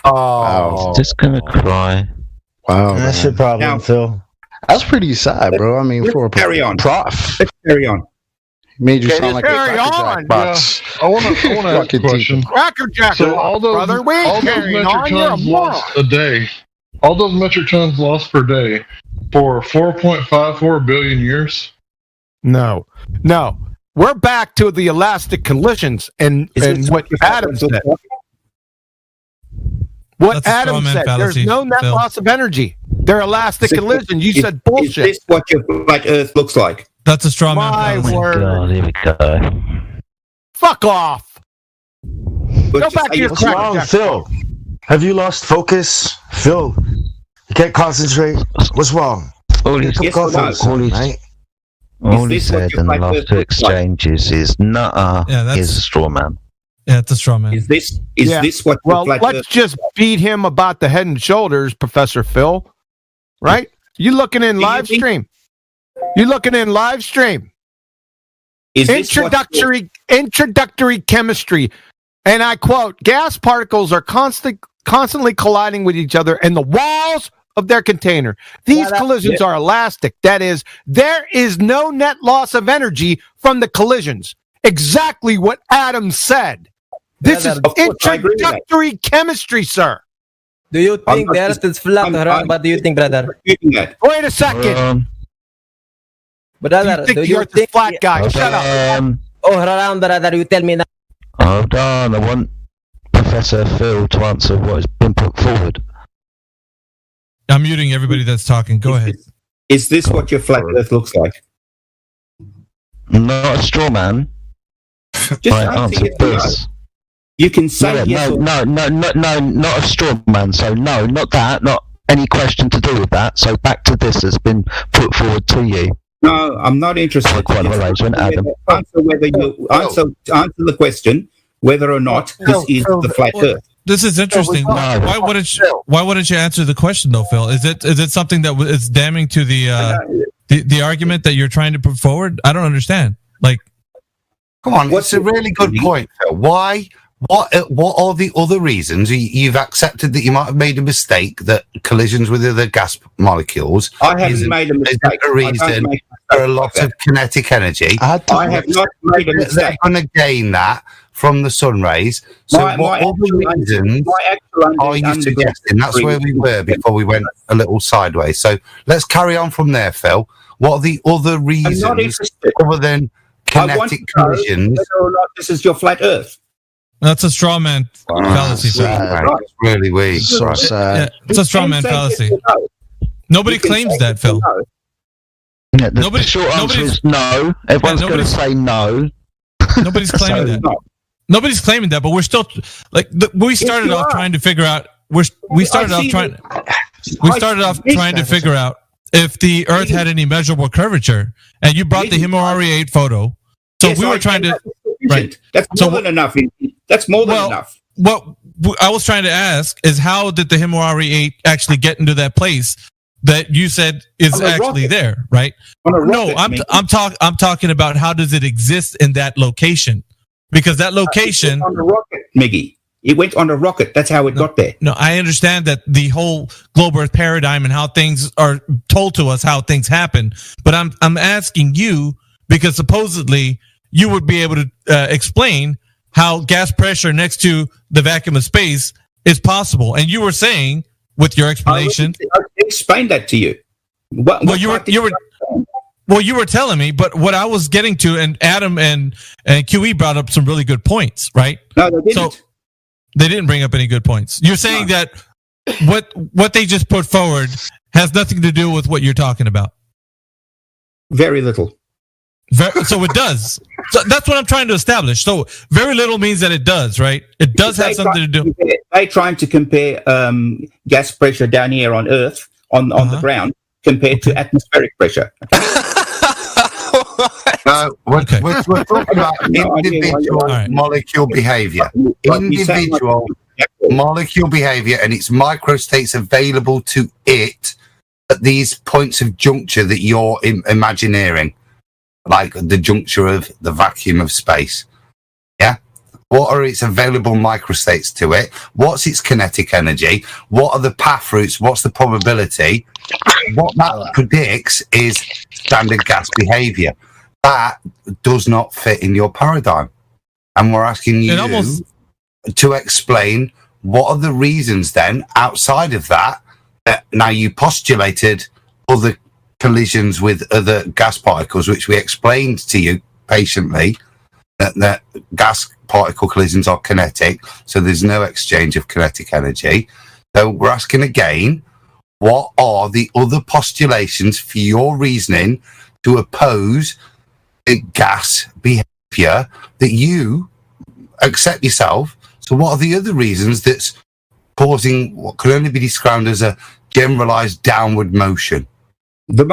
Oh, Just gonna cry. wow. That's man. your problem, Now- Phil. That's pretty sad, bro. I mean, Let's for a carry on. prof, Let's carry on. made you Okay, sound like a carry crackerjack on. box. I want to ask a Fucking question. Crackerjack, So all those, brother. We ain't all those carrying metric on. You're a tons moron. lost a day, all those metric tons lost per day for 4.54 billion years. No. We're back to the elastic collisions and Is what this Adam what said. you're talking What That's a straw Adam man said. fallacy, There's no net Phil. loss of energy. They're elastic collisions. You said Is bullshit. this what your flat Earth looks like? That's a straw man My fallacy. word. God, here we go. Fuck off. But Go back to your What's wrong, crackerjack. Phil? Have you lost focus? Phil, you can't concentrate. What's wrong? All he, Yes or no? all he, Mate. all he this what said your in the flat last Earth two looks like? exchanges is nutter Yeah, that's- is a straw man. Yeah, it's a straw man. Is this Yeah. what your Well, flat let's Earth? just beat him about the head and shoulders, Professor Phil. Right? You looking in Do you live think- stream. You looking in live stream. Is this what- Introductory chemistry. And I quote, gas particles are constantly colliding with each other in the walls of their container. These collisions are elastic. That is, there is no net loss of energy from the collisions. Exactly what Adam said. This is Of course, I agree with that. introductory chemistry, sir. Do you I'm think not the Earth is flat, I'm- what do you think, brother? Repeating that. Wait a second. Brother, you think do the you earth is think... flat, guy? Hold Shut up. on, Oh, around, brother, you tell me now. hold on. I want Professor Phil to answer what has been put forward. I'm muting everybody that's talking. Go ahead. Is this what your flat Earth looks like? Not a straw man. Just I answer answered yes or no. this. You can say yes or no, not a straw man. So no, not that. Not any question to do with that. So back to this has been put forward to you. no. I'm not interested. Quite Just relation, Adam. answer whether you answer the question whether or not this is the flat Earth. This is interesting. Why wouldn't you answer the question though, Phil? Is it something that is damning to the argument that you're trying to put forward? I don't understand. Like, come on, What's it's a really good point, Phil. Why? What are the other reasons you've accepted that you might have made a mistake, that collisions with other gas molecules? I haven't made a mistake. A reason for a lot of kinetic energy. I have not made a They're mistake. going to gain that from the sun rays. So what other reasons are you suggesting? That's where we were before we went a little sideways. So let's carry on from there, Phil. What are the other reasons other than kinetic collisions? Whether or not this is your flat Earth. that's a straw man fallacy. Phil. It's really weak. So sad. Yeah, it's a straw man fallacy. Nobody claims that, Phil. Yeah, the short answer is no. Everyone's going to say no. Nobody's claiming that. Nobody's claiming that, but we're still like we started off trying to figure out. We started off trying to figure out if the Earth had any measurable curvature, and you brought the Himawari 8 photo. So we were trying to. Right. That's more than enough. That's more than enough. What I was trying to ask is, how did the Himawari 8 actually get into that place that you said is actually there? Right? No, I'm talking about how does it exist in that location? Because that location on a rocket, Miggy. It went on a rocket. That's how it got there. No, I understand that the whole globe Earth paradigm and how things are told to us, how things happen. But I'm asking you because supposedly you would be able to explain how gas pressure next to the vacuum of space is possible. And you were saying with your explanation, I explained that to you. You were telling me, but what I was getting to, and Adam and QE brought up some really good points, right? No, they didn't. So they didn't bring up any good points. You're saying that what they just put forward has nothing to do with what you're talking about. Very little. So it does. So that's what I'm trying to establish. So very little means that it does, right? It does have something to do. They're trying to compare gas pressure down here on Earth, on the ground, compared to atmospheric pressure. We're talking about individual molecule behavior. Individual molecule behavior and its microstates available to it at these points of juncture that you're imagineering, like the juncture of the vacuum of space. Yeah? What are its available microstates to it? What's its kinetic energy? What are the path routes? What's the probability? What that predicts is standard gas behavior. That does not fit in your paradigm. And we're asking you to explain what are the reasons then outside of that. Now you postulated other collisions with other gas particles, which we explained to you patiently, that gas particle collisions are kinetic, so there's no exchange of kinetic energy. So we're asking again, what are the other postulations for your reasoning to oppose the gas behavior that you accept yourself? So what are the other reasons that's causing what could only be described as a generalized downward motion? The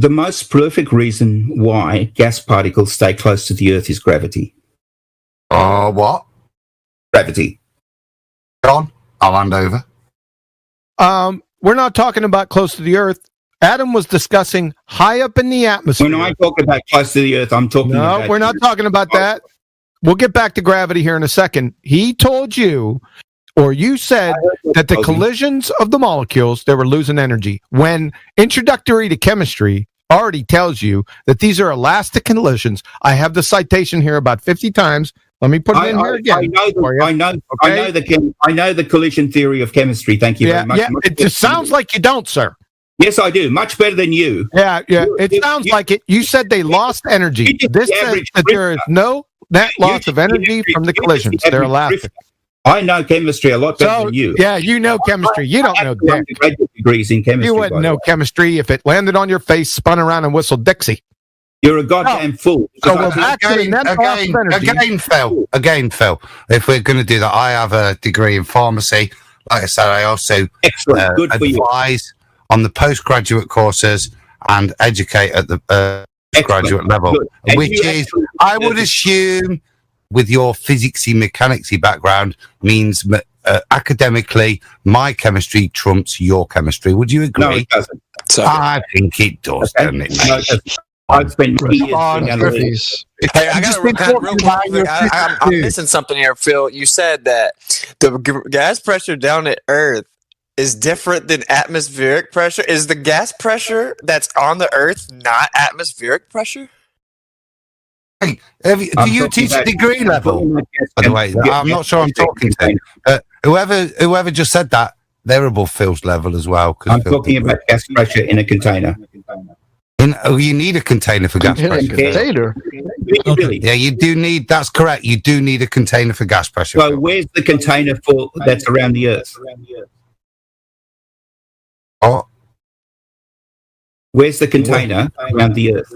most prolific reason why gas particles stay close to the Earth is gravity. What? Gravity. John, I'll hand over. We're not talking about close to the Earth. Adam was discussing high up in the atmosphere. When I talk about close to the Earth, I'm talking about... No, we're not talking about that. We'll get back to gravity here in a second. He told you, or you said, that the collisions of the molecules, they were losing energy. When Introductory to Chemistry already tells you that these are elastic collisions. I have the citation here about 50 times. Let me put it in here again. I know the collision theory of chemistry. Thank you very much. Yeah, it just sounds like you don't, sir. Yes, I do. Much better than you. Yeah. It sounds like it. You said they lost energy. This says that there is no net loss of energy from the collisions. They're elastic. I know chemistry a lot better than you. Yeah, you know chemistry. You don't know dick. Graduate degrees in chemistry. You wouldn't know chemistry if it landed on your face, spun around, and whistled Dixie. You're a goddamn fool. So we're back to the net loss of energy. Again, Phil, if we're going to do that, I have a degree in pharmacy. Like I said, I also advise on the postgraduate courses and educate at the graduate level, which is, I would assume, with your physicsy, mechanicsy background, means academically, my chemistry trumps your chemistry. Would you agree? No, it doesn't. I think it does, doesn't it? No, it doesn't. I've spent years. Hey, I got real quick. I'm missing something here, Phil. You said that the gas pressure down at Earth is different than atmospheric pressure. Is the gas pressure that's on the Earth not atmospheric pressure? Hey, do you teach a degree level? By the way, I'm not sure I'm talking to. Whoever just said that, they're above Phil's level as well. I'm talking about gas pressure in a container. You need a container for gas pressure. Container. Really? Yeah, you do need. That's correct. You do need a container for gas pressure. So where's the container for that's around the Earth? Oh, where's the container around the Earth?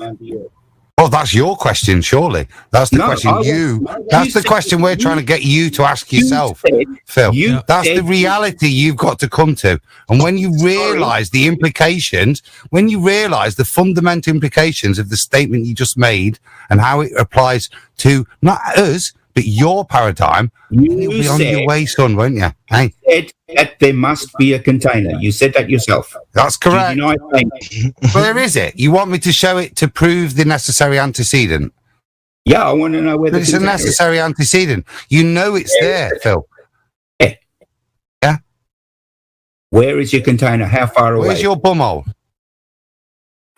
Well, that's your question, surely. That's the question That's the question we're trying to get you to ask yourself, Phil. That's the reality you've got to come to. And when you realise the implications, when you realise the fundamental implications of the statement you just made and how it applies to not us, but your paradigm, you'll be on your way, son, won't you? Hey. You said that there must be a container. You said that yourself. That's correct. Where is it? You want me to show it to prove the necessary antecedent? Yeah, I want to know where it's a necessary antecedent. You know it's there, Phil. Yeah. Where is your container? How far away? Where's your bumhole?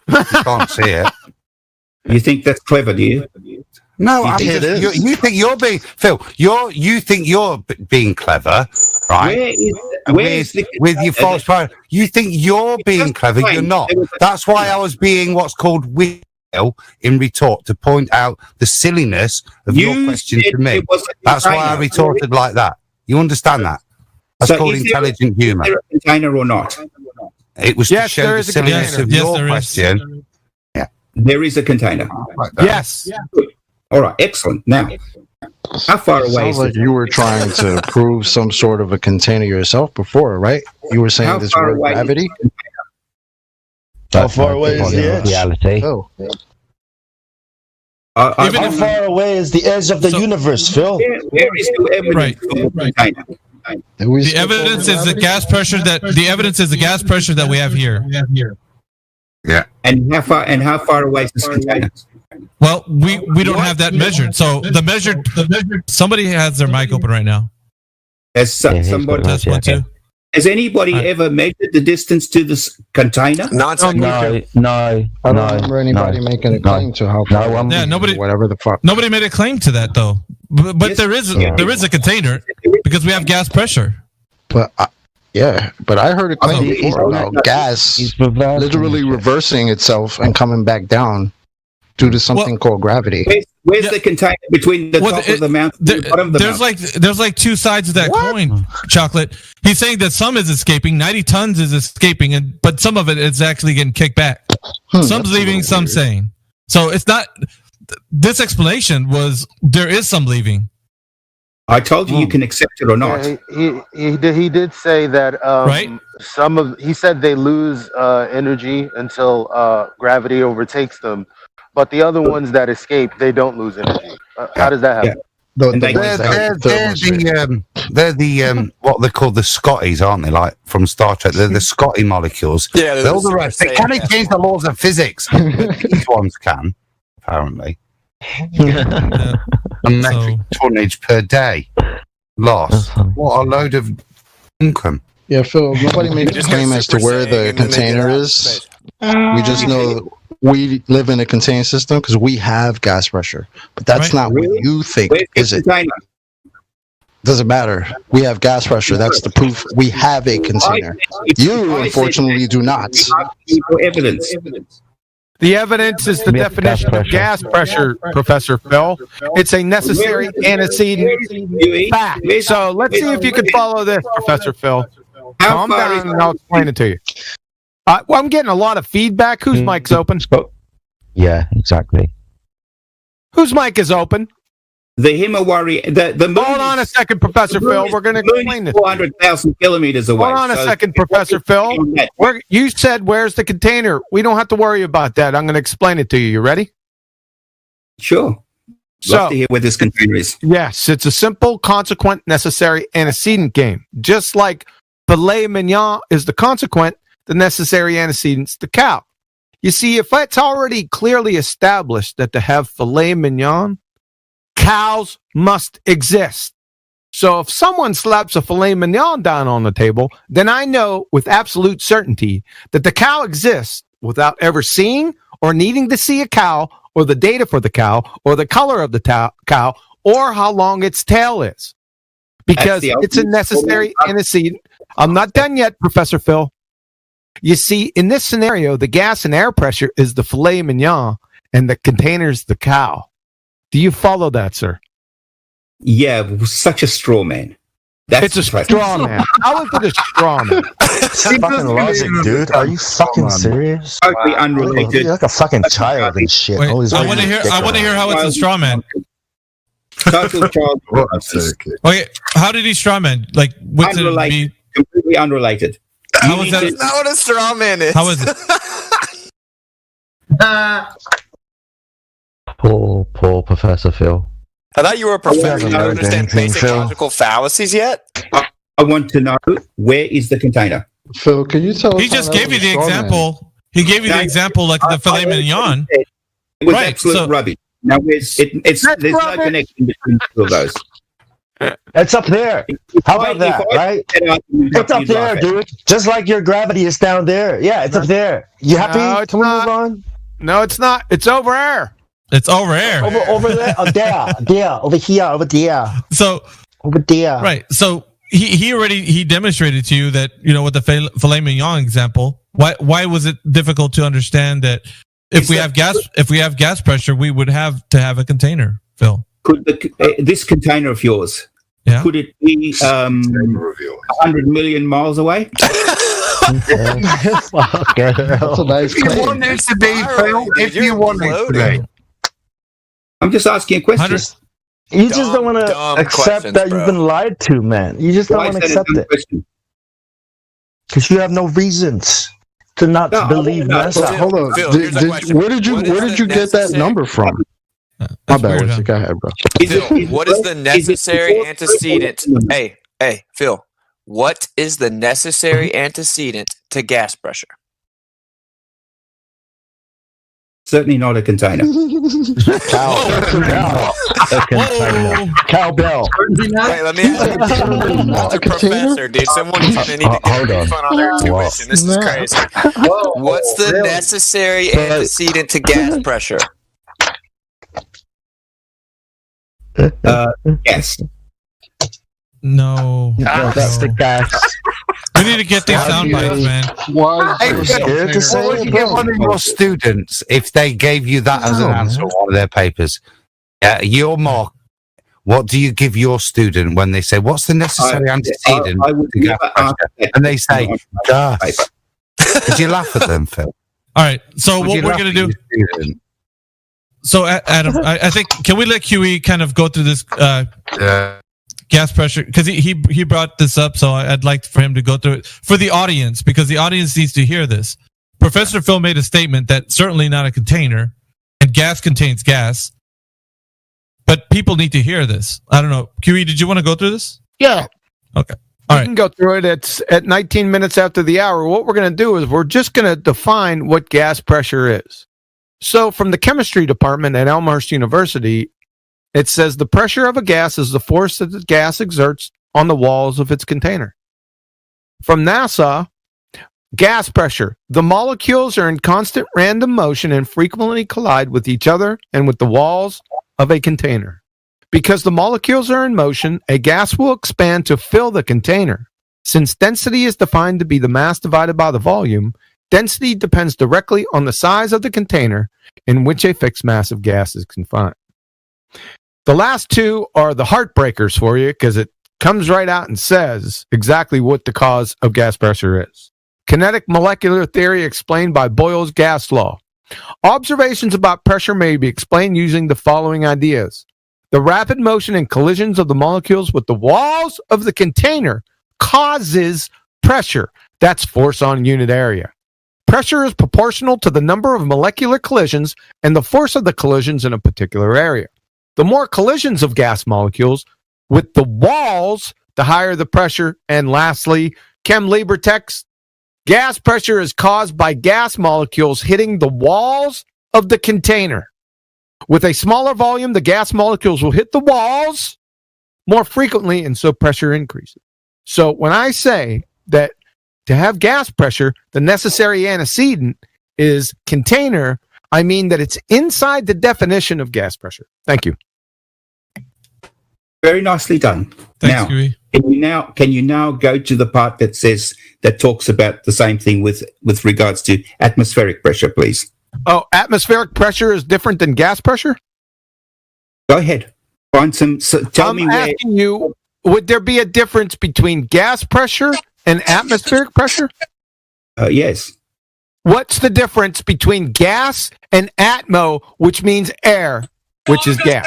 You can't see it. You think that's clever, do you? No, you think you're being Phil. You think you're being clever, right? With your false power. You think you're being clever. You're not. That's why I was being what's called wheel in retort to point out the silliness of your question to me. That's why I retorted like that. You understand that? That's called intelligent humour. Is there a container or not? It was to show the silliness of your question. Yeah, there is a container. Yes. All right, excellent. Now, how far away? Sounds like you were trying to prove some sort of a container yourself before, right? You were saying this word gravity. How far away is the edge? Reality. Oh. How far away is the edge of the universe, Phil? Where is the evidence for the container? The evidence is the gas pressure that we have here. Yeah. And how far away is this container? Well, we don't have that measured. So the measured. Somebody has their mic open right now. Has somebody? Test 1 2. Has anybody ever measured the distance to this container? No. I don't remember anybody making a claim to how far. Nobody. Whatever the fuck. Nobody made a claim to that though. But Yes. there is a container because we have gas pressure. But but I heard a claim before about gas literally reversing itself and coming back down due to something called gravity. Where's the container between the top of the mountain and the bottom of the mountain? There's like two sides of that coin, Chocolate. He's saying that some is escaping, 90 tons is escaping, but some of it is actually getting kicked back. Some's leaving, some staying. So it's not. This explanation was there is some leaving. I told you you can accept it or not. Yeah, he did say that right. He said they lose energy until gravity overtakes them, but the other ones that escape, they don't lose energy. How does that happen? They're the what they call the Scotties, aren't they? Like from Star Trek, they're the Scotty molecules. Yeah, they're all the rest. They can't change the laws of physics. But these ones can, apparently. A metric tonnage per day loss. What a load of income. Yeah, Phil, nobody made a claim as to where the container is. We just know we live in a contained system because we have gas pressure. But that's not what you think, is it? Doesn't matter. We have gas pressure. That's the proof we have a container. You, unfortunately, do not. Evidence. The evidence is the definition of gas pressure, Professor Phil. It's a necessary antecedent fact. So let's see if you can follow this, Professor Phil. Calm down and I'll explain it to you. Well, I'm getting a lot of feedback. Whose mic's open? Yeah, exactly. Whose mic is open? The Himawari. The moon. Hold on a second, Professor Phil. We're going to explain this. 400,000 kilometers away. Hold on a second, Professor Phil. You said, where's the container? We don't have to worry about that. I'm going to explain it to you. You ready? Sure. Love to hear where this container is. Yes, it's a simple, consequent, necessary antecedent game. Just like filet mignon is the consequent, the necessary antecedent's the cow. You see, if it's already clearly established that to have filet mignon, cows must exist. So if someone slaps a filet mignon down on the table, then I know with absolute certainty that the cow exists without ever seeing or needing to see a cow or the data for the cow or the color of the cow or how long its tail is. Because it's a necessary antecedent. I'm not done yet, Professor Phil. You see, in this scenario, the gas and air pressure is the filet mignon and the container's the cow. Do you follow that, sir? Yeah, such a straw man. It's a straw man. How is it a straw man? Fucking logic, dude. Are you fucking serious? Totally unrelated. You're like a fucking child and shit. Wait, I want to hear how it's a straw man. Total child. Okay, how did he straw man? Like, what's unrelated. Completely unrelated. How is that? That's not what a straw man is. How is it? Poor Professor Phil. I thought you were a professor. You don't understand basic logical fallacies yet? I want to know, where is the container? Phil, can you tell us? He just gave you the example. He gave you the example like the filet mignon. It was absolute rubbish. Now, there's no connection between the two of those. It's up there. How about that, right? It's up there, dude. Just like your gravity is down there. Yeah, it's up there. You happy? Can we move on? No, it's not. It's over there. It's over there. Over there. Oh, there. Over here. Over there. So over there. Right. So he demonstrated to you that, you know, with the filet mignon example, why was it difficult to understand that if we have gas pressure, we would have to have a container, Phil? Could this container of yours, could it be 100 million miles away? That's a nice If you want it to be, Phil, if you want it to be. I'm just asking a question. You just don't want to accept that you've been lied to, man. You just don't want to accept it. Because you have no reasons to not believe NASA. Hold on. Where did you get that number from? My bad. Go ahead, bro. What is the necessary antecedent? Hey, Phil. What is the necessary antecedent to gas pressure? Certainly not a container. Cowbell. Wait, let me ask you, Mr. Professor, dude. Someone need to get fun on their tuition. This is crazy. What's the necessary antecedent to gas pressure? Yes. No. That's the gas. We need to get these sound bites, man. Hey, what would you give one of your students if they gave you that as an answer on one of their papers? Your mark. What do you give your student when they say, "What's the necessary antecedent to gas pressure?" And they say, "Gas." Did you laugh at them, Phil? All right. So what we're gonna do? So Adam, I think can we let QE kind of go through this gas pressure, because he brought this up, so I'd like for him to go through it for the audience, because the audience needs to hear this. Professor Phil made a statement that certainly not a container, and gas contains gas, but people need to hear this. I don't know. QE, did you want to go through this? Yeah. Okay. All right. We can go through it. It's at 19 minutes after the hour. What we're going to do is we're just going to define what gas pressure is. So from the chemistry department at Elmhurst University, it says the pressure of a gas is the force that the gas exerts on the walls of its container. From NASA, gas pressure. The molecules are in constant random motion and frequently collide with each other and with the walls of a container. Because the molecules are in motion, a gas will expand to fill the container. Since density is defined to be the mass divided by the volume, density depends directly on the size of the container in which a fixed mass of gas is confined. The last two are the heartbreakers for you, because it comes right out and says exactly what the cause of gas pressure is. Kinetic molecular theory explained by Boyle's gas law. Observations about pressure may be explained using the following ideas. The rapid motion and collisions of the molecules with the walls of the container causes pressure. That's force on unit area. Pressure is proportional to the number of molecular collisions and the force of the collisions in a particular area. The more collisions of gas molecules with the walls, the higher the pressure. And lastly, Chem Libre text, gas pressure is caused by gas molecules hitting the walls of the container. With a smaller volume, the gas molecules will hit the walls more frequently, and so pressure increases. So when I say that to have gas pressure, the necessary antecedent is container, I mean that it's inside the definition of gas pressure. Thank you. Very nicely done. Thanks, Can you now go to the part that talks about the same thing with regards to atmospheric pressure, please? Oh, atmospheric pressure is different than gas pressure? Go ahead. Tell me where. I'm asking you, would there be a difference between gas pressure and atmospheric pressure? Yes. What's the difference between gas and atmo, which means air, which is gas?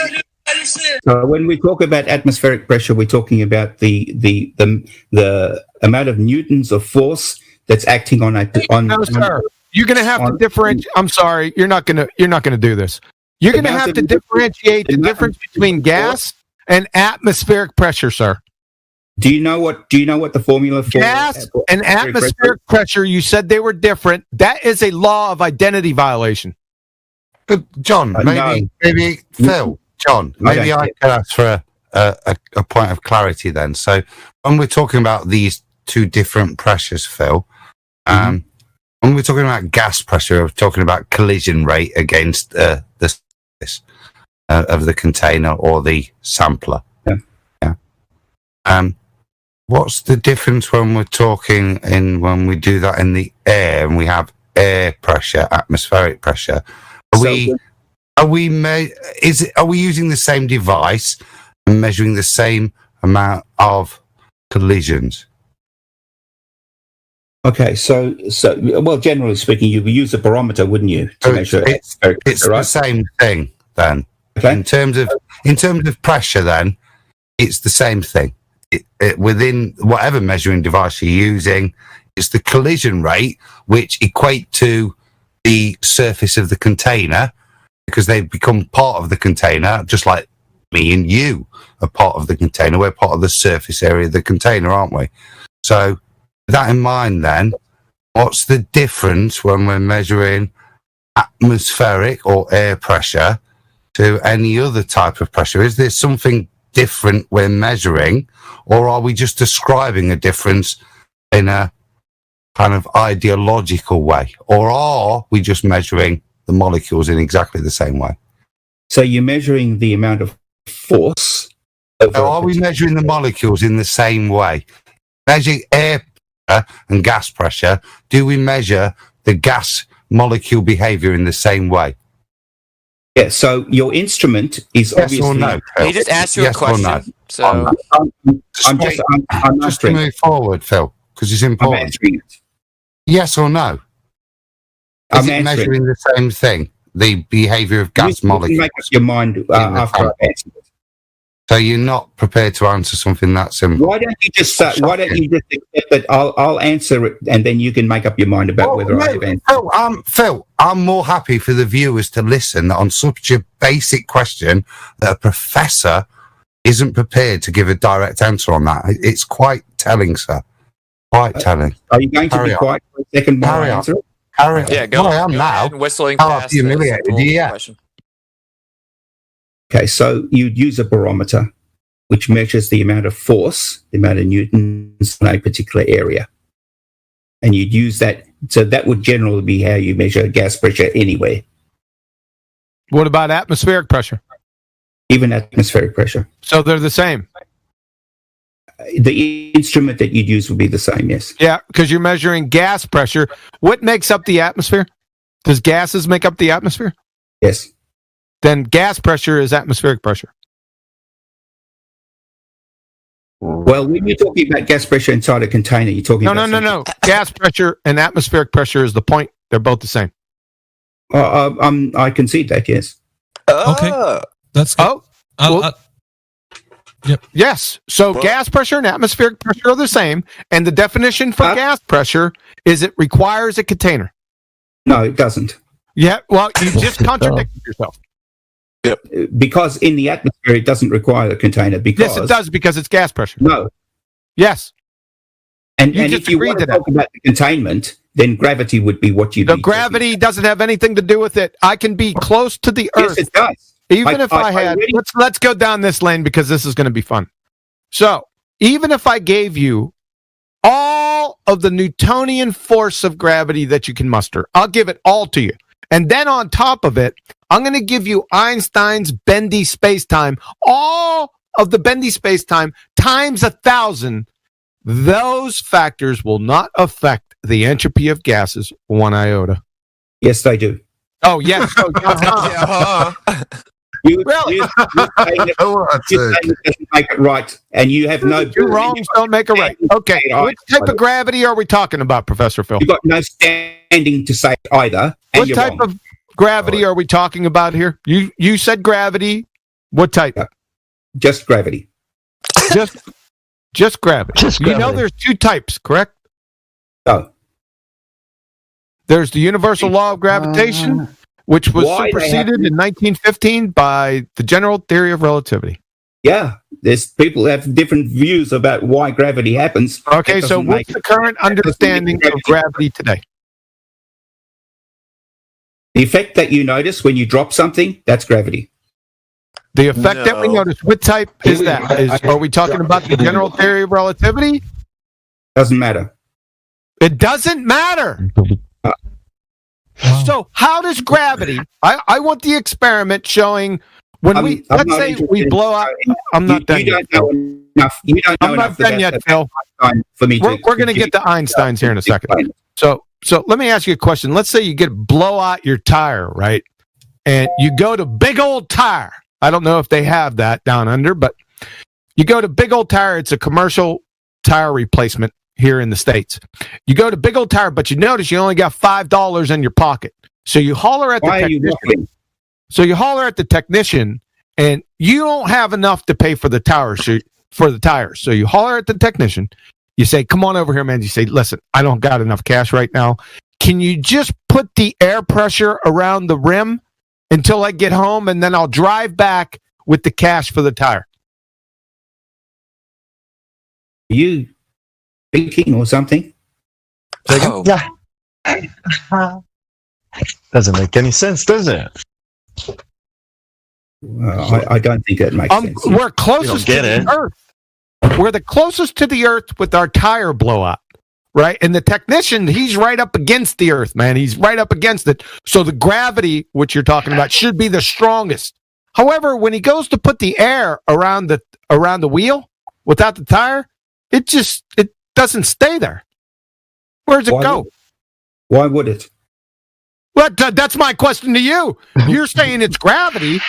When we talk about atmospheric pressure, we're talking about the amount of newtons of force that's acting on. No, sir. You're going to have to differentiate. I'm sorry, you're not going to do this. You're going to have to differentiate the difference between gas and atmospheric pressure, sir. Do you know what the formula for gas and atmospheric pressure? You said they were different. That is a law of identity violation. But John, maybe Phil, John, maybe I could ask for a point of clarity then. So when we're talking about these two different pressures, Phil, when we're talking about gas pressure, we're talking about collision rate against the surface of the container or the sampler. What's the difference when we're talking when we do that in the air and we have air pressure, atmospheric pressure? Are we using the same device and measuring the same amount of collisions? Okay, so well, generally speaking, you would use a barometer, wouldn't you, to measure? It's the same thing then. Okay. In terms of pressure, then it's the same thing. Within whatever measuring device you're using, it's the collision rate which equate to the surface of the container, because they become part of the container, just like me and you are part of the container. We're part of the surface area of the container, aren't we? So with that in mind, then, what's the difference when we're measuring atmospheric or air pressure to any other type of pressure? Is there something different we're measuring, or are we just describing a difference in a kind of ideological way, or are we just measuring the molecules in exactly the same way? So you're measuring the amount of force. Are we measuring the molecules in the same way? Measuring air pressure and gas pressure, do we measure the gas molecule behavior in the same way? Yeah, so your instrument is obviously... Or no? He just asked you a question. No? So I'm just to move forward, Phil, because it's important. I'm answering it. Yes or no? Is it measuring the same thing? The behavior of gas molecules? You make up your mind after I've answered it. So you're not prepared to answer something that simple? Why don't you just accept that I'll answer it, and then you can make up your mind about whether I have answered. Phil, I'm more happy for the viewers to listen on such a basic question that a professor isn't prepared to give a direct answer on that. It's quite telling, sir. Quite telling. Are you going to be quiet for a second while I answer it? Carry on. Yeah, go. I am go now. Whistling How past humiliated. Yeah. Question. Okay, so you'd use a barometer, which measures the amount of force, the amount of newtons in a particular area. And you'd use that. So that would generally be how you measure gas pressure anywhere. What about atmospheric pressure? Even atmospheric pressure. So they're the same. The instrument that you'd use would be the same, yes. Yeah, because you're measuring gas pressure. What makes up the atmosphere? Does gases make up the atmosphere? Yes. Then gas pressure is atmospheric pressure. Well, when you're talking about gas pressure inside a container, you're talking about... No. Gas pressure and atmospheric pressure is the point. They're both the same. I concede that, yes. Okay. That's good. Yep. Yes. So gas pressure and atmospheric pressure are the same. And the definition for gas pressure is it requires a container. No, it doesn't. Yeah. Well, you just contradicted yourself. Yep. Because in the atmosphere, it doesn't require a container. Because... Yes, it does, because it's gas pressure. No. Yes. And if you want to talk about the containment, then gravity would be what you... The gravity doesn't have anything to do with it. I can be close to the Earth. Yes, it does. Even if I had... Let's go down this lane because this is going to be fun. So, even if I gave you all of the Newtonian force of gravity that you can muster, I'll give it all to you. And then on top of it, I'm going to give you Einstein's bendy spacetime, all of the bendy spacetime times 1,000. Those factors will not affect the entropy of gases one iota. Yes, they do. Oh, yes. So, Really? You're saying it doesn't make it right, and you have no... Two wrongs don't make a right. Okay, which type of gravity are we talking about, Professor Phil? You've got no standing to say it either. What type of gravity are we talking about here? You said gravity. What type? Just gravity. Just gravity. You know there's two types, correct? No. There's the universal law of gravitation, which was superseded in 1915 by the general theory of relativity. Yeah, there's people have different views about why gravity happens. Okay, so what's the current understanding of gravity today? The effect that you notice when you drop something, that's gravity. The effect that we notice, what type is that? Are we talking about the general theory of relativity? Doesn't matter. It doesn't matter. So how does gravity, I want the experiment showing when let's say we blow up. I'm not done yet. I'm not done yet, Phil. We're going to get to Einstein's here in a second. So let me ask you a question. Let's say you blow out your tire, right? And you go to Big Old Tire. I don't know if they have that down under, but you go to Big Old Tire. It's a commercial tire replacement here in the States. You go to Big Old Tire, but you notice you only got $5 in your pocket. So you holler at the technician. So you holler at the technician, and you don't have enough to pay for the tires. So you holler at the technician. You say, "Come on over here, man." You say, "Listen, I don't got enough cash right now. Can you just put the air pressure around the rim until I get home, and then I'll drive back with the cash for the tire?" You thinking or something? Oh. Yeah. Doesn't make any sense, does it? I don't think that makes sense. We're closest to the Earth. We're the closest to the Earth with our tire blowout, right? And the technician, he's right up against the Earth, man. He's right up against it. So the gravity, which you're talking about, should be the strongest. However, when he goes to put the air around the wheel without the tire, it doesn't stay there. Where does it go? Why would it? Well, that's my question to you. You're saying it's gravity.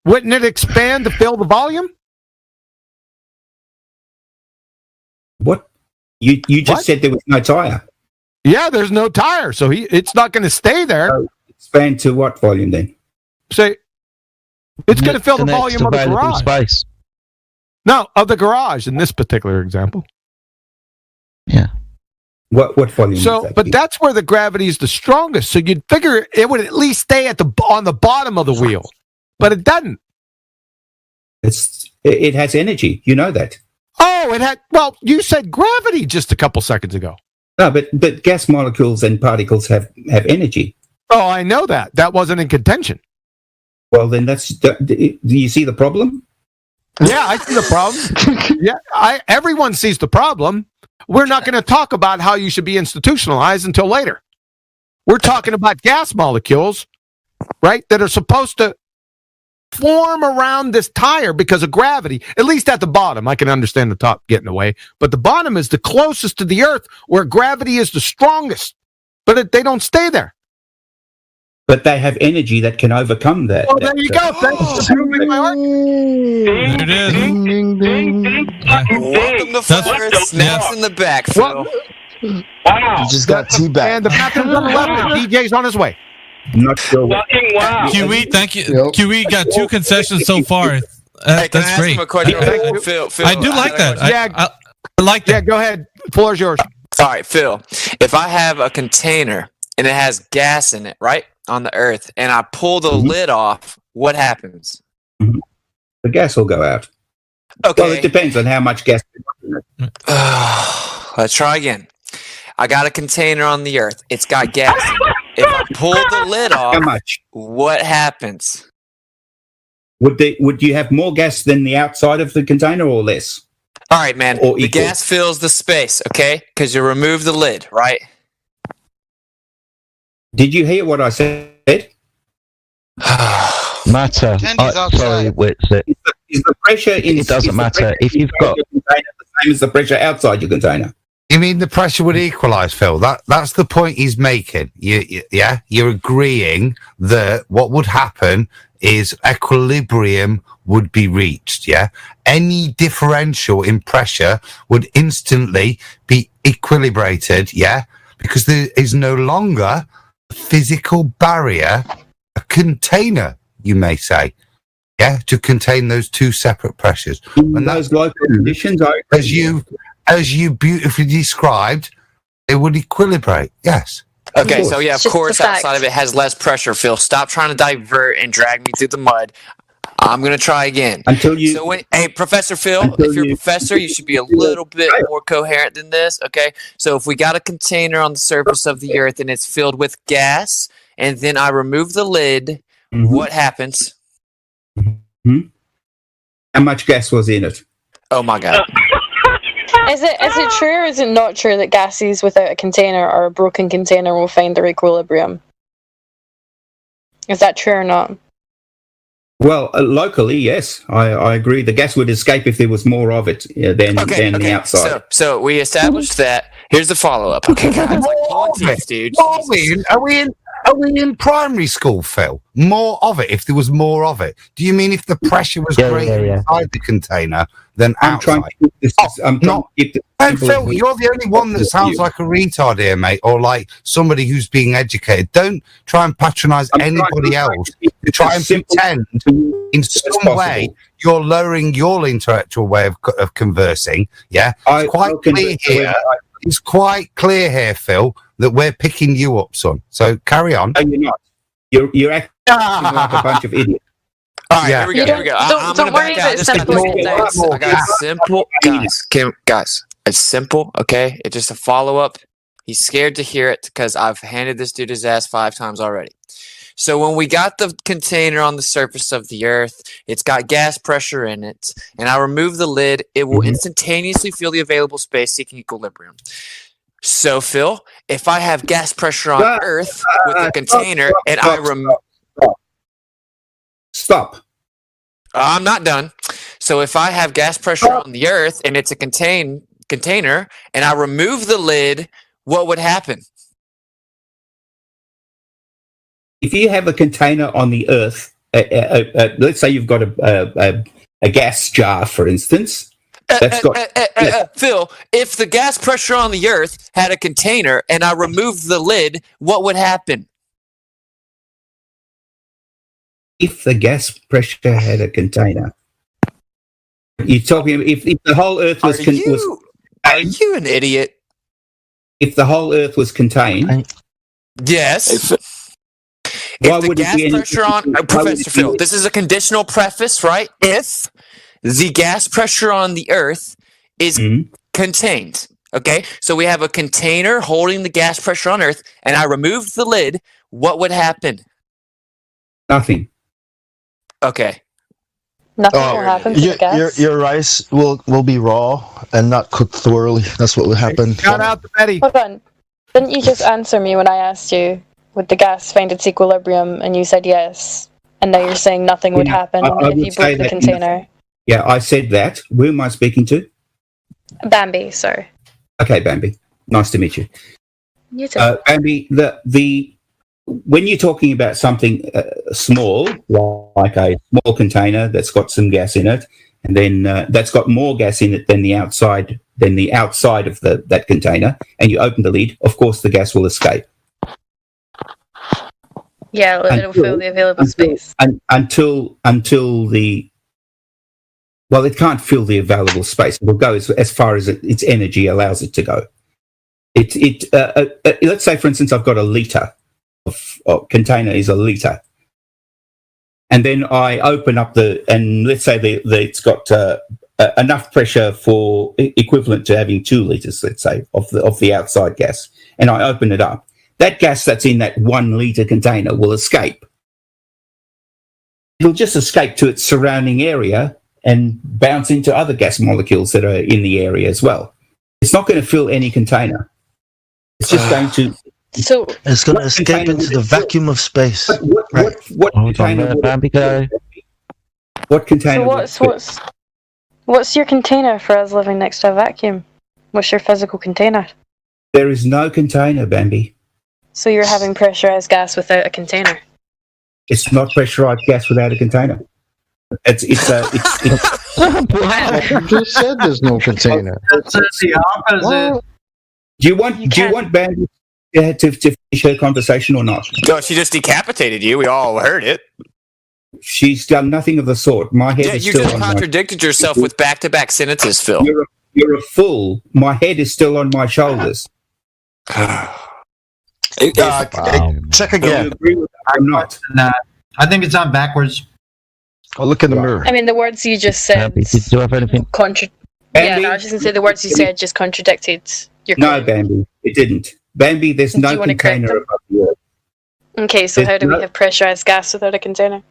Wouldn't it expand to fill the volume? What? You just said there was no tire. Yeah, there's no tire, so it's not going to stay there. So expand to what volume then? Say it's going to fill the volume of the garage. Space. No, of the garage in this particular example. Yeah. What volume? But that's where the gravity is the strongest. So you'd figure it would at least stay on the bottom of the wheel, but it doesn't. It has energy. You know that. Oh, it had. Well, you said gravity just a couple seconds ago. No, but gas molecules and particles have energy. Oh, I know that. That wasn't in contention. Well, then do you see the problem? Yeah, I see the problem. Yeah, everyone sees the problem. We're not going to talk about how you should be institutionalized until later. We're talking about gas molecules, right, that are supposed to form around this tire because of gravity, at least at the bottom. I can understand the top getting away, but the bottom is the closest to the Earth where gravity is the strongest, but they don't stay there. But they have energy that can overcome that. Well, there you go. Thanks for proving my argument. There it is. Ding, ding, ding, ding, welcome to Florence. Snaps in the back, Phil. Wow. You just got teabagged. And the bathroom's on the left, and DJ's on his way. Not sure. Wow. QE, thank you. Yep. QE got 2 concessions so far. Hey, that's can I ask great. him a question? Phil, I do like that. I like that. Yeah, go ahead. The floor is yours. All right, Phil. If I have a container and it has gas in it, right, on the Earth, and I pull the lid off, what happens? The gas will go out. Okay. Well, it depends on how much gas. Let's try again. I got a container on the Earth. It's got gas in it. If I pull the lid off, How much? What happens? Would you have more gas than the outside of the container or less? All right, man. Or the equal? gas fills the space, okay? Because you remove the lid, right? Did you hear what I said? Matter. Sorry, Witsit. Is the pressure in it doesn't matter if you've got the container the same as the pressure outside your container? You mean the pressure would equalise, Phil? That's the point he's making. You're agreeing that what would happen is equilibrium would be reached. Yeah, any differential in pressure would instantly be equilibrated. Yeah, because there is no longer a physical barrier, a container, you may say. Yeah, to contain those 2 separate pressures. And those local conditions, as you beautifully described, it would equilibrate. Yes. Okay, so yeah, of course, outside of it has less pressure. Phil, stop trying to divert and drag me through the mud. I'm gonna try again. Hey, Professor Phil, if you're a professor, you should be a little bit more coherent than this. Okay, so if we got a container on the surface of the Earth and it's filled with gas, and then I remove the lid, what happens? How much gas was in it? Oh my God. Is it true or is it not true that gases without a container or a broken container will find their equilibrium? Is that true or not? Well, locally, yes, I agree. The gas would escape if there was more of it than the outside. So we established that. Here's the follow-up. Okay, guys, like pulling teeth, dude. Are we in primary school, Phil? More of it, if there was more of it. Do you mean if the pressure was greater inside the container than outside? Phil, you're the only one that sounds like a retard here, mate, or like somebody who's being educated. Don't try and patronise anybody else to try and pretend in some way you're lowering your intellectual way of conversing. Yeah, it's quite clear here, Phil, that we're picking you up, son. So carry on. No, you're not. You're acting like a bunch of idiots. All right, here we go. Don't worry about simple. I got a simple, guys. It's simple, okay? It's just a follow-up. He's scared to hear it because I've handed this dude his ass 5 times already. So when we got the container on the surface of the Earth, it's got gas pressure in it, and I remove the lid, it will instantaneously fill the available space seeking equilibrium. So, Phil, if I have gas pressure on Earth with a container and I remove... Stop. I'm not done. So if I have gas pressure on the Earth and it's a container and I remove the lid, what would happen? If you have a container on the Earth, let's say you've got a gas jar, for instance. That's got Phil, if the gas pressure on the Earth had a container and I removed the lid, what would happen? If the gas pressure had a container, you're talking. If the whole Earth was, are you an idiot? If the whole Earth was contained, yes. If the gas pressure on Professor Phil, this is a conditional preface, right? If the gas pressure on the Earth is contained, okay? So we have a container holding the gas pressure on Earth, and I removed the lid. What would happen? Nothing. Okay. Nothing will happen to the gas. Your rice will be raw and not cooked thoroughly. That's what will happen. Shout out to Betty. Hold on. Didn't you just answer me when I asked you, would the gas find its equilibrium? And you said yes. And now you're saying nothing would happen if you broke the container. Yeah, I said that. Who am I speaking to? Bambi, sorry. Okay, Bambi. Nice to meet you. You too. Bambi, when you're talking about something small, like a small container that's got some gas in it, and then that's got more gas in it than the outside of that container, and you open the lid, of course the gas will escape. Yeah, it'll fill the available space. Until it can't fill the available space. It will go as far as its energy allows it to go. Let's say, for instance, I've got a litre. Container is a litre. And then I open up and let's say it's got enough pressure for equivalent to having 2 litres, let's say, of the outside gas. And I open it up. That gas that's in that 1 litre container will escape. It'll just escape to its surrounding area and bounce into other gas molecules that are in the area as well. It's not going to fill any container. It's just going to... So it's going to escape into the vacuum of space. What container? What container? So what's your container for us living next to a vacuum? What's your physical container? There is no container, Bambi. So you're having pressurized gas without a container? It's not pressurized gas without a container. It's You just said there's no container. That's the opposite. Do you want Bambi to finish her conversation or not? No, she just decapitated you. We all heard it. She's done nothing of the sort. My head is you still just on contradicted yourself with back-to-back sentences, Phil. You're a fool. My head is still on my shoulders. Check again. You agree with that or not? Nah, I think it's on backwards. Oh, look in the mirror. I mean, the words you just said. Did you have anything? Yeah, no, I was just going to say the words you said just contradicted your No, Bambi, it didn't. Bambi, there's no container above the Earth. Okay, so how do we have pressurized gas without a container?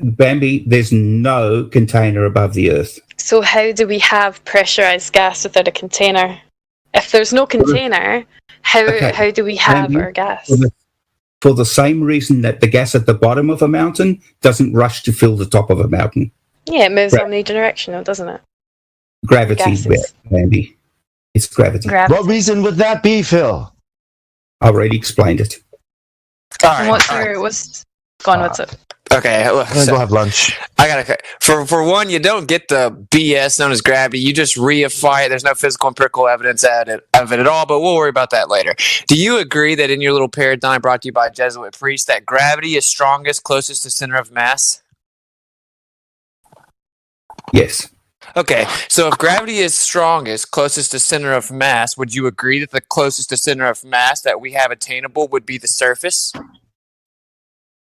Bambi, there's no container above the Earth. So how do we have pressurized gas without a container? If there's no container, how do we have our gas? For the same reason that the gas at the bottom of a mountain doesn't rush to fill the top of a mountain. Yeah, it moves omnidirectional, doesn't it? Gravity, Bambi. It's gravity. What reason would that be, Phil? I already explained it. All right. What's it? Okay, I'm gonna go have lunch. I gotta. For one, you don't get the BS known as gravity. You just reify it. There's no physical empirical evidence of it at all. But we'll worry about that later. Do you agree that in your little paradigm brought to you by Jesuit priest that gravity is strongest, closest to center of mass? Yes. Okay, so if gravity is strongest, closest to center of mass, would you agree that the closest to center of mass that we have attainable would be the surface?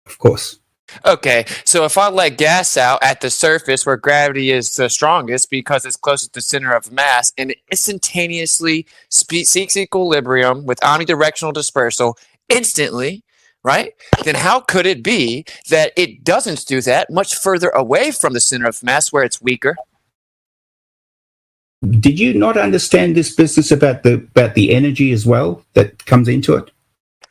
Of course. Okay, so if I let gas out at the surface where gravity is the strongest because it's closest to the center of mass and it instantaneously seeks equilibrium with omnidirectional dispersal instantly, right? Then how could it be that it doesn't do that much further away from the center of mass where it's weaker? Did you not understand this business about the energy as well that comes into it?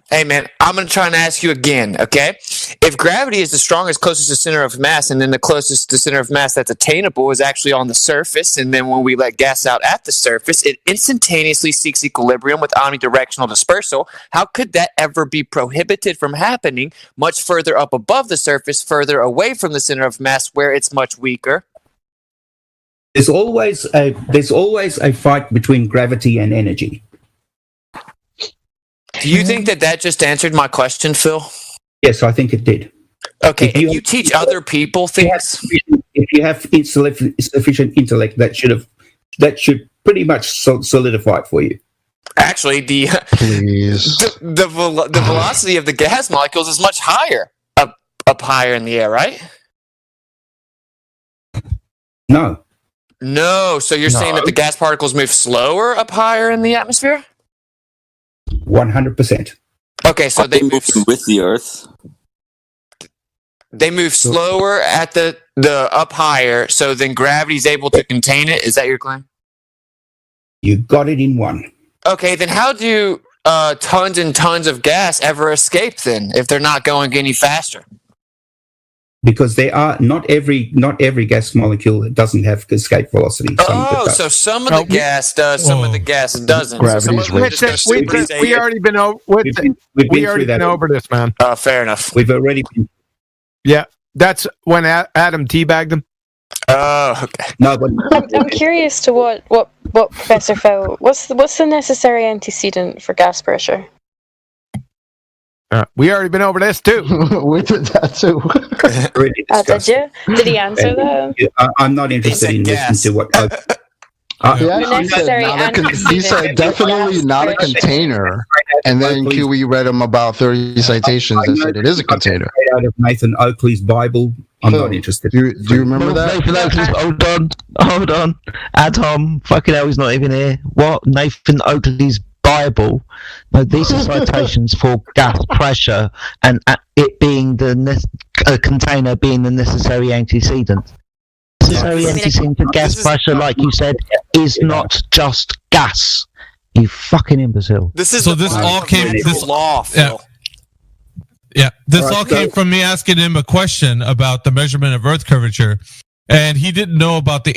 Hey man, I'm going to try and ask you again, okay? If gravity is the strongest closest to center of mass, and then the closest to center of mass that's attainable is actually on the surface, and then when we let gas out at the surface, it instantaneously seeks equilibrium with omnidirectional dispersal, how could that ever be prohibited from happening much further up above the surface, further away from the center of mass where it's much weaker? There's always a fight between gravity and energy. Do you think that just answered my question, Phil? Yes, I think it did. Okay, if you teach other people things, if you have sufficient intellect, that should pretty much solidify it for you. Actually, the velocity of the gas molecules is much higher up higher in the air, right? No. So you're saying that the gas particles move slower up higher in the atmosphere? 100%. Okay, so they move with the Earth. They move slower at the up higher, so then gravity's able to contain it. Is that your claim? You got it in one. Okay, then how do tons and tons of gas ever escape then if they're not going any faster? Because they are not every gas molecule doesn't have escape velocity. So some of the gas does, some of the gas doesn't. Gravity's we already been over. We already been over this, man. Fair enough. We've already been. Yeah, that's when Adam teabagged him. Okay. No, but I'm curious to what Professor Phil. What's the necessary antecedent for gas pressure? We already been over this too. We did that too. Did you? Did he answer that? I'm not interested in listening to what. He said definitely not a container, and then QE read him about 30 citations that said it is a container. Out of Nathan Oakley's Bible, I'm not interested. Do you remember that? Nathan Oakley's, hold on. Adam, fucking hell, he's not even here. What? Nathan Oakley's Bible? No, these are citations for gas pressure and it being a container being the necessary antecedent. Necessary antecedent for gas pressure, like you said, is not just gas. You fucking imbecile. This all came. This law, Phil. Yeah, this all came from me asking him a question about the measurement of Earth curvature, and he didn't know about the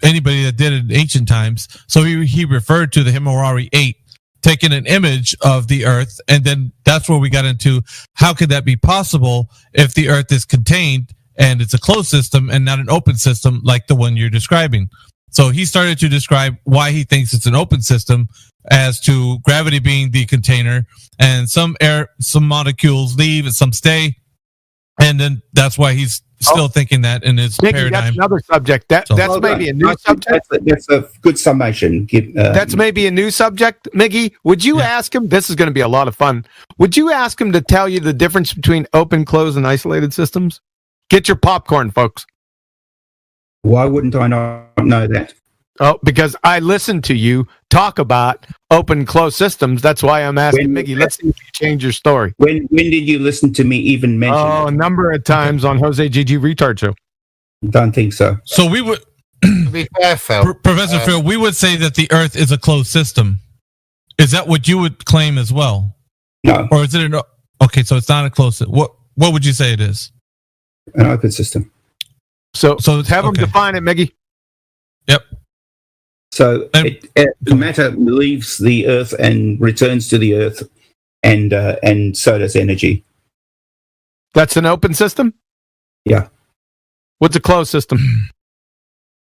anybody that did it in ancient times. So he referred to the Himawari 8, taking an image of the Earth, and then that's where we got into how could that be possible if the Earth is contained and it's a closed system and not an open system like the one you're describing. So he started to describe why he thinks it's an open system as to gravity being the container, and some molecules leave and some stay, and then that's why he's still thinking that in his paradigm. That's another subject. That's maybe a new subject. That's a good summation. That's maybe a new subject, Miggy. Would you ask him? This is going to be a lot of fun. Would you ask him to tell you the difference between open, closed, and isolated systems? Get your popcorn, folks. Why wouldn't I not know that? Oh, because I listened to you talk about open, closed systems. That's why I'm asking Miggy. Let's see if you change your story. When did you listen to me even mention that? A number of times on Jose GG Retard Show. Don't think so. So we would, to be fair, Phil, Professor Phil, we would say that the Earth is a closed system. Is that what you would claim as well? No. Or is it okay? So it's not a closed system. What would you say it is? An open system. So have them define it, Miggy. Yep. So matter leaves the Earth and returns to the Earth, and so does energy. That's an open system? Yeah. What's a closed system?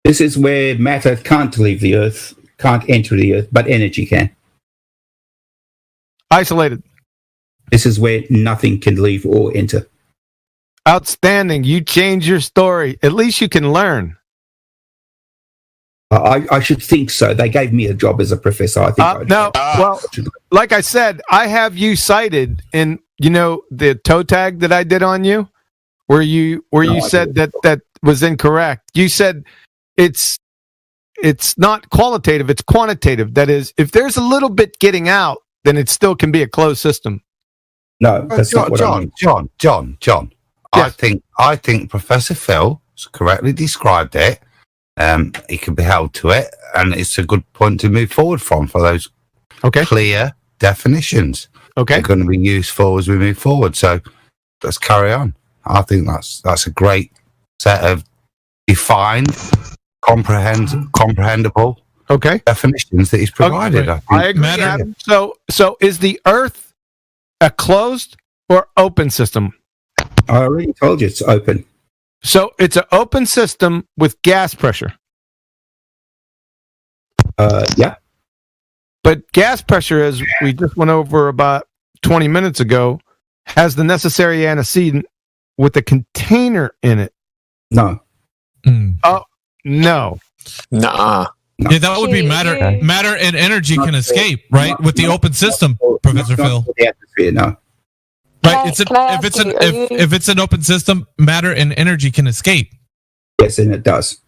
This is where matter can't leave the Earth, can't enter the Earth, but energy can. Isolated. This is where nothing can leave or enter. Outstanding. You change your story. At least you can learn. I should think so. They gave me a job as a professor. I think. Well, like I said, I have you cited in the toe tag that I did on you, where you said that was incorrect. You said it's not qualitative, it's quantitative. That is, if there's a little bit getting out, then it still can be a closed system. No, that's not what I mean. John. Yes. I think Professor Phil has correctly described it. He can be held to it, and it's a good point to move forward from for those clear definitions. Okay, they're going to be useful as we move forward. So let's carry on. I think that's a great set of defined, comprehensible definitions that he's provided. I agree. So is the Earth a closed or open system? I already told you it's open. So it's an open system with gas pressure. Yeah. But gas pressure, as we just went over about 20 minutes ago, has the necessary antecedent with a container in it. No. Oh, no. Nuh-uh. Yeah, that would be matter. Matter and energy can escape, right? With the open system, Professor Phil. The atmosphere, no. Right. If it's an open system, matter and energy can escape. Yes, and it does.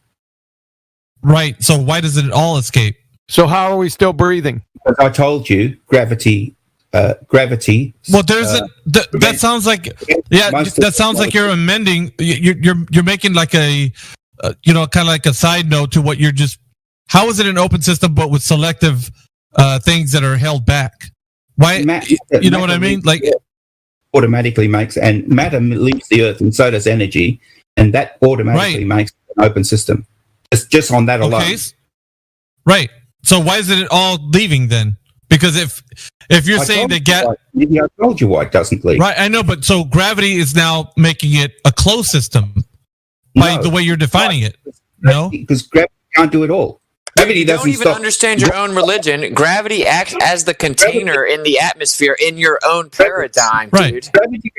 Right. So why does it all escape? So how are we still breathing? Because I told you, gravity. Well, there's that sounds like that sounds like you're amending. You're making like a kind of like a side note to what you're just. How is it an open system but with selective things that are held back? Why? You know what I mean? Like. Automatically makes, and matter leaves the Earth, and so does energy, and that automatically makes an open system. It's just on that alone. Right. So why is it all leaving then? Because if you're saying that I told you why it doesn't leave. Right, I know, but so gravity is now making it a closed system by the way you're defining it. No, because gravity can't do it all. Gravity doesn't don't even understand your own religion. Gravity acts as the container in the atmosphere in your own paradigm, dude. Gravity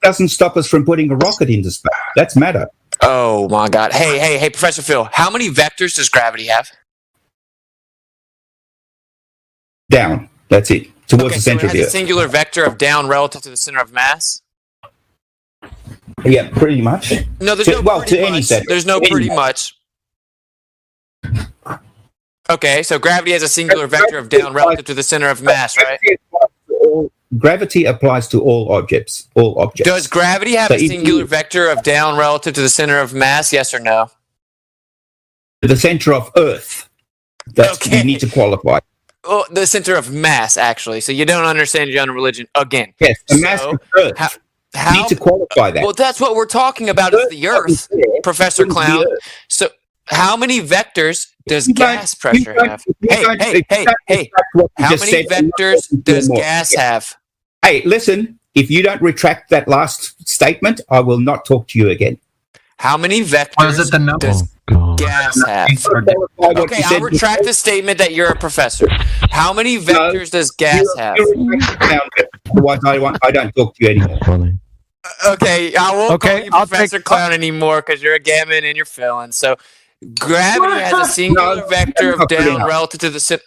doesn't stop us from putting a rocket into space. That's matter. Oh my God! Hey, Professor Phil, how many vectors does gravity have? Down. That's it. Towards the center so it of the has Earth. a singular vector of down relative to the center of mass. Yeah, pretty much. No, there's There's no pretty much. Okay, so gravity has a singular vector of down relative to the center of mass, right? Gravity applies to all objects. All objects. Does gravity have a singular vector of down relative to the center of mass? Yes or no? The center of Earth. That's you need to qualify. Oh, the center of mass, actually. So you don't understand your own religion again. Yes, the mass of Earth. You need to qualify that. Well, that's what we're talking about. Is the Earth, Professor Clown. So. How many vectors does gas pressure have? Hey. How many vectors does gas have? Hey, listen, if you don't retract that last statement, I will not talk to you again. How many vectors does gas have? Okay, I'll retract the statement that you're a professor. How many vectors does gas have? Otherwise, I don't talk to you anymore. Okay, I won't call you Professor Clown anymore because you're a gammon and you're filling. So gravity has a singular vector of down relative to the center.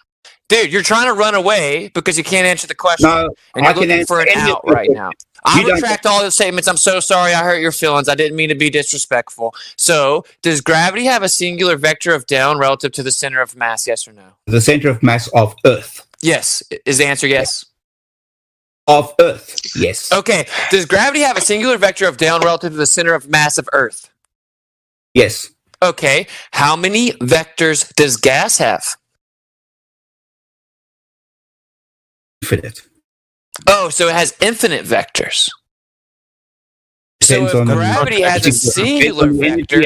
Dude, you're trying to run away because you can't answer the question. No, and you're looking for an out right now. I retract all the statements. I'm so sorry I hurt your feelings. I didn't mean to be disrespectful. So, does gravity have a singular vector of down relative to the center of mass, yes or no? The center of mass of Earth. Yes. Is the answer yes? Of Earth, yes. Okay. Does gravity have a singular vector of down relative to the center of mass of Earth? Yes. Okay. How many vectors does gas have? Infinite. Oh, so it has infinite vectors. So if gravity has a singular vector...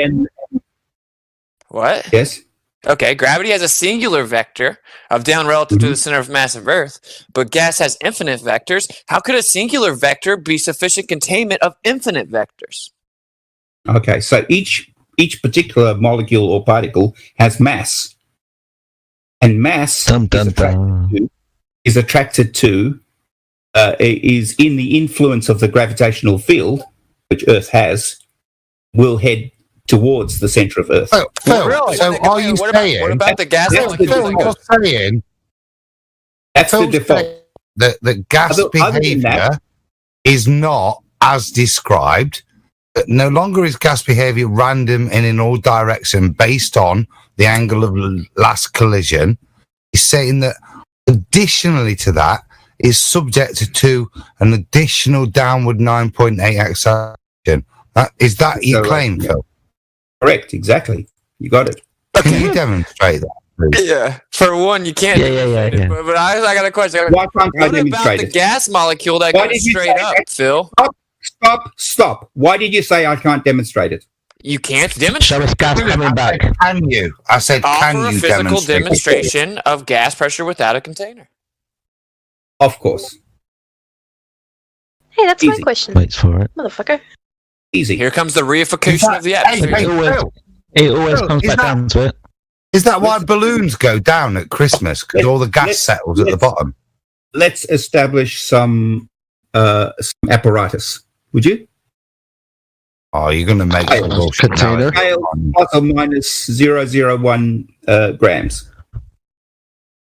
What? Yes. Okay, gravity has a singular vector of down relative to the center of mass of Earth, but gas has infinite vectors. How could a singular vector be sufficient containment of infinite vectors? Okay, so each particular molecule or particle has mass, and mass is attracted to is in the influence of the gravitational field, which Earth has, will head towards the center of Earth. Oh, Phil, really? So are you saying? What about the gas? Phil, you're saying that's the default. The gas behavior is not as described. No longer is gas behavior random and in all direction based on the angle of last collision. He's saying that additionally to that is subject to an additional downward 9.8 acceleration. Is that your claim, Phil? Correct, exactly. You got it. Can you demonstrate that, please? Yeah. For one, you can't. Yeah. But I got a question. Why can't I What about demonstrate the it? gas molecule that Why goes did you straight say up, that? Phil? Stop. Why did you say I can't demonstrate it? You can't demonstrate. Show us gas coming back. Can you? I said, can Offer a you physical demonstrate? demonstration of gas pressure without a container. Of course. Hey, that's Easy. my question, Waits for it. motherfucker. Easy. Here comes the reification of the atmosphere. It always comes back down to it. Is that why balloons go down at Christmas? Because all the gas settles at the bottom. Let's establish some apparatus. Would you? Oh, you're going to make some bullshit container? Scale plus or minus 0.001 grams.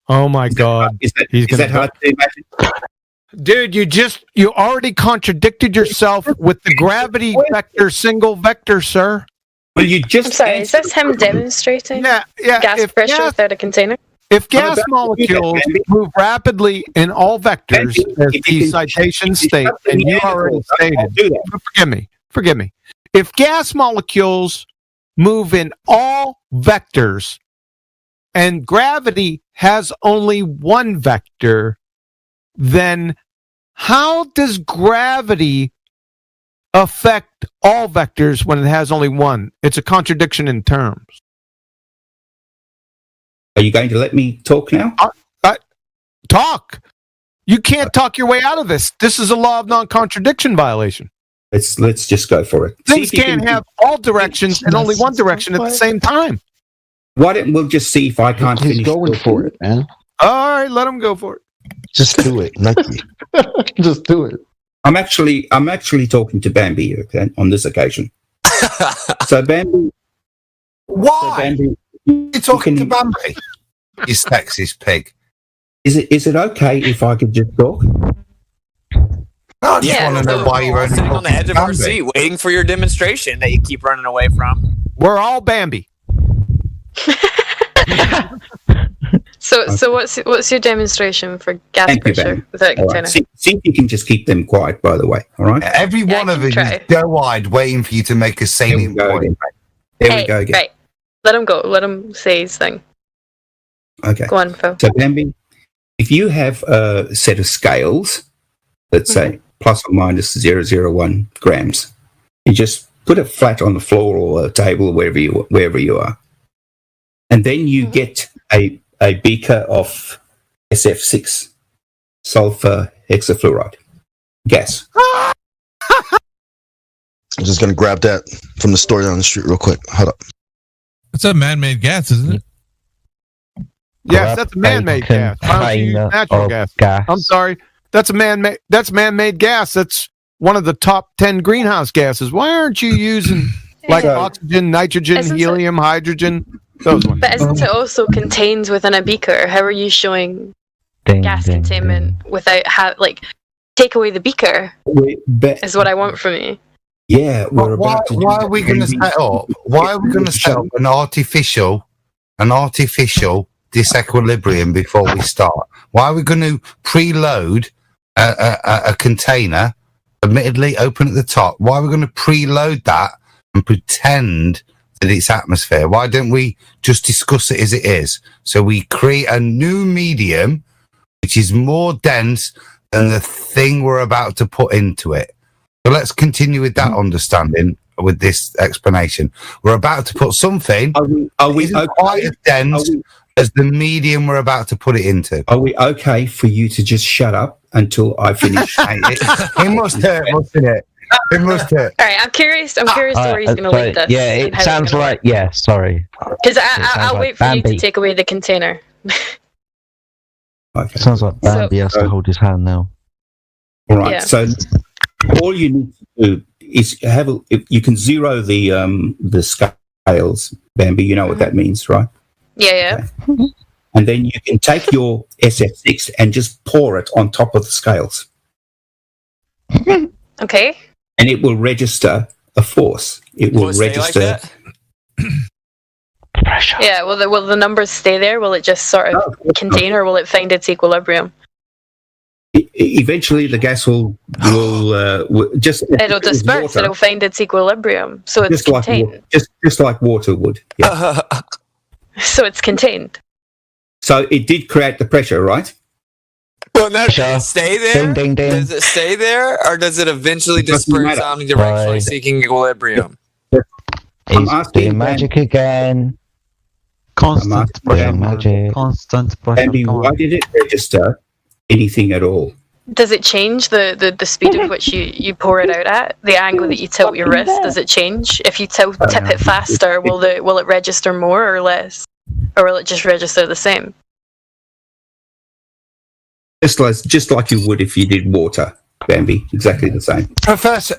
Oh my God. Is He's that gonna hard to imagine? Dude, you already contradicted yourself with the gravity vector, single vector, sir. Well, you I'm just sorry, is this him demonstrating Yeah. gas If pressure gas, without a container? if I'm gas about to do that, molecules Andy. move rapidly in all vectors, Andy, as if the you can- citations if you state, stop the and you already Neanderthals, I'll stated, do that. forgive me. If gas molecules move in all vectors and gravity has only one vector, then how does gravity affect all vectors when it has only one? It's a contradiction in terms. Are you going to let me talk now? Talk. You can't talk your way out of this. This is a law of non-contradiction violation. Let's just go for it. Things can't have all directions and only one direction at the same time. Why don't we'll just see if I can't He's finish going talking. for it, man. All right, let him go for it. Just do it, Nike. Just do it. I'm actually talking to Bambi, okay, on this occasion. So Bambi, Why? Bambi, You're talking to Bambi. You sexist pig. is it okay if I could just talk? I just want to know why you're only sitting on the talking edge to of our Bambi. seat, waiting for your demonstration that you keep running away from. We're all Bambi. So what's your demonstration for gas Thank you, pressure Ben. without a All container? right. See if you can just keep them quiet, by the way. All right? Every Yeah, one I of can us try. is doe-eyed waiting for you to make a There we salient go point. again. There we Hey, go again. right. Let him go. Let him say his thing. Okay. Go on, Phil. So Bambi, if you have a set of scales, let's say plus or minus 0.001 grams, you just put it flat on the floor or a table, wherever you are, and then you get a beaker of SF6 sulfur hexafluoride gas. I'm just gonna grab that from the store down the street real quick. Hold up. It's a man-made gas, isn't it? Yes, that's a man-made gas. Why don't you use natural gas? I'm sorry. That's man-made gas. That's one of the top 10 greenhouse gases. Why aren't you using like oxygen, nitrogen, Isn't it- helium, hydrogen? Those ones. But isn't it also contained within a beaker? How are you showing gas containment without take away the beaker? Is what I want from you. Yeah, we're Why about to do are that. we going to set up? Why are we going to set up an artificial disequilibrium before we start? Why are we going to preload a container, admittedly open at the top? Why are we going to preload that and pretend that it's atmosphere? Why don't we just discuss it as it is? So we create a new medium which is more dense than the thing we're about to put into it. So let's continue with that understanding with this explanation. We're about to put something Are we isn't okay? quite as dense as the medium we're about to put it into. Are we okay for you to just shut up until I finish? It must hurt, mustn't it? It must hurt. All right, I'm curious to where he's going to lead this. Yeah, it sounds like, yeah, sorry. Because I'll like wait for you to Bambi. take away the container. Okay. Sounds like Bambi has to hold his hand now. All right. Yeah. So all you need to do is you can zero the scales, Bambi. You know what that means, right? Yeah. And then you can take your SF6 and just pour it on top of the scales. Okay. And it will register a force. It will register. Pressure. Yeah. Will the numbers stay there? Will it just sort of contain, or will it find its equilibrium? Eventually, the gas will just. It'll disperse. Water, it'll find its equilibrium, so it's just contained. Like, just like water would. Yeah. So it's contained. So it did create the pressure, right? Well, now, does it stay there? Ding, ding, ding. Does it stay there, or does it eventually disperse omnidirectionally, Right. seeking equilibrium? He's doing magic again. Constant pressure. Magic. Constant pressure. Andy, why did it register anything at all? Does it change the speed at which you pour it out at? The angle that you tilt your wrist, does it change? If you tip it faster, will it register more or less? Or will it just register the same? Just like you would if you did water, Bambi. Exactly the same. Professor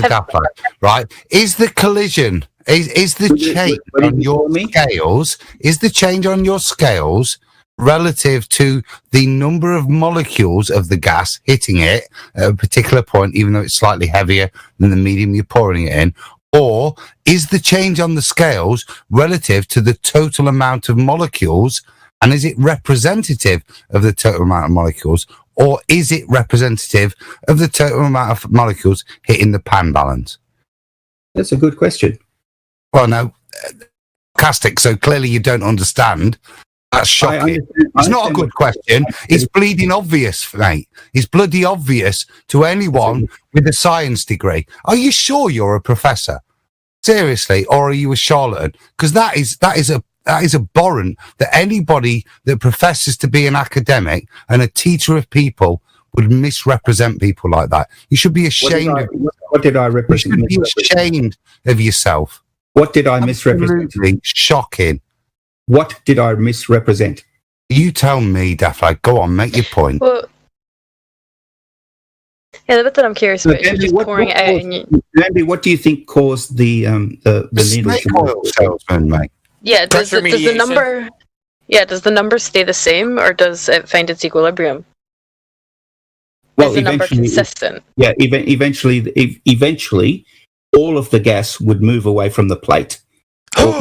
Dapper, right? Is the collision, is the change on your scales, is the change on your scales relative to the number of molecules of the gas hitting it at a particular point, even though it's slightly heavier than the medium you're pouring it in? Or is the change on the scales relative to the total amount of molecules, and is it representative of the total amount of molecules, or is it representative of the total amount of molecules hitting the pan balance? That's a good question. Well, no, sarcastic, so clearly you don't understand. That's shocking. It's not a good question. It's bleeding obvious, mate. It's bloody obvious to anyone with a science degree. Are you sure you're a professor? Seriously, or are you a charlatan? Because that is abhorrent that anybody that professes to be an academic and a teacher of people would misrepresent people like that. You should be ashamed. What did I represent? You should be ashamed of yourself. What did I misrepresent? Absolutely shocking. What did I misrepresent? You tell me, Daffy. Go on, make your point. Well, yeah, the bit that I'm curious about is just pouring it out. Andy, what do you think caused the needle snake oil salesman, mate? Yeah, does the number? Yeah, does the number stay the same, or does it find its equilibrium? Well, is the number consistent? Yeah, eventually, all of the gas would move away from the plate.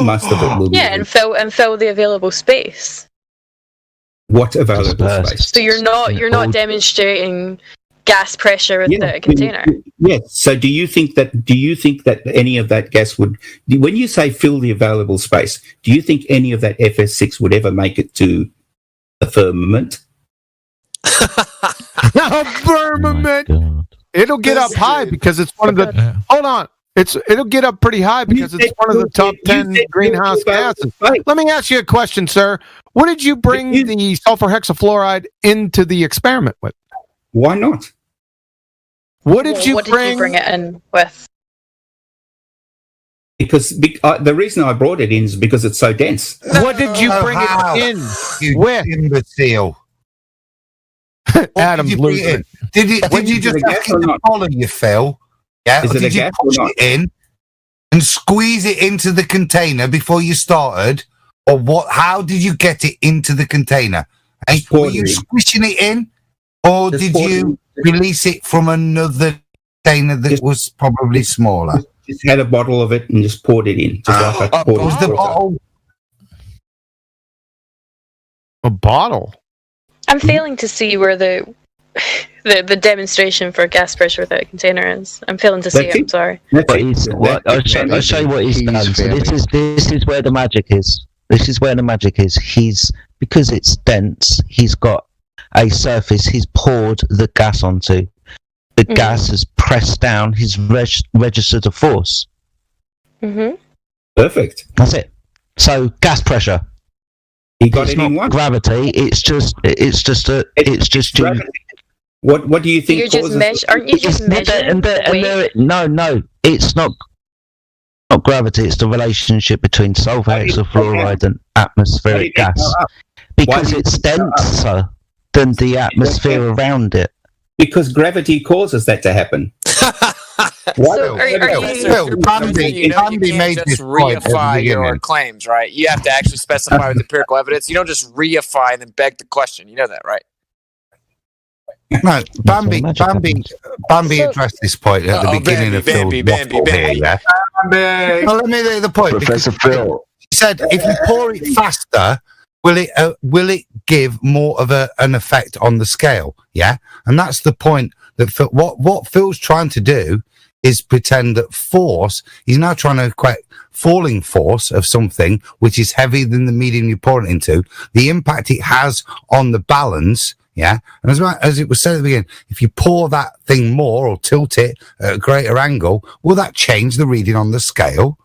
Most of it will. Yeah, and fill the available space. What available space? So you're not demonstrating gas pressure within a container. Yes. So do you think that any of that gas would, when you say fill the available space, do you think any of that FS6 would ever make it to the firmament? Firmament. It'll get up high because it's one of the. Hold on. It'll get up pretty high because it's one of the top 10 greenhouse gases. Let me ask you a question, sir. What did you bring the sulfur hexafluoride into the experiment with? Why not? What did you bring it in with? Because the reason I brought it in is because it's so dense. What did you bring it in with? Imbecile. Adam's losing. Did you just ask it to follow you, Phil? Yeah, or did you push it in and squeeze it into the container before you started? Or what? How did you get it into the container? Were you squishing it in? Or did you release it from another container that was probably smaller? Just had a bottle of it and just poured it in. Just like I poured was the bottle a bottle? I'm failing to see where the demonstration for gas pressure without a container is. I'm failing to see it. I'm sorry. I'll show you what he's done. So this is where the magic is. This is where the magic is. Because it's dense, he's got a surface he's poured the gas onto. The gas has pressed down. He's registered a force. Perfect. That's it. So gas pressure. He got it in one. Gravity. It's just gravity. What do you think? You're just aren't you just measuring? No, it's not gravity. It's the relationship between sulfur hexafluoride and atmospheric gas. Because it's denser than the atmosphere around it. Because gravity causes that to happen. Andy made this reify your claims, right? You have to actually specify with empirical evidence. You don't just reify and then beg the question. You know that, right? No, Bambi addressed this point at the beginning of Phil's waffle here, yeah? Well, let me make the point. Professor Phil. He said, if you pour it faster, will it give more of an effect on the scale? Yeah, and that's the point. That what Phil's trying to do is pretend that force. He's now trying to equate falling force of something which is heavier than the medium you pour it into, the impact it has on the balance. Yeah, and as it was said at the beginning, if you pour that thing more or tilt it at a greater angle, will that change the reading on the scale?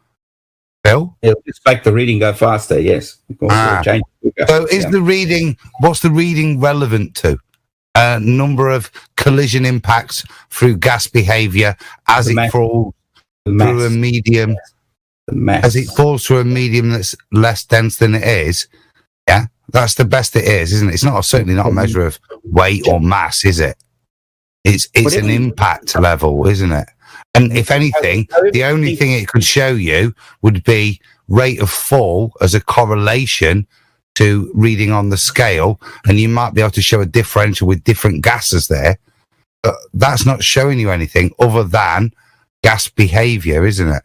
Phil? It'll just make the reading go faster, yes. So is the reading, what's the reading relevant to? Number of collision impacts through gas behavior as it falls through a medium. As it falls through a medium that's less dense than it is, yeah, that's the best it is, isn't it? It's not certainly not a measure of weight or mass, is it? It's an impact level, isn't it? And if anything, the only thing it could show you would be rate of fall as a correlation to reading on the scale, and you might be able to show a differential with different gases there. But that's not showing you anything other than gas behavior, isn't it?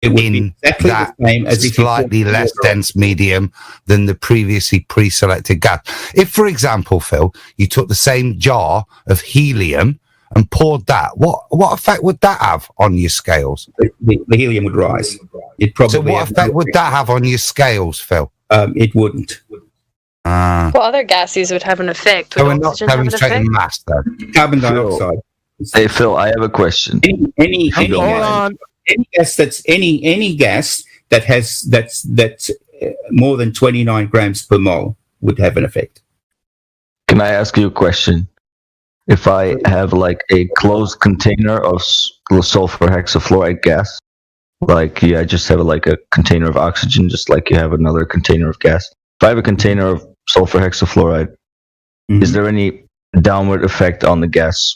It would be exactly the same as slightly less dense medium than the previously pre-selected gas. If, for example, Phil, you took the same jar of helium and poured that, what effect would that have on your scales? The helium would rise. It probably. So what effect would that have on your scales, Phil? It wouldn't. What other gases would have an effect? So we're not demonstrating mass, though. Carbon dioxide. Hey Phil, I have a question. Any gas that's more than 29 grams per mole would have an effect. Can I ask you a question? If I have like a closed container of sulfur hexafluoride gas, like I just have like a container of oxygen, just like you have another container of gas. If I have a container of sulfur hexafluoride, is there any downward effect on the gas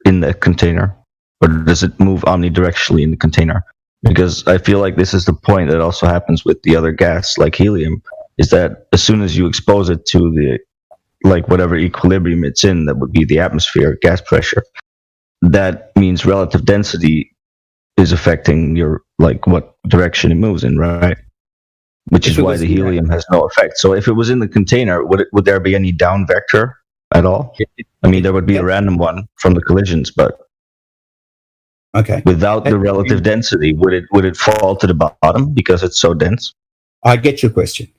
in the container? Or does it move omnidirectionally in the container? Because I feel like this is the point that also happens with the other gas, like helium, is that as soon as you expose it to the, like whatever equilibrium it's in, that would be the atmosphere, gas pressure, that means relative density is affecting your, like what direction it moves in, right? Which is why the helium has no effect. So if it was in the container, would there be any down vector at all? I mean, there would be a random one from the collisions, but okay, without the relative density, would it fall to the bottom because it's so dense? I get your question.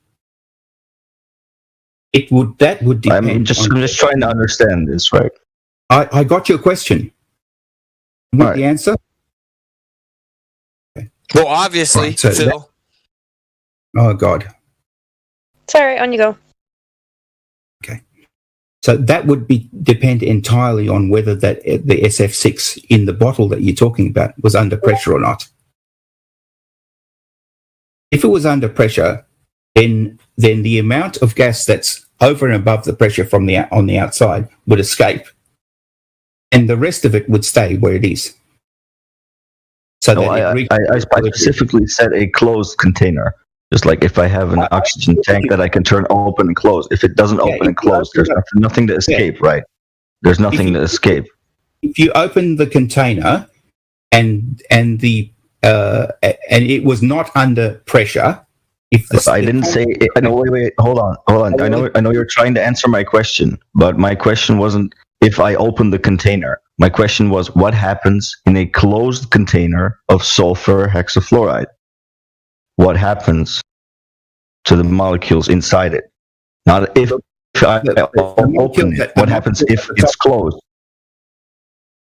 That would depend. I'm just trying to understand this, right? I got your question. You want the answer? Okay. Well, obviously, right, so Phil. Oh God. Sorry, on you go. Okay. So that would depend entirely on whether the SF6 in the bottle that you're talking about was under pressure or not. If it was under pressure, then the amount of gas that's over and above the pressure on the outside would escape, and the rest of it would stay where it is. So I specifically said a closed container. Just like if I have an oxygen tank that I can turn open and close. If it doesn't open and close, there's nothing to escape, right? There's nothing to escape. If you open the container and it was not under pressure, I didn't say. No, wait, hold on. I know you're trying to answer my question, but my question wasn't if I open the container. My question was what happens in a closed container of sulfur hexafluoride? What happens to the molecules inside it? Not if I open it. What happens if it's closed?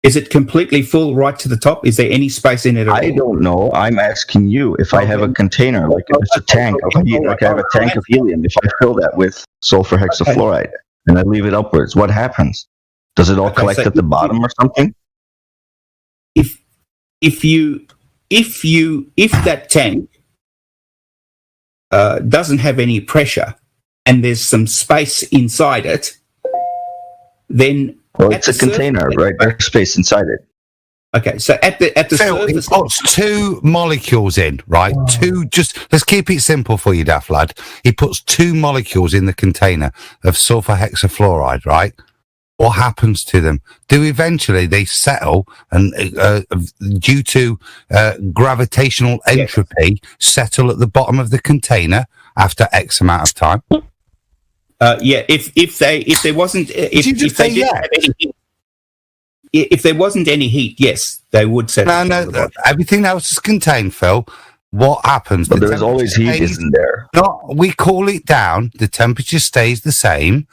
Is it completely full right to the top? Is there any space in it at all? I don't know. I'm asking you. If I have a container, like if it's a tank of helium, like I have a tank of helium, if I fill that with sulfur hexafluoride and I leave it upwards, what happens? Does it all collect at the bottom or something? If that tank doesn't have any pressure and there's some space inside it, then it's a container, right? There's space inside it. Okay, so at the surface, he puts two molecules in, right? Let's keep it simple for you, daft lad. He puts two molecules in the container of sulfur hexafluoride, right? what happens to them? Do eventually they settle and due to gravitational entropy settle at the bottom of the container after X amount of time? If there wasn't any heat, yes, they would settle. No, everything else is contained, Phil. What happens? But there is always heat, isn't there? We cool it down. The temperature stays the same.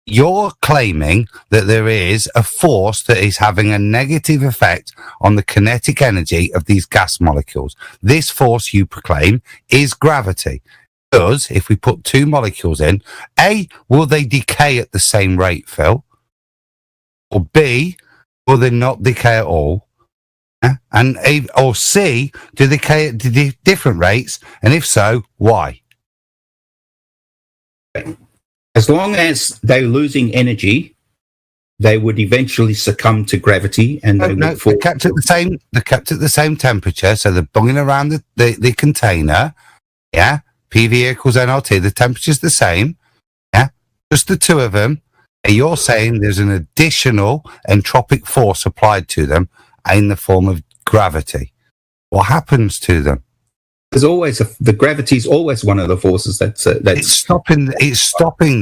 You're claiming that there is a force that is having a negative effect on the kinetic energy of these gas molecules. This force, you proclaim, is gravity. Because if we put two molecules in, A, will they decay at the same rate, Phil? Or B, will they not decay at all? And A, or C, do they decay at different rates? And if so, why? As long as they're losing energy, they would eventually succumb to gravity, and they would fall. They're kept at the same temperature, so they're bunging around the container. Yeah, PV equals NRT. The temperature's the same. Yeah, just the two of them. And you're saying there's an additional entropic force applied to them in the form of gravity. What happens to them? There's always the gravity is always one of the forces that's it's stopping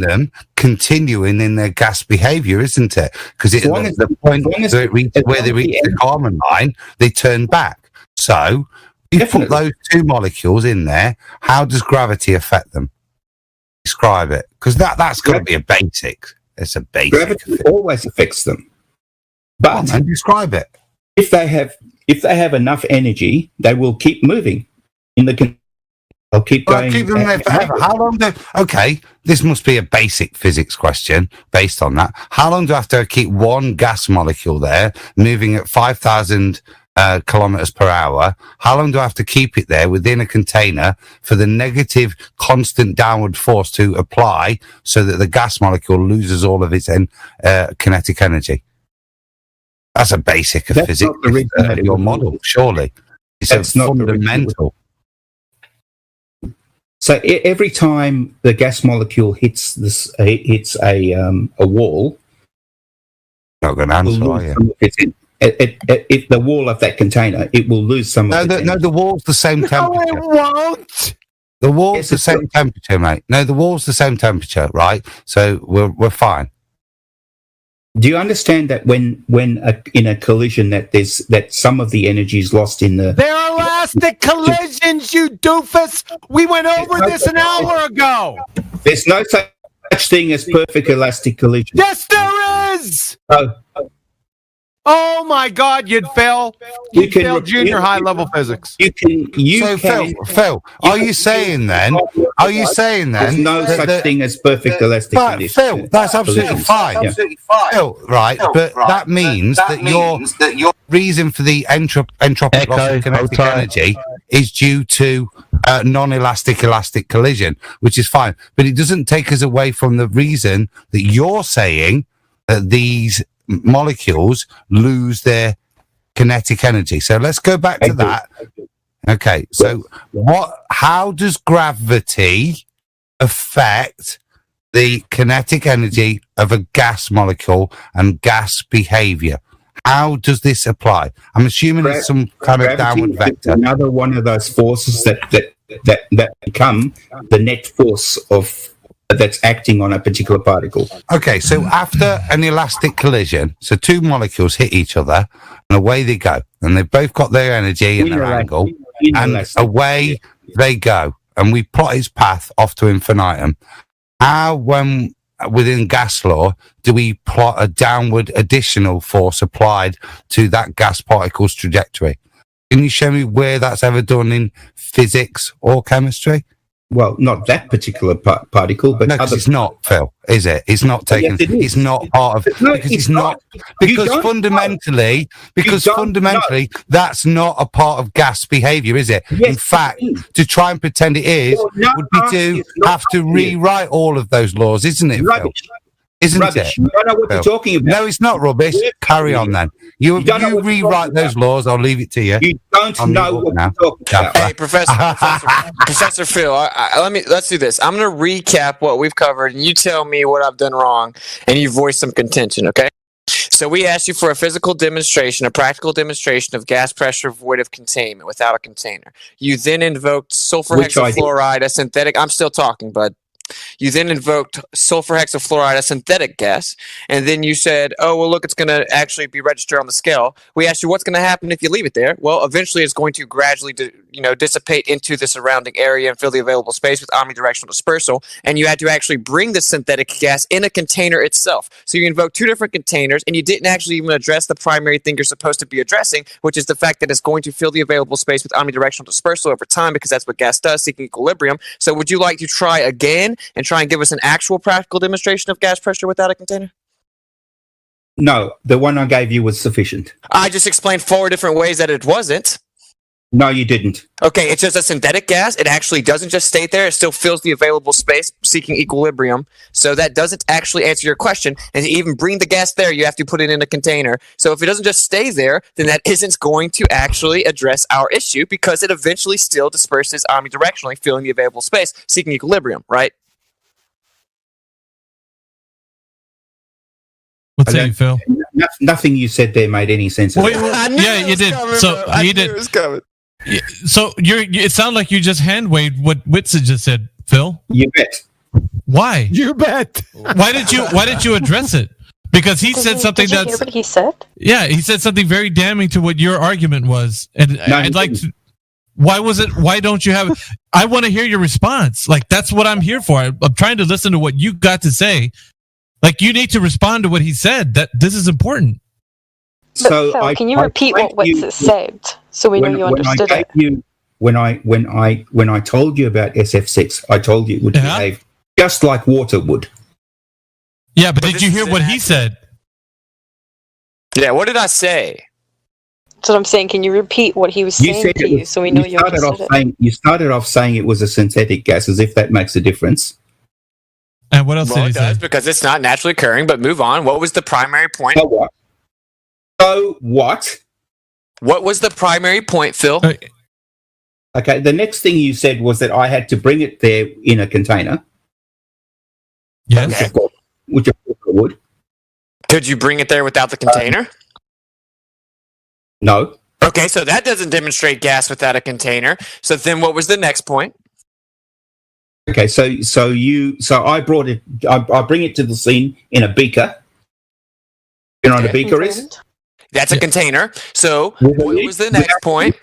them continuing in their gas behavior, isn't it? Because the point where they reach the Kármán line, they turn back. So you put those two molecules in there. How does gravity affect them? Describe it, because that's got to be a basic. It's a basic. Gravity always affects them, but describe it. If they have enough energy, they will keep moving. I'll keep going. Keep them there forever. How long okay, this must be a basic physics question based on that. How long do I have to keep one gas molecule there moving at 5,000 kilometers per hour? How long do I have to keep it there within a container for the negative constant downward force to apply so that the gas molecule loses all of its kinetic energy? That's a basic of physics. Your model, surely. It's fundamental. So every time the gas molecule hits a wall, not going to answer, are you? If the wall of that container, it will lose some of it. No, the wall's the same temperature. No, it won't. The wall's the same temperature, mate. No, the wall's the same temperature, right? So we're fine. Do you understand that when in a collision that some of the energy is lost in the... They're elastic collisions, you doofus! We went over this an hour ago! There's no such thing as perfect elastic collision. Yes, there is! Oh my God, you'd fail. You'd fail junior high level physics. Phil, are you saying then? There's no such thing as perfect elastic condition? Phil, that's absolutely fine. Phil, right? But that means that your reason for the entropic loss of kinetic energy is due to non-elastic elastic collision, which is fine. But it doesn't take us away from the reason that you're saying that these molecules lose their kinetic energy. So let's go back to that. Okay, so how does gravity affect the kinetic energy of a gas molecule and gas behavior? How does this apply? I'm assuming it's some kind of downward vector. Another one of those forces that become the net force of that's acting on a particular particle. Okay, so after an elastic collision, so two molecules hit each other and away they go. And they've both got their energy and their angle. And away they go. And we plot its path off to infinitum. How, when within gas law, do we plot a downward additional force applied to that gas particle's trajectory? Can you show me where that's ever done in physics or chemistry? Well, not that particular particle, but no, it's not, Phil, is it? It's not taken. Yes, it's not part of. No, because it's not. Because fundamentally, that's not a part of gas behavior, is it? Yes, in fact, to try and pretend it is would be to have to rewrite all of those laws, isn't it, Phil? Isn't rubbish. it? You don't know what you're talking about. No, it's not rubbish. Carry on then. You rewrite those laws. I'll leave it to you. You don't don't know what you're talking about. Hey, Professor Phil, let's do this. I'm going to recap what we've covered, and you tell me what I've done wrong, and you voice some contention, okay? So we asked you for a physical demonstration, a practical demonstration of gas pressure void of containment without a container. You then invoked sulfur hexafluoride, a synthetic. I'm still talking, bud. You then invoked sulfur hexafluoride, a synthetic gas, and then you said, oh, well, look, it's going to actually be registered on the scale. We asked you what's going to happen if you leave it there. Well, eventually it's going to gradually dissipate into the surrounding area and fill the available space with omnidirectional dispersal, and you had to actually bring the synthetic gas in a container itself. So you invoked two different containers, and you didn't actually even address the primary thing you're supposed to be addressing, which is the fact that it's going to fill the available space with omnidirectional dispersal over time, because that's what gas does, seeking equilibrium. So would you like to try again and try and give us an actual practical demonstration of gas pressure without a container? No, the one I gave you was sufficient. I just explained 4 different ways that it wasn't. No, you didn't. Okay, it's just a synthetic gas. It actually doesn't just stay there. It still fills the available space, seeking equilibrium. So that doesn't actually answer your question. And to even bring the gas there, you have to put it in a container. So if it doesn't just stay there, then that isn't going to actually address our issue, because it eventually still disperses omnidirectionally, filling the available space, seeking equilibrium, right? What say you, Phil? Nothing you said there made any sense. Wait, yeah, you did. You did. It was coming. So it sounded like you just hand waved what Witsa just said, Phil. You bet. Why? You bet. Why did you address it? Because he said something did you hear what he said? Yeah, he said something very damning to what your argument was, and I'd like to. Why don't you have? I want to hear your response. Like, that's what I'm here for. I'm trying to listen to what you got to say. Like, you need to respond to what he said. That this is important. But Phil, can you repeat what Witsa said so we know you understood it? When I told you about SF6, I told you it would behave just like water would. Yeah, but did you hear what he said? Yeah, what did I say? That's what I'm saying. Can you repeat what he was saying to you so we know you understood it? You started off saying it was a synthetic gas, as if that makes a difference. And what else did he it does, say? because it's not naturally occurring, but move on. What was the primary point? So what? What was the primary point, Phil? Okay, the next thing you said was that I had to bring it there in a container. Yes. Which of course I would. Could you bring it there without the container? No. Okay, so that doesn't demonstrate gas without a container. So then what was the next point? Okay, so I brought it. I bring it to the scene in a beaker. You know what a beaker is? That's a container. So what was the next point?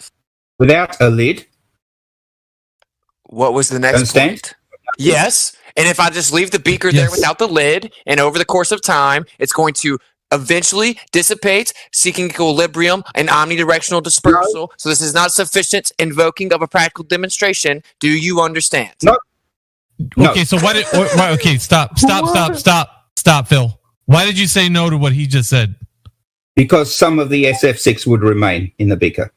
Without a lid. What was the next point? Yes. And if I just leave the beaker there without the lid, and over the course of time, it's going to eventually dissipate, seeking equilibrium and omnidirectional dispersal. No. So this is not sufficient invoking of a practical demonstration. Do you understand? No. Okay, so why did? Okay, stop, Phil. Why did you say no to what he just said? Because some of the SF6 would remain in the beaker.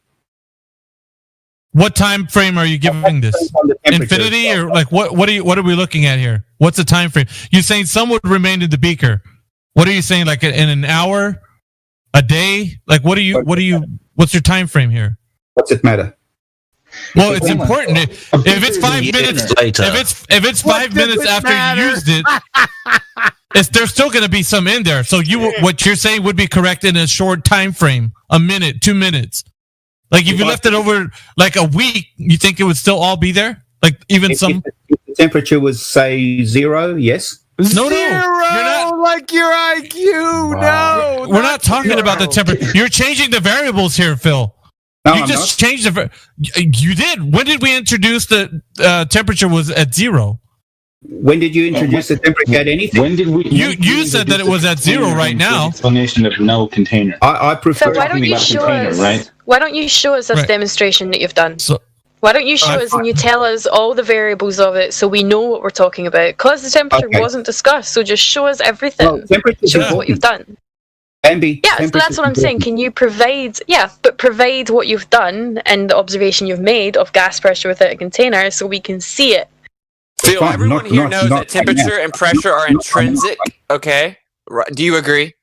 What time frame are you giving this? Infinity, or like what are we looking at here? What's the time frame? You're saying some would remain in the beaker. What are you saying? Like in an hour, a day? Like what's your time frame here? What's it matter? Well, it's important. If it's 5 minutes later, if it's 5 minutes after you used it, there's still going to be some in there. So what you're saying would be correct in a short time frame, a minute, 2 minutes. Like if you left it over like a week, you think it would still all be there? Like even if the temperature was say 0, yes. No, you're not like your IQ. Wow. No, we're not talking about the temperature. You're changing the variables here, Phil. No, you just changed the. You did. When did we introduce the temperature was at 0? When did you introduce the temperature at anything? When did we? You said that it was at 0 right now. Explanation of no container. I prefer. So why don't you show us? Right? Why don't you show us this demonstration that you've done? Why don't you show us and you tell us all the variables of it so we know what we're talking about? Because the temperature wasn't discussed, so just show us everything. Show us what you've done. Yeah, so that's what I'm saying. Can you provide what you've done and the observation you've made of gas pressure without a container so we can see it? Phil, everyone here knows that temperature and pressure are intrinsic, okay? Do you agree?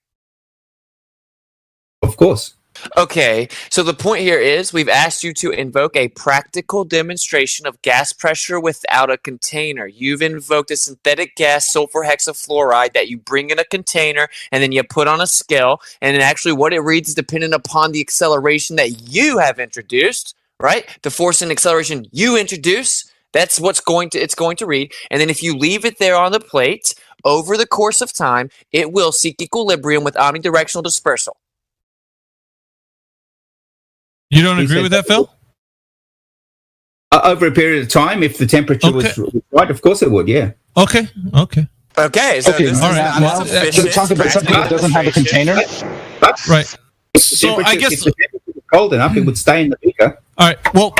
Of course. Okay, so the point here is we've asked you to invoke a practical demonstration of gas pressure without a container. You've invoked a synthetic gas, sulfur hexafluoride, that you bring in a container and then you put on a scale, and then actually what it reads is dependent upon the acceleration that you have introduced, right? The force and acceleration you introduce, that's what's it's going to read. And then if you leave it there on the plate, over the course of time, it will seek equilibrium with omnidirectional dispersal. You don't agree with that, Phil? Over a period of time, if the temperature was right, of course it would, yeah. Okay. So this is now, talk about something that doesn't have a container. Right. So I guess if the temperature was cold enough, it would stay in the beaker. All right. Well,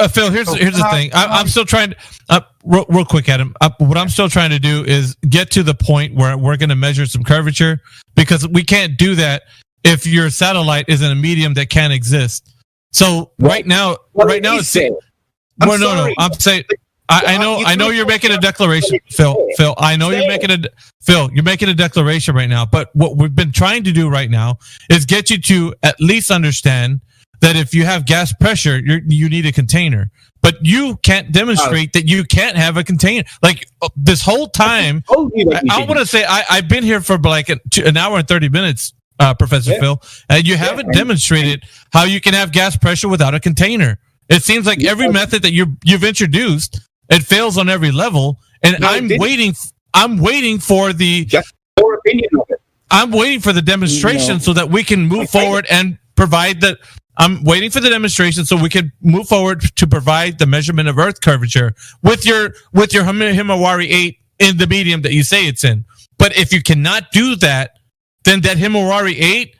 Phil, here's the thing. I'm still trying to, real quick, Adam. What I'm still trying to do is get to the point where we're going to measure some curvature, because we can't do that if your satellite is in a medium that can't exist. So right now it's saying. Well, no. I'm saying. I know you're making a declaration, Phil. I know you're making a declaration right now. But what we've been trying to do right now is get you to at least understand that if you have gas pressure, you need a container. But you can't demonstrate that you can't have a container. Like this whole time, I want to say I've been here for like an hour and 30 minutes, Professor Phil, and you haven't demonstrated how you can have gas pressure without a container. It seems like every method that you've introduced, it fails on every level, and I'm waiting for the your opinion of it. I'm waiting for the demonstration so that we can move forward and provide the. I'm waiting for the demonstration so we can move forward to provide the measurement of Earth curvature with your Himawari 8 in the medium that you say it's in. But if you cannot do that, then that Himawari 8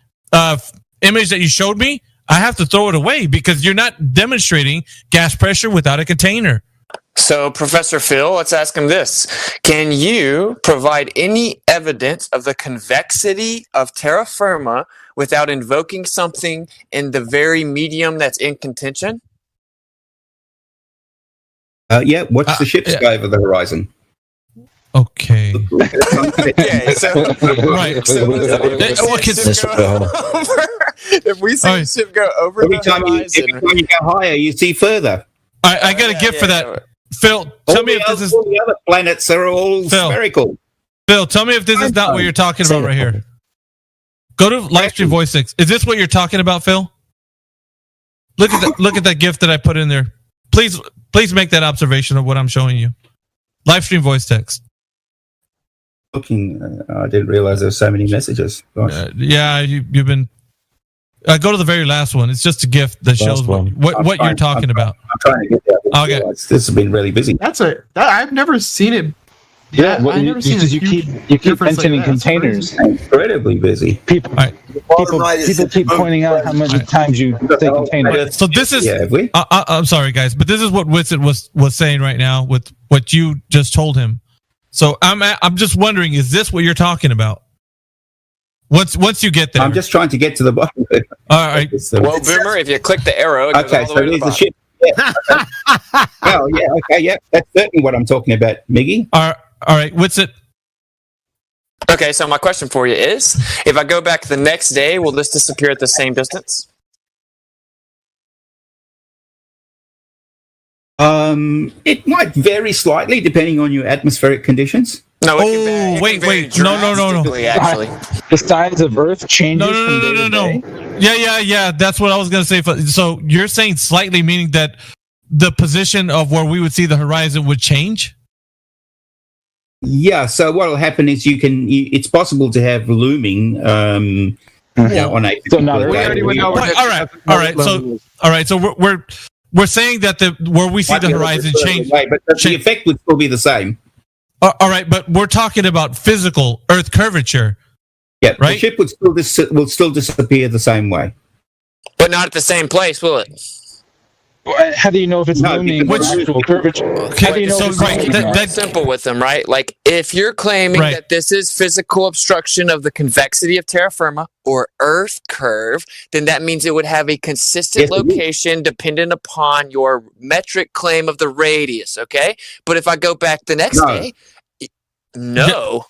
image that you showed me, I have to throw it away because you're not demonstrating gas pressure without a container. So, Professor Phil, let's ask him this. Can you provide any evidence of the convexity of terra firma without invoking something in the very medium that's in contention? Watch the ships go over the horizon. Okay. Okay, so right. If we see the ship go over every the time horizon, every time you go higher, you see further. I got a gift for that. Phil, tell me if this is all the other planets are all spherical. Phil, tell me if this is not what you're talking about right here. Go to Livestream Voice 6. Is this what you're talking about, Phil? Look at that gift that I put in there. Please make that observation of what I'm showing you. Livestream Voice Text. Looking, I didn't realize there were so many messages. Yeah, you've been. Go to the very last one. It's just a gift that shows what you're talking about. I'm trying to get there. Okay, this has been really busy. I've never seen it. Yeah, you keep mentioning containers. Incredibly busy. People keep pointing out how many times you say containers. So this is. I'm sorry, guys, but this is what Whitsitt was saying right now with what you just told him. So I'm just wondering, is this what you're talking about? Once you get there, I'm just trying to get to the bottom. All right. Well, Boomer, if you click the arrow, it goes all the so way to there's the the ship. Yeah. Oh, yeah. Okay. Yeah. That's certainly what I'm talking about, Miggy. All right. What's it? Okay. So my question for you is: if I go back the next day, will this disappear at the same distance? It might vary slightly depending on your atmospheric conditions. No. Wait. No. Actually, the size of Earth changes. No. Yeah. That's what I was gonna say. So you're saying slightly, meaning that the position of where we would see the horizon would change? Yeah. So what will happen is it's possible to have looming. On a all right. So we're saying that where we see the horizon change, but the effect would still be the same. All right, but we're talking about physical Earth curvature. Yeah, right? The ship will still disappear the same way, but not at the same place, will it? How do you know if it's looming or actual curvature? Okay, that's simple with them, right? Like, if you're claiming that this is physical obstruction of the convexity of terra firma or Earth curve, then that means it would have a consistent location dependent upon your metric claim of the radius, okay? But if I go back the next day, no,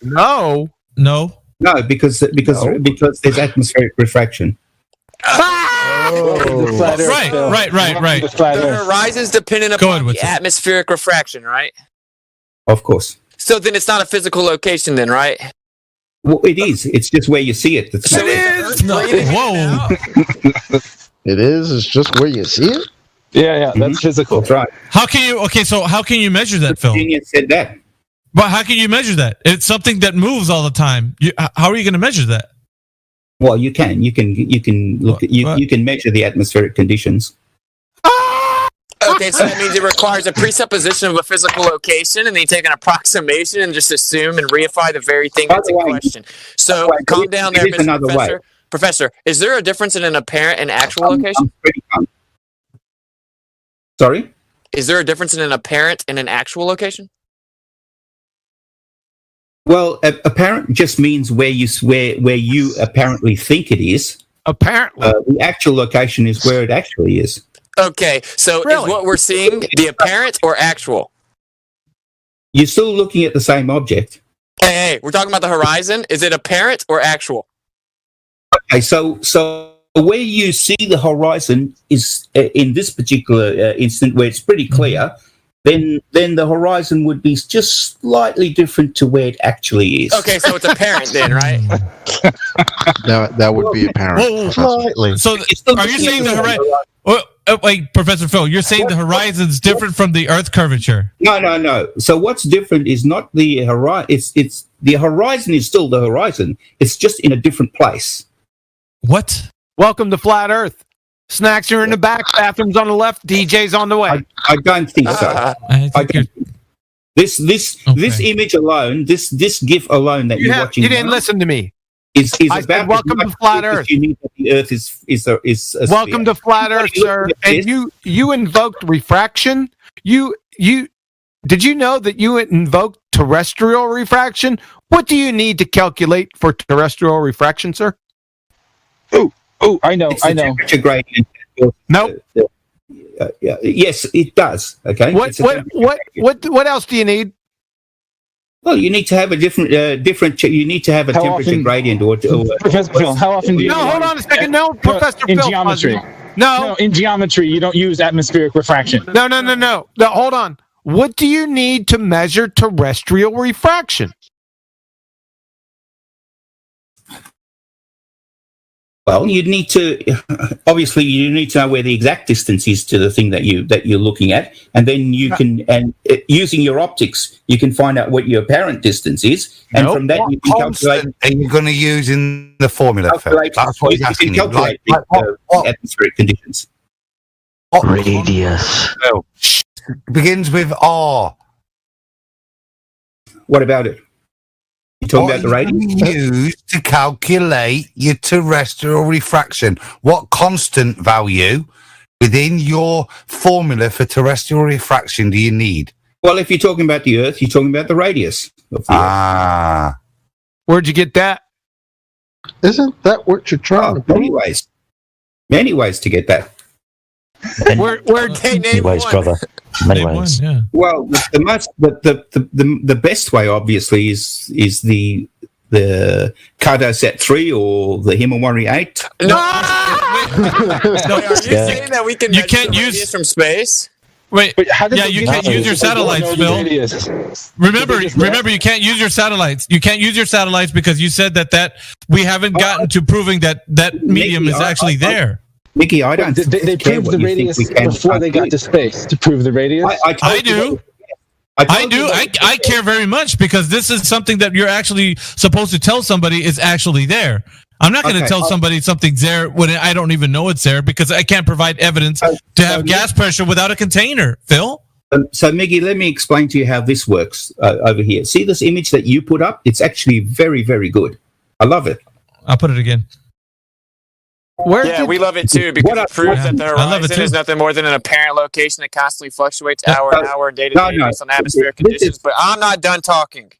because there's atmospheric refraction. Right. The horizon's dependent upon the atmospheric refraction, right? Of course. So then it's not a physical location, then, right? Well, it is. It's just where you see it. So it is. Whoa. It is. It's just where you see it. Yeah, that's physical. That's right. How can you? Okay, so how can you measure that, Phil? Genius said that. But how can you measure that? It's something that moves all the time. How are you going to measure that? Well, you can. You can look at you can measure the atmospheric conditions. Okay, so that means it requires a presupposition of a physical location, and then you take an approximation and just assume and reify the very thing that's in question. So calm down there, Mr. Professor. Professor, is there a difference in an apparent and actual location? Sorry? Is there a difference in an apparent and an actual location? Well, apparent just means where you apparently think it is. Apparently. The actual location is where it actually is. Okay, so is what we're seeing the apparent or actual? You're still looking at the same object. Hey, we're talking about the horizon. Is it apparent or actual? Okay, so where you see the horizon is in this particular instant where it's pretty clear. Then the horizon would be just slightly different to where it actually is. Okay, so it's apparent then, right? That would be apparent. Slightly. So are you saying the horizon? Wait, Professor Phil, you're saying the horizon's different from the Earth curvature? No. So what's different is not the horizon. It's the horizon is still the horizon. It's just in a different place. What? Welcome to Flat Earth. Snacks are in the back, bathrooms on the left, DJ's on the way. I don't think so. This image alone, this GIF alone that you're watching. You didn't listen to me. Is I about said, welcome to Flat Earth. You need that the Earth is a welcome sphere. to Flat Earth, sir. And you invoked refraction. You did you know that you invoked terrestrial refraction? What do you need to calculate for terrestrial refraction, sir? Oh, I know. It's the temperature gradient. Nope. Yes, it does. Okay. What else do you need? Well, you need to have a different. You need to have a temperature gradient, or Professor Phil, how often do you? No, hold on a second. No, Professor in Phil. Geometry. No, in geometry, you don't use atmospheric refraction. No. Hold on. What do you need to measure terrestrial refraction? Well, you need to obviously you need to know where the exact distance is to the thing that you're looking at, and then you can using your optics you can find out what your apparent distance is, and from that you can calculate. Are you going to use in the formula? That's what he's asking. You can calculate the atmospheric conditions. What radius? Well, begins with R. What about it? You talking about the radius? Used to calculate your terrestrial refraction. What constant value within your formula for terrestrial refraction do you need? Well, if you're talking about the Earth, you're talking about the radius of the Earth. Where'd you get that? Isn't that what you're trying to do? Many ways to get that. Many ways, brother. Many ways. Yeah. Well, the best way, obviously, is the Cartosat 3 or the Himawari 8. No, are you saying that we can measure the radius from space? Wait, you can't use your satellites, Phil. Remember, you can't use your satellites. You can't use your satellites because you said that we haven't gotten to proving that medium is actually there. Mickey, I don't. They proved the radius before they got to space. To prove the radius, I do. I care very much because this is something that you're actually supposed to tell somebody is actually there. I'm not going to tell somebody something's there when I don't even know it's there because I can't provide evidence to have gas pressure without a container, Phil. So, Miggy, let me explain to you how this works over here. See this image that you put up? It's actually very, very good. I love it. I'll put it again. We love it too because it proves that the horizon is nothing more than an apparent location that constantly fluctuates hour to hour and day to day based on atmospheric conditions. But I'm not done talking.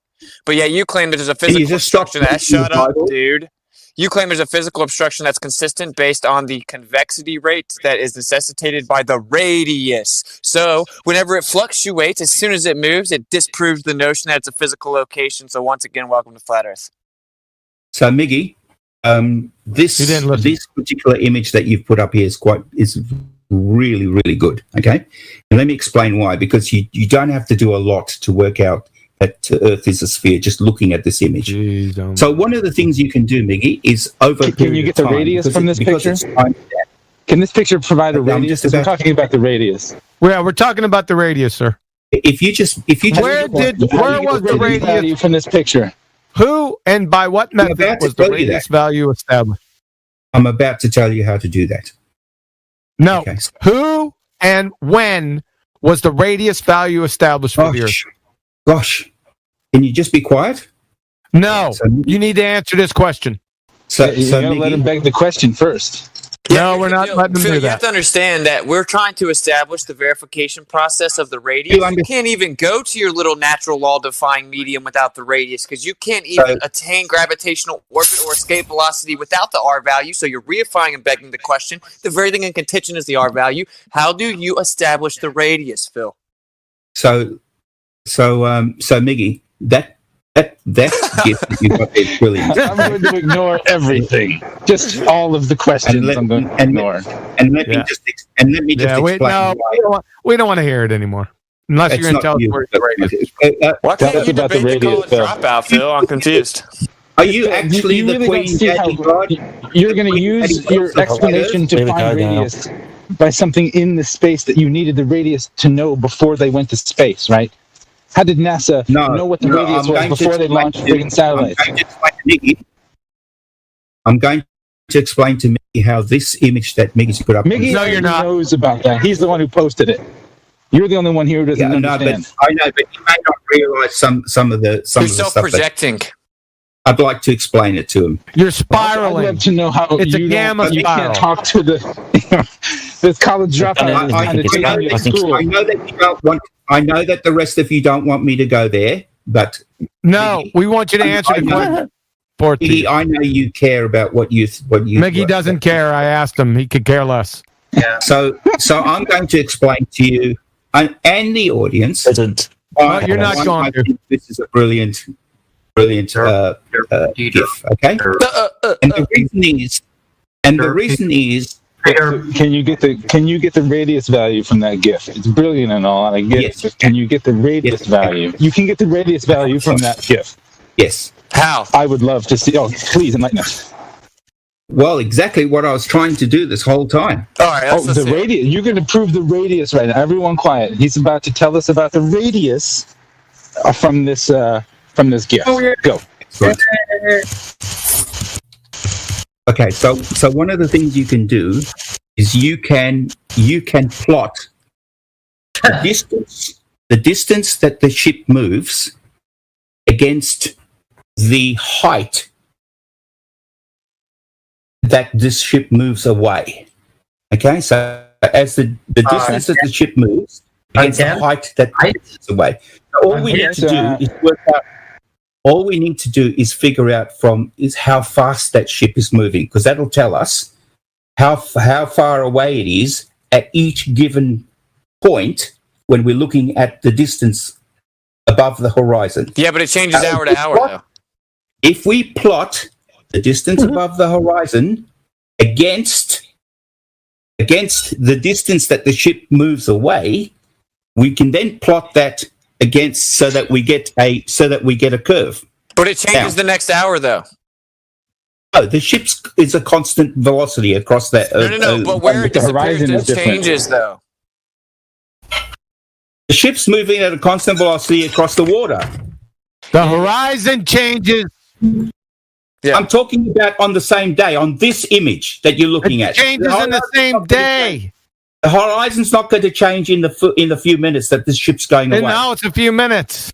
But yeah, you claim that there's a physical obstruction. Shut up, dude. You claim there's a physical obstruction that's consistent based on the convexity rate that is necessitated by the radius. So whenever it fluctuates, as soon as it moves, it disproves the notion that it's a physical location. So once again, welcome to Flat Earth. So, Miggy, this particular image that you've put up here is really, really good. Okay, and let me explain why. Because you don't have to do a lot to work out that Earth is a sphere just looking at this image. Jeez, so one of the things you can do, Miggy, is over. Can you get the radius from this picture? Can this picture provide a radius? Because we're talking about the radius. Yeah, we're talking about the radius, sir. Where was the radius value from this picture? Who and by what method was the radius value established? I'm about to tell you how to do that. No. Okay. Who and when was the radius value established for the Earth? Gosh. Can you just be quiet? No. You need to answer this question. So you gotta let him beg the question first. No, we're not letting them Phil, do you that. have to understand that we're trying to establish the verification process of the radius. You can't even go to your little natural law-defying medium without the radius because you can't even attain gravitational orbit or escape velocity without the R value. So you're reifying and begging the question. The very thing in contention is the R value. How do you establish the radius, Phil? So Miggy, that gift that you got is brilliant. I'm going to ignore everything. Just all of the questions I'm going to ignore. And let me just explain. We don't want to hear it anymore. Unless you're going to tell us where the radius. Why can't you debate the college dropout, Phil? I'm confused. Are you actually you the really queen? You're going to use your explanation to find radius by something in the space that you needed the radius to know before they went to space, right? How did NASA know what the radius was before they launched friggin' satellites? I'm going to explain to Mickey how this image that Mickey's put up. Mickey knows about that. He's the one who posted it. You're the only one here who doesn't understand. I know, but you may not realize some of the stuff. You're self-projecting. I'd like to explain it to him. You're spiraling. I'd love to know how it's a gamma spiral. You can't talk to the college dropout. I know that the rest of you don't want me to go there, but no, we want you to answer the question. Mickey, I know you care about what you. Mickey doesn't care. I asked him; he could care less. Yeah. So I'm going to explain to you and the audience. You're not going to. This is a brilliant GIF. Okay. And the reason is. Can you get the radius value from that GIF? It's brilliant and all, and I get it. But can you get the radius value? You can get the radius value from that GIF. Yes. How? I would love to see. Oh, please enlighten us. Well, exactly what I was trying to do this whole time. All right. The radius. You're going to prove the radius right now. Everyone, quiet. He's about to tell us about the radius from this GIF. Oh, yeah. Go. Right. Okay, so one of the things you can do is you can plot the distance that the ship moves against the height that this ship moves away. Okay, so as the distance that the ship moves against the height that it moves away. So all we need to do is work out. All we need to do is figure out is how fast that ship is moving, because that'll tell us how far away it is at each given point when we're looking at the distance above the horizon. Yeah, but it changes hour to hour, though. If we plot the distance above the horizon against the distance that the ship moves away, we can then plot that against so that we get a curve. But it changes the next hour, though. Oh, the ship is a constant velocity across that. No. But where it disappears, it changes, though. The ship's moving at a constant velocity across the water. The horizon changes. Yeah. I'm talking about on the same day, on this image that you're looking at. It changes in the same day. The horizon's not going to change in the few minutes that this ship's going away. No, it's a few minutes.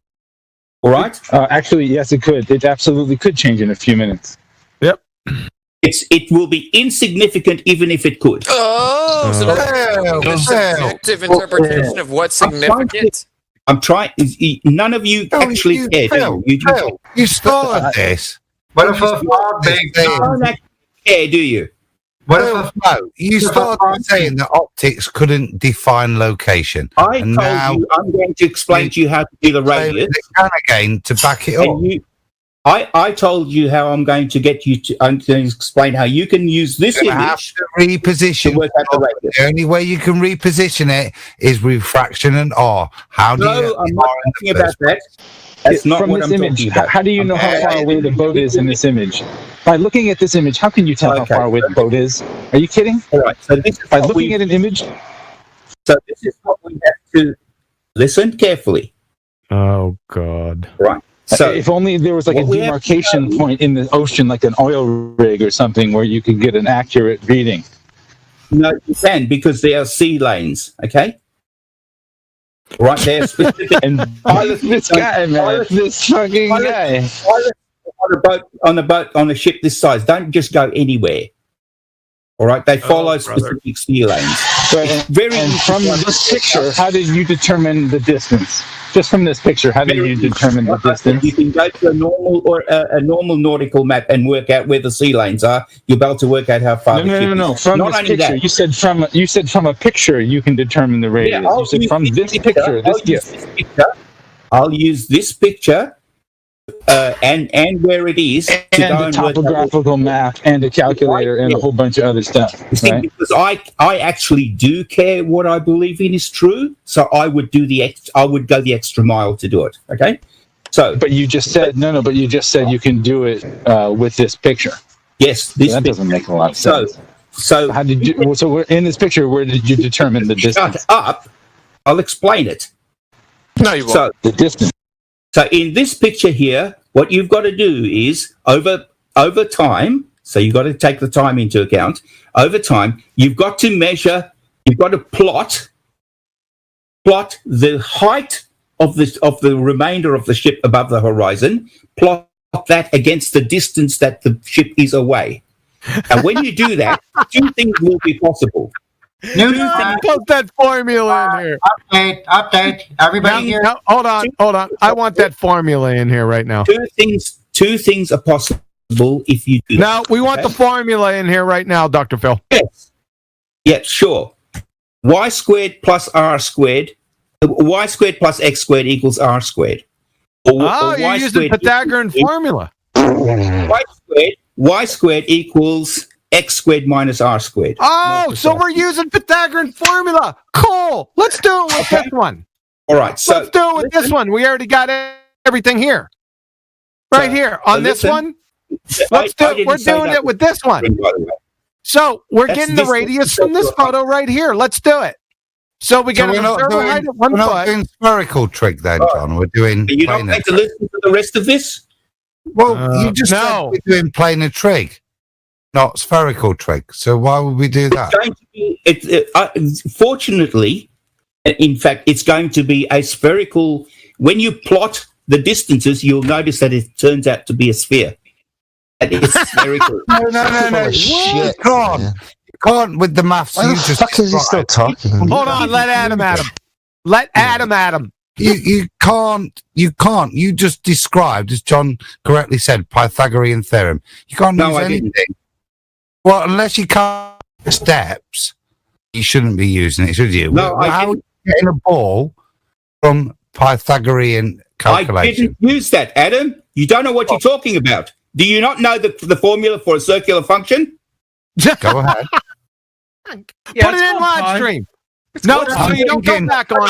All right? Actually, yes, it could. It absolutely could change in a few minutes. Yep. It will be insignificant even if it could. Oh, so that's a subjective interpretation of what's significant. I'm trying. None of you actually care. You stole this. What if a fog You don't actually care, do you? No, you started saying that optics couldn't define location. I told you I'm going to explain to you how to do the radius. Again to back it up. I told you how I'm going to get you to. I'm going to explain how you can use this image to reposition. to work out the radius. The only way you can reposition it is with fraction and R. How do you? I'm not talking about that. That's not from what this I'm image. talking about. How do you know how far away the boat is in this image? By looking at this image, how can you tell how far away the boat is? Are you kidding? All right. So this is by looking at an image. So this is what we have to listen carefully. Oh God! Right. So if only there was like a demarcation point in the ocean, like an oil rig or something, where you could get an accurate reading. No, you can, because they are sea lanes. Okay. Right there, specific. And this guy, man, this fucking guy. On a ship this size, don't just go anywhere. All right, they follow specific sea lanes. Right, and from this picture, how did you determine the distance? Just from this picture, how did you determine the distance? You can go to a normal or a normal nautical map and work out where the sea lanes are. You'll be able to work out how far. No. From this picture, you said from a picture you can determine the radius. Yeah, you said from this picture. I'll use this picture. And where it is, and a topographical map, and a calculator, and a whole bunch of other stuff. Right? Because I actually do care what I believe in is true, so I would go the extra mile to do it. Okay, so but you just said But you just said you can do it with this picture. Yes, that doesn't make a lot of sense. So how did you? So we're in this picture. Where did you determine the distance? Shut up! I'll explain it. No, you won't. So the distance. So in this picture here, what you've got to do is over time, so you've got to take the time into account. Over time, you've got to measure, you've got to plot the height of the remainder of the ship above the horizon, plot that against the distance that the ship is away. And when you do that, two things will be possible. Put that formula in here. Update. Everybody here. No, hold on. I want that formula in here right now. Two things are possible if you do that. Now, we want the formula in here right now, Dr. Phil. Yes. Yeah, sure. Y squared plus R squared. Y squared plus X squared equals R squared. Or you're using the Pythagorean formula. Y squared equals X squared minus R squared. Oh, so we're using Pythagorean formula. Cool. Let's do it with this one. All right. So let's do it with this one. We already got everything here. Right here. On this one. Let's do it. We're doing it with this one. So we're getting the radius from this photo right here. Let's do it. So we got an observer height at 1 foot. We're not doing spherical trig then, John. We're doing. You don't need to listen to the rest of this? Well, you just said we're doing planar trig, not spherical trig. So why would we do that? It's going to be, fortunately, in fact, it's going to be a spherical. When you plot the distances, you'll notice that it turns out to be a sphere. And it's spherical. No. Shit. You can't with the maths. Why the fuck is he still talking? Hold on. Let Adam at him. Let Adam at him. You can't. You just described, as John correctly said, Pythagorean theorem. You can't use anything. Well, unless you can't steps, you shouldn't be using it, should you? No, how are you getting a ball from Pythagorean calculation? I didn't use that, Adam. You don't know what you're talking about. Do you not know the formula for a circular function? Go ahead. Put it in live stream. No, so you don't come back on.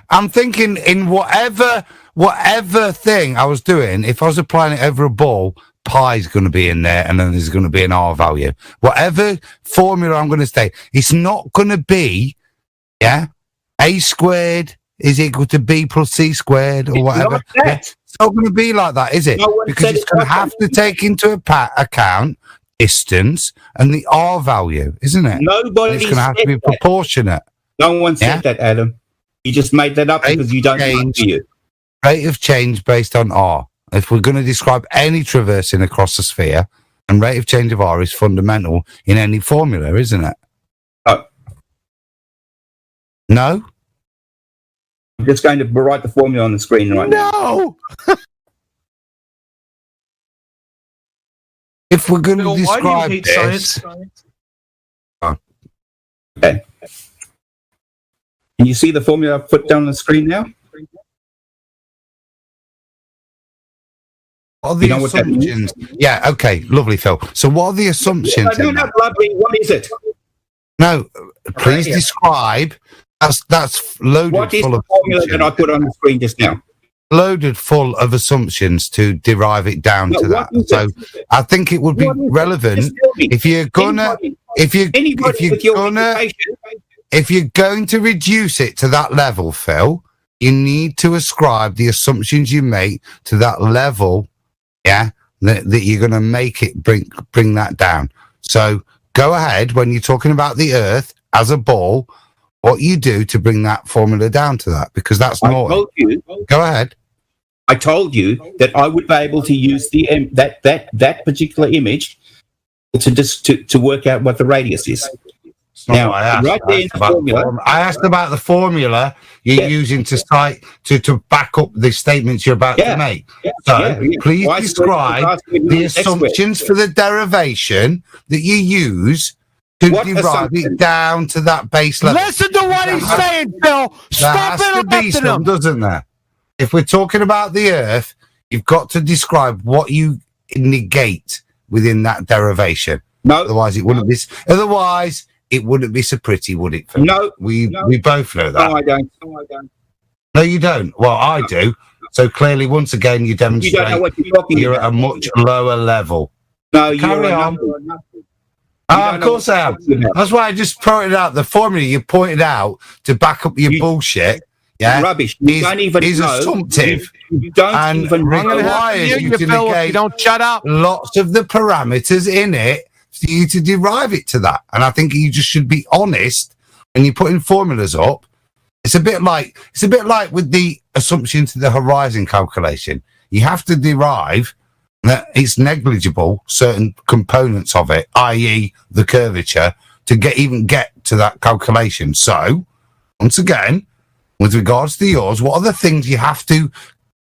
I'm thinking in whatever thing I was doing, if I was applying it over a ball, pi is going to be in there, and then there's going to be an R value. Whatever formula I'm going to state, it's not going to be, a squared is equal to b plus c squared or whatever. It's not going to be like that, is it? Because it's going to have to take into account distance and the R value, isn't it? Nobody. It's going to have to be proportionate. No one said that, Adam. You just made that up because you don't know you. Rate of change based on R. If we're going to describe any traversing across a sphere, and rate of change of R is fundamental in any formula, isn't it? Oh. No? I'm just going to write the formula on the screen right now. No! If we're going to describe this... Okay. Can you see the formula I've put down on the screen now? What are the assumptions? Yeah, okay, lovely, Phil. So what are the assumptions? No, lovely. What is it? No, please describe. That's loaded What is full the of formula that I put on the screen just now? Loaded full of assumptions to derive it down to that. So I think it would be relevant if you're gonna if you're going to reduce it to that level, Phil, you need to ascribe the assumptions you make to that level. Yeah, that you're going to make it bring that down. So go ahead when you're talking about the Earth as a ball. What you do to bring that formula down to that, because that's not. Go ahead. I told you that I would be able to use the that particular image to work out what the radius is. Now, I asked about the formula you're using to back up the statements you're about to make. So please describe the assumptions for the derivation that you use to derive it down to that base level. Listen to what he's saying, Phil. Stop interrupting him. Doesn't there? If we're talking about the Earth, you've got to describe what you negate within that derivation. No, otherwise it wouldn't be. Otherwise, it wouldn't be so pretty, would it? Phil? No, we both know that. No, I don't. No, you don't. Well, I do. So clearly, once again, you demonstrate you don't know what you're talking you're about. at a much lower level. No, carry on. Of course I am. That's why I just pointed out the formula you pointed out to back up your bullshit. Yeah, rubbish. You don't even know. Assumptive. You don't even requires you to negate don't shut up. Lots of the parameters in it for you to derive it to that. And I think you just should be honest when you're putting formulas up. It's a bit like with the assumption to the horizon calculation. You have to derive that it's negligible certain components of it, i.e. the curvature, to get to that calculation. So, once again, with regards to yours, what are the things you have to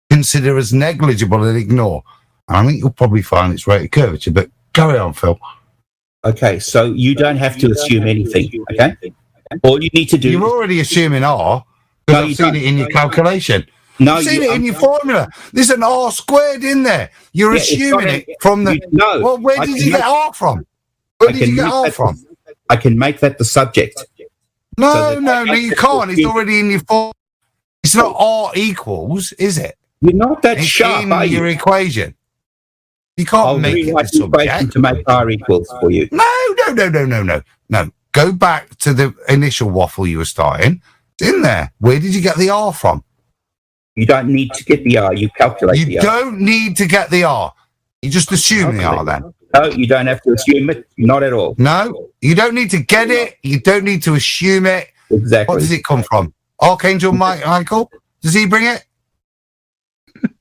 consider as negligible and ignore? And I think you'll probably find it's rate of curvature, but carry on, Phil. Okay, so you don't have to assume anything, okay? All you need to do... You're already assuming R, because I've seen it in your calculation. No, I've seen it in your formula. There's an R squared in there. You're assuming it from the... No. Well, where did you get R from? Where did you get R from? I can make that the subject. No, you can't. It's already in your form. It's not R equals, is it? You're not that sharp, are you? Your equation. You can't make it the subject. To make R equals for you. No. Go back to the initial waffle you were starting. It's in there. Where did you get the R from? You don't need to get the R. You calculate the R. You don't need to get the R. You just assume the R then. No, you don't have to assume it. Not at all. No, you don't need to get it. You don't need to assume it. Exactly. What does it come from? Archangel Michael? Does he bring it?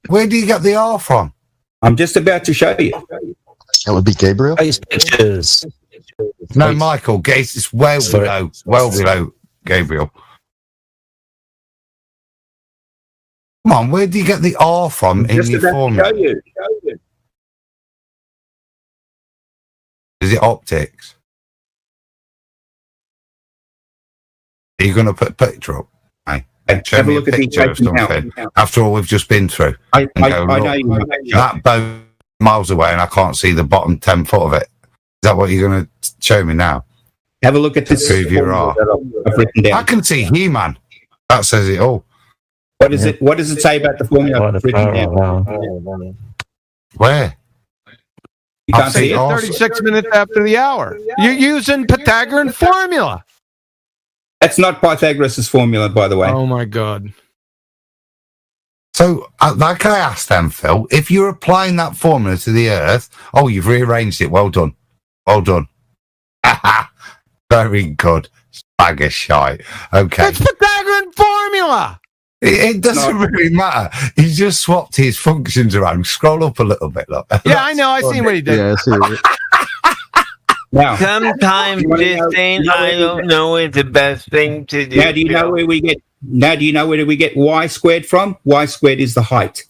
Where do you get the R from? I'm just about to show you. That would be Gabriel. Pictures. No, Michael. It's well below Gabriel. Come on, where do you get the R from in your formula? Show you. Is it optics? Are you going to put a picture up? Show me a picture of something after all we've just been through. I know that boat miles away and I can't see the bottom 10 foot of it. Is that what you're going to show me now? Have a look at this. Prove your R. I've written down. I can see He-Man. That says it all. What does it say about the formula? I've written down. Where? You can't see it. 36 minutes after the hour. You're using Pythagorean formula. That's not Pythagoras' formula, by the way. Oh my God. So, like I asked them, Phil, if you're applying that formula to the Earth, you've rearranged it. Well done. Very good. Bag of shite. Okay. It's Pythagorean formula. It doesn't really matter. He just swapped his functions around. Scroll up a little bit, look. Yeah, I know. I seen what he did. Yeah, I see it. Now, sometimes just saying I don't know is the best thing to do. Now, do you know where we get y squared from? Y squared is the height.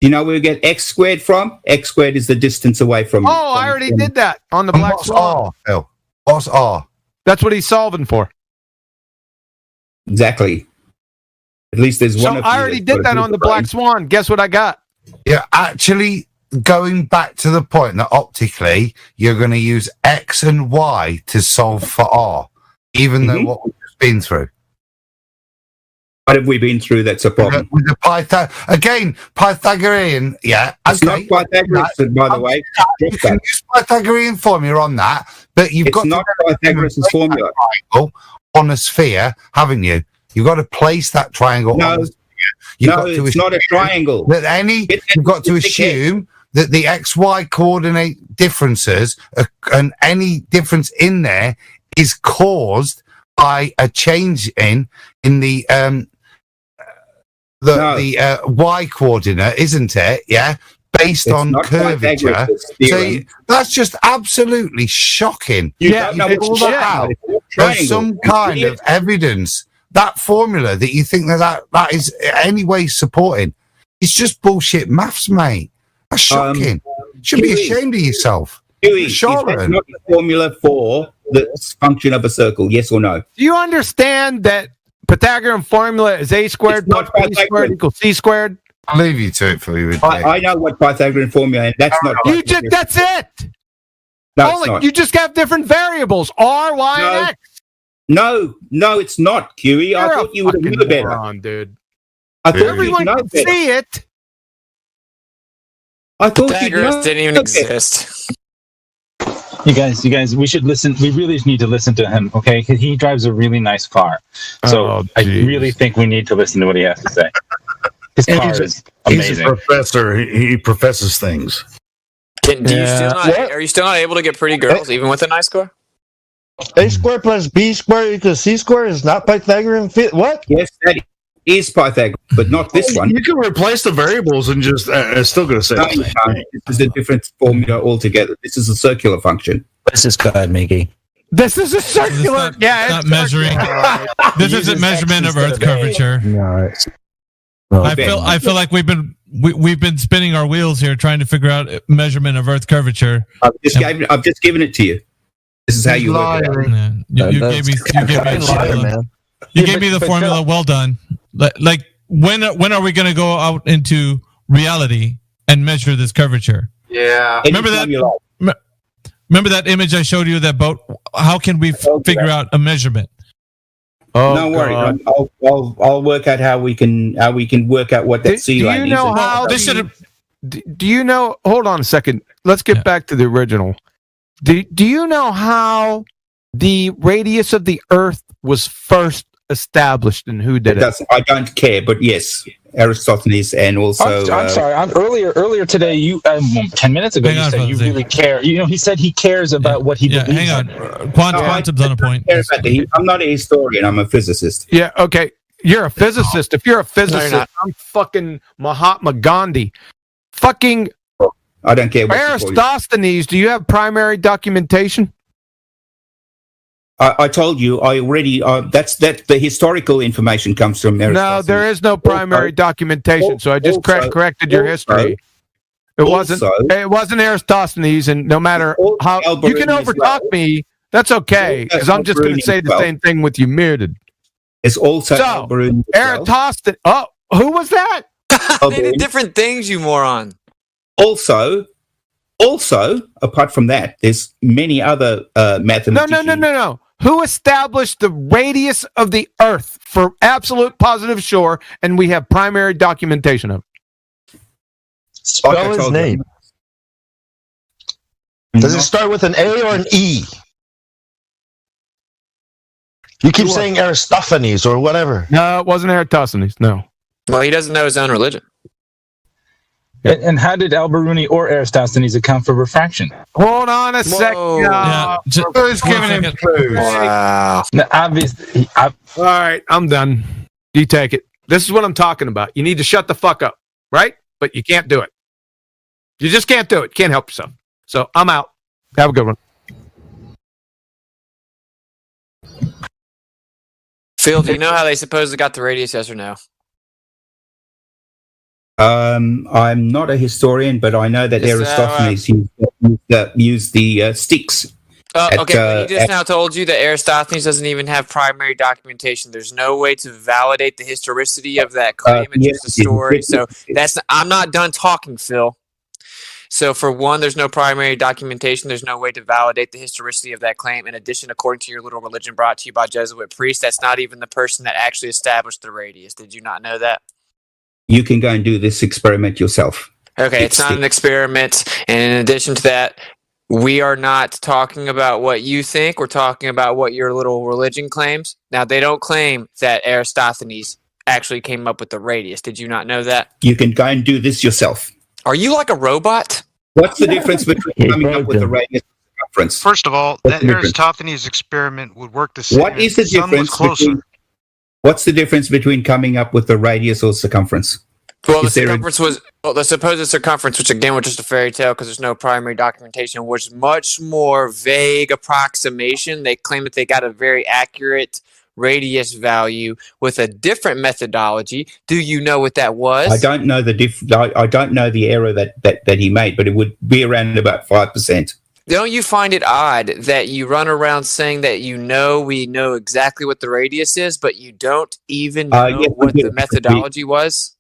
Do you know where we get x squared from? X squared is the distance away from. I already did that on the Black Swan. R, Phil? What's R? That's what he's solving for. Exactly. At least there's one. So I already did that on the Black Swan. Guess what I got? You're actually going back to the point that optically you're going to use X and Y to solve for R, even though what we've just been through. What have we been through that's a problem? With the Pythagorean, It's not Pythagoras, by the way. You can use Pythagorean formula on that, but you've got not Pythagoras' formula on a sphere, haven't you? You've got to place that triangle on the sphere. It's not a triangle. You've got to assume that the XY coordinate differences and any difference in there is caused by a change in the Y coordinate, isn't it? Yeah, based on curvature. So that's just absolutely shocking. There's some kind of evidence. That formula that you think that is any way supporting, it's just bullshit maths, mate. That's shocking. You should be ashamed of yourself. Is that not the formula for the function of a circle? Yes or no? Do you understand that Pythagorean formula is a squared plus b squared equals c squared? I'll leave you to it for you. I know what Pythagorean formula is. That's not. That's it. No, you just have different variables: R, Y, and X. No, it's not, Huey. I thought you would have known better, dude. I thought everyone could see it. I thought Pythagoras didn't even exist. You guys, we should listen. We really need to listen to him, okay? Because he drives a really nice car. So I really think we need to listen to what he has to say. His car is amazing. He's a professor. He professes things. Are you still not able to get pretty girls, even with a nice car? A squared plus b squared equals c squared is not Pythagorean. What? Yes, that is Pythagoras, but not this one. You can replace the variables and just it's still going to say the same thing. This is a different formula altogether. This is a circular function. This is good, Mickey. This is a circular. It's not measuring. This isn't measurement of Earth curvature. No. I feel like we've been spinning our wheels here trying to figure out measurement of Earth curvature. I've just given it to you. This is how you work it out. You gave me the formula. Well done. Like when are we going to go out into reality and measure this curvature? Yeah. Remember that image I showed you of that boat? How can we figure out a measurement? Don't worry. I'll work out how we can work out what that sea line is. Do you know? Hold on a second. Let's get back to the original. Do you know how the radius of the Earth was first established and who did it? I don't care, but yes, Aristophanes and also. I'm sorry. Earlier today, you 10 minutes ago, you said you really care. You know, he said he cares about what he believes. Hang on, Quantum's on a point. I'm not a historian. I'm a physicist. Yeah. Okay. You're a physicist. If you're a physicist, I'm fucking Mahatma Gandhi. Fucking. I don't care. Aristophanes, do you have primary documentation? I told you. I already. That's the historical information comes from Aristophanes. No, there is no primary documentation. So I just corrected your history. It wasn't Aristophanes, and no matter how you can overtalk me, that's okay because I'm just going to say the same thing with you muted. It's also Eratosthenes. Oh, who was that? They did different things, you moron. Also, apart from that, there's many other mathematicians. No. Who established the radius of the Earth for absolute positive sure, and we have primary documentation of it? Spell his name. Does it start with an A or an E? You keep saying Aristophanes or whatever. No, it wasn't Eratosthenes. No. Well, he doesn't know his own religion. And how did Al-Biruni or Aristophanes account for refraction? Hold on a second. Who's giving him clues? Wow. Now, obviously, all right, I'm done. You take it. This is what I'm talking about. You need to shut the fuck up, right? But you can't do it. You just can't do it. Can't help yourself. So I'm out. Have a good one. Phil, do you know how they supposedly got the radius, yes or no? I'm not a historian, but I know that Aristophanes used the sticks. Okay, he just now told you that Aristophanes doesn't even have primary documentation. There's no way to validate the historicity of that claim. It's just a story. So I'm not done talking, Phil. So for one, there's no primary documentation. There's no way to validate the historicity of that claim. In addition, according to your little religion brought to you by Jesuit priests, that's not even the person that actually established the radius. Did you not know that? You can go and do this experiment yourself. Okay, it's not an experiment. And in addition to that, we are not talking about what you think. We're talking about what your little religion claims. Now, they don't claim that Aristophanes actually came up with the radius. Did you not know that? You can go and do this yourself. Are you like a robot? What's the difference between coming up with the radius and circumference? First of all, What's that the difference? Aristophanes experiment would work the same. What is the difference between? What's the difference between coming up with the radius or circumference? Well, the circumference was the supposed circumference, which again was just a fairy tale because there's no primary documentation, was much more vague approximation. They claim that they got a very accurate radius value with a different methodology. Do you know what that was? I don't know I don't know the error that he made, but it would be around about 5%. Don't you find it odd that you run around saying that we know exactly what the radius is, but you don't even know what the methodology was?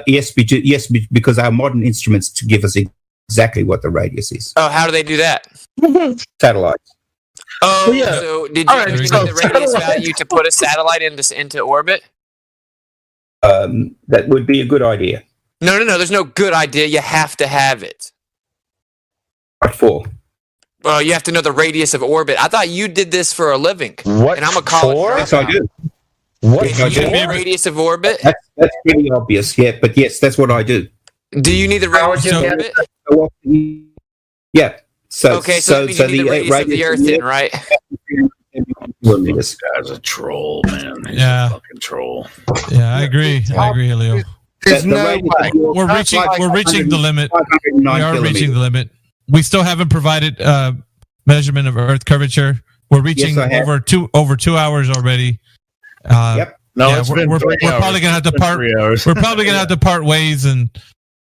Yes, because our modern instruments to give us exactly what the radius is. Oh, how do they do that? Satellites. Oh, yeah. So did you use the radius value to put a satellite into orbit? That would be a good idea. No. There's no good idea. You have to have it. What for? Well, you have to know the radius of orbit. I thought you did this for a living. What? And I'm a college. Yes, I do. What? Do you need the radius of orbit? That's pretty obvious, yeah. But yes, that's what I do. Do you need the radius of orbit? Yeah. So that means you need the radius of the Earth, then, right? This guy's a troll, man. He's a fucking troll. Yeah, I agree, Helio. There's no way. We're reaching the limit. We are reaching the limit. We still haven't provided measurement of Earth curvature. We're reaching over 2 hours already. Yep. No, yeah, we're probably gonna have to part. We're probably gonna have to part ways, and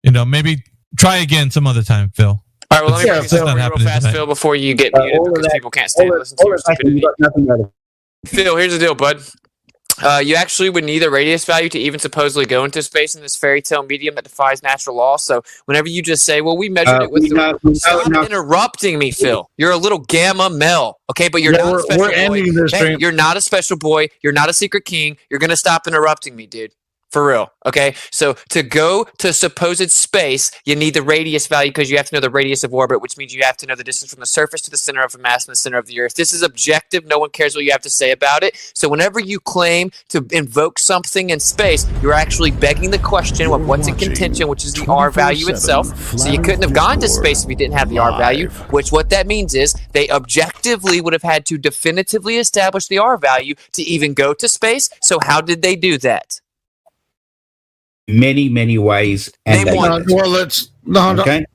maybe try again some other time, Phil. All right, well, let me bring this up real fast, Phil, before you get muted because people can't stay and listen to your stupidity. Phil, here's the deal, bud. You actually would need a radius value to even supposedly go into space in this fairy tale medium that defies natural law. So whenever you just say, well, we measured it with stop interrupting me, Phil. You're a little gamma male, okay? But you're not a special boy. Hey, you're not a special boy. You're not a secret king. You're going to stop interrupting me, dude. For real, okay? So to go to supposed space, you need the radius value because you have to know the radius of orbit, which means you have to know the distance from the surface to the center of a mass and the center of the Earth. This is objective. No one cares what you have to say about it. So whenever you claim to invoke something in space, you're actually begging the question of what's in contention, which is the R value itself. So you couldn't have gone to space if you didn't have the R value, which what that means is they objectively would have had to definitively establish the R value to even go to space. So how did they do that? Many ways. And well, let's okay.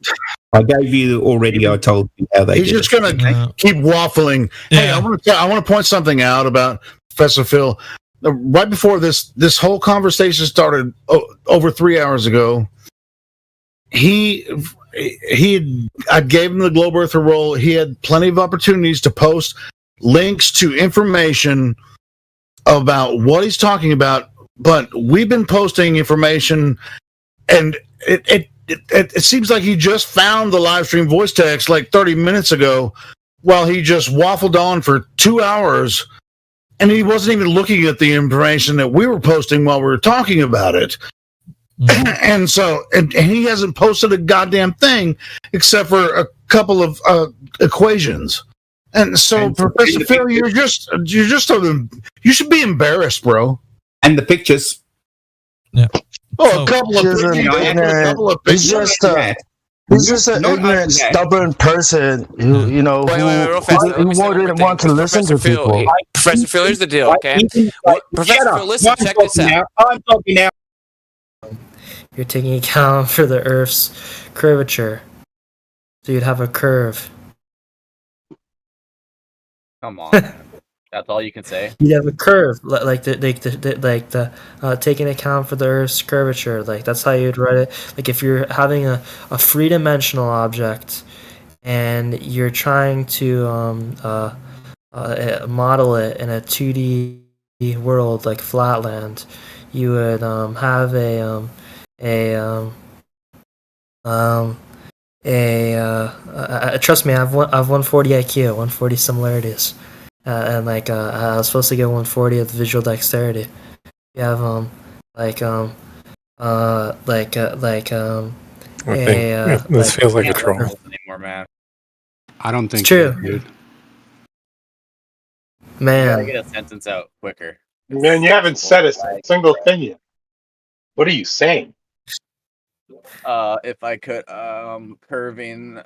I gave you already. I told you how they. He's just going to keep waffling. Yeah. Hey, I want to point something out about Professor Phil. Right before this whole conversation started over 3 hours ago, I gave him the globe earther roll. He had plenty of opportunities to post links to information about what he's talking about. But we've been posting information, and it seems like he just found the live stream voice text like 30 minutes ago while he just waffled on for 2 hours, and he wasn't even looking at the information that we were posting while we were talking about it. And so and he hasn't posted a goddamn thing except for a couple of equations. And so, Professor Phil, you should be embarrassed, bro. And the pictures. Yeah. Oh, a couple of pictures. He's just an ignorant, stubborn person who, who wouldn't want to listen to people. Professor Phil, here's the deal, okay? Professor Phil, listen, check this out. I'm talking now. You're taking account for the Earth's curvature. So you'd have a curve. Come on. That's all you can say. You have a curve, like taking account for the Earth's curvature. Like that's how you'd write it. Like if you're having a three-dimensional object and you're trying to model it in a 2D world like Flatland, you would have trust me, I've 140 IQ, 140 similarities, and like I was supposed to get 140 of visual dexterity. You have this feels like a troll. Anymore, man. I don't think it's true, dude. Man. You gotta get a sentence out quicker. Man, you haven't said a single thing yet. What are you saying? If I could, curving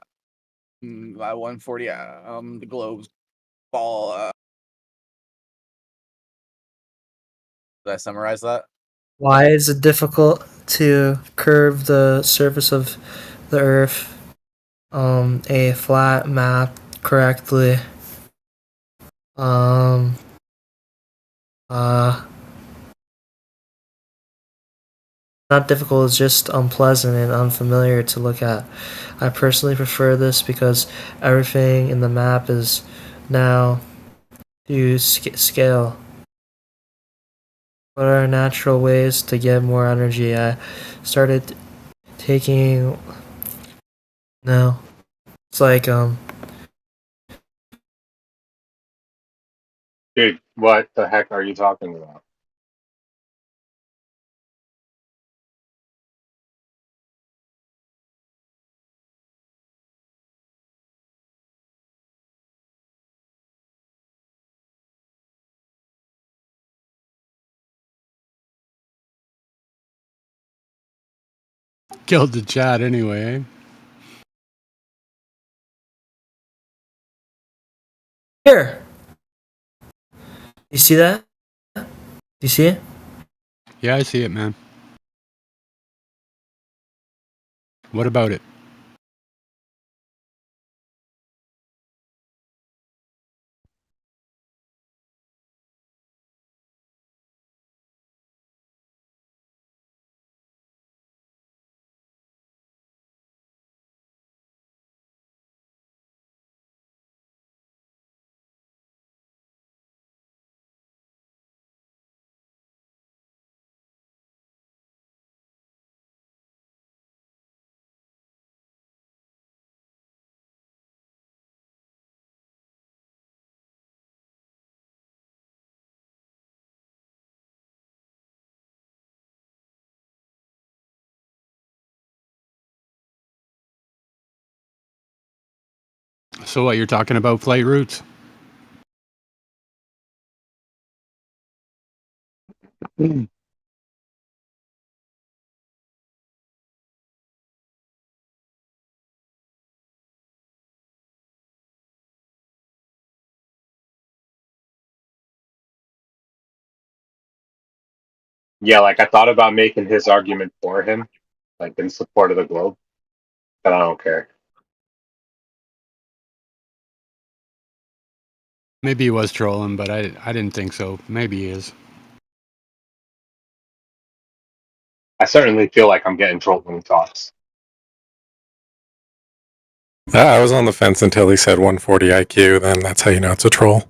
by 140, the globe's ball. Did I summarize that? Why is it difficult to curve the surface of the Earth, a flat map correctly? Not difficult, it's just unpleasant and unfamiliar to look at. I personally prefer this because everything in the map is now to scale. What are natural ways to get more energy? I started taking... No. It's like, Dude, what the heck are you talking about? Killed the chat anyway. Eh? Here! You see that? You see it? Yeah, I see it, man. What about it? So what, you're talking about flight routes? Yeah, like I thought about making his argument for him, like in support of the globe, but I don't care. Maybe he was trolling, but I didn't think so. Maybe he is. I certainly feel like I'm getting trolled when he talks. I was on the fence until he said 140 IQ, then that's how you know it's a troll.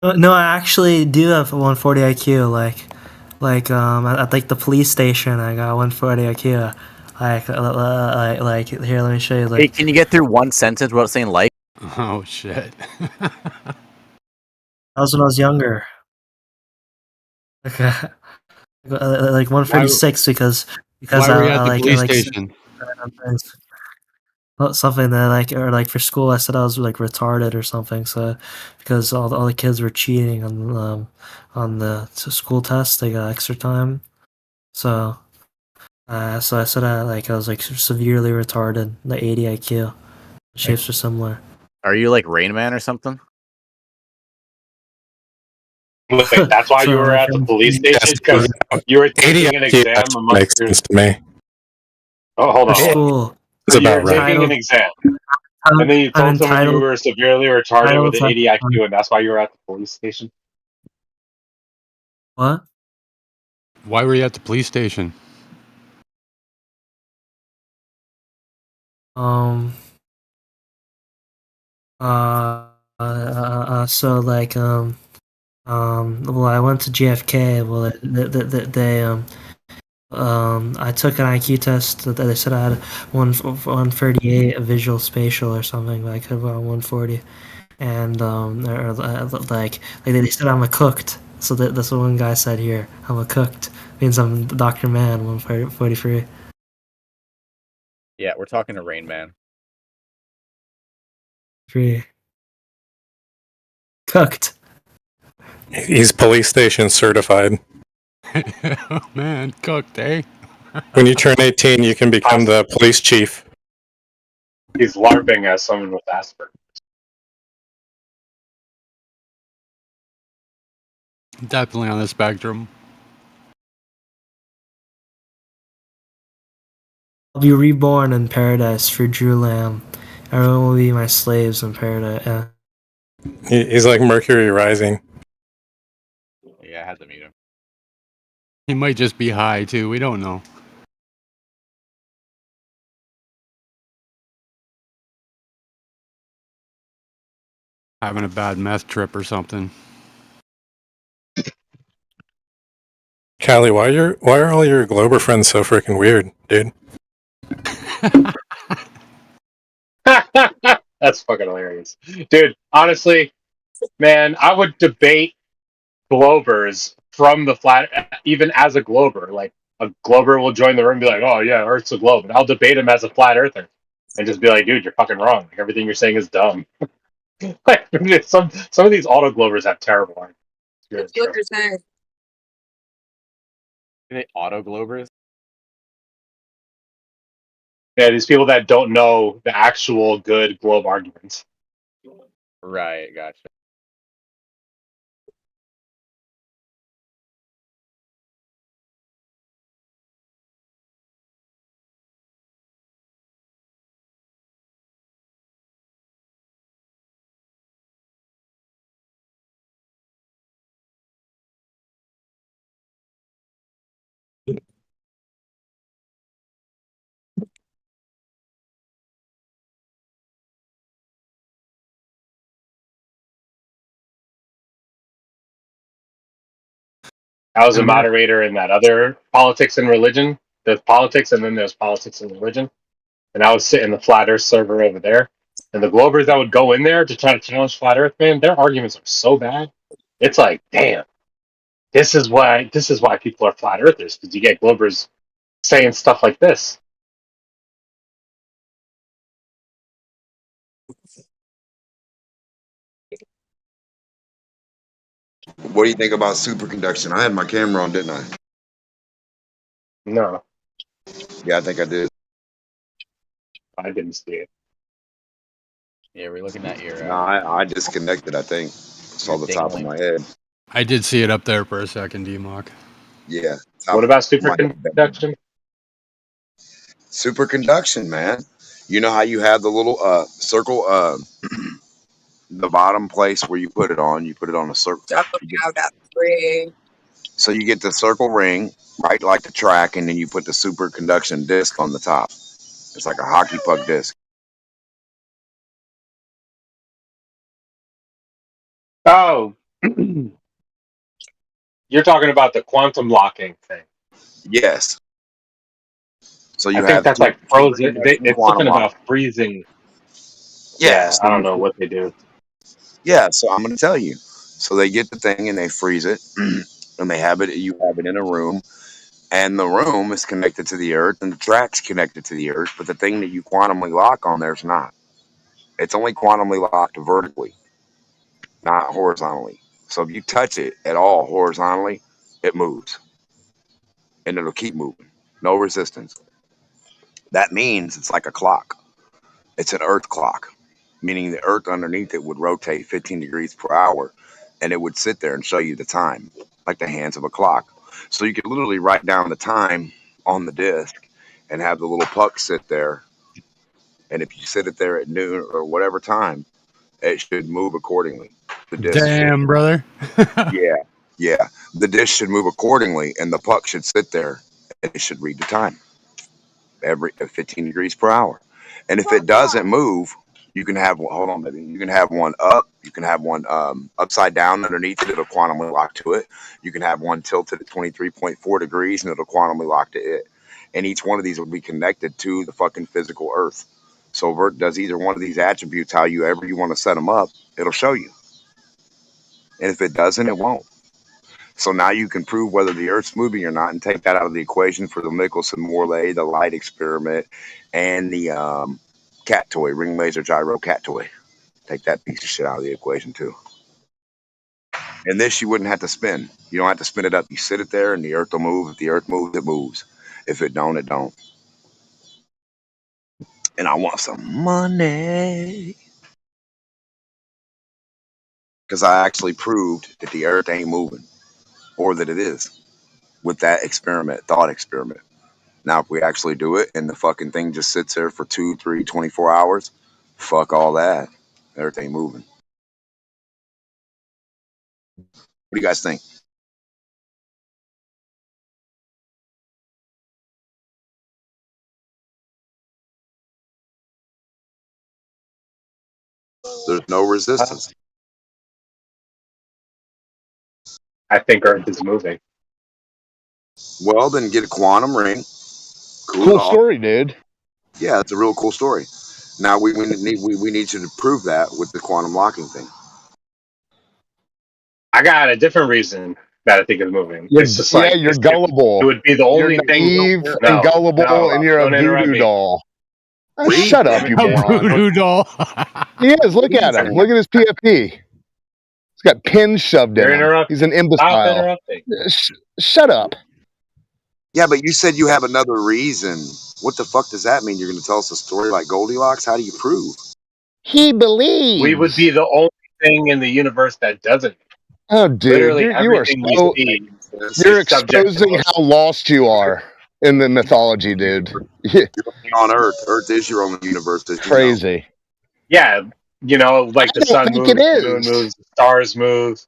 No, I actually do have a 140 IQ. At like the police station, I got 140 IQ. Like here, let me show you. Like, Hey, can you get through one sentence without saying like? Oh shit! that was when I was younger. Like 146 because why were you at the like police like station? something that like for school I said I was like retarded or something, so because all the kids were cheating on the school test, they got extra time, so I said I was like severely retarded, the 80 IQ. Shapes are similar. Are you like Rain Man or something? Wait, that's why you were at the police station? Because you were taking an exam makes sense to me. Oh, hold on. School. So you about were right. taking an exam, and then you told someone you were severely retarded with an 80 IQ, and that's why you were at the police station? What? Why were you at the police station? So like well, I went to JFK. Well, I took an IQ test that they said I had 138 visual spatial or something, but I could have got 140. And like they said I'm a cooked. So that's what one guy said here. I'm a cooked. Means I'm Dr. Man 143. Yeah, we're talking to Rain Man. 3. Cooked. He's police station certified. Oh, man, cooked, eh? When you turn 18, you can become the police chief. He's LARPing as someone with Asperger's. Definitely on the spectrum. I'll be reborn in paradise for Drew Lamb. Everyone will be my slaves in paradise. Yeah. He's like Mercury rising. Yeah, I had to meet him. He might just be high, too. We don't know. Having a bad meth trip or something. Callie, why are all your Glober friends so freaking weird, dude? That's fucking hilarious. Dude, honestly, man, I would debate Globers from the flat, even as a Glober. Like, a Glober will join the room and be like, oh, yeah, Earth's a globe. And I'll debate him as a flat earther and just be like, dude, you're fucking wrong. Like, everything you're saying is dumb. Like, some of these auto Globers have terrible arguments. What you're saying. Are they auto Globers? Yeah, these people that don't know the actual good globe arguments. Right, gotcha. I was a moderator in that other politics and religion. There's politics and then there's politics and religion. And I would sit in the flat earth server over there. And the Globers that would go in there to try to challenge flat earth, man, their arguments are so bad. It's like, damn, this is why people are flat earthers, because you get Globers saying stuff like this. What do you think about superconduction? I had my camera on, didn't I? No. Yeah, I think I did. I didn't see it. Yeah, we're looking at your. No, I disconnected, I think. Saw the top of my head. I did see it up there for a second, D-Mock. Yeah. What about superconduction? Superconduction, man. You know how you have the little circle, the bottom place where you put it on a circle. So you get the circle ring, right, like the track, and then you put the superconduction disc on the top. It's like a hockey puck disc. Oh, you're talking about the quantum locking thing. Yes. So you I think that's like frozen. It's something about freezing. Yeah, I don't know what they do. Yeah, so I'm going to tell you. So they get the thing and they freeze it, and they have it. You have it in a room, and the room is connected to the earth, and the track's connected to the earth. But the thing that you quantumly lock on there is not. It's only quantumly locked vertically, not horizontally. So if you touch it at all horizontally, it moves, and it'll keep moving. No resistance. That means it's like a clock. It's an earth clock, meaning the earth underneath it would rotate 15 degrees per hour, and it would sit there and show you the time, like the hands of a clock. So you could literally write down the time on the disc and have the little puck sit there. And if you sit it there at noon or whatever time, it should move accordingly. The disc Damn, brother. yeah. The disc should move accordingly, and the puck should sit there, and it should read the time every 15 degrees per hour. And if it doesn't move, You can have one, hold on, baby. You can have one up. You can have one upside down underneath it. It'll quantumly lock to it. You can have one tilted at 23.4 degrees, and it'll quantumly lock to it. And each one of these will be connected to the fucking physical Earth. So if Earth does either one of these attributes, however you want to set them up, it'll show you. And if it doesn't, it won't. So now you can prove whether the Earth's moving or not, and take that out of the equation for the Michelson-Morley, the light experiment, and the cat toy, ring laser gyro cat toy. Take that piece of shit out of the equation too. And this you wouldn't have to spin. You don't have to spin it up. You sit it there and the Earth will move. If the Earth moves, it moves. If it don't, it don't. And I want some money. Because I actually proved that the Earth ain't moving. Or that it is. With that experiment, thought experiment. Now if we actually do it and the fucking thing just sits there for 2, 3, 24 hours, fuck all that. The Earth ain't moving. What do you guys think? There's no resistance. I think Earth is moving. Well, then get a quantum ring. Cool story, dude. Yeah, it's a real cool story. Now we need you to prove that with the quantum locking thing. I got a different reason that I think it's moving. It's just like you're gullible. It would be the only thing. Naive and gullible, and you're a voodoo doll. Shut up, you moron! Voodoo doll. He is. Look at him. Look at his PFP. He's got pins shoved in him. He's an imbecile. Stop interrupting. Shut up. Yeah, but you said you have another reason. What the fuck does that mean? You're going to tell us a story like Goldilocks? How do you prove? He believes. We would be the only thing in the universe that doesn't. Oh, dude, Literally you are everything so. we see You're is subject to exposing us. how lost you are in the mythology, dude. You're on Earth. Earth is your only universe. Crazy. Yeah, you know, like the sun moves, the moon moves, the stars move,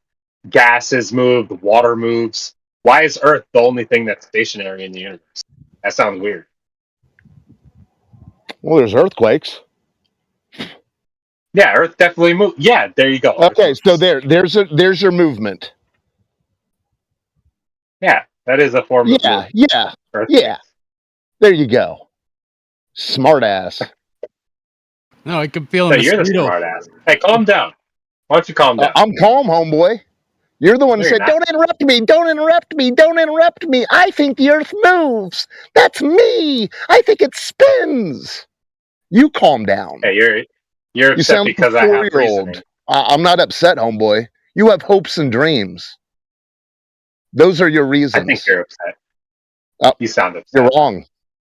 gases move, the water moves. Why is Earth the only thing that's stationary in the universe? That sounds weird. Well, there's earthquakes. Yeah, Earth definitely moves. Yeah, there you go. Okay, so there's your movement. Yeah, that is a form of movement. Yeah. There you go. Smart ass. No, I can feel No, you're the smart ass. Hey, calm down. Why don't you calm down? I'm calm, homeboy. You're the one who said, "Don't interrupt me! Don't interrupt me! Don't interrupt me! I think the Earth moves. That's me. I think it spins." You calm down. Hey, you're upset sound because like I a have 4-year-old. reasoning. I'm not upset, homeboy. You have hopes and dreams. Those are your reasons. I think you're upset. You sound upset. You're wrong.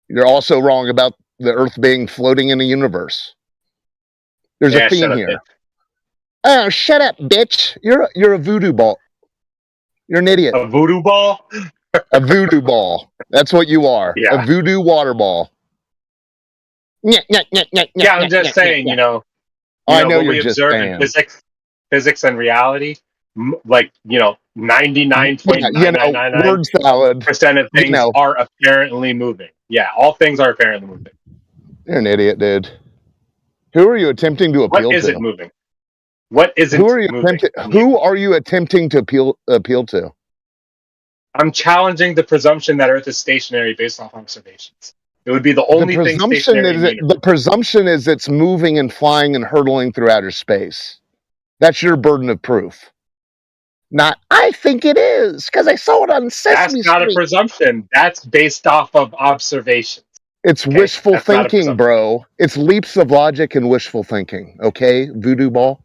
You're also wrong about the Earth being floating in the universe. There's a theme here. Bitch. Oh, shut up, bitch! You're a voodoo ball. You're an idiot. A voodoo ball? A voodoo ball. That's what you are. Yeah. A voodoo water ball. Yeah, I'm just saying, you know I know what you're we just observe saying. in physics and reality, like, 99.99999% of things are apparently moving. Yeah, all things are apparently moving. You're an idiot, dude. Who are you attempting to appeal to? What is it moving? What isn't moving? Who are you attempting to appeal to? I'm challenging the presumption that Earth is stationary based off observations. It would be the only thing stationary in the universe. The presumption is it's moving and flying and hurtling through outer space. That's your burden of proof. Not, I think it is, because I saw it on Sesame Street. That's not a presumption. That's based off of observations. It's wishful thinking, bro. It's leaps of logic and wishful thinking. Okay, voodoo ball?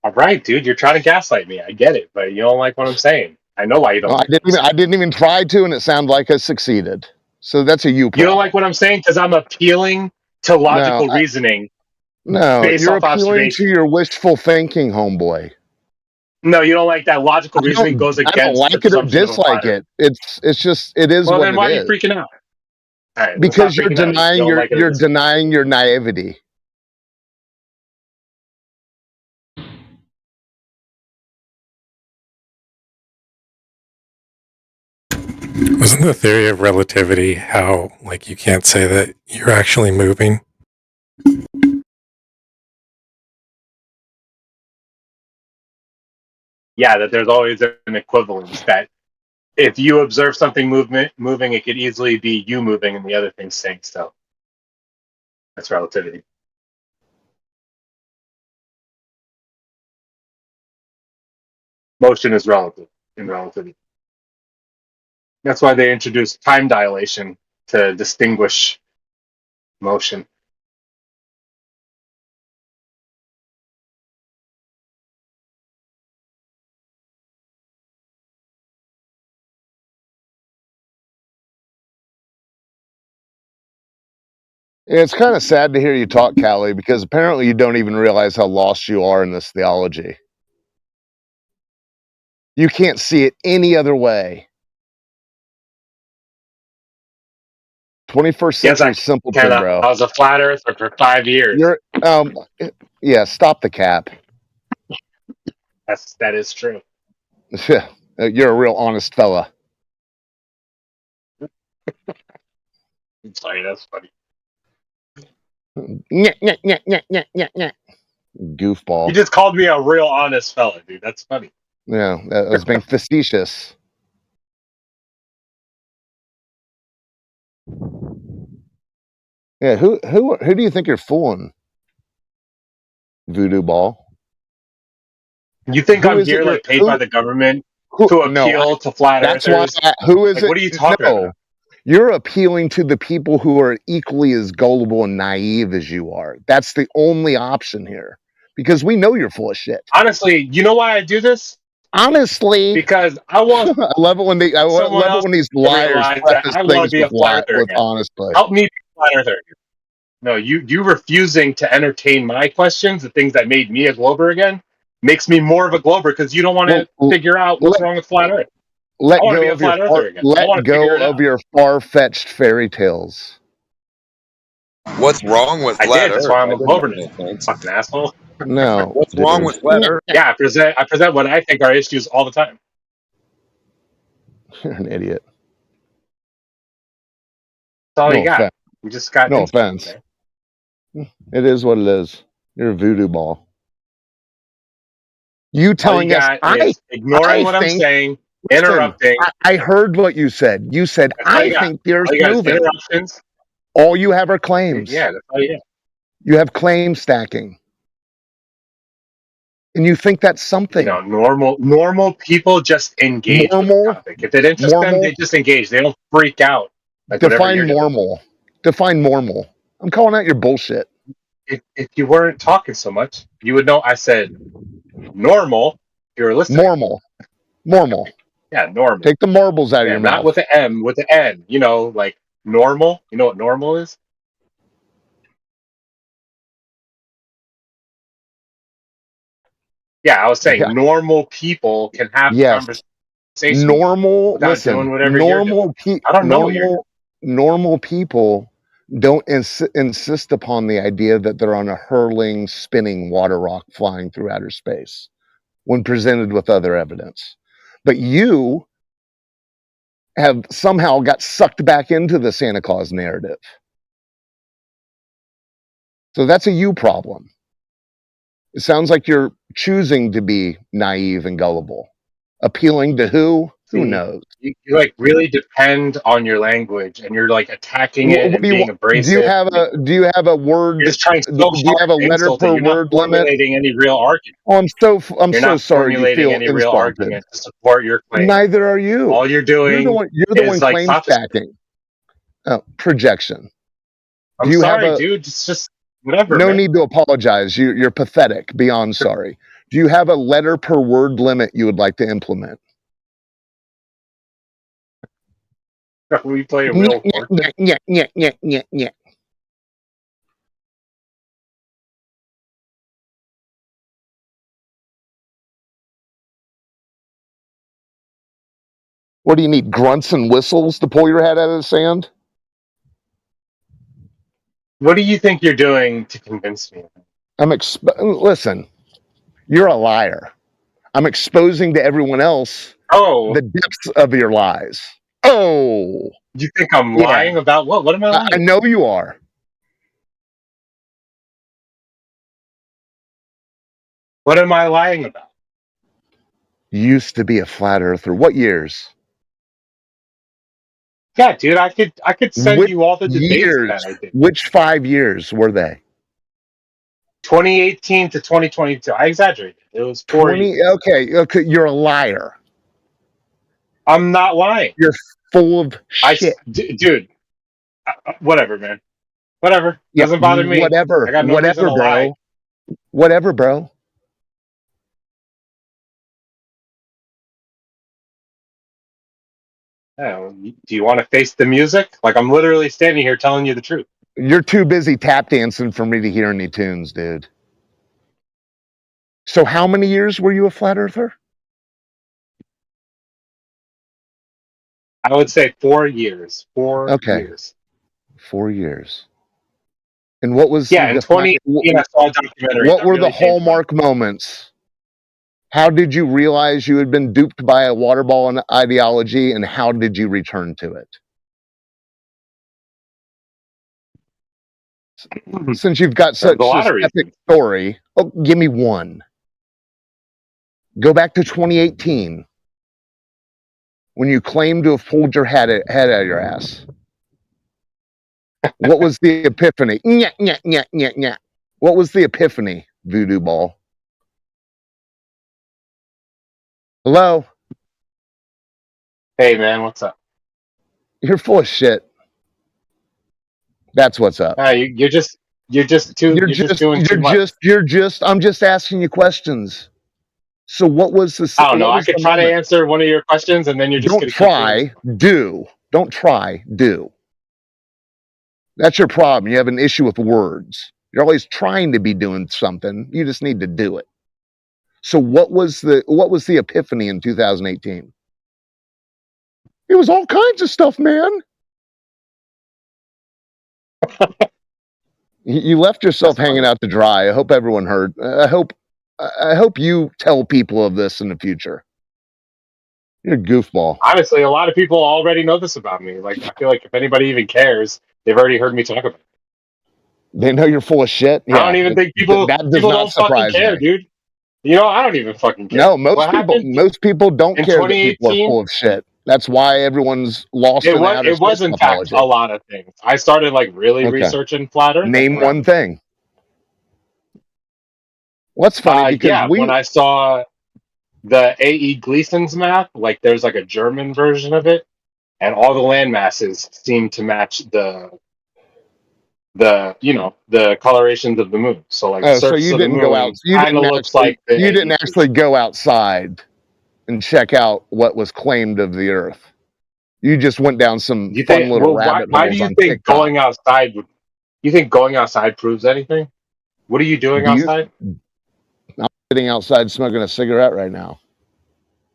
All right, dude, you're trying to gaslight me. I get it, but you don't like what I'm saying. I know why you don't. I didn't even try to, and it sounded like I succeeded. So that's a you problem. You don't like what I'm saying because I'm appealing to logical reasoning. No, you're appealing to your wishful thinking, homeboy. No, you don't like that logical reasoning goes against. I don't like it or dislike it. It's just it is well, what then it why is. are you freaking out? Right, because you're denying you're denying your naivety. Isn't the theory of relativity how, like, you can't say that you're actually moving? Yeah, that there's always an equivalence that if you observe something moving, it could easily be you moving and the other thing staying still. That's relativity. Motion is relative in relativity. That's why they introduced time dilation to distinguish motion. It's kind of sad to hear you talk, Callie, because apparently you don't even realize how lost you are in this theology. You can't see it any other way. 21st century simpleton, bro. I was a flat earther for 5 years. You're, yeah, stop the cap. That is true. You're a real honest fella. I'm sorry, that's funny. Goofball. You just called me a real honest fella, dude. That's funny. Yeah, that was being facetious. Yeah, who do you think you're fooling? Voodoo ball. You think I'm here like paid by the government to appeal to flat earthers? Who is it? What are you talking about? You're appealing to the people who are equally as gullible and naive as you are. That's the only option here. Because we know you're full of shit. Honestly, you know why I do this? Honestly, because I want. I love it when these liars preface things with honestly. Help me be a flat earther. No, you refusing to entertain my questions, the things that made me a glober again, makes me more of a glober because you don't want to figure out what's wrong with flat earth. Let go of your far-fetched fairy tales. What's wrong with flat Earth? That's why I'm a glober now. Fucking asshole. No. What's wrong with flat earth? Yeah, I present what I think are issues all the time. You're an idiot. That's all you got. You just got no offense. It is what it is. You're a voodoo ball. You telling us ignoring what I'm saying, interrupting. I heard what you said. You said I think there's moving. Interruptions. All you have are claims. Yeah, that's all you have. You have claim stacking. And you think that's something. No, normal people just engage with the topic. If it interests them, they just engage. They don't freak out. Like define normal. Define normal. I'm calling out your bullshit. If you weren't talking so much, you would know I said normal. You were listening. Normal. Yeah, normal. Take the marbles out of your mouth. Not with an M, with an N. You know, like normal. You know what normal is? Yeah, I was saying normal people can have conversations. Normal people. I don't know what you're doing. Normal people don't insist upon the idea that they're on a hurling, spinning water rock flying through outer space when presented with other evidence. But you have somehow got sucked back into the Santa Claus narrative. So that's a you problem. It sounds like you're choosing to be naive and gullible. Appealing to who? Who knows? You like really depend on your language, and you're like attacking it and being abrasive. Do you have a word? You're just trying so do you have a letter per word limit? You're not formulating any real argument. Oh, I'm so sorry you feel any real argument to support your claim. Neither are you. All you're doing you're the one like claim stacking. Projection. I'm sorry, dude. It's just whatever. No need to apologize. You're pathetic. Beyond sorry. Do you have a letter per word limit you would like to implement? We play a real Yeah. What do you need? Grunts and whistles to pull your head out of the sand? What do you think you're doing to convince me? Listen, you're a liar. I'm exposing to everyone else the depths of your lies. Oh, You think I'm lying about what? What am I lying? I know you are. What am I lying about? Used to be a flat earther. What years? Yeah, dude, I could send Which you all the debates years? that I did. Which 5 years were they? 2018 to 2022. I exaggerated. It was 4 years. Okay, you're a liar. I'm not lying. You're full of shit. Dude, whatever, man. Whatever. Yeah, Doesn't bother me. whatever. I got no reason to lie. Whatever, bro. Yeah, do you want to face the music? Like, I'm literally standing here telling you the truth. You're too busy tap dancing for me to hear any tunes, dude. So how many years were you a flat earther? I would say 4 years. 4 years. 4 years. And what was in 2018 I saw a documentary. What were the hallmark moments? How did you realize you had been duped by a water ball ideology, and how did you return to it? Since you've got such an epic story, give me one. Go back to 2018 when you claimed to have pulled your head out of your ass. What was the epiphany? Nyah, nyah, nyah, nyah, nyah. What was the epiphany, voodoo ball? Hello? Hey, man, what's up? You're full of shit. That's what's up. You're just doing too much. I'm just asking you questions. So what was the? I don't know. I could try to answer one of your questions, and then you're just don't try. Don't try. Do. That's your problem. You have an issue with words. You're always trying to be doing something. You just need to do it. So what was the epiphany in 2018? It was all kinds of stuff, man. You left yourself hanging out to dry. I hope everyone heard. I hope you tell people of this in the future. You're a goofball. Honestly, a lot of people already know this about me. Like, I feel like if anybody even cares, they've already heard me talk about it. They know you're full of shit. I don't even think people don't fucking care, dude. You know, I don't even fucking care. No, most people don't care that people are full of shit. That's why everyone's lost in outer space. It was in fact a lot of things. I started like really researching flat Earth. Name one thing. What's funny because when I saw the A.E. Gleason's map, like there's like a German version of it, and all the land masses seem to match the colorations of the moon. So like the surface of the moon kind of looks like you didn't actually go outside and check out what was claimed of the Earth. You just went down some fun little rabbit holes. Why do you think going outside would? You think going outside proves anything? What are you doing outside? I'm sitting outside smoking a cigarette right now.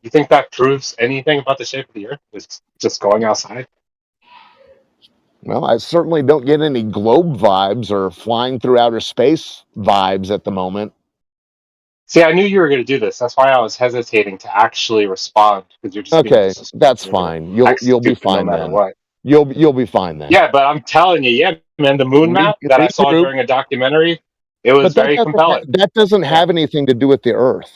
You think that proves anything about the shape of the Earth? It's just going outside. Well, I certainly don't get any globe vibes or flying through outer space vibes at the moment. See, I knew you were going to do this. That's why I was hesitating to actually respond, because you're just okay. That's fine. You'll be fine no then. What. You'll be fine then. Yeah, but I'm telling you, man, the moon map that I saw during a documentary, it was very compelling. That doesn't have anything to do with the Earth.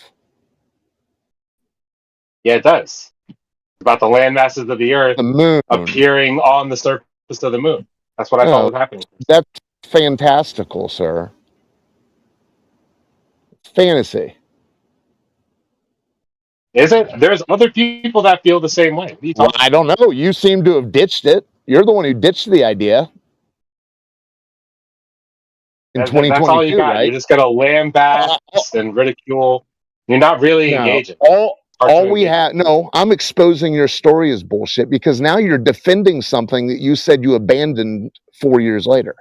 Yeah, it does. It's about the land masses of the Earth, the moon appearing on the surface of the moon. That's what I thought was happening. That's fantastical, sir. Fantasy. Is it? There's other people that feel the same way. Well, I don't know. You seem to have ditched it. You're the one who ditched the idea. In 2022, that's all you got. Right? You're just going to lambaste and ridicule. You're not really engaging. All we have, I'm exposing your story as bullshit because now you're defending something that you said you abandoned 4 years later.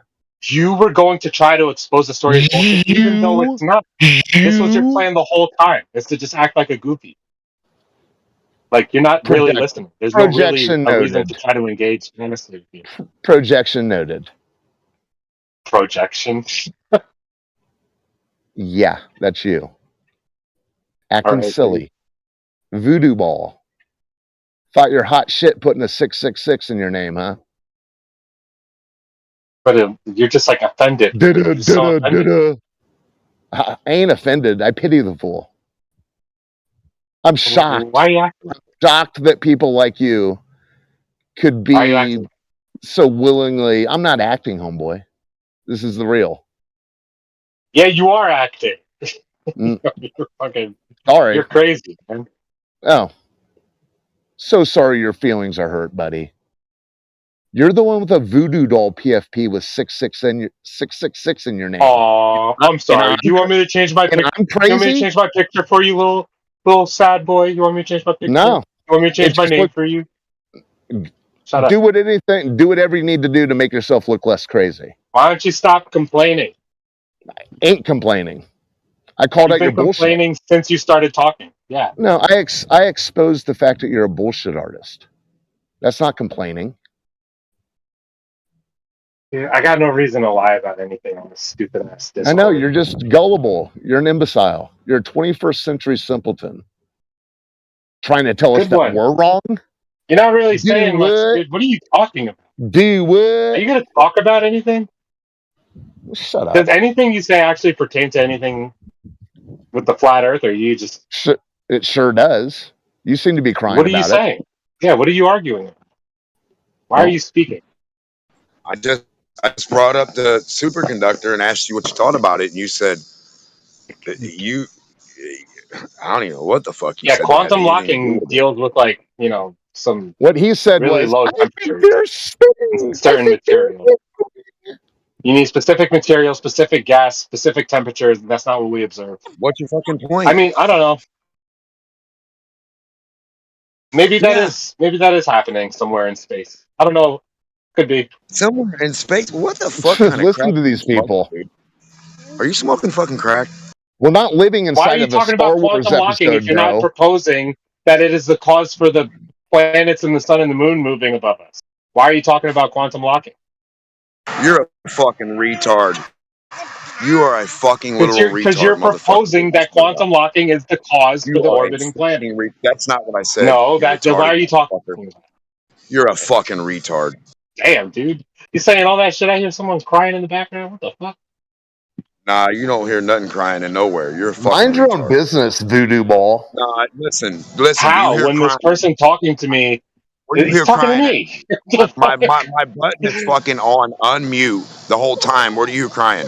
You were going to try to expose the story as bullshit, even though it's not. This was your plan the whole time, is to just act like a goofy. Like, you're not really listening. There's no really a reason to try to engage honestly with you. Projection noted. Projection? Yeah, that's you. Acting silly. Voodoo ball. Thought you're hot shit putting a 666 in your name, huh? But you're just like offended. I ain't offended. I pity the fool. I'm shocked. Why are you acting? I'm shocked that people like you could be so willingly. I'm not acting, homeboy. This is the real. Yeah, you are acting. You're fucking. Sorry. You're crazy, man. Oh. So sorry your feelings are hurt, buddy. You're the one with a voodoo doll PFP with 666 in your name. Oh, I'm sorry. Do you want me to change my picture? I'm crazy. You want me to change my picture for you, little sad boy? You want me to change my picture? No. You want me to change my name for you? Shut up. Do whatever you need to do to make yourself look less crazy. Why don't you stop complaining? I ain't complaining. I called out your bullshit. You've been complaining since you started talking. Yeah. No, I exposed the fact that you're a bullshit artist. That's not complaining. Yeah, I got no reason to lie about anything on this stupid ass Discord. I know, you're just gullible. You're an imbecile. You're a 21st century simpleton. Trying to tell us that we're wrong? You're not really saying much, dude. What are you talking about? Do what? Are you going to talk about anything? Shut up. Does anything you say actually pertain to anything with the flat earth, or you just... It sure does. You seem to be crying about it. What are you saying? Yeah, what are you arguing about? Why are you speaking? I just brought up the superconductor and asked you what you thought about it, and you said you... I don't even know what the fuck you said. Yeah, quantum locking deals with, like, you know, some... What he said really was, low temperatures. Certain materials. You need specific materials, specific gas, specific temperatures, and that's not what we observe. What's your fucking point? I mean, I don't know. Maybe that is happening somewhere in space. I don't know. Could be. Somewhere in space? What the fuck kind of Listen to these people. Are you smoking fucking crack? We're not living inside Why are you of a talking Star about Wars quantum locking episode, if you're not Joe. proposing that it is the cause for the planets and the sun and the moon moving above us? Why are you talking about quantum locking? You're a fucking retard. You are a fucking literal retard. Because you're proposing that quantum locking is the cause for the orbiting planet. That's not what I said. No, why are you talking about? You're a fucking retard. Damn, dude. You saying all that shit? I hear someone's crying in the background. What the fuck? Nah, you don't hear nothing crying in nowhere. You're a fucking Mind your retard. own business, voodoo ball. Nah, listen. How? You hear When crying. this person talking to me, he's talking to me. my button is fucking on unmute the whole time. Where do you hear crying?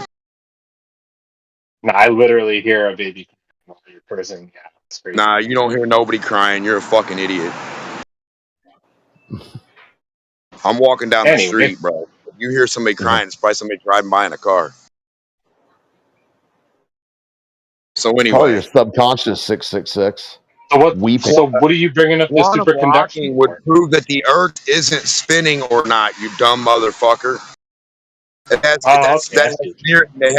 Nah, I literally hear a baby person. Yeah, it's crazy. Nah, you don't hear nobody crying. You're a fucking idiot. I'm walking down the street, bro. If you hear somebody crying, it's probably somebody driving by in a car. So anyway, Probably your subconscious 666. So what are you bringing up this superconduction would prove that the Earth isn't spinning or not? You dumb motherfucker. It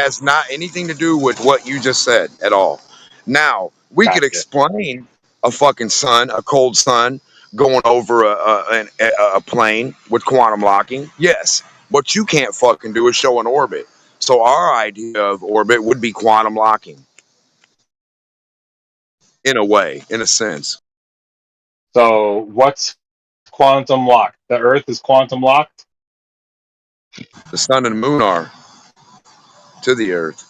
has not anything to do with what you just said at all. Now we could explain a fucking sun, a cold sun, going over a plane with quantum locking. Yes, what you can't fucking do is show an orbit. So our idea of orbit would be quantum locking. In a way, in a sense. So what's quantum locked? The Earth is quantum locked? The sun and the moon are to the Earth.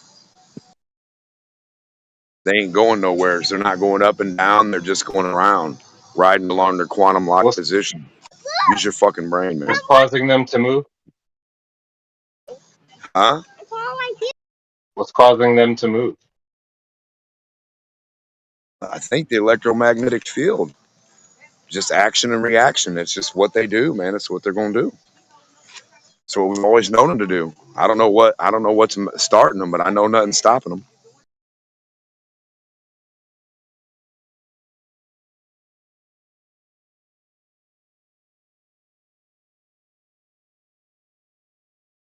They ain't going nowhere. So they're not going up and down. They're just going around, riding along their quantum locked position. Use your fucking brain, man. What's causing them to move? Huh? What's causing them to move? I think the electromagnetic field. Just action and reaction. It's just what they do, man. It's what they're going to do. It's what we've always known them to do. I don't know what's starting them, but I know nothing's stopping them.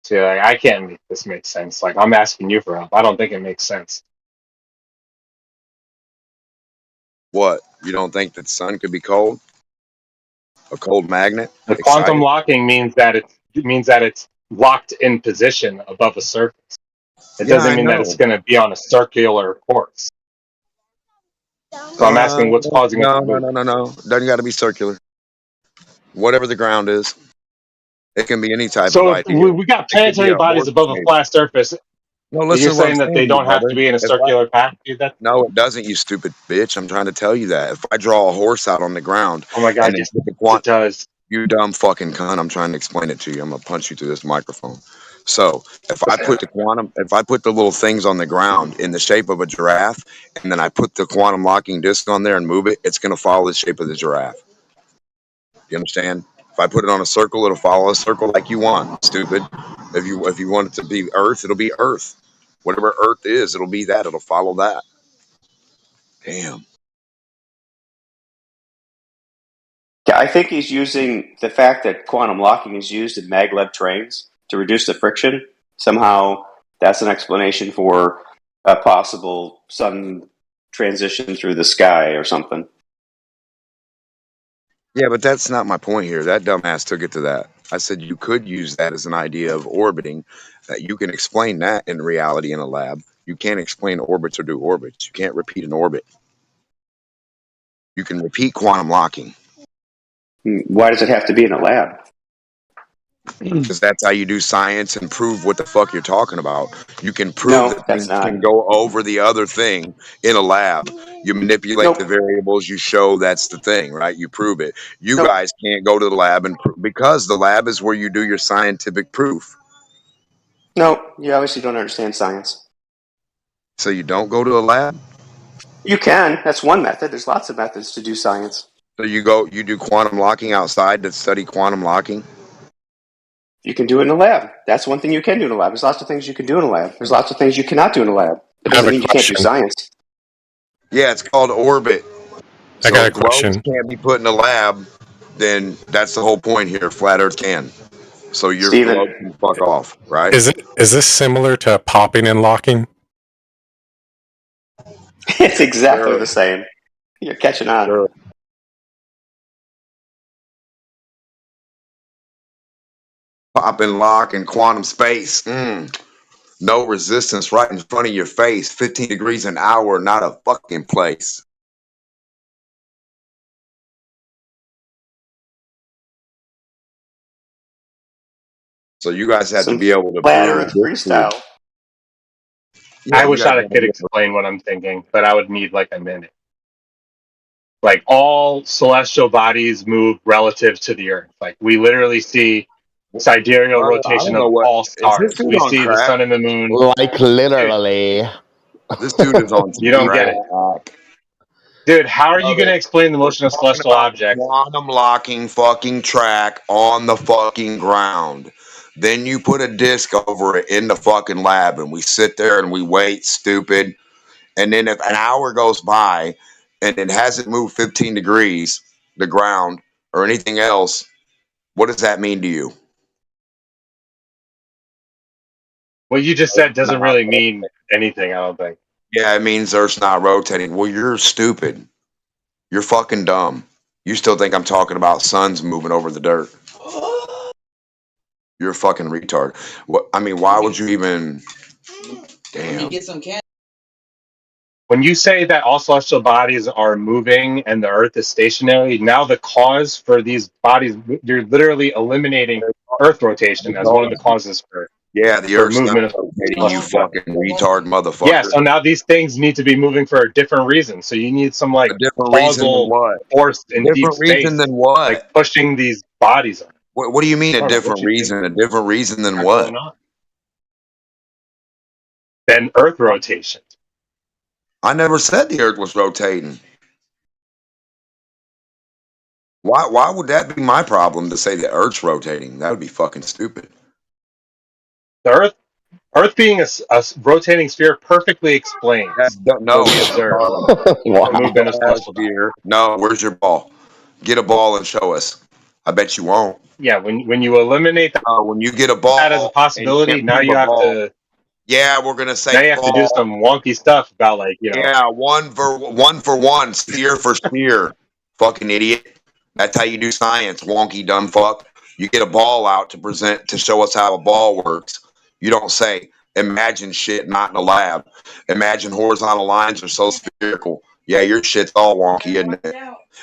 See, like, I can't make this make sense. Like, I'm asking you for help. I don't think it makes sense. What? You don't think that the sun could be cold? A cold magnet? The quantum locking means that it's locked in position above a surface. It doesn't mean that it's going to be on a circular course. So I'm asking what's causing it to move. No. Doesn't got to be circular. Whatever the ground is. It can be any type of So if idea. we got It could be planetary a bodies horse above a maybe. flat surface, No, you're listen to what I'm saying that saying, they to you, don't have to brother. be in a circular path? No, it doesn't, you stupid bitch. I'm trying to tell you that. If I draw a horse out on the ground Oh my God, and yes, it's the it does. you dumb fucking cunt, I'm trying to explain it to you. I'm gonna punch you through this microphone. So if I put the little things on the ground in the shape of a giraffe, and then I put the quantum locking disc on there and move it, it's gonna follow the shape of the giraffe. You understand? If I put it on a circle, it'll follow a circle like you want, stupid. If you want it to be Earth, it'll be Earth. Whatever Earth is, it'll be that. It'll follow that. Damn. Yeah, I think he's using the fact that quantum locking is used in maglev trains to reduce the friction. Somehow, that's an explanation for a possible sudden transition through the sky or something. Yeah, but that's not my point here. That dumbass took it to that. I said you could use that as an idea of orbiting, that you can explain that in reality in a lab. You can't explain orbits or do orbits. You can't repeat an orbit. You can repeat quantum locking. Why does it have to be in a lab? Because that's how you do science and prove what the fuck you're talking about. You can prove that things can go over the other thing in a lab. You manipulate the variables, you show that's the thing, right? You prove it. You guys can't go to the lab and because the lab is where you do your scientific proof. No, you obviously don't understand science. So you don't go to a lab? You can. That's one method. There's lots of methods to do science. So you do quantum locking outside to study quantum locking? You can do it in a lab. That's one thing you can do in a lab. There's lots of things you can do in a lab. There's lots of things you cannot do in a lab. It doesn't mean you can't do science. Yeah, it's called orbit. I got a question. If can't be put in a lab, then that's the whole point here. Flat Earth can. So your globe can fuck off, right? Is this similar to popping and locking? It's exactly the same. You're catching on. Sure. Pop and lock in quantum space. No resistance right in front of your face. 15 degrees an hour, not a fucking place. So you guys have to be able to flat Earth freestyle. Yeah, I wish I could explain what I'm thinking, but I would need like a minute. Like all celestial bodies move relative to the Earth. Like we literally see sidereal rotation of all stars. We see the sun and the moon. Like literally. This dude is on. You don't get it. Dude, how are you going to explain the motion of celestial objects? Quantum locking fucking track on the fucking ground. Then you put a disc over it in the fucking lab and we sit there and we wait, stupid. And then if an hour goes by and it hasn't moved 15 degrees, the ground, or anything else, what does that mean to you? What you just said doesn't really mean anything, I don't think. Yeah, it means Earth's not rotating. Well, you're stupid. You're fucking dumb. You still think I'm talking about suns moving over the dirt. You're a fucking retard. What? I mean, why would you even... Damn. When you say that all celestial bodies are moving and the Earth is stationary, now the cause for these bodies, you're literally eliminating Earth rotation as one of the causes for the Earth's movement not rotating, you fucking retard motherfucker. Yeah, so now these things need to be moving for a different reason. So you need some like causal force in deep space, reason than what? Like pushing these bodies. What do you mean a different reason? A different reason than what? Than Earth rotation. I never said the Earth was rotating. Why would that be my problem to say the Earth's rotating? That would be fucking stupid. The Earth being a rotating sphere perfectly explains. No, movement of celestial sphere. No, where's your ball? Get a ball and show us. I bet you won't. Yeah, when you eliminate that, when you get a ball, that as a possibility, now you have to. Yeah, we're gonna say now you have to do some wonky stuff about Yeah, one for one, sphere for sphere. Fucking idiot. That's how you do science, wonky dumb fuck. You get a ball out to show us how a ball works. You don't say, imagine shit not in a lab. Imagine horizontal lines are so spherical. Yeah, your shit's all wonky, isn't it?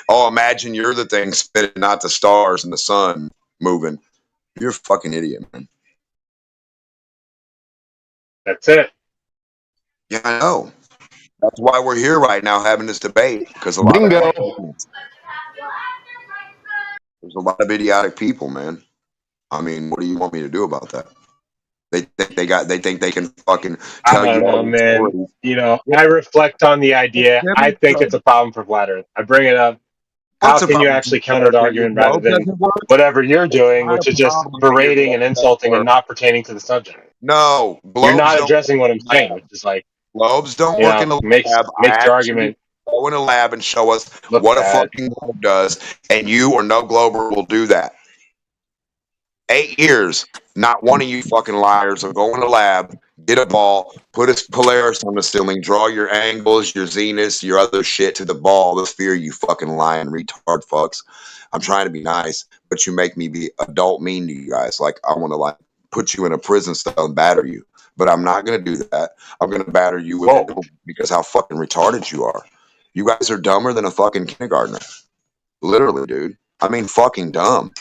Oh, imagine you're the thing spinning, not the stars and the sun moving. You're a fucking idiot, man. That's it. Yeah, I know. That's why we're here right now having this debate, because Bingo. There's a lot of idiotic people, man. I mean, what do you want me to do about that? They think they can fucking tell I you don't know, all these man. stories. You know, I reflect on the idea. I think it's a problem for flat Earth. I bring it up. How What's the can you problem? actually counter the argument rather than whatever you're doing, which is just berating and insulting and not pertaining to the subject? No, You're globes not don't addressing what I'm work in saying, the which is like, globes don't you work know, in the makes lab. I your actually argument go in a lab and show us look what a bad. fucking globe does, and you or no glober will do that. 8 years, not one of you fucking liars will go in the lab, get a ball, put a Polaris on the ceiling, draw your angles, your zeniths, your other shit to the ball, the sphere, you fucking lying retard fucks. I'm trying to be nice, but you make me be adult mean to you guys. Like, I want to, like, put you in a prison cell and batter you. But I'm not going to do that. I'm going to batter you with it because how fucking retarded you are. You guys are dumber than a fucking kindergartner. Literally, dude. I mean, fucking dumb.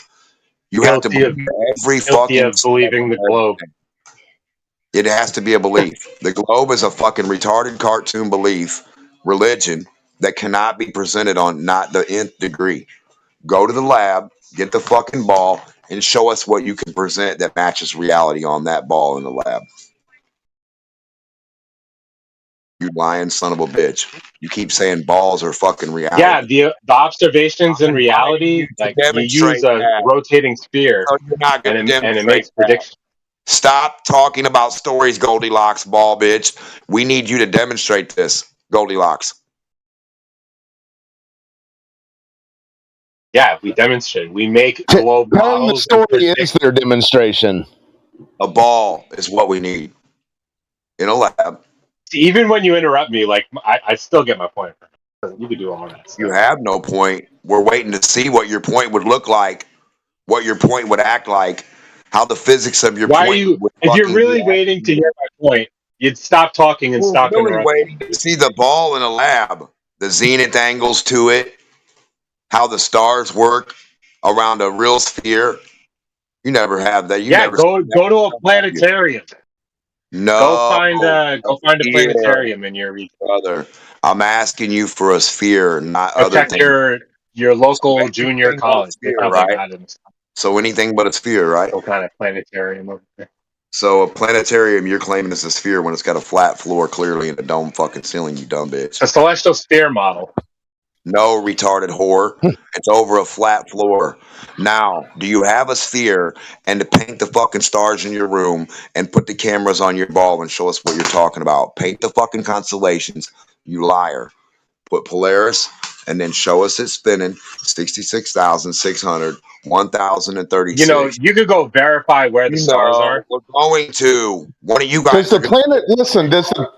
You have to believe every fucking believing the globe. It has to be a belief. The globe is a fucking retarded cartoon belief, religion that cannot be presented on not the nth degree. Go to the lab, get the fucking ball, and show us what you can present that matches reality on that ball in the lab. You lying son of a bitch. You keep saying balls are fucking reality. Yeah, the observations in reality, like you Demonstrate use a that. rotating sphere, So you're not going to and it demonstrate makes that. predictions. Stop talking about stories, Goldilocks, ball bitch. We need you to demonstrate this, Goldilocks. Yeah, we demonstrate. We make globe Telling the models and story is their demonstration. A ball is what we need in a lab. Even when you interrupt me, like I still get my point. You can do all that stuff. You have no point. We're waiting to see what your point would look like, what your point would act like, how the physics of your Why are point you? would If you're fucking really react. waiting to hear my point, you'd stop talking and We're stop really interrupting. waiting to see the ball in a lab, the zenith angles to it, how the stars work around a real sphere. You never have that. You never go seen that. to a planetarium. No, Go find a sphere, planetarium in your region. brother. I'm asking you for a sphere, not Go other check things. your local So junior anything but a college. They sphere, have like right? items. So anything but a sphere, right? Some kind of planetarium over there. So a planetarium, you're claiming is a sphere when it's got a flat floor clearly and a dome fucking ceiling, you dumb bitch. A celestial sphere model. No, retarded whore. It's over a flat floor. Now, do you have a sphere and to paint the fucking stars in your room and put the cameras on your ball and show us what you're talking about? Paint the fucking constellations, you liar. Put Polaris and then show us it spinning 66,600, 1,036. You know, you could go verify where the stars are. We're going to. One of you guys. Does the planet listen? Does the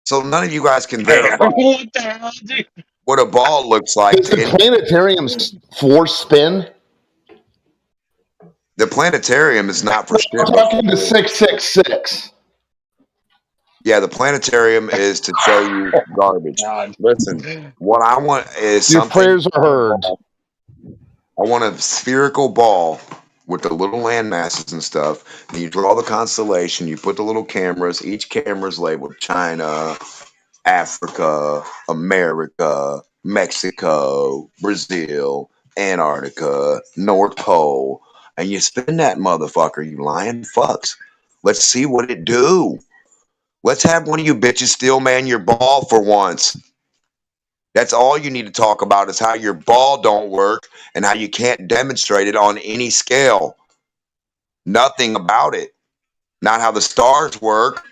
So none of you guys can verify What the hell, dude? what a ball looks like. Does the planetarium's force spin? The planetarium is not for shit. I'm talking to 666. Yeah, the planetarium is to show you garbage. Listen, what I want is Your something. prayers are heard. I want a spherical ball with the little land masses and stuff. And you draw the constellation. You put the little cameras. Each camera's labeled China, Africa, America, Mexico, Brazil, Antarctica, North Pole, and you spin that motherfucker, you lying fucks. Let's see what it do. Let's have one of you bitches steal man your ball for once. That's all you need to talk about is how your ball don't work and how you can't demonstrate it on any scale. Nothing about it. Not how the stars work.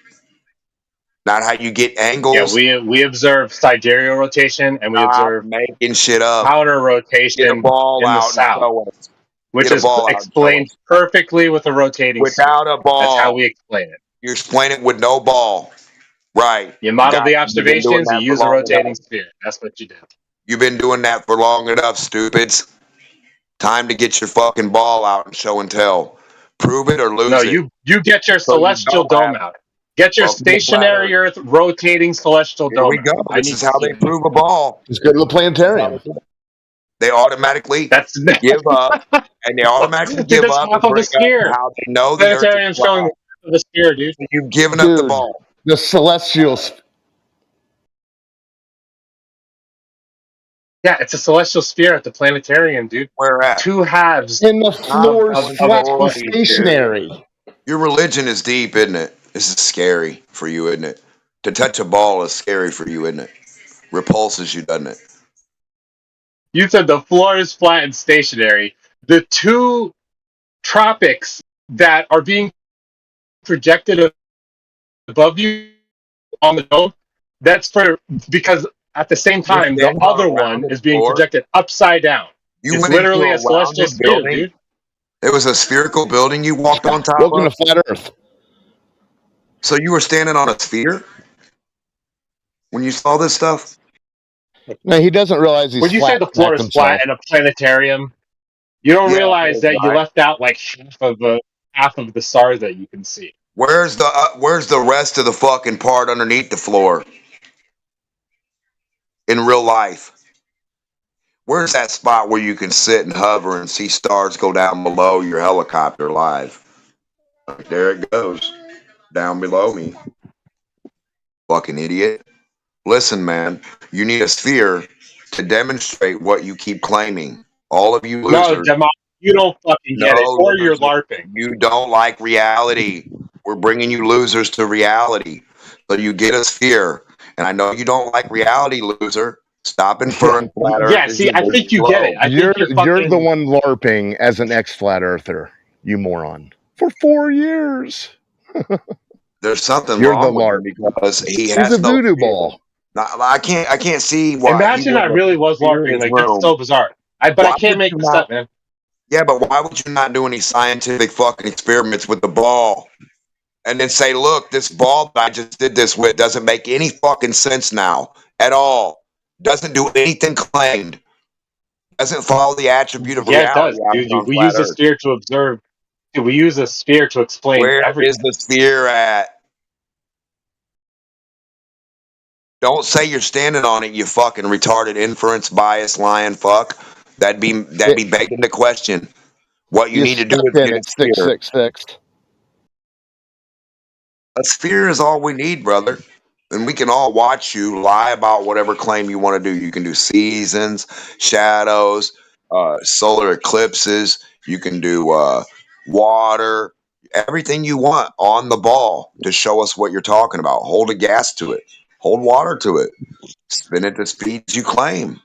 Not how you get angles. Yeah, we observe sidereal rotation and we observe making shit up. Counter rotation Get a ball in the out south, and show us. which Get a is ball out and show explained us. perfectly with a rotating Without sphere. a ball. That's how we explain it. You explain it with no ball. Right. You model the Guys, you've been doing observations, you that for use a long rotating enough. sphere. That's what you do. You've been doing that for long enough, stupids. Time to get your fucking ball out and show and tell. Prove it or lose No, it. you get your So you celestial don't dome have, out. Get your stationary Earth rotating celestial Here we donut. go. This is how they that. prove a ball. Just go to the planetarium. They automatically give up, and they automatically Dude, give that's up half and of the bring up sphere. how they know the Earth Planetarium is flat. showing the sphere, dude. You've given up the ball. The celestial. Yeah, it's a celestial sphere at the planetarium, dude. Where at? 2 halves. And the floor's flat and stationary. Your religion is deep, isn't it? This is scary for you, isn't it? To touch a ball is scary for you, isn't it? Repulses you, doesn't it? You said the floor is flat and stationary. The 2 tropics that are being projected above you on the dome, that's because at the same time, the other one is being projected upside down. It's literally a celestial sphere, dude. It was a spherical building you walked on top Welcome of? to Flat Earth. So you were standing on a sphere when you saw this stuff? No, he doesn't realize he's When you flat. say the floor is flat in a planetarium, you don't realize that you left out like half of the stars that you can see. Where's the rest of the fucking part underneath the floor? In real life. Where's that spot where you can sit and hover and see stars go down below your helicopter live? There it goes. Down below me. Fucking idiot. Listen, man, you need a sphere to demonstrate what you keep claiming. All of you losers. No, you don't fucking get it, or you're LARPing. You don't like reality. We're bringing you losers to reality. So you get a sphere. And I know you don't like reality, loser. Stop inferring flat Earth. Yeah, see, I think you get it. You're the one LARPing as an ex-flat earther, you moron. For 4 years. There's something You're wrong the with LARP. him because he He's has a no voodoo fear. ball. I can't see why. Imagine I really was LARPing. Like, that's so bizarre. But I can't make this up, man. Yeah, but why would you not do any scientific fucking experiments with the ball? And then say, look, this ball that I just did this with doesn't make any fucking sense now at all. Doesn't do anything claimed. Doesn't follow the attribute of Yeah, it reality. does, dude. We use a sphere to observe. Dude, we use a sphere to explain Where everything. is the sphere at? Don't say you're standing on it, you fucking retarded inference bias lying fuck. That'd be begging the question. What you need to do is get a sphere. 666. A sphere is all we need, brother. And we can all watch you lie about whatever claim you want to do. You can do seasons, shadows, solar eclipses. You can do water, everything you want on the ball to show us what you're talking about. Hold a gas to it. Hold water to it. Spin it to speeds you claim.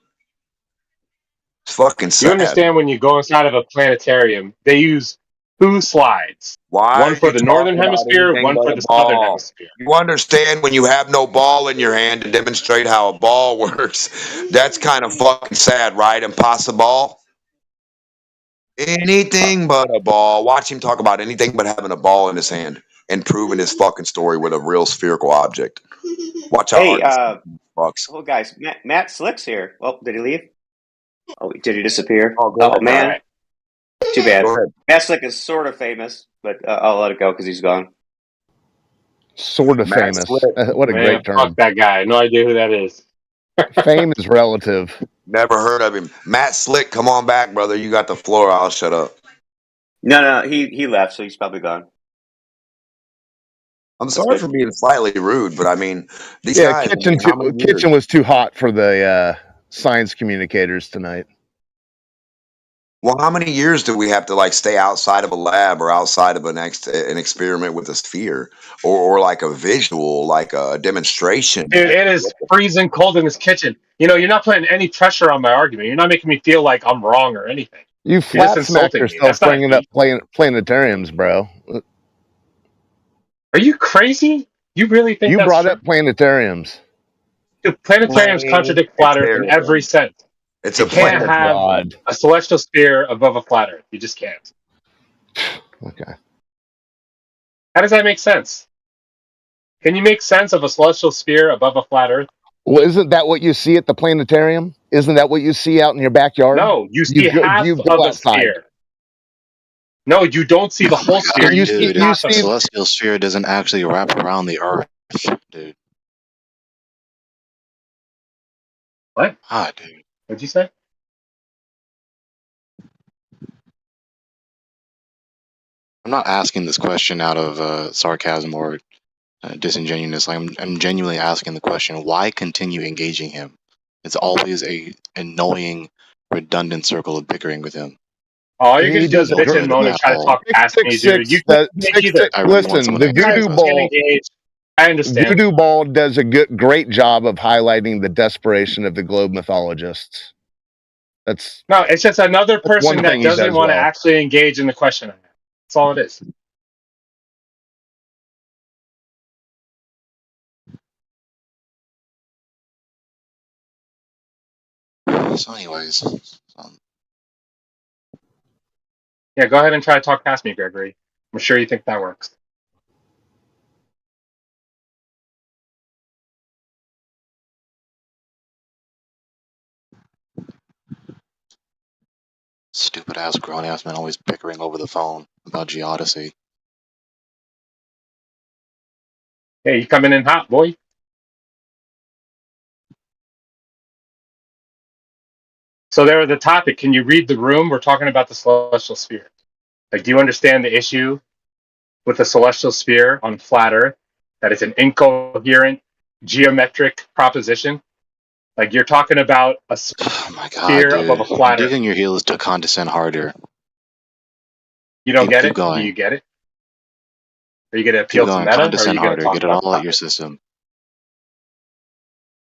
It's fucking sad. You understand when you go inside of a planetarium, they use 2 slides. Why one for the northern hemisphere, one for the southern hemisphere. You understand when you have no ball in your hand to demonstrate how a ball works. That's kind of fucking sad, right? Impossible. Anything but a ball. Watch him talk about anything but having a ball in his hand and proving his fucking story with a real spherical object. Watch how hard this fucks. Oh, guys, Matt Slick's here. Oh, did he leave? Oh, did he disappear? Oh, man. Right. Too bad. Matt Slick is sort of famous, but I'll let it go because he's gone. Sort of famous. What a great term. Fuck that guy. No idea who that is. Fame is relative. Never heard of him. Matt Slick, come on back, brother. You got the floor. I'll shut up. No, he left, so he's probably gone. I'm sorry for being slightly rude, but I mean, these guys. Kitchen was too hot for the science communicators tonight. Well, how many years do we have to stay outside of a lab or outside of an experiment with a sphere or like a visual, like a demonstration? Dude, it is freezing cold in this kitchen. You're not putting any pressure on my argument. You're not making me feel like I'm wrong or anything. You flat smacked yourself bringing up planetariums, bro. Are you crazy? You really think you brought up planetariums? Dude, planetariums contradict flat Earth in every sense. It's you can't have a celestial sphere above a flat Earth. You just can't. Okay. How does that make sense? Can you make sense of a celestial sphere above a flat Earth? Well, isn't that what you see at the planetarium? Isn't that what you see out in your backyard? No, you see half of the sphere. No, you don't see the whole sphere. You see dude, half of the it. celestial sphere doesn't actually wrap around the Earth, dude. What? Ah, dude. What'd you say? I'm not asking this question out of sarcasm or disingenuousness. I'm genuinely asking the question: why continue engaging him? It's always a annoying, redundant circle of bickering with him. All you're gonna do is bitch and moan and try to talk past me, dude. You can't engage either. Listen, the voodoo ball. I understand. Voodoo ball does a great job of highlighting the desperation of the globe mythologists. That's no. It's just another person one that thing he doesn't does want to well. actually engage in the question. That's all it is. So, anyways, Yeah, go ahead and try to talk past me, Gregory. I'm sure you think that works. stupid ass grown ass men always bickering over the phone about geodesy. Hey, you coming in hot, boy? So there was the topic. Can you read the room? We're talking about the celestial sphere. Like, do you understand the issue with the celestial sphere on flat Earth? That it's an incoherent geometric proposition. Like, you're talking about a Oh my god, sphere dude. above a flat Dig Earth. in your heels to condescend harder. You don't get keep it? Do going. you get it? Are you going to Keep appeal to going. meta, or are Condescend you going to harder. talk Get it about all the out your topic? system.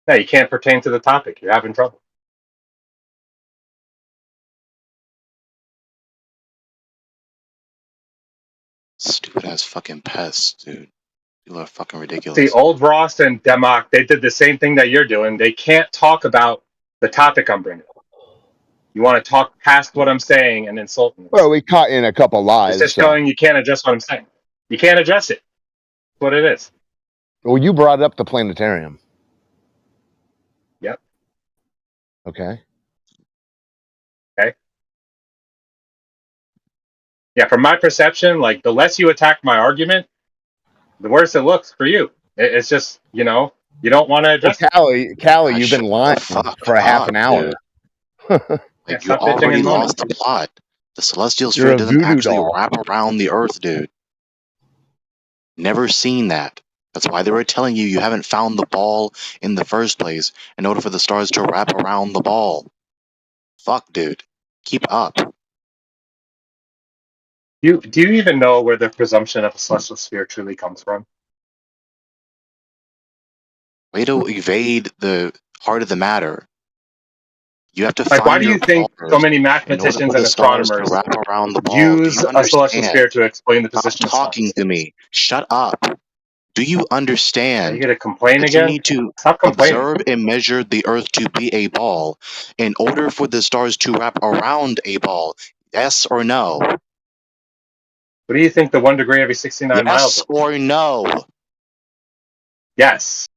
No, you can't pertain to the topic. You're having trouble. Stupid ass fucking pests, dude. People are fucking See, ridiculous. Old Ross and Democ, they did the same thing that you're doing. They can't talk about the topic I'm bringing. You want to talk past what I'm saying and insult me. Well, we caught in a couple lies. It's just showing you can't address what I'm saying. You can't address it. That's what it is. Well, you brought up the planetarium. Yep. Okay. Okay. Yeah, from my perception, like, the less you attack my argument, the worse it looks for you. It's just, you don't want to address it. Callie, you've been lying for a half an hour. Like, you already lost the plot. The celestial sphere doesn't actually wrap around the Earth, dude. Never seen that. That's why they were telling you you haven't found the ball in the first place in order for the stars to wrap around the ball. Fuck, dude. Keep up. Do you even know where the presumption of a celestial sphere truly comes from? Way to evade the heart of the matter. You have to Like, why find do your you think ball so many in order for mathematicians and the stars to astronomers wrap around the ball. use Do you a celestial understand? sphere to explain the Stop position of talking stars? to me. Shut up. Do you understand? Are you going to complain that again? you need to Stop complaining. observe and measure the Earth to be a ball in order for the stars to wrap around a ball? Yes or no? What do you think the 1 degree every 69 miles Yes is? or no? Yes.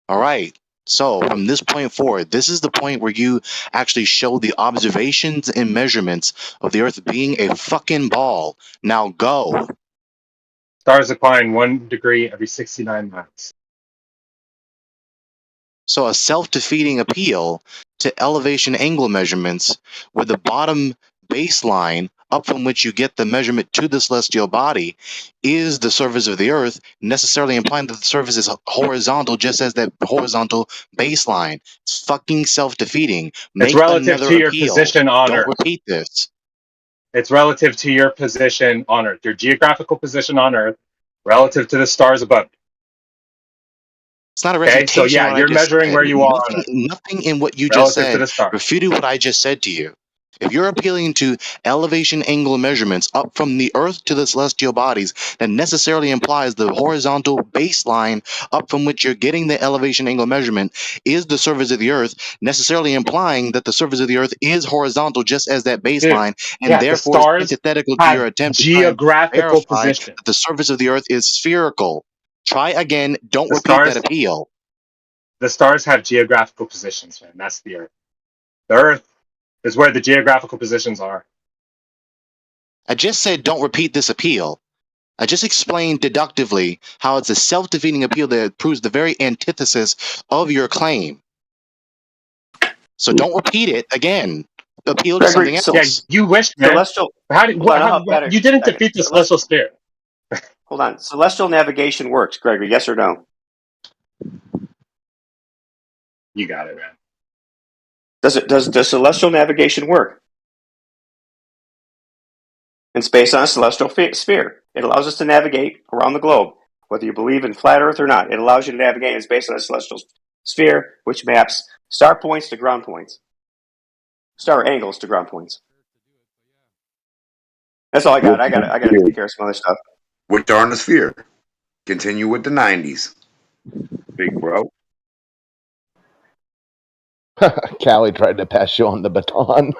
All right. So from this point forward, this is the point where you actually show the observations and measurements of the Earth being a fucking ball. Now go. Stars decline 1 degree every 69 miles. So a self-defeating appeal to elevation angle measurements where the bottom baseline up from which you get the measurement to the celestial body is the surface of the Earth, necessarily implying that the surface is horizontal just as that horizontal baseline. It's fucking self-defeating. Make It's relative another to your appeal. position on Don't Earth. repeat this. It's relative to your position on Earth, your geographical position on Earth, relative to the stars above you. It's not a Okay, refutation so of yeah, what I you're just measuring said. where you are on Earth. Nothing in what you just Relative to said the stars. refuted what I just said to you. If you're appealing to elevation angle measurements up from the Earth to the celestial bodies, that necessarily implies the horizontal baseline up from which you're getting the elevation angle measurement is the surface of the Earth, necessarily implying that the surface of the Earth is horizontal just as that baseline, and Yeah, the therefore is stars antithetical to your have attempt to try and geographical verify position. that the surface of the Earth is spherical. Try again. Don't The repeat that stars, appeal. the stars have geographical positions, man. That's the Earth. The Earth is where the geographical positions are. I just said don't repeat this appeal. I just explained deductively how it's a self-defeating appeal that proves the very antithesis of your claim. So don't repeat it again. Appeal to something else. Yeah, you wish, man. Celestial. You didn't defeat the celestial sphere. Hold on. Celestial navigation works, Gregory. Yes or no? You got it, man. Does celestial navigation work? It's based on a celestial sphere. It allows us to navigate around the globe, whether you believe in flat Earth or not. It allows you to navigate. It's based on a celestial sphere, which maps star points to ground points, star angles to ground points. That's all I got. I got to take care of some other stuff. Which are in the sphere. Continue with the 90s. Big bro. Callie tried to pass you on the baton.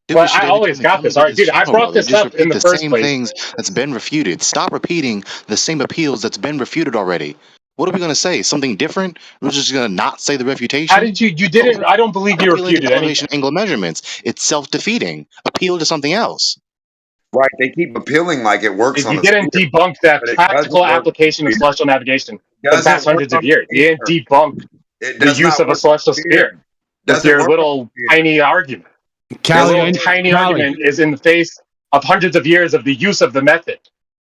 Well, I always got this. All right, dude, I brought this up in the first place. Things that's been refuted. Stop repeating the same appeals that's been refuted already. What are we going to say? Something different? We're just going to not say the refutation? How did you didn't, I don't believe you refuted elevation angle measurements. It's self-defeating. Appeal to something else. Right, they keep appealing like it works on You didn't debunk that practical application of celestial navigation for the past hundreds of years. You didn't debunk the use of a celestial sphere with your little tiny argument. Your little tiny argument is in the face of hundreds of years of the use of the method,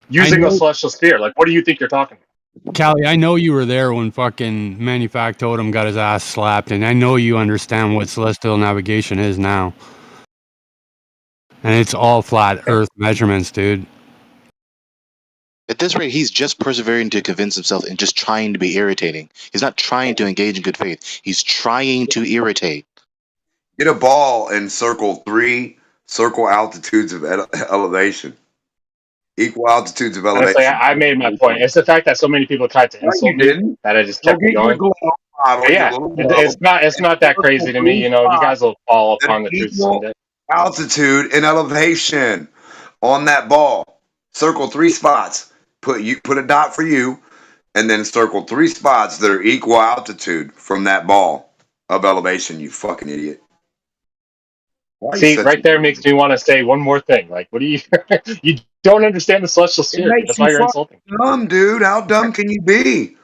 using the celestial sphere. Like, what do you think you're talking about? Callie, I know you were there when fucking Manufactotum got his ass slapped, and I know you understand what celestial navigation is now. And it's all flat Earth measurements, dude. At this rate, he's just persevering to convince himself and just trying to be irritating. He's not trying to engage in good faith. He's trying to irritate. Get a ball and circle 3 circle altitudes of elevation. Equal altitudes of elevation. Honestly, I made my point. It's the fact that so many people tried to insult me that I just kept going. Yeah, it's not that crazy to me. You know, you guys will fall upon the truth someday. Altitude and elevation on that ball. Circle 3 spots. Put a dot for you, and then circle 3 spots that are equal altitude from that ball of elevation. You fucking idiot. See, right there makes me want to say one more thing. Like, what do you? You don't understand the celestial sphere. That's why you're insulting. Dumb, dude. How dumb can you be?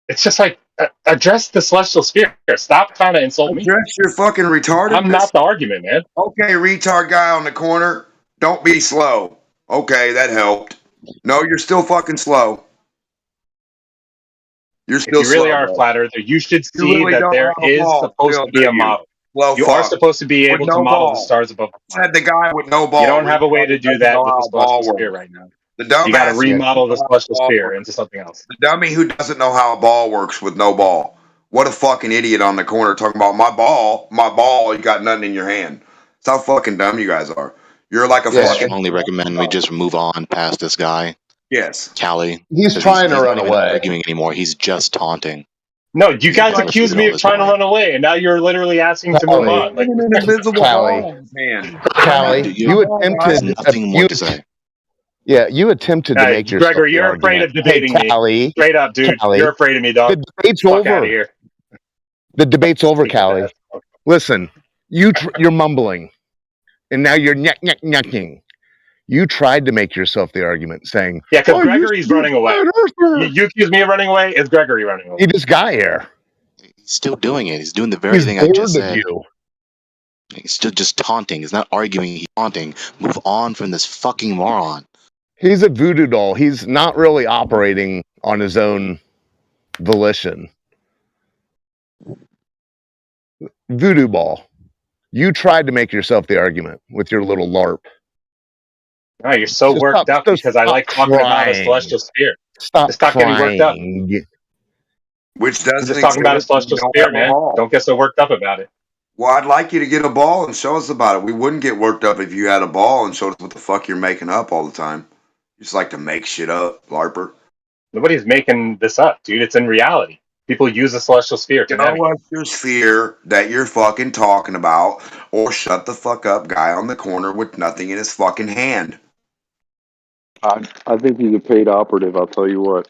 It's just like address the celestial sphere. Stop trying to insult me. Address your fucking retardedness. I'm not the argument, man. Okay, retard guy on the corner. Don't be slow. Okay, that helped. No, you're still fucking slow. You're still if you really slow, are a flat earther, you should see really that there is supposed to be a model. You are supposed to be able to model the stars above. I had the guy with no ball. You don't have a way to do that with the celestial sphere right now. You got to remodel the celestial sphere into something else. The dummy who doesn't know how a ball works with no ball. What a fucking idiot on the corner talking about my ball, you got nothing in your hand. That's how fucking dumb you guys are. You're like a fucking... I only recommend we just move on past this guy. Yes. Callie. He's trying to run away. Not arguing anymore. He's just taunting. No, you guys accused me of trying to run away, and now you're literally asking to move on. Like, Callie, you attempted nothing more to say. Yeah, you attempted to make yourself. Gregory, you're afraid of debating me. Straight up, dude. You're afraid of me, dog. The debate's over. Out of here. The debate's over, Callie. Listen, you're mumbling, and now you're nyucking. You tried to make yourself the argument, saying, "Yeah, because Gregory's running away." You accuse me of running away. Is Gregory running away? He just got here. He's still doing it. He's doing the very thing I just said. He's still just taunting. He's not arguing. He's taunting. Move on from this fucking moron. He's a voodoo doll. He's not really operating on his own volition. Voodoo ball. You tried to make yourself the argument with your little LARP. No, you're so worked up because I like talking about a celestial sphere. Stop getting worked up. Which doesn't just talking about a celestial sphere, man. Don't get so worked up about it. Well, I'd like you to get a ball and show us about it. We wouldn't get worked up if you had a ball and showed us what the fuck you're making up all the time. You just like to make shit up, LARPer. Nobody's making this up, dude. It's in reality. People use a celestial sphere to navigate. What's your sphere that you're fucking talking about? Or shut the fuck up guy on the corner with nothing in his fucking hand. I think he's a paid operative, I'll tell you what.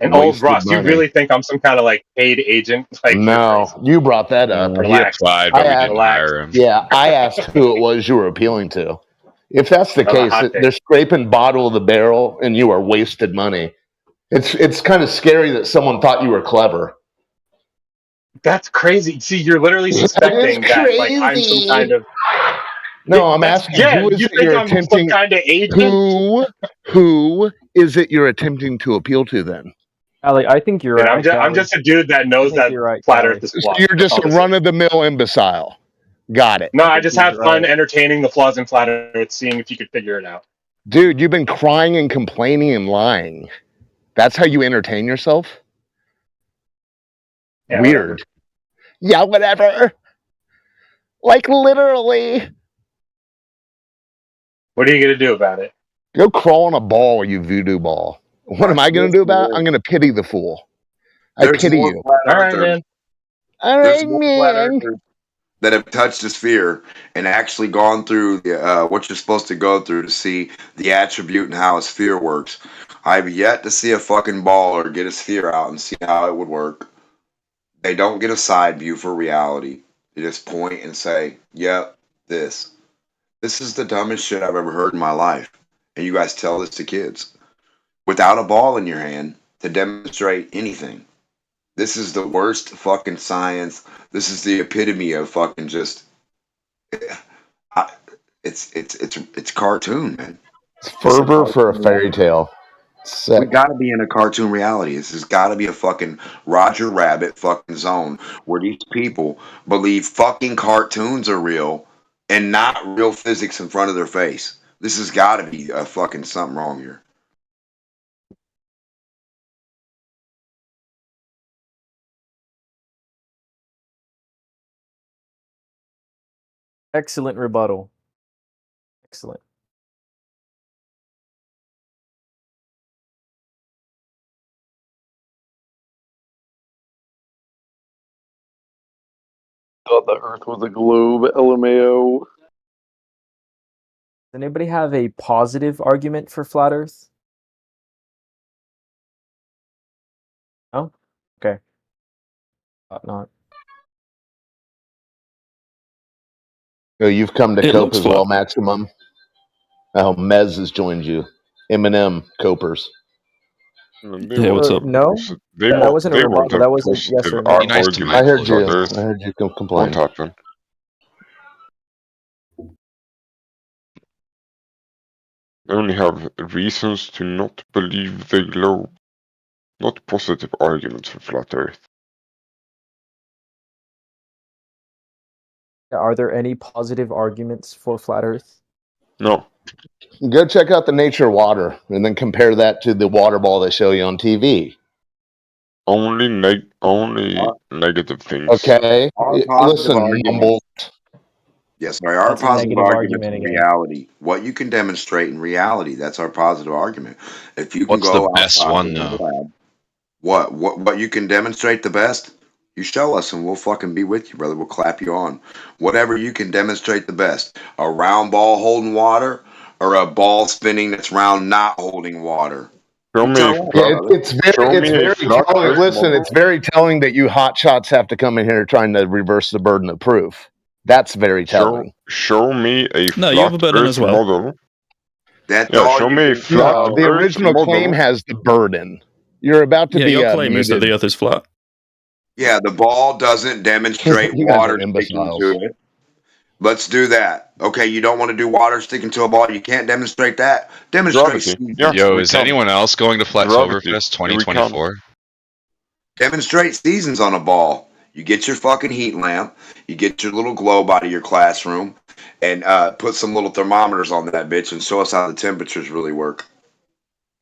And old Ross, you really think I'm some kind of like paid agent? Like, no, you brought that up. He applied, but we didn't hire him. Yeah, I asked who it was you were appealing to. If that's the That's a case, hot take. they're scraping bottom of the barrel, and you are wasted money. It's kind of scary that someone thought you were clever. That's crazy. See, you're literally suspecting that like I'm some kind of. No, I'm asking who is you it think you're I'm some attempting? kind of agent? Who is it you're attempting to appeal to then? Alec, I think you're Dude, right. I'm just a dude that knows that flat Earth is So flawed. you're just a run-of-the-mill imbecile. Got it. No, I just have fun entertaining the flaws in flat Earth, seeing if you could figure it out. Dude, you've been crying and complaining and lying. That's how you entertain yourself? Yeah, weird. Whatever. Yeah, whatever. Like literally. What are you gonna do about it? Go crawl on a ball, you voodoo ball. What am I going to do about it? I'm going to pity the fool. I pity you. All right, man. All There's right, more flat man. earthers that have touched the sphere and actually gone through what you're supposed to go through to see the attribute and how a sphere works. I've yet to see a fucking baller get a sphere out and see how it would work. They don't get a side view for reality. They just point and say, yep, this. This is the dumbest shit I've ever heard in my life. And you guys tell this to kids. Without a ball in your hand to demonstrate anything. This is the worst fucking science. This is the epitome of fucking just. It's cartoon, man. It's fervor for a fairy tale. We gotta be in a cartoon reality. This has gotta be a fucking Roger Rabbit fucking zone where these people believe fucking cartoons are real and not real physics in front of their face. This has gotta be a fucking something wrong here. Excellent rebuttal. Excellent. Thought the Earth was a globe, LMAO. Does anybody have a positive argument for flat Earth? No? Okay. Thought not. Oh, you've come to It cope looks as flat. well, Maximum. Oh, Mez has joined you. Eminem copers. Yeah, what's up? No, that wasn't a rebuttal. That was a yes or no. I heard you. I heard you complain. What happened? Only have reasons to not believe the globe, not positive arguments for flat Earth. Are there any positive arguments for flat Earth? No. Go check out the nature of water and then compare that to the water ball they show you on TV. Only negative things. Okay. Our positive Listen, argument- mumble. Yes, sorry. Our That's a positive negative argument argument in again. reality. What you can demonstrate in reality, that's our positive argument. If you can What's go the best outside one, of the though? lab, what you can demonstrate the best, you show us and we'll fucking be with you, brother. We'll clap you on. Whatever you can demonstrate the best. A round ball holding water or a ball spinning that's round not holding water. It's very telling. Listen, it's very telling that you hotshots have to come in here trying to reverse the burden of proof. That's very telling. Show me a No, you have a flat burden Earth as well. model. That's Yeah, all show you me a can flat No, the Earth original model. claim has the burden. You're about to Yeah, be your claim is that muted. the Earth is flat. Yeah, the ball doesn't demonstrate You guys are water sticking imbeciles. to it. Let's do that. Okay, you don't want to do water sticking to a ball. You can't demonstrate that. Demonstrate Gravity. seasons. Yeah, Yo, we is can. anyone else going to Gravity. Flattoberfest We 2024? Demonstrate seasons on a ball. You get your fucking heat lamp. You get your little globe out of your classroom, and put some little thermometers on that bitch and show us how the temperatures really work.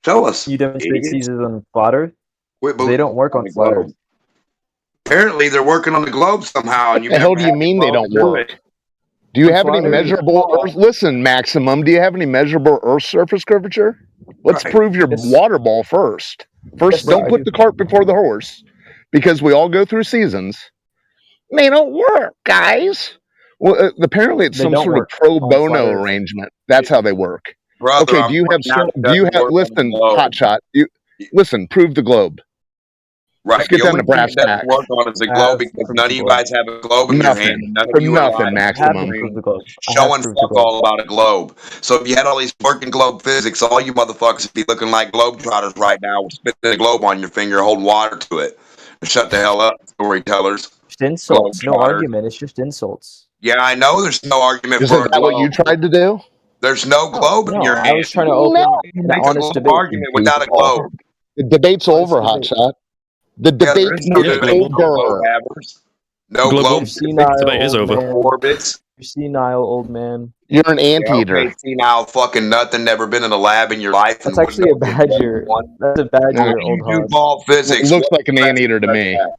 Show us. You demonstrate idiots. seasons on flat Earth? Quit They don't work on the flat globe. Earth. Apparently, they're working on the globe somehow. And What the hell do you mean they don't work? Do you have any measurable Earth? Listen, Maximum, do you have any measurable Earth surface curvature? Let's prove your water ball first. First, don't put the cart before the horse, because we all go through seasons. They don't work, guys. Well, apparently it's They some don't sort of work pro on flat bono Earth. arrangement. That's how they work. Brother, Okay, I'm do you have pointing out it doesn't work on listen, the globe. hotshot. Listen, prove the globe. Right. Let's get The down only to thing brass it doesn't tacks. work on is a I globe have because proof none of of you globe. guys have a globe in your hand. Nothing. And none For of you are nothing, lying, I have Maximum. proof of globe. I have showing proof of fuck globe. all about a globe. So if you had all these working globe physics, all you motherfuckers would be looking like globetrotters right now with spitting a globe on your finger, holding water to it. Shut the hell up, storytellers. Just insults. No Globetrotters. argument. It's just insults. Yeah, I know there's no argument Isn't for a that what you globe. tried to do? There's no globe in your I hand. was trying to open an Make a honest globe debate. argument without a globe. The debate's Honest over, debate. Hotshot. The Yeah, there debate's is no debate. No over. globe havers. No Globe globe one. Senile Debate is old over. man. orbits. You're senile old man. You're an Yeah, anteater. okay, senile fucking nothing, never been in a lab in your life. That's and actually a wouldn't know badger. one. That's a badger, When you old do Hoss. ball physics, Looks what like an professor anteater to does me. that?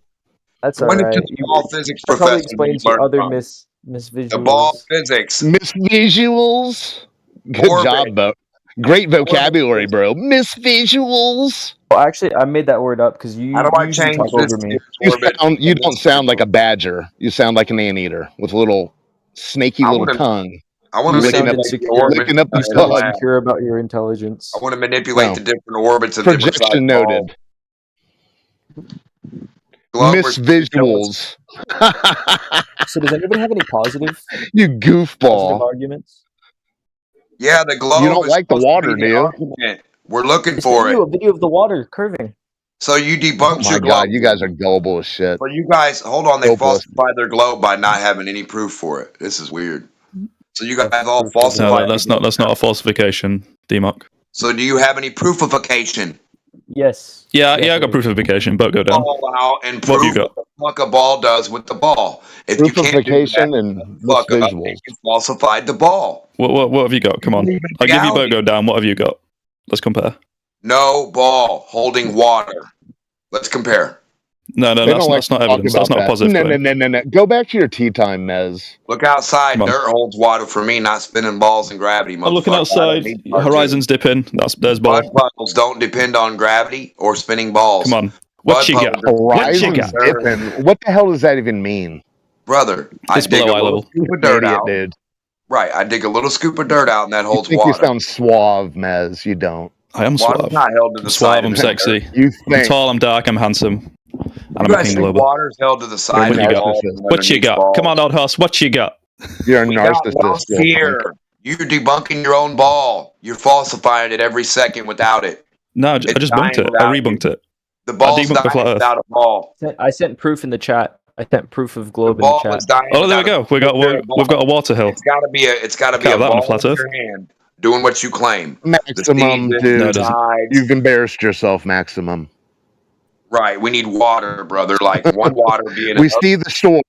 That's When alright. did the ball physics That probably professor you explains your learn other from? miss The ball visuals. physics. Miss Visuals. Good Orbit. job, Bo. Great vocabulary, bro. Miss Visuals. Well, actually, I made that word up because you How do I usually change talk this over me. You don't sound like a badger. You sound like an anteater with a little snaky little tongue. I want to You sound manipulate the insecure. orbits licking up in the You the sound tongue. lab. insecure about your intelligence. I want to manipulate No. the different orbits of different size Projection balls. noted. Miss Visuals. So does anybody have any positive You goofball. arguments? Yeah, the globe. You don't is like the supposed to water, be do the you? argument. We're looking Just for send it. you a video of the water curving. So you debunked Oh your my god, globe. you guys are gullible as shit. So you guys, hold on, they Gullible. falsified their globe by not having any proof for it. This is weird. So you guys all No, falsified. that's not a falsification, D-Mock. So do you have any proofification? Yes. Yeah, I got proofification, but go down. Ball out and What have you prove got? what the fuck a ball does with the ball. If you can't do that, Proofification and Miss fuck up, Visuals. you falsified the ball. What have you got? Come on. I'll give you both go down. What have you got? Let's compare. No ball holding water. Let's compare. No, They that's don't like not to talk evidence. about That's not a that. positive claim. No. Go back to your tea time, Mez. Look outside. Come on. Dirt holds water for me, not spinning balls in gravity. I'm looking motherfucker. I outside. don't need cartoons. Horizon's dipping. There's ball. Mud puddles don't depend on gravity or spinning balls. Come on. What you got? Horizon's dipping. What the hell does that even mean? Brother, I It's dig a below eye little level. scoop of dirt Idiot, out. dude. Right, I dig a little scoop of dirt out and that You holds think water. you sound suave, Mez. You don't. I am Water's suave. not held to the I'm suave. side I'm of the sexy. dirt. You I'm think. tall. I'm dark. I'm handsome. And You I'm a guys king think glober. water's held to the side What of you the got? ball? What you got? Come on, old horse. What you got? You're a We got no narcissist. Will fear. Punk. You're debunking your own ball. You're falsifying it every second without it. No, I It's just bunked dying it. I without you. rebunked it. The ball's debunked the flat dying Earth. without a ball. I sent proof in the chat. I sent proof of globe in the Ball chat. is dying. Oh, there we without go. a We've got a water hill. It's got to be a. It's got to be Can't a have that on a ball flat in Earth. your hand doing what you claim. Maximum, The seasons, dude. No, the it doesn't. tides. You've embarrassed yourself, Maximum. Right. We need water, brother. Like one water being We enough. see the shore.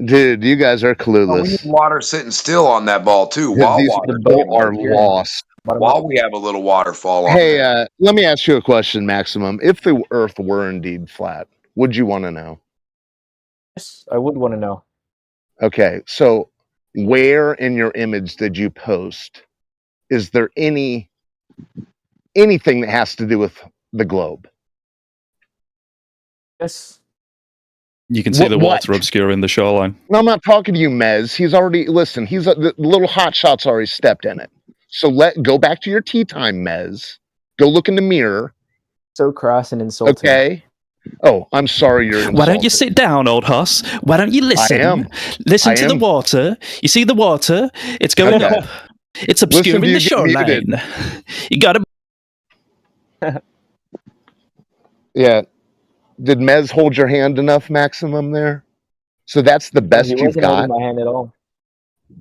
Dude, you guys are No, we need clueless. water sitting still on that ball too. Yeah, While these water, people are lost. while we have a little waterfall on Hey, there. let me ask you a question, Maximum. If the Earth were indeed flat, would you want to know? Yes, I would want to know. Okay, so where in your image did you post? Is there anything that has to do with the globe? Yes. You can see What- the water obscuring the shoreline. No, I'm not talking to you, Mez. He's already the little hot shot's already stepped in it. So go back to your tea time, Mez. Go look in the mirror. So crass and insulting. Okay. Oh, I'm sorry you're insulted. Why don't you sit down, old horse? Why don't you listen? I am. Listen I to the am. water. You see the water? It's going Okay. up. It's obscuring to you the get shoreline. muted. You gotta. Yeah. Did Mez hold your hand enough, Maximum, there? So that's the best He you've wasn't got? holding my hand at all.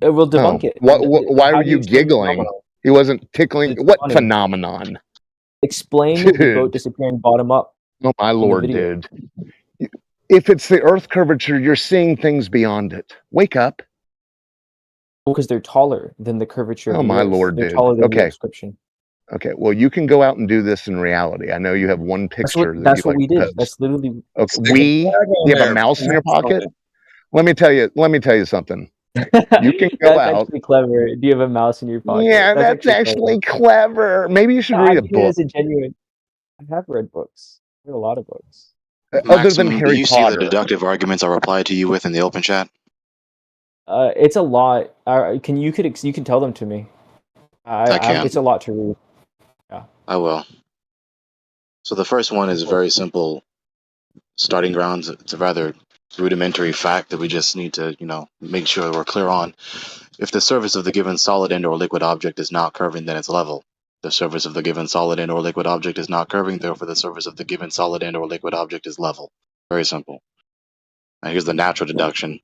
It will debunk it. Why How were do you explain the giggling? phenomenon? He wasn't tickling. It's What funny. phenomenon? Explain the Dude. boat disappearing bottom up. Oh, my the lord, video. dude. If it's the Earth curvature, you're seeing things beyond it. Wake up. Because they're taller than the curvature Oh, of the my Earth. lord, They're dude. taller than the Okay. description. Okay, well, you can go out and do this in reality. I know you have one picture That's that what you we like to did. post. That's literally. Okay, Stick a flag on you have there. a mouse in your That's pocket? fine. Let me tell you something. You can go That's out. actually clever. Do you have a mouse in your pocket? Yeah, that's actually clever. Maybe you should No, read I a mean it book. as a genuine. I have read books. I read a lot of books. Other than Maximum, do Harry you see the Potter. deductive arguments I replied to you with in the open chat? It's a lot. You can tell them to me. I can. It's a lot to read. I will. So the first one is very simple. starting grounds. It's a rather rudimentary fact that we just need to, make sure we're clear on. If the surface of the given solid and or liquid object is not curving, then it's level. The surface of the given solid and or liquid object is not curving, therefore the surface of the given solid and or liquid object is level. Very simple. Now here's the natural deduction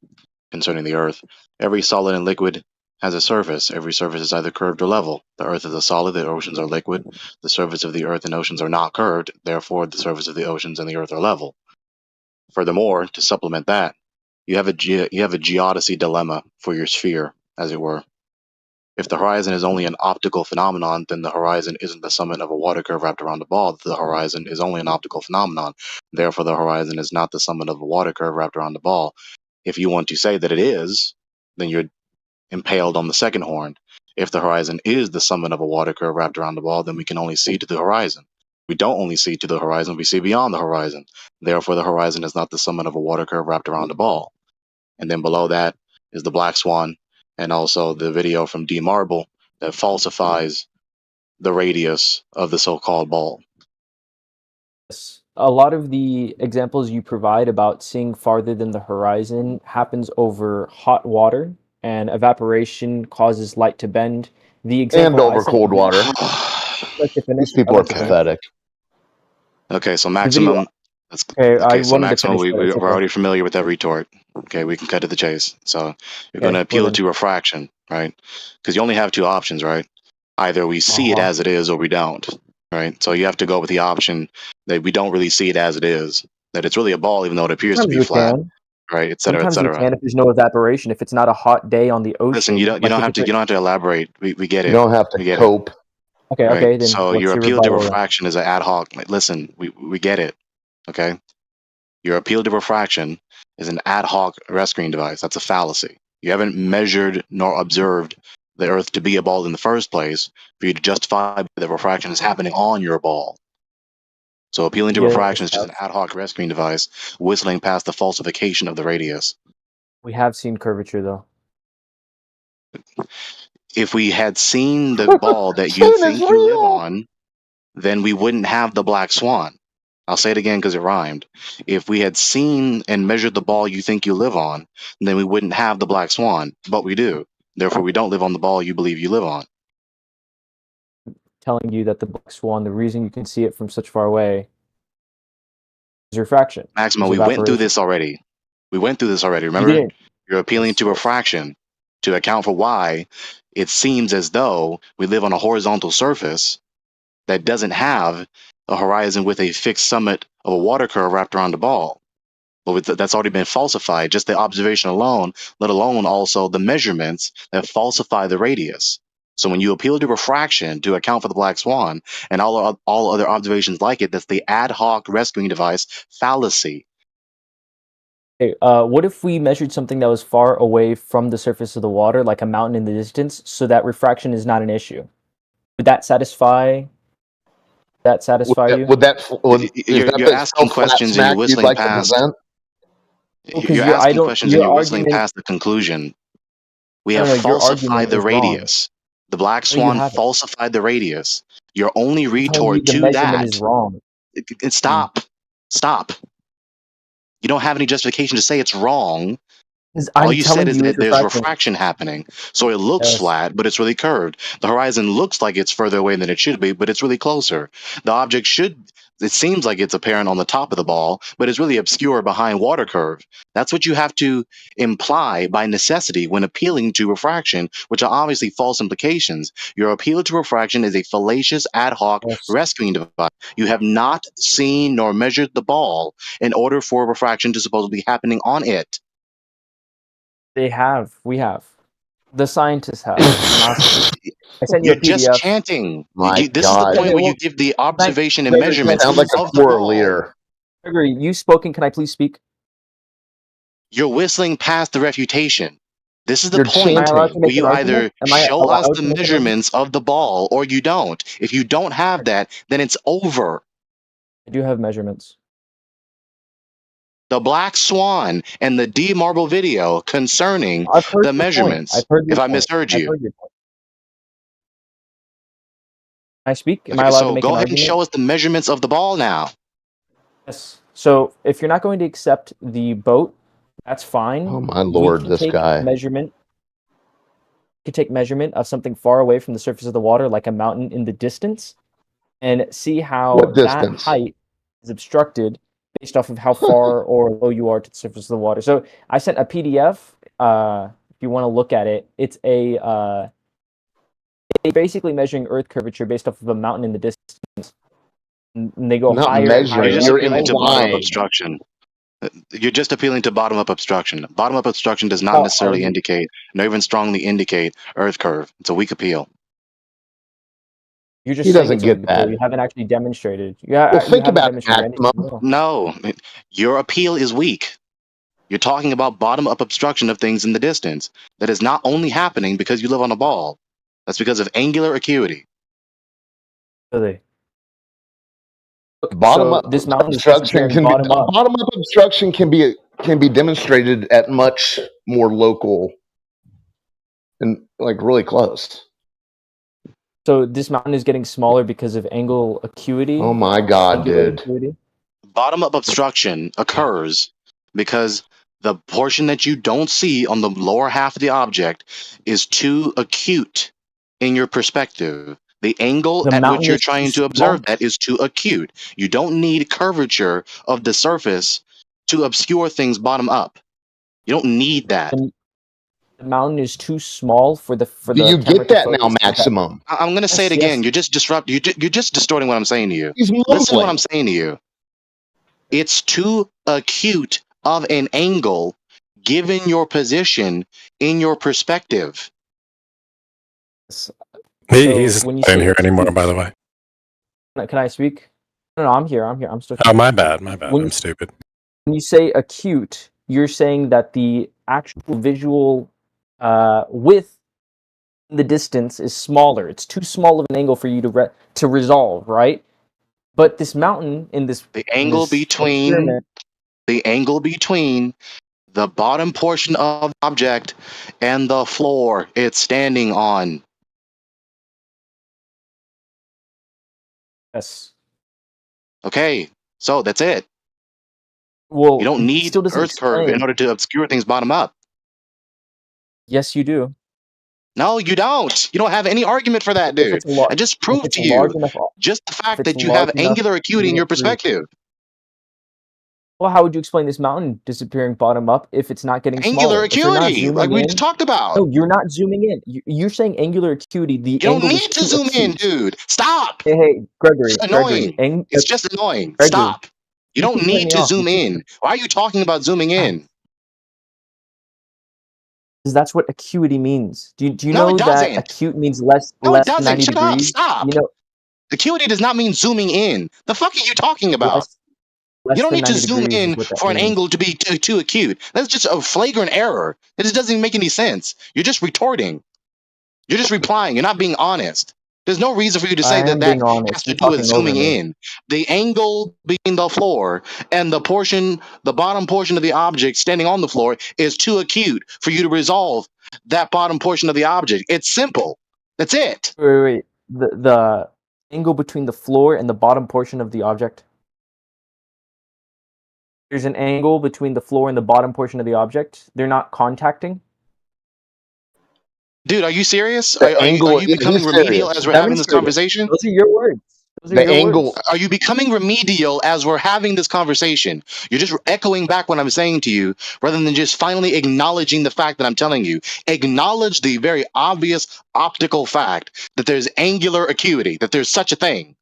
concerning the Earth. Every solid and liquid has a surface. Every surface is either curved or level. The Earth is a solid, the oceans are liquid. The surface of the Earth and oceans are not curved, therefore the surface of the oceans and the Earth are level. Furthermore, to supplement that, you have a geodesy dilemma for your sphere, as it were. If the horizon is only an optical phenomenon, then the horizon isn't the summit of a water curve wrapped around a ball. The horizon is only an optical phenomenon. Therefore, the horizon is not the summit of a water curve wrapped around a ball. If you want to say that it is, then you're impaled on the second horn. If the horizon is the summit of a water curve wrapped around the ball, then we can only see to the horizon. We don't only see to the horizon, we see beyond the horizon. Therefore, the horizon is not the summit of a water curve wrapped around a ball. And then below that is the black swan, and also the video from D Marble that falsifies the radius of the so-called ball. A lot of the examples you provide about seeing farther than the horizon happens over hot water, and evaporation causes light to bend. The example and over cold water. These people are pathetic. Okay, so maximum. So maximum. We're already familiar with that retort. Okay, we can cut to the chase. So you're going to appeal to refraction, right? Because you only have two options, right? Either we see it as it is, or we don't, right? So you have to go with the option that we don't really see it as it is, that it's really a ball, even though it appears to be flat, right? Et cetera, et Sometimes cetera. you can if there's no evaporation. If it's not a hot day on the ocean. Listen, you don't have to elaborate. We get it. You don't have to cope. Okay, right? okay. Then so what's your your appeal to rebuttal refraction is an ad hoc. Listen, we get it. Okay, your appeal to refraction is an ad hoc rescuing device. That's a fallacy. You haven't measured nor observed the Earth to be a ball in the first place for you to justify that refraction is happening on your ball. So appealing to refraction is just an ad hoc rescuing device, whistling past the falsification of the radius. We have seen curvature, though. If we had seen the ball that you think you live on, then we wouldn't have the black swan. I'll say it again because it rhymed. If we had seen and measured the ball you think you live on, then we wouldn't have the black swan, but we do. Therefore, we don't live on the ball you believe you live on. Telling you that the black swan, the reason you can see it from such far away is refraction. Maximo, we went through this already. Remember? You're appealing to refraction to account for why it seems as though we live on a horizontal surface that doesn't have a horizon with a fixed summit of a water curve wrapped around the ball. But that's already been falsified, just the observation alone, let alone also the measurements that falsify the radius. So when you appeal to refraction to account for the black swan and all other observations like it, that's the ad hoc rescuing device fallacy. Okay, what if we measured something that was far away from the surface of the water, like a mountain in the distance, so that refraction is not an issue? Would that satisfy? You? You're asking questions and you're whistling past. You're asking questions and you're whistling past the conclusion. We have falsified the radius. The black swan falsified the radius. Your only retort to that is wrong. Stop. You don't have any justification to say it's wrong. All you said is that there's refraction happening. So it looks flat, but it's really curved. The horizon looks like it's further away than it should be, but it's really closer. The object it seems like it's apparent on the top of the ball, but it's really obscure behind water curve. That's what you have to imply by necessity when appealing to refraction, which are obviously false implications. Your appeal to refraction is a fallacious ad hoc rescuing device. You have not seen nor measured the ball in order for refraction to supposedly be happening on it. They have. We have. The scientists have. I sent you You're a PDF. just chanting. This is the point where you give the observation and measurements of the ball. Gregory, you've spoken. Can I please speak? You're whistling past the refutation. This is the point where you either show us the measurements of the ball or you don't. If you don't have that, then it's over. I do have measurements. The black swan and the D Marble video concerning the measurements. If I misheard you. I speak? Am I allowed to make go an ahead argument? and show us the measurements of the ball now. Yes. So if you're not going to accept the boat, that's fine. Oh my lord, this guy. You could take measurement of something far away from the surface of the water, like a mountain in the distance, and see how that height is obstructed based off of how far or low you are to the surface of the water. So I sent a PDF. If you want to look at it, it's basically measuring Earth curvature based off of a mountain in the distance. And they go not higher. Measuring. You're just appealing to bottom-up obstruction. You're just appealing to bottom-up obstruction. Bottom-up obstruction does not necessarily indicate, nor even strongly indicate, Earth curve. It's a weak appeal. You're just he doesn't get that. You haven't actually demonstrated. Well, think about maximum. No, your appeal is weak. You're talking about bottom-up obstruction of things in the distance. That is not only happening because you live on a ball. That's because of angular acuity. Really? Bottom-up obstruction can be bottom-up obstruction can be demonstrated at much more local and like really close. So this mountain is getting smaller because of angle acuity. Oh my god, dude! Bottom-up obstruction occurs because the portion that you don't see on the lower half of the object is too acute in your perspective. The angle at which you're trying to observe that is too acute. You don't need curvature of the surface to obscure things bottom up. You don't need that. The mountain is too small for the Do you get that now, maximum? I'm going to say it again. You're just you're just distorting what I'm saying to you. Listen to what I'm saying to you. It's too acute of an angle given your position in your perspective. He's not in here anymore, by the way. Can I speak? No, I'm here. I'm still here. Oh, my bad. I'm stupid. When you say acute, you're saying that the actual visual width in the distance is smaller. It's too small of an angle for you to resolve, right? But this mountain in this the angle between the bottom portion of the object and the floor it's standing on. Yes. Okay, so that's it. Well, you don't need Earth curve in order to obscure things bottom up. Yes, you do. No, you don't. You don't have any argument for that, dude. I just proved to you just the fact that you have angular acuity in your perspective. Well, how would you explain this mountain disappearing bottom up if it's not getting angular smaller? acuity, like we just talked about. No, you're not zooming in. You're saying angular acuity. You don't need to zoom in, dude. Stop. Hey, Gregory. It's annoying. It's just annoying. Gregory. Stop. You don't need to zoom in. Why are you talking about zooming in? Because that's what acuity means. Do you know that acute means less than 90 degrees? Shut up. Stop. You know, acuity does not mean zooming in. The fuck are you talking about? You don't need to zoom in for an angle to be too acute. That's just a flagrant error. It just doesn't make any sense. You're just retorting. You're just replying. You're not being honest. There's no reason for you to say that has to do with zooming in. The angle between the floor and the bottom portion of the object standing on the floor is too acute for you to resolve that bottom portion of the object. It's simple. That's it. Wait. The angle between the floor and the bottom portion of the object. There's an angle between the floor and the bottom portion of the object. They're not contacting. Dude, are you serious? Are you becoming remedial as we're having this conversation? Those are your words. Are you becoming remedial as we're having this conversation? You're just echoing back what I'm saying to you rather than just finally acknowledging the fact that I'm telling you. Acknowledge the very obvious optical fact that there's angular acuity, that there's such a thing.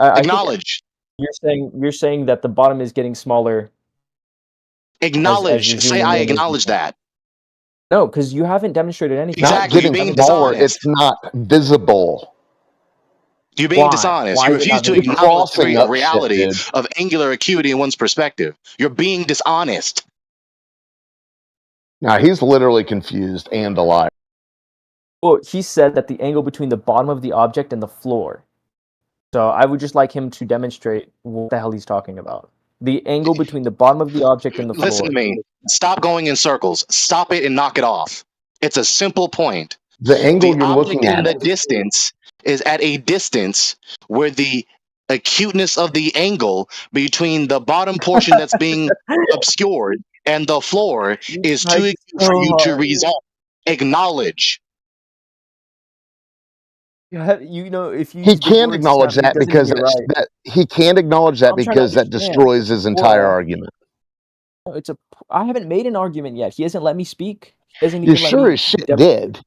Acknowledge. You're saying that the bottom is getting smaller. Acknowledge. Say I acknowledge that. No, because you haven't demonstrated anything. Exactly. You're being dishonest. It's not visible. You're being dishonest. You refuse to acknowledge the reality of angular acuity in one's perspective. You're being dishonest. Now he's literally confused and a liar. Well, he said that the angle between the bottom of the object and the floor. So I would just like him to demonstrate what the hell he's talking about. The angle between the bottom of the object and the floor. Listen to me. Stop going in circles. Stop it and knock it off. It's a simple point. The angle you're looking at in the distance is at a distance where the acuteness of the angle between the bottom portion that's being obscured and the floor is too acute for you to resolve. Acknowledge. You know, if you He use big can't words, acknowledge Snap, it that doesn't mean because you're right. he can't acknowledge that I'm trying to because that understand. destroys his entire argument. I haven't made an argument yet. He hasn't let me speak. He hasn't You even let sure me as shit did.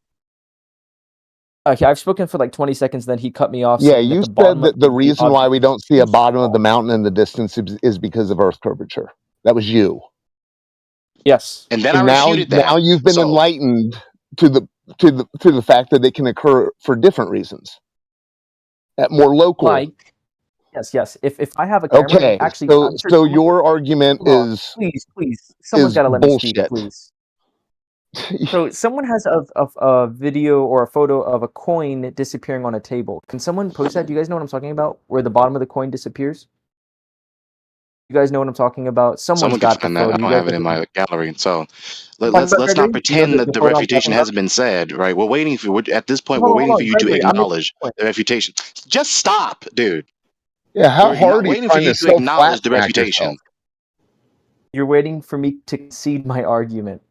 Okay, I've spoken for like 20 seconds, then he cut me off. Yeah, saying you that the said bottom that of the reason why we don't see a too bottom of the small. mountain in the distance is because of Earth curvature. That was you. Yes. And then I refuted that. Now you've been enlightened to the fact that it can occur for different reasons. At more local. Like, yes. If I have a camera, Okay, actually, so I'm sure so someone- your argument hold on. is please, someone's got to let bullshit. me speak, please. So someone has a video or a photo of a coin disappearing on a table. Can someone post that? Do you guys know what I'm talking about? Where the bottom of the coin disappears? You guys know what I'm talking about? Someone got can the find that. photo. I don't You have guys it in my gallery. So Hold on, let's not Gregory. pretend You know that the photo I'm refutation talking about? hasn't been said, right? We're waiting for at this point. Hold We're on, waiting for you to Gregory, I'm making acknowledge a point. the refutation. Just stop, dude. Yeah, how We're hard are you waiting for trying you to to acknowledge the self-flat smack yourself? refutation. You're waiting for me to concede my argument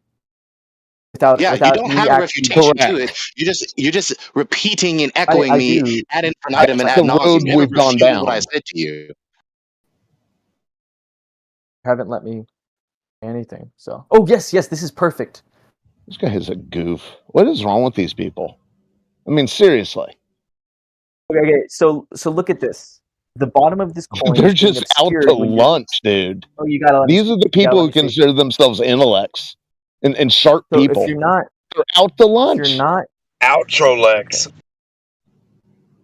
without Yeah, you don't me have a actually. refutation to it. You're just repeating and echoing I me do. ad infinitum and That's ad the nauseum. road You never we've gone refuted what I down. said to you. Haven't let me anything. So, oh yes, this is perfect. This guy is a goof. What is wrong with these people? I mean, seriously. Okay. So look at this. The bottom of this coin. They're is being just out to obscured when lunch, dude. Oh, you gotta. These are the people who consider themselves intellects and sharp So people. if you're not, they're out to lunch. If you're not, Outro Lex.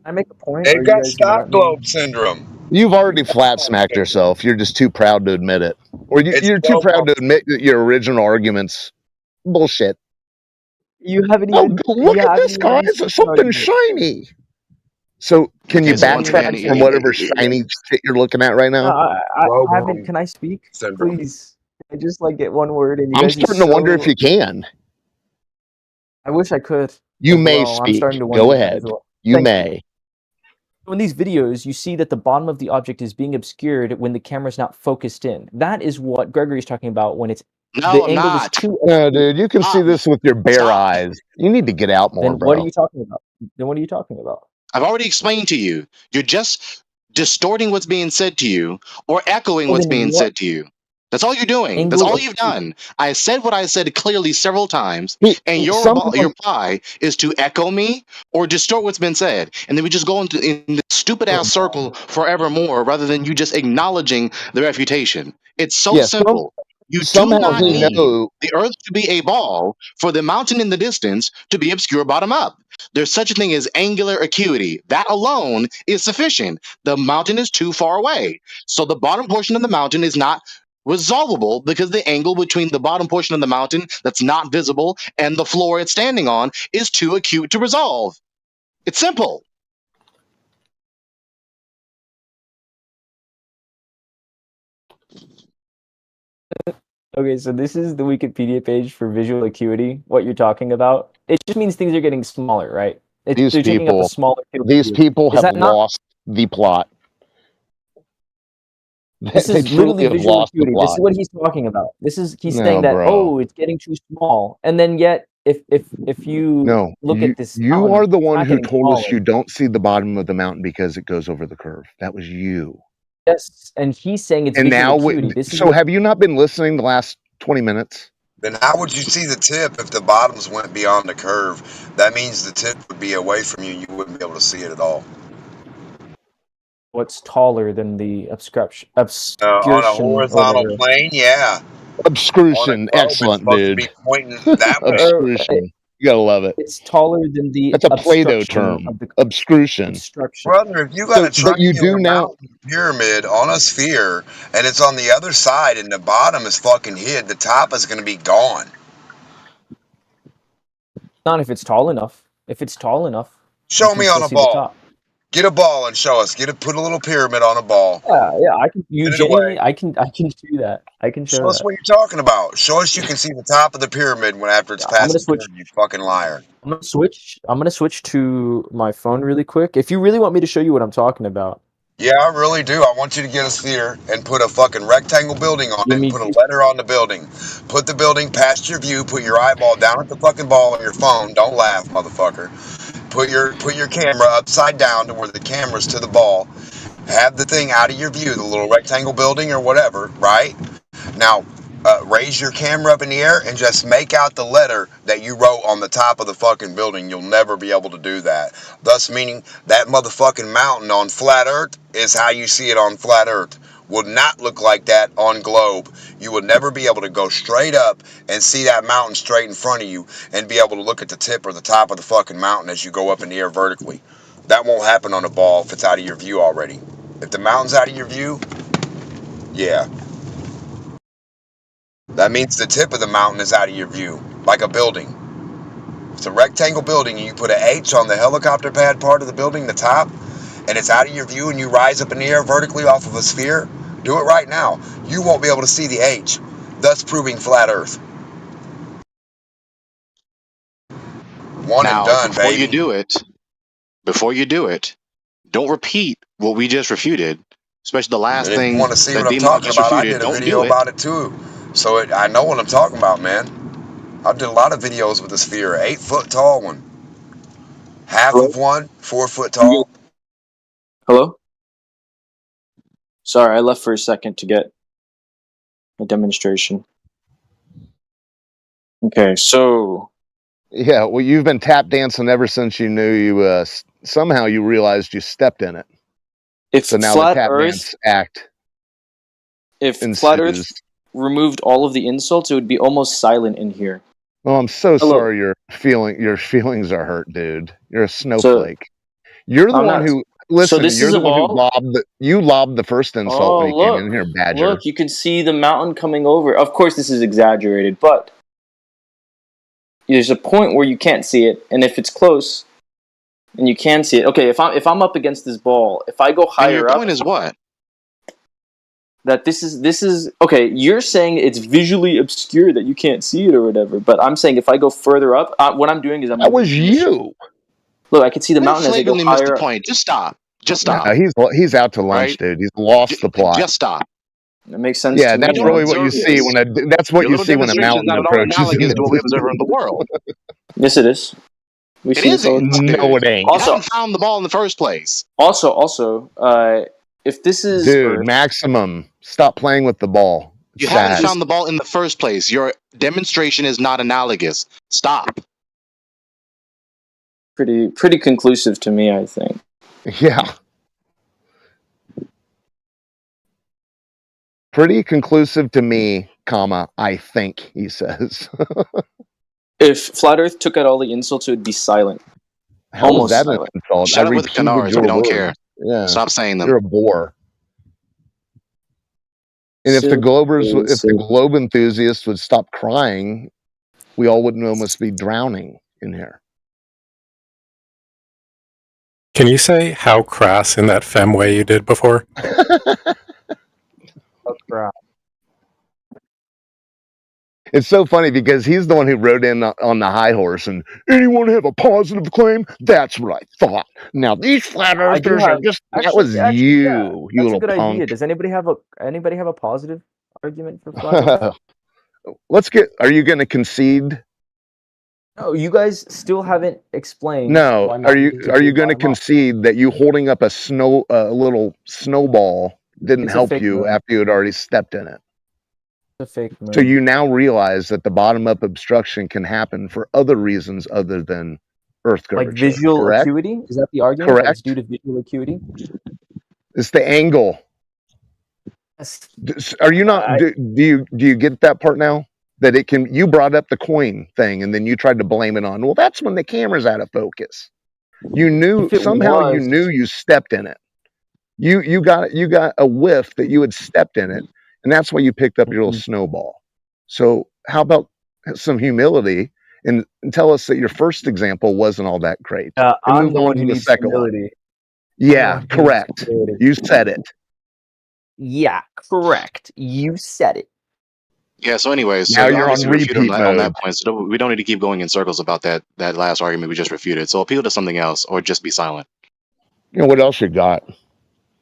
I make a point. They've Or got you guys stock not globe syndrome. You've already flat smacked yourself. You're just too proud to admit it, or you're too proud to admit that your original arguments bullshit. You haven't Oh, even. look at this, guys! It's something shiny. So, can you backtrack from whatever shiny shit you're looking at right now? I haven't. Can I speak? Syndrome. Please. Can I just like get one word? And you I'm guys starting to wonder if you can. I wish I could. You may I'm speak. starting to wonder Go that ahead. as well. You Thank may. In these videos, you see that the bottom of the object is being obscured when the camera's not focused in. That is what Gregory's talking about when it's No, the I'm angle not. is too. No, dude, you can see this with your bare eyes. You need to get out more, Then bro. what are you talking about? Then what are you talking about? I've already explained to you. You're just distorting what's being said to you or echoing what's being said to you. That's all you're doing. That's all you've done. I said what I said clearly several times, and your reply is to echo me or distort what's been said, and then we just go into in the stupid ass circle forevermore, rather than you just acknowledging the refutation. It's so simple. You do not need the Earth to be a ball for the mountain in the distance to be obscure bottom up. There's such a thing as angular acuity. That alone is sufficient. The mountain is too far away. So the bottom portion of the mountain is not resolvable because the angle between the bottom portion of the mountain that's not visible and the floor it's standing on is too acute to resolve. It's simple. Okay, so this is the Wikipedia page for visual acuity. What you're talking about? It just means things are getting smaller, right? These taking up a smaller. These people have lost the plot. This is literally visual acuity. This is what he's talking about. He's saying that it's getting too small, and then yet if you look at this, you are the one who told us you don't see the bottom of the mountain because it goes over the curve. That was you. Yes, and he's saying it's and visual now acuity. So have you not been listening the last 20 minutes? Then how would you see the tip if the bottoms went beyond the curve? That means the tip would be away from you and you wouldn't be able to see it at all. What's taller than the obscursion? On a horizontal plane, yeah. Obscuration, excellent, dude. Be pointing that way. Obscuration. You gotta love it. It's taller than the. That's a Plato term. Obscuration. Brother, if you got a triangular mountain pyramid on a sphere and it's on the other side and the bottom is fucking hid, the top is going to be gone. Not if it's tall enough. If it's tall enough, show me on a ball. Get a ball and show us. Put a little pyramid on a ball. Yeah, I can. You genuinely, I can do that. I can show us what you're talking about. Show us you can see the top of the pyramid when after it's past the pyramid, you fucking liar. I'm gonna switch to my phone really quick. If you really want me to show you what I'm talking about. Yeah, I really do. I want you to get a sphere and put a fucking rectangle building on it and put a letter on the building. Put the building past your view. Put your eyeball down at the fucking ball on your phone. Don't laugh, motherfucker. Put your camera upside down to where the camera's to the ball. Have the thing out of your view, the little rectangle building or whatever, right? Now, raise your camera up in the air and just make out the letter that you wrote on the top of the fucking building. You'll never be able to do that. Thus meaning that motherfucking mountain on flat earth is how you see it on flat earth. Would not look like that on globe. You would never be able to go straight up and see that mountain straight in front of you and be able to look at the tip or the top of the fucking mountain as you go up in the air vertically. That won't happen on a ball if it's out of your view already. If the mountain's out of your view, yeah. That means the tip of the mountain is out of your view, like a building. It's a rectangle building and you put an H on the helicopter pad part of the building, the top, and it's out of your view and you rise up in the air vertically off of a sphere. Do it right now. You won't be able to see the H, thus proving flat earth. One now, and done, before baby. Before you do it, don't repeat what we just refuted. Especially the last And if thing you want to see that what I'm Demon talking just about, I refuted, did a don't video do it. about it too. So I know what I'm talking about, man. I did a lot of videos with the sphere. 8-foot tall one. Half of one, 4 foot tall. Hello? Sorry, I left for a second to get a demonstration. Okay, so... Yeah, well, you've been tap dancing ever since you knew you, somehow you realized you stepped in it. If now Flat the tap Earth, dance act if ensues. Flat Earth removed all of the insults, it would be almost silent in here. Oh, I'm so sorry your feelings are hurt, dude. You're a snowflake. You're the one who listen, you're the one who lobbed the first insult when you came in here, Badger. Look, you can see the mountain coming over. Of course this is exaggerated, but there's a point where you can't see it, and if it's close and you can see it. Okay, if I'm up against this ball, if I go higher and your point is what? That this is okay, you're saying it's visually obscure that you can't see it or whatever, but I'm saying if I go further up, what I'm doing is that was you. Look, I can see the mountain as I go higher. Missed the point. Just stop. Just stop. No, he's out to lunch, dude. He's lost the plot. Just stop. That makes sense. Yeah, to that's me. really what you see when a mountain approaches. Is what we observe in the world. Yes, it is. It isn't. No, it ain't. You haven't found the ball in the first place. Also, if this is dude, Maximum, stop playing with the ball. You haven't found the ball in the first place. Your demonstration is not analogous. Stop. Pretty conclusive to me, I think. Yeah. Pretty conclusive to me, I think, he says. If Flat Earth took out all the insults, it would be silent. Almost that silent. An insult? Shut up with the canards. We don't care. Yeah. Stop saying them. You're a bore. And if the globe enthusiasts would stop crying, we all wouldn't almost be drowning in here. Can you say how crass in that femme way you did before? It's so funny because he's the one who rode in on the high horse and anyone have a positive claim? That's what I thought. Now these flat earthers are just that was you, you little punk. Idea. Does anybody have a positive argument for flat earth? Are you gonna concede? No, you guys still haven't explained. No, are you gonna concede that you holding up a little snowball didn't help you after you had already stepped in it? A fake move. So you now realize that the bottom-up obstruction can happen for other reasons other than earth curvature. Like visual acuity? Is that the argument? Correct. That it's due to visual acuity? It's the angle. Yes. Are you not? Do you get that part now? That it can. You brought up the coin thing, and then you tried to blame it on. Well, that's when the camera's out of focus. You knew somehow. You knew you stepped in it. You got a whiff that you had stepped in it. And that's why you picked up your little snowball. So how about some humility and tell us that your first example wasn't all that great. I'm the one who needs humility. Yeah, correct. You said it. Yeah, correct. You said it. Yeah, so anyways, now you're on repeat on that point. So we don't need to keep going in circles about that last argument we just refuted. So appeal to something else or just be silent. You know, what else you got?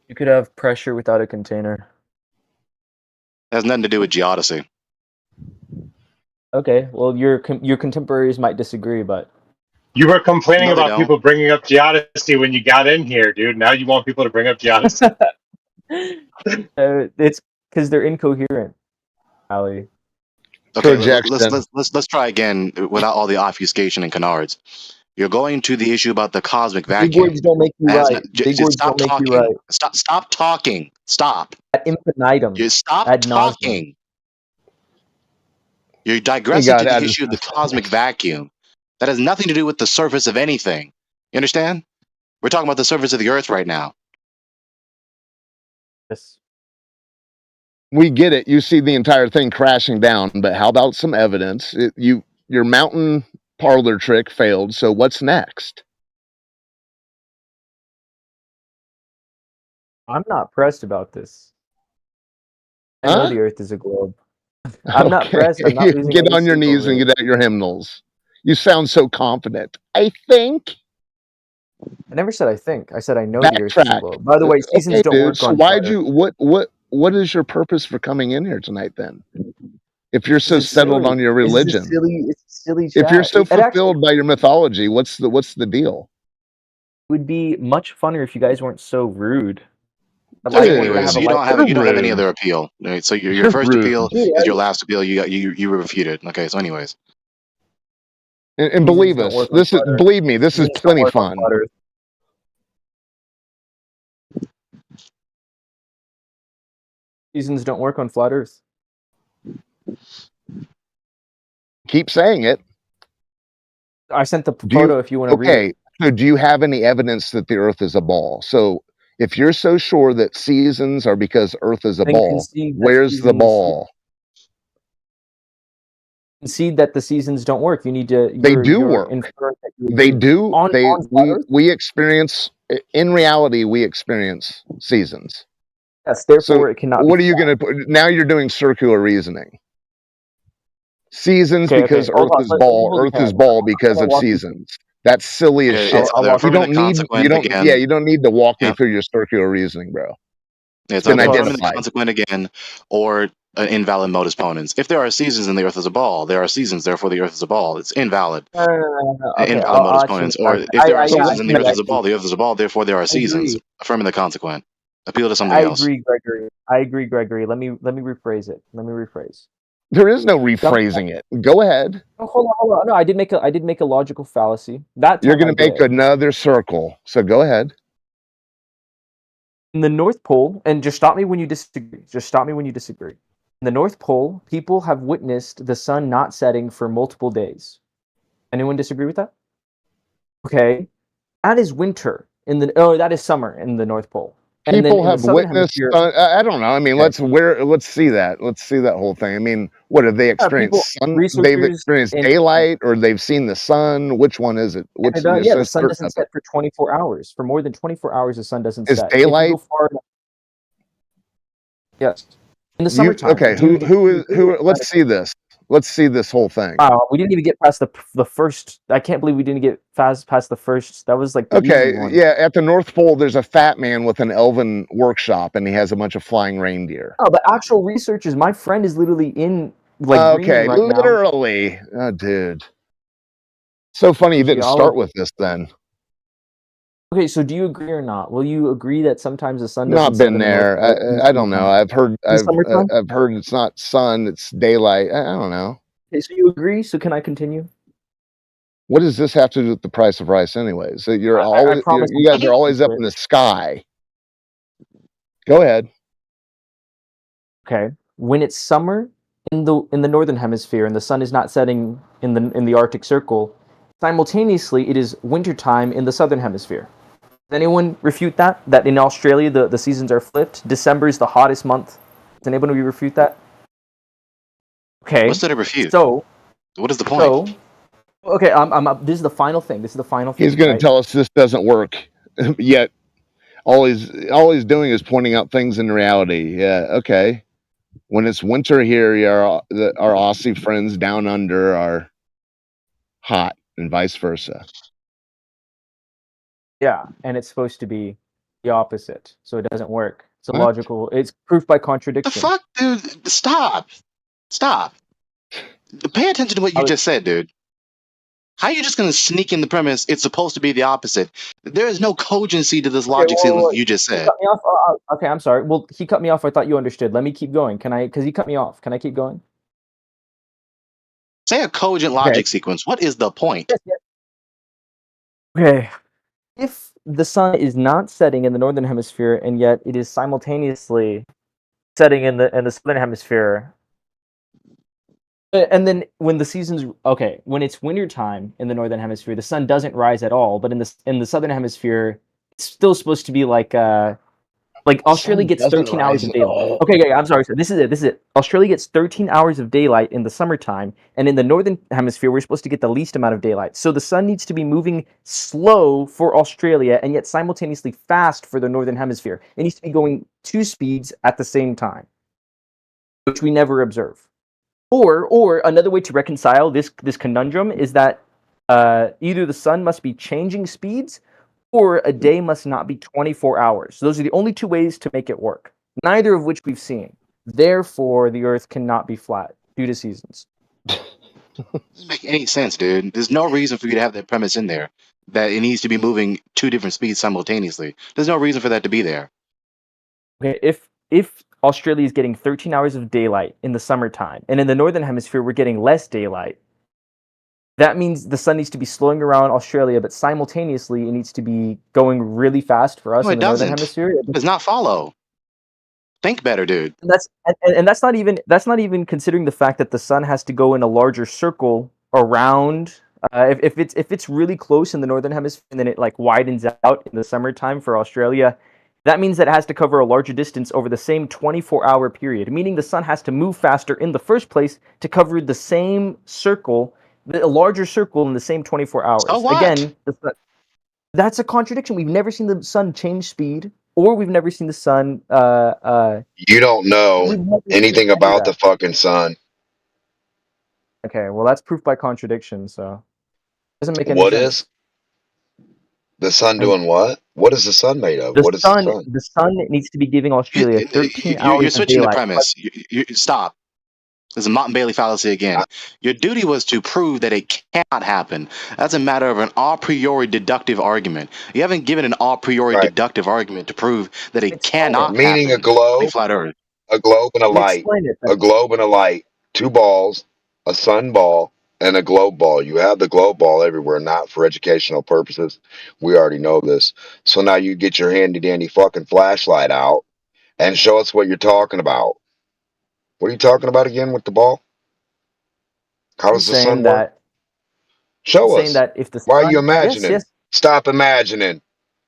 You could have pressure without a container. It has nothing to do with geodesy. Okay, well, your contemporaries might disagree, but you were complaining No, they about don't. people bringing up geodesy when you got in here, dude. Now you want people to bring up geodesy. It's because they're incoherent, Ali. Okay, Projection. let's try again without all the obfuscation and canards. You're going to the issue about the cosmic Big vacuum. words don't make you right. Big words Stop don't make you talking. right. Stop talking. Stop. Ad infinitum. You stop Ad nauseam. talking. You're digressing to the issue of the cosmic vacuum. That has nothing to do with the surface of anything. You understand? We're talking about the surface of the Earth right now. Yes. We get it. You see the entire thing crashing down, but how about some evidence? Your mountain parlor trick failed, so what's next? I'm not pressed about this. I know the Earth is a globe. I'm not pressed. I'm not losing Get any on your sleep knees over and it. get out your hymnals. You sound so confident. I think. I never said I think. I said I know the Earth is a Backtrack. globe. By the way, seasons Okay, don't dude. work So on why'd flat you what is your purpose for coming in here tonight then? If you're so It's settled silly. on your It's religion. it's a silly chat. If you're so It actually fulfilled by your mythology, what's the deal? would be much funner if you guys weren't so rude. Okay, anyways, you don't have any other appeal. Right? So your first appeal is your last appeal. You refuted. Okay, so anyways. And believe us, believe me, this is plenty fun. Seasons don't work on flat Earth. Keep saying it. I sent the photo if you want to read it. Okay, so do you have any evidence that the Earth is a ball? So if you're so sure that seasons are because Earth is a ball, where's the ball? Concede that the seasons don't work. You need to. They do work. They do. We experience in reality. We experience seasons. Yes, therefore it cannot. What are you going to put? Now you're doing circular reasoning. Seasons because Earth is ball. Earth is ball because of seasons. That's silly as shit. You don't need. You don't. Yeah, you don't need to walk me through your circular reasoning, bro. It's either affirming the consequent again or an invalid modus ponens. If there are seasons and the Earth is a ball, there are seasons, therefore the Earth is a ball. It's invalid. Invalid modus ponens. Or if there are seasons and the Earth is a ball, the Earth is a ball, therefore there are seasons. Affirming the consequent. Appeal to something else. I agree, Gregory. Let me rephrase it. Let me rephrase. There is no rephrasing it. Go ahead. Oh, hold on. No, I did make a logical fallacy. That you're going to make another circle. So go ahead. In the North Pole, and just stop me when you disagree. In the North Pole, people have witnessed the sun not setting for multiple days. Anyone disagree with that? Okay, that is winter that is summer in the North Pole. And people have witnessed. I don't know. I mean, let's see that. Let's see that whole thing. I mean, what have they experienced? They've experienced daylight, or they've seen the sun. Which one is it? The sun doesn't set for 24 hours. For more than 24 hours, the sun doesn't set. Is daylight? Yes. In the summertime. Okay. Who? Let's see this. Let's see this whole thing. Wow, we didn't even get past the first. I can't believe we didn't get past the first. That was like the easy one. Yeah. At the North Pole, there's a fat man with an elven workshop, and he has a bunch of flying reindeer. Oh, the actual research is my friend is literally in Greenland right literally. Now. Oh, dude. So funny you didn't start with this then. Okay, so do you agree or not? Will you agree that sometimes the sun not doesn't been there? I don't know. I've heard it's not sun, it's daylight. I don't know. Okay, so you agree? So can I continue? What does this have to do with the price of rice, anyways? So you guys are always up in the sky. Go ahead. Okay, when it's summer in the northern hemisphere and the sun is not setting in the Arctic Circle, simultaneously it is wintertime in the southern hemisphere. Does anyone refute that? That in Australia the seasons are flipped? December is the hottest month. Does anyone refute that? Okay. What's that to refute? So, what is the point? Okay, this is the final thing. He's going to tell us this doesn't work. Yet, all he's doing is pointing out things in reality. Yeah, okay. When it's winter here, our Aussie friends down under are hot, and vice versa. Yeah, and it's supposed to be the opposite, so it doesn't work. It's illogical. It's proof by contradiction. The fuck, dude? Stop. Pay attention to what you just said, dude. How are you just going to sneak in the premise it's supposed to be the opposite? There is no cogency to this logic sequence you just said. He cut me off. Okay, I'm sorry. Well, he cut me off. I thought you understood. Let me keep going. Can I? Because he cut me off. Can I keep going? Say a cogent logic sequence. What is the point? Okay. If the sun is not setting in the northern hemisphere and yet it is simultaneously setting in the southern hemisphere, and then when the seasons when it's winter time in the northern hemisphere, the sun doesn't rise at all, but in the southern hemisphere, it's still supposed to be like Australia gets 13 hours of daylight. Okay, I'm sorry. So this is it. Australia gets 13 hours of daylight in the summertime, and in the northern hemisphere, we're supposed to get the least amount of daylight. So the sun needs to be moving slow for Australia, and yet simultaneously fast for the northern hemisphere. It needs to be going 2 speeds at the same time, which we never observe. Or another way to reconcile this conundrum is that either the sun must be changing speeds, or a day must not be 24 hours. So those are the only 2 ways to make it work, neither of which we've seen. Therefore, the Earth cannot be flat due to seasons. Doesn't make any sense, dude. There's no reason for you to have that premise in there that it needs to be moving 2 different speeds simultaneously. There's no reason for that to be there. Okay, if Australia is getting 13 hours of daylight in the summertime, and in the northern hemisphere we're getting less daylight, that means the sun needs to be slowing around Australia, but simultaneously it needs to be going really fast for us in the northern hemisphere. It does not follow. Think better, dude. And that's not even considering the fact that the sun has to go in a larger circle around. If it's really close in the northern hemisphere and then it like widens out in the summertime for Australia, that means that it has to cover a larger distance over the same 24-hour period, meaning the sun has to move faster in the first place to cover the same circle, a larger circle in the same 24 hours. So what? Again, that's a contradiction. We've never seen the sun change speed, or we've never seen the sun. You don't know anything about the fucking sun. Okay, well that's proof by contradiction, so it doesn't make any What sense. is the sun doing? What? What is the sun made of? The What is sun, the sun? the sun needs to be giving Australia 13 hours You're of switching the daylight. premise. Stop. This is a Motte and Bailey fallacy again. Your duty was to prove that it cannot happen. That's a matter of an a priori deductive argument. You haven't given an a priori deductive argument to prove that it cannot happen. Meaning a globe, flat Earth. a globe and a light, a globe and a light, 2 balls, a sun ball, and a globe ball. You have the globe ball everywhere, not for educational purposes. We already know this. So now you get your handy dandy fucking flashlight out and show us what you're talking about. What are you talking about again with the ball? How does the sun work? Show us. That if the Why are you imagining? Yes. Stop imagining.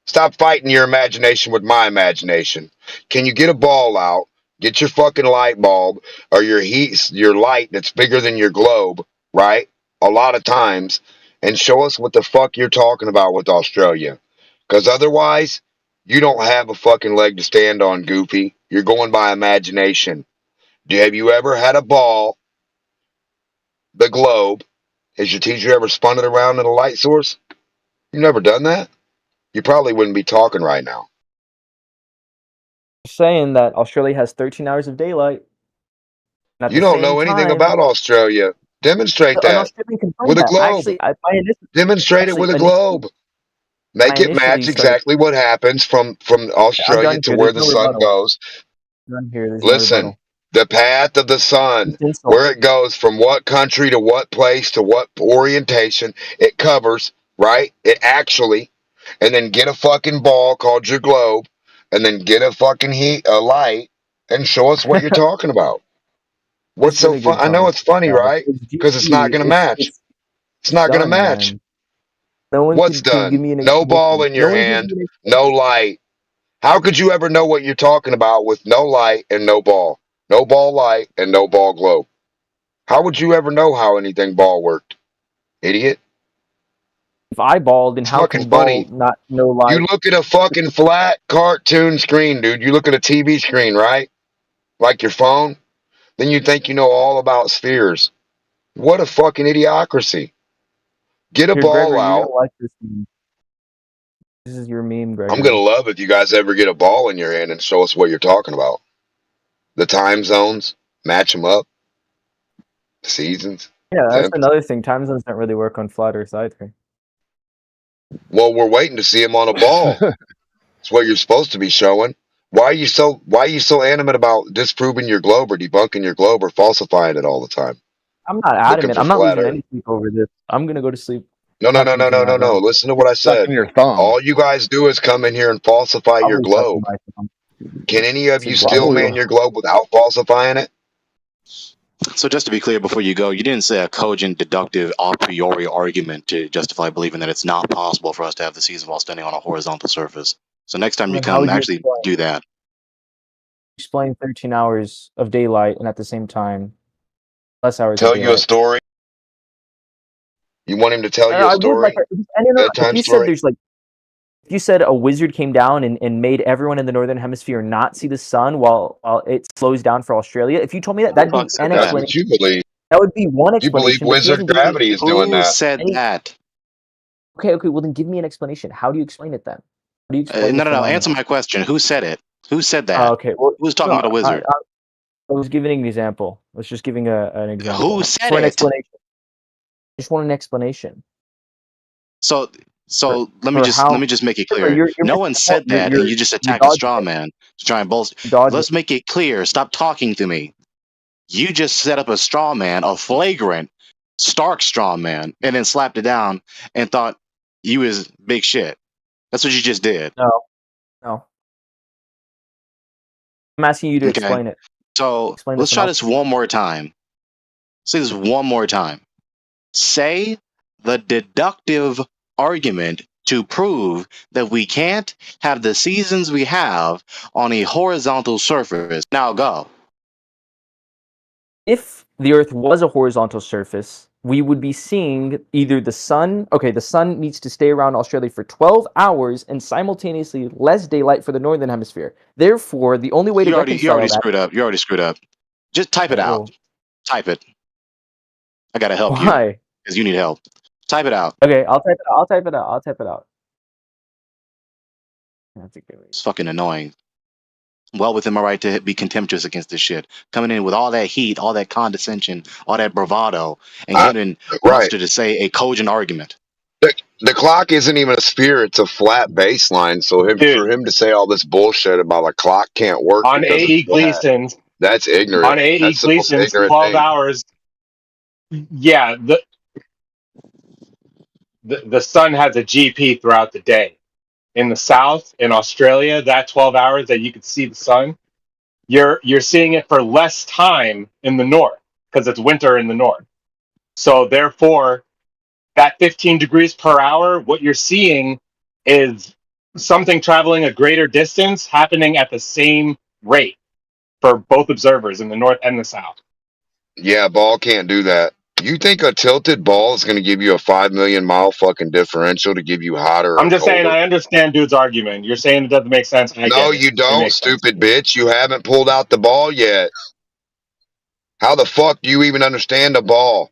Stop fighting your imagination with my imagination. Can you get a ball out, get your fucking light bulb or your light that's bigger than your globe, right? A lot of times, and show us what the fuck you're talking about with Australia. Because otherwise, you don't have a fucking leg to stand on, Goofy. You're going by imagination. Have you ever had a ball, the globe? Has your teacher ever spun it around in a light source? You've never done that? You probably wouldn't be talking right now. Saying that Australia has 13 hours of daylight. You don't know anything about Australia. Demonstrate that with a globe. Demonstrate it with a globe. Make it match exactly what happens from Australia to where the sun goes. Listen, the path of the sun, where it goes from what country to what place to what orientation it covers, right? It actually, and then get a fucking ball called your globe, and then get a fucking light, and show us what you're talking about. What's so fun? I know it's funny, right? Because it's not going to match. It's not going to match. What's done? No ball in your hand, no light. How could you ever know what you're talking about with no light and no ball? No ball light and no ball globe. How would you ever know how anything ball worked? Idiot. If I balled, then how can ball not no light? You look at a fucking flat cartoon screen, dude. You look at a TV screen, right? Like your phone. Then you think you know all about spheres. What a fucking idiocracy. Get a ball out. This is your meme, Greg. I'm gonna love if you guys ever get a ball in your hand and show us what you're talking about. The time zones, match them up. The seasons. Yeah, that's another thing. Time zones don't really work on flat Earth either. Well, we're waiting to see him on a ball. It's what you're supposed to be showing. Why are you so animate about disproving your globe or debunking your globe or falsifying it all the time? I'm not adamant. I'm not losing any sleep over this. I'm gonna go to sleep. No. Listen to what I said. Your thumb. All you guys do is come in here and falsify your globe. Can any of you still man your globe without falsifying it? So just to be clear before you go, you didn't say a cogent, deductive, a priori argument to justify believing that it's not possible for us to have the season while standing on a horizontal surface. So next time you come, actually do that. Explain 13 hours of daylight and at the same time, less hours. Tell you a story. You want him to tell you a story? If you said there's like, if you said a wizard came down and made everyone in the northern hemisphere not see the sun while it slows down for Australia, if you told me that, that'd be an explanation. What you believe. That would be one explanation. You believe wizard gravity is doing that? Who said that? Okay. Well, then give me an explanation. How do you explain it then? How do you explain no. Answer my question. Who said it? Who said that? Okay. Well, who was talking about a wizard? I was giving an example. I was just giving an example. Who said an it? Explanation. I just want an explanation. So let me just make it clear. No one said that, and you just attacked a straw man to try and bolster. Let's make it clear. Stop talking to me. You just set up a straw man, a flagrant, stark straw man, and then slapped it down and thought you was big shit. That's what you just did. No. I'm asking you to explain it. So let's try this one more time. Say this one more time. Say the deductive argument to prove that we can't have the seasons we have on a horizontal surface. Now go. If the Earth was a horizontal surface, we would be seeing either the sun. Okay, the sun needs to stay around Australia for 12 hours and simultaneously less daylight for the northern hemisphere. Therefore, the only way to reconcile you already screwed up. Just type it out. Type it. I gotta help you because you need help. Type it out. Okay, I'll type it out. It's fucking annoying. Well within my right to be contemptuous against this shit. Coming in with all that heat, all that condescension, all that bravado, and getting Monster to say a cogent argument. The clock isn't even a sphere; it's a flat baseline. So for him to say all this bullshit about a clock can't work on A.E. Gleason's, that's ignorant. On A.E. Gleason's 12 hours. Yeah, the sun has a GP throughout the day. In the south, in Australia, that 12 hours that you could see the sun, you're seeing it for less time in the north because it's winter in the north. So therefore, that 15 degrees per hour, what you're seeing is something traveling a greater distance happening at the same rate for both observers in the north and the south. Yeah, ball can't do that. You think a tilted ball is going to give you a 5 million mile fucking differential to give you hotter? I'm just saying, I understand dude's argument. You're saying it doesn't make sense. No, you don't, stupid bitch. You haven't pulled out the ball yet. How the fuck do you even understand a ball?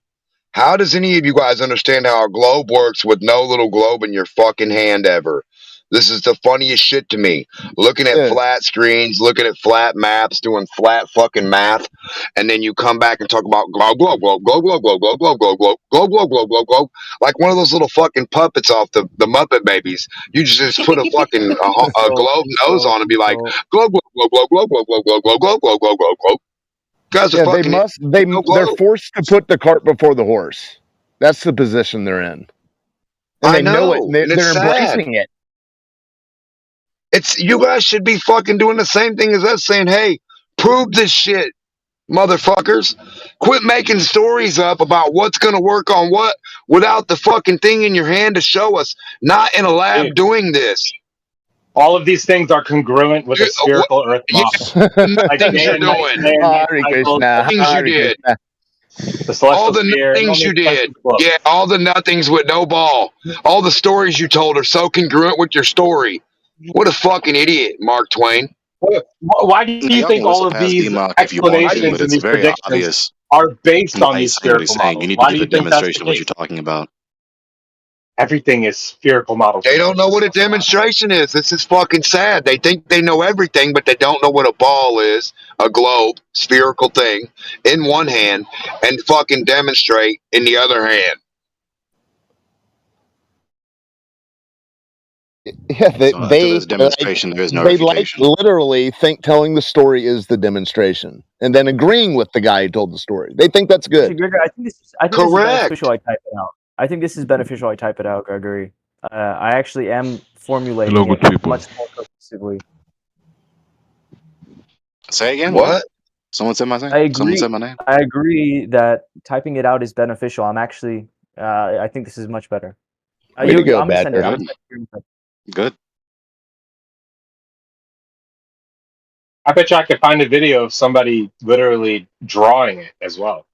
How does any of you guys understand how a globe works with no little globe in your fucking hand ever? This is the funniest shit to me. Looking at flat screens, looking at flat maps, doing flat fucking math, and then you come back and talk about globe, globe, globe, globe, globe, globe, globe, globe, globe, globe, globe, globe, globe, globe, globe, like one of those little fucking puppets off the Muppet Babies. You just put a fucking a globe nose on and be like globe, globe, globe, globe, globe, globe, globe, globe, globe, globe, globe, globe, globe. Guys are fucking. They're forced to put the cart before the horse. That's the position they're in. And they know it. They're embracing it. You guys should be fucking doing the same thing as us, saying, "Hey, prove this shit, motherfuckers. Quit making stories up about what's gonna work on what without the fucking thing in your hand to show us. Not in a lab doing this." All of these things are congruent with a spherical Earth model. Like things you're doing. Things you did. All the nothings you did. Yeah, all the nothings with no ball. All the stories you told are so congruent with your story. What a fucking idiot, Mark Twain. Why do you think all of these explanations and these predictions are based on these spherical models? You need to give a demonstration of what you're talking about. everything is spherical models. They don't know what a demonstration is. This is fucking sad. They think they know everything, but they don't know what a ball is, a globe, spherical thing, in one hand, and fucking demonstrate in the other hand. Yeah, they So after this demonstration, there is they like notification. literally think telling the story is the demonstration, and then agreeing with the guy who told the story. They think that's good. Actually, Gregory, I think this is beneficial. I type it out. I think this is beneficial. I type it out, Gregory. I actually am formulating it much more cohesively. Say again. What? Someone said my name. I agree. Someone said my name. I agree that typing it out is beneficial. I'm actually. I think this is much better. Way to go, I'm gonna send it. Good. Good. I bet you I could find a video of somebody literally drawing it as well.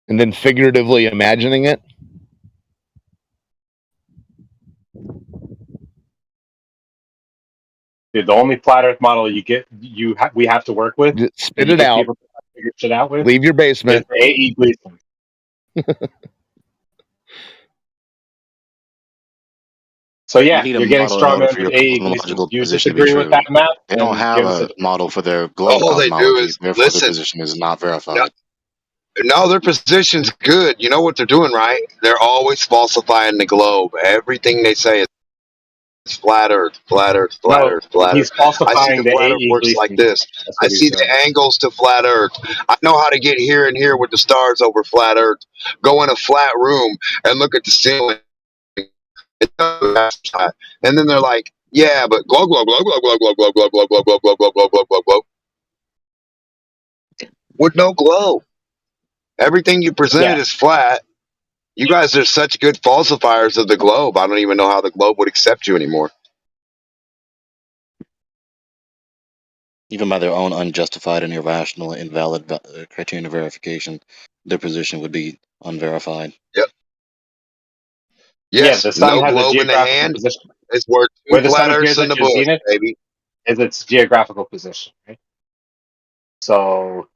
And then figuratively imagining it. Dude, the only flat Earth model we have to work with, just spit it out. People to figure shit out with. Leave your basement. A.E. Gleason. So yeah, you're getting strong with A.E. Gleason. You disagree with that map? They don't have a model for their globe All they do cosmology. is Therefore, listen. their position is not verified. No, their position's good. You know what they're doing, right? They're always falsifying the globe. Everything they say is flat Earth, flat Earth, flat Earth, flat he's Earth. falsifying I see the flat Earth works like this. I see the angles to flat Earth. I know how to get here and here with the stars over flat Earth. Go in a flat room and look at the ceiling. And then they're like, yeah, but glow, glow, glow, glow, glow, glow, glow, glow, glow, glow, glow, glow, glow, glow, glow, glow, glow. With no glow. Everything you presented is flat. You guys are such good falsifiers of the globe. I don't even know how the globe would accept you anymore. Even by their own unjustified and irrational, invalid criterion of verification, their position would be unverified. Yep. Yes, the sun no has globe a in the geographical hand. position. It's worth Where two the sun flat appears Earths in at the your bush, zenith baby. is its geographical position, right? So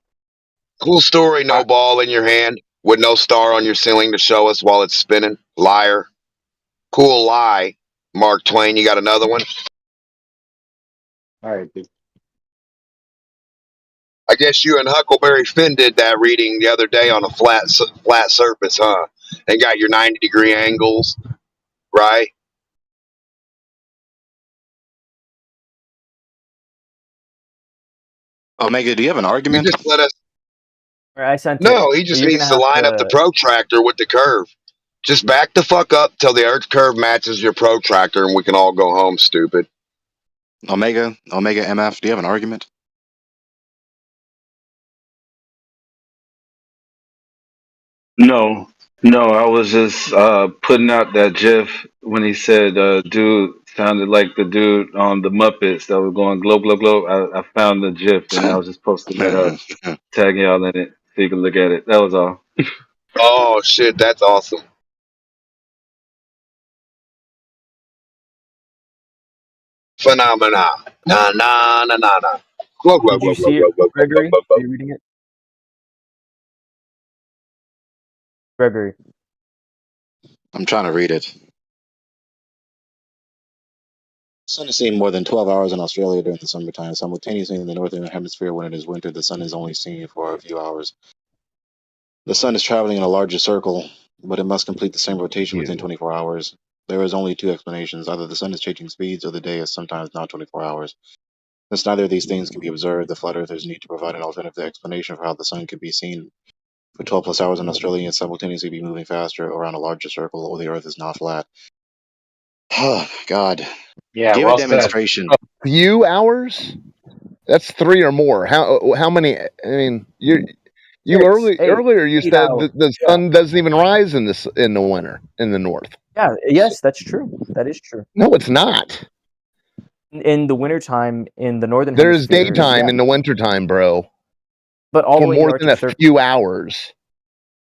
cool story. No ball in your hand with no star on your ceiling to show us while it's spinning. Liar. Cool lie. Mark Twain. You got another one? All right, dude. I guess you and Huckleberry Finn did that reading the other day on a flat surface, huh? And got your 90-degree angles, right? Omega, do you have an argument? You just let us. I sent it. No, he just needs to line up the protractor with the curve. Just back the fuck up till the Earth curve matches your protractor, and we can all go home, stupid. Omega MF, do you have an argument? No, I was just putting out that GIF when he said dude sounded like the dude on the Muppets that was going glow, glow, glow. I found the GIF and I was just posting that up, tagging y'all in it so you can look at it. That was all. Oh shit, that's awesome. Phenomena. Nah. Glow, glow, Did you glow, see glow, it, glow, Gregory? glow, glow, Are you reading it? Gregory. I'm trying to read it. The sun is seen more than 12 hours in Australia during the summertime. Simultaneously in the northern hemisphere when it is winter, the sun is only seen for a few hours. The sun is traveling in a larger circle, but it must complete the same rotation within 24 hours. There is only two explanations. Either the sun is changing speeds or the day is sometimes not 24 hours. Since neither of these things can be observed, the flat earthers need to provide an alternative explanation for how the sun could be seen for 12 plus hours in Australia and simultaneously be moving faster around a larger circle, or the earth is not flat. Oh, God. Yeah, Give well a demonstration. A few hours? That's 3 or more. How many? I mean, earlier you said that the sun doesn't even rise in the winter in the north. Yeah, yes, that's true. That is true. No, it's not. In the wintertime in the northern there is hemisphere, daytime in the wintertime, bro. But all for the way more north than a few hours.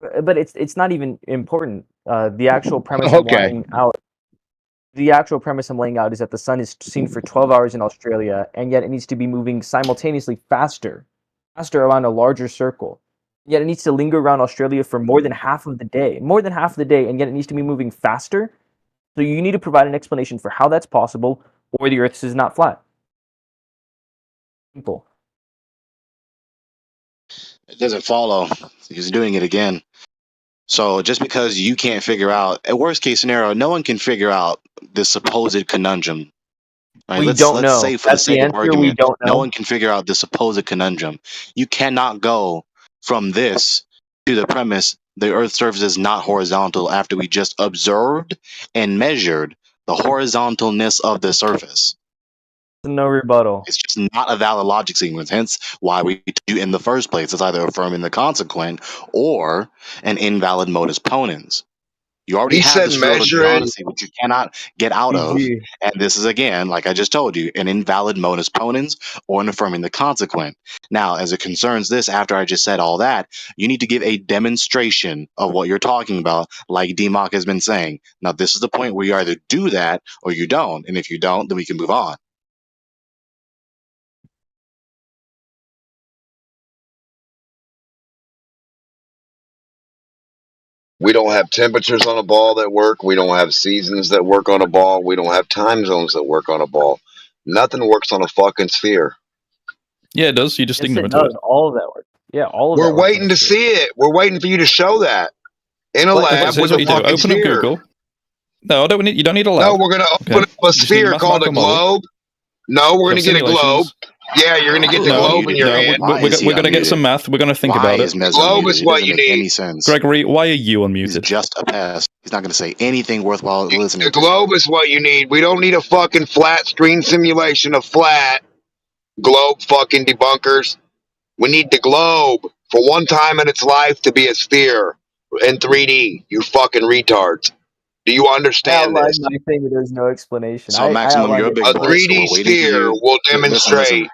But it's not even important. The actual premise Okay. the actual premise I'm laying out is that the sun is seen for 12 hours in Australia, and yet it needs to be moving simultaneously faster around a larger circle. Yet it needs to linger around Australia for more than half of the day. More than half of the day, and yet it needs to be moving faster. So you need to provide an explanation for how that's possible, or the Earth is not flat. Simple. It doesn't follow. He's doing it again. So just because you can't figure out, at worst case scenario, no one can figure out this supposed conundrum. Right, We let's don't know. say for the That's the sake of answer. We argument, don't no know. one can figure out the supposed conundrum. You cannot go from this to the premise the Earth's surface is not horizontal after we just observed and measured the horizontalness of the surface. No rebuttal. It's just not a valid logic sequence. Hence, why we do in the first place. It's either affirming the consequent or an invalid modus ponens. You already He have said the sphere of measuring. honesty, which you cannot get out of. GG. And this is, again, like I just told you, an invalid modus ponens or an affirming the consequent. Now, as it concerns this, after I just said all that, you need to give a demonstration of what you're talking about, like DMOC has been saying. Now, this is the point where you either do that or you don't. And if you don't, then we can move on. We don't have temperatures on a ball that work. We don't have seasons that work on a ball. We don't have time zones that work on a ball. Nothing works on a fucking sphere. Yeah, it does. You're just Yes, it ignorant of does. it. All of that works. Yeah, all of We're that works on waiting a to sphere. see it. We're waiting for you to show that in a But Okay, lab so here's with what a you do. fucking Open up sphere. Google. No, you don't need a No, lab. we're gonna Okay. open up a You just need sphere called a mathematical model. globe. No, we're You gonna have get a globe. simulations. Yeah, you're gonna get the No, globe in your no, hand. Why is he we're gonna get unmuted? some math. We're gonna think Why about is it. Mez Globe unmuted? is It what doesn't you make need. any sense. Gregory, why are you He's unmuted? just a pest. He's not going to say anything worthwhile listening The to. globe is what you need. We don't need a fucking flat screen simulation of flat globe fucking debunkers. We need the globe for one time in its life to be a sphere in 3D. You fucking retards. Do you I understand outlined this? my thing, but there's no explanation. So, I Maximum, outlined you're a it big A boy, so 3D we're waiting for sphere you. will Listen, listen. demonstrate.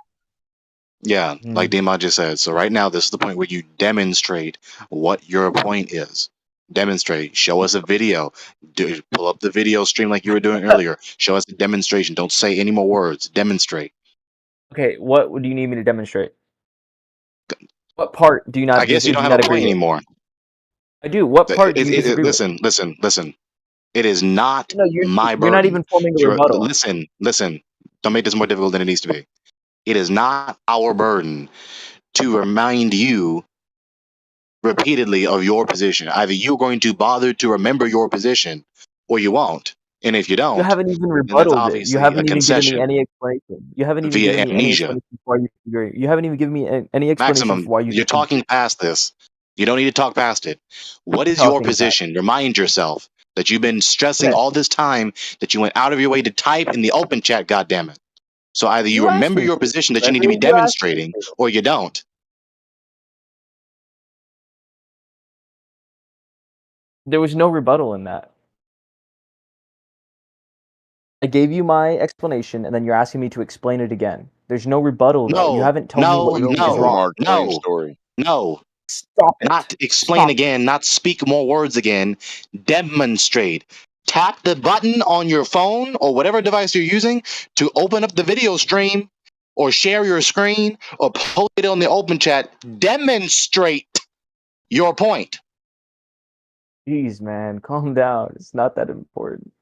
Yeah, like Dima just said. So right now, this is the point where you demonstrate what your point is. Demonstrate. Show us a video. Pull up the video stream like you were doing earlier. Show us a demonstration. Don't say any more words. Demonstrate. Okay, what do you need me to demonstrate? What part do you not I guess you don't do have a not agree point with? anymore. I do. What part do you disagree with? Listen. It is not No, my you're not burden. even forming a rebuttal. Listen. Don't make this more difficult than it needs to be. It is not our burden to remind you repeatedly of your position. Either you're going to bother to remember your position or you won't. And if you You don't, haven't even then that's rebutted it. You obviously a haven't even given me concession any explanation. You haven't even via given me any amnesia. explanation for why you disagree. You haven't even given me any explanation Maximum, for why you you're disagree. talking past this. You don't need to talk past it. What is your Talking about. position? Remind yourself that you've been stressing Okay. all this time that you went out of your way to type in the open chat, goddammit. So either you You asked remember me your to. position that you need to be Gregory, you asked me demonstrating to. or you don't. There was no rebuttal in that. I gave you my explanation, and then you're asking me to explain it again. There's no rebuttal, though. You haven't told me what is wrong. No. Stop it. Not explain again, not speak more words again. Demonstrate. Tap the button on your phone or whatever device you're using to open up the video stream or share your screen or post it on the open chat. Demonstrate your point. Jeez, man, calm down. It's not that important.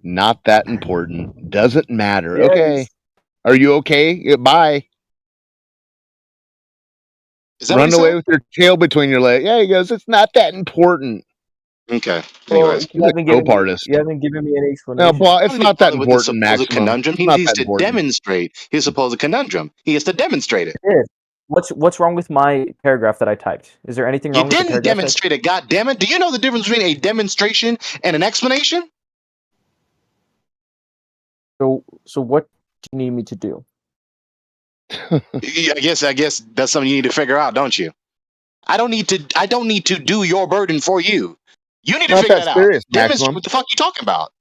Not that important. Doesn't matter. Yes. Okay. Are you okay? Yeah, bye. Is that Run what he away said? with your tail between your legs. Yeah, he goes, it's not that important. Okay. Well, Anyways. He's a dope artist. You haven't given me any No, explanation. Paul, it's not that With the important, supposed Maximum. conundrum, It's he not needs that to important. demonstrate his supposed conundrum. He has to demonstrate it. It is. What's wrong with my paragraph that I typed? Is there anything You wrong with the didn't paragraph? demonstrate it, goddammit. Do you know the difference between a demonstration and an explanation? So what do you need me to do? I guess that's something you need to figure out, don't you? I don't need to do your burden for you. You need to Not figure that that out. serious, Demonstrate Maximum. what the fuck you talking about.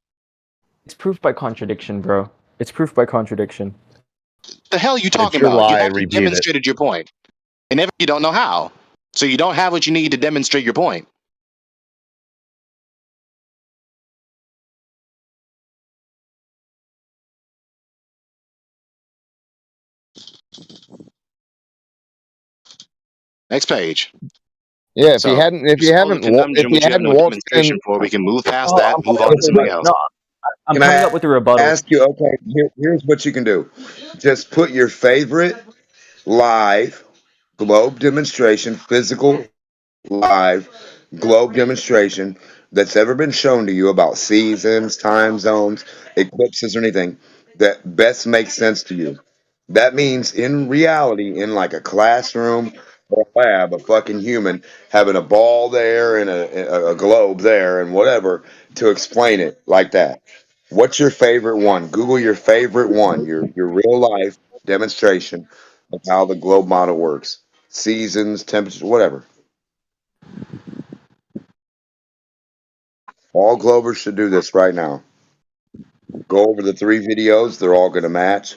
It's proof by contradiction, bro. It's proof by contradiction. The hell you talking It's your about? You lie, haven't repeat it. demonstrated your point. And if you don't know how. So you don't have what you need to demonstrate your point. Next page. Yeah, if So, you haven't conundrum which you have no walked demonstration in, for, we can move past Oh, that, move on to somebody else. no, I'm can coming I up with a rebuttal. ask you? Okay, here's what you can do. Just put your favorite live globe demonstration, physical live globe demonstration that's ever been shown to you about seasons, time zones, eclipses, or anything that best makes sense to you. That means in reality, in like a classroom or a lab, a fucking human having a ball there and a globe there and whatever to explain it like that. What's your favorite one? Google your favorite one, your real life demonstration of how the globe model works. Seasons, temperatures, whatever. All Glovers should do this right now. Go over the 3 videos. They're all going to match.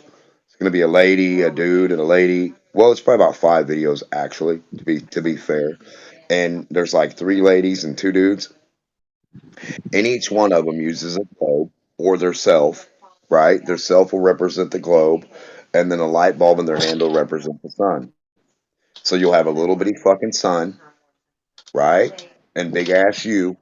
It's going to be a lady, a dude, and a lady. Well, it's probably about 5 videos actually, to be fair. And there's like 3 ladies and 2 dudes, and each one of them uses a globe or their self. Right, their self will represent the globe, and then a light bulb in their hand will represent the sun. So you'll have a little bitty fucking sun, right, and big ass you.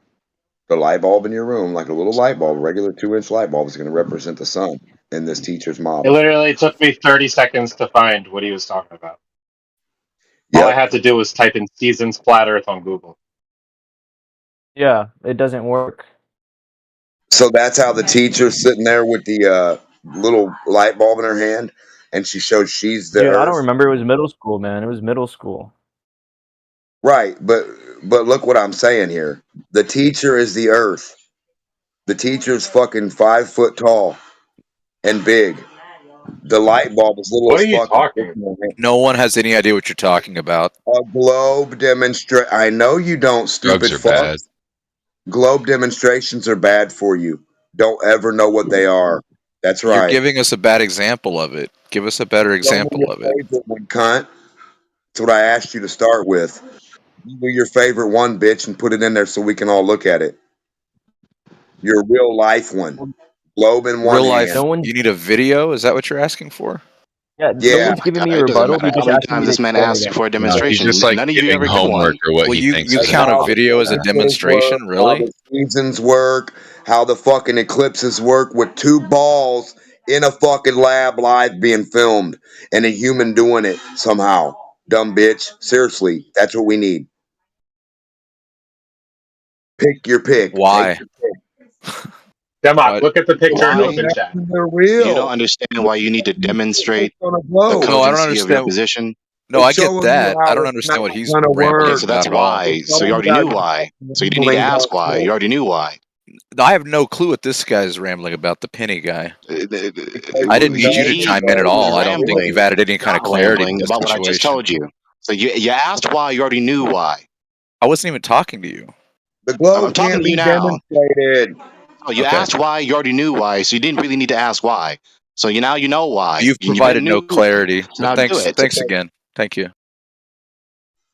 The light bulb in your room, like a little light bulb, a regular 2-inch light bulb, is going to represent the sun in this teacher's It model. literally took me 30 seconds to find what he was talking about. All I Yep. had to do was type in seasons flat Earth on Google. Yeah, it doesn't work. So that's how the teacher's sitting there with the little light bulb in her hand, and she shows she's the Dude, I don't Earth. remember. It was middle school, man. It was middle school. Right, but look what I'm saying here. The teacher is the Earth. The teacher's fucking 5 foot tall and big. The light bulb is little What are as you fuck. talking about? No one has any idea what you're talking about. A globe demonstrate. I know you don't, stupid Drugs are fuck. bad. Globe demonstrations are bad for you. Don't ever know what they are. That's You're right. giving us a bad example of it. Give us a better example of it. Favorite one, cunt. That's what I asked you to start with. Google your favorite one, bitch, and put it in there so we can all look at it. Your real life one. Globe in one Real life. hand. You need a video? Is that what you're asking for? Yeah, no Yeah. one's giving me a It doesn't rebuttal. matter He's how just many asking times me this to man explain asks you again. for a No, demonstration. he's just like None of you giving ever give homework one. or what Well, he you thinks is count a important. video as a demonstration, How really? the seasons work, how the fucking eclipses work with 2 balls in a fucking lab live being filmed and a human doing it somehow. Dumb bitch. Seriously, that's what we need. Pick your pick. Why? Take your pick. Demok, look at the picture in Why? open chat. They're real. You don't understand why you need to demonstrate On a the globe. No, I don't cogency of your understand. position. No, I get Showing you that. how I don't it's understand what he's not gonna rambling Okay, work. so about that's at all. why. So you already knew why. So you didn't need to ask why. You already knew why. I have no clue what this guy's rambling about, the penny guy. I didn't need you to He chime in at was all. I don't think rambling, you've added any kind of clarity to rambling the about what I just situation. told you. So you asked why. You already knew why. I wasn't even talking to you. The globe I'm talking can't to you be now. demonstrated. Oh, you Okay. asked why. You already knew why. So you didn't really need to ask why. So now you know why. You've You provided no knew. clarity, So but now do it. thanks again. Thank you.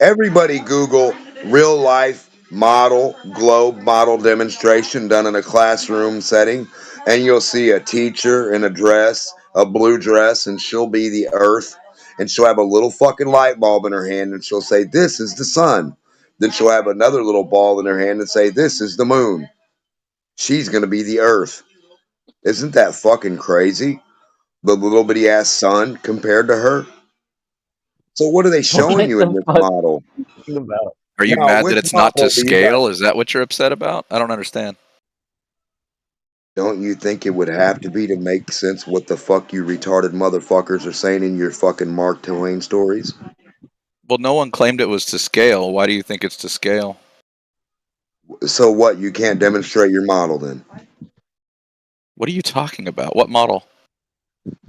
Everybody Google real life model, globe model demonstration done in a classroom setting, and you'll see a teacher in a dress, a blue dress, and she'll be the earth, and she'll have a little fucking light bulb in her hand, and she'll say, "This is the sun." Then she'll have another little ball in her hand and say, "This is the moon." She's going to be the earth. Isn't that fucking crazy? The little bitty ass sun compared to her. So what are they showing What you in the this fuck model? are you talking about? Are you Now, mad that which it's not to model do you scale? Is that what you're upset about? I don't understand. Don't you think it would have to be to make sense what the fuck you retarded motherfuckers are saying in your fucking Mark Twain stories? Well, no one claimed it was to scale. Why do you think it's to scale? So what? You can't demonstrate your model then? What are you talking about? What model?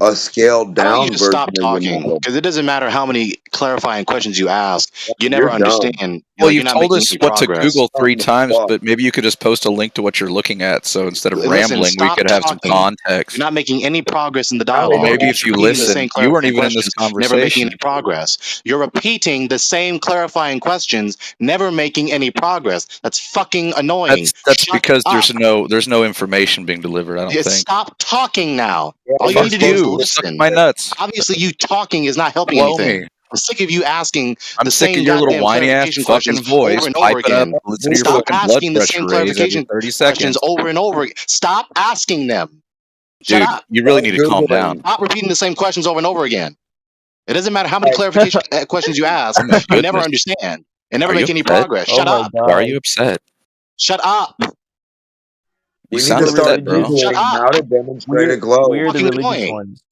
A scaled Why don't you down just version stop of your talking? model. Because it doesn't matter how many clarifying questions you ask. You never You're dumb. understand. Well, You're you've not told making us any what to progress. Google 3 Dumb as times, fuck. but maybe you could just post a link to what you're looking at. So instead of Listen, rambling, we stop could have some talking. context. You're not making any progress in the How Well, dialogue. maybe You're if just you repeating the same listen, you weren't clarifying even in this questions, never making conversation. any progress. You're repeating the same clarifying questions, never making any progress. That's fucking annoying. That's Shut because up. there's no information being delivered. I don't Just think. stop talking now. Yeah, All you Fuck need to do is you. Suck listen. my nuts. Obviously, you talking is not helping Blow anything. me. I'm sick of you asking I'm the sick same of your little goddamn whiny ass clarification fucking questions voice. over and over Pipe it up. again. Listen to your Stop fucking blood asking the pressure same raise every clarification 30 questions seconds. over and over again. Stop asking them. Shut Dude, up. you really need to calm down. Stop repeating the same questions over and over again. It doesn't matter how many clarification questions you ask. Oh my You never goodness. understand and never Are you make any upset? progress. Oh Shut my up. Why are god. you upset? Shut up. You We need sound to upset, start bro. Shut Googling how up. to demonstrate a globe. We're the Fucking religious annoying. ones.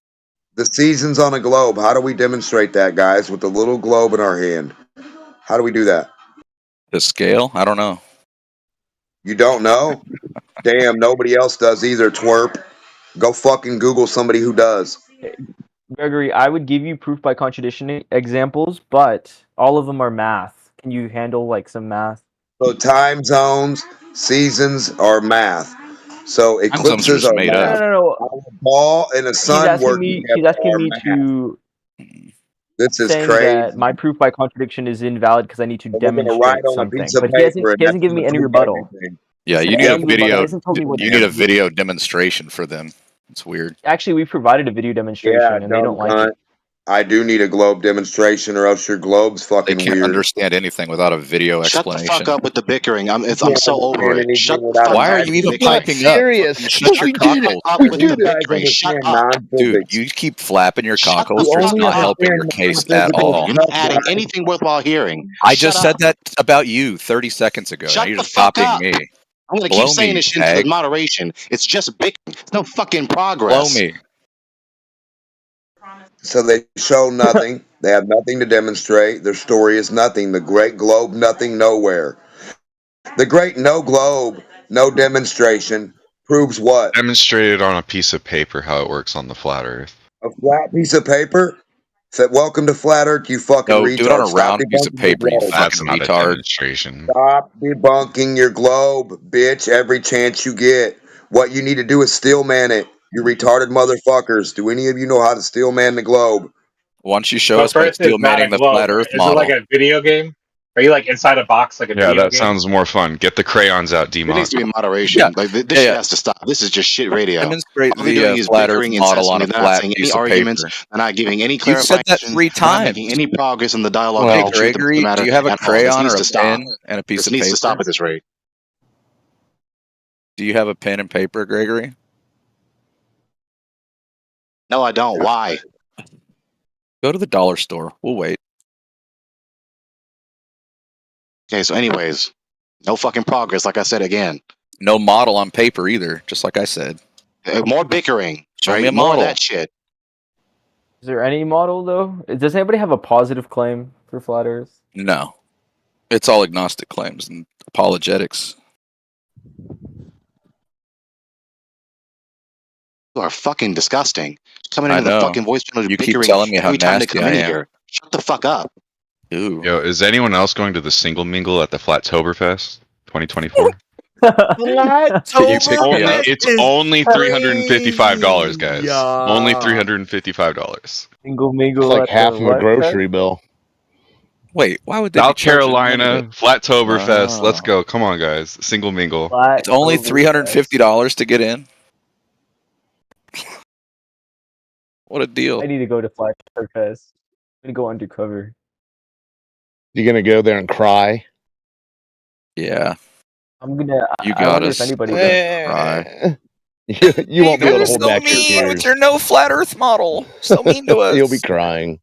The seasons on a globe. How do we demonstrate that, guys, with the little globe in our hand? How do we do that? The scale? I don't know. You don't know? Damn, nobody else does either, twerp. Go fucking Google somebody who does. Gregory, I would give you proof by contradiction examples, but all of them are math. Can you handle like some math? So time zones, seasons are math. So Time zones are eclipses just are made No, up. no, math. no. A ball and a sun working He's together asking are me math. to This is saying that crazy. my proof by contradiction is invalid because I need to And we're gonna write demonstrate on a piece something. of But paper, and he that's hasn't given gonna me any prove rebuttal. everything. Yeah, He you said need a any rebuttal. He video. hasn't told me what You to need a do. video demonstration for them. It's weird. Actually, we provided a video Yeah, demonstration and they dumb don't like cunt. it. I do need a globe demonstration, or else your globe's They fucking can't weird. understand anything without a video Shut the fuck explanation. up with the bickering. I'm You I'm can't so over understand it. anything Shut the without fuck Why are up you with the even It's not bickering. piping up? serious. Fucking shut your We did it. cockles, Up We with did the it. guys bickering. Shut understand up. dude. non-physics. You keep flapping your Shut the cockles. You It's fuck only not up. helping understand your case at non-physical all. You're not stuff, adding guys. anything worthwhile hearing. I Shut just said up. that about you 30 seconds ago. Now Shut you're the just fuck copying up. me. I'm gonna keep Blow saying me, this shit until there's fag. moderation. It's just bickering. It's no fucking Blow progress. me. So they show nothing. They have nothing to demonstrate. Their story is nothing. The great globe, nothing, nowhere. The great no globe, no demonstration proves what? Demonstrated on a piece of paper how it works on the flat Earth. A flat piece of paper? Said, welcome to flat Earth, you fucking No, do it on a retard. Stop round piece of debunking your paper, you globe. fucking That's not a retard. demonstration. Stop debunking your globe, bitch, every chance you get. What you need to do is steel man it. You retarded motherfuckers. Do any of you know how to steel man the globe? Why don't you show But us by first, steel it's not a manning the globe, flat right? Earth Is it like model? a video game? Are you like inside a box like a Yeah, video that game? sounds more fun. Get the crayons out, There needs to be D-Mod. moderation. Yeah, Like this yeah, shit yeah. has to stop. This is just shit radio. Demonstrate All they're the doing is flat Earth bickering model on incessantly. a They're not flat saying any piece of arguments. paper. They're not giving any You've said that clarification. 3 They're not making times. any progress in the dialogue Hey, of the truth of the Gregory, do matter you have a at all. This crayon needs or to a stop. pen and a piece This of needs to stop paper? at this rate. Do you have a pen and paper, Gregory? No, I don't. Why? Go to the dollar store. We'll wait. Okay, so anyways, no fucking progress, like I said again. No model on paper either, just like I said. More bickering. Show right? me a More of model. that shit. Is there any model though? Does anybody have a positive claim for flat Earth? No. It's all agnostic claims and apologetics. You are fucking disgusting. Coming I into the know. fucking voice channel You keep bickering telling me how every time they nasty come I in am. here. Shut the fuck up. Ooh. Yo, is anyone else going to the single mingle at the Flattoberfest 2024? It's only $355, guys. Only $355. Single It's mingle like at half the of a what? grocery bill. Wait, why would they South be charging money Carolina, to... Flattoberfest. Let's Oh. go. Come on, guys. Single mingle. It's only $350 to get in? What a deal. I need to go to Flat Earth Fest. I'm gonna go undercover. You gonna go there and cry? Yeah. I'm gonna. You I got wonder us. if anybody We're does. gonna cry. You won't be able to You're hold so back your mean with tears. your no flat Earth model. So mean to us. You'll be crying.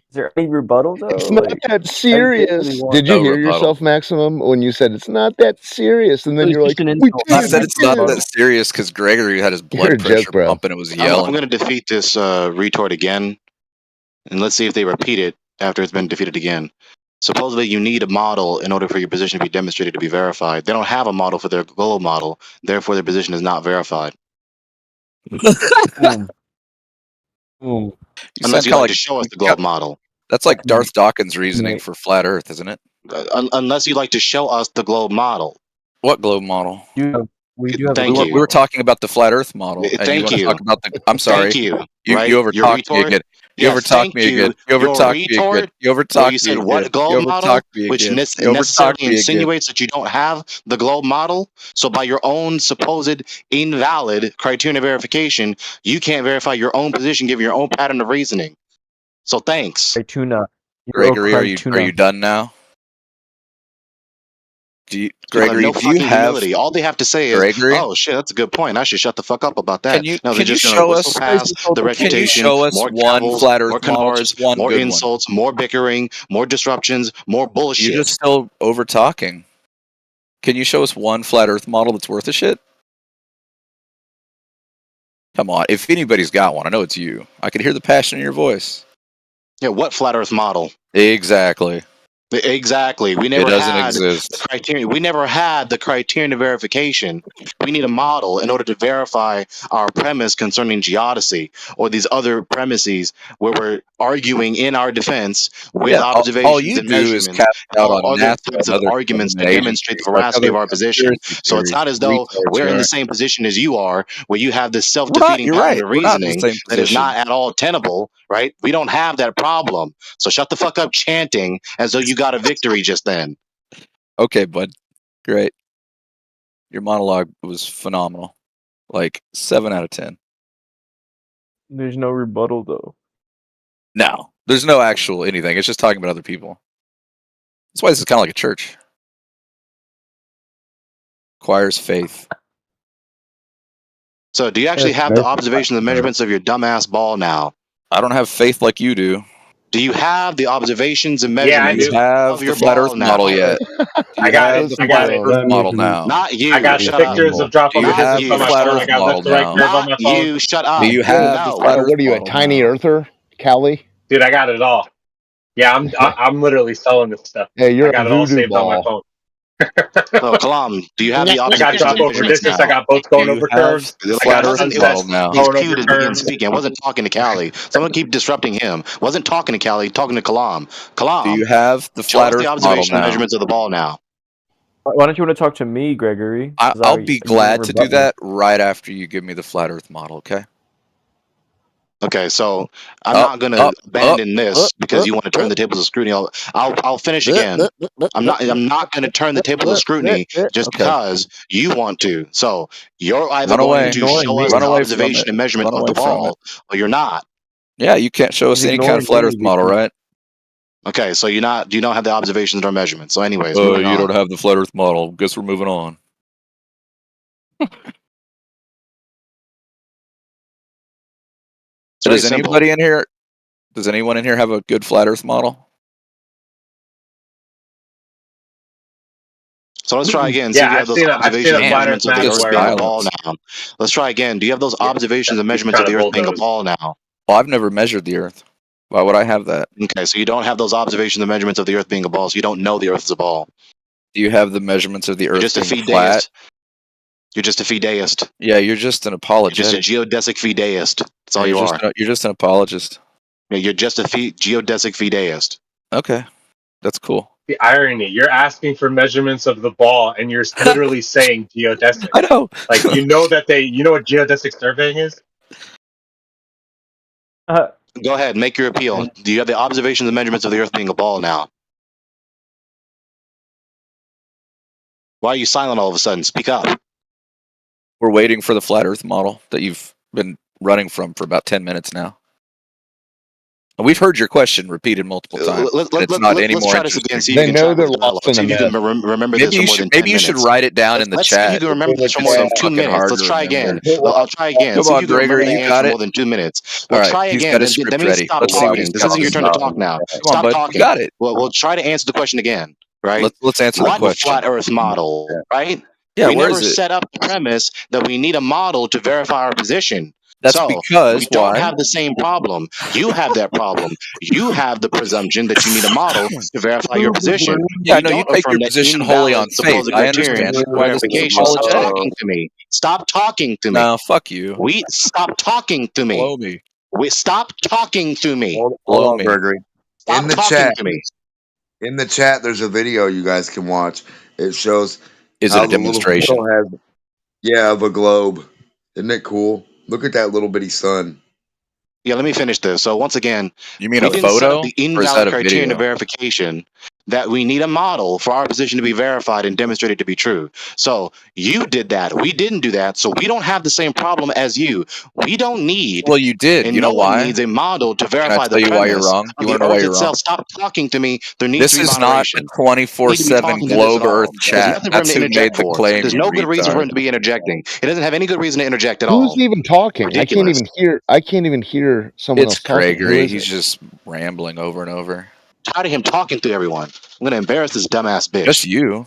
Is there any rebuttal though? It's not that serious. Did you No hear rebuttal. yourself, Maximum, when you said it's not that serious, and then you're like, "We I did said it, it's not we did that it." serious because Gregory had his You're a blood joke, pressure bro. pumping and was I'm yelling. going to defeat this retard again, and let's see if they repeat it after it's been defeated again. Supposedly, you need a model in order for your position to be demonstrated to be verified. They don't have a model for their globe model, therefore their position is not verified. You Unless sound you'd kinda like to show us the globe model. That's like Darth Dawkins' reasoning for flat Earth, isn't it? Unless you'd like to show us the globe model. What globe model? We do have. Thank we you. were talking about the flat Earth model, and you Thank want to you. talk about the. I'm sorry. Thank you. You Right? overtalked You're a me retard? again. You Yeah, overtalked thank me again. you. You You're a overtalked me again. retard? You Where overtalked you me said again. what globe You model? overtalked me Which again. You necessarily overtalked me again. insinuates that you don't have the globe model. So by your own supposed invalid criterion of verification, you can't verify your own position given your own pattern of reasoning. So thanks. Tuna. Gregory, are you done now? Gregory, no do you fucking have humility. All they have to say is, Gregory? "Oh shit, that's a good point. I should shut the fuck up about that." No, they're Can you just gonna show whistle us? past the Can you refutation, show us more one cavils, flat more Earth model? canards, Just one more good insults, more bickering, more disruptions, more one. bullshit. You're just still over talking. Can you show us one flat Earth model that's worth a shit? Come on, if anybody's got one, I know it's you. I can hear the passion in your voice. Yeah, what flat Earth model? Exactly. Exactly. We It never doesn't had exist. the criterion. We never had the criterion of verification. We need a model in order to verify our premise concerning geodesy or these other premises where we're arguing in our defense with Yeah, all observations you and do is measurements cast and out all on other NASA types and of other arguments to government demonstrate the agencies, like veracity other of our position. conspiracy So it's theories, not as though retards we're you in the are. same position as you are, where you have this Right, self-defeating you're pattern right. of We're not in the reasoning same that is position. not at all tenable, right? We don't have that problem. So shut the fuck up chanting as though you got a victory just then. Okay, bud. Great. Your monologue was phenomenal. Like 7 out of 10. There's no rebuttal though. No, there's no actual anything. It's just talking about other people. That's why this is kind of like a church. Choir's faith. So do you actually have the observations and measurements of your dumbass ball now? I don't have faith like you do. Do you have the observations and Yeah, I measurements Do you have of the your flat ball Earth now? model yet? Do you I got have it. the I flat got it. Earth model now? Not you. I got Shut pictures up. of drop Do off you have distance the on my flat phone. I Earth got left model to right now? curve on Not my phone. you. Shut Do up. you have the No. flat Earth What are you, a model tiny now? earther, Callie? Dude, I got it all. Yeah, I'm literally selling this stuff. Hey, I you're a got it all voodoo saved on my ball. phone. Oh, Kalam, do you have the I got observations drop and over measurements distance. I now? got boats Do going you over have curves. the I flat got Earth Wasn't model sunsets now? his going cue over to begin curves. speaking. I wasn't talking to Callie. Someone keep disrupting him. Wasn't talking to Callie, talking to Kalam. Do you Kalam, have the show flat us the Earth model observation and now? measurements of the ball now. Why don't you want to talk to me, Gregory? 'Cause I'll be you didn't glad to do rebut me. that right after you give me the flat Earth model, okay? Okay, so I'm not going to abandon this because you want to turn the tables of scrutiny. I'll finish again. I'm not going to turn the tables of scrutiny just Okay. because you want to. So you're either Run going away. to show us Run the away from observation it. and measurement Run of away the from it. ball, or you're not. Yeah, you can't show us He's any kind of ignoring flat me Earth model, because- right? Okay, so you don't have the observations or measurements. So anyways, moving You on. don't have the flat Earth model. Guess we're moving on. It's very Does simple. anybody in here? Does anyone in here have a good flat Earth model? So let's try again. See Yeah, if you have I've those seen a observations and flat measurements Earth of the map Earth where being a ball now. Let's try again. Do you have those observations and he's measurements of trying the to Earth being a bulldoze. ball now? Well, I've never measured the Earth. Why would I have that? Okay, so you don't have those observations and measurements of the Earth being a ball, so you don't know the Earth is a ball. Do you have the measurements of the You're Earth just a being flat? fideist. You're just a fideist. Yeah, you're just an You're apologetic. just a geodesic fideist. That's all you are. You're just an apologist. Yeah, you're just a geodesic fideist. Okay, that's cool. The irony, you're asking for measurements of the ball and you're literally saying geodesic. I know. Like, you know what geodesic surveying is? Go ahead, make your appeal. Do you have the observations and measurements of the Earth being a ball now? Why are you silent all of a sudden? Speak up. We're waiting for the flat Earth model that you've been running from for about 10 minutes now. And we've heard your question repeated multiple times. It's not any Let's more try this again. interesting. See if you can track this dialogue. See if you can remember this for more than 10 Maybe you minutes. should write it down in the Let's see if chat. you can remember this for more than 2 minutes. Let's try again. I'll try again. Come See if on, you can remember Gregory, the you answer got for it. more than 2 minutes. All We'll right, try he's again. got his That script means ready. stop Let's see what he's talking. This got isn't on your his turn to notes. talk now. Come on, Stop bud. talking. You got it. Well, we'll try to answer the question again. Right? Let's answer the What question. flat Earth model? Right? Yeah, we where never is it? set up the premise that we need a model to verify our position. That's So because we don't why? have the same problem. You have that problem. You have the presumption that you need a model to verify your position. Yeah, We no, you don't take affirm your that position wholly on invalid faith. supposed I criterion understand of why this is verification. Stop apologetic. talking to me. Stop talking to me. No, fuck you. We stop talking to me. Blow me. We stop talking to me. Hold Blow on, me. Gregory. Stop In the talking chat, to me. in the chat, there's a video you guys can watch. It shows Is how it a the little demonstration? photo has, yeah, of a globe. Isn't it cool? Look at that little bitty sun. Yeah, let me finish this. So once again, You mean we a didn't set up photo the or is that invalid a criterion of video? verification that we need a model for our position to be verified and demonstrated to be true. So you did that. We didn't do that. So we don't have the same problem as you. We don't need. Well, you did. And You know no one why? needs a model to Can I verify the tell you why you're premise wrong? of You the want to know why Earth you're wrong? itself. Stop talking to me. There needs This to be is not a moderation. You need to be 24/7 talking to this globe at all. Earth There's chat. nothing for him That's to who interject made the for. claim, There's you no good reason for retard. him to be interjecting. It doesn't have any good reason to interject at Who's all. even talking? Ridiculous. I can't even hear someone It's else talking. Who Gregory. is He's it? just rambling over and over. Tired of him talking to everyone. I'm gonna embarrass this dumbass bitch. Just you.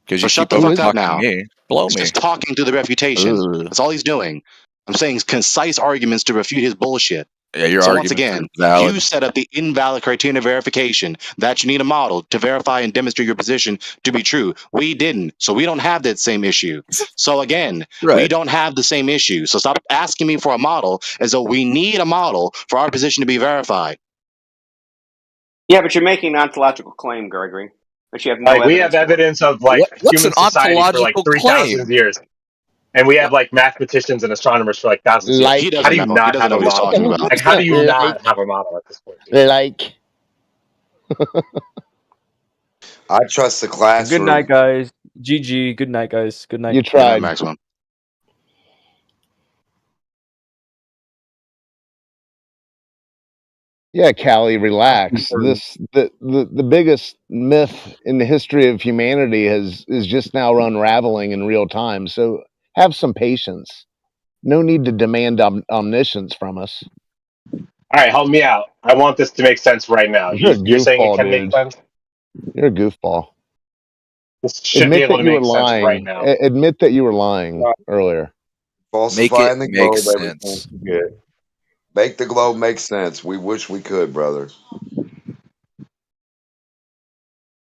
Because So you shut keep the over fuck up talking now. me. Blow He's me. just talking through the refutation. Ugh. That's all he's doing. I'm saying concise arguments to refute his bullshit. Yeah, your So once arguments are again, valid. you set up the invalid criterion of verification that you need a model to verify and demonstrate your position to be true. We didn't, so we don't have that same issue. So again, we don't have the same issue. So stop asking me for a model as though we need a model for our position to be verified. Yeah, but you're making an ontological claim, Gregory. But you have no Like we have evidence evidence of like What's human an society for like ontological 3,000 claim? years, and we have like mathematicians and astronomers for like thousands of years. He How doesn't do you know. He not doesn't have know a what he's model? talking about. Like, how do you not have a model at this point? Like, I trust the Good classroom. night, guys. GG. Good night, guys. Good night. you tried. Maximum. Yeah, Callie, relax. The biggest myth in the history of humanity is just now unraveling in real time. So have some patience. No need to demand omniscience from us. All right, help me out. I want this to make sense right now. You're a You're saying it goofball, can make dude. sense? You're a goofball. This should be able to make sense right now. Admit that you were lying earlier. Falsifying the make globe every sense. chance you get. Make the globe make sense. We wish we could, brother.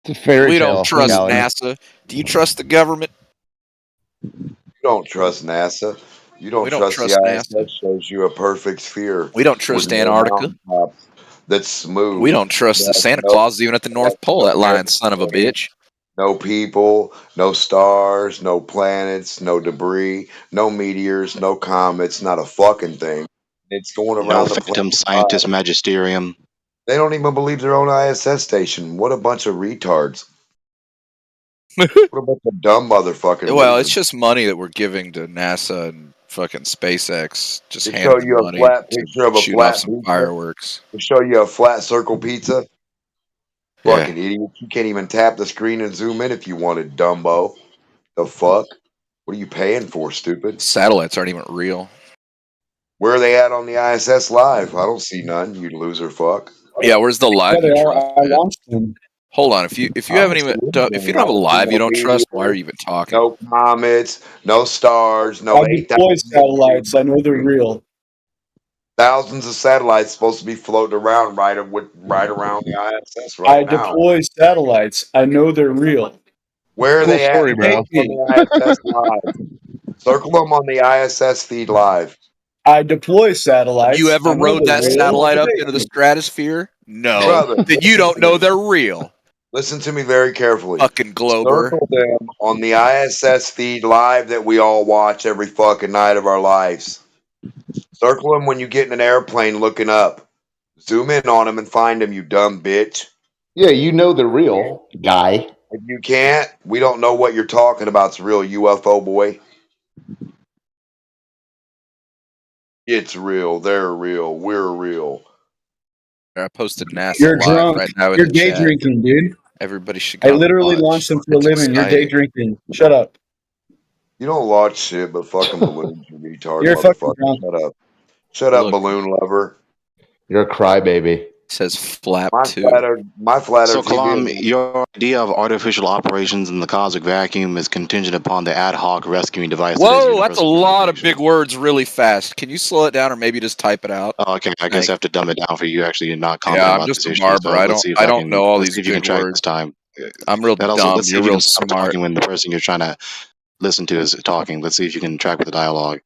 It's a fairy We tale. don't trust Callie. NASA. Do you trust the government? You don't trust NASA. You don't We don't trust trust the NASA. ISS shows you a perfect sphere. We don't with trust no Antarctica. mountaintops that's smooth. We don't trust the That's Santa no, Claus even at the North that's Pole. no That lying air son of a space, bitch. no people, no stars, no planets, no debris, no meteors, no comets, not a fucking thing. It's going No around the phantom planet. scientist magisterium. They don't even believe their own ISS station. What a bunch of retards. What a bunch of dumb motherfucking Well, it's losers. just money that we're giving to NASA and fucking SpaceX. Just To hand show them you a money flat to picture of a shoot off flat some pizza. fireworks. To show you a flat circle pizza. Yeah. Fucking idiot. You can't even tap the screen and zoom in if you wanted, Dumbo. The fuck? What are you paying for, stupid? Satellites aren't even real. Where are they at on the ISS live? I don't see none, you loser fuck. Yeah, where's the live Yeah, you they are. trust, I man? launched them. Hold on. If you I haven't don't see even if you anything. don't I have a don't see live you no don't trust, why are meteors, you even talking? no comets, no stars, no I deploy 8,000 satellites. I know they're real. thousands of satellites supposed to be floating around right around the ISS I right now. deploy satellites. I know they're real. Where are Cool they at? story, bro. On the ISS live. Circle them on the ISS feed live. I deploy satellites. You ever I know rode they're that real. satellite up Debate into the me. stratosphere? No. Brother, Then you don't know they're real. listen to me very carefully. Fucking Glober. Circle them on the ISS feed live that we all watch every fucking night of our lives. Circle them when you get in an airplane looking up. Zoom in on them and find them, you dumb bitch. Yeah, you know they're real, guy. If you can't, we don't know what you're talking about. It's real, UFO boy. It's real. They're real. We're real. I posted NASA You're live drunk. right now in You're the day chat. drinking, dude. Everybody should I go literally watch. launched them for a It's living. You're day exciting. drinking. Shut up. You don't launch shit but fucking balloons, you retard You're fucking motherfucker. drunk. Shut up. Shut up, Look. balloon lover. You're a crybaby. It says flap My 2. flat So, Earth Kalam, TV. your idea of artificial operations in the cosmic vacuum is contingent upon the ad hoc rescuing device that is Whoa, universal that's a lot of big words really fast. Can you slow it down or maybe just type it out? Oh, okay, I guess I have to dumb it down for you. Actually, you're not Yeah, confident I'm about just this a issue. barber. So let's see if I I don't can. know all Let's these see if you can big track words. this time. I'm real And also, dumb. let's see You're if you real can stop smart. talking when the person you're trying to listen to is talking. Let's see if you can track with the dialogue.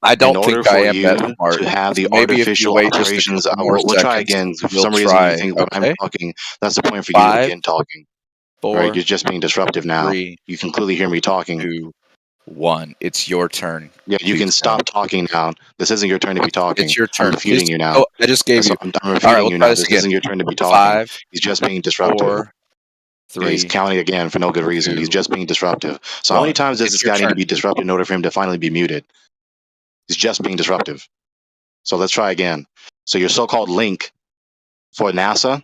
I don't In order think I for am you that smart. to have the So maybe if you artificial wait just a operations, couple more we'll try seconds, again. For we'll some reason, you try. think when I'm Okay. talking, that's the point for you to 5, begin talking. 4, All right, you're just being disruptive now. 3, You can clearly hear me talking. 2, 1. It's your turn. Yeah, you can stop talking now. This isn't your turn to be talking. It's your turn. I'm refuting Please, you now. oh, I just gave you. I'm All right, refuting we'll you try now. this This again. isn't your turn to be talking. 5, He's just being disruptive. 4, 3. He's counting again for no good reason. 2, He's just being disruptive. So how many 1. times does It's this your guy need to turn, be dude. disrupted in order for him to finally be muted? He's just being disruptive. So let's try again. So your so-called link for NASA,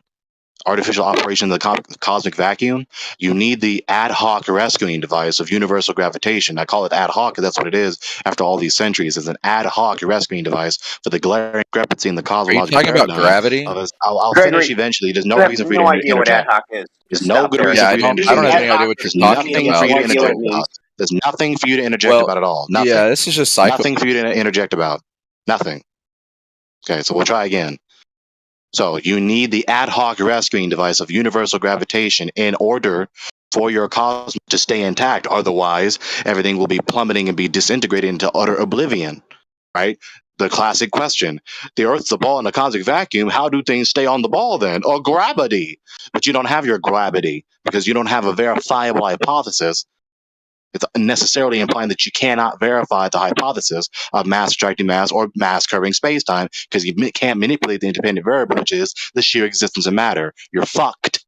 artificial operation of the cosmic vacuum, you need the ad hoc rescuing device of universal gravitation. I call it ad hoc because that's what it is after all these centuries. It's an ad hoc rescuing device for the glaring discrepancy in the Are you cosmological talking about paradigm. gravity? I'll finish eventually. There's no You have reason for you no to idea what ad interject. hoc is. There's Just no stop good there. reason for you to I interject. don't have Ad any hoc idea what is you're talking meaningless. about. No for you to idea what it interject means. about. There's nothing for you to interject Well, about at all. Nothing. yeah, this is just psycho. Nothing for you to interject about. Nothing. Okay, so we'll try again. So you need the ad hoc rescuing device of universal gravitation in order for your cosmos to stay intact. Otherwise, everything will be plummeting and be disintegrated into utter oblivion. Right? The classic question. The Earth's the ball in a cosmic vacuum. How do things stay on the ball then? Or gravity. But you don't have your gravity because you don't have a verifiable hypothesis. It's necessarily implying that you cannot verify the hypothesis of mass attracting mass or mass curving spacetime because you can't manipulate the independent variable, which is the sheer existence of matter. You're fucked.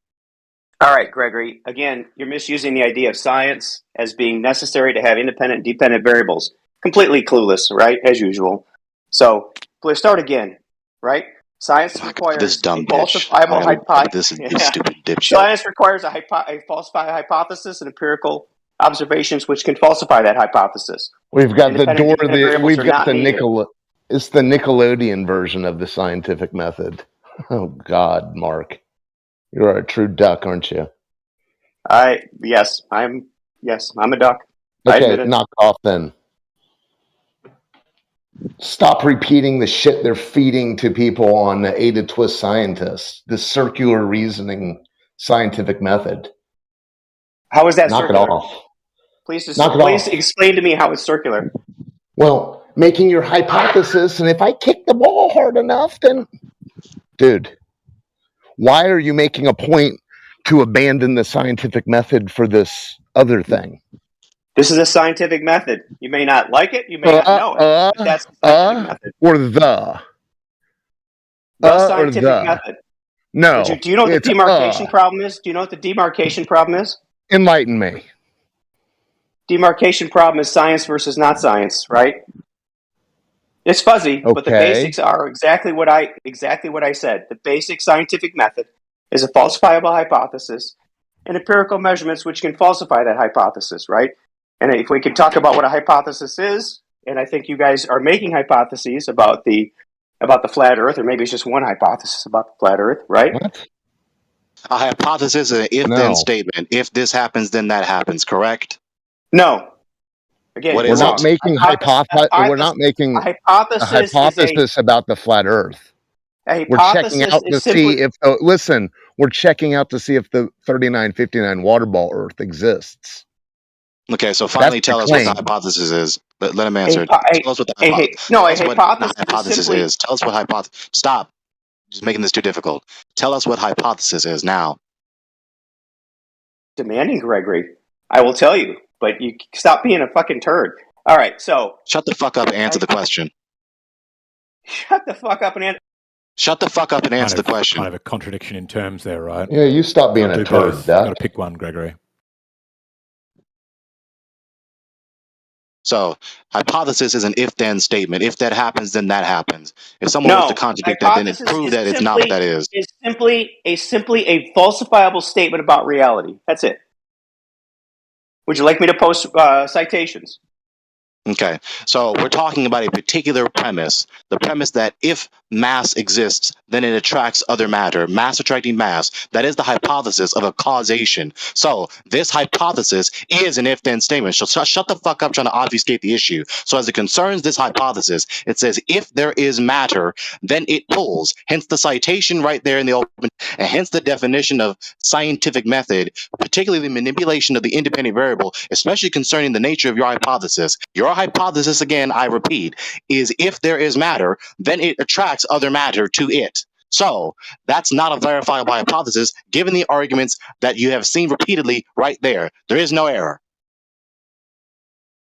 All right, Gregory. Again, you're misusing the idea of science as being necessary to have independent and dependent variables. Completely clueless, right? As usual. So, let's start again, right? Science requires this dumb a bitch. falsifiable This hypothesis. stupid dipshit. Science requires a falsified hypothesis and empirical observations which can falsify that hypothesis. We've got the door. We've got not the needed. It's the Nickelodeon version of the scientific method. Oh God, Mark, you're a true duck, aren't you? Yes, I'm a duck. I Okay, admit it. knock off then. Stop repeating the shit they're feeding to people on the A to Twist Scientists, the circular reasoning scientific method. How is that knock circular? It off. Please off. Explain to me how it's circular. Well, making your hypothesis, and if I kick the ball hard enough, then... Dude, why are you making a point to abandon the scientific method for this other thing? This is a scientific method. You may not like it, you may not know it, but that's the scientific method. Or the scientific method. No. Do you know what the demarcation problem is? Do you know what the demarcation problem is? Enlighten me. Demarcation problem is science versus not science, right? It's fuzzy, but the basics are exactly what I said. The basic scientific method is a falsifiable hypothesis and empirical measurements which can falsify that hypothesis, right? And if we could talk about what a hypothesis is, and I think you guys are making hypotheses about the flat Earth, or maybe it's just one hypothesis about the flat Earth, right? What? A hypothesis is an if-then statement. If this happens, then that happens. Correct? No. Again, we're not making We're not making a hypothesis about the flat Earth. We're checking out to see if. Listen, we're checking out to see if the 3959 water ball Earth exists. Okay, so finally tell us what the hypothesis is. Let him answer. Tell us what the hypothesis is. Tell us what hypothesis. Stop. Just making this too difficult. Tell us what hypothesis is now. Demanding, Gregory. I will tell you, but you stop being a fucking turd. All right, so shut the fuck up and answer the question. Shut the fuck up and answer. Shut the fuck up and answer the question. Kind of a contradiction in terms there, right? Yeah, you stop being a turd. You've got to pick one, Gregory. So, hypothesis is an if-then statement. If that happens, then that happens. If someone was to contradict that, then it proves that it's not what that is. It's simply a falsifiable statement about reality. That's it. Would you like me to post citations? Okay, so we're talking about a particular premise. The premise that if mass exists, then it attracts other matter. Mass attracting mass. That is the hypothesis of a causation. So this hypothesis is an if-then statement. So shut the fuck up trying to obfuscate the issue. So as it concerns this hypothesis, it says if there is matter, then it pulls. Hence the citation right there in the open, and hence the definition of scientific method, particularly the manipulation of the independent variable, especially concerning the nature of your hypothesis. Your hypothesis, again, I repeat, is if there is matter, then it attracts other matter to it. So that's not a verifiable hypothesis, given the arguments that you have seen repeatedly right there. There is no error.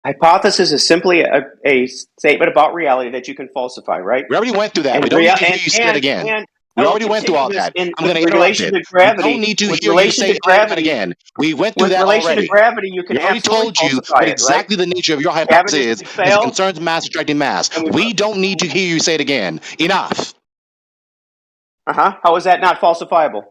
Hypothesis is simply a statement about reality that you can falsify, right? We already went through that. We don't need to hear you say it again. We will already went through continue all this that. in I'm with going to interrupt relation it. to We don't gravity. need to With hear you relation say to any of that gravity, again. We went through with that relation to already. gravity, you can We already absolutely told you falsify what it, right? exactly the nature of your Gravity hypothesis is can as it fail, concerns mass attracting mass. and We don't need to hear you say it again. Enough. How is that not falsifiable?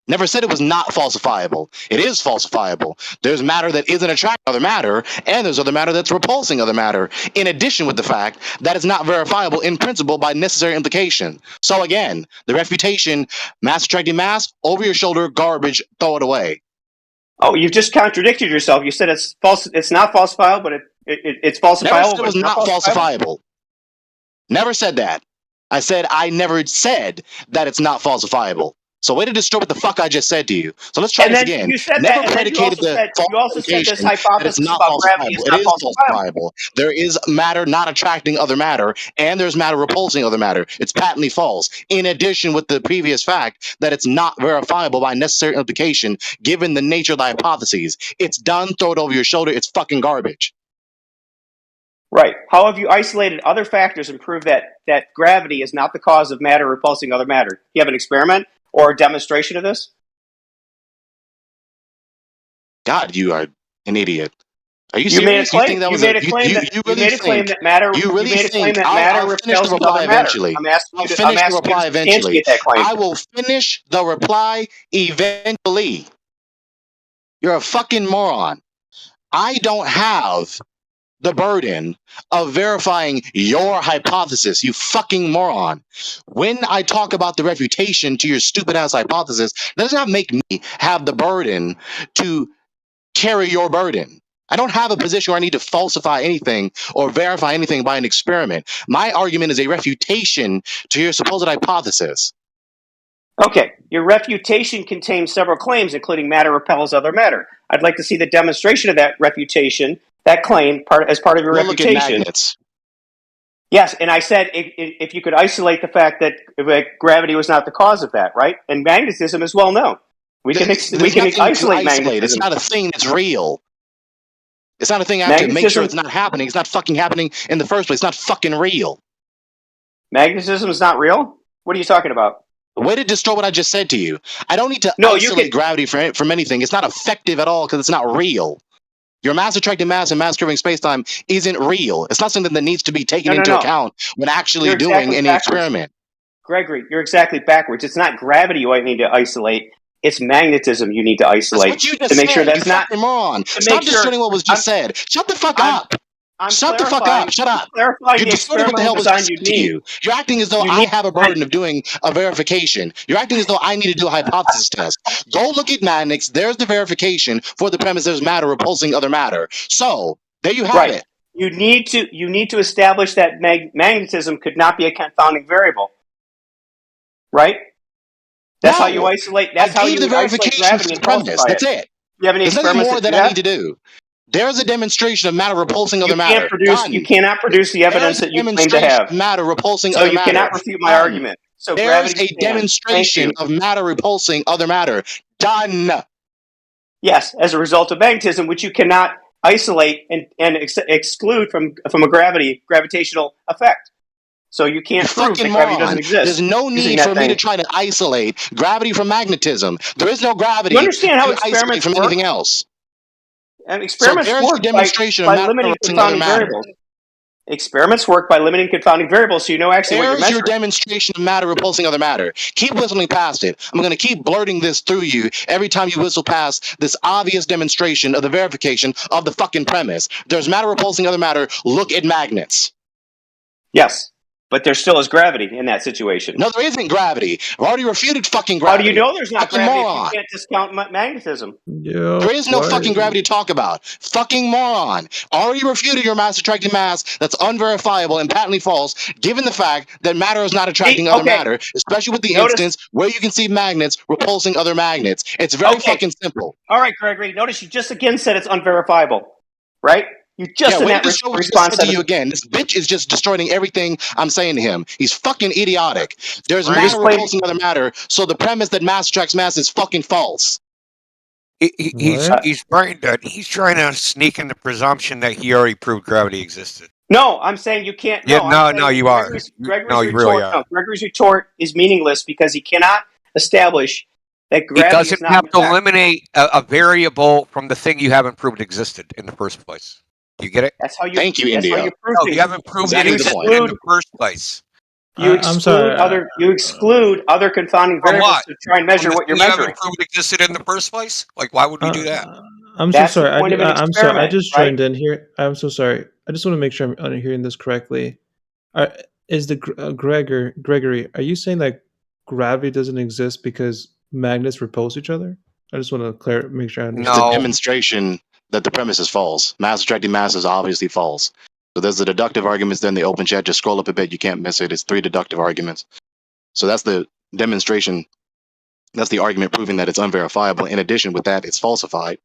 Never said it was not falsifiable. It is falsifiable. There's matter that isn't attracting other matter, and there's other matter that's repulsing other matter, in addition with the fact that it's not verifiable in principle by necessary implication. So again, the refutation, mass attracting mass, over your shoulder, garbage, throw it away. Oh, you've just contradicted yourself. You said it's false. It's not falsifiable, but it's falsifiable. Never said it but was it's not falsifiable. Never said that. I said I never said that it's not falsifiable. So way to destroy what the fuck I just said to you. So let's try And this then again. you said Never that, and then predicated the you also said this falsification that it's hypothesis not about gravity is falsifiable. It not is falsifiable. falsifiable. There is matter not attracting other matter, and there's matter repulsing other matter. It's patently false. In addition with the previous fact that it's not verifiable by necessary implication, given the nature of the hypotheses. It's done, throw it over your shoulder, it's fucking garbage. Right. How have you isolated other factors and proved that gravity is not the cause of matter repulsing other matter? Do you have an experiment or a demonstration of this? God, you are an idiot. Are you You serious? made a claim. You think that You was made a claim you that really you made a claim think that matter. you really made a claim think that I'll finish the repels reply other matter. eventually. I'm asking I'll you to finish the you to reply eventually. substantiate that claim. I will finish the reply eventually. You're a fucking moron. I don't have the burden of verifying your hypothesis, you fucking moron. When I talk about the refutation to your stupid ass hypothesis, that does not make me have the burden to carry your burden. I don't have a position where I need to falsify anything or verify anything by an experiment. My argument is a refutation to your supposed hypothesis. Okay, your refutation contains several claims, including matter repels other matter. I'd like to see the demonstration of that refutation, that claim, as part of your We'll look at refutation. magnets. Yes, and I said if you could isolate the fact that gravity was not the cause of that, right? And magnetism is well known. We can isolate magnetism. It's not a thing that's real. It's not a thing I have to make sure it's not happening. It's not fucking happening in the first place. It's not fucking real. Magnetism is not real? What are you talking about? The way to destroy what I just said to you. I don't need to isolate gravity from anything. It's not effective at all because it's not real. Your mass attracting mass and mass curving spacetime isn't real. It's not something that needs to be taken into account when actually doing any experiment. Gregory, you're exactly backwards. It's not gravity you need to isolate. It's magnetism you need to isolate. That's what you just to make said. sure that's you not fucking moron. Stop destroying what was just said. Shut the fuck up. Shut the fuck up. Shut up. You're distorting what the hell was just said to you. You're acting as though I have a burden of doing a verification. You're acting as though I need to do a hypothesis test. Go look at magnets. There's the verification for the premise there's matter repulsing other matter. So there you have it. You need to establish that magnetism could not be a confounding variable. Right? That's how you isolate. That's how you the verification for the premise. That's it. You have any There's nothing experiments more that I need to do. There's a demonstration of matter repulsing other matter. You cannot produce the evidence that you claim to have. Matter repulsing so other you matter. cannot refute my argument. So there's a demonstration of matter repulsing other matter. Done. Yes, as a result of magnetism, which you cannot isolate and exclude from a gravitational effect. So you can't prove that gravity doesn't exist. There's no need for me to try to isolate gravity from magnetism. There is no gravity. You understand how to isolate from anything else. And experiments work by limiting confounding variables. Experiments work by limiting confounding variables, so you know actually what you're measuring. There's your demonstration of matter repulsing other matter. Keep whistling past it. I'm going to keep blurting this through you every time you whistle past this obvious demonstration of the verification of the fucking premise. There's matter repulsing other matter. Look at magnets. Yes. But there still is gravity in that situation. No, there isn't gravity. I've already refuted fucking gravity. How do you know there's not fucking gravity moron. if you can't discount magnetism? Yeah, there is no fucking gravity to talk about. Fucking moron. Already refuted your mass attracting mass that's unverifiable and patently false, given the fact that matter is not attracting other matter, especially with the instance where you can see magnets repulsing other magnets. It's very fucking simple. All right, Gregory, notice you just again said it's unverifiable, right? You just in that response to you again. This bitch is just destroying everything I'm saying to him. He's fucking idiotic. There's matter repulsing other matter, so the premise that mass attracts mass is fucking false. He's trying to sneak in the presumption that he already proved gravity existed. No, I'm saying you can't. Yeah, No, I'm saying no, that you are. Gregory's You really retort. are. No, Gregory's retort is meaningless because he cannot establish that It gravity is doesn't not have an to effect. eliminate a variable from the thing you haven't proved existed in the first place. Do you get it? That's how you. Thank you, That's how India. you prove No, things. you haven't proved Exactly it the point. existed in the first place. You I'm sorry. exclude other confounding From variables what? to try and From measure the what you're thing you haven't measuring. proved existed in the first place? Like, why would we do that? I'm so That's the sorry. point of an I'm sorry. I experiment, just right? joined in here. I'm so sorry. I just want to make sure I'm hearing this correctly. Is the Gregory? Are you saying that gravity doesn't exist because magnets repulse each other? I just want to make sure I It's understand. a demonstration that the premise is false. Mass attracting mass is obviously false. So there's the deductive arguments. Then the open chat. Just scroll up a bit. You can't miss it. It's 3 deductive arguments. So that's the demonstration. That's the argument proving that it's unverifiable. In addition, with that, it's falsified.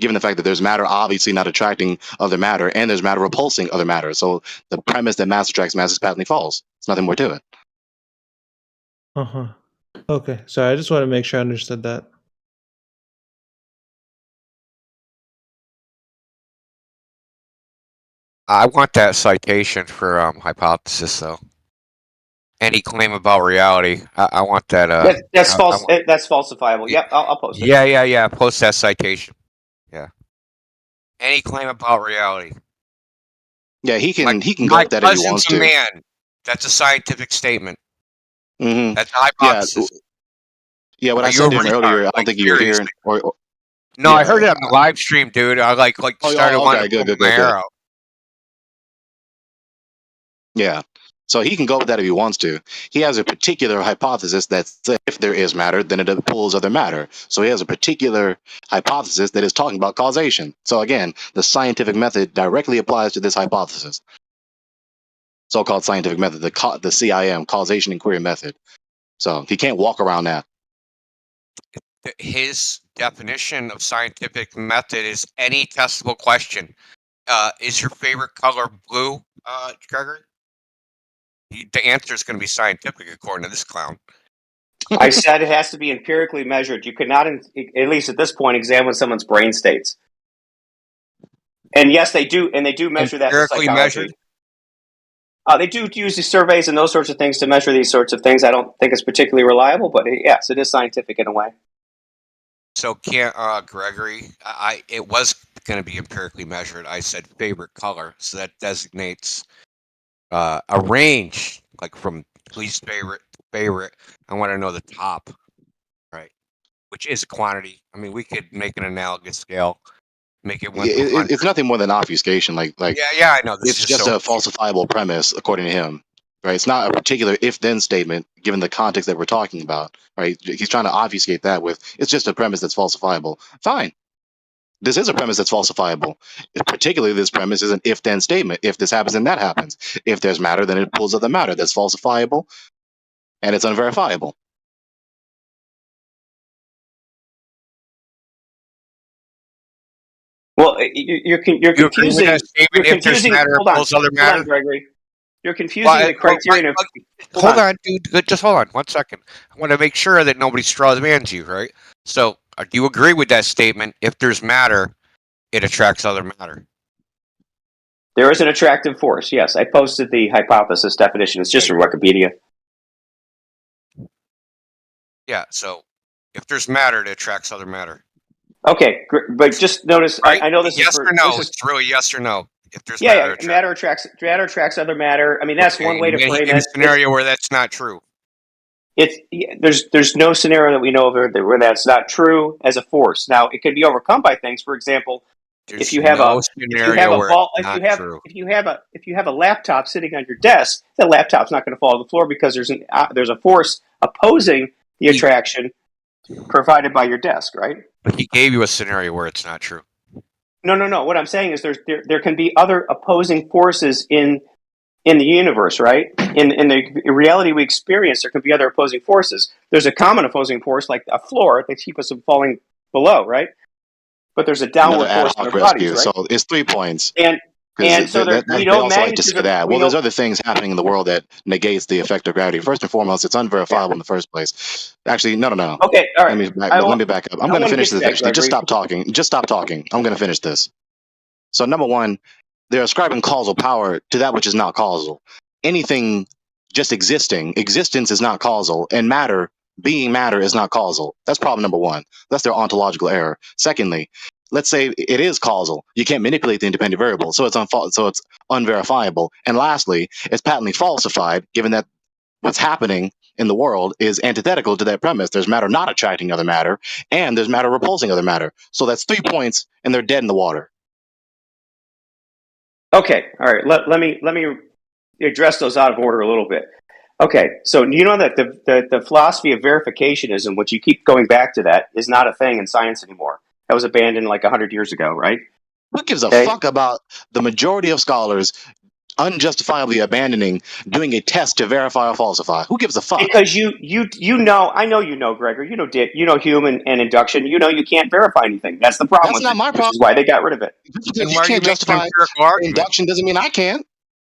Given the fact that there's matter obviously not attracting other matter, and there's matter repulsing other matter. So the premise that mass attracts mass is patently false. There's nothing more to it. Okay. Sorry. I just want to make sure I understood that. I want that citation for hypothesis, though. Any claim about reality, I want that. That's false. That's falsifiable. Yep, I'll post it. Yeah. Post that citation. Yeah. Any claim about reality. Yeah, he can go with that if he wants to. Man. That's a scientific statement. Mm-hmm. That's a hypothesis. Yeah, what I said to him earlier, I don't think you were hearing. No, I heard it on the live stream, dude. I started wanting to pull my hair out. Yeah. So he can go with that if he wants to. He has a particular hypothesis that if there is matter, then it pulls other matter. So he has a particular hypothesis that is talking about causation. So again, the scientific method directly applies to this hypothesis. So-called scientific method, the CIM, causation inquiry method. So he can't walk around that. His definition of scientific method is any testable question. Is your favorite color blue, Gregory? The answer is going to be scientific, according to this clown. I said it has to be empirically measured. You could not, at least at this point, examine someone's brain states. And yes, they do, and they do measure that in psychology. Measured? They do use these surveys and those sorts of things to measure these sorts of things. I don't think it's particularly reliable, but yes, it is scientific in a way. So can't Gregory? It was going to be empirically measured. I said favorite color, so that designates a range, like from least favorite to favorite. I want to know the top, right? Which is a quantity. I mean, we could make an analogous scale, make it 1 to 100. It's nothing more than obfuscation. Like yeah, I know. It's just a falsifiable premise, according to him. Right? It's not a particular if-then statement, given the context that we're talking about. Right? He's trying to obfuscate that with it's just a premise that's falsifiable. Fine. This is a premise that's falsifiable. Particularly, this premise is an if-then statement. If this happens, then that happens. If there's matter, then it pulls other matter. That's falsifiable, and it's unverifiable. Well, you're confusing. You're confusing. Hold on, Gregory. You're confusing the criterion of. Hold on, dude. Just hold on 1 second. I want to make sure that nobody straws mans you, right? So, do you agree with that statement? If there's matter, it attracts other matter. There is an attractive force. Yes, I posted the hypothesis definition. It's just from Wikipedia. Yeah. So, if there's matter, it attracts other matter. Okay, but just notice. Right? I know this yes is or no. It's really yes or no. If there's matter attracts other matter. I mean, that's one way to frame it. In a scenario where that's not true. There's no scenario that we know of where that's not true as a force. Now, it can be overcome by things. For example, if you have a laptop sitting on your desk, that laptop's not going to fall to the floor because there's a force opposing the attraction provided by your desk, right? But he gave you a scenario where it's not true. No. What I'm saying is there can be other opposing forces in the universe, right? In the reality we experience, there can be other opposing forces. There's a common opposing force, like a floor, that keeps us from falling below, right? But there's a downward force in our bodies, right? So it's 3 points. And so they also like to say that. Well, there's other things happening in the world that negates the effect of gravity. First and foremost, it's unverifiable in the first place. Actually, no. Okay, all right. Let me back up. I'm going to finish this. Actually, just stop talking. I'm going to finish this. So number one, They're ascribing causal power to that which is not causal. Anything just existing, existence is not causal, and matter, being matter, is not causal. That's problem number one. That's their ontological error. Secondly, let's say it is causal. You can't manipulate the independent variable, so it's unverifiable. And lastly, it's patently falsified, given that what's happening in the world is antithetical to that premise. There's matter not attracting other matter, and there's matter repulsing other matter. So that's 3 points, and they're dead in the water. Okay, all right. Let me address those out of order a little bit. Okay, so you know that the philosophy of verificationism, which you keep going back to, that is not a thing in science anymore. That was abandoned like 100 years ago, right? Who gives a fuck about the majority of scholars unjustifiably abandoning doing a test to verify or falsify? Who gives a fuck? Because you know, I know you know, Gregor. You know Hume and induction. You know you can't verify anything. That's the problem. That's not my problem. Which is why they got rid of it. Because you can't justify induction doesn't mean I can.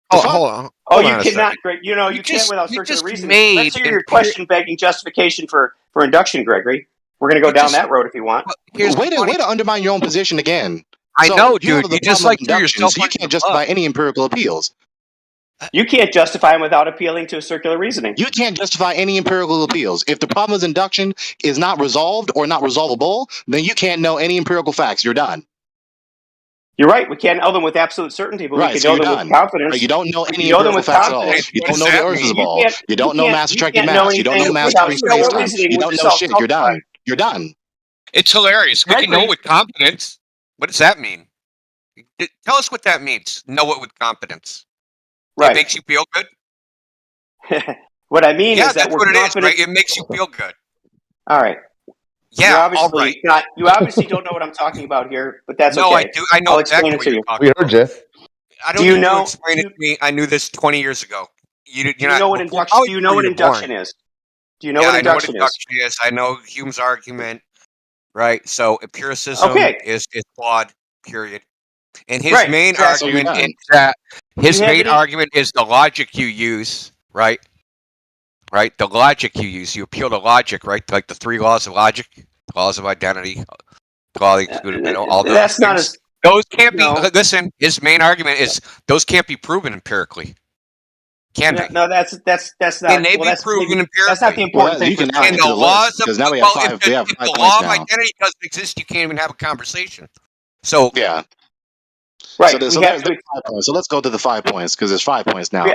Hold on. Oh, you cannot, Greg. You know you can't without circular reasoning. Let's hear your question-begging justification for induction, Gregory. We're going to go down that road if you want. Way to undermine your own position again. I know, dude. You just like threw yourself. So you can't justify any empirical appeals. You can't justify them without appealing to circular reasoning. You can't justify any empirical appeals. If the problem is induction is not resolved or not resolvable, then you can't know any empirical facts. You're done. You're right. We can't know them with absolute certainty, but we can know them with confidence. You don't know any empirical facts at all. You don't know the Earth is a ball. You don't know mass attractive mass. You don't know mass free space. You don't know shit. You're done. You're done. It's hilarious. We can know it with confidence. What does that mean? Tell us what that means. Know it with confidence. Right. It makes you feel good? What I mean is that that's what it is, right? It makes you feel good. All right. Yeah, all right. You obviously don't know what I'm talking about here, but that's okay. No, I do. I know I'll exactly explain what it to you're you. talking about. We heard you. I don't need to explain it to me. I knew this 20 years ago. Do you know what induction is? Do you know what induction is? I know what induction is. I know Hume's argument, right? So empiricism is flawed, period. And his main argument is that argument is the logic you use, right? Right? The logic you use. You appeal to logic, right? Like the 3 laws of logic, laws of identity, all those that's not things. Those can't be. Listen, his main argument is those can't be proven empirically. Can they? No, that's not. Can they be proven empirically? That's not the important thing. You can add it to the list because now we have 5. We have 5 points now. If the law of identity doesn't exist, you can't even have a conversation. So yeah. Right. So there's 5 points. So let's go to the 5 points because there's 5 points now. Yeah.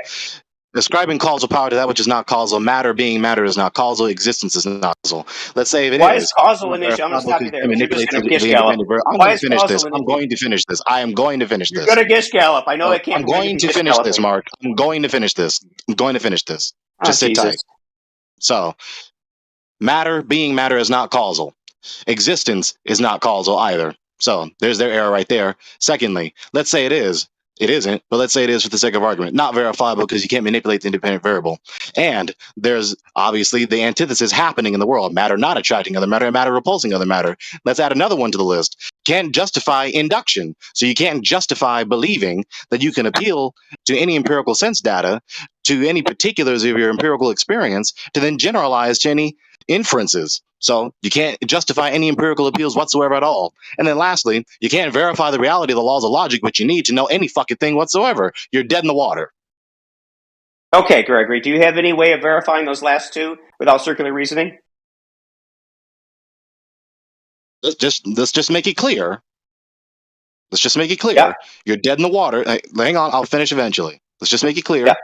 Ascribing causal power to that which is not causal. Matter being matter is not causal. Existence is not causal. Let's say if it is. Why is causal an issue? I'm going to stop you there. You're just going to gish gallop. I'm going to finish this. I'm going to finish this. I am going to finish this. You're going to gish gallop. I know that can't. I'm going to finish this, Mark. I'm going to finish this. I'm going to finish this. Just sit tight. So, matter being matter is not causal. Existence is not causal either. So there's their error right there. Secondly, let's say it is. It isn't, but let's say it is for the sake of argument. Not verifiable because you can't manipulate the independent variable. And there's obviously the antithesis happening in the world. Matter not attracting other matter, matter repulsing other matter. Let's add another one to the list. Can't justify induction. So you can't justify believing that you can appeal to any empirical sense data, to any particulars of your empirical experience, to then generalize to any inferences. So you can't justify any empirical appeals whatsoever at all. And then lastly, you can't verify the reality of the laws of logic, which you need to know any fucking thing whatsoever. You're dead in the water. Okay, Gregory, do you have any way of verifying those last 2 without circular reasoning? Let's just make it clear. Let's just make it clear. Yeah. You're dead in the water. Hang on, I'll finish eventually. Let's just make it clear. Yeah.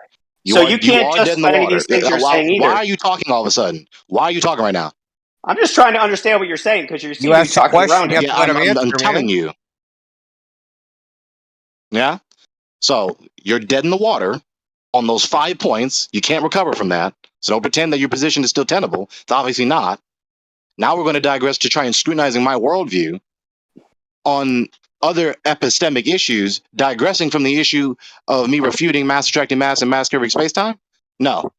You can't justify any of these things you're saying either. Why are you talking all of a sudden? Why are you talking right now? I'm just trying to understand what you're saying because you're talking around it. Yeah, I'm telling you. Yeah? So, you're dead in the water on those 5 points. You can't recover from that. So don't pretend that your position is still tenable. It's obviously not. Now we're going to digress to try and scrutinizing my worldview on other epistemic issues, digressing from the issue of me refuting mass attracting mass and mass curving space-time? No.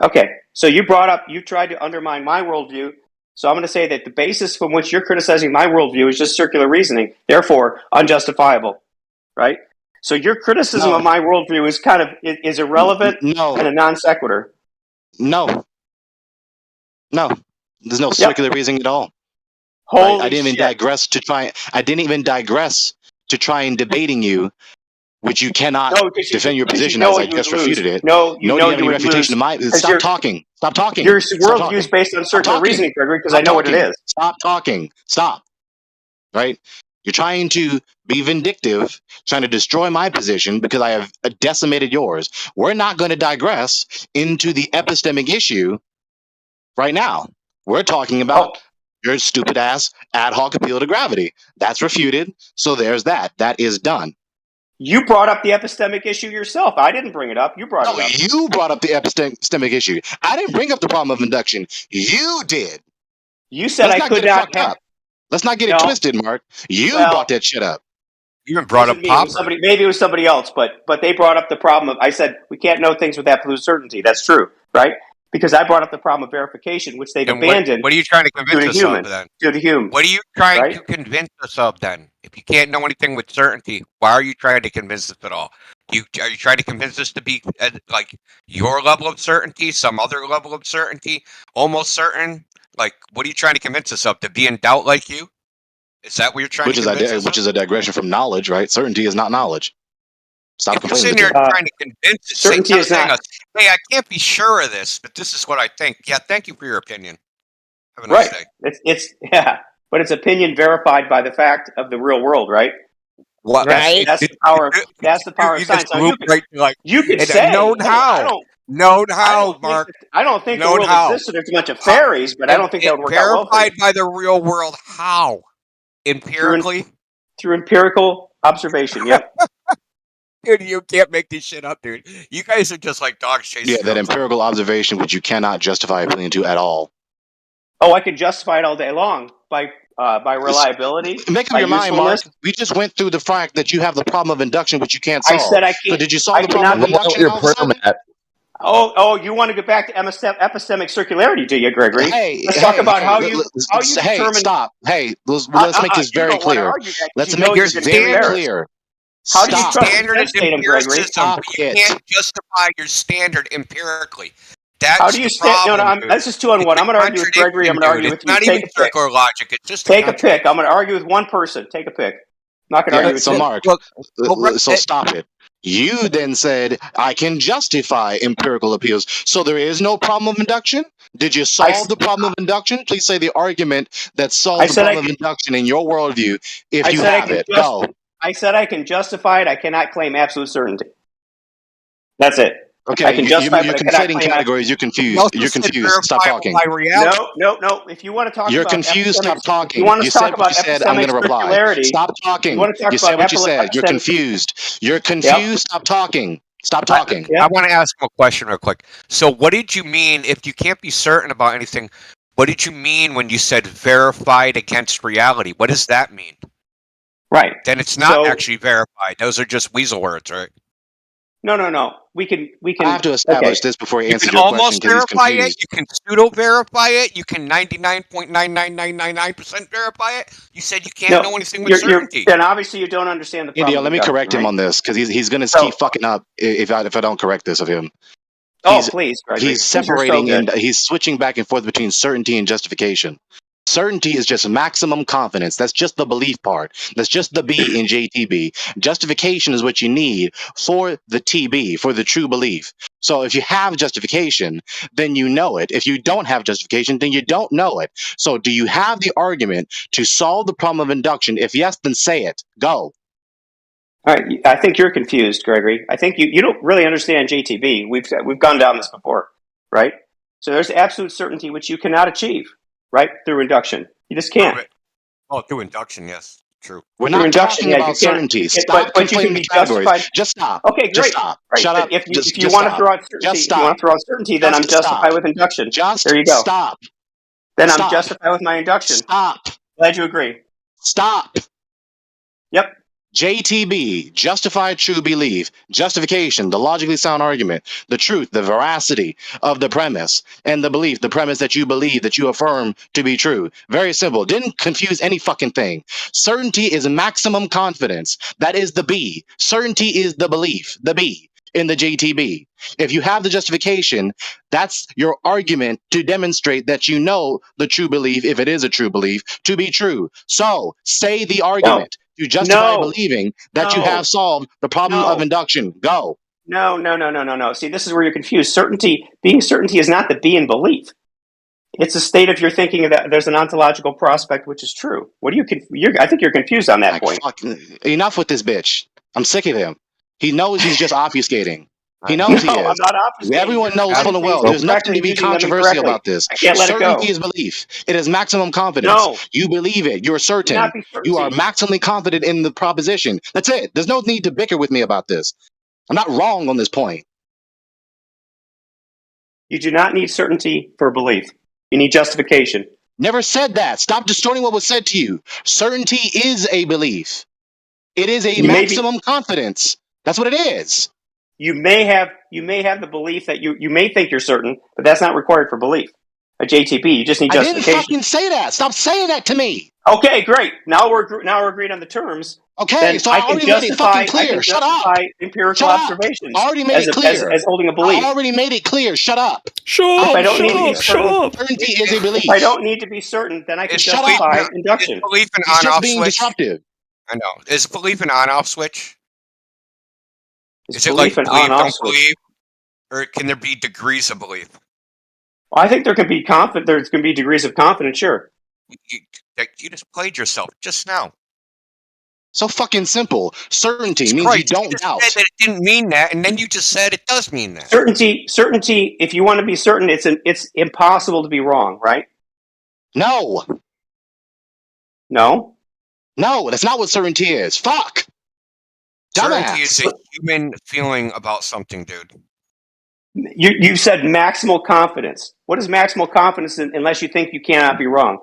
Okay, so you tried to undermine my worldview, so I'm going to say that the basis from which you're criticizing my worldview is just circular reasoning, therefore unjustifiable, right? So your criticism of my worldview is is irrelevant and a non sequitur. No. There's no circular reasoning at all. Holy I didn't even shit. digress to try. I didn't even digress to try and debating you which you cannot because defend your position you know as I you would just lose. refuted it. No, you Nor know do you have you any would refutation of lose. my. Stop talking. Stop talking. Your Stop worldview is talking. based on Stop circular talking. reasoning, Gregory, because Stop I know what it talking. is. Stop talking. Stop. Right? You're trying to be vindictive, trying to destroy my position because I have decimated yours. We're not going to digress into the epistemic issue right now. We're talking about your stupid ass ad hoc appeal to gravity. That's refuted. So there's that. That is done. You brought up the epistemic issue yourself. I didn't bring it up. You brought it up. You brought up the epistemic issue. I didn't bring up the problem of induction. You did. You said I could not have. Up. Let's not get it twisted, Mark. You brought that shit up. You even brought up Popper. Maybe it was somebody else, but they brought up the problem of. I said we can't know things with absolute certainty. That's true, right? Because I brought up the problem of verification, which they've abandoned. What are you trying to convince us of then? Due to humans. What are you trying to convince us of then? If you can't know anything with certainty, why are you trying to convince us at all? Are you trying to convince us to be like your level of certainty, some other level of certainty, almost certain? Like, what are you trying to convince us of? To be in doubt like you? Is that what you're trying to convince us of? Which is a digression from knowledge, right? Certainty is not knowledge. Stop complaining. You're sitting there trying to convince us, saying us, hey, I can't be sure of this, but this is what I think. Yeah, thank you for your opinion. Have a nice day. It's but it's opinion verified by the fact of the real world, right? What? Right. That's the power. That's the power of science. You could say, known how. Known how, Mark. I don't think the world exists. There's a bunch of fairies, but I don't think that would work out well. Verified by the real world. How? Empirically? Through empirical observation. Yep. Dude, you can't make this shit up, dude. You guys are just like dogs chasing. Yeah, that empirical observation, which you cannot justify appealing to at all. Oh, I could justify it all day long by reliability. Make up your mind, Mark. We just went through the fact that you have the problem of induction, which you can't solve. I said I can't. So did you solve the problem of induction? Oh, you want to get back to epistemic circularity, do you, Gregory? Let's talk about how you determine. Stop. Hey, let's make this very clear. Let's make this very clear. How do you trust standard is empiricism? You can't justify your standard empirically. That's how do you stand? No, this is 2-on-1. I'm going to argue with Gregory. I'm going to argue with you. Not even circular logic. It's just take a pick. I'm going to argue with one person. Take a pick. I'm not going to argue with you. Mark, so stop it. You then said, I can justify empirical appeals. So there is no problem of induction? Did you solve the problem of induction? Please say the argument that solves the problem of induction in your worldview, if you have it. Go. I said I can justify it. I cannot claim absolute certainty. That's it. Okay, I can justify you're conflating categories. You're confused. You're confused. Stop talking. No. If you want to talk, you're confused. Stop talking. You want to talk about said I'm going to reply. Stop talking. You said what you said. You're confused. You're confused. Stop talking. Stop talking. I want to ask him a question real quick. So, what did you mean if you can't be certain about anything? What did you mean when you said verified against reality? What does that mean? Right. Then it's not actually verified. Those are just weasel words, right? No. We can. I have to establish this before he answers your question. You can almost verify it. You can pseudo verify it. You can 99.99999% verify it. You said you can't know anything with certainty. Then obviously you don't understand the problem. India, let me correct him on this because he's going to keep fucking up if I don't correct this of him. Please. He's separating and he's switching back and forth between certainty and justification. Certainty is just maximum confidence. That's just the belief part. That's just the B in JTB. Justification is what you need for the TB, for the true belief. So if you have justification, then you know it. If you don't have justification, then you don't know it. So do you have the argument to solve the problem of induction? If yes, then say it. Go. All right. I think you're confused, Gregory. I think you don't really understand JTB. We've gone down this before, right? So there's absolute certainty which you cannot achieve. Right? Through induction. You just can't. Oh, through induction, yes. True. We're not talking about certainty. Stop conflating the categories. Just stop. Okay, great. Just stop. Right. Shut up. If you want to throw out certainty, then I'm justified with induction. There you go. Stop. Then I'm justified with my induction. Stop. Glad you agree. Stop. Yep. JTB, justified true belief, justification, the logically sound argument, the truth, the veracity of the premise, and the belief, the premise that you believe, that you affirm to be true. Very simple. Didn't confuse any fucking thing. Certainty is maximum confidence. That is the B. Certainty is the belief, the B in the JTB. If you have the justification, that's your argument to demonstrate that you know the true belief, if it is a true belief, to be true. So say the argument. to justify believing that you have solved the problem of induction. Go. No. See, this is where you're confused. Certainty is not the be in belief. It's a state of your thinking that there's an ontological prospect which is true. What do I think you're confused on that point. Enough with this bitch. I'm sick of him. He knows he's just obfuscating. He knows he is. I'm not obfuscating. Everyone knows full and well. There's nothing to be controversial about this. I can't let it go. Certainty is belief. It is maximum confidence. No. You believe it. You're certain. You are maximally confident in the proposition. That's it. There's no need to bicker with me about this. I'm not wrong on this point. You do not need certainty for belief. You need justification. Never said that. Stop distorting what was said to you. Certainty is a belief. It is a maximum confidence. That's what it is. You may have the belief that you may think you're certain, but that's not required for belief. A JTB, you just need justification. I didn't fucking say that. Stop saying that to me. Okay, great. Now we're agreed on the terms. Okay, so I already made it fucking clear. Shut up. Empirical observations. I already made it clear. As holding a belief. I already made it clear. Shut up. Shut up. Certainty is a belief. If I don't need to be certain, then I can justify induction. Is belief an It's just on-off being switch? disruptive. I know. Is belief an on-off switch? Is it like belief an believe, on-off don't switch? believe? Or can there be degrees of belief? Well, I think there can be There's going to be degrees of confidence. Sure. You just played yourself just now. So fucking simple. Certainty means you don't doubt. Said that it didn't mean that, and then you just said it does mean that. Certainty. If you want to be certain, it's impossible to be wrong, right? No. No, that's not what certainty is. Fuck. Certainty is a human feeling about something, dude. You said maximal confidence. What is maximal confidence unless you think you cannot be wrong?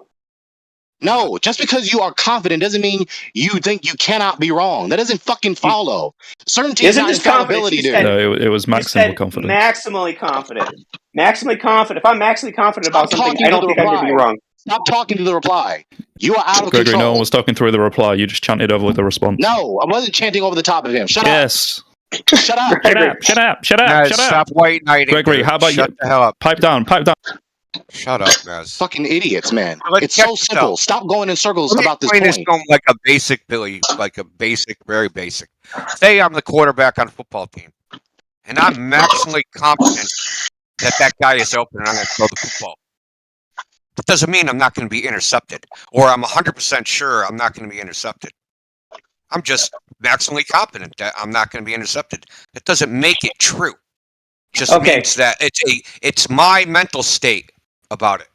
No, just because you are confident doesn't mean you think you cannot be wrong. That doesn't fucking follow. Certainty is not infallibility, dude. No, it was maximal confidence. Maximally confident. Maximally confident. If I'm maximally confident about something, I don't think I can be wrong. Stop talking to the reply. You are out of Gregory, control. no one was talking through the reply. You just chanted over the response. No, I wasn't chanting over the top of him. Shut yes. up. Shut up. Shut up. Stop white knighting. Gregory, how about Shut the hell up. Pipe down. Shut up, Naz. Fucking idiots, man. Let's It's so simple. Stop going in circles about this Explain point. this to like a basic Billy, very basic. Say I'm the quarterback on a football team, and I'm maximally confident that guy is open and I'm going to throw the football. That doesn't mean I'm not going to be intercepted, or I'm 100% sure I'm not going to be intercepted. I'm just maximally confident that I'm not going to be intercepted. That doesn't make it true. Just means that it's my mental state about it.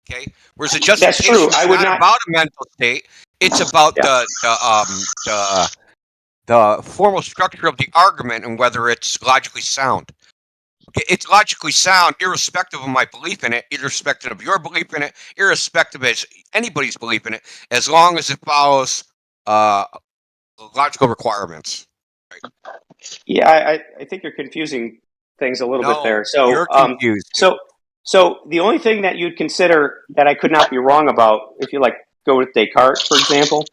Okay, whereas a justification is not about a mental state. It's about the formal structure of the argument and whether it's logically sound. Okay, it's logically sound, irrespective of my belief in it, irrespective of your belief in it, irrespective of anybody's belief in it, as long as it follows logical requirements. Right? Yeah, I think you're confusing things a little bit there. So you're confused. So the only thing that you'd consider that I could not be wrong about, if you go with Descartes, for example,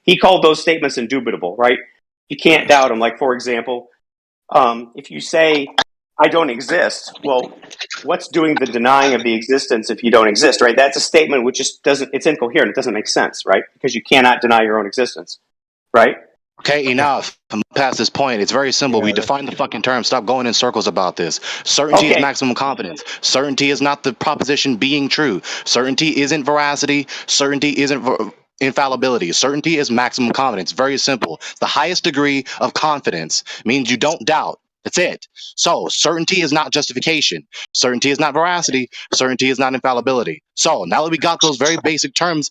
he called those statements indubitable, right? You can't doubt them. Like, for example, if you say, I don't exist, well, what's doing the denying of the existence if you don't exist, right? That's a statement which just it's incoherent. It doesn't make sense, right? Because you cannot deny your own existence, right? Okay, enough. I'm past this point. It's very simple. We define the fucking term. Stop going in circles about this. Certainty is maximum confidence. Certainty is not the proposition being true. Certainty isn't veracity. Certainty isn't infallibility. Certainty is maximum confidence. Very simple. The highest degree of confidence means you don't doubt. That's it. So certainty is not justification. Certainty is not veracity. Certainty is not infallibility. So now that we got those very basic terms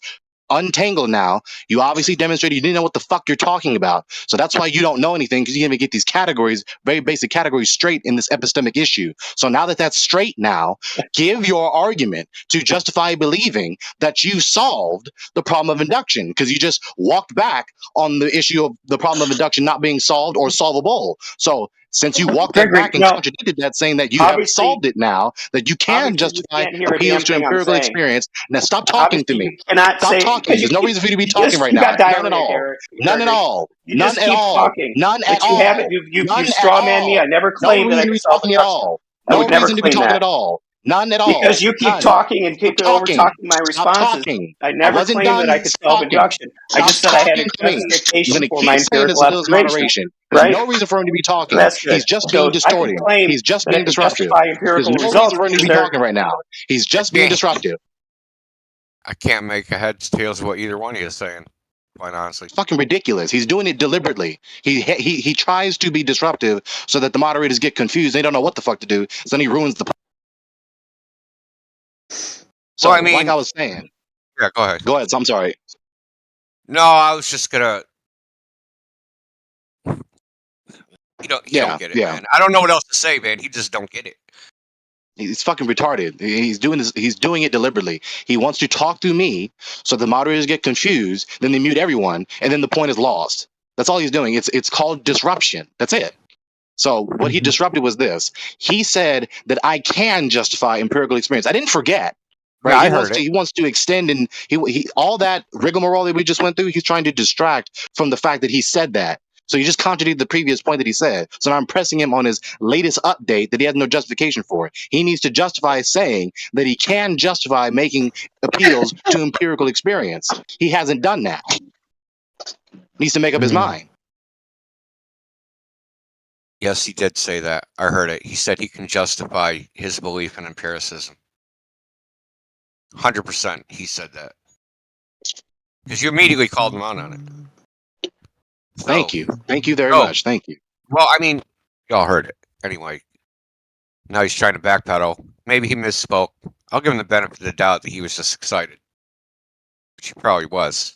untangled now, you obviously demonstrated you didn't know what the fuck you're talking about. So that's why you don't know anything, because you didn't even get these categories, very basic categories, straight in this epistemic issue. So now that that's straight now, give your argument to justify believing that you solved the problem of induction, because you just walked back on the issue of the problem of induction not being solved or solvable. So since you walked that back and contradicted that, saying that you have solved it now, that you can justify appeals to empirical experience. Now stop talking to me. Stop talking. There's no reason for you to be talking right now. None at all. None at all. None at all. None at all. You've strawman me. I never claimed that I could solve the at all. No reason to be talking at all. None at all. Because you keep talking and keep over talking my responses. Talking. I never wasn't claimed that I done could solve talking. induction. I just said I had a talking to me. You're justification gonna for keep my saying this empirical until it's observation. moderation. There's Right? no reason for him to be talking. That's good. He's just So being I can distorting. claim He's just that I being can disruptive. justify There's empirical no results reason for him to because be they're talking right now. He's just being disruptive. I can't make a heads tails of what either one of you is saying. Quite honestly, Fucking ridiculous. He's doing it deliberately. He tries to be disruptive so that the moderators get confused. They don't know what the fuck to do. So then he ruins the. So, well, I mean, like I was saying. Yeah, go ahead. Go ahead. I'm sorry. No, I was just gonna. You don't get it, man. I don't know what else to say, man. He just don't get it. He's fucking retarded. He's doing this. He's doing it deliberately. He wants to talk through me, so the moderators get confused. Then they mute everyone, and then the point is lost. That's all he's doing. It's called disruption. That's it. So what he disrupted was this. He said that I can justify empirical experience. I didn't forget. Right? Yeah, I heard it. He wants to extend, and he all that rigmarole that we just went through. He's trying to distract from the fact that he said that. So he just contradicted the previous point that he said. So now I'm pressing him on his latest update that he has no justification for. He needs to justify saying that he can justify making appeals to empirical experience. He hasn't done that. He needs to make up his mind. Yes, he did say that. I heard it. He said he can justify his belief in empiricism. 100%. He said that because you immediately called him out on it. Thank you. Thank you very much. Thank you. Well, I mean, y'all heard it. Anyway, now he's trying to backpedal. Maybe he misspoke. I'll give him the benefit of the doubt that he was just excited. Which he probably was.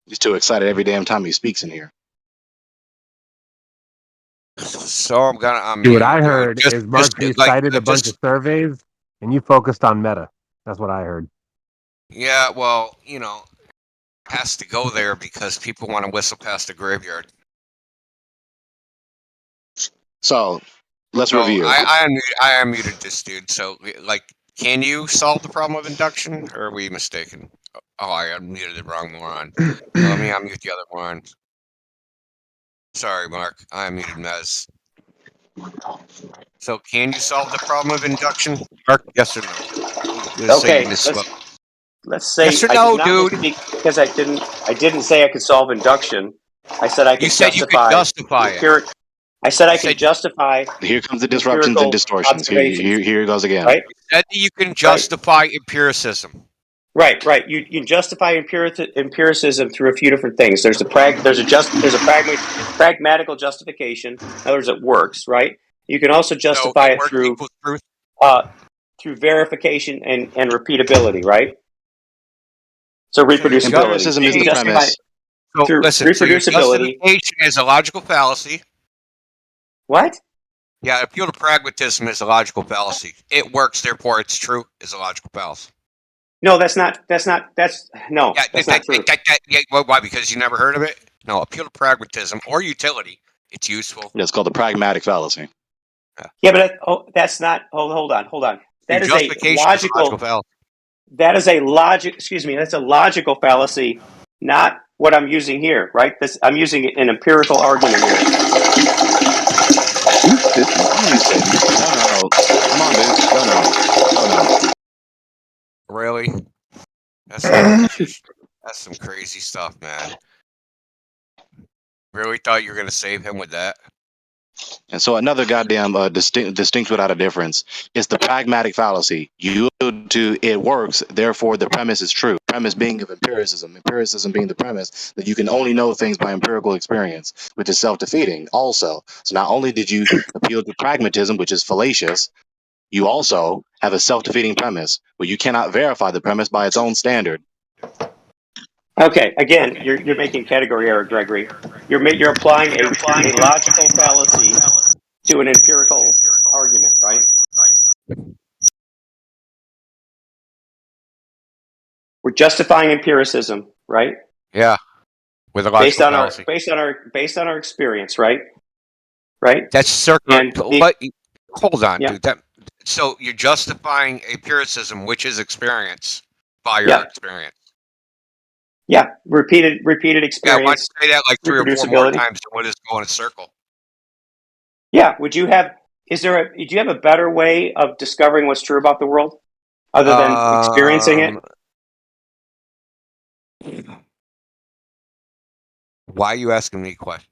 He's too excited every damn time he speaks in here. So I'm gonna... Dude, what I heard is Mark G cited a bunch of surveys, and you focused on meta. That's what I heard. Yeah, well, has to go there because people want to whistle past the graveyard. So let's review. I unmuted this dude. So, can you solve the problem of induction, or are we mistaken? Oh, I unmuted the wrong moron. Let me unmute the other moron. Sorry, Mark. I unmuted Mez. So, can you solve the problem of induction, Mark? Yes or no? Okay. Let's say yes or I no, did not dude. Because I didn't say I could solve induction. I said I could justify. You could justify it. I said I could justify. Here comes the disruptions and distortions. Here it goes again. Right? You said that you can justify empiricism. Right. You justify empiricism through a few different things. There's a pragmatical justification. In other words, it works. Right. You can also justify it through verification and repeatability. Right. So reproducibility. Empiricism is the premise. So through listen, reproducibility. So your justification is a logical fallacy. What? Yeah, appeal to pragmatism is a logical fallacy. It works, therefore it's true. Is a logical fallacy. No, that's not true. Why? Because you never heard of it? No, appeal to pragmatism or utility. It's useful. Yeah, it's called the pragmatic fallacy. Yeah, but that's not. Hold on. That is a logical fallacy. That is a logic. Excuse me. That's a logical fallacy, not what I'm using here. Right? I'm using an empirical argument here. No. Come on, dude. No. Really? That's some crazy stuff, man. Really thought you were gonna save him with that? And so another goddamn distinct without a difference is the pragmatic fallacy. You allude to it works, therefore the premise is true. Premise being of empiricism being the premise that you can only know things by empirical experience, which is self-defeating also. So not only did you appeal to pragmatism, which is fallacious, you also have a self-defeating premise where you cannot verify the premise by its own standard. Okay, again, you're making category error, Gregory. You're applying a logical fallacy to an empirical argument, right? We're justifying empiricism, right? Yeah, with a logical fallacy. Based on our experience, right? Right. That's circular. Hold on, dude. So you're justifying empiricism, which is experience, by your experience. Yeah, repeated experience. Yeah, why don't you say that like 3 or 4 more times than what is going in a circle? Yeah, would you have, Do you have a better way of discovering what's true about the world other than experiencing it? Why are you asking me questions?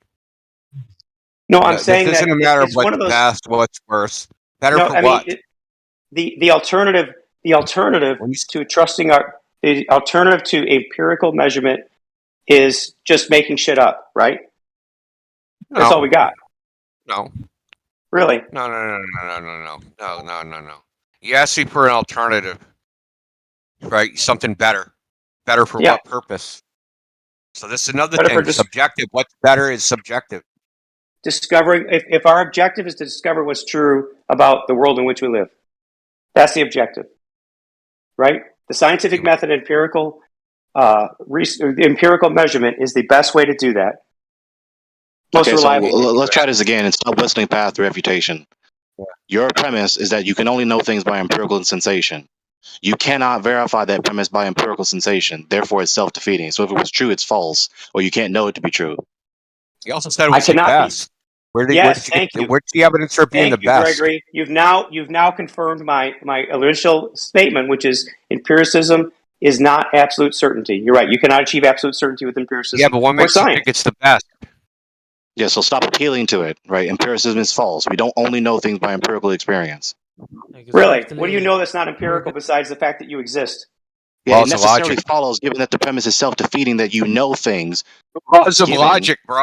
No, I'm saying this that isn't a matter of it's one what's of those. best, what's worse. Better No, for I mean what? the alternative to trusting the alternative to empirical measurement is just making shit up, right? That's all we got. No. Really? No. You asked me for an alternative, right? Something better. Better for what purpose? So this is another thing. Subjective. What's better is subjective. Discovering, if our objective is to discover what's true about the world in which we live, that's the objective, right? The scientific method, empirical measurement is the best way to do that. Most reliable. So let's try this again and stop listening past the refutation. Your premise is that you can only know things by empirical sensation. You cannot verify that premise by empirical sensation. Therefore, it's self-defeating. So if it was true, it's false, or you can't know it to be true. He also said it was the best. Where did where's the evidence for being the best? Gregory. You've now confirmed my initial statement, which is empiricism is not absolute certainty. You're right. You cannot achieve absolute certainty with empiricism. Yeah, but what makes you think it's the best? Yeah, so stop appealing to it, right? Empiricism is false. We don't only know things by empirical experience. Really? What do you know that's not empirical besides the fact that you exist? Yeah, it necessarily follows, given that the premise is self-defeating, that you know things. Laws of logic, bro.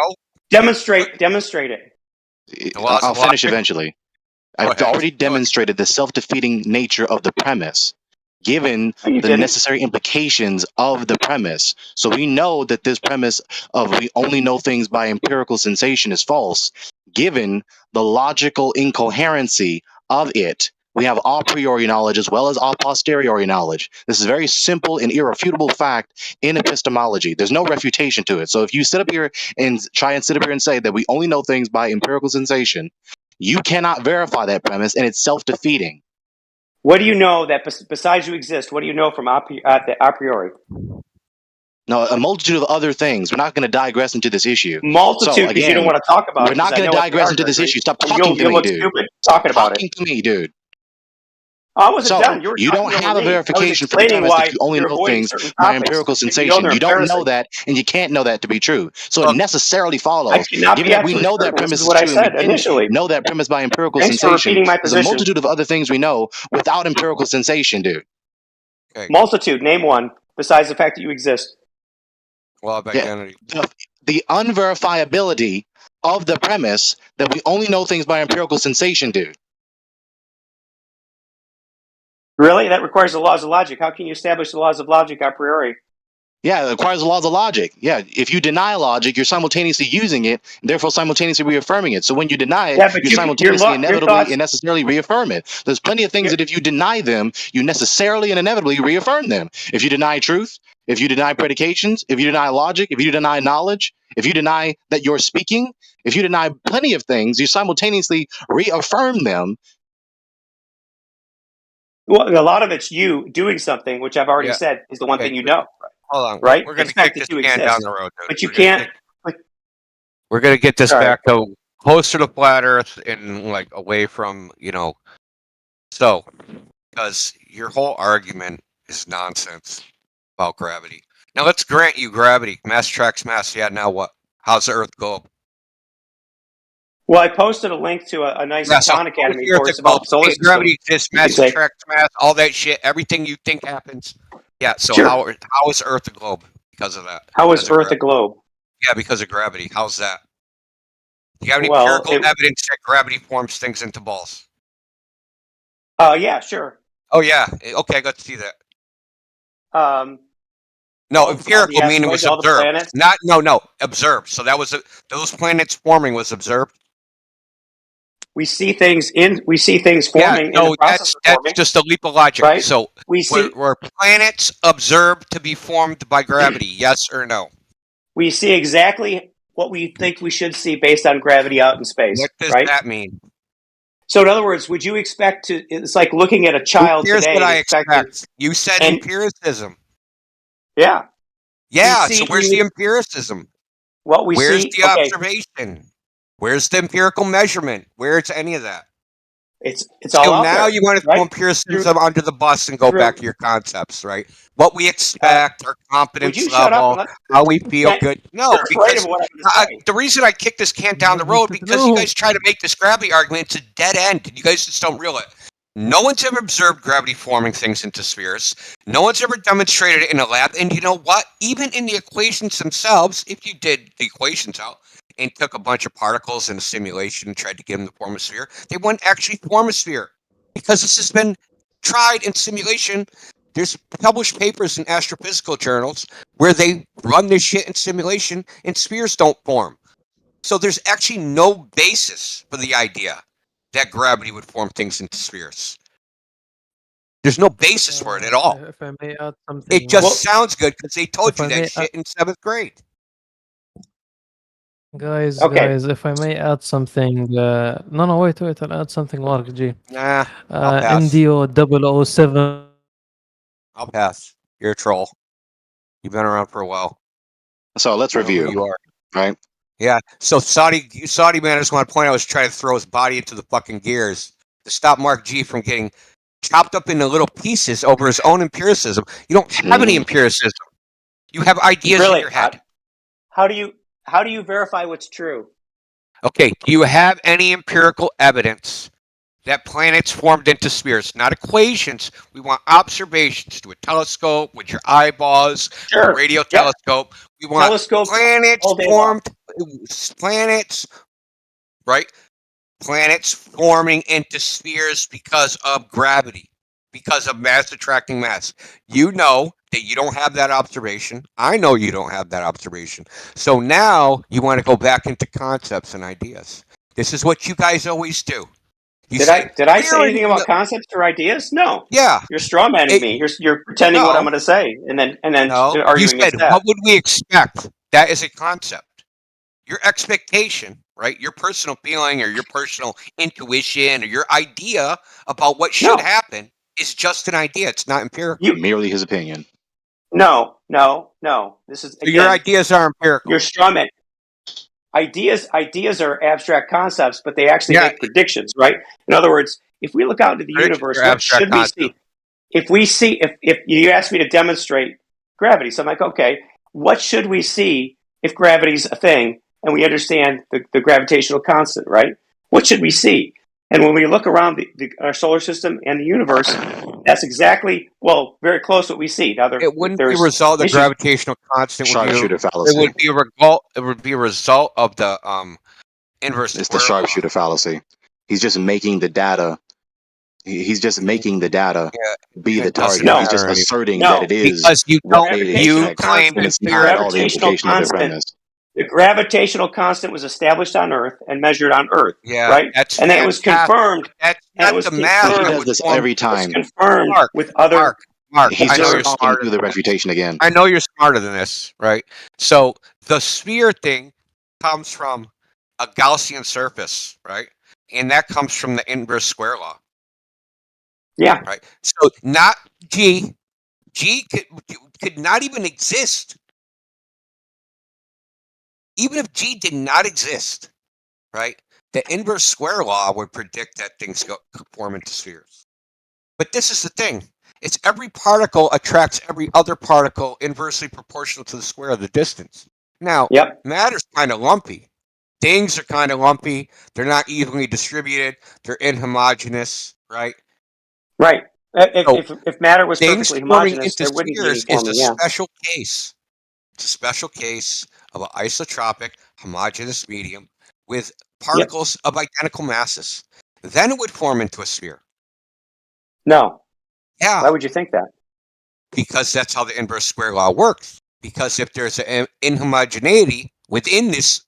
Demonstrate it. I'll finish eventually. I've already demonstrated the self-defeating nature of the premise, given the necessary implications of the premise. So we know that this premise of we only know things by empirical sensation is false, given the logical incoherency of it. We have a priori knowledge as well as a posteriori knowledge. This is a very simple and irrefutable fact in epistemology. There's no refutation to it. So if you sit up here and say that we only know things by empirical sensation, you cannot verify that premise, and it's self-defeating. What do you know that besides you exist? What do you know from a priori? No, a multitude of other things. We're not going to digress into this issue. Multitude, because you don't want to talk about it. We're not going to digress into this issue. Stop talking to me, dude. Talking about it. To me, dude. I wasn't done. You don't have a verification for the premise that you only know things by empirical sensation. You don't know that, and you can't know that to be true. So it necessarily follows, given that we know that premise is true, and we didn't know that premise by empirical sensation. There's a multitude of other things we know without empirical sensation, dude. Multitude. Name one besides the fact that you exist. Law of identity. The unverifiability of the premise that we only know things by empirical sensation, dude. Really? That requires the laws of logic. How can you establish the laws of logic a priori? Yeah, it requires the laws of logic. Yeah, if you deny logic, you're simultaneously using it, and therefore simultaneously reaffirming it. So when you deny it, you simultaneously inevitably and necessarily reaffirm it. There's plenty of things that if you deny them, you necessarily and inevitably reaffirm them. If you deny truth, if you deny predications, if you deny logic, if you deny knowledge, if you deny that you're speaking, if you deny plenty of things, you simultaneously reaffirm them. Well, a lot of it's you doing something, which I've already said is the one thing you know. Hold on. Right? We're going to kick this can down the road, dude. But you can't. We're going to get this back to closer to flat Earth and like away from, So, because your whole argument is nonsense about gravity. Now let's grant you gravity. Mass attracts mass. Yeah, now what? How's the Earth go? Well, I posted a link to a nice Khan Academy course about solar system. Gravity exists, mass attracts mass, all that shit. Everything you think happens. Yeah, so how is Earth a globe because of that? How is Earth a globe? Yeah, because of gravity. How's that? Do you have any empirical evidence that gravity forms things into balls? Yeah, sure. Oh, yeah. Okay, I got to see that. No, empirical meaning was observed. No, observed. So that was those planets forming was observed. We see things forming. Yeah, no, that's just a leap of logic. Right? So were planets observed to be formed by gravity? Yes or no? We see exactly what we think we should see based on gravity out in space. What does that mean? So, in other words, would you expect to? It's like looking at a child Here's today. What I expect. You said empiricism. Yeah. Yeah. So where's the empiricism? What we where's see. Where's the observation? Where's the empirical measurement? Where's any of that? It's all So out now there, you want to throw right? empiricism under the bus and go back to your concepts, right? What we expect, our Would confidence you shut up and level, let? how we feel Can't, good. No, you're afraid of because what I'm going to say. the reason I kick this can down the road because you guys try to make this gravity argument. It's a dead end. You guys just don't realize. No one's ever observed gravity forming things into spheres. No one's ever demonstrated it in a lab. And you know what? Even in the equations themselves, if you did the equations out and took a bunch of particles in a simulation and tried to get them to form a sphere, they wouldn't actually form a sphere because this has been tried in simulation. There's published papers in astrophysical journals where they run this shit in simulation and spheres don't form. So there's actually no basis for the idea that gravity would form things into spheres. There's no basis for it at all. If I may add something, It just sounds good because they told if you I may that shit in 7th grade. guys, Okay. if I may add something, no, wait, I'll add something, Mark G. Nah, I'll pass. NDO 007. I'll pass. You're a troll. You've been around for a while. So let's I know who review. you are. Right? Yeah. So Saudi man, I just want to point out, was trying to throw his body into the fucking gears to stop Mark G from getting chopped up into little pieces over his own empiricism. You don't have any empiricism. You have ideas in your head. How do you verify what's true? Okay. Do you have any empirical evidence that planets formed into spheres? Not equations. We want observations through a telescope with your eyeballs, a radio telescope. We want planets formed, planets, right? Planets forming into spheres because of gravity, because of mass attracting mass. You know that you don't have that observation. I know you don't have that observation. So now you want to go back into concepts and ideas. This is what you guys always do. Did I say anything about concepts or ideas? No. Yeah. You're strawmanning me. You're pretending what I'm going to say, and then No, you arguing said, against that. what would we expect? That is a concept. Your expectation, right? Your personal feeling or your personal intuition or your idea about what should happen is just an idea. It's not empirical. Merely his opinion. No. This is again, your ideas are empirical. You're strawman. Ideas are abstract concepts, but they actually make predictions, right? In other words, if we look out into the universe, what should we see? If you ask me to demonstrate gravity, so I'm like, okay, what should we see if gravity's a thing and we understand the gravitational constant, right? What should we see? And when we look around our solar system and the universe, that's exactly, very close to what we see. Now, it wouldn't be a result of the gravitational constant. Sharpshooter fallacy. It would be a result. It would be a result of the inverse. It's the sharpshooter fallacy. He's just making the data. He's just making the data be the target. He's just asserting that it is because you what don't. data he You expects, claim and it's not all the implication of the premise. The gravitational constant was established on Earth and measured on Earth, right? And then it was confirmed. That's and not it was the math. He does this every time. It was confirmed with other. Mark, he's I know just you're talking smarter through the refutation again. I know you're smarter than this, right? So the sphere thing comes from a Gaussian surface, right? And that comes from the inverse square law. Yeah. Right. So not G. G could not even exist. Even if G did not exist, right? The inverse square law would predict that things form into spheres. But this is the thing. It's every particle attracts every other particle inversely proportional to the square of the distance. Now, matter's kind of lumpy. Things are kind of lumpy. They're not evenly distributed. They're inhomogeneous, right? Right. If matter was perfectly homogeneous, there wouldn't be any forming. Is a forming. special case. It's a special case of an isotropic, homogeneous medium with particles of identical masses. Then it would form into a sphere. No. Yeah. Why would you think that? Because that's how the inverse square law works. Because if there's an inhomogeneity within this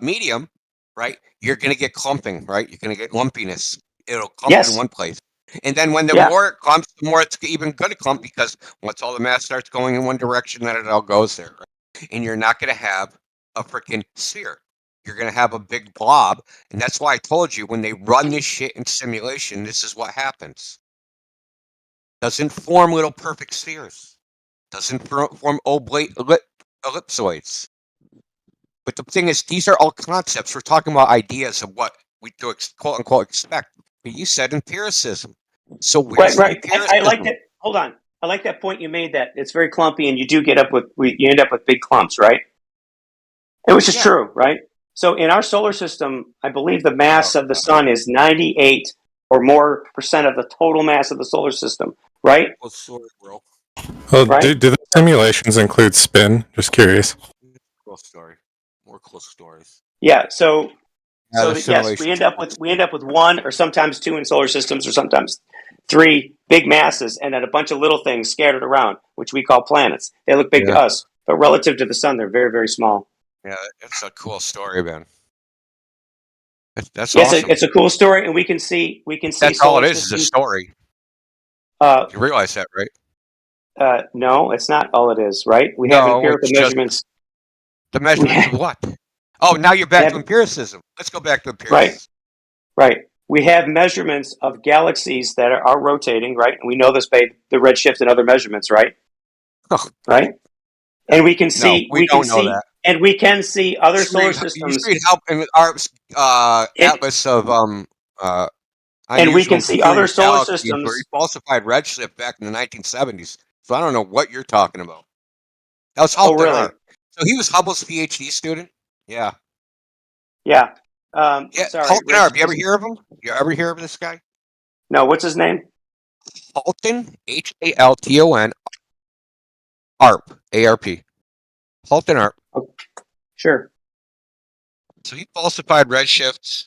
medium, right, you're going to get clumping, right? You're going to get lumpiness. It'll clump in one place. And then when the more it clumps, the more it's even going to clump, because once all the mass starts going in one direction, then it all goes there. Right? And you're not going to have a freaking sphere. You're going to have a big blob. And that's why I told you, when they run this shit in simulation, this is what happens. Doesn't form little perfect spheres. Doesn't form oblate ellipsoids. But the thing is, these are all concepts. We're talking about ideas of what we do, quote unquote, expect. But you said empiricism. So where's Right. empiricism? I like that. Hold on. I like that point you made that it's very clumpy, and you do get up with you end up with big clumps, right? And which is true, right? So in our solar system, I believe the mass of the sun is 98 or more % of the total mass of the solar system, right? Well, sorry, bro. Well, Right? do the simulations include spin? Just curious. Cool story. More cool stories. Yeah. So Yeah, yes, we end up with one or sometimes two in solar systems, or sometimes three big masses, and then a bunch of little things scattered around, which we call planets. They look big to us, but relative to the sun, they're very, very small. Yeah, it's a cool story, man. That's Yes, awesome. it's a cool story, and we can see That's all it is a story. You realize that, right? No, it's not all it is, right? We have empirical measurements. The measurements of what? Oh, now you're back to empiricism. Let's go back to empiricism. Right. We have measurements of galaxies that are rotating, right? And we know this by the redshift and other measurements, right? Right. And we can see. No, we don't know that. And we can see other solar systems. You read help in our atlas of and we can see other solar systems. Where he falsified redshift back in the 1970s. So I don't know what you're talking about. That was Halton Arp. So he was Hubble's PhD student. Yeah. Yeah. Sorry. Halton Arp. You ever hear of him? You ever hear of this guy? No. What's his name? Halton, Halton, Arp, ARP. Halton Arp. Oh, sure. So he falsified redshifts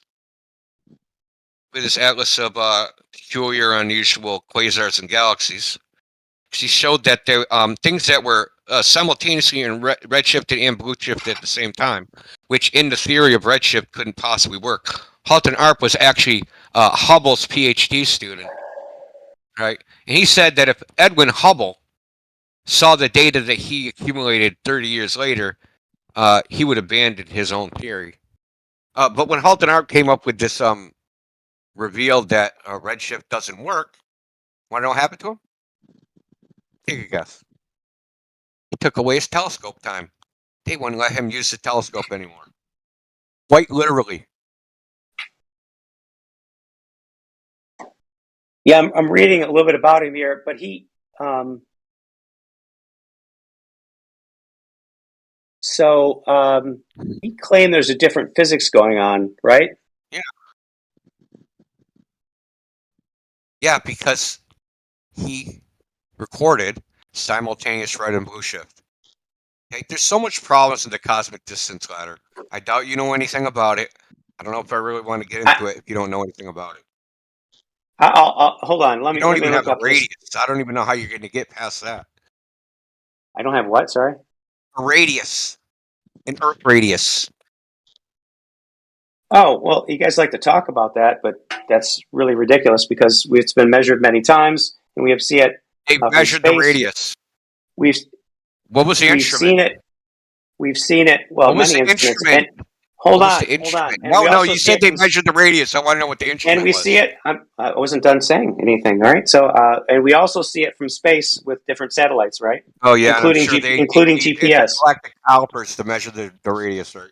with his atlas of peculiar, unusual quasars and galaxies. He showed that there things that were simultaneously in redshifted and blueshifted at the same time, which in the theory of redshift couldn't possibly work. Halton Arp was actually Hubble's PhD student, right? And he said that if Edwin Hubble saw the data that he accumulated 30 years later, he would abandon his own theory. But when Halton Arp came up with this revealed that redshift doesn't work, want to know what happened to him? Take a guess. He took away his telescope time. They wouldn't let him use the telescope anymore. Quite literally. Yeah, I'm reading a little bit about him here, but he he claimed there's a different physics going on, right? Yeah. Yeah, because he recorded simultaneous red and blue shift. Okay, there's so much problems in the cosmic distance ladder. I doubt you know anything about it. I don't know if I really want to get into it if you don't know anything about it. I'll hold on. Let me. You don't let me even look have a up radius. I don't even know how you're going to get past that. I don't have what? Sorry. A radius, an Earth radius. Oh, well, you guys like to talk about that, but that's really ridiculous because it's been measured many times, and we have seen it. They measured the radius. What was the instrument? Seen it. We've seen it. Well, what was many the instruments. instrument? Hold on. No, you said they measured the radius. I want to know what the instrument was. And we see it. I wasn't done saying anything. All right. So, and we also see it from space with different satellites, right? Oh yeah, including including GPS. Galactic calipers to measure the radius, right?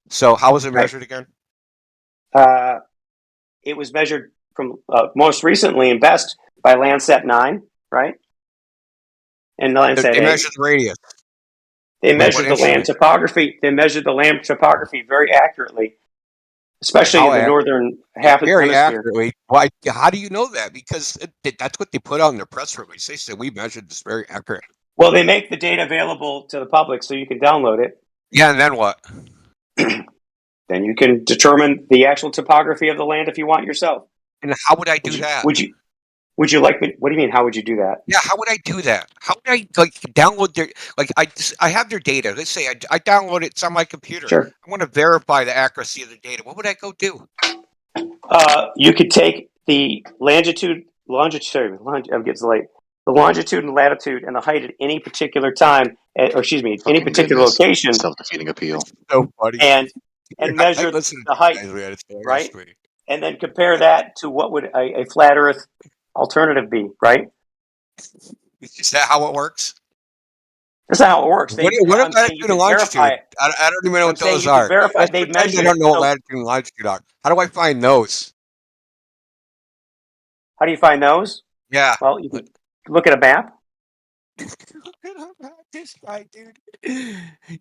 So, how was it measured again? It was measured from most recently and best by Landsat 9, right? And Landsat 8. They measured the radius. They measured the land topography. They measured the land topography very accurately, especially in the northern half of the hemisphere. Accurately. Why? How do you know that? Because that's what they put out in their press release. They said we measured this very accurate. Well, they make the data available to the public so you can download it. Yeah, and then what? Then you can determine the actual topography of the land if you want yourself. And how would I do that? Would you like me? What do you mean? How would you do that? Yeah, how would I do that? How would I download their I have their data. Let's say I download it. It's on my computer. Sure. I want to verify the accuracy of the data. What would I go do? You could take the longitude. I'm getting late. The longitude and latitude and the height at any particular time, any particular location. Self-defeating appeal. So funny. And measure the height, right? And then compare that to what would a flat Earth alternative be, right? Is that how it works? That's not how it works. What about latitude and longitude? I don't even know what those are. I don't know what latitude and longitude are. How do I find those? How do you find those? Yeah. Well, you can look at a map. This guy, dude.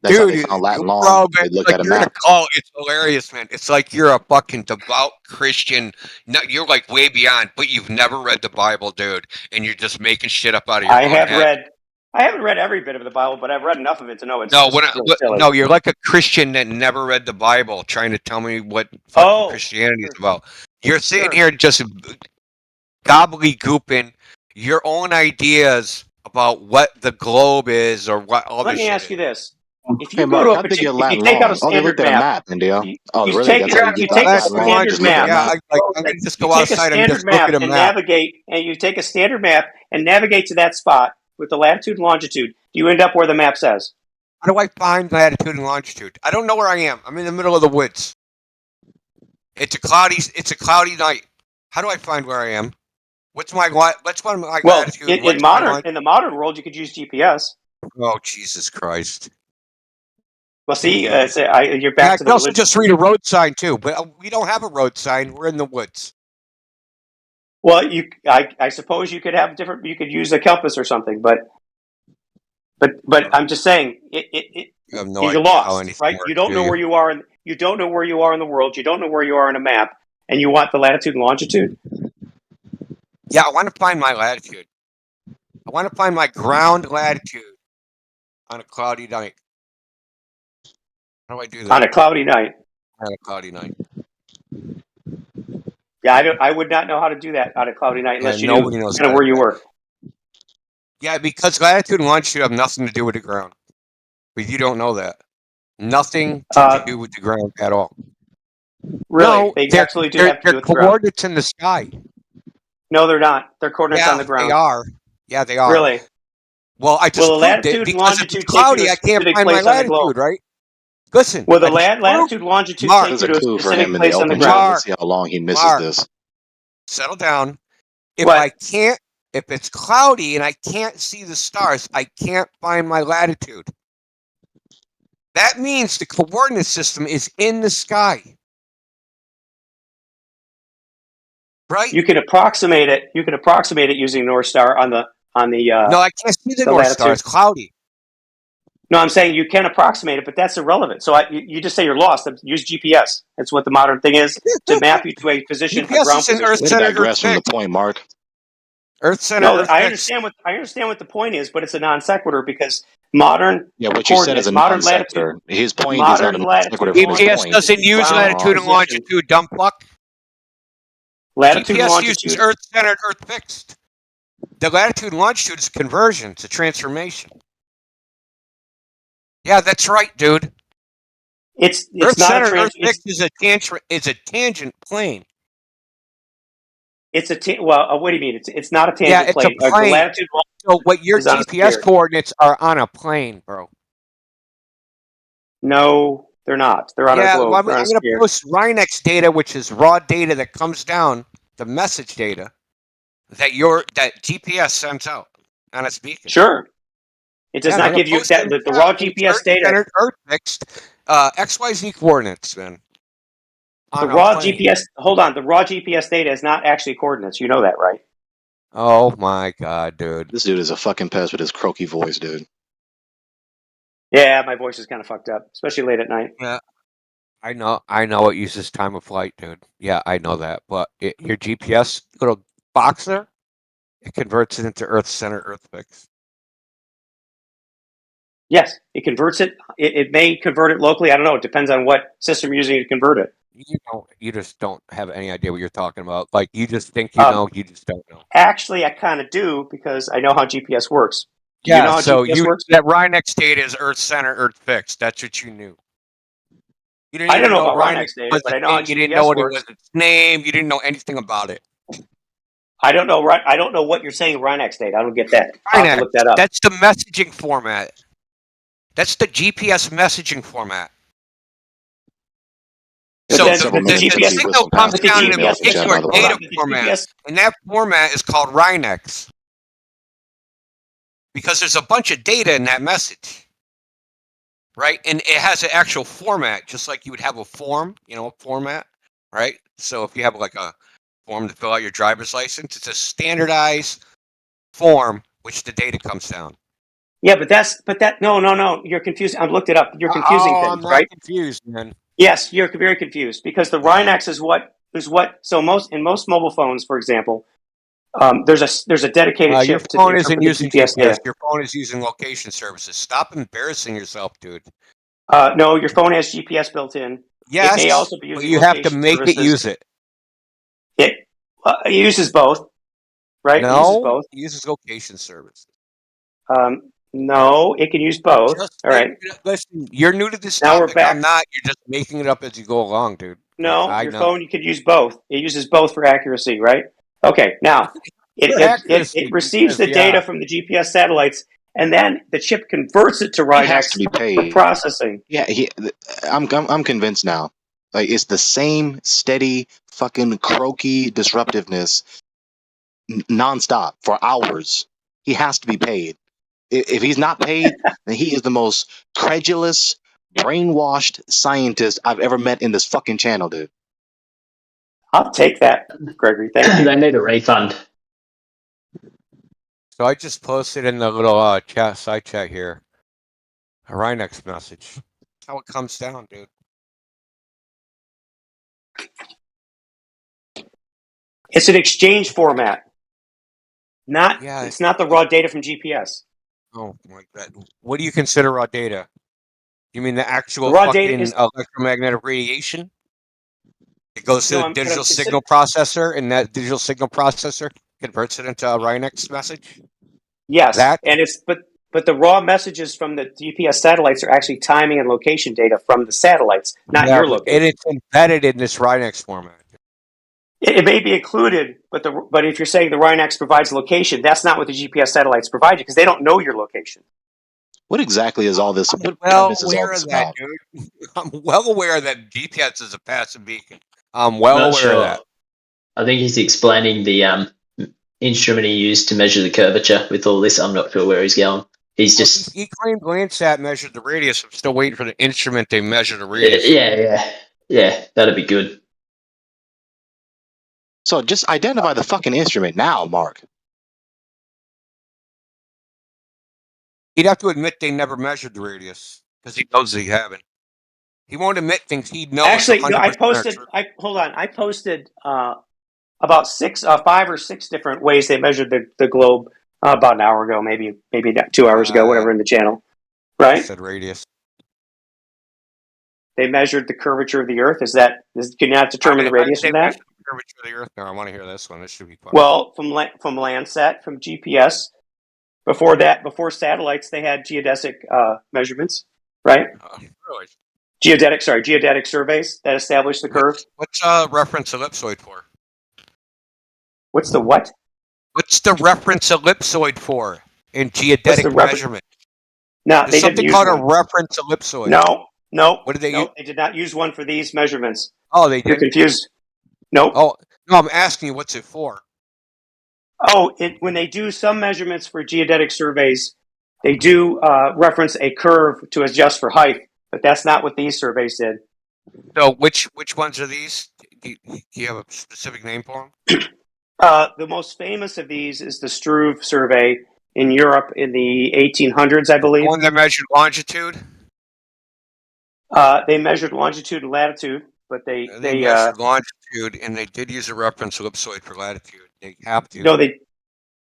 That's how they found Latin long. Bro, man, They looked like at a you're in a map. cult. It's hilarious, man. It's like you're a fucking devout Christian. No, you're like way beyond, but you've never read the Bible, dude, and you're just making shit up out of your I own have head. read. I haven't read every bit of the Bible, but I've read enough of it to know it's No, just really silly. no, you're like a Christian that never read the Bible, trying to tell me what fucking Christianity is about. You're sitting here just gobbledygooping your own ideas about what the globe is or what all Let this me shit ask you this: if Hey, you go Mark, to a how big your particular, if you Latin take out a long? Oh, they standard looked at a map, map, Indio. Oh, you really? take That's how you you get take a Latin long? standard Just look at a map. map. I'm gonna just You go take a outside and standard just look map at a and map. navigate, and you take a standard map and navigate to that spot with the latitude and longitude. Do you end up where the map says? How do I find latitude and longitude? I don't know where I am. I'm in the middle of the woods. It's a cloudy night. How do I find where I am? What's my Well, latitude? in the modern world, you could use GPS. Oh, Jesus Christ! Well, see, you're Yeah, back I to can the also religion. just read a road sign too, but we don't have a road sign. We're in the woods. Well, I suppose you could have different. You could use a compass or something, but I'm just saying, I have no you're idea how lost, anything right? works. You don't Do know you? where you are, and you don't know where you are in the world. You don't know where you are on a map, and you want the latitude and longitude. Yeah, I want to find my latitude. I want to find my ground latitude on a cloudy night. How do I do that? On a cloudy night. On a cloudy night. Yeah, I would not know how to do that on a cloudy night unless you knew Nobody knows kind of how to where do you that. were. Yeah, because latitude and longitude have nothing to do with the ground. But you don't know that. Nothing to do with the ground at all. Really, No, they they're, absolutely do have to they're do with the ground. coordinates in the sky. No, they're not. They're coordinates on the ground. They are. Yeah, they are. Really? Well, I just Will the proved it latitude and because if it's longitude take you to cloudy, a I can't specific find my place on the globe? latitude, right? Listen, Will the I just proved latitude and longitude Mark, take This you is a to a coup for specific him in the place on the open chat. ground? Let's see how long he misses Mark, this. settle down. If What? I can't, if it's cloudy and I can't see the stars, I can't find my latitude. That means the coordinate system is in the sky. Right? You can approximate it. You can approximate it using North Star on the. No, I can't see the North Star. It's cloudy. No, I'm saying you can approximate it, but that's irrelevant. So you just say you're lost. Use GPS. That's what the modern thing is to map you to a position, a GPS ground is an position. Way to Earth-centered, digress from the Earth-fixed. point, Mark. Earth-centered, No, I Earth-fixed. understand what the point is, but it's a non sequitur because modern Yeah, what you said is coordinates, a modern non latitude, sequitur. His point is not a modern non latitude, sequitur from his GPS point. doesn't use ground latitude and position. longitude, dumb fuck. Latitude and GPS uses longitude. Earth-centered, Earth-fixed. The latitude and longitude is a conversion. It's a transformation. Yeah, that's right, dude. It's not a Earth-centered, trans. Earth-fixed is a tangent plane. It's a what do you mean? It's not a tangent Yeah, it's plane. a plane. The latitude So what your is on a GPS sphere. coordinates are on a plane, bro. No, they're not. They're on a Yeah, globe. well, I'm They're on a going to sphere. post Rhinex data, which is raw data that comes down, the message data that GPS sends out on its beacon. Sure. It does not give you that the raw GPS data. Earth fixed XYZ coordinates, man. The raw GPS. Hold on. The raw GPS data is not actually coordinates. You know that, right? Oh my god, dude! This dude is a fucking pest with his croaky voice, dude. Yeah, my voice is kind of fucked up, especially late at night. Yeah, I know it uses time of flight, dude. Yeah, I know that. But your GPS little box there, it converts it into Earth center, Earth fix. Yes, it converts it. It may convert it locally. I don't know. It depends on what system you're using to convert it. You just don't have any idea what you're talking about. Like you just think you know, you just don't know. Actually, I kind of do because I know how GPS works. Do Yeah, you know how so GPS works? that Rhinex data is Earth center, Earth fixed. That's what you knew. You didn't I don't even know about Rhinex Rhinex data, but I know how you GPS didn't know what works. it was its name. You didn't know anything about it. I don't know. I don't know what you're saying. Rhinex data. I don't get that. I'll have to look that up. That's the messaging format. That's the GPS messaging format. So the signal comes down in a particular data format, and that format is called Rhinex. Because there's a bunch of data in that message. Right? And it has an actual format, just like you would have a form, a format, right? So if you have like a form to fill out your driver's license. It's a standardized form which the data comes down. Yeah, no. You're confused. I've looked it up. You're confusing things, I'm not right? confused, man. Yes, you're very confused because the Rhinex is what. So most mobile phones, for example, there's a dedicated Your chip to phone interpret isn't the using GPS GPS. data. Your phone is using location services. Stop embarrassing yourself, dude. No, your phone has GPS built in. It may Yes, also be but using you have to location make it services. use it. It uses both, right? It uses both. It uses location services. No, it can use both. All right. Listen, you're new to this Now we're topic. back. I'm not. You're just making it up as you go along, dude. No, I your know. phone, you could use both. It uses both for accuracy, right? Okay, now it receives the data from the GPS satellites, and then the chip converts it to He has to Rhinex be for paid. processing. Yeah, I'm convinced now. Like it's the same steady fucking croaky disruptiveness nonstop for hours. He has to be paid. If he's not paid, then he is the most credulous, brainwashed scientist I've ever met in this fucking channel, dude. I'll take that, Gregory. Thank you. They need a refund. So I just posted in the little side chat here a Rhinex message. That's how it comes down, dude. It's an exchange format. It's not the raw data from GPS. Oh my god! What do you consider raw data? You mean the actual raw data fucking is electromagnetic radiation? It goes to No, the digital signal processor, and that digital signal processor converts it into a Rhinex message. Yes, That and but the raw messages from the GPS satellites are actually timing and location data from the satellites, not your location. And it's embedded in this Rhinex format. It may be included, but if you're saying the Rhinex provides location, that's not what the GPS satellites provide you because they don't know your location. What exactly is all this? I'm well aware of that, dude. I'm well aware that GPS is a passive beacon. I'm well aware of that. I think he's explaining the instrument he used to measure the curvature with all this. I'm not sure where he's going. He's just He claimed Landsat measured the radius. I'm still waiting for the instrument they measure the radius. Yeah. That'd be good. So just identify the fucking instrument now, Mark. He'd have to admit they never measured the radius because he knows they haven't. He won't admit things he knows. Actually, no, I posted. I posted about 5 or 6 different ways they measured the globe about an hour ago, maybe 2 hours ago, whatever, in the channel. Right? Said radius. They measured the curvature of the Earth. Can you not determine the radius of that? The curvature of the Earth. No, I want to hear this one. This should be fun. Well, from Landsat, from GPS. Before satellites, they had geodesic measurements, right? Really? Geodetic surveys that established the curve. What's reference ellipsoid for? What's the what? What's the reference ellipsoid for in geodetic measurement? No, There's they something didn't use called a one. reference ellipsoid. No. What did they use? They did not use one for these measurements. Oh, they did. You're confused. Nope. Oh no, I'm asking you, what's it for? Oh, when they do some measurements for geodetic surveys, they do reference a curve to adjust for height, but that's not what these surveys did. So which ones are these? Do you have a specific name for them? The most famous of these is the Struve survey in Europe in the 1800s, I believe. The one that measured longitude? They measured longitude and latitude, but they measured longitude, and they did use a reference ellipsoid for latitude. They have to. No, they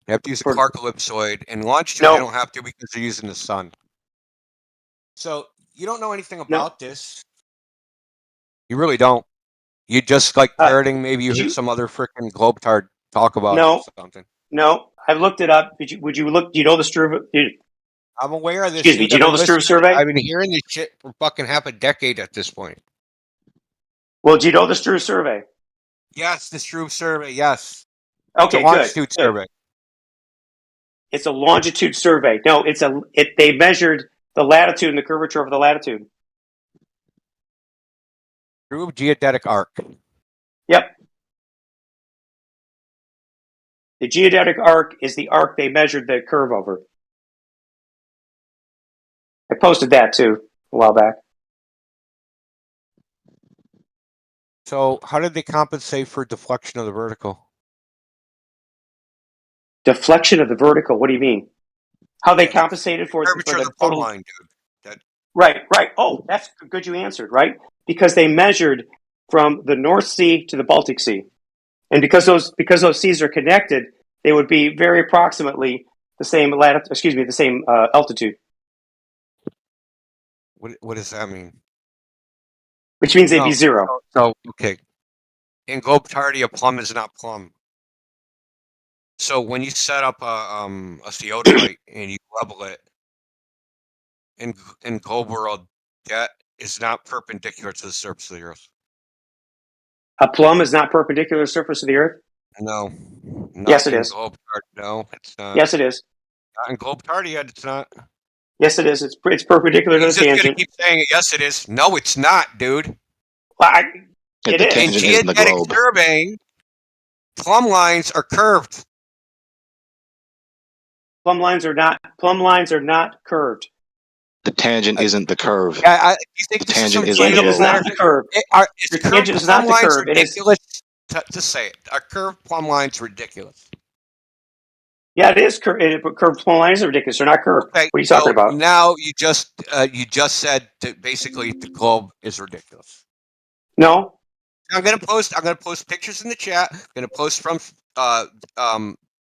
have to use a Clark ellipsoid, and longitude they don't have to because they're using the sun. So you don't know anything about this. You really don't. You just like parroting. Maybe you heard some other freaking globetard talk about it or something. No, I've looked it up. Would you look? Do you know the Struve? I'm aware of this. Excuse me. Do you know the Struve survey? I've been hearing this shit for fucking half a decade at this point. Well, do you know the Struve survey? Yes, the Struve survey. Yes. Okay, it's a longitude survey. It's a longitude survey. No, they measured the latitude and the curvature of the latitude. Struve geodetic arc. Yep. The geodetic arc is the arc they measured the curve over. I posted that too a while back. So how did they compensate for deflection of the vertical? Deflection of the vertical. What do you mean? How they compensated for curvature of the the plumb total line, dude. Right. Oh, that's good. You answered right because they measured from the North Sea to the Baltic Sea, and because those seas are connected, they would be very approximately the same the same altitude. What does that mean? Which means they'd be zero. So okay, in Globetardia, plumb is not plumb. So when you set up a theodolite and you level it in globe world, that is not perpendicular to the surface of the Earth. A plumb is not perpendicular to the surface of the Earth? No. Yes, it is. No, it's not. Yes, it is. Not in Globetardia, it's not. Yes, it is. It's perpendicular to He's the just tangent. gonna keep saying it. Yes, it is. No, it's not, dude. Well, it is. In geodetic surveying, plumb lines are curved. Plumb lines are not curved. The tangent isn't the curve. You think the this tangent is is Tangent is not the curve. Is Your curved tangent is plumb not the lines curve. It is. ridiculous? To say it, are curved plumb lines ridiculous? Yeah, it is curved. Curved plumb lines are ridiculous. They're not curved. Okay, What are you talking about? Now you just said that basically the globe is ridiculous. No. I'm gonna post pictures in the chat. I'm gonna post from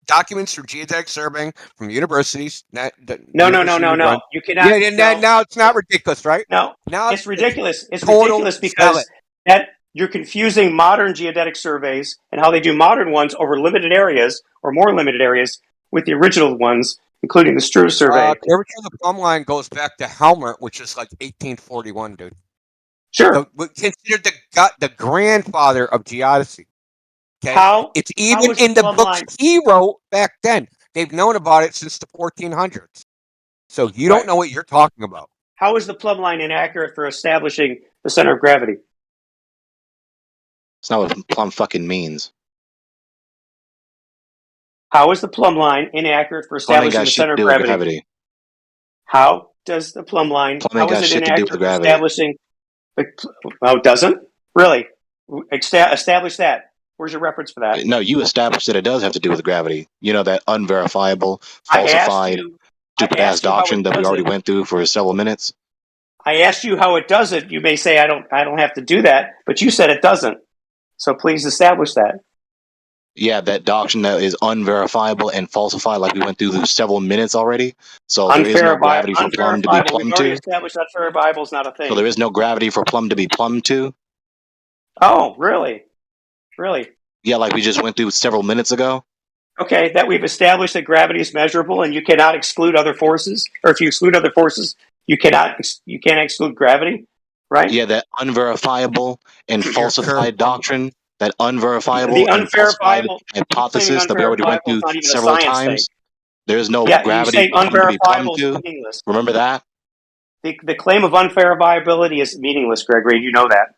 documents from geodetic surveying from universities. No. Run. You cannot. Now it's not ridiculous, right? No. Now It's ridiculous. It's total ridiculous because that you're confusing modern geodetic surveys and how they do modern ones over limited areas or more limited areas with the original ones, including the Struve survey. Curvature of the plumb line goes back to Helmert, which is like 1841, dude. Sure. Considered the grandfather of geodesy. Okay? It's even in the books he wrote back then. They've known about it since the 1400s. So you don't know what you're talking about. How is the plumb line inaccurate for establishing the center of gravity? It's not what plumb fucking means. How is the plumb line inaccurate for establishing the center of gravity? How does the plumb line? How is it inaccurate for establishing? Oh, it doesn't? Really? Establish that. Where's your reference for that? No, you established that it does have to do with gravity. You know, that unverifiable, falsified, stupid-ass doctrine that we already went through for several minutes. I asked you how it does it. You may say I don't have to do that, but you said it doesn't. So please establish that. Yeah, that doctrine that is unverifiable and falsified, like we went through several minutes already. So there is no gravity for plumb to be plumbed We've already established that unverifiable is not a thing. So there is no gravity for plumb to be plumbed to? Oh, really? Really? Yeah, like we just went through several minutes ago. Okay, that we've established that gravity is measurable and you cannot exclude other forces, or if you exclude other forces, you can't exclude gravity, right? Yeah, that unverifiable and falsified doctrine, that unverifiable and falsified hypothesis that we already went through several times. There's no gravity for plumb to be plumbed to. Remember that? The claim of unverifiability is meaningless, Gregory. You know that.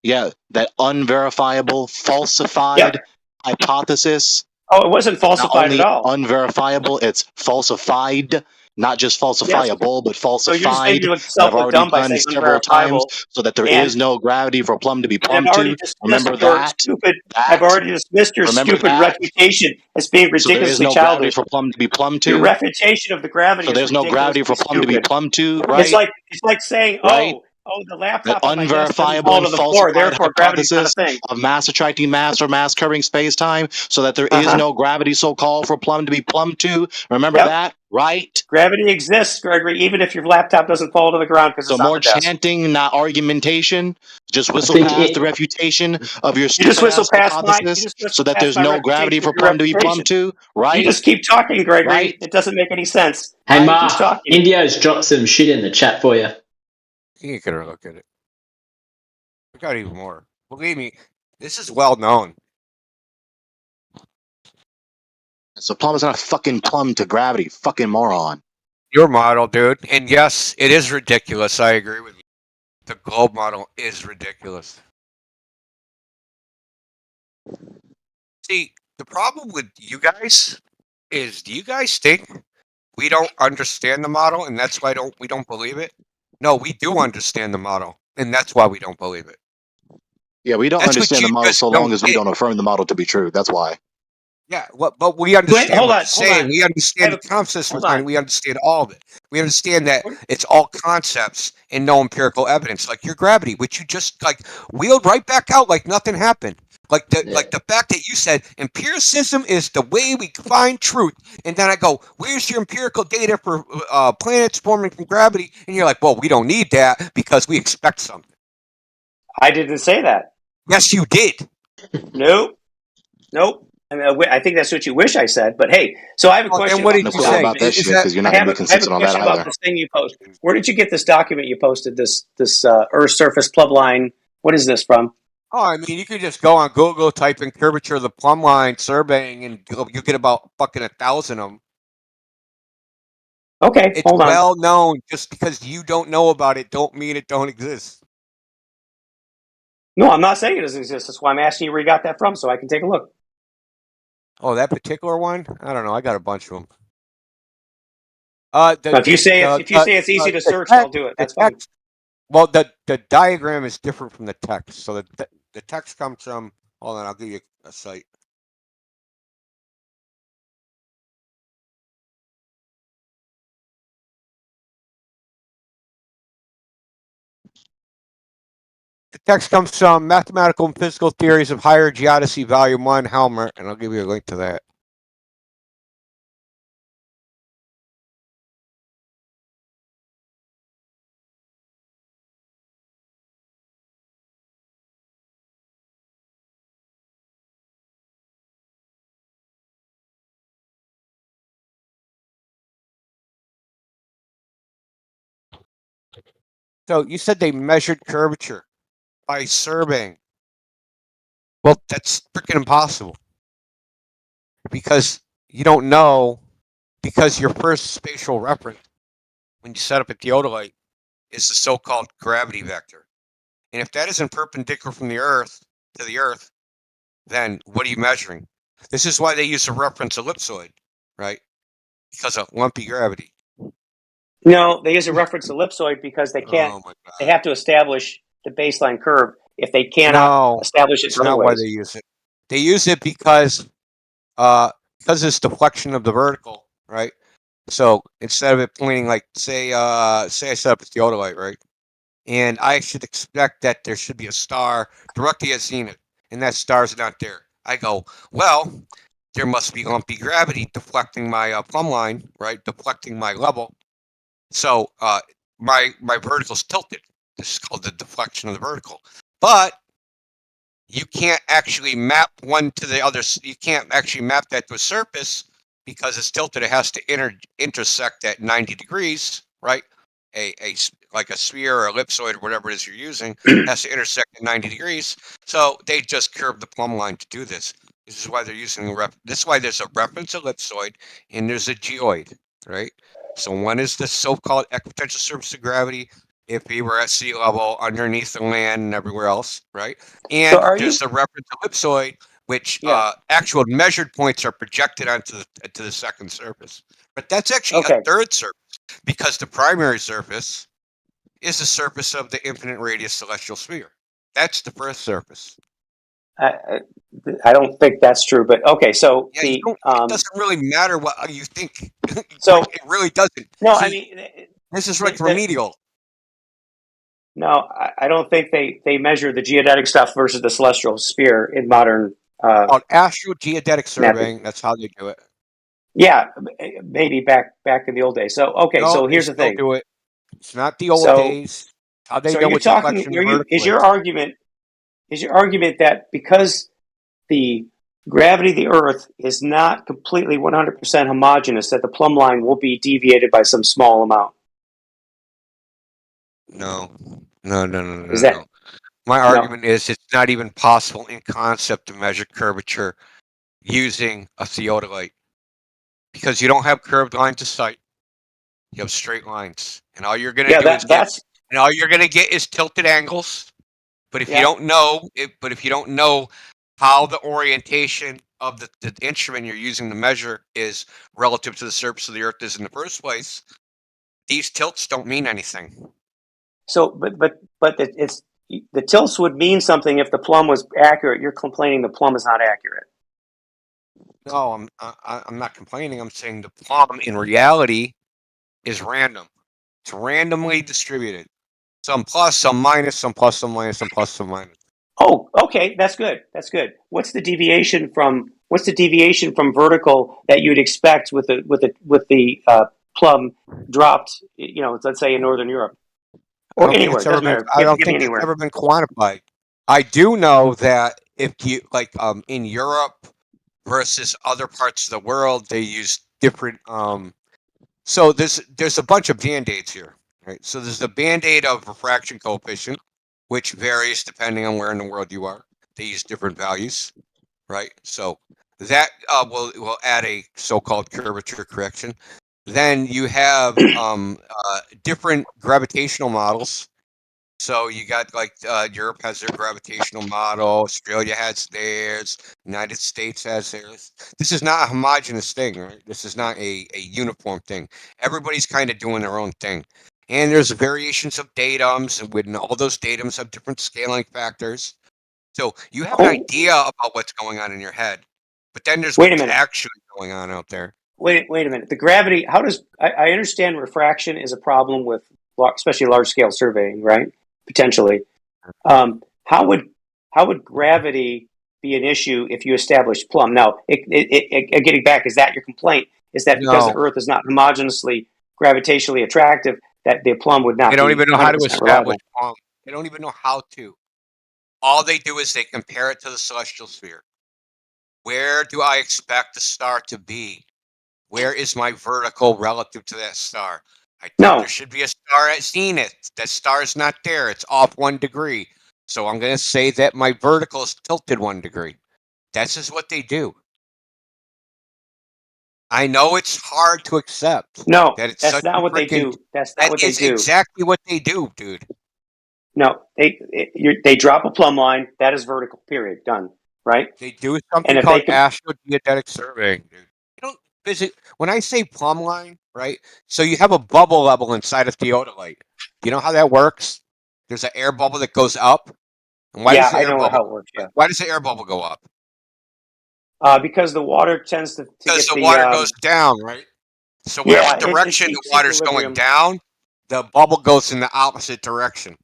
Yeah, that unverifiable, falsified hypothesis. Oh, it wasn't falsified at all. Unverifiable, it's falsified, not just falsifiable, but falsified. So you're saying I've already done several times, so that there is no gravity for plumb to be plumbed to. Remember that? I've already dismissed your stupid reputation as being ridiculously so there is no childish. Gravity for plumb to be plumbed to. Your reputation of the gravity. So there's no gravity for plumb to be plumbed to, right? It's like saying, the laptop on my desk doesn't fall to the floor, therefore gravity's not a thing. Of mass attracting mass or mass curving space-time, so that there is no gravity so-called for plumb to be plumbed to. Remember that, right? Gravity exists, Gregory, even if your laptop doesn't fall to the ground because it's on the desk. So more chanting, not argumentation. Just whistle past the refutation of your stupid hypothesis, so that there's no gravity for plumb to be plumbed to, right? You just keep talking, Gregory. It doesn't make any sense. Hey, Mark, Indio's dropped some shit in the chat for you. You can get a look at it. We got even more. Believe me, this is well known. So plumb is not a fucking plumb to gravity, fucking moron. Your model, dude. And yes, it is ridiculous. I agree with you. The globe model is ridiculous. See, the problem with you guys is, do you guys think we don't understand the model and that's why we don't believe it? No, we do understand the model, and that's why we don't believe it. Yeah, we don't That's what understand you the model just so don't long as we get. don't affirm the model to be true. That's why. Yeah, but we understand hold what on, you're saying. We I understand have the concepts hold behind on. it. We understand all of it. We understand that it's all concepts and no empirical evidence, like your gravity, which you just like wheeled right back out like nothing happened. Like the fact that you said empiricism is the way we find truth, and then I go, "Where's your empirical data for planets forming from gravity?" And you're like, "Well, we don't need that because we expect something." I didn't say that. Yes, you did. Nope. I mean, I think that's what you wish I said. But hey, so I have a Well, question then what about did No this you clue say? about document. that Is shit that because you're I not going have to a, be I have a consistent on that question about either. this thing you posted. Where did you get this document you posted? This Earth surface plumb line. What is this from? Oh, I mean, you could just go on Google, type in curvature of the plumb line surveying, and you get about fucking 1,000 of them. Okay, It's hold on. well known. Just because you don't know about it, don't mean it don't exist. No, I'm not saying it doesn't exist. That's why I'm asking you where you got that from, so I can take a look. Oh, that particular one? I don't know. I got a bunch of them. Now, if you say it's easy to search, I'll do it. That's fine. Well, the diagram is different from the text. So the text comes from. Hold on, I'll give you a site. The text comes from Mathematical and Physical Theories of Higher Geodesy, Volume 1, Helmer, and I'll give you a link to that. So you said they measured curvature by surveying. Well, that's freaking impossible. Because you don't know, because your first spatial reference when you set up a theodolite is the so-called gravity vector. And if that isn't perpendicular from the Earth to the Earth, then what are you measuring? This is why they use a reference ellipsoid, right? Because of lumpy gravity. No, they use a reference ellipsoid because they can't. Oh my God. They have to establish the baseline curve. If they cannot establish it It's other not why ways. they use it. They use it because it's deflection of the vertical, right? So instead of it pointing like say I set up a theodolite, right? And I should expect that there should be a star directly at zenith, and that star's not there. I go, well, there must be lumpy gravity deflecting my plumb line, right? Deflecting my level. So my vertical's tilted. This is called the deflection of the vertical. But you can't actually map one to the other. You can't actually map that to a surface because it's tilted. It has to intersect at 90 degrees, right? Like a sphere or ellipsoid or whatever it is you're using has to intersect at 90 degrees. So they just curve the plumb line to do this. This is why they're using this is why there's a reference ellipsoid and there's a geoid, right? So one is the so-called equipotential surface of gravity if we were at sea level underneath the land and everywhere else, right? And So there's the reference ellipsoid, which actual measured points are projected onto the second surface. But that's actually a third surface because the primary surface is the surface of the infinite radius celestial sphere. That's the first surface. I don't think that's true, but okay. So it doesn't really matter what you think. So it really doesn't. No, See, I mean this is like remedial. No, I don't think they measure the geodetic stuff versus the celestial sphere in modern. Called astrogeodetic surveying. That's how they do it. Yeah, maybe back in the old days. So okay, No, so they here's the still thing. do it. It's not the old days. How they So know you're what talking. deflection of vertical Is your argument that because the gravity of the Earth is not completely 100% homogeneous, that the plumb line will be deviated by some small amount? No. Is that My no? argument is it's not even possible in concept to measure curvature using a theodolite because you don't have curved lines of sight. You have straight lines, and all you're gonna do is get tilted angles. But if you don't know how the orientation of the instrument you're using to measure is relative to the surface of the Earth is in the first place, these tilts don't mean anything. So, but it's the tilts would mean something if the plumb was accurate. You're complaining the plumb is not accurate. No, I'm not complaining. I'm saying the plumb in reality is random. It's randomly distributed. Some plus, some minus, some plus, some minus, some plus, some minus. Oh, okay, that's good. That's good. What's the deviation from vertical that you'd expect with the plumb dropped? You know, let's say in Northern Europe or anywhere. It doesn't matter. I don't Give me think it's anywhere. ever been quantified. I do know that if you like in Europe versus other parts of the world, they use different. So there's a bunch of band-aids here, right? So there's the band-aid of refraction coefficient, which varies depending on where in the world you are. They use different values, right? So that will add a so-called curvature correction. Then you have different gravitational models. So you got like Europe has their gravitational model, Australia has theirs, United States has theirs. This is not a homogeneous thing, right? This is not a uniform thing. Everybody's kind of doing their own thing. And there's variations of datums, and when all those datums have different scaling factors. So you have an idea about what's going on in your head, but then there's what's actually going on out there. Wait a minute. The gravity. How does I understand refraction is a problem with especially large scale surveying, right? Potentially. How would gravity be an issue if you establish plumb? Now, getting back, is that your complaint? Is that because the Earth is not homogeneously gravitationally attractive that the plumb would not? They don't even know how to 100% establish reliable? plumb. They don't even know how to. All they do is they compare it to the celestial sphere. Where do I expect the star to be? Where is my vertical relative to that star? I think there should be a star at zenith. That star is not there. It's off 1 degree. So I'm going to say that my vertical is tilted 1 degree. That's just what they do. I know it's hard to accept. No, that it's that's such not a what they freaking. do. That's not what they do. Exactly what they do, dude. No, they drop a plumb line. That is vertical. Period. Done. Right. They do something called astrogeodetic surveying, dude. You don't visit when I say plumb line, right? So you have a bubble level inside a theodolite. You know how that works? There's an air bubble that goes up. And why does the I air know bubble? how it works. Yeah. Why does the air bubble go up? Because the water tends to Because get the water goes down, right? So whatever direction the water's going down, the bubble goes in the opposite direction.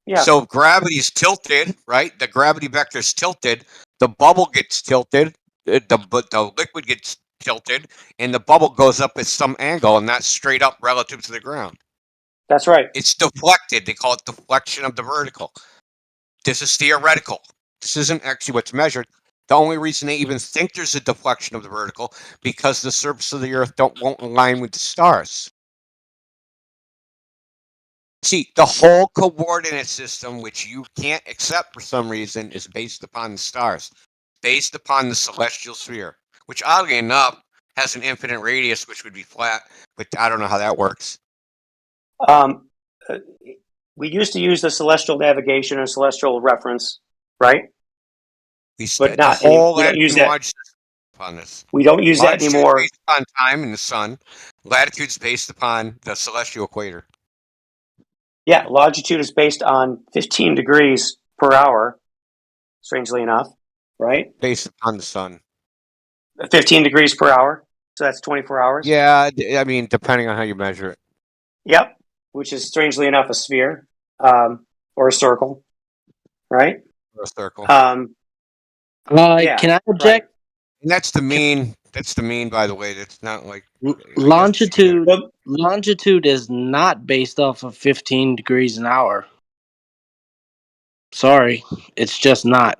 Yeah. So if gravity is tilted, right? The gravity vector is tilted. The bubble gets tilted. The liquid gets tilted, and the bubble goes up at some angle, and not straight up relative to the ground. That's right. It's deflected. They call it deflection of the vertical. This is theoretical. This isn't actually what's measured. The only reason they even think there's a deflection of the vertical because the surface of the Earth won't align with the stars. See, the whole coordinate system, which you can't accept for some reason, is based upon the stars, based upon the celestial sphere, which oddly enough has an infinite radius, which would be flat, but I don't know how that works. We used to use the celestial navigation or celestial reference, right? But not the whole we don't use that. On this. We don't use that anymore. Based upon time in the sun. Latitude's based upon the celestial equator. Yeah, longitude is based on 15 degrees per hour, strangely enough, right? Based upon the sun. 15 degrees per hour, so that's 24 hours. Yeah, I mean, depending on how you measure it. Yep, which is strangely enough a sphere or a circle, right? Or a circle. Yeah, can I object? Right. And that's the mean. That's the mean, by the way. That's not like longitude. Longitude is not based off of 15 degrees an hour. Sorry, it's just not.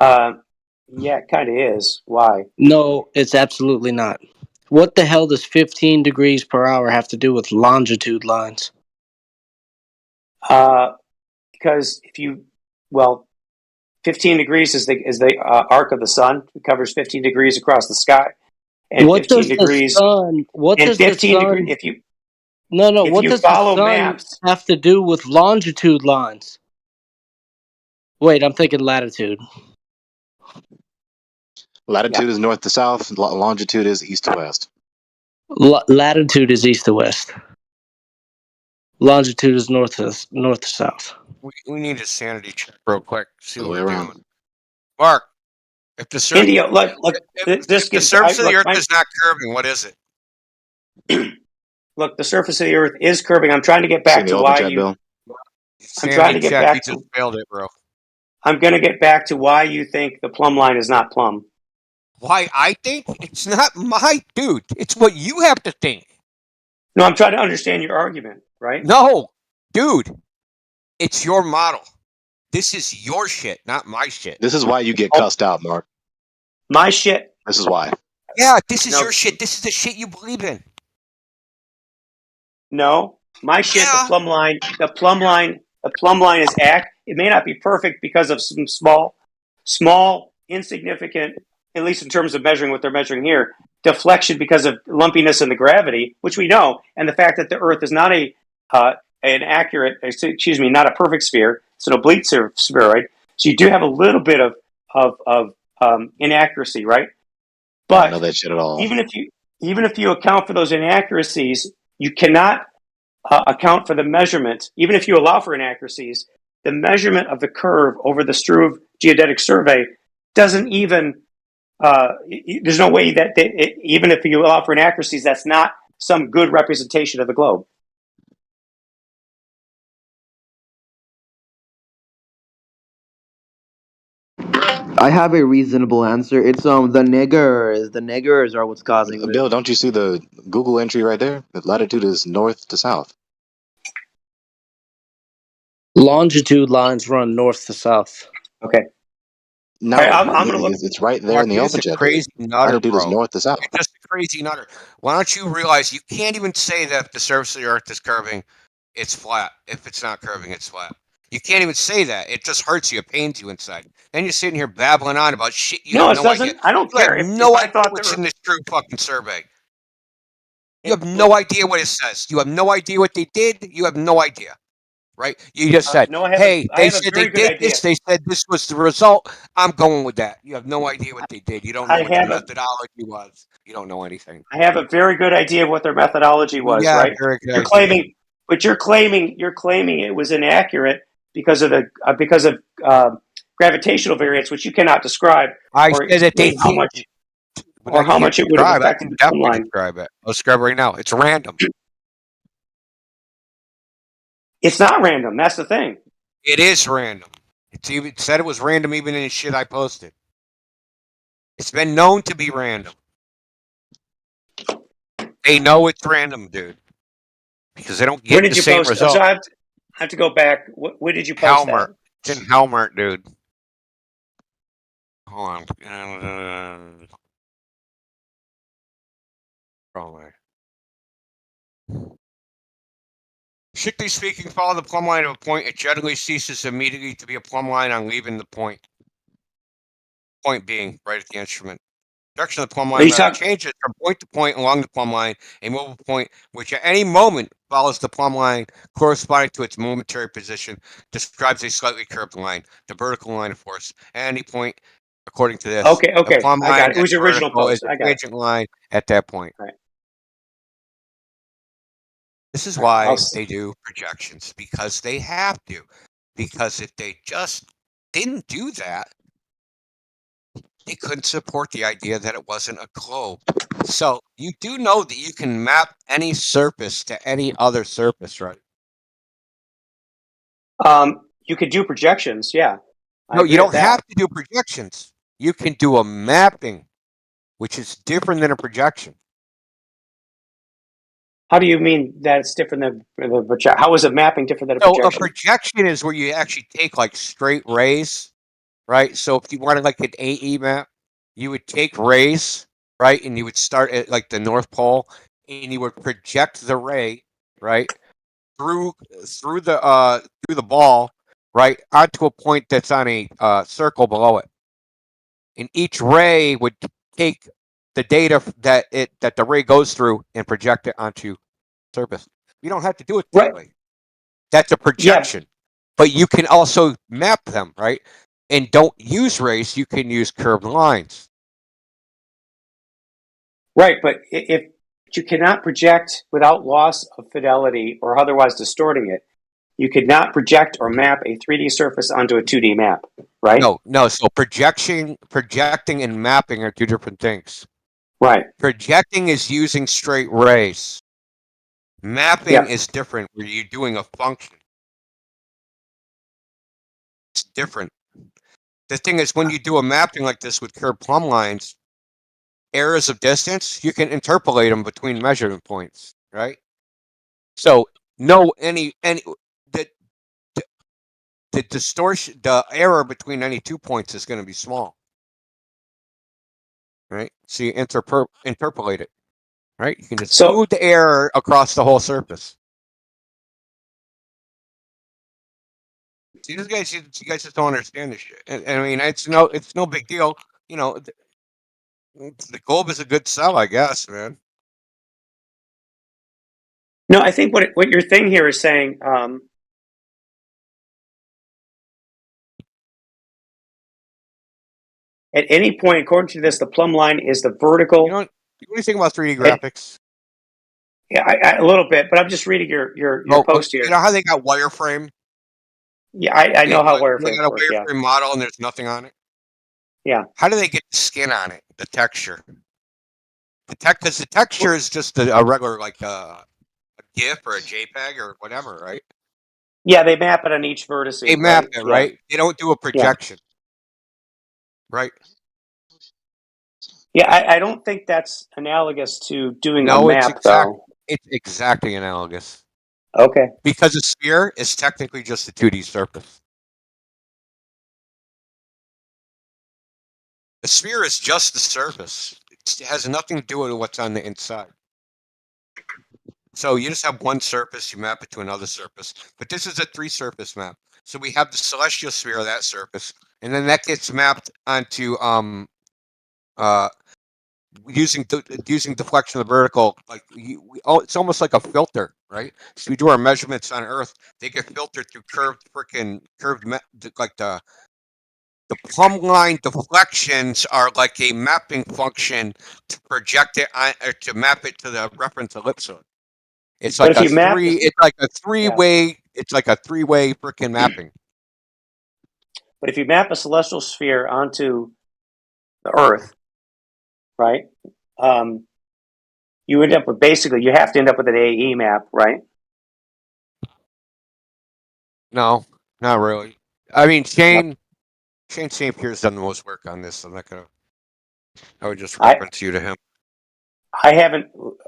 Yeah, it kind of is. Why? No, it's absolutely not. What the hell does 15 degrees per hour have to do with longitude lines? Because 15 degrees is the arc of the sun. It covers 15 degrees across the sky. And what 15 does degrees. The sun? What does 15 the sun? If you what does the sun maps, have to do with longitude lines? Wait, I'm thinking latitude. Latitude is north to south. Longitude is east to west. Latitude is east to west. Longitude is north to south. We need a sanity check real quick. See what way we're around. doing. Mark, if the surface, India, look, if the surface of the Earth is not curving, what is it? Look, the surface of the Earth is curving. I'm trying to get back to why you. I'm trying to get back to. You just failed it, bro. I'm going to get back to why you think the plumb line is not plumb. Why I think it's not my dude. It's what you have to think. No, I'm trying to understand your argument, right? No, dude, it's your model. This is your shit, not my shit. This is why you get cussed out, Mark. My shit. This is why. Yeah, this is your shit. This is the shit you believe in. No, my shit. Yeah. The plumb line is It may not be perfect because of some small, insignificant, at least in terms of measuring what they're measuring here, deflection because of lumpiness in the gravity, which we know, and the fact that the Earth is not not a perfect sphere. It's an oblique spheroid. So you do have a little bit of inaccuracy, right? But I don't know that shit at all. Even if you account for those inaccuracies, you cannot account for the measurement. Even if you allow for inaccuracies, the measurement of the curve over the Struve geodetic survey doesn't even. There's no way that even if you allow for inaccuracies, that's not some good representation of the globe. I have a reasonable answer. It's the niggers. The niggers are what's causing this. Bill, don't you see the Google entry right there? The latitude is north to south. Longitude lines run north to south. Okay. No, I'm gonna look. It's right there in the object. Crazy nutter, latitude bro. is north to south. You're just a crazy nutter. Why don't you realize you can't even say that if the surface of the Earth is curving, it's flat. If it's not curving, it's flat. You can't even say that. It just hurts you. It pains you inside. Then you're sitting here babbling on about shit you have no idea. I don't care. You have no idea what's in this true fucking survey. You have no idea what it says. You have no idea what they did. You have no idea. Right? You just said, hey, they said they did this. They said this was the result. I'm going with that. You have no idea what they did. You don't know what the methodology was. You don't know anything. I have a very good idea of what their methodology was, yeah, right? Very good You're claiming it was inaccurate because of gravitational variance, which you cannot describe. I said that they how much it would have affected the plumb line. Describe it. I'll describe it right now. It's random. It's not random. That's the thing. It is random. It said it was random even in the shit I posted. It's been known to be random. They know it's random, dude. Because they don't get the same result. So I have to go back. Where did you post Helmert. that? It's in Helmert, dude. Hold on. Wrong way. Strictly speaking, follow the plumb line of a point. It generally ceases immediately to be a plumb line on leaving the point. Point being right at the instrument. Direction of the plumb line changes from point to point along the plumb line, a mobile point which at any moment follows the plumb line corresponding to its momentary position, describes a slightly curved line, the vertical line of force. At any point, according to this, Okay. the plumb line I got it. It was your original post. is a tangent line at that point. Right. This is why they do projections, because they have to. Because if they just didn't do that, they couldn't support the idea that it wasn't a globe. So you do know that you can map any surface to any other surface, right? You could do projections, yeah. No, you don't have to do projections. You can do a mapping, which is different than a projection. How do you mean that it's different than the projection? How is a mapping different than a projection? So a projection is where you actually take like straight rays, right? So if you wanted like an AE map, you would take rays, right? And you would start at like the North Pole, and you would project the ray, right, through the ball, right, onto a point that's on a circle below it. And each ray would take the data that the ray goes through and project it onto surface. You don't have to do it that way. That's a projection. Yeah. But you can also map them, right? And don't use rays, you can use curved lines. Right, but if you cannot project without loss of fidelity or otherwise distorting it. You could not project or map a 3D surface onto a 2D map, right? No. So projecting and mapping are two different things. Right. Projecting is using straight rays. Mapping is different, where you're doing a function. It's different. The thing is, when you do a mapping like this with curved plumb lines, errors of distance, you can interpolate them between measurement points, right? So the distortion, the error between any 2 points is going to be small, right? So you interpolate it, right? You can just smooth the error across the whole surface. See, you guys just don't understand this shit. And I mean, it's no big deal. You know, the globe is a good sell, I guess, man. No, I think what your thing here is saying. At any point, according to this, the plumb line is the vertical. You know what do you think about 3D graphics? Yeah, a little bit, but I'm just reading your post here. You know how they got wireframe? Yeah, I know how wireframe They got a works. Yeah. wireframe model and there's nothing on it. Yeah. How do they get the skin on it? The texture. Because the texture is just a regular like a GIF or a JPEG or whatever, right? Yeah, they map it on each vertex. They map it, right? Yeah. They don't do a projection, right? Yeah, I don't think that's analogous to doing a map, though. It's exactly analogous. Okay. Because a sphere is technically just a 2D surface. A sphere is just the surface. It has nothing to do with what's on the inside. So you just have one surface, you map it to another surface. But this is a 3-surface map. So we have the celestial sphere of that surface, and then that gets mapped onto using deflection of the vertical. Like it's almost like a filter, right? So we do our measurements on Earth, they get filtered through curved like the plumb line deflections are like a mapping function to project it on, or to map it to the reference ellipsoid. It's like a three. It's like a three-way. Yeah. It's like a three-way freaking mapping. But if you map a celestial sphere onto the Earth, right? You end up with you have to end up with an AE map, right? No, not really. I mean, Shane St. Pierre's done the most work on this. I'm not gonna. I would just reference you to him. I haven't.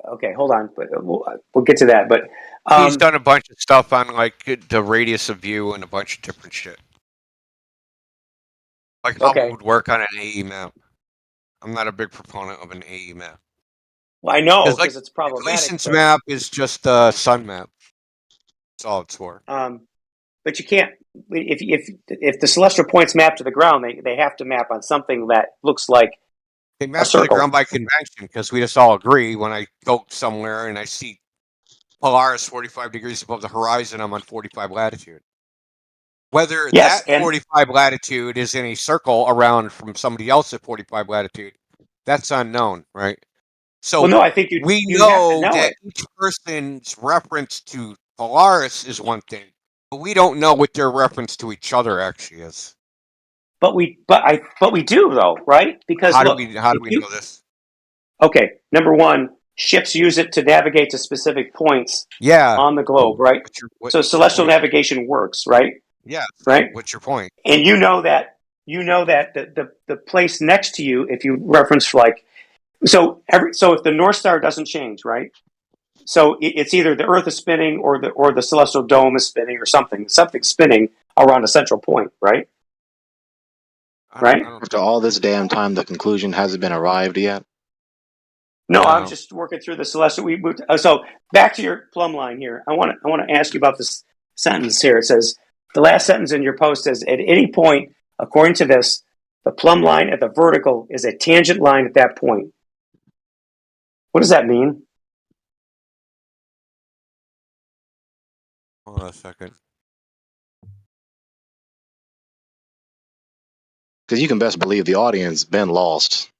Okay, hold on, but we'll get to that. But he's done a bunch of stuff on like the radius of view and a bunch of different shit. Like how it would work on an AE map. I'm not a big proponent of an AE map. Well, I know because it's problematic. Gleason's map is just a sun map. That's all it's for. But you can't. If the celestial points map to the ground, they have to map on something that looks like. They map to the ground by convention because we just all agree when I go somewhere and I see Polaris 45 degrees above the horizon, I'm on 45 latitude. Whether that 45 latitude is in a circle around from somebody else at 45 latitude, that's unknown, right? So well, no, I think we know that each person's reference to Polaris is one thing, but we don't know what their reference to each other actually is. But we do though, right? Because how do we know this? Okay, number one, ships use it to navigate to specific points on the globe, right? So celestial navigation works, right? Yeah. Right. What's your point? And you know that the place next to you, if you reference like so if the North Star doesn't change, right? So it's either the Earth is spinning or the celestial dome is spinning or something's spinning around a central point, right? Right. After all this damn time, the conclusion hasn't been arrived yet. No, I'm just working through the celestial. We moved. So back to your plumb line here. I want to ask you about this sentence here. It says the last sentence in your post says, "At any point, according to this, the plumb line at the vertical is a tangent line at that point." What does that mean? Hold on a second. Because you can best believe the audience been lost.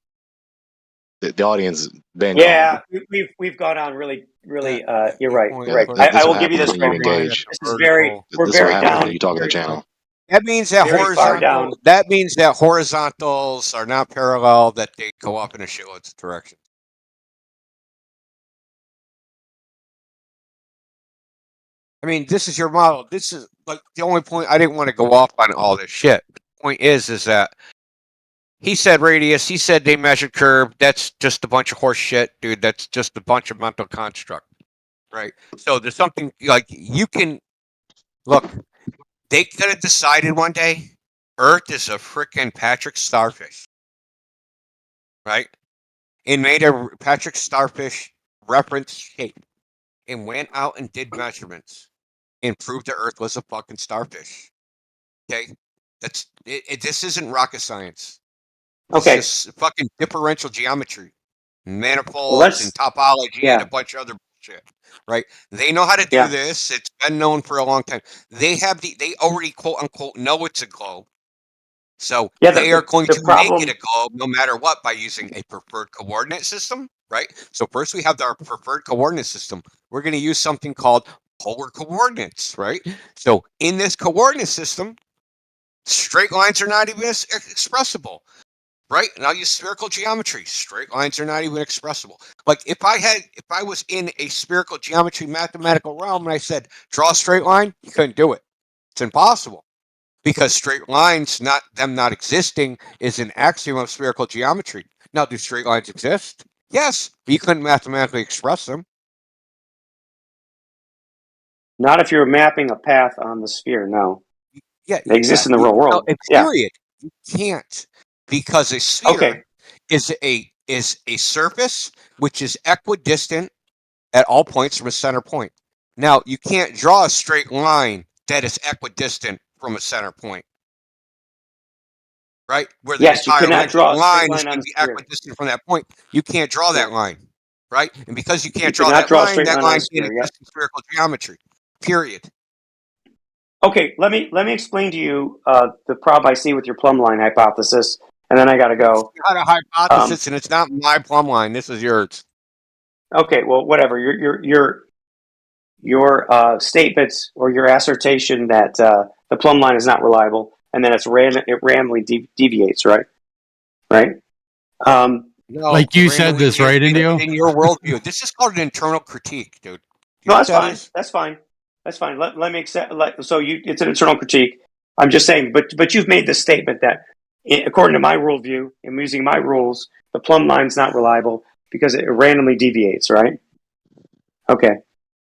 The audience been Yeah, gone. we've gone on really. You're Good right. point. You're right. This I what will give you happens this, when you Gregory. engage. This is very. We're This what very happens when down. you talk to the Very, channel. That means that very far down. That means that horizontals are not parallel. That they go up in a shitloads of directions. I mean, this is your model. This is like the only point. I didn't want to go off on all this shit. The point is that he said radius. He said they measured curve. That's just a bunch of horse shit, dude. That's just a bunch of mental construct, right? So there's something like you can look. They could have decided one day Earth is a freaking Patrick starfish, right? And made a Patrick starfish reference shape and went out and did measurements and proved the Earth was a fucking starfish. Okay, that's it. This isn't rocket science. Okay. It's just fucking differential geometry, manifolds, and topology, and a bunch of other bullshit. Right? They know how to do this. It's been known for a long time. They already quote unquote know it's a globe. So they are going to make it a globe no matter what by using a preferred coordinate system, right? So first we have our preferred coordinate system. We're going to use something called polar coordinates, right? So in this coordinate system, straight lines are not even expressible, right? And I'll use spherical geometry. Straight lines are not even expressible. Like if I was in a spherical geometry mathematical realm and I said, draw a straight line, you couldn't do it. It's impossible. Because straight lines, not existing, is an axiom of spherical geometry. Now, do straight lines exist? Yes, but you couldn't mathematically express them. Not if you're mapping a path on the sphere. No. Yeah, they exist in the real world. No, period. You can't, because a sphere is a surface which is equidistant at all points from a center point. Now, you can't draw a straight line that is equidistant from a center point. Right? Where the entire length of the line is going to be equidistant from that point. You can't draw that line. Right? And because you can't draw that line can't exist in spherical geometry. Period. Okay, let me explain to you the problem I see with your plumb line hypothesis, and then I got to go. It's not a hypothesis, and it's not my plumb line. This is yours. Okay, well, whatever. Your statements or your assertion that the plumb line is not reliable, and then it randomly deviates, right? Right. No, like you said this, right, Indio? In your worldview, this is called an internal critique, dude. No, that's fine. That's fine. That's fine. Let me accept. It's an internal critique. I'm just saying, but you've made the statement that, according to my worldview, and using my rules, the plumb line's not reliable because it randomly deviates, right? Okay.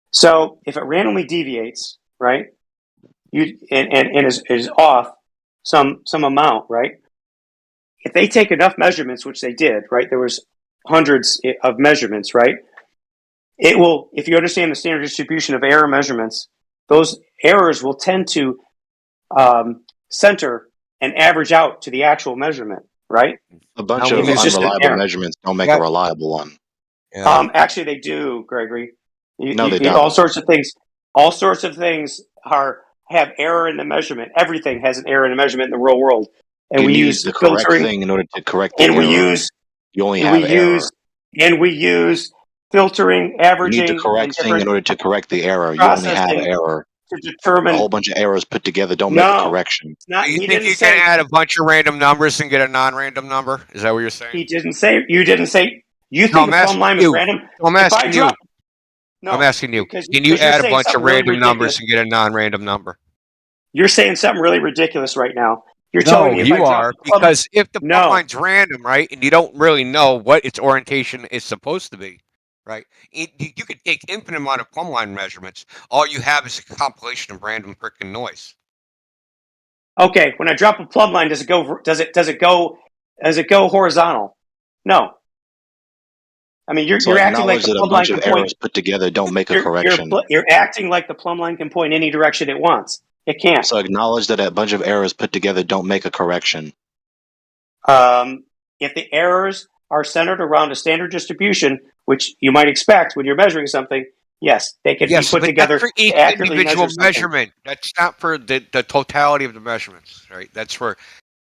So if it randomly deviates, right, and is off some amount, right? If they take enough measurements, which they did, right? There was hundreds of measurements, right? It will, if you understand the standard distribution of error measurements, those errors will tend to center and average out to the actual measurement, right? A bunch of unreliable measurements don't make a reliable one. Yeah. Actually, they do, Gregory. No, they don't. All sorts of things have error in the measurement. Everything has an error in the measurement in the real world, and we use the filtering correct thing in order to correct the error. We use filtering, averaging. You need the correct thing in order to correct the error. You only have error. To determine a whole bunch of errors put together don't make a correction. You think you can add a bunch of random numbers and get a non-random number? Is that what you're saying? He didn't say. You didn't say. You think the plumb line was random? I'm asking you. I'm asking you. Can you add a bunch of random numbers and get a non-random number? You're saying something really ridiculous right now. You're telling me you are, because if the plumb line's random, right, and you don't really know what its orientation is supposed to be, right? You could take infinite amount of plumb line measurements. All you have is a compilation of random freaking noise. Okay, when I drop a plumb line, does it go horizontal? No. I mean, you're acting like the plumb line can point. Put together don't make a correction. You're acting like the plumb line can point any direction it wants. It can't. So acknowledge that a bunch of errors put together don't make a correction. If the errors are centered around a standard distribution, which you might expect when you're measuring something, yes, they can be put together for each individual measurement. That's not for the totality of the measurements, right? That's for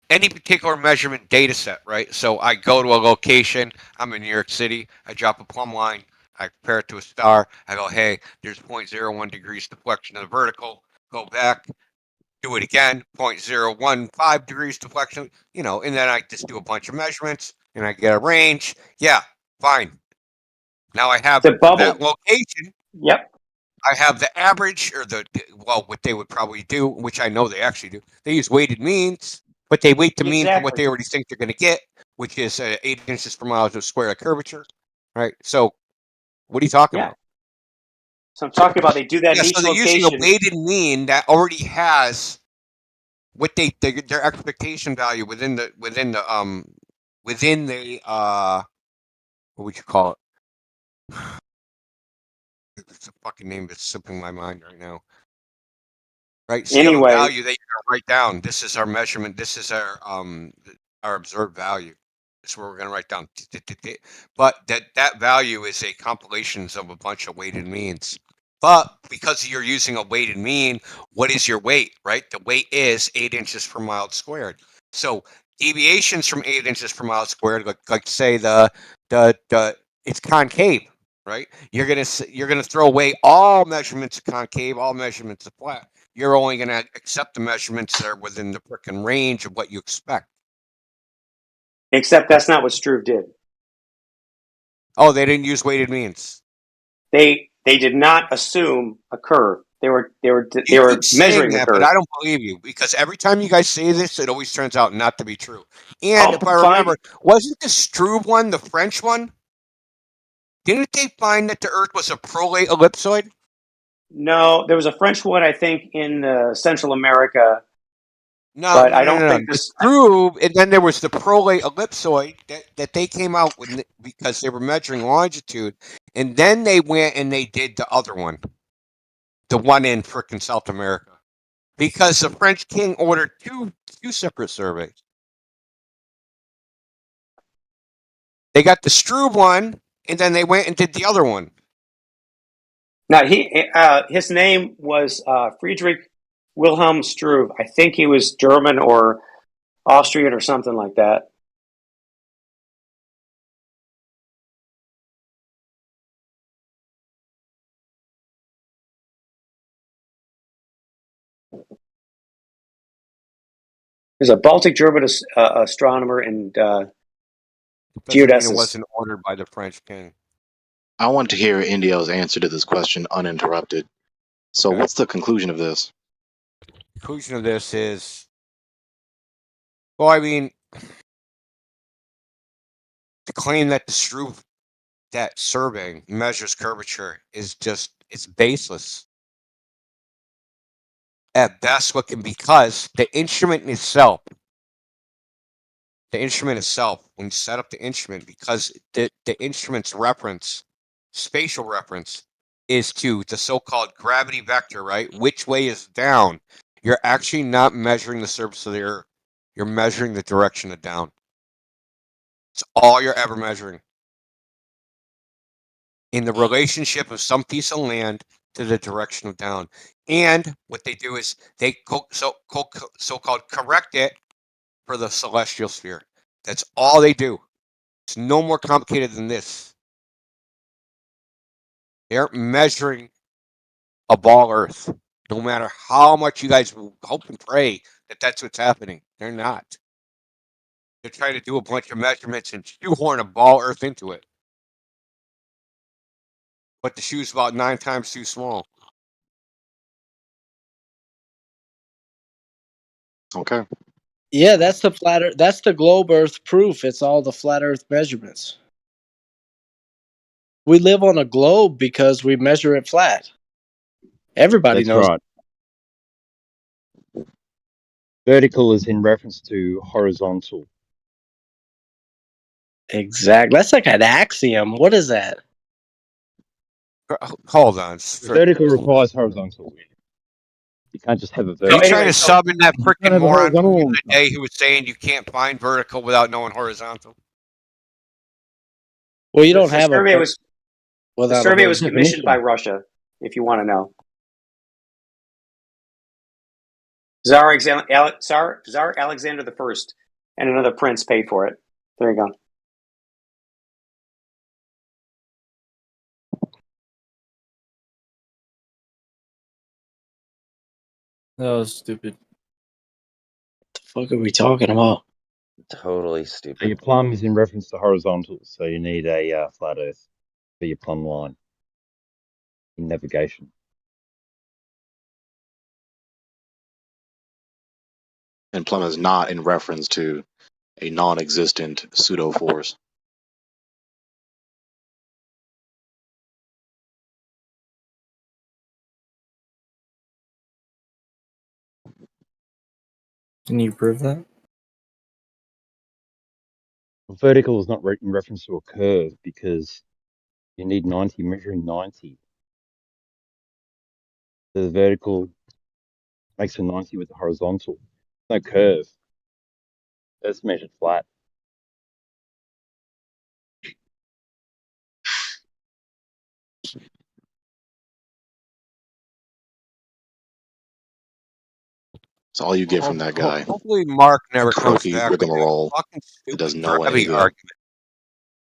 any particular measurement data set, right? So I go to a location. I'm in New York City. I drop a plumb line. I compare it to a star. I go, hey, there's 0.01 degrees deflection of the vertical. Go back, do it again, 0.015 degrees deflection, and then I just do a bunch of measurements and I get a range. Yeah, fine. Now I have The for that bubble. location, Yep. I have the average or what they would probably do, which I know they actually do. They use weighted means, but they weight the mean from what Exactly. they already think they're going to get, which is 8 inches per mile of square of curvature, right? So what are you talking Yeah. about? So I'm talking about they do that Yeah, in so each they're using a location. weighted mean that already has what their expectation value within the what would you call it? It's a fucking name that's slipping my mind right now. Right, so you have a Anyway, value that you're gonna write down. This is our measurement. This is our observed value. This is what we're gonna write down. But that value is a compilations of a bunch of weighted means. But because you're using a weighted mean, what is your weight? Right, the weight is 8 inches per mile squared. So deviations from 8 inches per mile squared, like say the it's concave, right? You're gonna throw away all measurements of concave, all measurements of flat. You're only going to accept the measurements that are within the frickin' range of what you expect. except that's not what Struve did. Oh, they didn't use weighted means. They did not assume a curve. They were You keep saying measuring the that, but curve. I don't believe you because every time you guys say this, it always turns out not to be true. And Oh, if I fine. remember, wasn't the Struve one the French one? Didn't they find that the Earth was a prolate ellipsoid? No, there was a French one, I think, in Central America. No. But I don't think The this. Struve, and then there was the prolate ellipsoid that they came out with because they were measuring longitude, and then they went and they did the other one. The one in frickin' South America, because the French king ordered two separate surveys. They got the Struve one, and then they went and did the other one. Now his name was Friedrich Wilhelm Struve. I think he was German or Austrian or something like that. There's a Baltic German astronomer and Doesn't mean it wasn't ordered by the French king. I want to hear Indio's answer to this question uninterrupted. So, Okay. what's the conclusion of this? The conclusion of this is, well, I mean, to claim that the Struve that survey measures curvature is just it's baseless. At best, because the instrument itself, when you set up the instrument, because the instrument's reference, spatial reference, is to the so-called gravity vector, right? Which way is down? You're actually not measuring the surface of the Earth. You're measuring the direction of down. It's all you're ever measuring. In the relationship of some piece of land to the direction of down. And what they do is they so-called correct it for the celestial sphere. That's all they do. It's no more complicated than this. They aren't measuring a ball Earth. No matter how much you guys hope and pray that that's what's happening, they're not. They're trying to do a bunch of measurements and shoehorn a ball Earth into it. But the shoe's about 9 times too small. Okay. Yeah, that's the flat Earth, that's the globe Earth proof. It's all the flat Earth measurements. We live on a globe because we measure it flat. Everybody That's knows. right. Vertical is in reference to horizontal. Exactly. That's like an axiom. What is that? Hold on. Vertical requires horizontal. You can't just have a vertical. Are you trying to sub in that freaking moron from the horizontal other day who was saying you can't find vertical without knowing horizontal? Well, you The don't have survey a. was without the a survey was horizontal. commissioned by Russia. If you want to know, Tsar Alexander the First and another prince paid for it. There you go. That was stupid. The fuck are we talking about? Totally So stupid. your plumb is in reference to horizontal, so you need a flat Earth for your plumb line in navigation. And plumb is not in reference to a non-existent pseudo force. Can you prove that? Vertical is not in reference to a curve because you need 90, measuring 90. The vertical makes a 90 with the horizontal. No curve. That's measured flat. It's all you get from that guy. Hopefully, Mark never comes Croaky back with that rigmarole fucking that does stupid no one any gravity good. argument.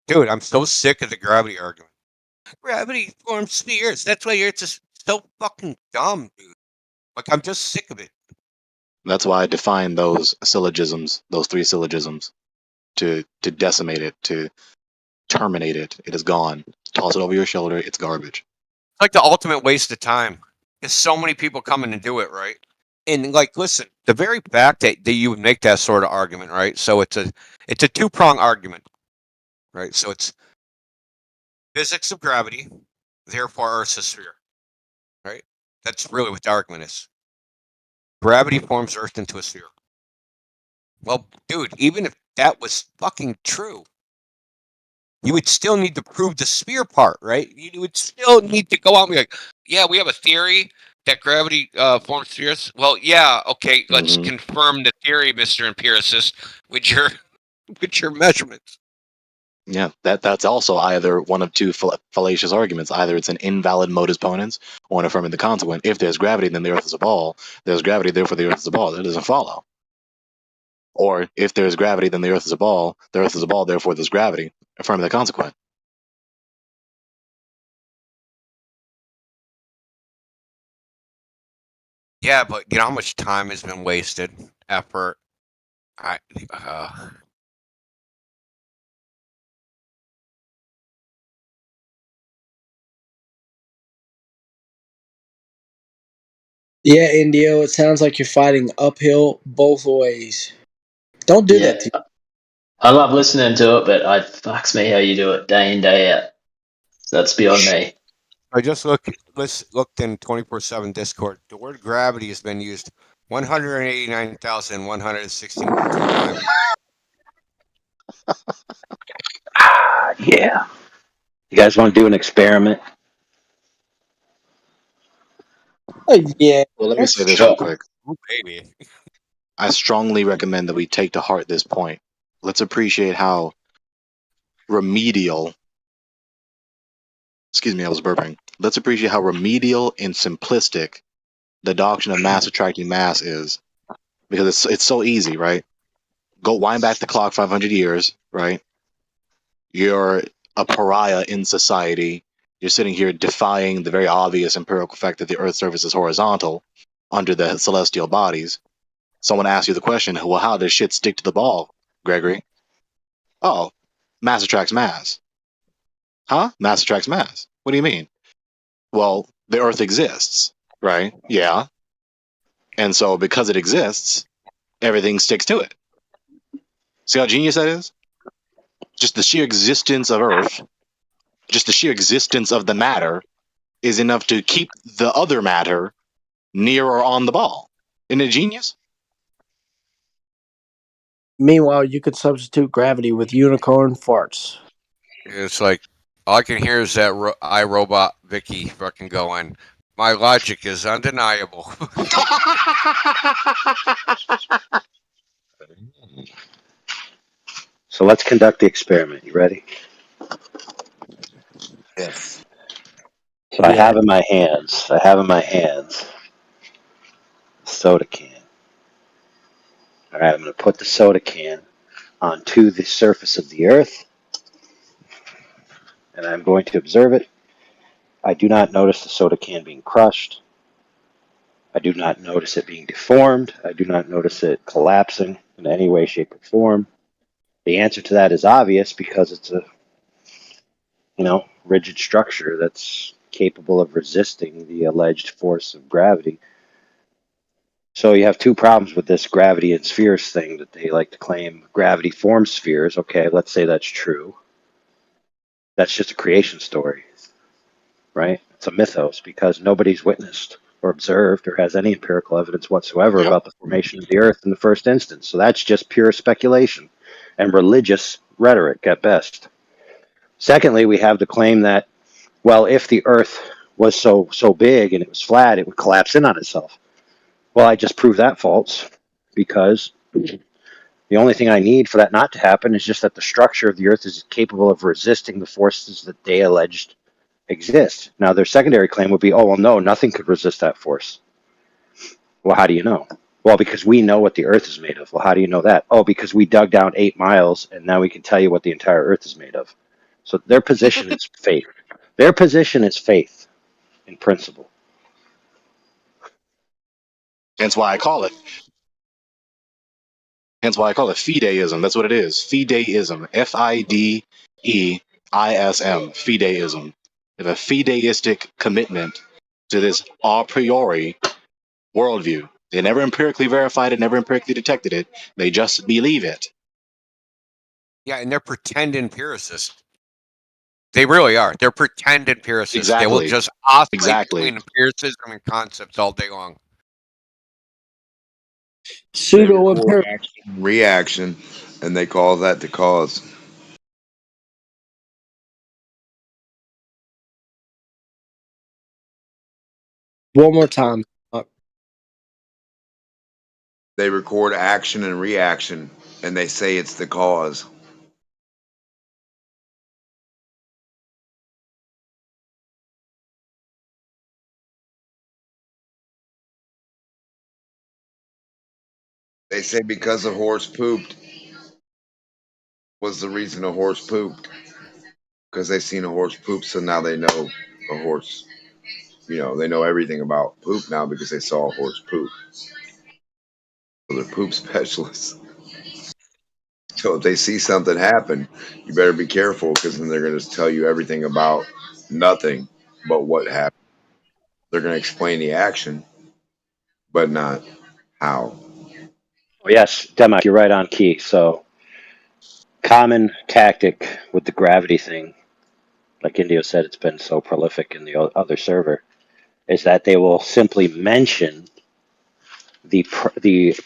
Dude, I'm so sick of the gravity argument. Gravity forms spheres. That's why you're just so fucking dumb, dude. Like, I'm just sick of it. That's why I define those syllogisms, those 3 syllogisms, to decimate it, to terminate it. It is gone. Toss it over your shoulder. It's garbage. It's like the ultimate waste of time. There's so many people coming to do it, right? And like, listen, the very fact that you would make that sort of argument, right? So it's a 2-prong argument, right? So it's physics of gravity, therefore Earth's a sphere, right? That's really what the argument is. Gravity forms Earth into a sphere. Well, dude, even if that was fucking true, you would still need to prove the sphere part, right? You would still need to go out and be like, yeah, we have a theory that gravity forms spheres. Well, yeah, okay, let's confirm the theory, Mr. Empiricist, with your measurements. Yeah, that's also either one of 2 fallacious arguments. Either it's an invalid modus ponens or an affirming the consequent. If there's gravity, then the Earth is a ball. There's gravity, therefore the Earth is a ball. That doesn't follow. Or if there's gravity, then the Earth is a ball. The Earth is a ball, therefore there's gravity. Affirming the consequent. Yeah, but you know how much time has been wasted, effort. Yeah, Indio, it sounds like you're fighting uphill both ways. Don't do that to I love listening to it, but it fucks me how you do it day in, day out. That's beyond me. I just looked in 24/7 Discord. The word gravity has been used 189,162 times. Yeah. You guys want to do an experiment? Yeah. Well, let me say this real quick. Oh, baby. I strongly recommend that we take to heart this point. Let's appreciate how remedial. Excuse me, I was burping. Let's appreciate how remedial and simplistic the doctrine of mass attracting mass is, because it's so easy, right? Go wind back the clock 500 years, right? You're a pariah in society. You're sitting here defying the very obvious empirical fact that the Earth's surface is horizontal under the celestial bodies. Someone asks you the question, well, how does shit stick to the ball, Gregory? Oh, mass attracts mass. Huh? Mass attracts mass. What do you mean? Well, the Earth exists, right? Yeah. And so because it exists, everything sticks to it. See how genius that is? Just the sheer existence of Earth, just the sheer existence of the matter is enough to keep the other matter near or on the ball. Isn't it genius? Meanwhile, you could substitute gravity with unicorn farts. It's like all I can hear is that iRobot Vicky fucking going. My logic is undeniable. So let's conduct the experiment. You ready? Yes. So I have in my hands soda can. All right, I'm going to put the soda can onto the surface of the earth, and I'm going to observe it. I do not notice the soda can being crushed. I do not notice it being deformed. I do not notice it collapsing in any way, shape, or form. The answer to that is obvious because it's a, rigid structure that's capable of resisting the alleged force of gravity. So you have two problems with this gravity and spheres thing that they like to claim gravity forms spheres. Okay, let's say that's true. That's just a creation story, right? It's a mythos because nobody's witnessed or observed or has any empirical evidence whatsoever about the formation of the earth in the first instance. So that's just pure speculation and religious rhetoric at best. Secondly, we have the claim that, well, if the earth was so big and it was flat, it would collapse in on itself. Well, I just proved that false because the only thing I need for that not to happen is just that the structure of the earth is capable of resisting the forces that they alleged exist. Now, their secondary claim would be, oh, well, no, nothing could resist that force. Well, how do you know? Well, because we know what the earth is made of. Well, how do you know that? Oh, because we dug down 8 miles and now we can tell you what the entire earth is made of. So their position is faith. Their position is faith in principle. Hence why I call it. Hence why I call it fideism. That's what it is. Fideism. Fideism. Fideism. They have a fideistic commitment to this a priori worldview. They never empirically verified it, never empirically detected it. They just believe it. Yeah, and they're pretend empiricists. They really are. They're pretend empiricists. Exactly. They will just oscillate Exactly. between empiricism and concepts all day long. Pseudo Record action, reaction, and they call that the cause. One more time. They record action and reaction, and they say it's the cause. They say because a horse pooped was the reason a horse pooped. Because they seen a horse poop, so now they know a horse. They know everything about poop now because they saw a horse poop. So they're poop specialists. So if they see something happen, you better be careful because then they're going to tell you everything about nothing but what happened. They're going to explain the action, but not how. Well, yes, Demak, you're right on key. So common tactic with the gravity thing, like Indio said, it's been so prolific in the other server, is that they will simply mention the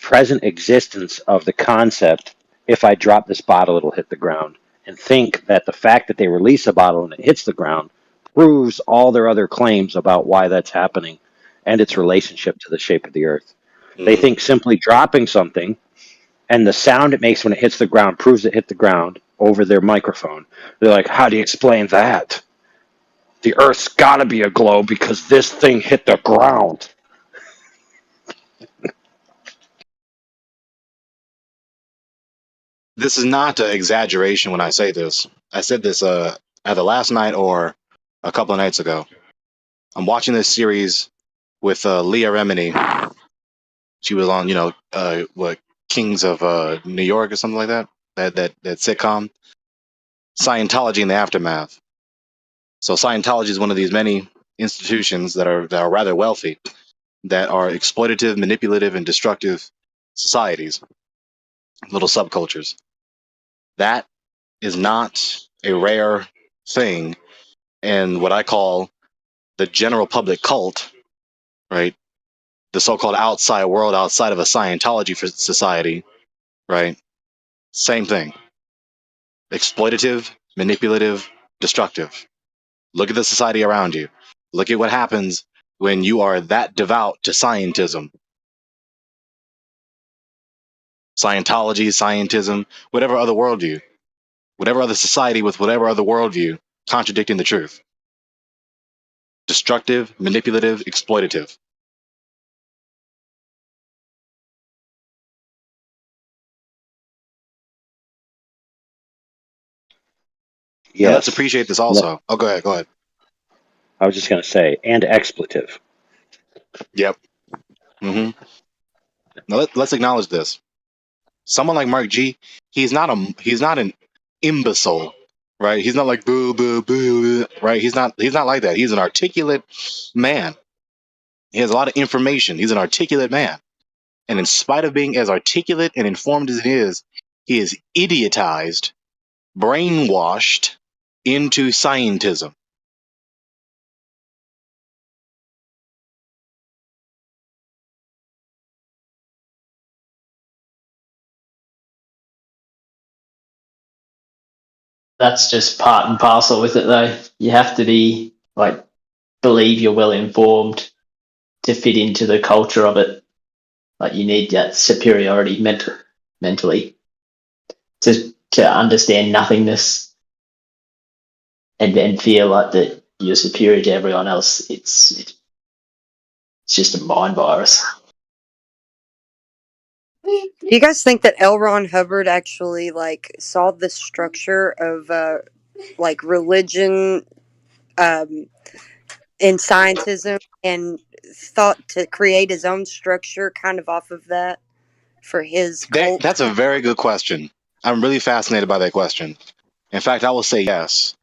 present existence of the concept. If I drop this bottle, it'll hit the ground, and think that the fact that they release a bottle and it hits the ground proves all their other claims about why that's happening and its relationship to the shape of the earth. They think simply dropping something and the sound it makes when it hits the ground proves it hit the ground over their microphone. They're like, how do you explain that? The earth's got to be a globe because this thing hit the ground. This is not an exaggeration when I say this. I said this either last night or a couple of nights ago. I'm watching this series with Leah Remini. She was on, what, Kings of New York or something like that. That sitcom, Scientology in the Aftermath. So Scientology is one of these many institutions that are rather wealthy, that are exploitative, manipulative, and destructive societies, little subcultures. That is not a rare thing in what I call the general public cult, right? The so-called outside world outside of a Scientology for society, right? Same thing. Exploitative, manipulative, destructive. Look at the society around you. Look at what happens when you are that devout to scientism. Scientology, scientism, whatever other worldview, whatever other society with whatever other worldview contradicting the truth. Destructive, manipulative, exploitative. And let's Yes. appreciate this also. Oh, go ahead. Go ahead. I was just going to say, and expletive. Yep. Mm-hmm. Now let's acknowledge this. Someone like Mark G, he's not an imbecile, right? He's not like boo boo boo, right? He's not like that. He's an articulate man. He has a lot of information. He's an articulate man. And in spite of being as articulate and informed as he is idiotized, brainwashed into scientism. That's just part and parcel with it, though. You have to be like believe you're well informed to fit into the culture of it. Like you need that superiority mentally to understand nothingness and then feel like that you're superior to everyone else. It's just a mind virus. Do you guys think that L. Ron Hubbard actually like saw the structure of like religion in scientism and thought to create his own structure kind of off of that for his cult? That's a very good question. I'm really fascinated by that question. In fact, I will say yes,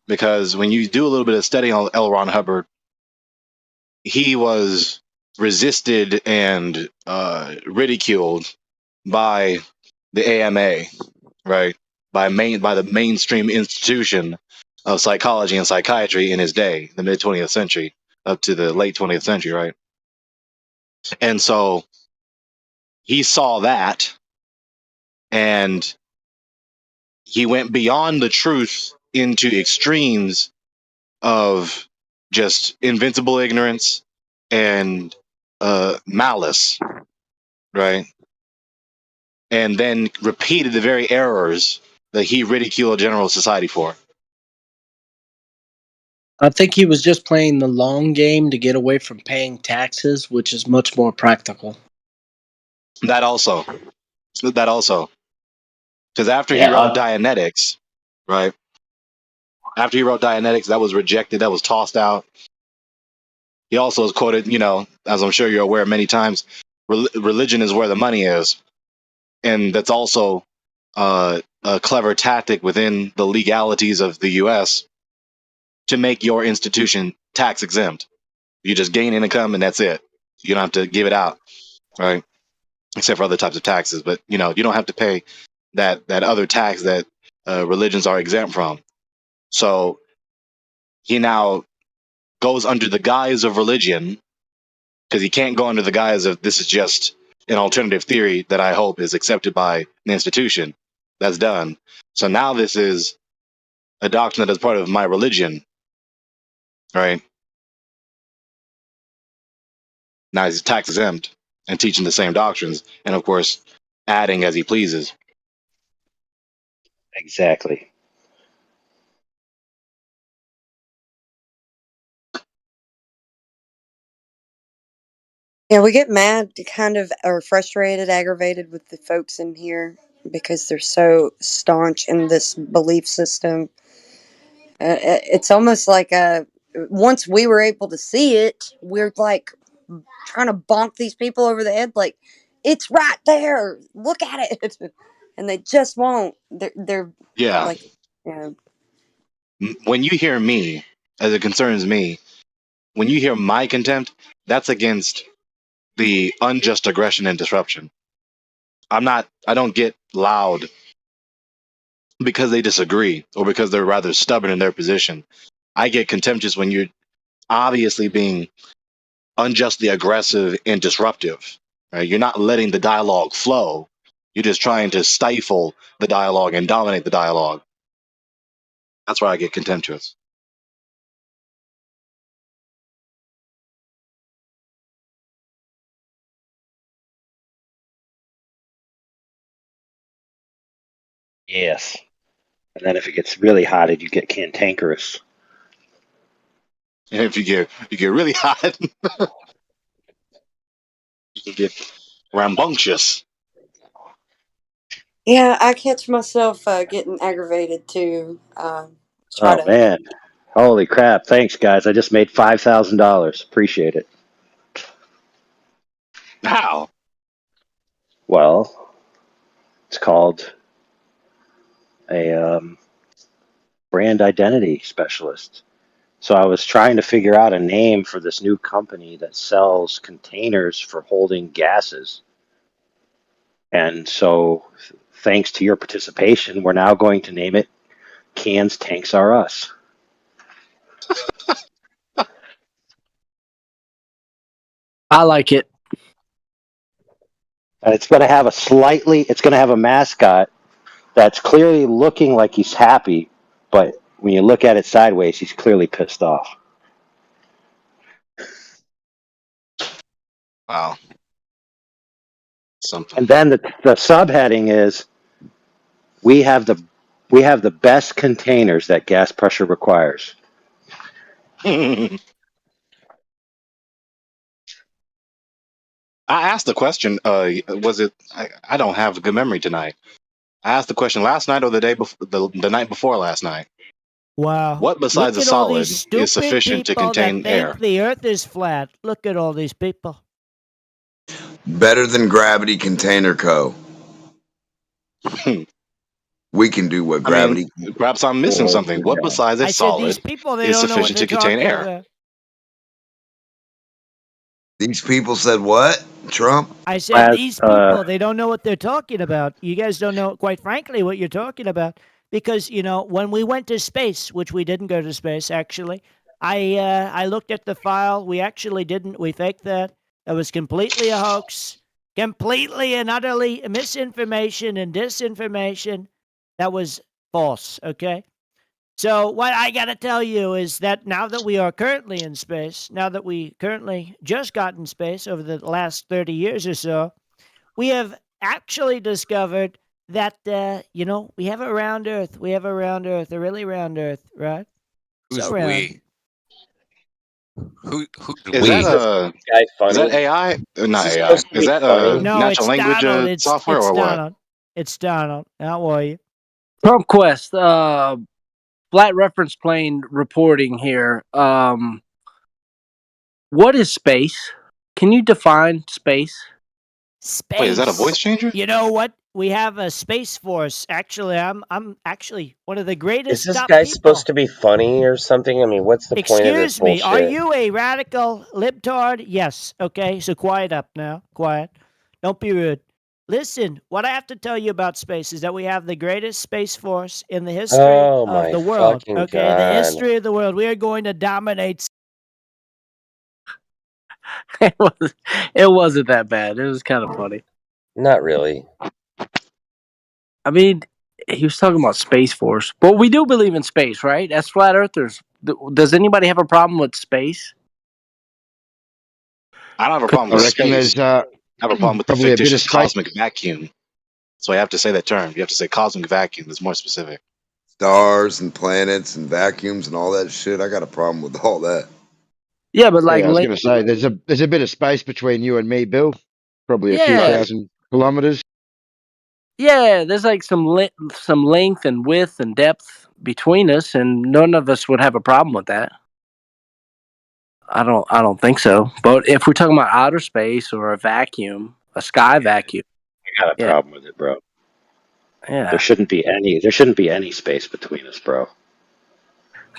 because when you do a little bit of studying on L. Ron Hubbard, he was resisted and ridiculed by the AMA, right? By the mainstream institution of psychology and psychiatry in his day, the mid 20th century, up to the late 20th century, right? And so he saw that, and he went beyond the truth into extremes of just invincible ignorance and malice, right? And then repeated the very errors that he ridiculed general society for. I think he was just playing the long game to get away from paying taxes, which is much more practical. That also. Because after he Yeah, wrote Dianetics, right? After he wrote Dianetics, that was rejected, that was tossed out. He also is quoted, as I'm sure you're aware many times, religion is where the money is. And that's also a clever tactic within the legalities of the US to make your institution tax exempt. You just gain income and that's it. You don't have to give it out, right? Except for other types of taxes. But, you don't have to pay that other tax that religions are exempt from. So he now goes under the guise of religion, because he can't go under the guise of this is just an alternative theory that I hope is accepted by an institution. That's done. So now this is a doctrine that is part of my religion, right? Now he's tax exempt and teaching the same doctrines, and of course, adding as he pleases. Exactly. Yeah, we get mad, kind of, or frustrated, aggravated with the folks in here because they're so staunch in this belief system. It's almost like once we were able to see it, we're like trying to bonk these people over the head, like it's right there. Look at it, and they just won't. They're Yeah. like, yeah. When you hear me, as it concerns me, when you hear my contempt, that's against the unjust aggression and disruption. I don't get loud because they disagree or because they're rather stubborn in their position. I get contemptuous when you're obviously being unjustly aggressive and disruptive. Right? You're not letting the dialogue flow. You're just trying to stifle the dialogue and dominate the dialogue. That's where I get contemptuous. Yes. And then if it gets really hot, you get cantankerous. And if you get really hot, you can get rambunctious. Yeah, I catch myself getting aggravated too. Try Oh to. man, holy crap! Thanks, guys. I just made $5,000. Appreciate it. How? Well, it's called a brand identity specialist. So I was trying to figure out a name for this new company that sells containers for holding gases. And so, thanks to your participation, we're now going to name it Cans Tanks Are Us. I like it. And it's going to have a mascot that's clearly looking like he's happy, but when you look at it sideways, he's clearly pissed off. Wow. Something. And then the subheading is we have the best containers that gas pressure requires. I asked the question. Was it? I don't have a good memory tonight. I asked the question last night or the day before, the night before last night. Wow. What besides a Look at all solid these is stupid sufficient to people contain that think air? the earth is flat. Look at all these people. Better than Gravity Container Co. We can do what I mean, Gravity. perhaps I'm missing something. What besides a I said these solid people, they is don't know what sufficient they're to contain talking air? about. These people said what? Trump? I said these people, they don't know what they're talking about. You guys don't know, quite frankly, what you're talking about. Because, you know, when we went to space, which we didn't go to space, actually, I looked at the file. We actually didn't. We faked that. It was completely a hoax. Completely and utterly misinformation and disinformation. That was false, okay? So what I got to tell you is that now that we are currently in space, now that we currently just got in space over the last 30 years or so, we have actually discovered that, you know, we have a round Earth. We have a round Earth, a really round Earth, right? Who's So round. we? Who Is we? that AI? Not Is this AI. supposed to Is be that funny? No, natural it's language Donald. It's software or what? Donald. It's Donald. How are you? Trump Quest, flat reference plane reporting here. What is space? Can you define space? Space. Wait, is that a voice changer? You know what? We have a space force. Actually, I'm actually one of the greatest Is this top guy people. supposed to be funny or something? I mean, what's the point of this Excuse me, bullshit? are you a radical libtard? Yes. Okay, so quiet up now. Quiet. Don't be rude. Listen, what I have to tell you about space is that we have the greatest space force in the history Oh of my the world. fucking Okay, the God. history of the world. We are going to dominate. It wasn't that bad. It was kind of funny. Not really. I mean, he was talking about Space Force. But we do believe in space, right? As flat earthers. Does anybody have a problem with space? I don't have a problem I with reckon space. there's I have a problem with the probably a bit of fictitious space. cosmic vacuum. So I have to say that term. You have to say cosmic vacuum. That's more specific. Stars and planets and vacuums and all that shit. I got a problem with all that. Yeah, but like, I was going to say there's a bit of space between you and me, Bill. Probably a few Yeah. thousand kilometers. yeah, there's like some length and width and depth between us, and none of us would have a problem with that. I don't think so. But if we're talking about outer space or a vacuum, a sky vacuum, I got a problem with it, bro. Yeah. There shouldn't be any space between us, bro.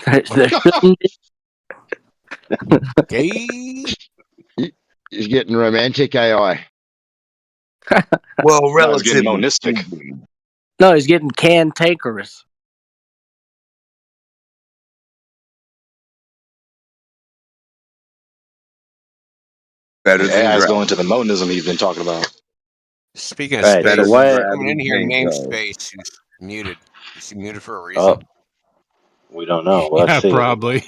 there shouldn't be. Gay. He's getting romantic, AI. Well, No, it's getting relatively. monistic. No, he's getting cantankerous. Better than AI's gravity. going to the monism you've been talking about. Speaking of Right, space, so what? someone in here Gravity named Tank, though. Space who's muted. Is he muted for a Oh, reason? we don't know. Let's Yeah, see. probably.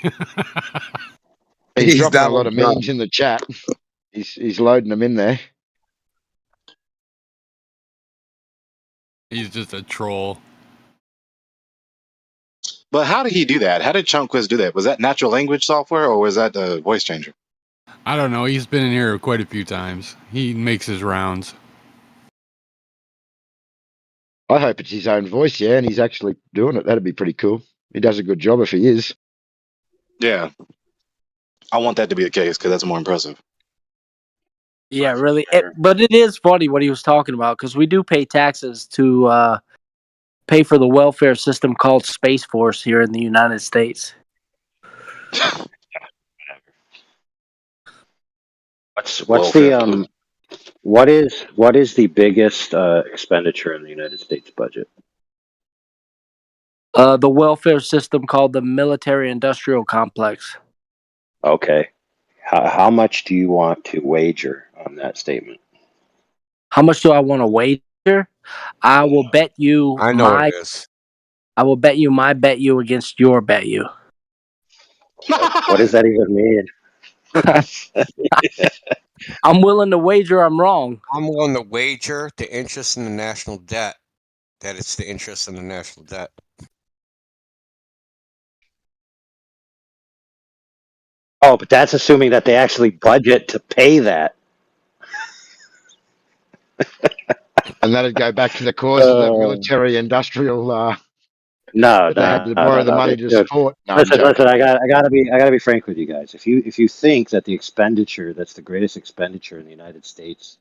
He's He's dropping a lot Donald of Trump. memes in the chat. He's loading them in there. He's just a troll. But how did he do that? How did Chunquist do that? Was that natural language software or was that a voice changer? I don't know. He's been in here quite a few times. He makes his rounds. I hope it's his own voice, yeah, and he's actually doing it. That'd be pretty cool. He does a good job if he is. Yeah, I want that to be the case because that's more impressive. Yeah, really. But it is funny what he was talking about because we do pay taxes to pay for the welfare system called Space Force here in the United States. What's the what is the biggest expenditure in the United States budget? The welfare system called the military industrial complex. Okay. How much do you want to wager on that statement? How much do I want to wager? I will bet you I know what it is. I will bet you my bet you against your bet you. What does that even mean? I'm willing to wager I'm wrong. I'm willing to wager the interest in the national debt that it's the interest in the national debt. Oh, but that's assuming that they actually budget to pay that. And that'd go back to the cause of the military industrial. No, they had to borrow the money to Dude, support. No, listen. I'm joking. I gotta be frank with you guys. If you think that the expenditure that's the greatest expenditure in the United States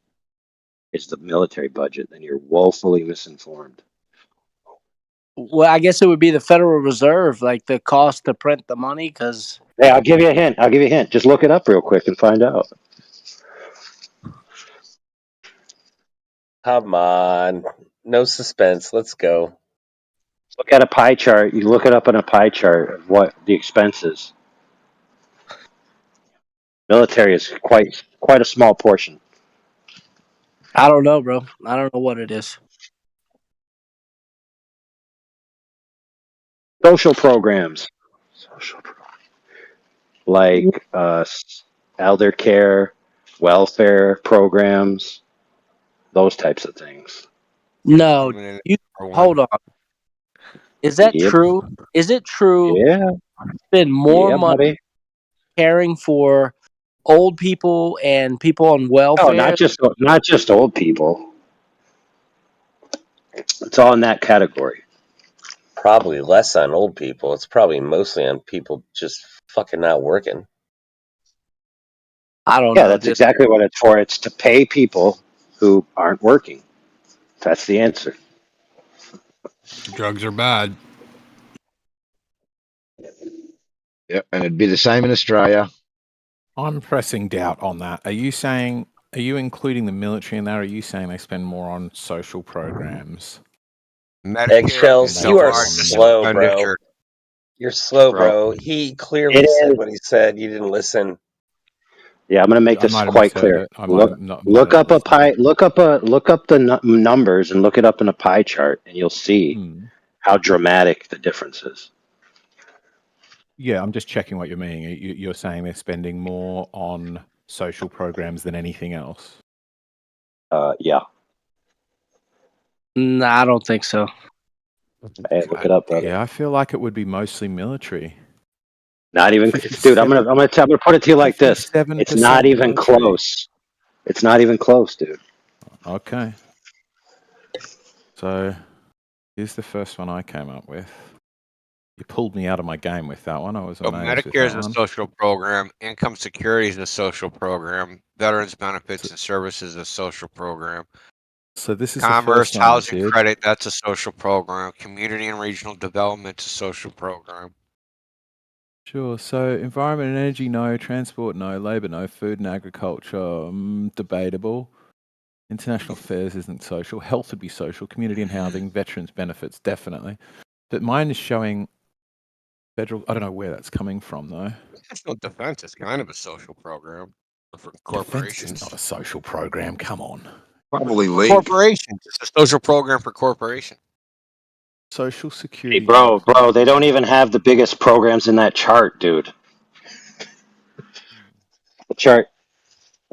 is the military budget, then you're woefully misinformed. Well, I guess it would be the Federal Reserve, like the cost to print the money, because... Hey, I'll give you a hint. Just look it up real quick and find out. Come on. No suspense. Let's go. Look at a pie chart. You look it up on a pie chart of what the expense is. Military is quite a small portion. I don't know, bro. I don't know what it is. Social programs. Like elder care, welfare programs, those types of things. No, hold on. Is that Yep. true? Is it true? Yeah. Spend more Yeah, money buddy. caring for old people and people on welfare? No, not just old people. It's all in that category. Probably less on old people. It's probably mostly on people just fucking not working. I don't know. Yeah, that's exactly what it's for. It's to pay people who aren't working. That's the answer. Drugs are bad. Yep, and it'd be the same in Australia. I'm pressing doubt on that. Are you including the military in that, or are you saying they spend more on social programs? Eggshells, you are slow, bro. You're slow, bro. He clearly said what he said. You didn't listen. Yeah, I'm going to make this quite clear. Look up the numbers and look it up in a pie chart, and you'll see how dramatic the difference is. Yeah, I'm just checking what you're meaning. You're saying they're spending more on social programs than anything else? Yeah. No, I don't think so. Hey, look it up, brother. Yeah, I feel like it would be mostly military. Not even, dude. I'm gonna put it to you like this. It's not even military. close. It's not even close, dude. Okay. So here's the first one I came up with. You pulled me out of my game with that one. I was amazed with Medicare is that a one. social program. Income security is a social program. Veterans benefits and services is a social program. So this is Commerce, the first one I housing did. credit, that's a social program. Community and regional development is a social program. Sure. So environment and energy, no. Transport, no. Labour, no. Food and agriculture, debatable. International affairs isn't social. Health would be social. Community and housing, veterans benefits, definitely. But mine is showing federal. I don't know where that's coming from, though. National defense is kind of a social program for corporations. Defense is not a social program. Come on. Probably late. Corporations. It's a social program for corporations. Social security. Hey, bro, they don't even have the biggest programs in that chart, dude. The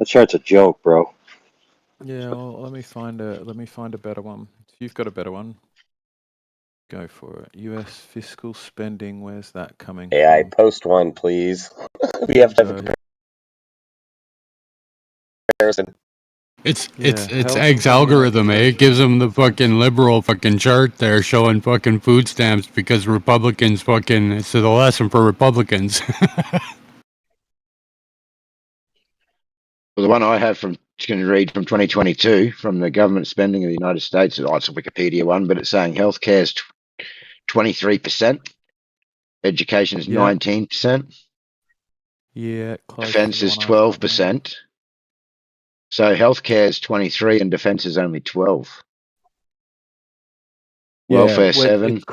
chart's a joke, bro. Yeah, well, let me find a better one. If you've got a better one, go for it. U.S. fiscal spending. Where's that coming from? AI, post one, please. We have to have a comparison. It's Egg's algorithm, eh? It gives them the fucking liberal fucking chart there showing fucking food stamps because Republicans fucking, it's the lesson for Republicans. Well, the one I have from can read from 2022 from the government spending of the United States. Oh, it's a Wikipedia one, but it's saying healthcare is 23%, education is Yeah. 19%, Yeah, close to defense the is one I've got now. 12%. So healthcare is 23 and defense is only 12. Welfare well, 7. It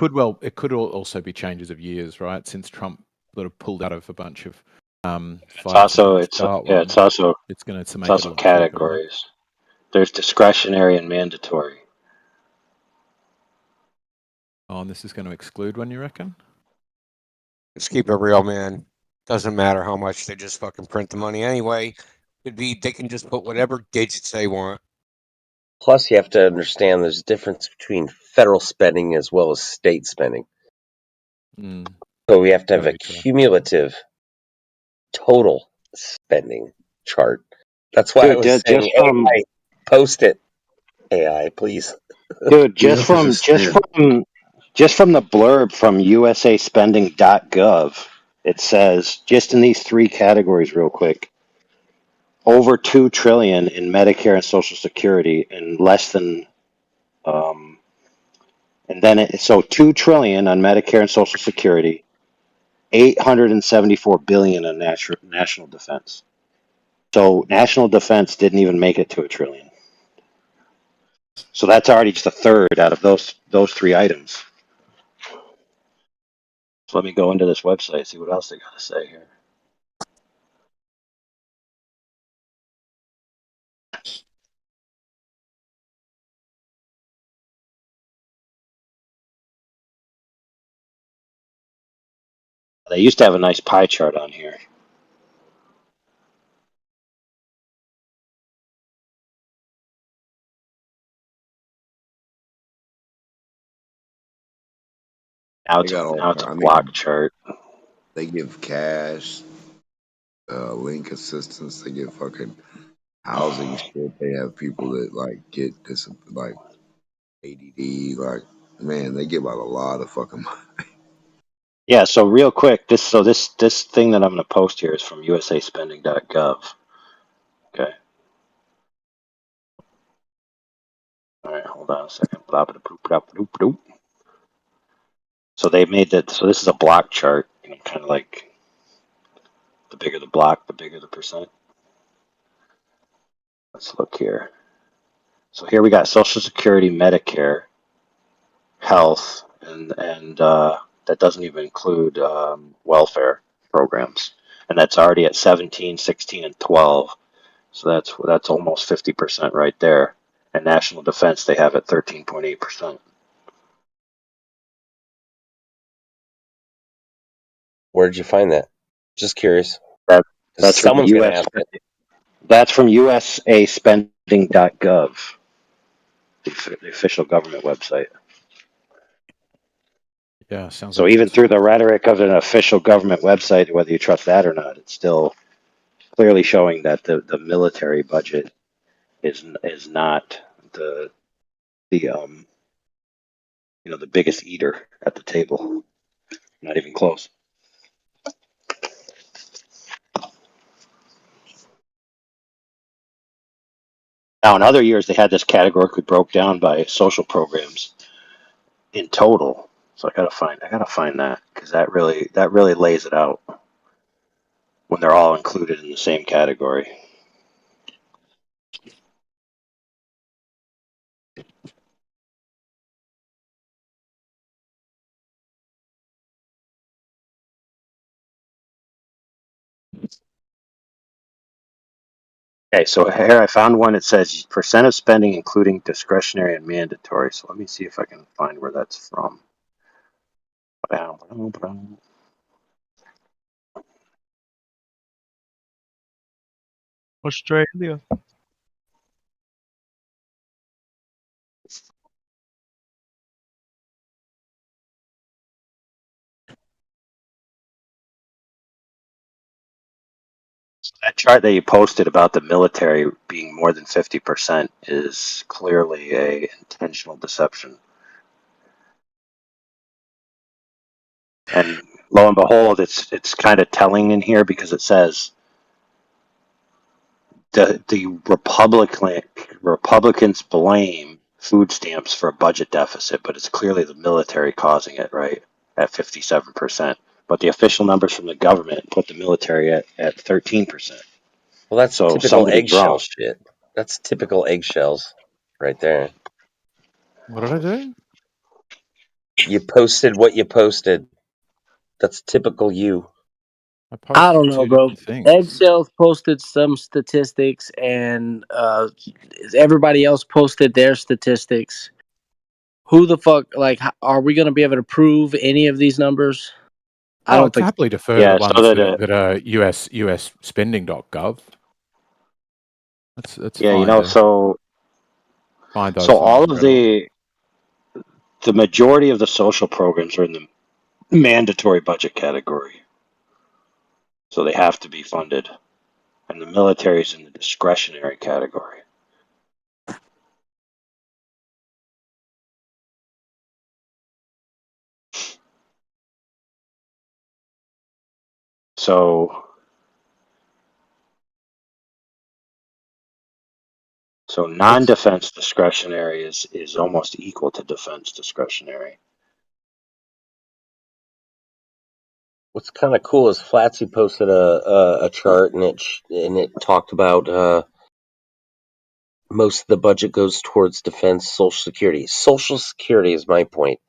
could also be changes of years, right? Since Trump sort of pulled out of a bunch of fights to try and start one, it's also it's going to make it a also lot cheaper, isn't it? categories. There's discretionary and mandatory. Oh, and this is going to exclude one, you reckon? Let's keep it real, man. Doesn't matter how much, they just fucking print the money anyway. They can just put whatever digits they want. Plus, you have to understand there's a difference between federal spending as well as state spending. So we have to have a cumulative total spending chart. That's why I Dude, was saying AI, post it. AI, please. Dude, just from the blurb from usaspending.gov, it says just in these three categories, real quick, over $2 trillion in Medicare and Social Security, and less than, and then so $2 trillion on Medicare and Social Security, $874 billion on national defense. So national defense didn't even make it to $1 trillion. So that's already just a third out of those three items. So let me go into this website, see what else they got to say here. They used to have a nice pie chart on here. Now They got all. it's a I block mean, chart. they give cash, link assistance. They give fucking housing shit. They have people that like get this like ADD. Like, man, they give out a lot of fucking money. Yeah, so real quick, this thing that I'm going to post here is from usaspending.gov. Okay. All right, hold on a second. So they made that. So this is a block chart, kind of like the bigger the block, the bigger the percent. Let's look here. So here we got Social Security, Medicare, health, and that doesn't even include welfare programs, and that's already at 17, 16, and 12. So that's almost 50% right there. And national defense they have at 13.8%. Where did you find that? Just curious. That's from Someone's going to ask it. That's from usaspending.gov, the official government website. Yeah, sounds So like even through the rhetoric of an official government website, whether you trust that or not, it's still clearly showing that the military budget is not the the biggest eater at the table. Not even close. Now, in other years, they had this categorically broke down by social programs in total. So I gotta find that because that really lays it out when they're all included in the same category. Okay, so here I found one that says percent of spending including discretionary and mandatory. So let me see if I can find where that's from. Australia. That chart that you posted about the military being more than 50% is clearly a intentional deception. And lo and behold, it's kind of telling in here because it says the Republicans blame food stamps for a budget deficit, but it's clearly the military causing it, right? At 57%. But the official numbers from the government put the military at 13%. Well, that's So typical somebody's eggshell wrong. shit. That's typical eggshells right there. What did I do? You posted what you posted. That's typical you. I don't know, bro. Eggshells posted some statistics, and everybody else posted their statistics. Who the fuck? Like, are we gonna be able to prove any of these numbers? I Oh, don't I'd think. happily defer to the ones that are US spending.gov. That's Yeah, fine. so find those all numbers of readily. the majority of the social programs are in the mandatory budget category. So they have to be funded. And the military is in the discretionary category. So non-defense discretionary is almost equal to defense discretionary. What's kind of cool is Flatsy posted a chart and it talked about most of the budget goes towards defense, Social Security. Social Security is my point.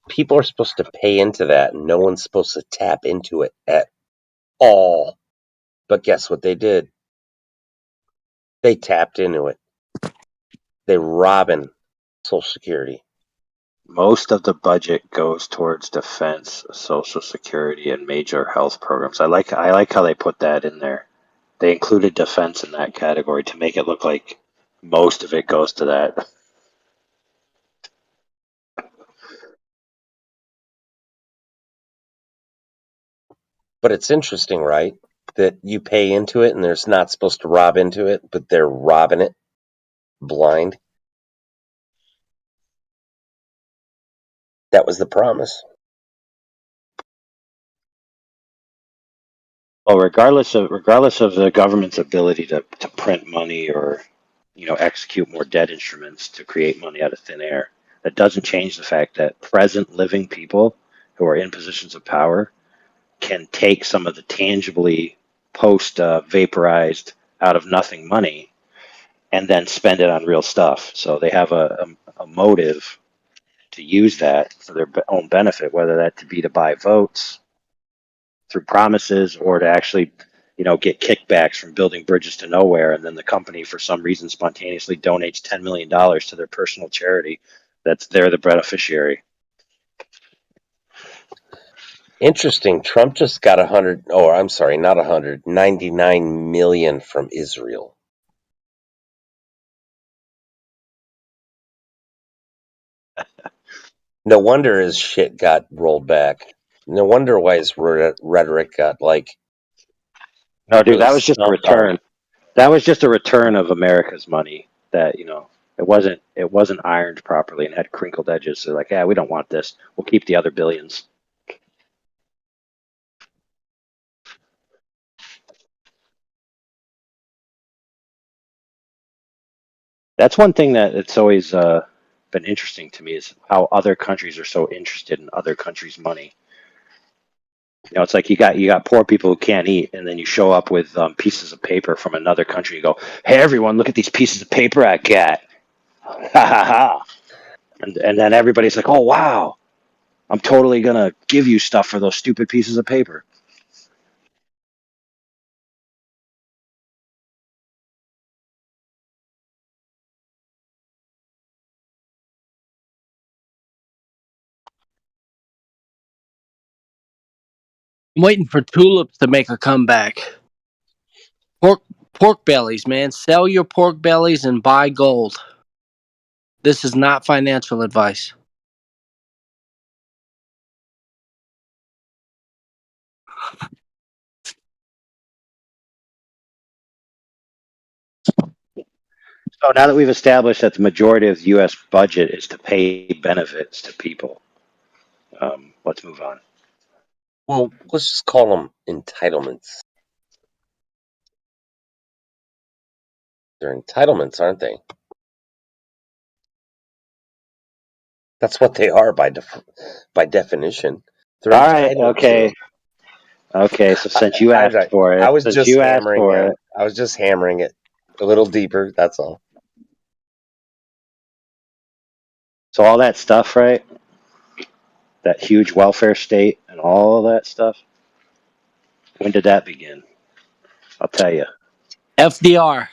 People are supposed to pay into that, and no one's supposed to tap into it at all. But guess what they did? They tapped into it. They robbing Social Security. Most of the budget goes towards defense, Social Security, and major health programs. I like how they put that in there. They included defense in that category to make it look like most of it goes to that. But it's interesting, right? That you pay into it and there's not supposed to rob into it, but they're robbing it blind. That was the promise. Well, regardless of the government's ability to print money or execute more debt instruments to create money out of thin air, that doesn't change the fact that present living people who are in positions of power can take some of the tangibly post vaporized out of nothing money and then spend it on real stuff. So they have a motive to use that for their own benefit, whether that to be to buy votes through promises or to actually get kickbacks from building bridges to nowhere, and then the company for some reason spontaneously donates $10 million to their personal charity that's they're the beneficiary. Interesting. Trump just got 99 million from Israel. No wonder his shit got rolled back. No wonder why his rhetoric got No, dude, really that was just a stomped return. on. That was just a return of America's money that it wasn't ironed properly and had crinkled edges. So like, yeah, we don't want this. We'll keep the other billions. That's one thing that it's always been interesting to me is how other countries are so interested in other countries' money. It's like you got poor people who can't eat, and then you show up with pieces of paper from another country. You go, "Hey, everyone, look at these pieces of paper I got!" Ha ha ha! And then everybody's like, "Oh wow, I'm totally gonna give you stuff for those stupid pieces of paper." I'm waiting for tulips to make a comeback. Pork bellies, man. Sell your pork bellies and buy gold. This is not financial advice. So now that we've established that the majority of the U.S. budget is to pay benefits to people, let's move on. Well, let's just call them entitlements. They're entitlements, aren't they? That's what they are by definition. They're All right. entitled to Okay. them. Okay. So since you asked for it, I was just hammering it a little deeper. That's all. So all that stuff, right? That huge welfare state and all of that stuff. When did that begin? I'll tell you. FDR.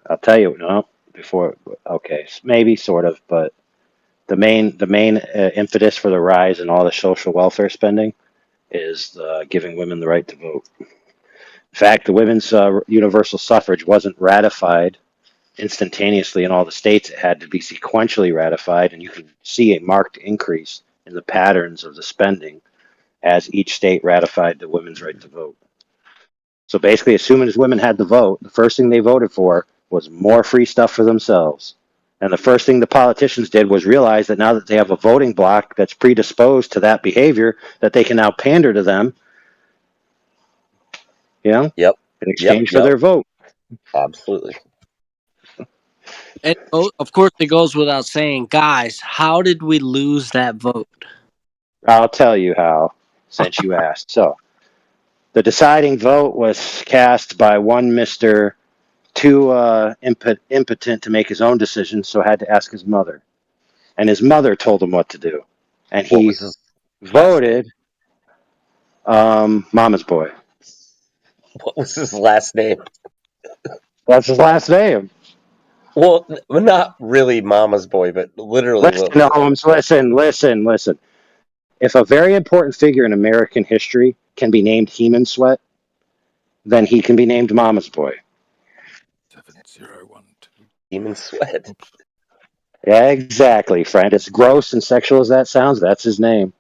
I'll tell you. No, before. Okay, maybe sort of, but the main impetus for the rise in all the social welfare spending is giving women the right to vote. In fact, the women's universal suffrage wasn't ratified instantaneously in all the states. It had to be sequentially ratified, and you can see a marked increase in the patterns of the spending as each state ratified the women's right to vote. So basically, as soon as women had the vote, the first thing they voted for was more free stuff for themselves. And the first thing the politicians did was realize that now that they have a voting bloc that's predisposed to that behavior, that they can now pander to them, in exchange for their vote. Absolutely. And of course, it goes without saying, guys, how did we lose that vote? I'll tell you how, since you asked. So, the deciding vote was cast by one Mr. too impotent to make his own decision, so had to ask his mother. And his mother told him what to do. And he voted Mama's Boy. What was his last name? That's his last name. Well, not really Mama's Boy, but literally. Listen. If a very important figure in American history can be named Heman Sweat, then he can be named Mama's Boy. 7012. Heman Sweat. Yeah, exactly, friend. As gross and sexual as that sounds, that's his name.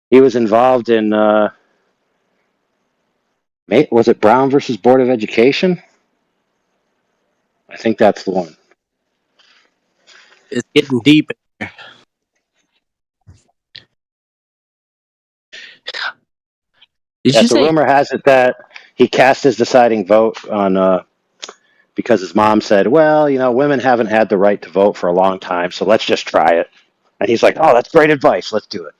He was involved in, was it Brown versus Board of Education? I think that's the one. It's getting deep in there. The rumor has it that he cast his deciding vote on because his mom said, well, women haven't had the right to vote for a long time, so let's just try it. And he's like, oh, that's great advice. Let's do it.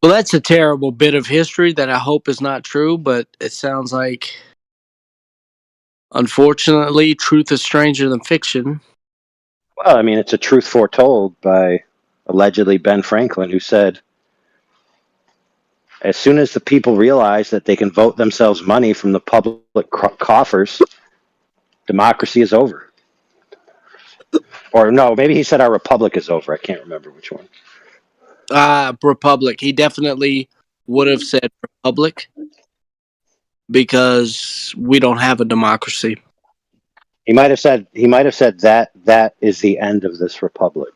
Well, that's a terrible bit of history that I hope is not true, but it sounds like, unfortunately, truth is stranger than fiction. Well, I mean, it's a truth foretold by allegedly Ben Franklin, who said, as soon as the people realize that they can vote themselves money from the public coffers, democracy is over. Or no, maybe he said our republic is over. I can't remember which one. Republic. He definitely would have said republic because we don't have a democracy. He might have said that is the end of this republic.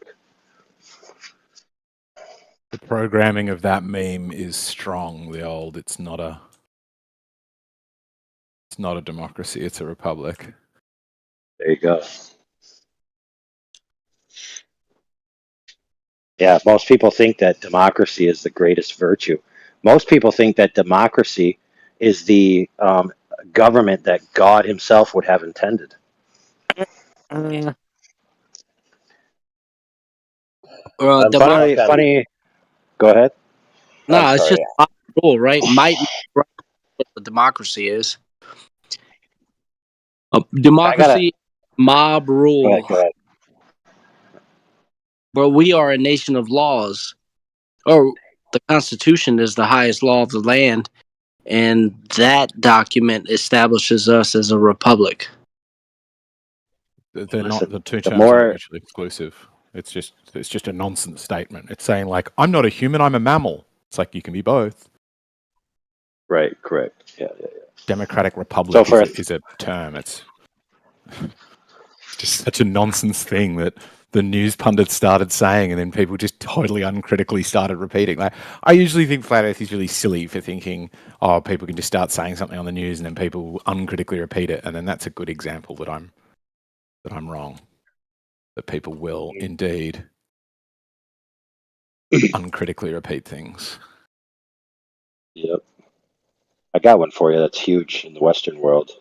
The programming of that meme is strong. It's not a democracy, it's a republic. There you go. Yeah, most people think that democracy is the greatest virtue. Most people think that democracy is the government that God himself would have intended. Funny. Go ahead. No, it's just mob rule, right? Might what the democracy is. Democracy, mob rule. Go ahead. But we are a nation of laws. Or the Constitution is the highest law of the land, and that document establishes us as a republic. They're not, the two terms are mutually exclusive. It's just a nonsense statement. It's saying like, I'm not a human, I'm a mammal. It's like you can be both. Right, correct. Yeah. Democratic Republic is a term. It's just such a nonsense thing that the news pundits started saying, and then people just totally uncritically started repeating. Like, I usually think flat Earth is really silly for thinking, oh, people can just start saying something on the news and then people uncritically repeat it, and then that's a good example that I'm wrong. That people will indeed uncritically repeat things. Yep. I got one for you that's huge in the Western world,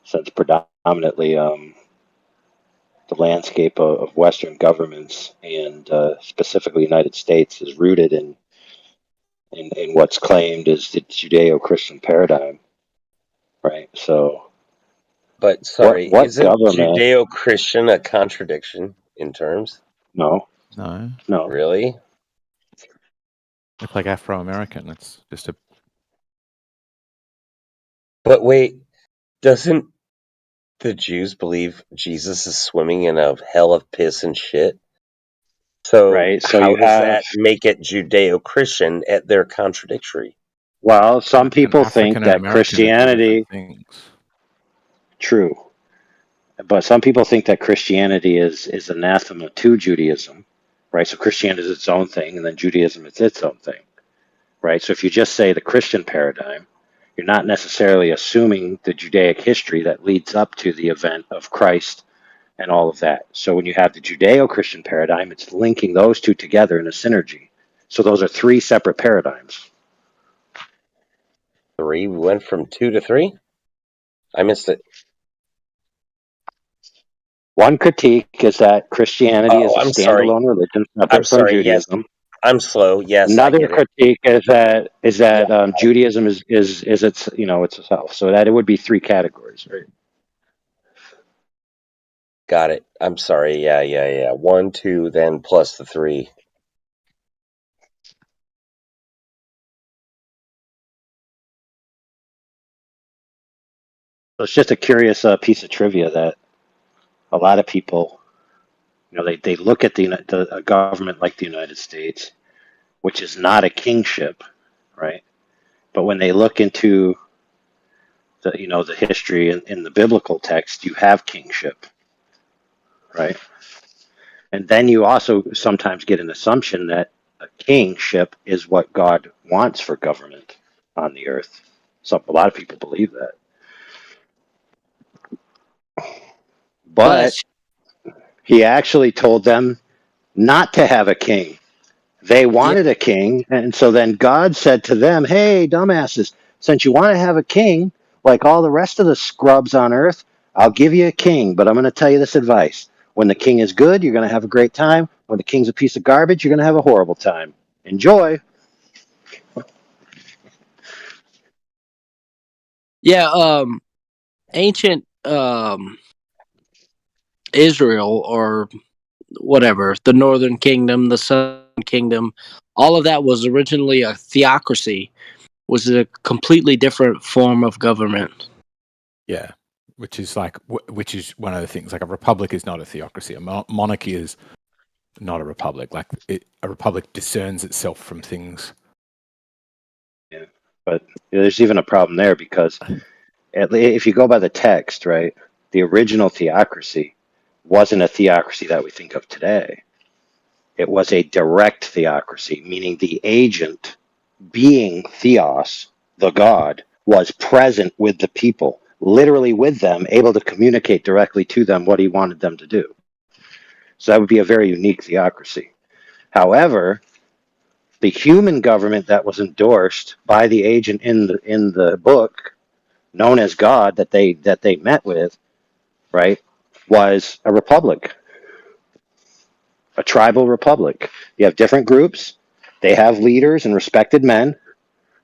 since predominantly the landscape of Western governments and specifically the United States is rooted in what's claimed as the Judeo-Christian paradigm, right? So, But sorry, what isn't government? Judeo-Christian a contradiction in terms? No, No. Really? It's like Afro-American. It's just a... But wait, doesn't the Jews believe Jesus is swimming in a hell of piss and shit? So right? So how you does have, that make it Judeo-Christian at their contradictory? well, some people think African and that American are two Christianity, different things. true, but some people think that Christianity is anathema to Judaism, right? So Christianity is its own thing, and then Judaism is its own thing, right? So if you just say the Christian paradigm, you're not necessarily assuming the Judaic history that leads up to the event of Christ and all of that. So when you have the Judeo-Christian paradigm, it's linking those two together in a synergy. So those are three separate paradigms. 3? We went from 2 to 3? I missed it. One critique is that Christianity is Oh, a I'm sorry. standalone religion I'm separate from sorry. Yes, Judaism. I'm slow. Yes, I Another get it. critique is that Judaism is its itself. So that it would be three categories, right? Got it. I'm sorry. Yeah. 1, 2, then plus the 3. So it's just a curious piece of trivia that a lot of people, they look at a government like the United States, which is not a kingship, right? But when they look into the history in the biblical text, you have kingship, right? And then you also sometimes get an assumption that a kingship is what God wants for government on the earth. So a lot of people believe that. But Bless. he actually told them not to have a king. They Yeah. wanted a king, and so then God said to them, "Hey, dumbasses, since you want to have a king, like all the rest of the scrubs on earth, I'll give you a king, but I'm going to tell you this advice. When the king is good, you're going to have a great time. When the king's a piece of garbage, you're going to have a horrible time. Enjoy." Yeah. Ancient Israel or whatever, the Northern Kingdom, the Southern Kingdom, all of that was originally a theocracy, was a completely different form of government. Yeah, which is one of the things. Like, a republic is not a theocracy. A monarchy is not a republic. Like, a republic discerns itself from things. Yeah, but there's even a problem there because if you go by the text, right, the original theocracy wasn't a theocracy that we think of today. It was a direct theocracy, meaning the agent, being Theos, the God, was present with the people, literally with them, able to communicate directly to them what he wanted them to do. So that would be a very unique theocracy. However, the human government that was endorsed by the agent in the book, known as God, that they met with, right, was a republic, a tribal republic. You have different groups. They have leaders and respected men,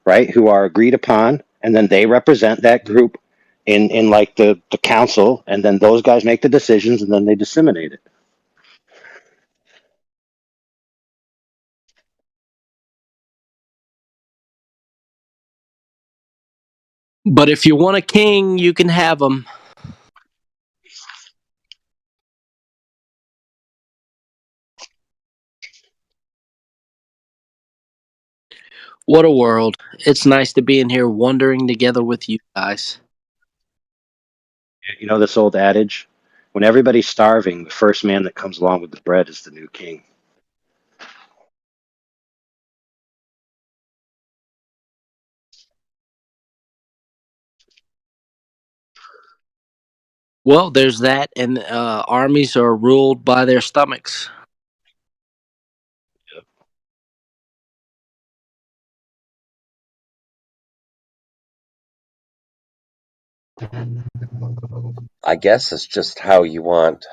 right, who are agreed upon, and then they represent that group in like the council, and then those guys make the decisions, and then they disseminate it. But if you want a king, you can have him. What a world. It's nice to be in here wondering together with you guys. You know this old adage, When everybody's starving, the first man that comes along with the bread is the new king. Well, there's that, and armies are ruled by their stomachs. I guess it's just how you want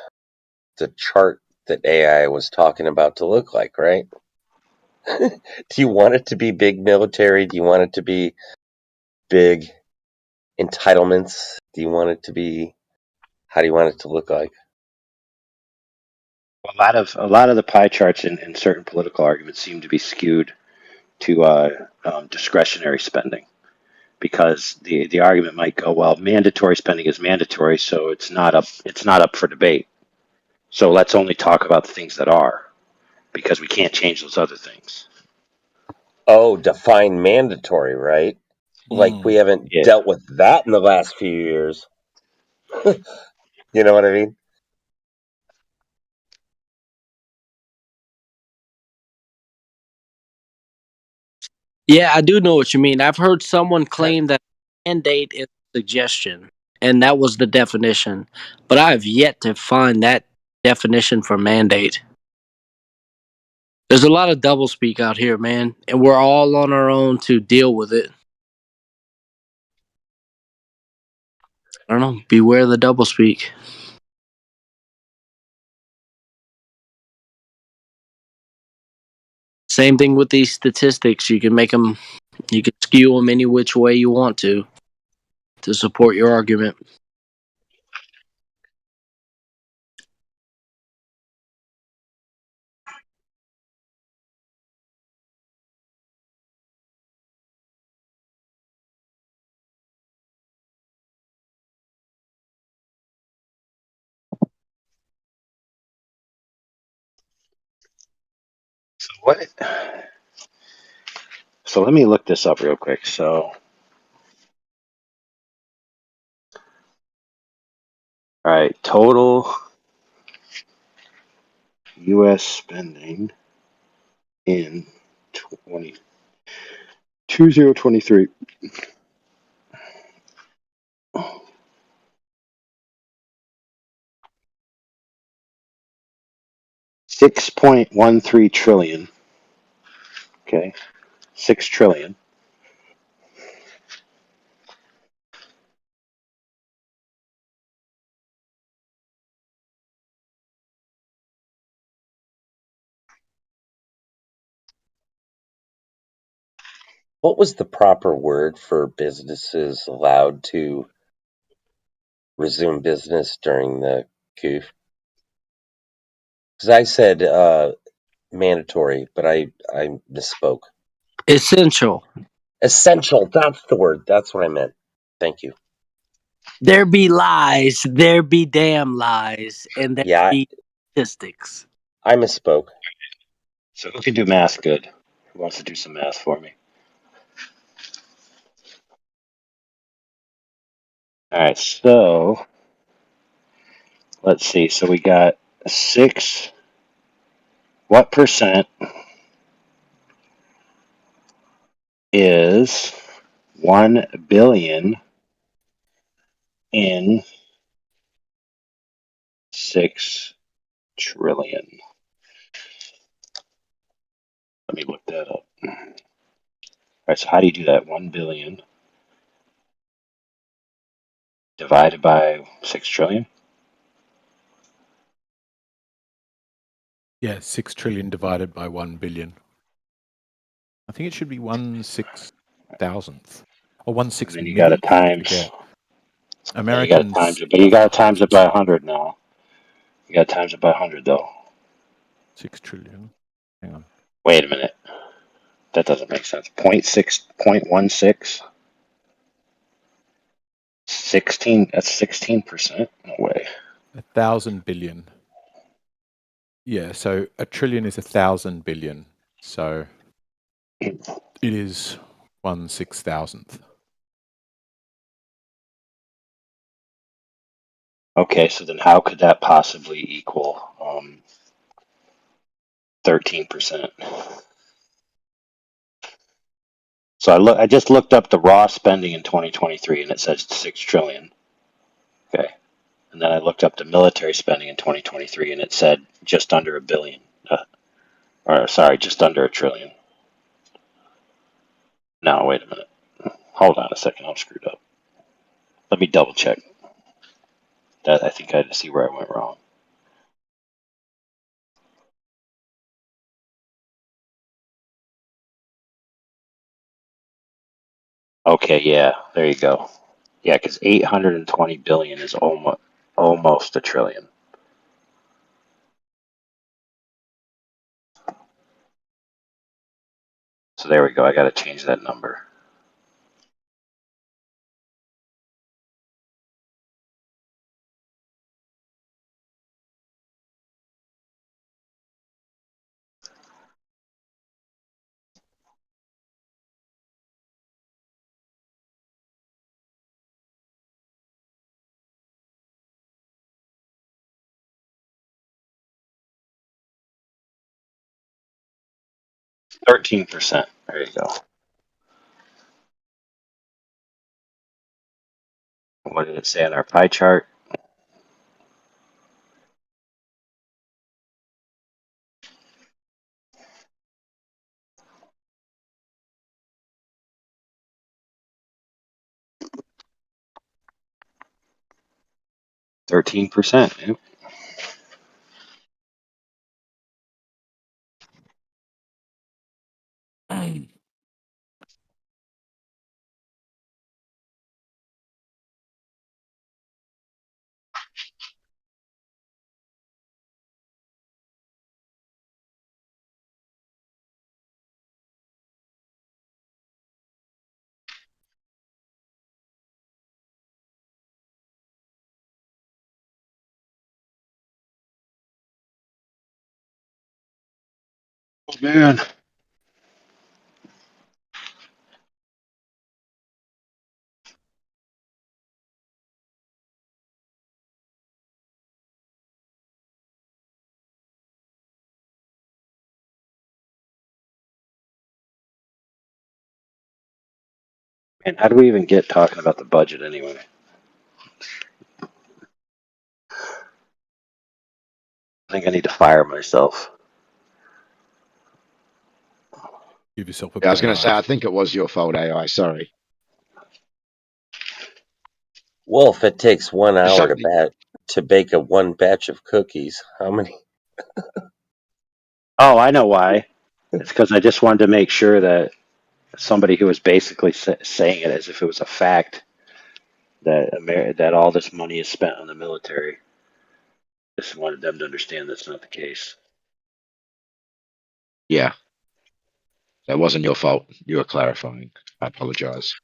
the chart that AI was talking about to look like, right? Do you want it to be big military? Do you want it to be big entitlements? Do you want it to be, how do you want it to look like? A lot of the pie charts in certain political arguments seem to be skewed to discretionary spending, because the argument might go, well, mandatory spending is mandatory, so it's not up for debate. So let's only talk about the things that are, because we can't change those other things. Oh, define mandatory, right? Like we haven't dealt with that in the last few years. You know what I mean? Yeah, I do know what you mean. I've heard someone claim that mandate is a suggestion, and that was the definition. But I have yet to find that definition for mandate. There's a lot of doublespeak out here, man, and we're all on our own to deal with it. I don't know. Beware the doublespeak. Same thing with these statistics. You can skew them any which way you want to support your argument. So let me look this up real quick. So, all right, total U.S. spending in 2023. $6.13 trillion. Okay, 6 trillion. What was the proper word for businesses allowed to resume business during the coup? Because I said mandatory, but I misspoke. Essential. Essential. That's the word. That's what I meant. Thank you. There be lies. There be damn lies. And there be statistics. I misspoke. So who can do math good? Who wants to do some math for me? All right, so let's see. So we got 6. What percent is 1 billion in 6 trillion? Let me look that up. All right, so how do you do that? 1 billion divided by 6 trillion? Yeah, 6 trillion divided by 1 billion. I think it should be 1/6,000th or 1/6 And then you got to millionth. times. Americans. But you got to times it by 100 now. You got to times it by 100 though. 6 trillion. Hang on. Wait a minute. That doesn't make sense. 0.16. 16. That's 16%. No way. 1,000 billion. Yeah, so a trillion is 1,000 billion. So it is 1/6,000th. Okay, so then how could that possibly equal 13%? So I just looked up the raw spending in 2023, and it says 6 trillion. Okay, and then I looked up the military spending in 2023, and it said just under a billion. Or sorry, just under a trillion. No, wait a minute. Hold on a second. I'm screwed up. Let me double check. That I think I see where I went wrong. Okay, yeah, there you go. Yeah, because 820 billion is almost a trillion. So there we go. I got to change that number. %. There you go. What did it say on our pie chart? %. Yep. Oh, man. Man, how do we even get talking about the budget anyway? I think I need to fire myself. Give yourself a Yeah, I was going to say, I barrage. think it was your fault, AI. Sorry. Well, if it takes 1 hour Something. to bake one batch of cookies, how many? Oh, I know why. It's because I just wanted to make sure that somebody who was basically saying it as if it was a fact that that all this money is spent on the military. Just wanted them to understand that's not the case. Yeah, that wasn't your fault. You were clarifying. I apologize.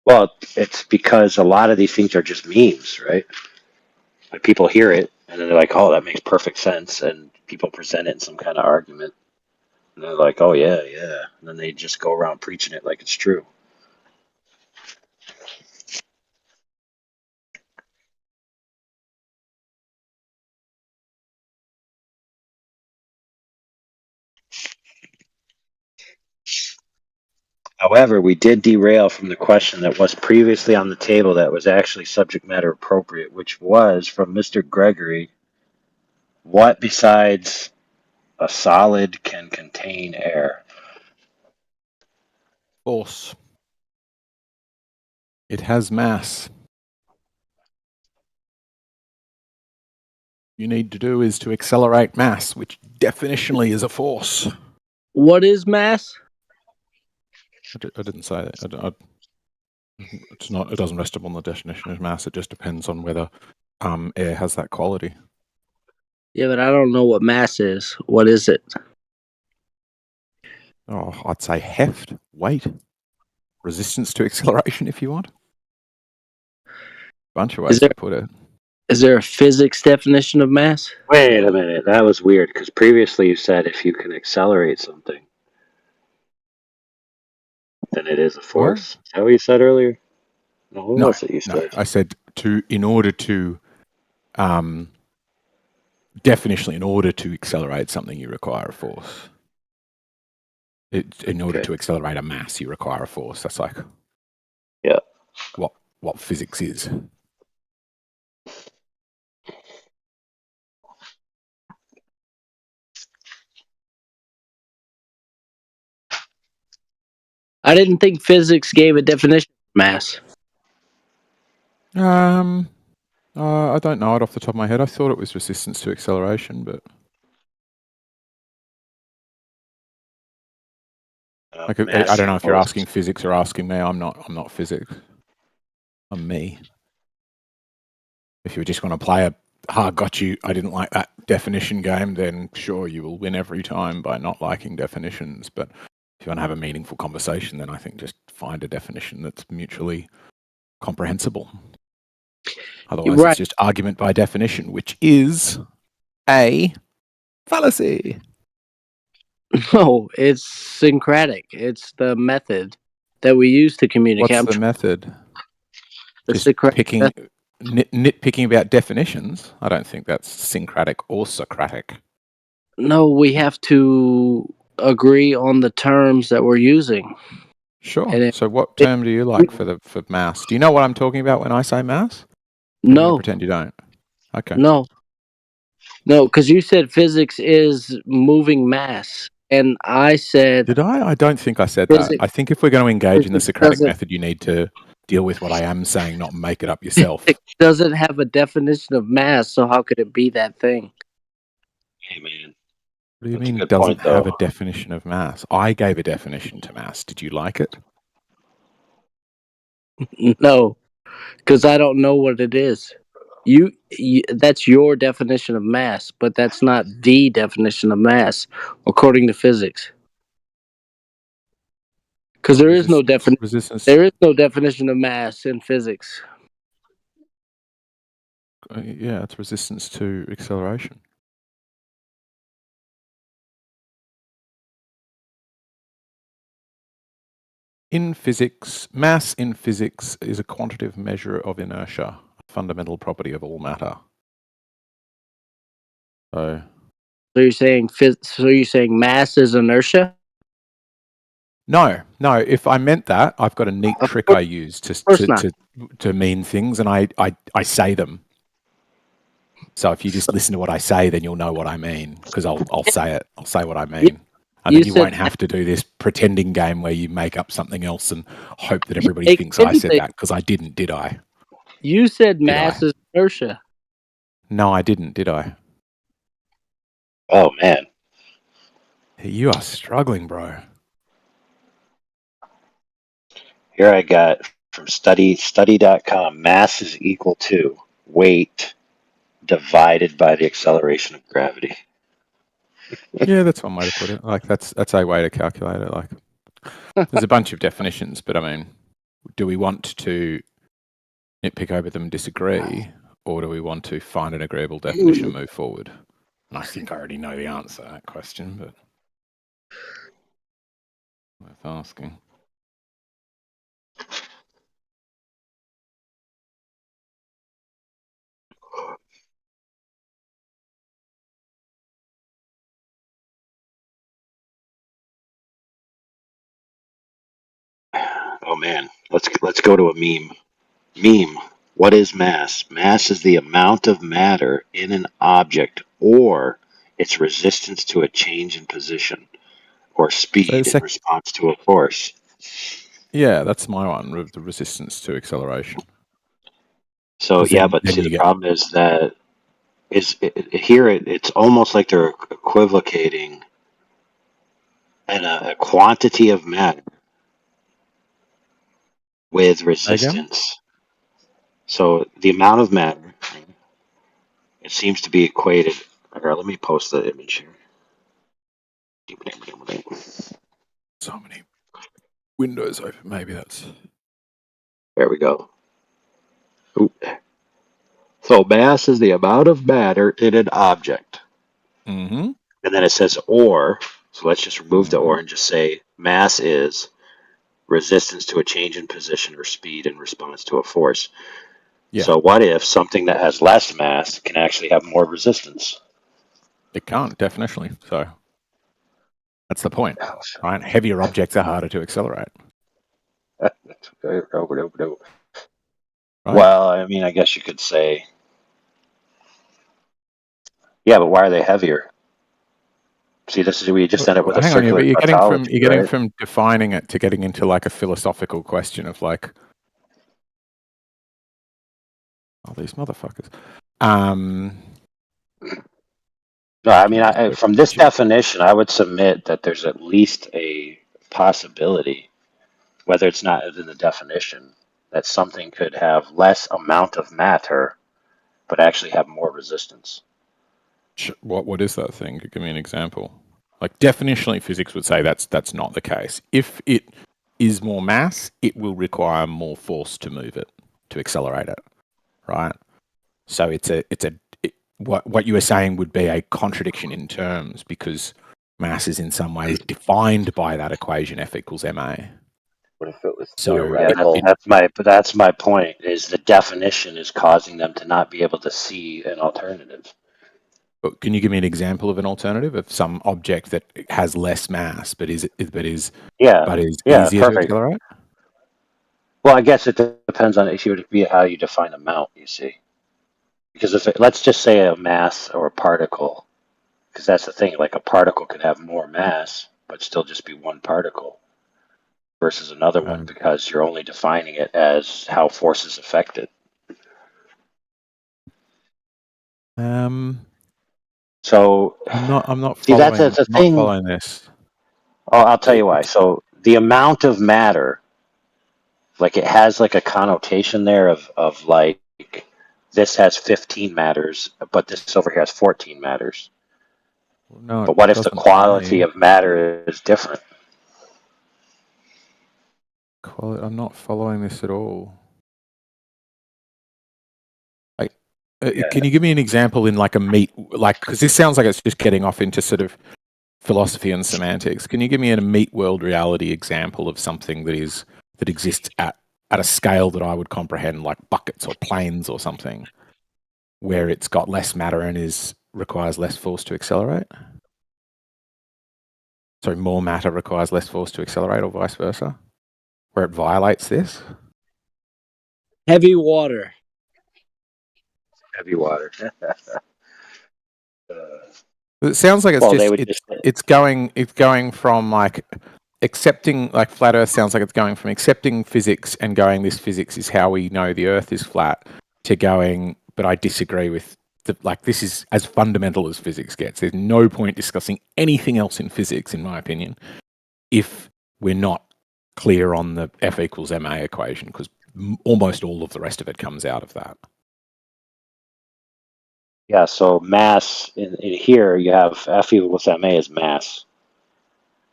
Well, it's because a lot of these things are just memes, right? Like people hear it and then they're like, "Oh, that makes perfect sense," and people present it in some kind of argument, and they're like, "Oh yeah, yeah," and then they just go around preaching it like it's true. However, we did derail from the question that was previously on the table that was actually subject matter appropriate, which was from Mr. Gregory. What besides a solid can contain air? Force. It has mass. You need to do is to accelerate mass, which definitionally is a force. What is mass? I didn't say that. It's not. It doesn't rest upon the definition of mass. It just depends on whether air has that quality. Yeah, but I don't know what mass is. What is it? Oh, I'd say heft, weight, resistance to acceleration, if you want. Bunch of ways to put it. Is there a physics definition of mass? Wait a minute, that was weird because previously you said if you can accelerate something, then it is a force. Is that what you said earlier? No, what was it you said? I said in order to, definitionally, in order to accelerate something, you require a force. In order to accelerate a mass, you require a force. That's like, yeah, what physics is. I didn't think physics gave a definition of mass. I don't know it off the top of my head. I thought it was resistance to acceleration, but I don't know if you're asking physics or asking me. I'm not physics. I'm me. If you just want to play got you, I didn't like that definition game, then sure, you will win every time by not liking definitions. But if you want to have a meaningful conversation, then I think just find a definition that's mutually comprehensible. Otherwise, it's just argument by definition, which is a fallacy. No, it's syncretic. It's the method that we use to communicate. What's the method? Just nitpicking about definitions? I don't think that's syncretic or Socratic. No, we have to agree on the terms that we're using. Sure. So what term do you like for mass? Do you know what I'm talking about when I say mass? No. Pretend you don't. Okay. No, because you said physics is moving mass, and I said... Did I? I don't think I said that. I think if we're going to engage in the Socratic method, you need to deal with what I am saying, not make it up yourself. It doesn't have a definition of mass, so how could it be that thing? Hey, man. What do you mean it doesn't have a definition of mass? I gave a definition to mass. Did you like it? No, because I don't know what it is. You that's your definition of mass, but that's not the definition of mass according to physics. Because there is no definition. There is no definition of mass in physics. Yeah, it's resistance to acceleration. In physics, mass in physics is a quantitative measure of inertia, a fundamental property of all matter. So you're saying mass is inertia? No. If I meant that, I've got a neat trick I use to mean things, and I say them. So if you just listen to what I say, then you'll know what I mean, because I'll say it. I'll say what I mean. And then you won't have to do this pretending game where you make up something else and hope that everybody thinks I said that, because I didn't, did I? You said mass is inertia. No, I didn't, did I? Oh, man. You are struggling, bro. Here I got from study.com, mass is equal to weight divided by the acceleration of gravity. Yeah, that's one way to put it. Like that's a way to calculate it. Like there's a bunch of definitions, but I mean, do we want to nitpick over them and disagree, or do we want to find an agreeable definition and move forward? And I think I already know the answer to that question, but worth asking. Oh man, let's go to a meme. Meme. What is mass? Mass is the amount of matter in an object or its resistance to a change in position or speed in response to a force. Yeah, that's my one, the resistance to acceleration. So yeah, but see, the problem is that it's almost like they're equivocating a quantity of matter with resistance. So the amount of matter, it seems to be equated. Here, let me post the image here. So many windows open. Maybe that's. There we go. Ooh. So mass is the amount of matter in an object. Mm-hmm. And then it says or. So let's just remove the or and just say mass is resistance to a change in position or speed in response to a force. Yeah. So what if something that has less mass can actually have more resistance? It can't, definitionally. So that's the point, right? Heavier objects are harder to accelerate. Right? Right? Well, I mean, I guess you could say, yeah, but why are they heavier? See, this is where you just end up with a Hang on, yeah, circular but you're tautology, getting right? from defining it to getting into like a philosophical question of like, oh, these motherfuckers. No, I mean, from this definition, I would submit that there's at least a possibility, whether it's not in the definition, that something could have less amount of matter, but actually have more resistance. What is that thing? Give me an example. Like definitionally, physics would say that's not the case. If it is more mass, it will require more force to move it, to accelerate it, right? So what you were saying would be a contradiction in terms because mass is in some ways defined by that equation F equals ma. What if it was Yeah, that's my point. Is the definition is causing them to not be able to see an alternative. But can you give me an example of an alternative of some object that has less mass but is easier to perfect. accelerate? Well, I guess it depends on how you define amount. You see, because let's just say a mass or a particle, because that's the thing. Like a particle could have more mass but still just be one particle, versus another one because you're only defining it as how forces affect it. So I'm not see, following. that's a not thing. following this. Oh, I'll tell you why. So the amount of matter, like it has like a connotation there of like this has 15 matters, but this over here has 14 matters. No, but what if the doesn't to quality me. of matter is different? I'm not following this at all. Like, can you give me an example in like a meat, like, because this sounds like it's just getting off into sort of philosophy and semantics. Can you give me a meat world reality example of something that exists at a scale that I would comprehend, like buckets or planes or something, where it's got less matter and requires less force to accelerate? Sorry, more matter requires less force to accelerate, or vice versa, where it violates this? Heavy water. Heavy water. It sounds like it's going from like accepting, like flat Earth sounds like it's going from accepting physics and going, this physics is how we know the Earth is flat, to going, but I disagree with this is as fundamental as physics gets. There's no point discussing anything else in physics, in my opinion, if we're not clear on the F equals ma equation, because almost all of the rest of it comes out of that. Yeah, so mass in here you have F equals ma is mass.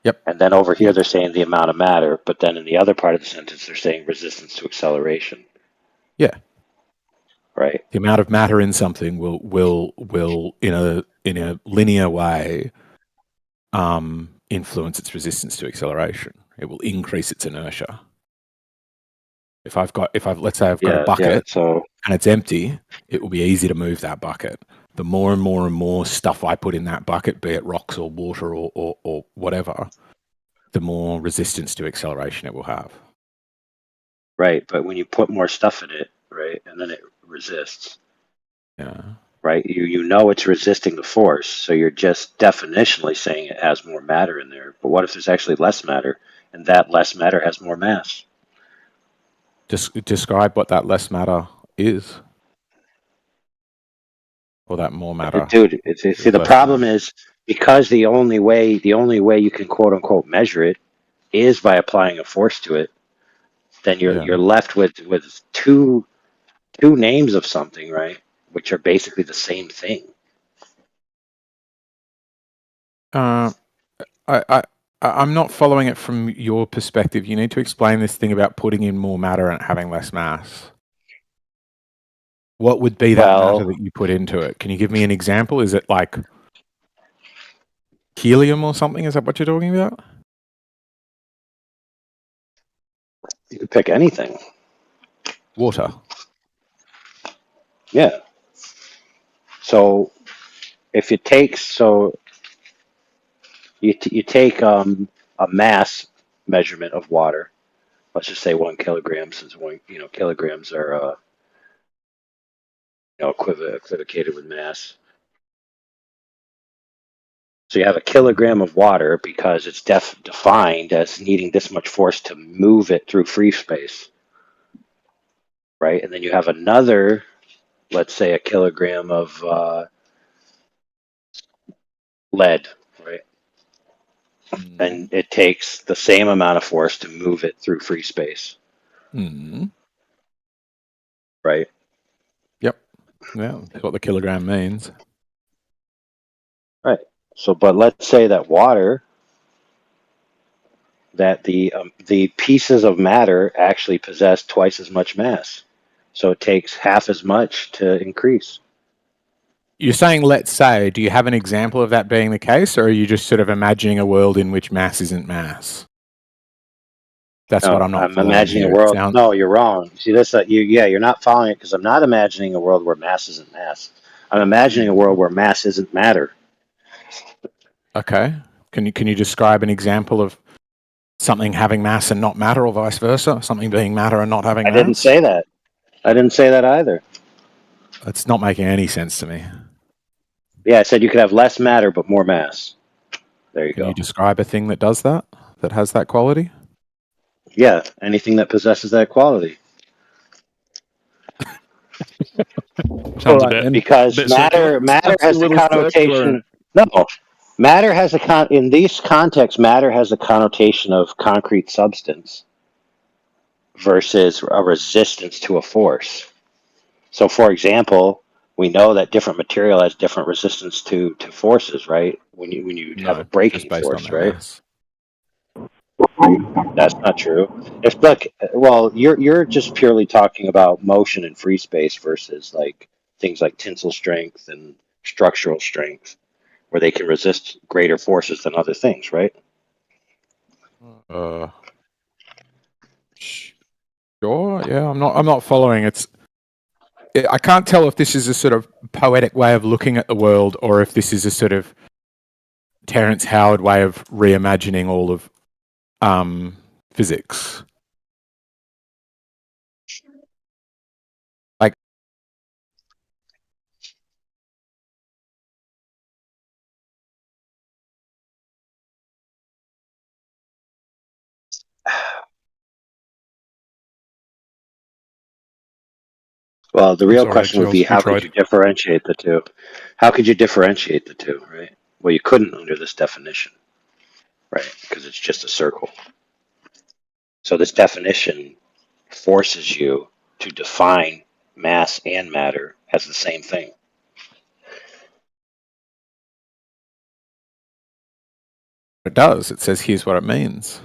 Yep. And then over here they're saying the amount of matter, but then in the other part of the sentence they're saying resistance to acceleration. Yeah. Right. The amount of matter in something will in a linear way influence its resistance to acceleration. It will increase its inertia. Let's say I've got a bucket and it's empty, it will be easy to move that bucket. The more and more and more stuff I put in that bucket, be it rocks or water or whatever, the more resistance to acceleration it will have. Right, but when you put more stuff in it, right, and then it resists. Yeah. Right, you know it's resisting the force, so you're just definitionally saying it has more matter in there. But what if there's actually less matter, and that less matter has more mass? Describe what that less matter is, or that more matter. Dude, see, the problem is because the only way you can quote unquote measure it is by applying a force to it. Then you're left with two names of something, right, which are basically the same thing. I'm not following it from your perspective. You need to explain this thing about putting in more matter and having less mass. What would be that matter that you put into it? Can you give me an example? Is it like helium or something? Is that what you're talking about? You could pick anything. Water. Yeah. So if you take you take a mass measurement of water. Let's just say 1 kilogram, since kilograms are equivocated with mass. So you have a kilogram of water because it's defined as needing this much force to move it through free space, right? And then you have another, let's say, a kilogram of lead, right? And it takes the same amount of force to move it through free space, right? Yep. Yeah, that's what the kilogram means. Right. So, but let's say that water, that the pieces of matter actually possess twice as much mass. So it takes half as much to increase. You're saying, let's say, do you have an example of that being the case, or are you just sort of imagining a world in which mass isn't mass? That's what I'm not I'm following imagining here. a world. No, you're wrong. See, this you're not following it because I'm not imagining a world where mass isn't mass. I'm imagining a world where mass isn't matter. Okay. Can you describe an example of something having mass and not matter, or vice versa? Something being matter and not having I mass? didn't say that. I didn't say that either. It's not making any sense to me. Yeah, I said you could have less matter but more mass. There you go. Can you describe a thing that does that? That has that quality? Yeah, anything that possesses that quality. Sounds a bit Because circular. matter has the connotation. No, matter has in these contexts, matter has a connotation of concrete substance versus a resistance to a force. So, for example, we know that different material has different resistance to forces, right? When you have a breaking force, right? That's not true. You're just purely talking about motion and free space versus like things like tensile strength and structural strength, where they can resist greater forces than other things, right? Sure. Yeah, I'm not following. I can't tell if this is a sort of poetic way of looking at the world, or if this is a sort of Terence Howard way of reimagining all of physics. Like, Well, the real sorry, question would be, Jules, we how could tried. you differentiate the two? How could you differentiate the two, right? Well, you couldn't under this definition, right? Because it's just a circle. So this definition forces you to define mass and matter as the same thing. it does. It says, here's what it means.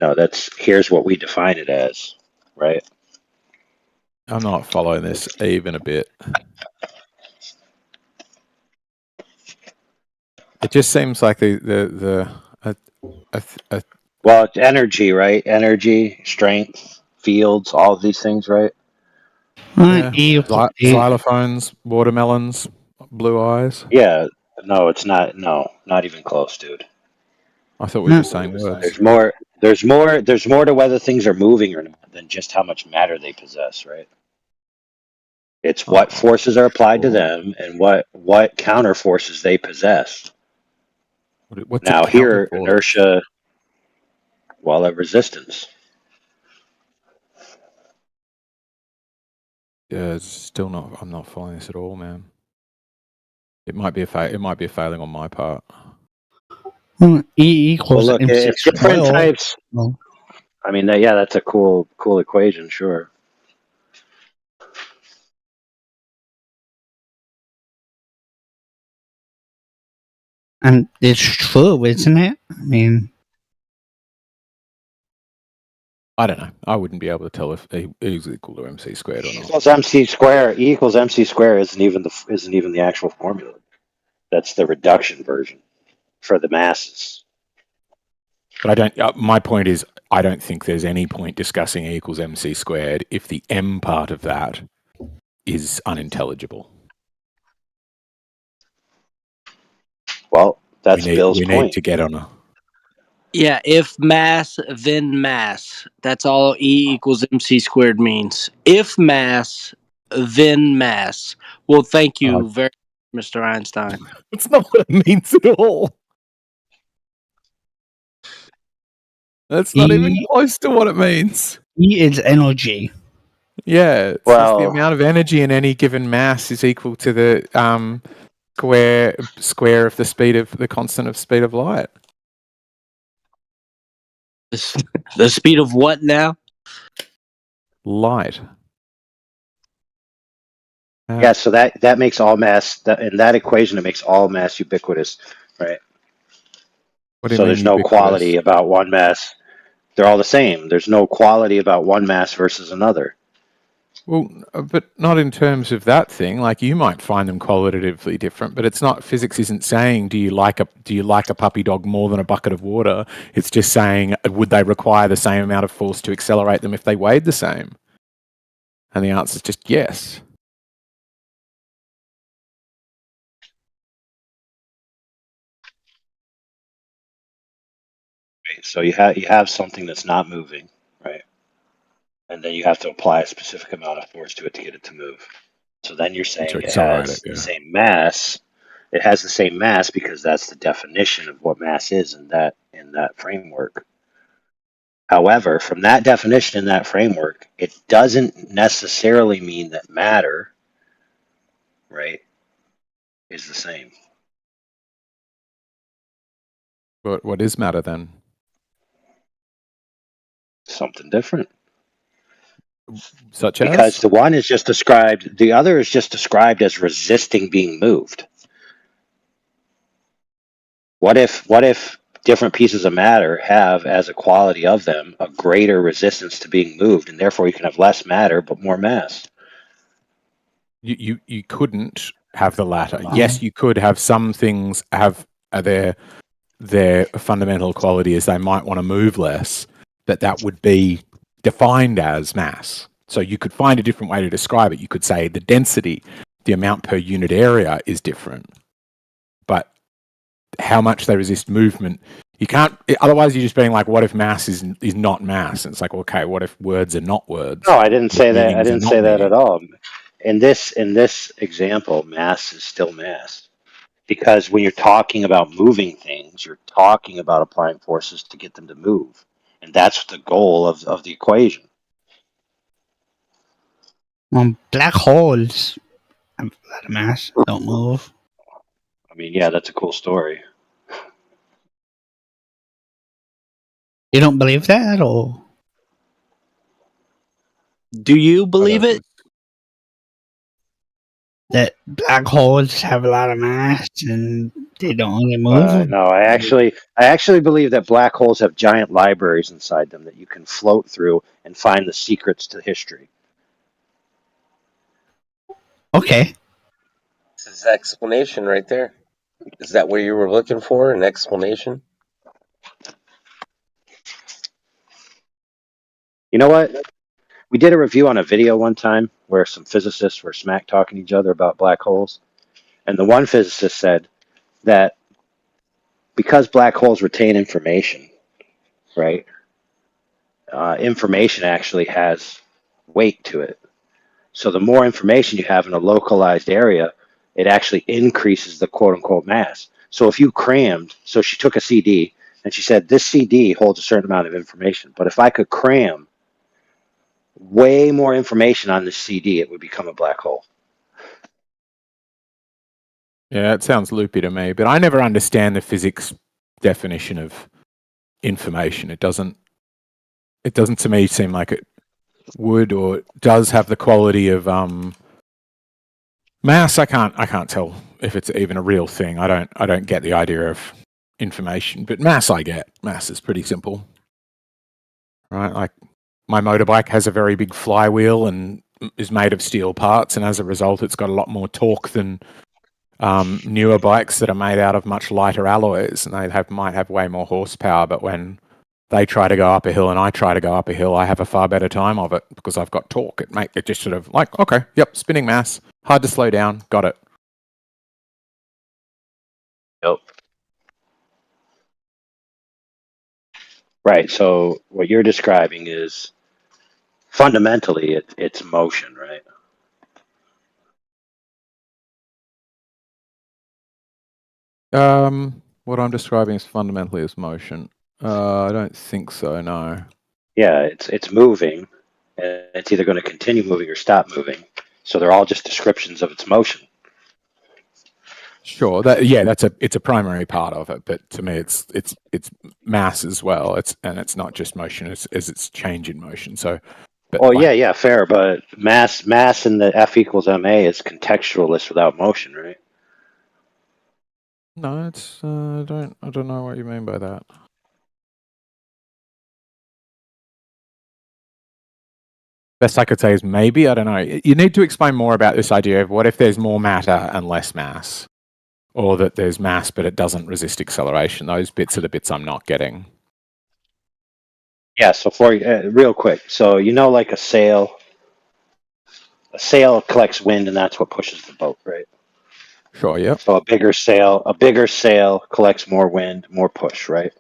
No, here's what we define it as, right? I'm not following this even a bit. It just seems like Well, it's energy, right? Energy, strength, fields, all of these things, right? Yeah. Xylophones, watermelons, blue eyes. Yeah. No, it's not. No, not even close, dude. I thought we were just saying words. There's more. There's more to whether things are moving or not than just how much matter they possess, right? It's what forces are applied to them and what counter forces they possess. What's Now a here, counterforce? inertia, well, a resistance. Yeah, it's still not. I'm not following this at all, man. It might be a failing on my part. E equals Well, look, MC it's different squared. types. Well, I mean, yeah, that's a cool equation, sure. and it's true, isn't it? I mean, I don't know. I wouldn't be able to tell if E is equal to MC squared or not. Equals MC square. E equals MC square isn't even the actual formula. That's the reduction version for the masses. But I don't. My point is, I don't think there's any point discussing E equals mc squared if the m part of that is unintelligible. Well, that's Bill's we need point. to get on a. Yeah, if mass, then mass. That's all E equals mc squared means. If mass, then mass. Well, thank you very much, Mr. Einstein. That's not what it means at all. That's not even close to what it means. E is energy. Yeah, it says the amount of energy in any given mass is equal to the square of the speed of the constant of speed of light. The speed of what now? Light. Yeah, so that makes all mass, in that equation, it makes all mass ubiquitous, right? What do you So mean there's no ubiquitous? quality about one mass. They're all the same. There's no quality about one mass versus another. Well, but not in terms of that thing. Like you might find them qualitatively different, but it's not. Physics isn't saying do you like a puppy dog more than a bucket of water. It's just saying would they require the same amount of force to accelerate them if they weighed the same? And the answer is just yes. Right? So you have something that's not moving, right? And then you have to apply a specific amount of force to it to get it to move. So then you're saying it has the same mass. It has the same mass because that's the definition of what mass is in that framework. However, from that definition in that framework, it doesn't necessarily mean that matter, right, is the same. But what is matter then? Something different. Such Because as? the one is just described, the other is just described as resisting being moved. What if different pieces of matter have as a quality of them a greater resistance to being moved, and therefore you can have less matter but more mass? You couldn't have the latter. Yes, you could have some things have their fundamental quality is they might want to move less, that would be defined as mass. So you could find a different way to describe it. You could say the density, the amount per unit area is different. But how much they resist movement, you can't, otherwise you're just being like, what if mass is not mass? And it's like, okay, what if words are not words? No, I didn't say that. I Meanings are didn't not say that meanings? at all. In this example, mass is still mass. Because when you're talking about moving things, you're talking about applying forces to get them to move. And that's the goal of the equation. Black holes have a lot of mass, don't move. I mean, yeah, that's a cool story. You don't believe that, or? Do you believe it? That black holes have a lot of mass and they don't really move? No, I actually believe that black holes have giant libraries inside them that you can float through and find the secrets to history. Okay. This is explanation right there. Is that what you were looking for? An explanation? You know what? We did a review on a video one time where some physicists were smack talking each other about black holes. And the one physicist said that because black holes retain information, right? Information actually has weight to it. So the more information you have in a localized area, it actually increases the quote unquote mass. So if you crammed, so she took a CD and she said, this CD holds a certain amount of information, but if I could cram way more information on this CD, it would become a black hole. Yeah, it sounds loopy to me, but I never understand the physics definition of information. It doesn't to me seem like it would or does have the quality of mass. I can't tell if it's even a real thing. I don't get the idea of information, but mass I get. Mass is pretty simple. Right? Like my motorbike has a very big flywheel and is made of steel parts, and as a result it's got a lot more torque than newer bikes that are made out of much lighter alloys, and they might have way more horsepower, but when they try to go up a hill and I try to go up a hill, I have a far better time of it because I've got torque. It just sort of like, okay, yep, spinning mass, hard to slow down, got it. Yep. Right. So what you're describing is fundamentally it's motion, right? What I'm describing is fundamentally as motion. I don't think so, no. Yeah, it's moving, and it's either going to continue moving or stop moving. So they're all just descriptions of its motion. Sure, it's a primary part of it, but to me, it's mass as well. It's not just motion; it's change in motion. So, but Oh yeah, fair. But mass in the F equals ma is contextualist without motion, right? No, it's I don't know what you mean by that. Best I could say is maybe, I don't know. You need to explain more about this idea of what if there's more matter and less mass, or that there's mass but it doesn't resist acceleration. Those bits are the bits I'm not getting. Yeah. So for real quick, so like a sail collects wind, and that's what pushes the boat, right? Sure. Yep. So a bigger sail collects more wind, more push, right?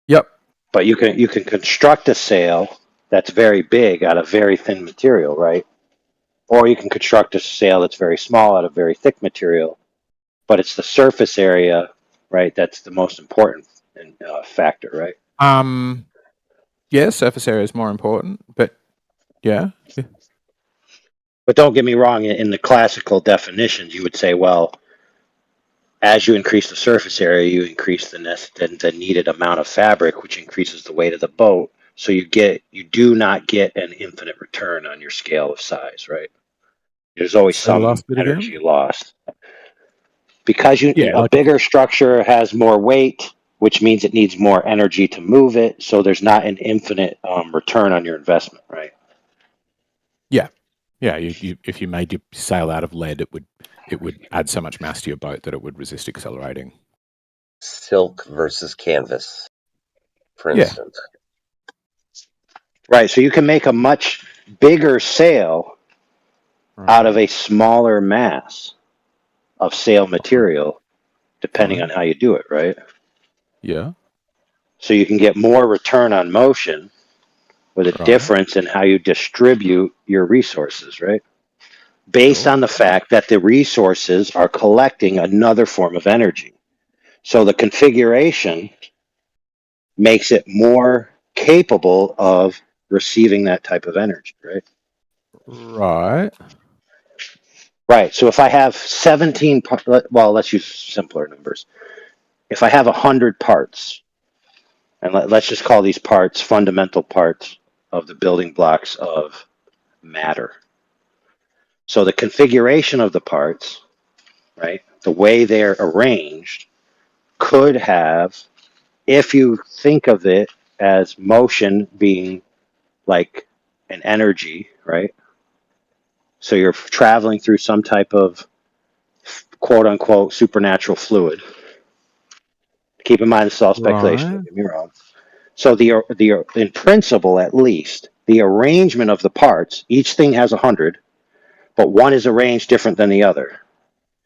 Yep. But you can construct a sail that's very big out of very thin material, right? Or you can construct a sail that's very small out of very thick material. But it's the surface area, right? That's the most important factor, right? Yeah, surface area is more important, but yeah. But don't get me wrong. In the classical definitions, you would say, well, as you increase the surface area, you increase the needed amount of fabric, which increases the weight of the boat. So you do not get an infinite return on your scale of size, right? There's always Say the some last bit energy again. lost because Yeah, a bigger structure has more weight, which means it needs more energy to move it. So there's not an infinite return on your investment, right? Yeah. You if you made your sail out of lead, it would add so much mass to your boat that it would resist accelerating. Silk versus canvas, for instance. Right. So you can make a much bigger sail out of a smaller mass of sail material, depending on how you do it, right? Yeah. So you can get more return on motion with a difference in how you distribute your resources, right? Based on the fact that the resources are collecting another form of energy. So the configuration makes it more capable of receiving that type of energy, right? Right. Right. So if I have 17, well, let's use simpler numbers. If I have 100 parts, and let's just call these parts fundamental parts of the building blocks of matter. So the configuration of the parts, right, the way they're arranged, could have, if you think of it as motion being like an energy, right? So you're traveling through some type of quote unquote supernatural fluid. Keep in mind, this is all speculation. Don't get me wrong. So the in principle, at least, the arrangement of the parts, each thing has 100, but one is arranged different than the other,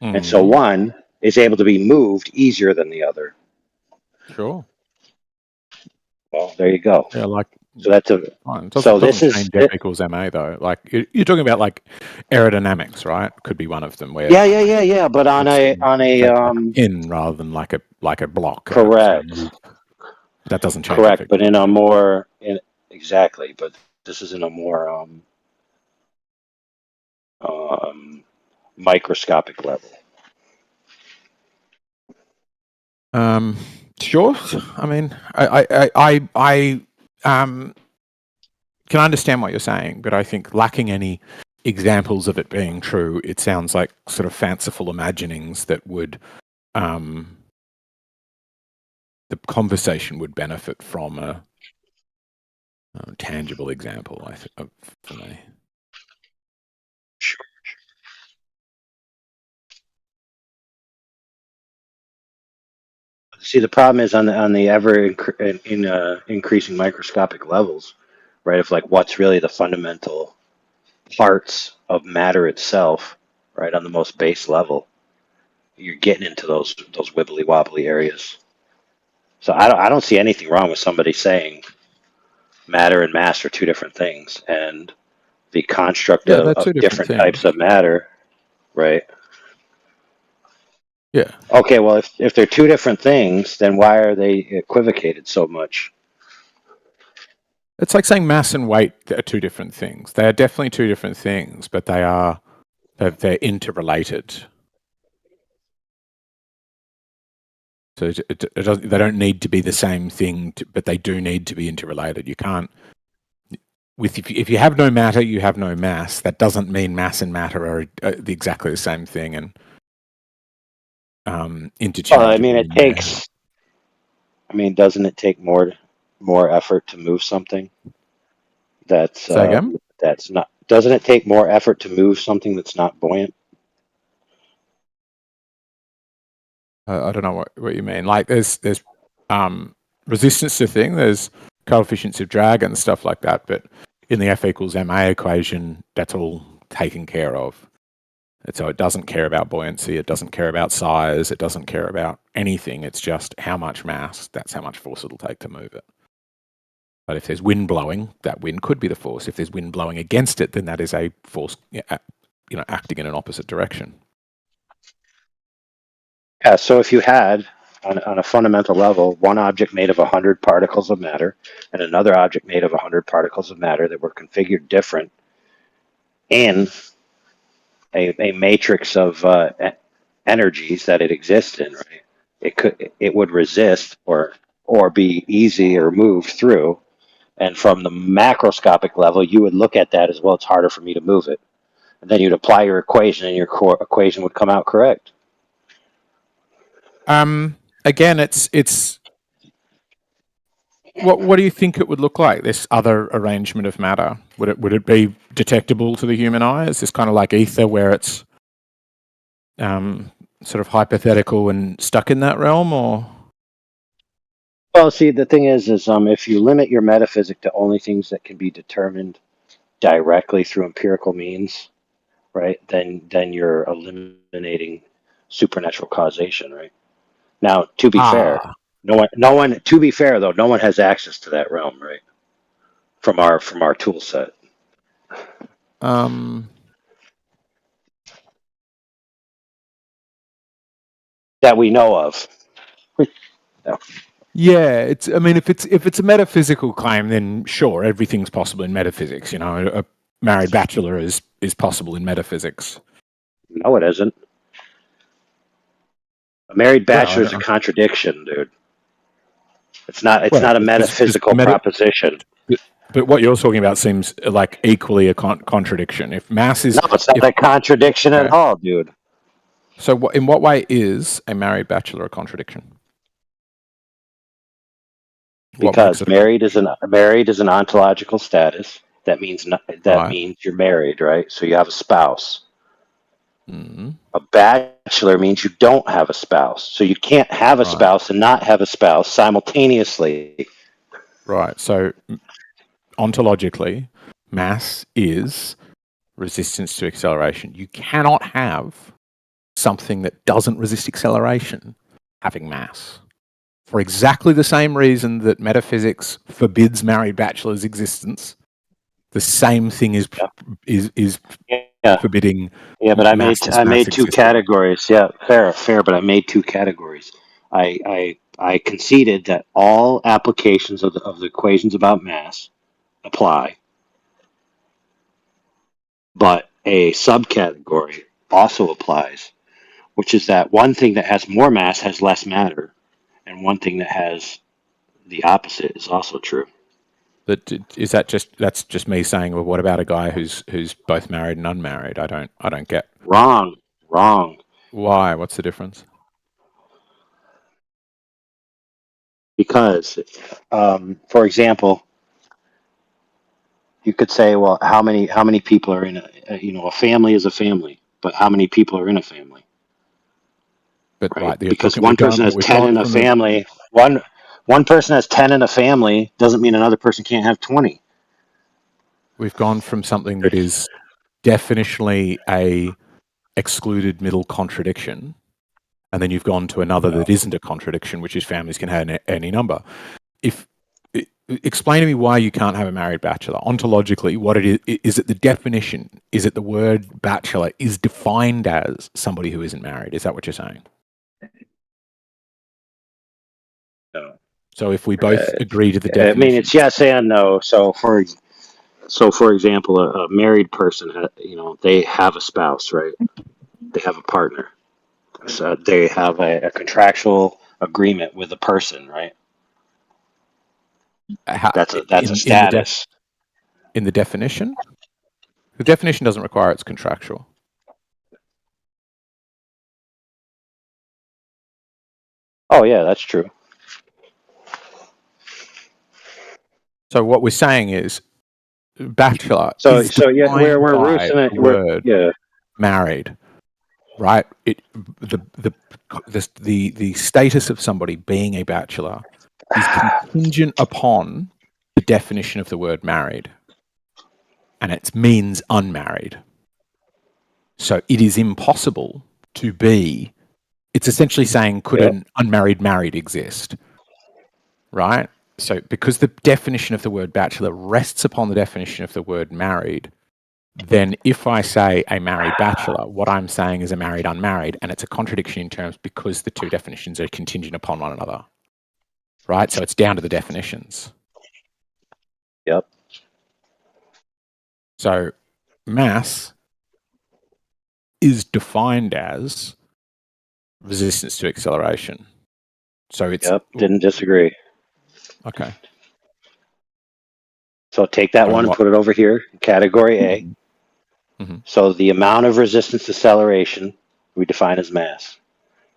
and so one is able to be moved easier than the other. Sure. Well, there you go. Yeah, like so that's a. fine. So Doesn't this is change F equals ma though. Like you're talking about like aerodynamics, right? Could be one of them where yeah. But on a like a pin rather than like a block. correct. That doesn't change. Correct, but in a more exactly. But this is in a more microscopic level. Sure. I mean, I can understand what you're saying, but I think lacking any examples of it being true, it sounds like sort of fanciful imaginings that would the conversation would benefit from a tangible example. I think for me. Sure. See, the problem is on the ever increasing microscopic levels, right? Of like what's really the fundamental parts of matter itself, right? On the most base level, you're getting into those wibbly wobbly areas. So I don't see anything wrong with somebody saying matter and mass are two different things, and the construct Yeah, they're two of different different types things. of matter, right? Yeah. Okay, well, if they're two different things, then why are they equivocated so much? It's like saying mass and weight are two different things. They are definitely two different things, but they're interrelated. So they don't need to be the same thing, but they do need to be interrelated. You can't. If you have no matter, you have no mass. That doesn't mean mass and matter are exactly the same thing and interchangeable. Well, I mean, it takes. I mean, doesn't it take more effort to move something? Say again? That's not. Doesn't it take more effort to move something that's not buoyant? I don't know what you mean. Like there's resistance to thing. There's coefficients of drag and stuff like that. But in the F equals ma equation, that's all taken care of. And so it doesn't care about buoyancy. It doesn't care about size. It doesn't care about anything. It's just how much mass. That's how much force it'll take to move it. But if there's wind blowing, that wind could be the force. If there's wind blowing against it, then that is a force, acting in an opposite direction. Yeah. So if you had on a fundamental level one object made of 100 particles of matter and another object made of 100 particles of matter that were configured different in a matrix of energies that it exists in, right? It would resist or be easy or moved through. And from the macroscopic level, you would look at that as, well, it's harder for me to move it. And then you'd apply your equation, and your equation would come out correct. Again, it's what do you think it would look like? This other arrangement of matter, would it be detectable to the human eye? Is this kind of like ether, where it's sort of hypothetical and stuck in that realm, or? Well, see, the thing is if you limit your metaphysic to only things that can be determined directly through empirical means, right? Then you're eliminating supernatural causation, right? Now, to be fair, no one. To be fair, though, no one has access to that realm, right? From our tool set. That we know of. No. Yeah, I mean, if it's a metaphysical claim, then sure, everything's possible in metaphysics. A married bachelor is possible in metaphysics. No, it isn't. A married bachelor is a contradiction, dude. It's not a metaphysical proposition. But what you're talking about seems like equally a contradiction. If mass is... No, it's not a contradiction at all, dude. So in what way is a married bachelor a contradiction? Because married is an ontological status. That means means you're married, right? So you have a spouse. Mm-hmm. A bachelor means you don't have a spouse. So you can't have a spouse and not have a spouse simultaneously. Right. So ontologically, mass is resistance to acceleration. You cannot have something that doesn't resist acceleration having mass. For exactly the same reason that metaphysics forbids married bachelors' existence, the same thing is forbidding. Yeah, but I made two categories. Yeah, fair. But I made two categories. I conceded that all applications of the equations about mass apply, but a subcategory also applies, which is that one thing that has more mass has less matter, and one thing that has the opposite is also true. But that's just me saying, well, what about a guy who's both married and unmarried? I don't get. Wrong. Why? What's the difference? Because, for example, you could say, well, how many people are in a family is a family, but how many people are in a family? But right? like, Because one person has we've 10 gone in a from the family. One person has 10 in a family doesn't mean another person can't have 20. we've gone from something that is definitionally a excluded middle contradiction, and then you've gone to another that isn't a contradiction, which is families can have any number. Explain to me why you can't have a married bachelor. Ontologically, what it is it the definition? Is it the word bachelor is defined as somebody who isn't married? Is that what you're saying? No. So if we both agree to the definition, I mean, it's yes and no. So for example, a married person, they have a spouse, right? They have a partner. So they have a contractual agreement with a person, right? That's a status. In the definition, the definition doesn't require it's contractual. Oh yeah, that's true. So what we're saying is, bachelor So is yeah, defined we're by roofing it. the word married, right? The status of somebody being a bachelor is contingent upon the definition of the word married, and it means unmarried. So it is impossible to be. It's essentially saying, could an unmarried married exist? Right? So because the definition of the word bachelor rests upon the definition of the word married, then if I say a married bachelor, what I'm saying is a married unmarried, and it's a contradiction in terms because the two definitions are contingent upon one another. Right? So it's down to the definitions. Yep. So mass is defined as resistance to acceleration. So it's didn't disagree. Okay. So take that one and put it over here, category A. Mm-hmm. So the amount of resistance to acceleration we define as mass.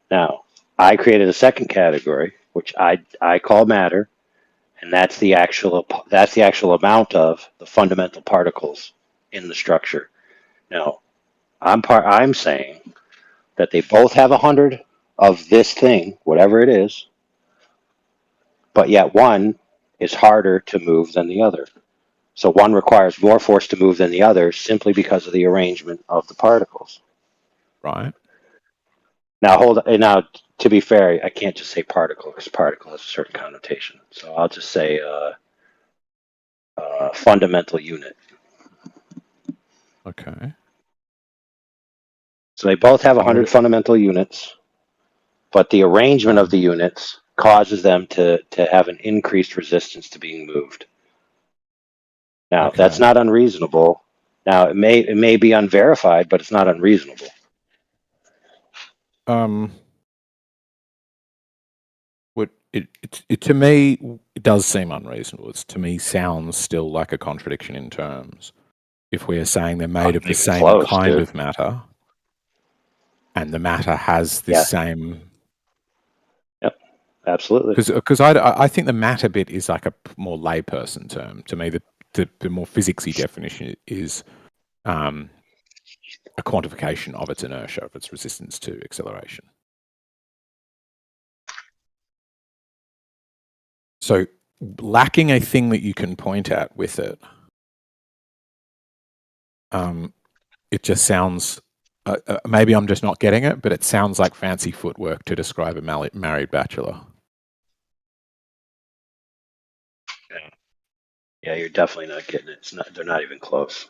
Now, I created a second category, which I call matter, and that's the actual amount of the fundamental particles in the structure. Now, I'm saying that they both have 100 of this thing, whatever it is, but yet one is harder to move than the other. So one requires more force to move than the other simply because of the arrangement of the particles. Right. Now, to be fair, I can't just say particle because particle has a certain connotation. So I'll just say fundamental unit. Okay. So they both have 100 fundamental units, but the arrangement of the units causes them to have an increased resistance to being moved. Now, that's not unreasonable. Now, it may be unverified, but it's not unreasonable. It to me, it does seem unreasonable. It to me sounds still like a contradiction in terms. If we are saying they're made of the same kind of matter, and the matter has this same. Yep, absolutely. Because I think the matter bit is like a more layperson term. To me, the more physicsy definition is a quantification of its inertia, of its resistance to acceleration. So lacking a thing that you can point at with it, it just sounds, maybe I'm just not getting it, but it sounds like fancy footwork to describe a married bachelor. Yeah, you're definitely not getting it. They're not even close.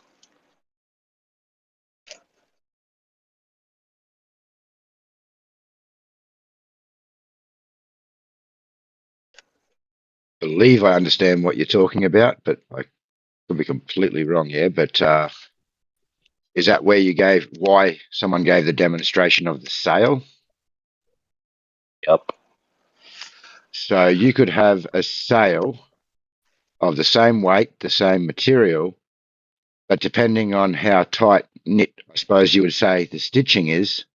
I believe I understand what you're talking about, but I could be completely wrong here. But is that where why someone gave the demonstration of the sail? Yep. So you could have a sail of the same weight, the same material, but depending on how tight knit, I suppose you would say, the stitching is,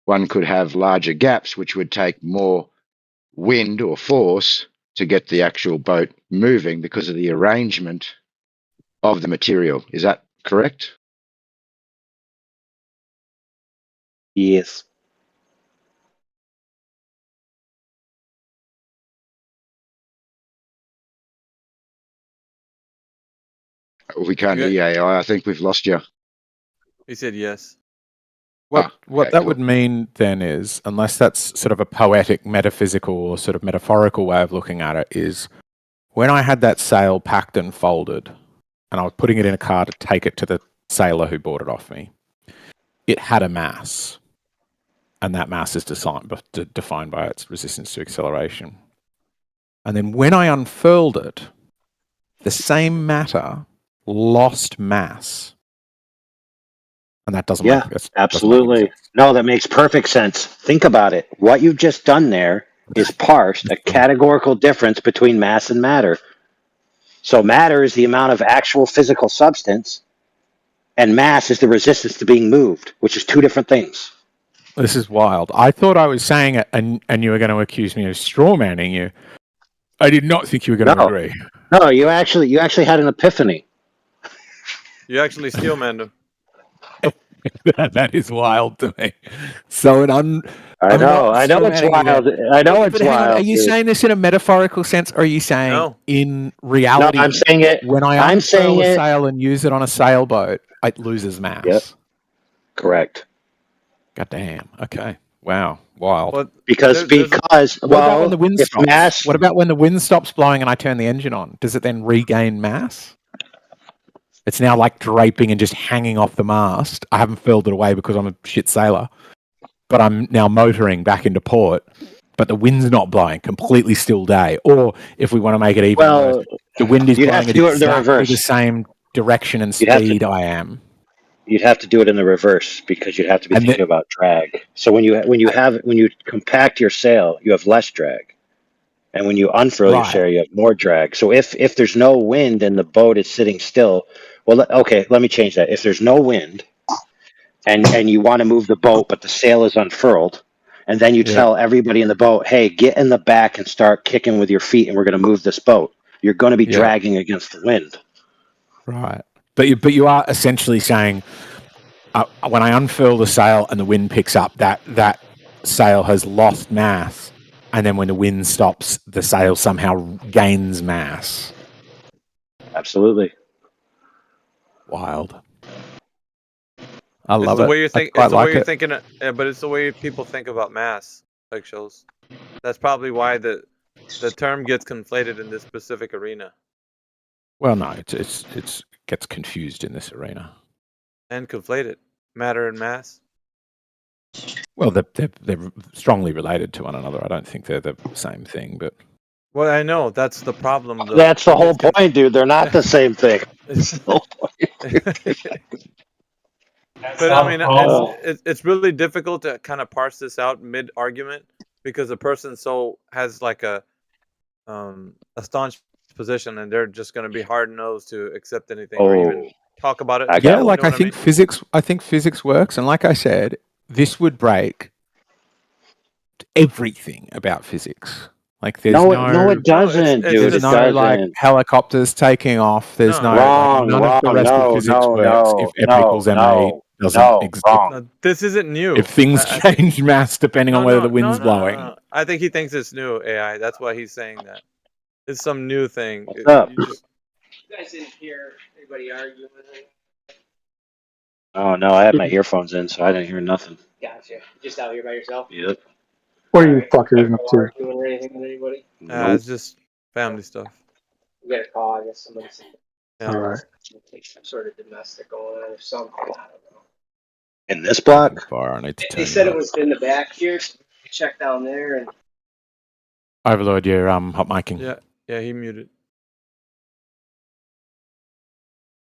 one could have larger gaps, which would take more wind or force to get the actual boat moving because of the arrangement of the material. Is that correct? Yes. We can't hear you, AI. I think we've lost you. He said yes. What okay, that cool. would mean then is, unless that's sort of a poetic, metaphysical, or sort of metaphorical way of looking at it, is when I had that sail packed and folded, and I was putting it in a car to take it to the sailor who bought it off me, it had a mass, and that mass is defined by its resistance to acceleration. And then when I unfurled it, the same matter lost mass. And that doesn't Yeah, make sense. absolutely. No, that makes perfect sense. Think about it. What you've just done there is parsed a categorical difference between mass and matter. So matter is the amount of actual physical substance, and mass is the resistance to being moved, which is two different things. This is wild. I thought I was saying it, and you were going to accuse me of strawmanning you. I did not think you were going to agree. No, you actually had an epiphany. You actually steel manned him. That is wild to me. So I know it's wild. I know it's hang on, wild. are you dude. saying this in a metaphorical sense, or are you saying in reality? No, I'm saying it. When I I'm unfurl saying a it. sail and use it on a sailboat, it loses mass. Yep. Correct. God damn. Okay. Wow. Wild. Because what about when the wind if stops? mass. What about when the wind stops blowing and I turn the engine on? Does it then regain mass? It's now like draping and just hanging off the mast. I haven't furled it away because I'm a shit sailor, but I'm now motoring back into port. But the wind's not blowing, completely still day. Or if we want to make it even worse, the wind is you'd have blowing to at do it in the exactly reverse. the same direction and You'd have to- speed I am. You'd have to do it in the reverse because you'd have to be thinking about drag. So when you compact your sail, you have less drag, and when you unfurl your Right. sail, you have more drag. So if there's no wind and the boat is sitting still, let me change that. If there's no wind and you want to move the boat, but the sail is unfurled, and then you tell everybody in the boat, "Hey, get in the back and start kicking with your feet, and we're going to move this boat." You're going to be dragging against the wind. Right. But you are essentially saying when I unfurl the sail and the wind picks up, that sail has lost mass, and then when the wind stops, the sail somehow gains mass. Absolutely. Wild. I It's love the it. way you're I thinking. quite It's the like way you're it. thinking. But it's the way people think about mass, like shows. That's probably why the term gets conflated in this specific arena. Well, no, it's gets confused in this arena. And conflated matter and mass. Well, they're strongly related to one another. I don't think they're the same thing, but Well, I know that's the problem. That's the whole point, dude. They're not the same thing. But I mean, it's really difficult to kind of parse this out mid argument because the person has like a staunch position and they're just going to be hard nosed to accept anything or even talk about it. Yeah, like I think physics. I think physics works, and like I said, this would break everything about physics. Like there's no, it doesn't, dude. There's It no doesn't. like helicopters taking off. There's no wrong, none of the wrong. rest of physics works if F equals ma doesn't exist. Wrong. This isn't new. If things change mass depending on whether the wind's blowing. No. I think he thinks it's new AI. That's why he's saying that. It's some new thing. What's up? You guys didn't hear anybody arguing. Oh no, I had my earphones in, so I didn't hear nothing. Gotcha. Just out here by yourself? Yep. What are you fuckers up to? Arguing or anything with anybody? It's just family stuff. We got a call, I guess somebody said. Yeah. All right. Some sort of domestic going on or something. I don't know. In this block? Fire, I need to They said it was in the back here. So check down there and Overlord, you're hot micing. Yeah, he muted.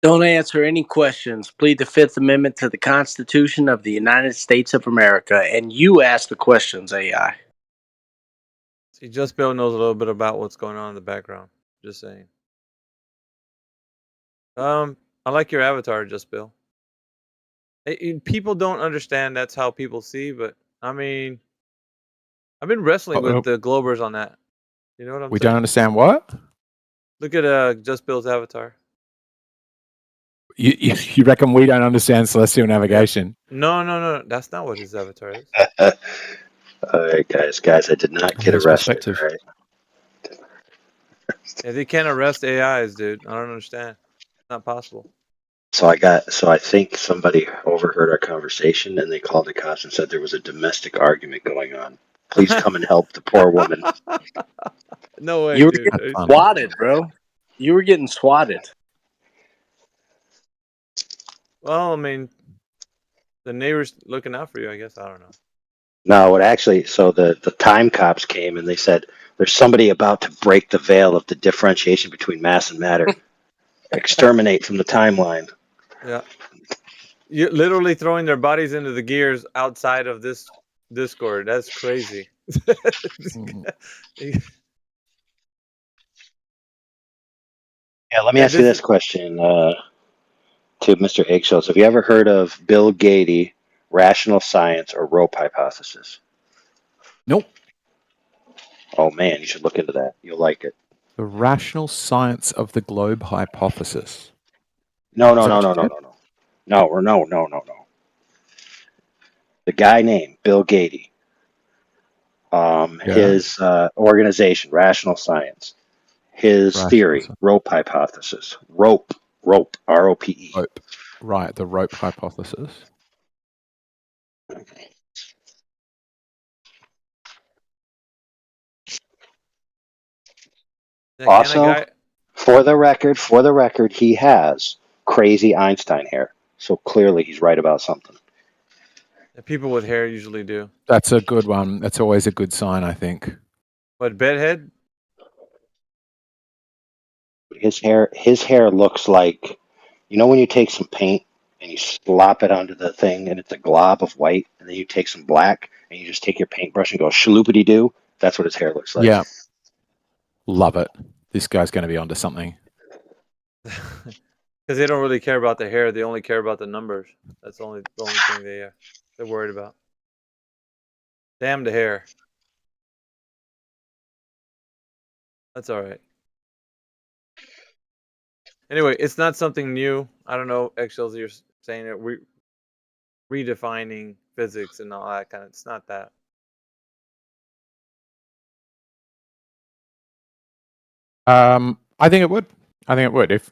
Don't answer any questions. Plead the Fifth Amendment to the Constitution of the United States of America, and you ask the questions, AI. See, Just Bill knows a little bit about what's going on in the background. Just saying. I like your avatar, Just Bill. People don't understand that's how people see, but I mean, I've been wrestling with the Globers on that. You know what I'm saying? We don't understand what? Look at Just Bill's avatar. You reckon we don't understand celestial navigation? No. That's not what his avatar is. All right, guys, I did not get arrested. All right. Yeah, they can't arrest AIs, dude. I don't understand. not possible. So I think somebody overheard our conversation and they called the cops and said there was a domestic argument going on. Please come and help the poor woman. No way, You were dude. getting swatted, bro. You were getting swatted. Well, I mean, the neighbors looking out for you. I guess I don't know. No, it actually, so the time cops came and they said there's somebody about to break the veil of the differentiation between mass and matter. Exterminate from the timeline. Yeah, you're literally throwing their bodies into the gears outside of this Discord. That's crazy. Yeah, let me ask you this question to Mr. Eggshells. Have you ever heard of Bill Gates, rational science, or rope hypothesis? Nope. Oh man, you should look into that. You'll like it. The rational science of the globe hypothesis. No. The guy named Bill Gates. His organization, Rational Science. His theory, rope hypothesis. Rope, R-O-P-E. Rope. Right, the rope hypothesis. Also, for the record, he has crazy Einstein hair. So clearly he's right about something. People with hair usually do. That's a good one. That's always a good sign, I think. What, bedhead? His hair looks like, you know when you take some paint and you slop it onto the thing and it's a glob of white, and then you take some black and you just take your paintbrush and go shaloopity doo? That's what his hair looks like. Yeah. Love it. This guy's going to be onto something. Because they don't really care about the hair. They only care about the numbers. That's the only thing they're worried about. Damn the hair. That's all right. Anyway, it's not something new. I don't know, Eggshells, you're saying it. Redefining physics and all that kind of. It's not that. I think it would.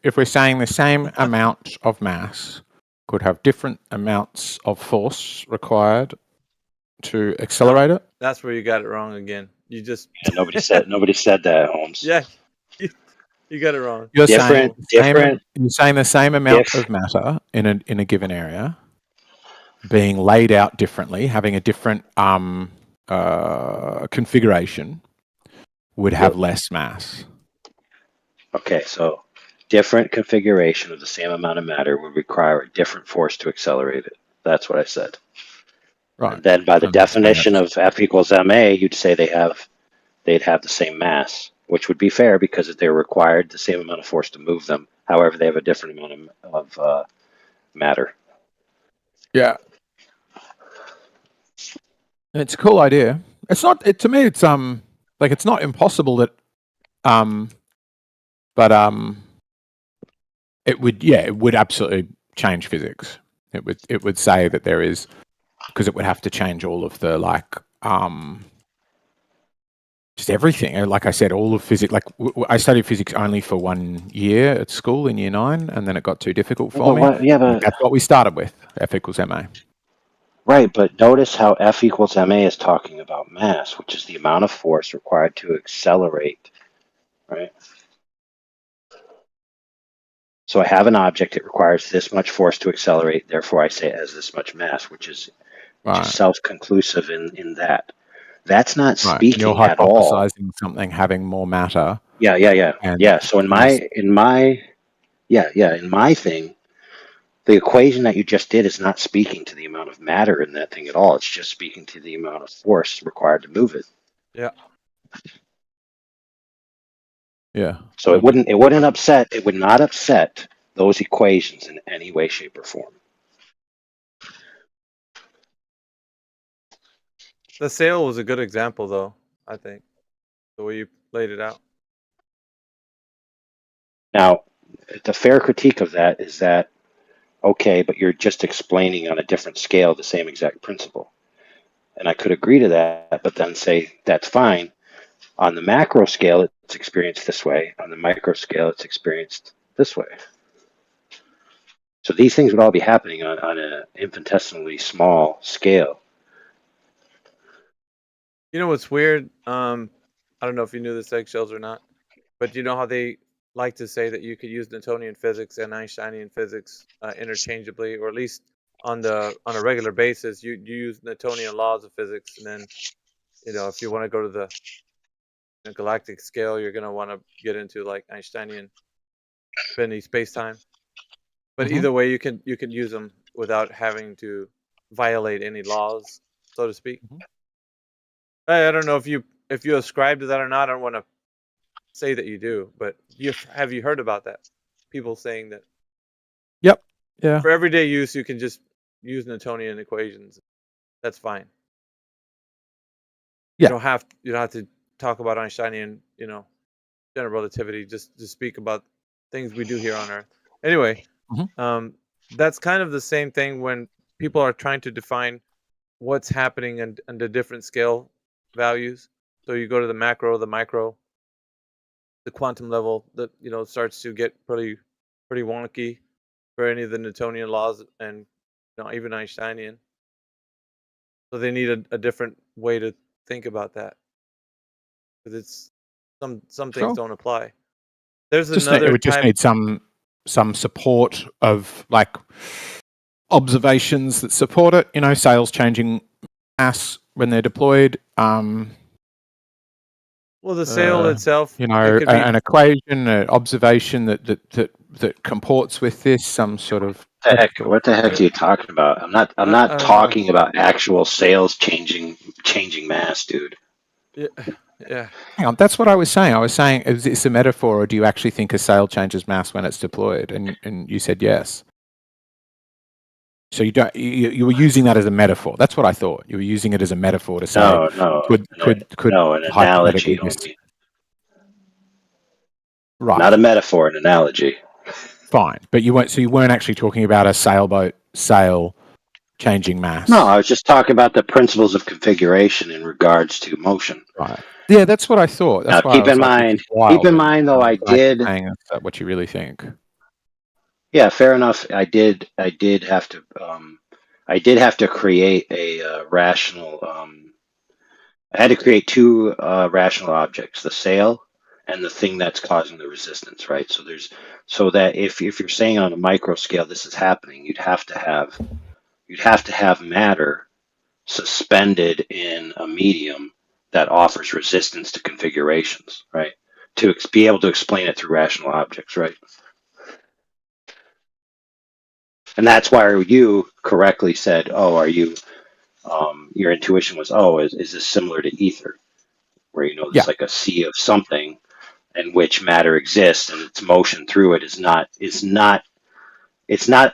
If we're saying the same amount of mass could have different amounts of force required to accelerate it. That's where you got it wrong again. You just nobody said that, Holmes. Yeah, you got it wrong. You're saying the same amount of matter in a given area being laid out differently, having a different configuration, would have less mass. Okay, so different configuration of the same amount of matter would require a different force to accelerate it. That's what I said. Right. And then by the definition of F equals ma, you'd say they'd have the same mass, which would be fair because they're required the same amount of force to move them. However, they have a different amount of matter. Yeah. It's a cool idea. It's not. To me, it's like it's not impossible that but it would absolutely change physics. It would say that there is, because it would have to change all of the just everything. Like I said, all of physics. Like I studied physics only for 1 year at school in year 9, and then it got too difficult for me. But that's what we started with. F equals ma. Right, but notice how F equals ma is talking about mass, which is the amount of force required to accelerate. Right. So I have an object, it requires this much force to accelerate, therefore I say it has this much mass, which is self-conclusive in that. That's not speaking You're at all. hypothesizing something having more matter. Yeah. So in my thing, the equation that you just did is not speaking to the amount of matter in that thing at all. It's just speaking to the amount of force required to move it. Yeah. Yeah. So it would not upset those equations in any way, shape, or form. The sail was a good example, though, I think, the way you laid it out. Now, the fair critique of that is that, okay, but you're just explaining on a different scale the same exact principle. And I could agree to that, but then say, that's fine. On the macro scale, it's experienced this way. On the micro scale, it's experienced this way. So these things would all be happening on an infinitesimally small scale. You know what's weird? I don't know if you knew this, eggshells, or not, but you know how they like to say that you could use Newtonian physics and Einsteinian physics interchangeably, or at least on a regular basis. You use Newtonian laws of physics, and then if you want to go to the galactic scale, you're gonna want to get into like Einsteinian infinity space time. But either way, you can use them without having to violate any laws, so to speak. I don't know if you ascribe to that or not. I don't want to say that you do, but have you heard about that? People saying that Yep. Yeah. for everyday use, you can just use Newtonian equations. That's fine. Yeah. You don't have to talk about Einsteinian, general relativity. Just speak about things we do here on Earth. Anyway, that's kind of the same thing when people are trying to define what's happening and the different scale values. So you go to the macro, the micro, the quantum level that starts to get pretty wonky for any of the Newtonian laws and even Einsteinian. So they need a different way to think about that because it's some things don't apply. There's It another would just type. need some support of like observations that support it. Sails changing mass when they're deployed. Well, the sail itself, an equation, an observation that comports with this. Some sort of What the heck are you talking about? I'm not talking about actual sails changing mass, dude. Yeah. Hang on, that's what I was saying. I was saying, is this a metaphor, or do you actually think a sail changes mass when it's deployed? And you said yes. So you were using that as a metaphor. That's what I thought. You were using it as a metaphor to say could an hypothetically analogy only. Right. Not a metaphor, an analogy. Fine, but you weren't actually talking about a sailboat sail changing mass. No, I was just talking about the principles of configuration in regards to motion. Right. Yeah, that's what I thought. That's now, why keep in mind, though, I did. Saying that's what you really think. Yeah, fair enough. I did have to create a rational. I had to create two rational objects: the sail and the thing that's causing the resistance. Right. So that if you're saying on a micro scale this is happening, you'd have to have matter suspended in a medium that offers resistance to configurations. Right. To be able to explain it through rational objects. Right. And that's why you correctly said, "Oh, are you?" Your intuition was, "Oh, is this similar to ether, where there's like a sea of something in which matter exists, and its motion through it is not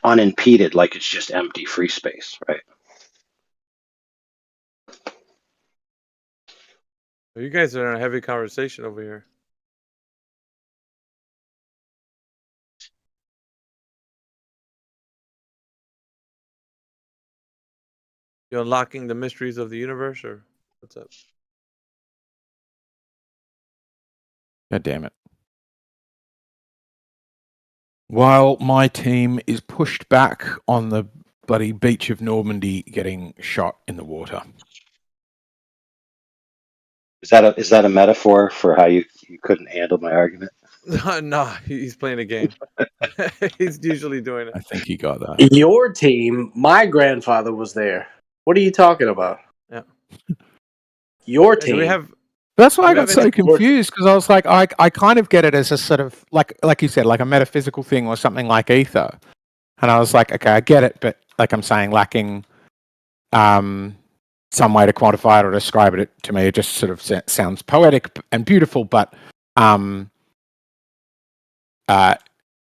unimpeded, like it's just empty free space, right?" You guys are in a heavy conversation over here. You unlocking the mysteries of the universe, or what's up? God damn it. While my team is pushed back on the bloody beach of Normandy getting shot in the water. Is that a metaphor for how you couldn't handle my argument? No, he's playing a game. He's usually doing it. I think he got that. Your team, my grandfather was there. What are you talking about? Yeah. Your team. Do we have? That's why I got so confused, because I was like, I kind of get it as a sort of like you said, like a metaphysical thing or something like ether, and I was like, okay, I get it, but like I'm saying, lacking some way to quantify it or describe it to me, it just sort of sounds poetic and beautiful, but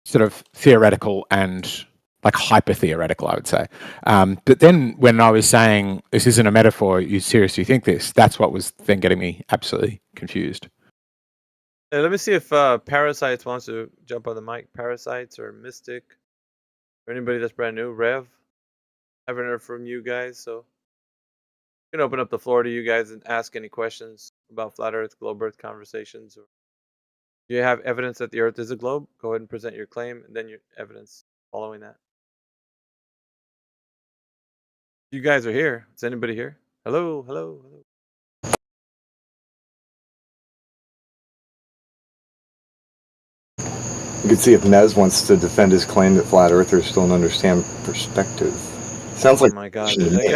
sort of theoretical and like hyper theoretical, I would say. But then when I was saying this isn't a metaphor, you seriously think this? That's what was then getting me absolutely confused. Hey, let me see if Parasites wants to jump on the mic. Parasites or Mystic, or anybody that's brand new. Rev, haven't heard from you guys, so you can open up the floor to you guys and ask any questions about flat Earth, globe Earth conversations. Or do you have evidence that the Earth is a globe? Go ahead and present your claim, and then your evidence following that. You guys are here. Is anybody here? Hello, hello, hello. You can see if Nez wants to defend his claim that flat earthers don't understand perspective. Sounds Oh like my God, dude, that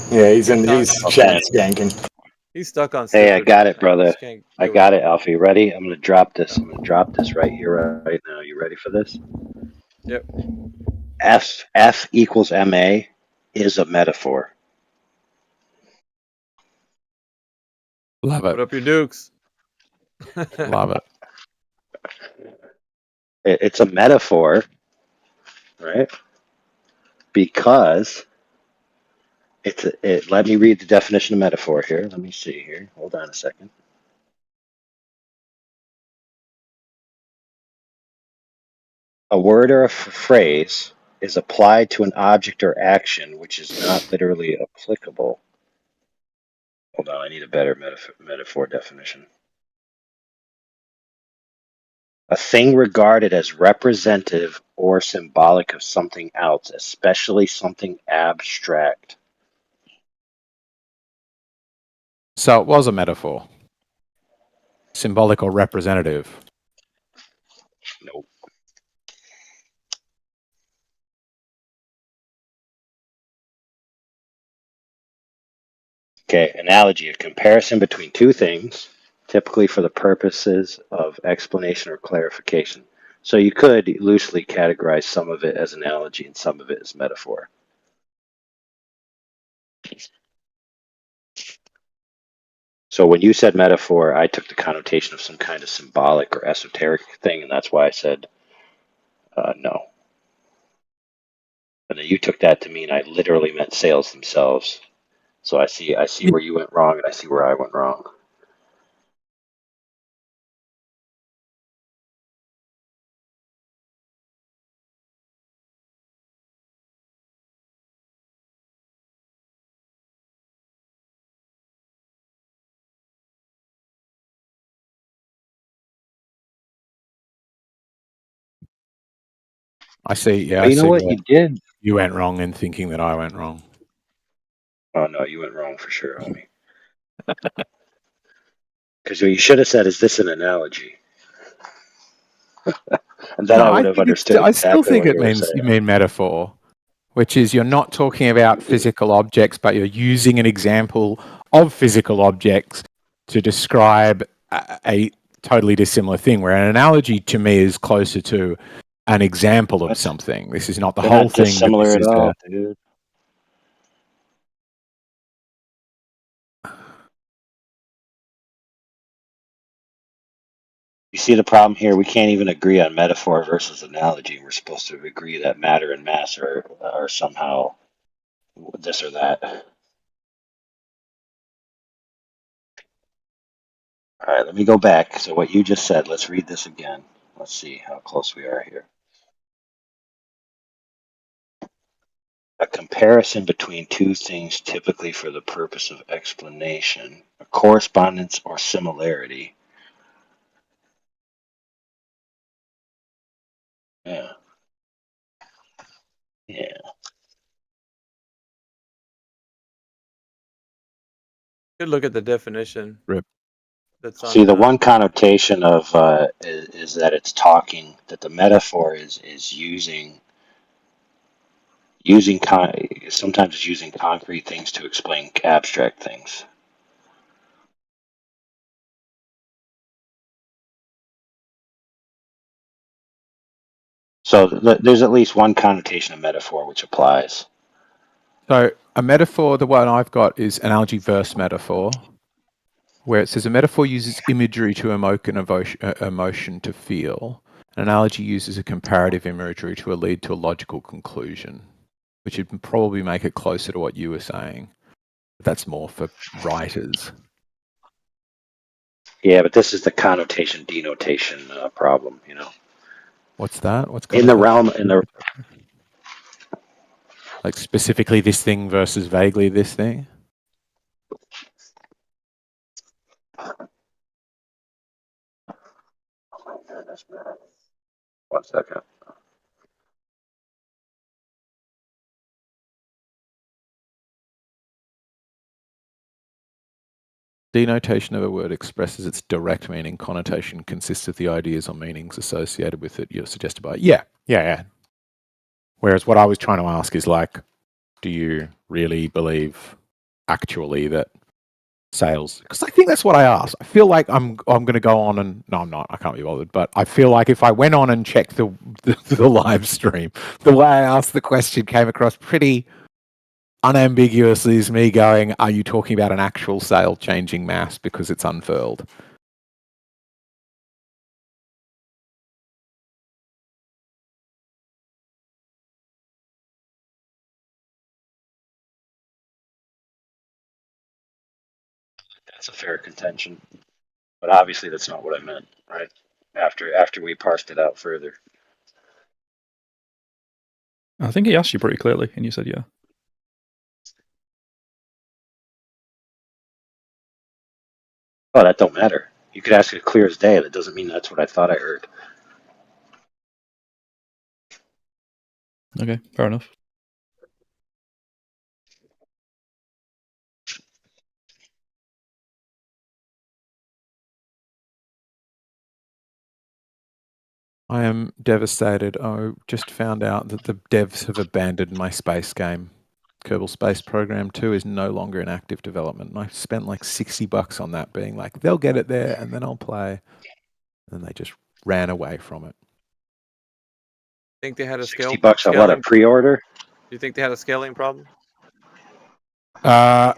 guy. yeah, he's chat Okay. skanking. He's stuck on Hey, I stupid. got it, I brother. just can't I get with got him. it, Alfie. Ready? I'm gonna drop this. I'm gonna drop this right here, right now. You ready for this? Yep. F equals ma is a metaphor. Love it. Put up your dukes. Love it. It's a metaphor, right? Because let me read the definition of metaphor here. Let me see here. Hold on a second. A word or a phrase is applied to an object or action which is not literally applicable. Hold on, I need a better metaphor definition. A thing regarded as representative or symbolic of something else, especially something abstract. So it was a metaphor. Symbolic or representative. Nope. Okay, analogy, a comparison between two things, typically for the purposes of explanation or clarification. So you could loosely categorize some of it as analogy and some of it as metaphor. So when you said metaphor, I took the connotation of some kind of symbolic or esoteric thing, and that's why I said no. And then you took that to mean I literally meant sales themselves. So I see where you went wrong, and I see where I went wrong. I see. Yeah, But I you know see what? where You did. you went wrong in thinking that I went wrong. Oh no, you went wrong for sure, homie. Because what you should have said is this an analogy, and then No, I I would have think understood I still exactly think what it you were means saying. you mean metaphor, which is you're not talking about physical objects, but you're using an example of physical objects to describe a totally dissimilar thing. Where an analogy to me is closer to an example of something. This is not the They're whole not thing, but dissimilar this at is all, the. dude. You see the problem here? We can't even agree on metaphor versus analogy. We're supposed to agree that matter and mass are somehow this or that. All right, let me go back. So what you just said, let's read this again. Let's see how close we are here. A comparison between two things typically for the purpose of explanation, a correspondence or similarity. Yeah. Yeah. Could look at the definition. Rip. That's See, on. the one connotation of is that it's talking, that the metaphor is sometimes it's using concrete things to explain abstract things. So there's at least one connotation of metaphor which applies. So a metaphor, the one I've got is analogy verse metaphor, where it says a metaphor uses imagery to evoke an emotion to feel. An analogy uses a comparative imagery to lead to a logical conclusion, which would probably make it closer to what you were saying. But that's more for writers. Yeah, but this is the connotation denotation problem, you know. What's that? What's In the connotation? realm, in the Like specifically this thing versus vaguely this thing? One second. Denotation of a word expresses its direct meaning. Connotation consists of the ideas or meanings associated with it. You're suggested by it. Yeah. Whereas what I was trying to ask is like, do you really believe actually that sales? Because I think that's what I asked. I feel like I'm going to go on and no, I'm not. I can't be bothered. But I feel like if I went on and checked the live stream, the way I asked the question came across pretty unambiguously as me going, "Are you talking about an actual sail changing mass because it's unfurled?" That's a fair contention, but obviously that's not what I meant, right? After we parsed it out further. I think he asked you pretty clearly, and you said yeah. Oh, that don't matter. You could ask it clear as day. That doesn't mean that's what I thought I heard. Okay, fair enough. I am devastated. I just found out that the devs have abandoned my space game. Kerbal Space Program 2 is no longer in active development. And I spent like $60 on that, being like, they'll get it there and then I'll play. And they just ran away from it. Think they had a $60 on what, a scaling? pre-order? Do you think they had a scaling problem? I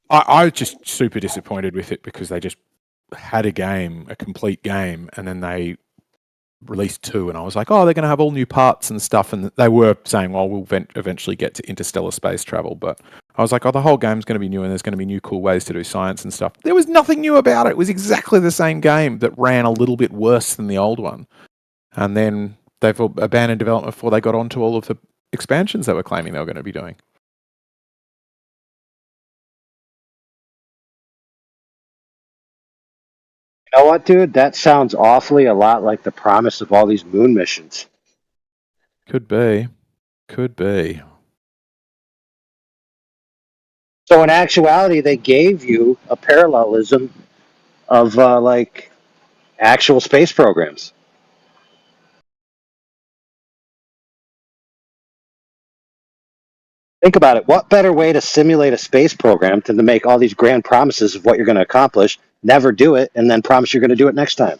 was just super disappointed with it because they just had a game, a complete game, and then they released 2, and I was like, oh, they're going to have all new parts and stuff, and they were saying, well, we'll eventually get to interstellar space travel, but I was like, oh, the whole game's going to be new, and there's going to be new cool ways to do science and stuff. There was nothing new about it. It was exactly the same game that ran a little bit worse than the old one, and then they've abandoned development before they got onto all of the expansions they were claiming they were going to be doing. You know what, dude? That sounds awfully a lot like the promise of all these moon missions. Could be. Could be. So in actuality, they gave you a parallelism of like actual space programs. Think about it. What better way to simulate a space program than to make all these grand promises of what you're going to accomplish, never do it, and then promise you're going to do it next time?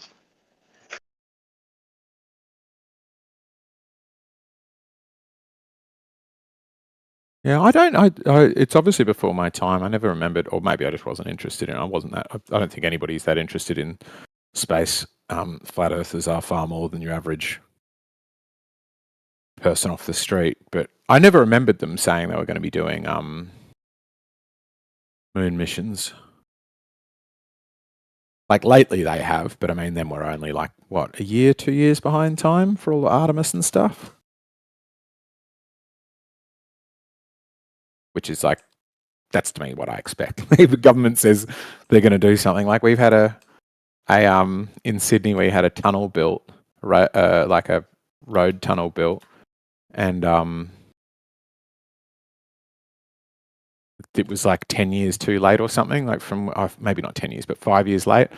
Yeah, it's obviously before my time. I never remembered, or maybe I just wasn't interested in it. I don't think anybody's that interested in space. Flat earthers are far more than your average person off the street. But I never remembered them saying they were going to be doing moon missions. Like lately they have, but I mean, then we're only like, what, a year, 2 years behind time for all the Artemis and stuff? Which is like, that's to me what I expect. If the government says they're going to do something, like we've had in Sydney, we had a tunnel built, like a road tunnel built, and it was like 10 years too late or something, like from maybe not 10 years, but 5 years late.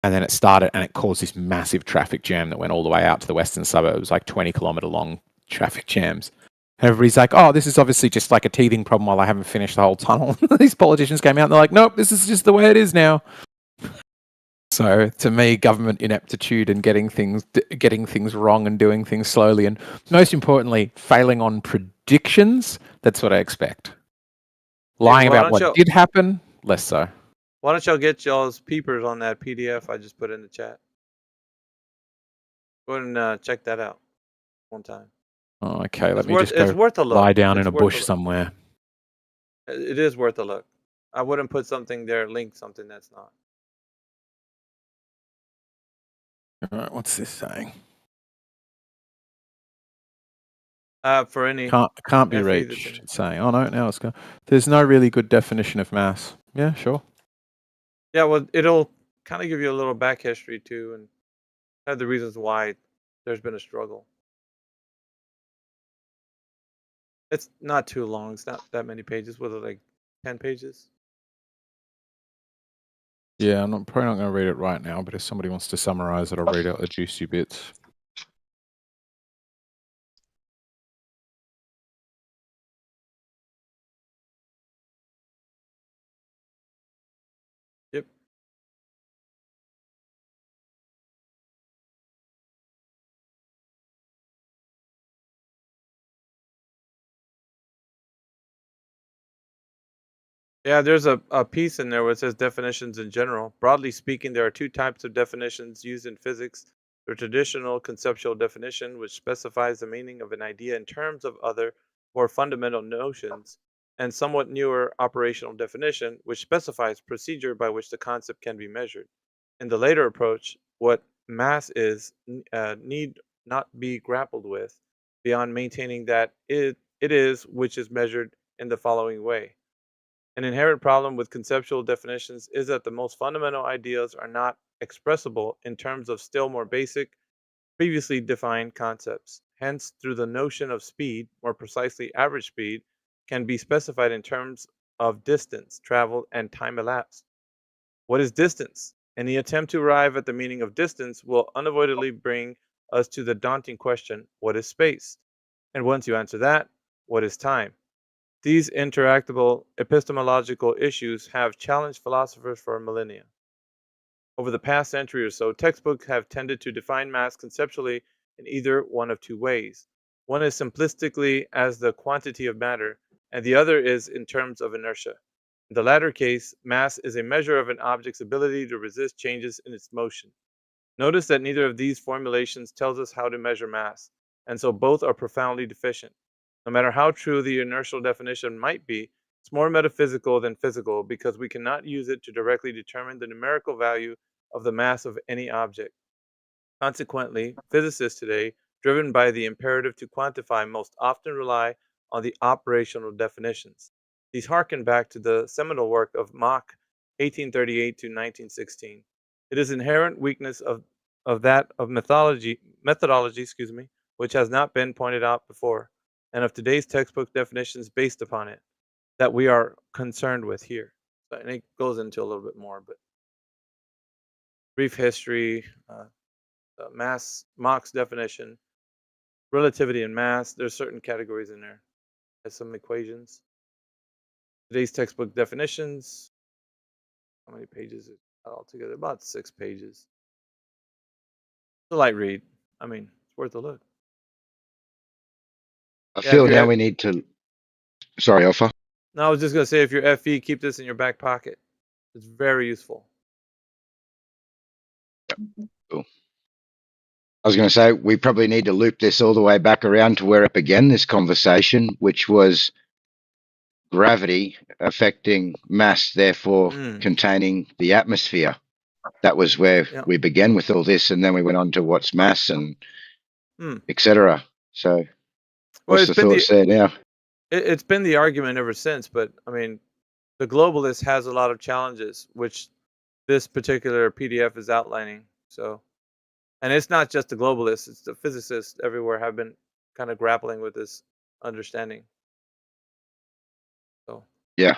And then it started and it caused this massive traffic jam that went all the way out to the western suburbs, like 20-kilometer long traffic jams. And everybody's like, oh, this is obviously just like a teething problem while I haven't finished the whole tunnel. These politicians came out and they're like, nope, this is just the way it is now. So to me, government ineptitude and getting things wrong and doing things slowly, and most importantly, failing on predictions, that's what I expect. Lying about what did happen, less so. Why don't y'all get y'all's peepers on that PDF I just put in the chat? Go ahead and check that out one time. Oh, okay, let It's me worth, just go it's worth a look. lie down It's in a worth bush somewhere. It is worth a look. I wouldn't put something there, link something that's not. All right, what's this saying? For any Can't be FE reached. It's saying, oh no, now it's gone. There's no really good definition of mass. Yeah, sure. Yeah, well, it'll kind of give you a little back history too, and have the reasons why there's been a struggle. It's not too long. It's not that many pages. Was it like 10 pages? Yeah, I'm probably not going to read it right now, but if somebody wants to summarize it, I'll read out the juicy bits. Yep. Yeah, there's a piece in there where it says definitions in general. Broadly speaking, there are two types of definitions used in physics. The traditional conceptual definition, which specifies the meaning of an idea in terms of other, more fundamental notions, and somewhat newer operational definition, which specifies procedure by which the concept can be measured. In the later approach, what mass is need not be grappled with beyond maintaining that it is which is measured in the following way. An inherent problem with conceptual definitions is that the most fundamental ideas are not expressible in terms of still more basic, previously defined concepts. Hence, through the notion of speed, more precisely average speed, can be specified in terms of distance traveled and time elapsed. What is distance? Any attempt to arrive at the meaning of distance will unavoidably bring us to the daunting question, what is space? And once you answer that, what is time? These interactable epistemological issues have challenged philosophers for millennia. Over the past century or so, textbooks have tended to define mass conceptually in either one of two ways. One is simplistically as the quantity of matter, and the other is in terms of inertia. In the latter case, mass is a measure of an object's ability to resist changes in its motion. Notice that neither of these formulations tells us how to measure mass, and so both are profoundly deficient. No matter how true the inertial definition might be, it's more metaphysical than physical because we cannot use it to directly determine the numerical value of the mass of any object. Consequently, physicists today, driven by the imperative to quantify, most often rely on the operational definitions. These harken back to the seminal work of Mach, 1838 to 1916. It is inherent weakness of that of methodology, which has not been pointed out before, and of today's textbook definitions based upon it, that we are concerned with here. And it goes into a little bit more, but brief history, Mach's definition, relativity and mass. There's certain categories in there. There's some equations. Today's textbook definitions. How many pages is that altogether? About 6 pages. It's a light read. I mean, it's worth a look. I Yeah, feel now we need to. Sorry, Alpha. No, I was just gonna say, if you're FE, keep this in your back pocket. It's very useful. Cool. I was going to say we probably need to loop this all the way back around to where it began this conversation, which was gravity affecting mass, therefore containing the atmosphere. That was where we began with all this, and then we went on to what's mass and etc. So, what's the thoughts there now? It's been the argument ever since, but I mean, the globalist has a lot of challenges, which this particular PDF is outlining. So, and it's not just the globalists; it's the physicists everywhere have been kind of grappling with this understanding. So, yeah,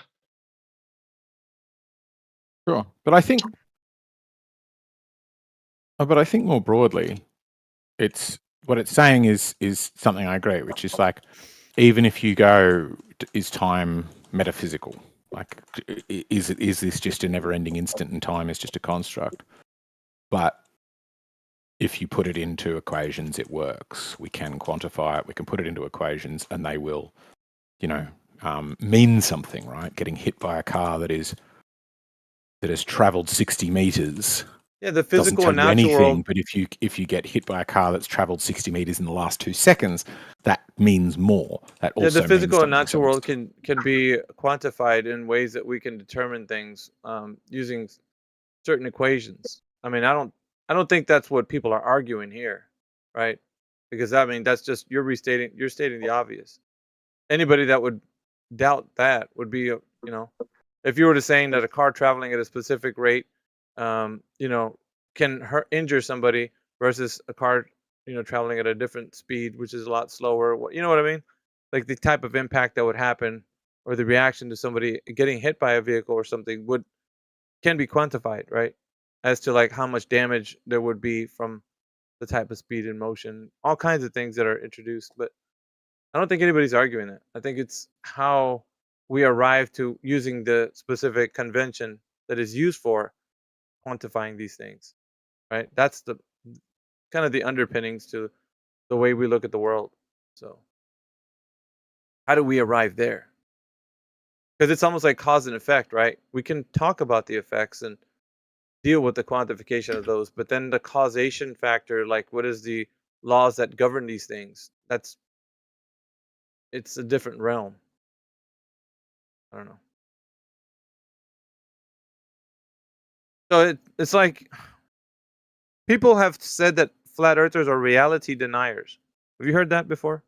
sure, but I think more broadly, it's what it's saying is something I agree, which is like, even if you go, is time metaphysical? Like, is this just a never-ending instant and time is just a construct? But if you put it into equations, it works. We can quantify it. We can put it into equations, and they will, mean something, right? Getting hit by a car that has traveled 60 meters. yeah, the physical and doesn't tell you natural anything, world. but if you get hit by a car that's traveled 60 meters in the last 2 seconds, that means more. That also Yeah, the means physical and something. natural world can be quantified in ways that we can determine things using certain equations. I mean, I don't think that's what people are arguing here, right? Because I mean, that's just you're stating the obvious. Anybody that would doubt that would be, if you were to saying that a car traveling at a specific rate, can injure somebody versus a car, traveling at a different speed, which is a lot slower. You know what I mean? Like the type of impact that would happen, or the reaction to somebody getting hit by a vehicle or something would can be quantified, right? As to like how much damage there would be from the type of speed and motion, all kinds of things that are introduced. But I don't think anybody's arguing that. I think it's how we arrive to using the specific convention that is used for quantifying these things, right? That's the kind of the underpinnings to the way we look at the world. So how do we arrive there? Because it's almost like cause and effect, right? We can talk about the effects and deal with the quantification of those, but then the causation factor, like what is the laws that govern these things? It's a different realm. I don't know. So it's like people have said that flat earthers are reality deniers. Have you heard that before?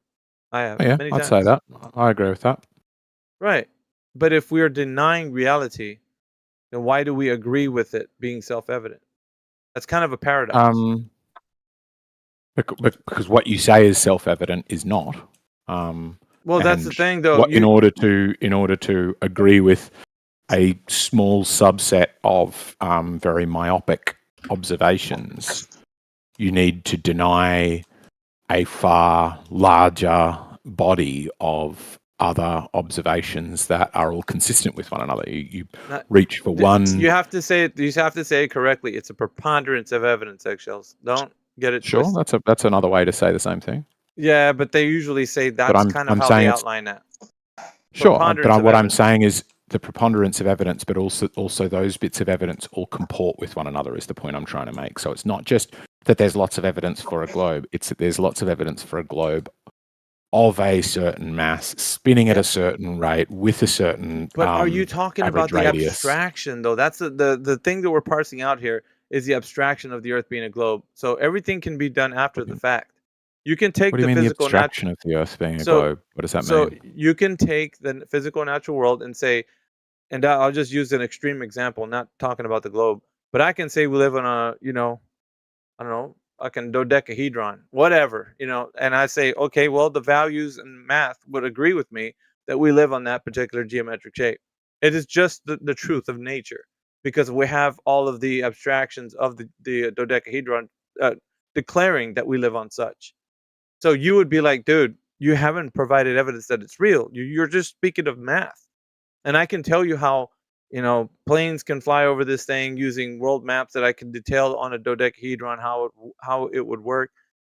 I have Oh, yeah, many I'd times. say that. I agree with that. Right. But if we are denying reality, then why do we agree with it being self-evident? That's kind of a paradox. Because what you say is self-evident is not. Well, that's the thing, though. In order to agree with a small subset of very myopic observations, you need to deny a far larger body of other observations that are all consistent with one another. You reach for one. You have to say it. You have to say it correctly. It's a preponderance of evidence. Eggshells. Don't get it Sure, twisted. that's another way to say the same thing. Yeah, but they usually say that's kind of I'm how saying they it's outline that. sure, Preponderance but of what I'm evidence. saying is the preponderance of evidence, but also those bits of evidence all comport with one another is the point I'm trying to make. So it's not just that there's lots of evidence for a globe; it's that there's lots of evidence for a globe of a certain mass spinning at a certain rate with a certain But are you talking about average the radius. abstraction, though? That's the thing that we're parsing out here is the abstraction of the Earth being a globe. So everything can be done after the fact. You can take What do you the mean the physical abstraction of the Earth being a so globe? What does that so mean? you can take the physical natural world and say, and I'll just use an extreme example, not talking about the globe, but I can say we live on a, I don't know, like a dodecahedron, whatever, and I say, okay, well, the values and math would agree with me that we live on that particular geometric shape. It is just the truth of nature because we have all of the abstractions of the dodecahedron declaring that we live on such. So you would be like, dude, you haven't provided evidence that it's real. You're just speaking of math. And I can tell you how, planes can fly over this thing using world maps that I can detail on a dodecahedron how it would work.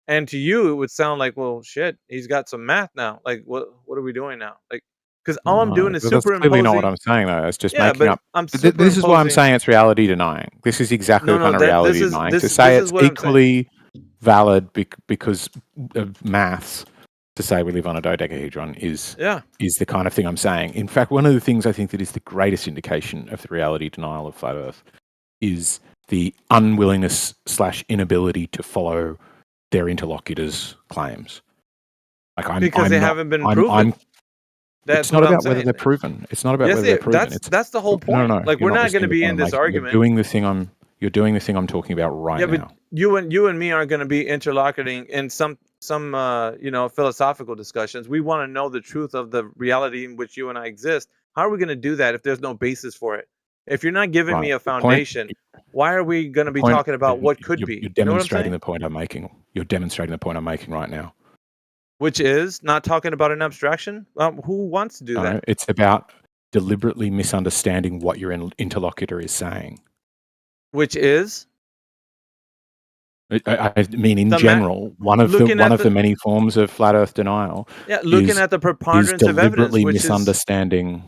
And to you, it would sound like, well, shit, he's got some math now. Like, what are we doing now? Like, because all I'm doing is That's clearly not what superimposing. I'm saying, though. It's just Yeah, making but up. I'm This is why I'm superimposing. saying it's reality denying. This is exactly the kind of reality denying. To say it's what I'm saying. equally valid because of maths, to say we live on a dodecahedron is the kind of thing I'm saying. In fact, one of the things I think that is the greatest indication of the reality denial of flat Earth is the unwillingness / inability to follow their interlocutors' claims. Like Because they haven't been proven. It's not about whether they're proven. It's not about whether they're proven. That's the whole point. No. Like, we're not going to be in this argument. You're doing the thing I'm talking about right now. Yeah, but you and me aren't going to be interlocuting in some philosophical discussions. We want to know the truth of the reality in which you and I exist. How are we going to do that if there's no basis for it? If you're not giving me a foundation, why are we going to be talking about what could be? You're demonstrating the point I'm making. You're demonstrating the point I'm making right now. Which is not talking about an abstraction? Who wants to do that? It's about deliberately misunderstanding what your interlocutor is saying. Which is? I mean, in general, one of the many forms of flat Earth denial. Yeah, looking at the preponderance is of evidence, deliberately which misunderstanding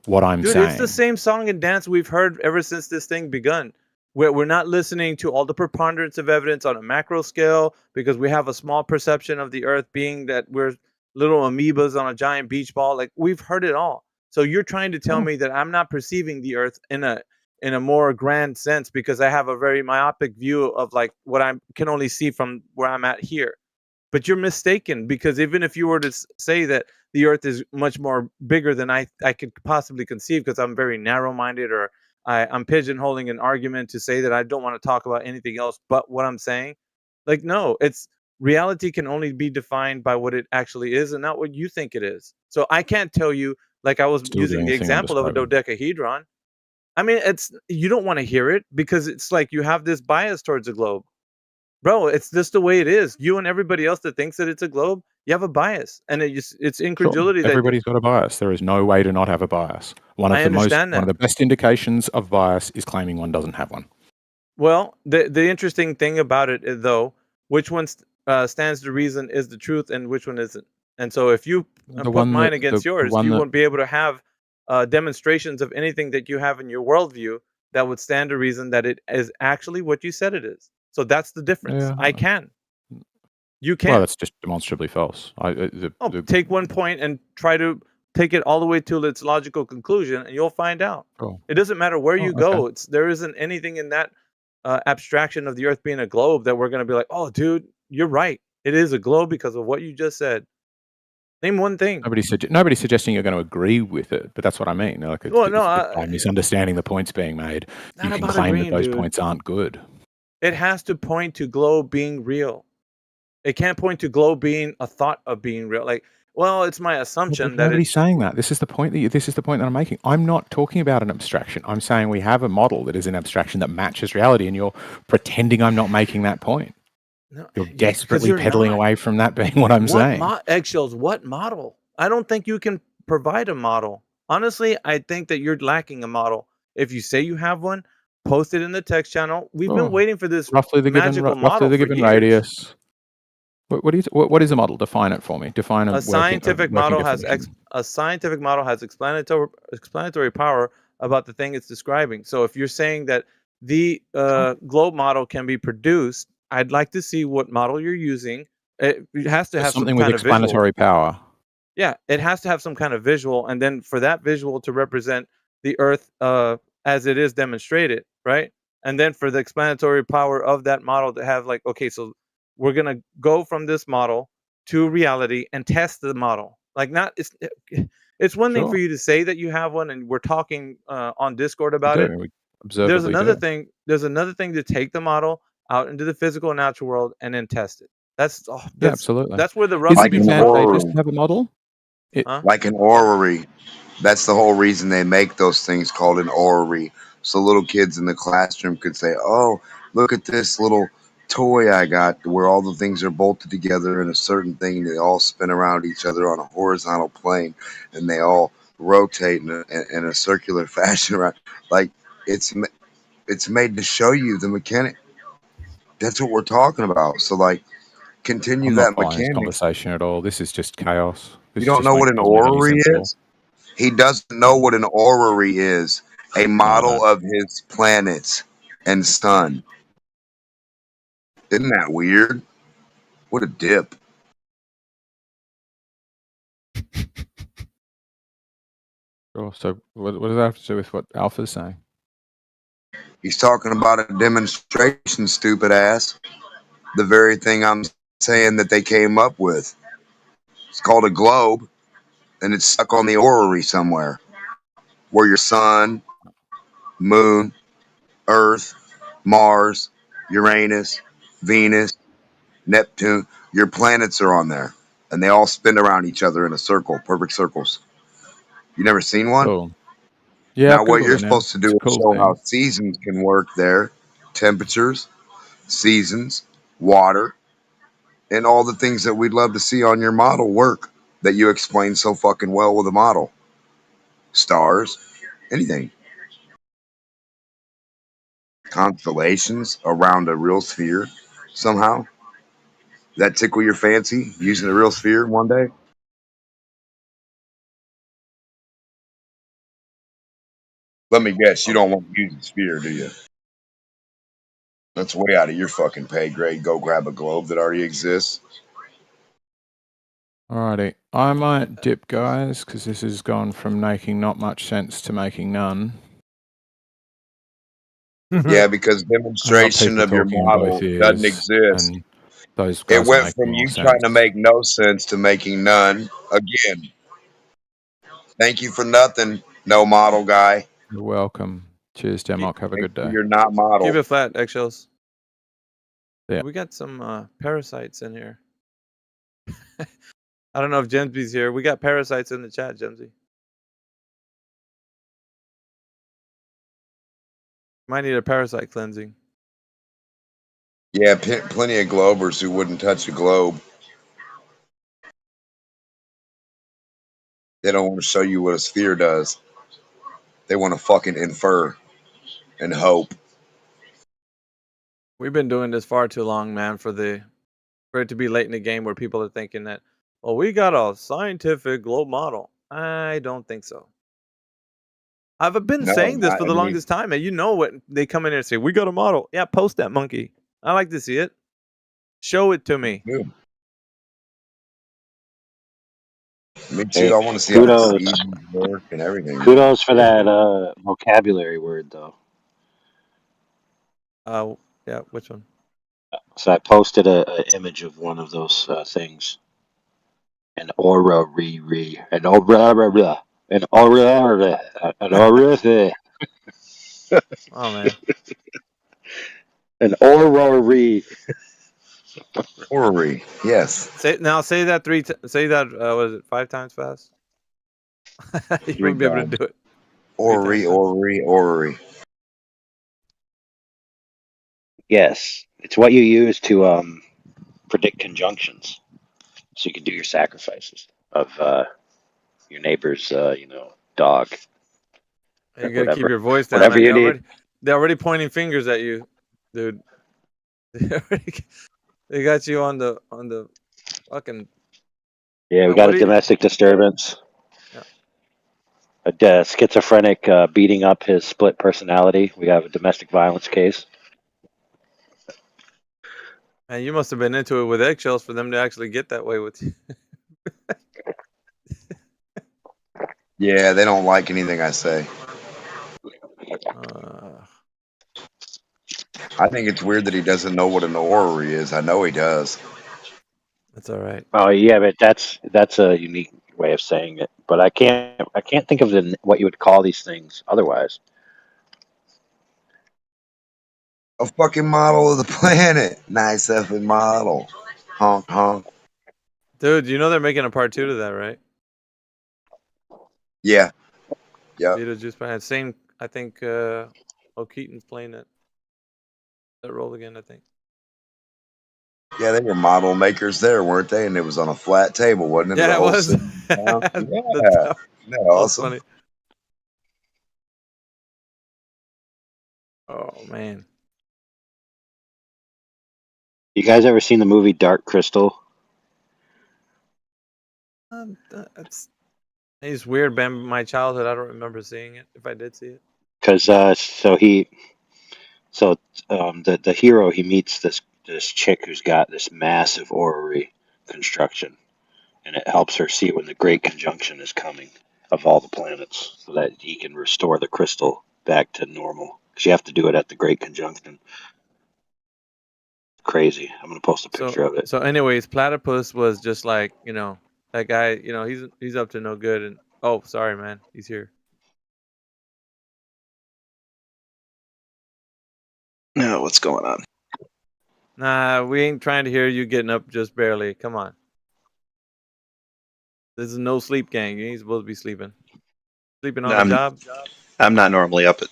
what I'm saying. Dude, it's the same song and dance we've heard ever since this thing begun. We're not listening to all the preponderance of evidence on a macro scale because we have a small perception of the Earth being that we're little amoebas on a giant beach ball. Like, we've heard it all. So you're trying to tell me that I'm not perceiving the Earth in a more grand sense because I have a very myopic view of like what I can only see from where I'm at here. But you're mistaken, because even if you were to say that the Earth is much more bigger than I could possibly conceive, because I'm very narrow-minded, or I'm pigeonholing an argument to say that I don't want to talk about anything else but what I'm saying. Like, no, it's reality can only be defined by what it actually is and not what you think it is. So I can't tell you, like I was Still using doing the the thing I'm example of a describing. dodecahedron. I mean, it's you don't want to hear it because it's like you have this bias towards a globe, bro. It's just the way it is. You and everybody else that thinks that it's a globe, you have a bias, and it's Sure. incredulity that Everybody's got a bias. There is no way to not have a bias. I understand One of that. the best indications of bias is claiming one doesn't have one. Well, the interesting thing about it is though, which one stands to reason is the truth, and which one isn't. And so, if you The put one mine that against the yours, one you that won't be able to have demonstrations of anything that you have in your worldview that would stand to reason that it is actually what you said it is. So that's the difference. yeah. I can. You Well, can't. that's just demonstrably false. Take one point and try to take it all the way to its logical conclusion, and you'll find out. Cool. It doesn't matter where Oh, you okay. go. There isn't anything in that abstraction of the Earth being a globe that we're going to be like, oh, dude, you're right. It is a globe because of what you just said. Name one thing. Nobody's suggesting you're going to agree with it, but that's what I mean. Like, Well, no, if by misunderstanding the points being made, you not can about claim that agreeing, those dude. points aren't good. It has to point to globe being real. It can't point to globe being a thought of being real. Like, well, it's my Well, assumption but that nobody's saying that. This is the point that I'm making. I'm not talking about an abstraction. I'm saying we have a model that is an abstraction that matches reality, and you're pretending I'm not making that point. No, You're because desperately you're pedaling not. away from that being what I'm saying. Eggshells, what model? I don't think you can provide a model. Honestly, I think that you're lacking a model. If you say you have one, post it in the text channel. We've been Oh, waiting for this roughly the magical given model for years. radius. What is a model? Define it for me. Define a A working scientific model has definition. explanatory power about the thing it's describing. So if you're saying that the globe model can be produced, I'd like to see what model you're using. It has to So have some something with kind of visual. explanatory power. Yeah, it has to have some kind of visual, and then for that visual to represent the Earth as it is demonstrated, right? And then for the explanatory power of that model to have like, okay, so we're gonna go from this model to reality and test the model. Like, not it's one thing for Sure. you to say that you have one, and we're talking on Discord We about do. it. We There's observably another do. thing. There's another thing to take the model out into the physical and natural world and then test it. That's Yeah, absolutely. that's where the rubber Like meets an the Can't they road. just orrery. have a model? Huh? Like an orrery. That's the whole reason they make those things called an orrery. So little kids in the classroom could say, oh, look at this little toy I got where all the things are bolted together in a certain thing. And they all spin around each other on a horizontal plane and they all rotate in a circular fashion around. Like, it's made to show you the mechanic. That's what we're talking about. So, like, continue I'm not that following this mechanics. conversation at all. This is just chaos. You This don't just know what an doesn't make any orrery sense at all. is? He doesn't know what an orrery is. A No, I model don't. of his planets and sun. Isn't that weird? What a dip. Sure. So what does that have to do with what Alpha's saying? He's talking about a demonstration, stupid ass. The very thing I'm saying that they came up with. It's called a globe, and it's stuck on the orrery somewhere. Where your sun, moon, Earth, Mars, Uranus, Venus, Neptune, your planets are on there. And they all spin around each other in a circle, perfect circles. You never seen one? Cool. Yeah, Now, I've what googled you're it now. supposed to It's do a is cool show how thing. seasons can work there, temperatures, seasons, water, and all the things that we'd love to see on your model work that you explain so fucking well with a model. Stars, anything. Constellations around a real sphere somehow. That tickle your fancy using a real sphere one day? Let me guess, you don't want to use a sphere, do you? That's way out of your fucking pay grade. Go grab a globe that already exists. Alrighty. I might dip, guys, because this has gone from making not much sense to making none. Yeah, because I've got demonstration people of your talking in both model doesn't ears, exist. and those It guys are went making from more you trying to sense. make no sense to making none. Again, thank you for nothing, no model guy. You're welcome. Cheers, Demok. Have a Thanks good for day. your not model. Keep it flat, eggshells. Yeah. We got some parasites in here. I don't know if Jemsy's here. We got parasites in the chat, Jemsy. Might need a parasite cleansing. Yeah, plenty of globers who wouldn't touch a globe. They don't want to show you what a sphere does. They want to fucking infer and hope. We've been doing this far too long, man, for it to be late in the game where people are thinking that, well, we got a scientific globe model. I don't think so. I've been No, saying this not, for the longest time, and you know what? They come in here and say, we got a model. Yeah, post that monkey. I like to see it. Show it to me. Me too. Hey, I want to see how the kudos, seasons work and everything. kudos for that vocabulary word though. Yeah, which one? So I posted a image of one of those things, an orrery, an orrery, an orrery, an orrery. Oh man, an orrery. Orrery, yes. Say that say that. Was it 5 times fast? You 3 won't be able to times. do it. Orrery. Yes, it's what you use to predict conjunctions, so you can do your sacrifices of your neighbor's, dog. And you got to Whatever, keep your voice down, whatever man. you need. They're already pointing fingers at you, dude. They got you on the fucking. Yeah, we Man, got what a do you? domestic disturbance. Yeah. A schizophrenic beating up his split personality. We have a domestic violence case. Man, you must have been into it with eggshells for them to actually get that way with you. Yeah, they don't like anything I say. I think it's weird that he doesn't know what an orrery is. I know he does. That's all right. Oh yeah, but that's a unique way of saying it. But I can't think of what you would call these things otherwise. A fucking model of the planet. Nice effing model. Honk honk. Dude, you know they're making a part 2 to that, right? Yeah. Yep. Beetlejuice Planet. Same, I think. Keaton's playing that role again, I think. Yeah, they were model makers there, weren't they? And it was on a flat table, wasn't it? Yeah, The it whole was. city down? Yeah. That was Awesome. funny. Oh man. You guys ever seen the movie Dark Crystal? It's weird, man. My childhood, I don't remember seeing it. If I did see it. Because the hero, he meets this chick who's got this massive orrery construction, and it helps her see when the Great Conjunction is coming of all the planets, so that he can restore the crystal back to normal. Because you have to do it at the Great Conjunction. Crazy. I'm gonna post a picture of it. So, anyways, Platypus was just like, that guy. He's up to no good. And oh, sorry, man, he's here. No, what's going on? Nah, we ain't trying to hear you getting up just barely. Come on. This is no sleep gang. You ain't supposed to be sleeping. Sleeping on the job. I'm not normally up at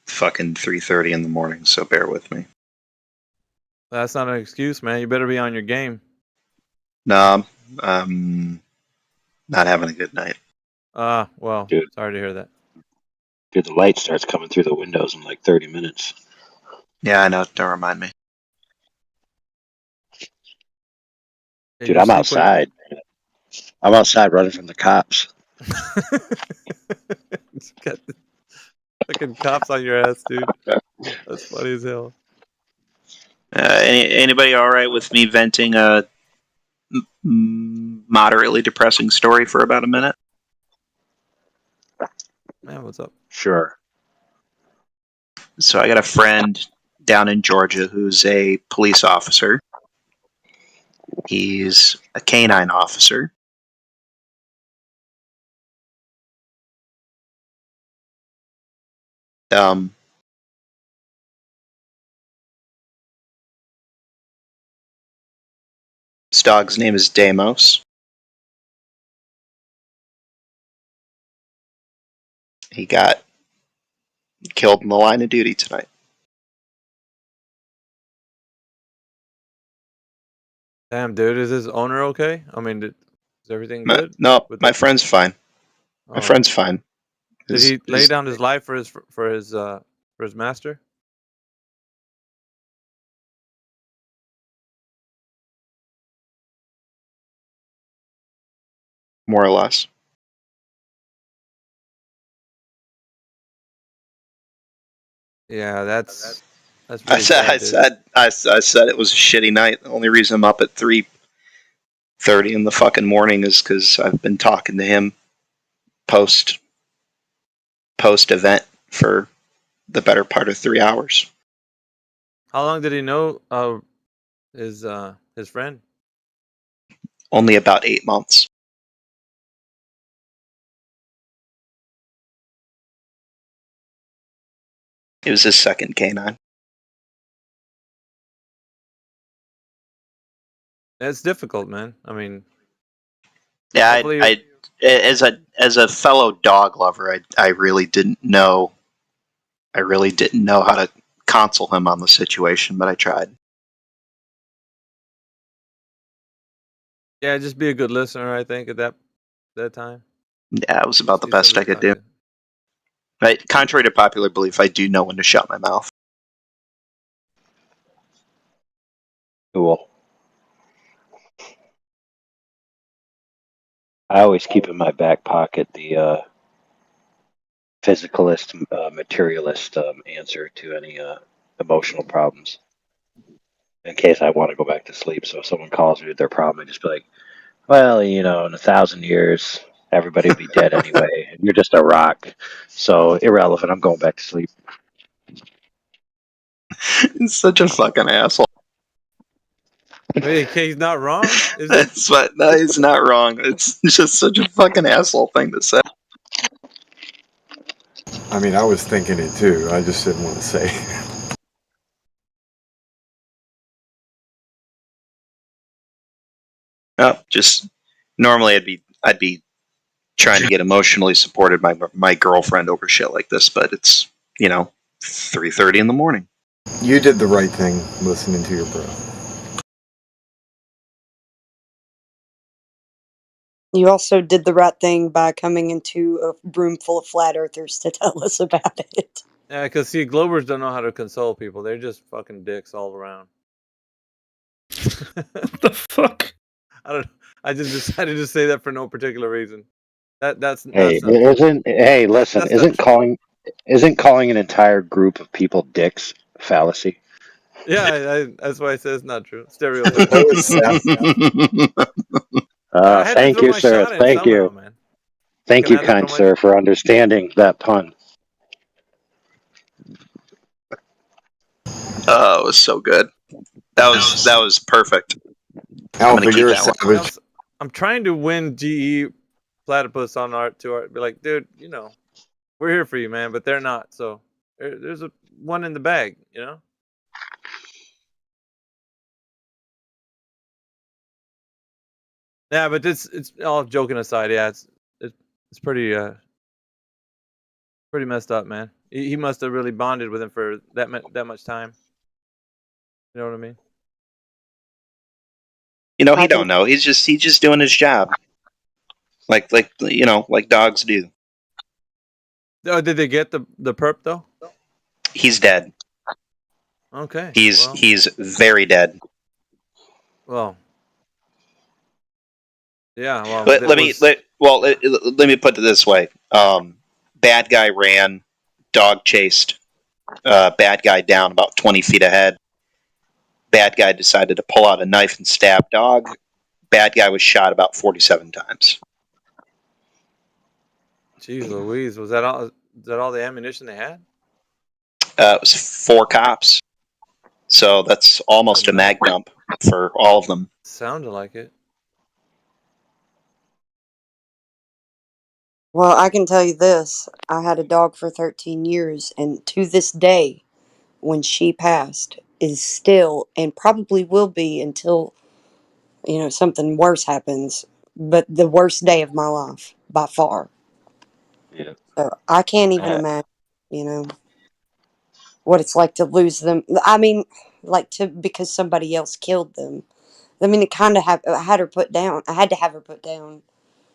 fucking 3:30 in the morning, so bear with me. That's not an excuse, man. You better be on your game. No, I'm not having a good night. Well, Dude. Sorry to hear that. Dude, the light starts coming through the windows in like 30 minutes. Yeah, I know. Don't remind me. Dude, I'm outside. I'm outside running from the cops. Got the fucking cops on your ass, dude. That's funny as hell. Anybody all right with me venting a moderately depressing story for about a minute? Man, what's up? Sure. So I got a friend down in Georgia who's a police officer. He's a canine officer. His dog's name is Deimos. He got killed in the line of duty tonight. Damn, dude, is his owner okay? I mean, is everything My, good? no, with my the- friend's fine. My Oh. friend's fine. Did he lay down his life for his master? More or less. Yeah, that's I really said, sad, dude. I said it was a shitty night. The only reason I'm up at 3:30 in the fucking morning is because I've been talking to him post event for the better part of 3 hours. How long did he know his friend? Only about 8 months. It was his second canine. It's difficult, man. I mean, Yeah, hopefully I as a fellow dog lover, I really didn't know. I really didn't know how to console him on the situation, but I tried. yeah, just be a good listener. I think at that time. Yeah, it was about the Need best I somebody to could do. talk to. But contrary to popular belief, I do know when to shut my mouth. Cool. I always keep in my back pocket the physicalist, materialist answer to any emotional problems in case I want to go back to sleep. So if someone calls me with their problem, I just be like, well, in 1,000 years, everybody would be dead anyway. And you're just a rock. So irrelevant. I'm going back to sleep. He's such a fucking asshole. Wait, he's not wrong, is he? That's what. No, he's not wrong. It's just such a fucking asshole thing to say. I mean, I was thinking it too. I just didn't want to say. No, just normally I'd be trying to get emotionally supported by my girlfriend over shit like this, but it's 3:30 in the morning. You did the right thing listening to your bro. You also did the right thing by coming into a room full of flat earthers to tell us about it. Yeah, because see, Globers don't know how to console people. They're just fucking dicks all around. The fuck? I don't. I just decided to say that for no particular reason. That's Hey, not true. listen, That's not true. isn't calling an entire group of people dicks fallacy? Yeah, that's why I said it's not true. Stereotype. I had to Thank throw you, my sir. shot in Thank somehow, you. man. Thank Fucking you, had to kind throw my. sir, for understanding that pun. Oh, it was so good. That was perfect. I'm Alpha, gonna keep you're a that one. savage. I'm trying to win GE Platypus on art to art. Be like, dude, we're here for you, man, but they're not. So there's one in the bag, Yeah, but it's all joking aside. Yeah, it's pretty messed up, man. He must have really bonded with him for that much time. You know what I mean? He don't know. He's just doing his job. Like dogs do. Oh, did they get the perp though? He's dead. Okay. He's very dead. Well. Yeah. Well. Let me put it this way. Bad guy ran, dog chased, bad guy down about 20 feet ahead. Bad guy decided to pull out a knife and stab dog. Bad guy was shot about 47 times. Jeez Louise, was that all? Is that all the ammunition they had? It was 4 cops, so that's almost a mag dump for all of them. Sounded like it. Well, I can tell you this. I had a dog for 13 years, and to this day, when she passed, is still and probably will be until, something worse happens, but the worst day of my life, by far. Yeah. So I can't even imagine, what it's like to lose them. I mean, because somebody else killed them. I mean, it kind of I had her put down. I had to have her put down.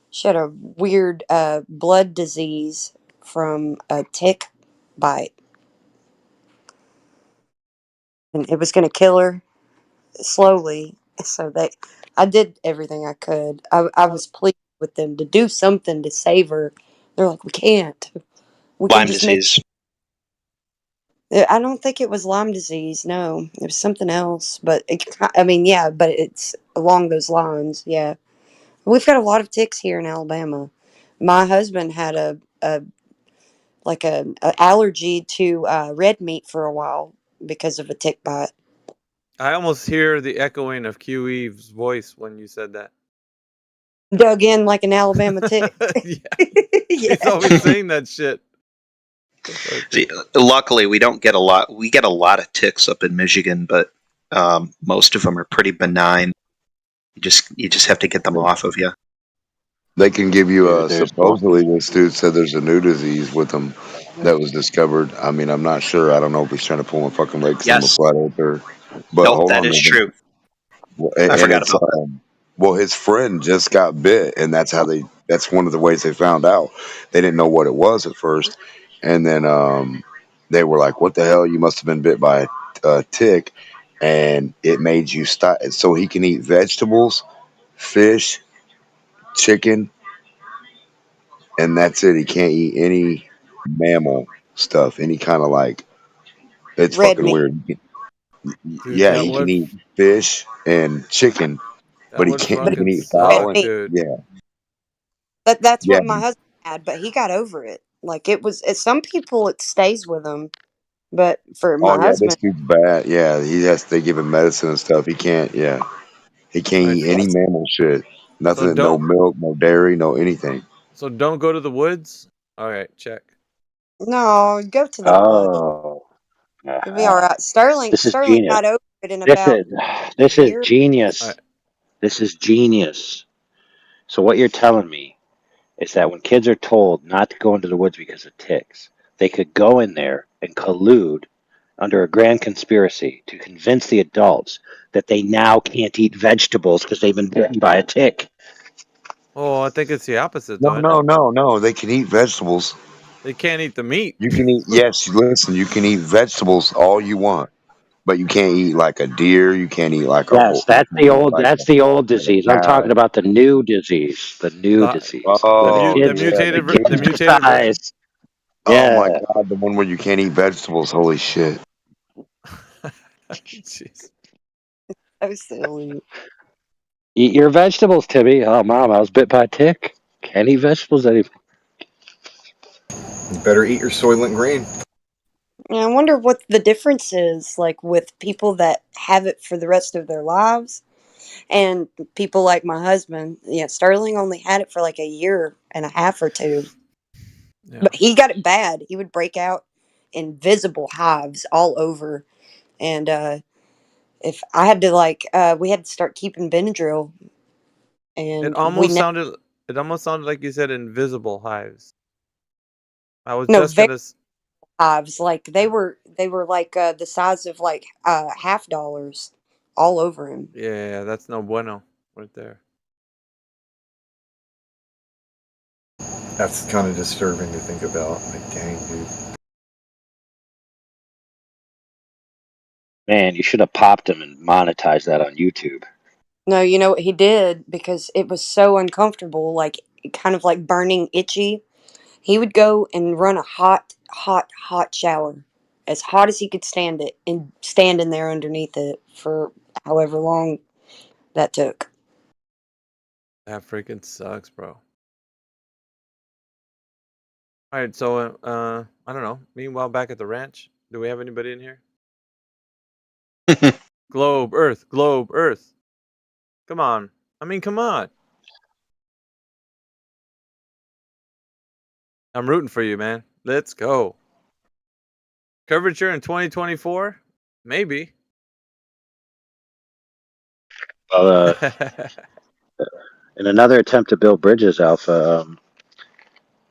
She had a weird blood disease from a tick bite, and it was going to kill her slowly. So I did everything I could. I was pleading with them to do something to save her. They're like, we can't. We can Lyme just make. disease. I don't think it was Lyme disease. No, it was something else. But I mean, yeah, but it's along those lines. Yeah, we've got a lot of ticks here in Alabama. My husband had a like a allergy to red meat for a while because of a tick bite. I almost hear the echoing of QE's voice when you said that. Dug in like an Alabama tick. Yeah. He's always saying that shit. See, luckily, we don't get a lot. We get a lot of ticks up in Michigan, but most of them are pretty benign. You just have to get them off of you. They can give you Yeah, a there's one. supposedly this dude said there's a new disease with them that was discovered. I mean, I'm not sure. I don't know if he's trying to pull my fucking leg 'cause I'm a Yes. flat earther. But Nope, hold that on, is there's true. I and forgot it's about that. well, his friend just got bit, and that's one of the ways they found out. They didn't know what it was at first, and then they were like, "What the hell? You must have been bit by a tick," and it made you stop. So he can eat vegetables, fish, chicken, and that's it. He can't eat any mammal stuff, any kind of like. It's Red fucking meat. weird. Dude, Yeah, that he can would eat fish and chicken, but he can't. He But fucking can eat it's red fowl. suck, And, meat. dude. yeah, That's yeah. what my husband had, but he got over it. Like it was. Some people it stays with them, but for Oh my yeah, this husband, dude's bad. Yeah, he has. They give him medicine and stuff. He can't. Yeah, he can't All right, eat any yes, mammal shit. so Nothing. No don't milk. No dairy. No anything. go to the woods. All right, check. no, go to the woods. Oh, You'll be all right. Sterling this is Sterling genius. got over it in This about is a this is year. All genius. right. This is genius. So what you're telling me is that when kids are told not to go into the woods because of ticks, they could go in there and collude under a grand conspiracy to convince the adults that they now can't eat vegetables because they've been bitten by a tick. Oh, I think it's the opposite, No, though, isn't no, it? no, no. They can eat vegetables. They can't eat the meat. You can eat. Yes, listen. You can eat vegetables all you want, but you can't eat like a deer. You can't eat like a Yes, horse. You can't eat that's the old like a disease. I'm talking cow. about the new disease. The new The disease. Where the Oh kids yeah, mutated the the games. mutated version. exercise. Oh my Yeah. god, the one where you can't eat vegetables. Holy shit. Jeez. So silly. Eat your vegetables, Timmy. Oh, Mom, I was bit by a tick. Can't eat vegetables anymore. You better eat your Soylent Green. Yeah, I wonder what the difference is, like with people that have it for the rest of their lives, and people like my husband. Yeah, Sterling only had it for like a year and a half or two, Yeah. but he got it bad. He would break out in visible hives all over, and if I had to we had to start keeping Benadryl, It and almost sounded like you said invisible hives. I was no just very gonna. hives, like they were like the size of like $50 all over him. Yeah, that's no bueno right there. That's kind of disturbing to think about. Like, dang, dude. Man, you should have popped him and monetized that on YouTube. No, you know what he did, because it was so uncomfortable, like kind of like burning itchy. He would go and run a hot shower, as hot as he could stand it, and stand in there underneath it for however long that took. That freaking sucks, bro. All right, so I don't know. Meanwhile, back at the ranch, do we have anybody in here? Globe Earth, Globe Earth. Come on. I mean, come on. I'm rooting for you, man. Let's go. Curvature in 2024? Maybe. Uh, in another attempt to build bridges, Alpha,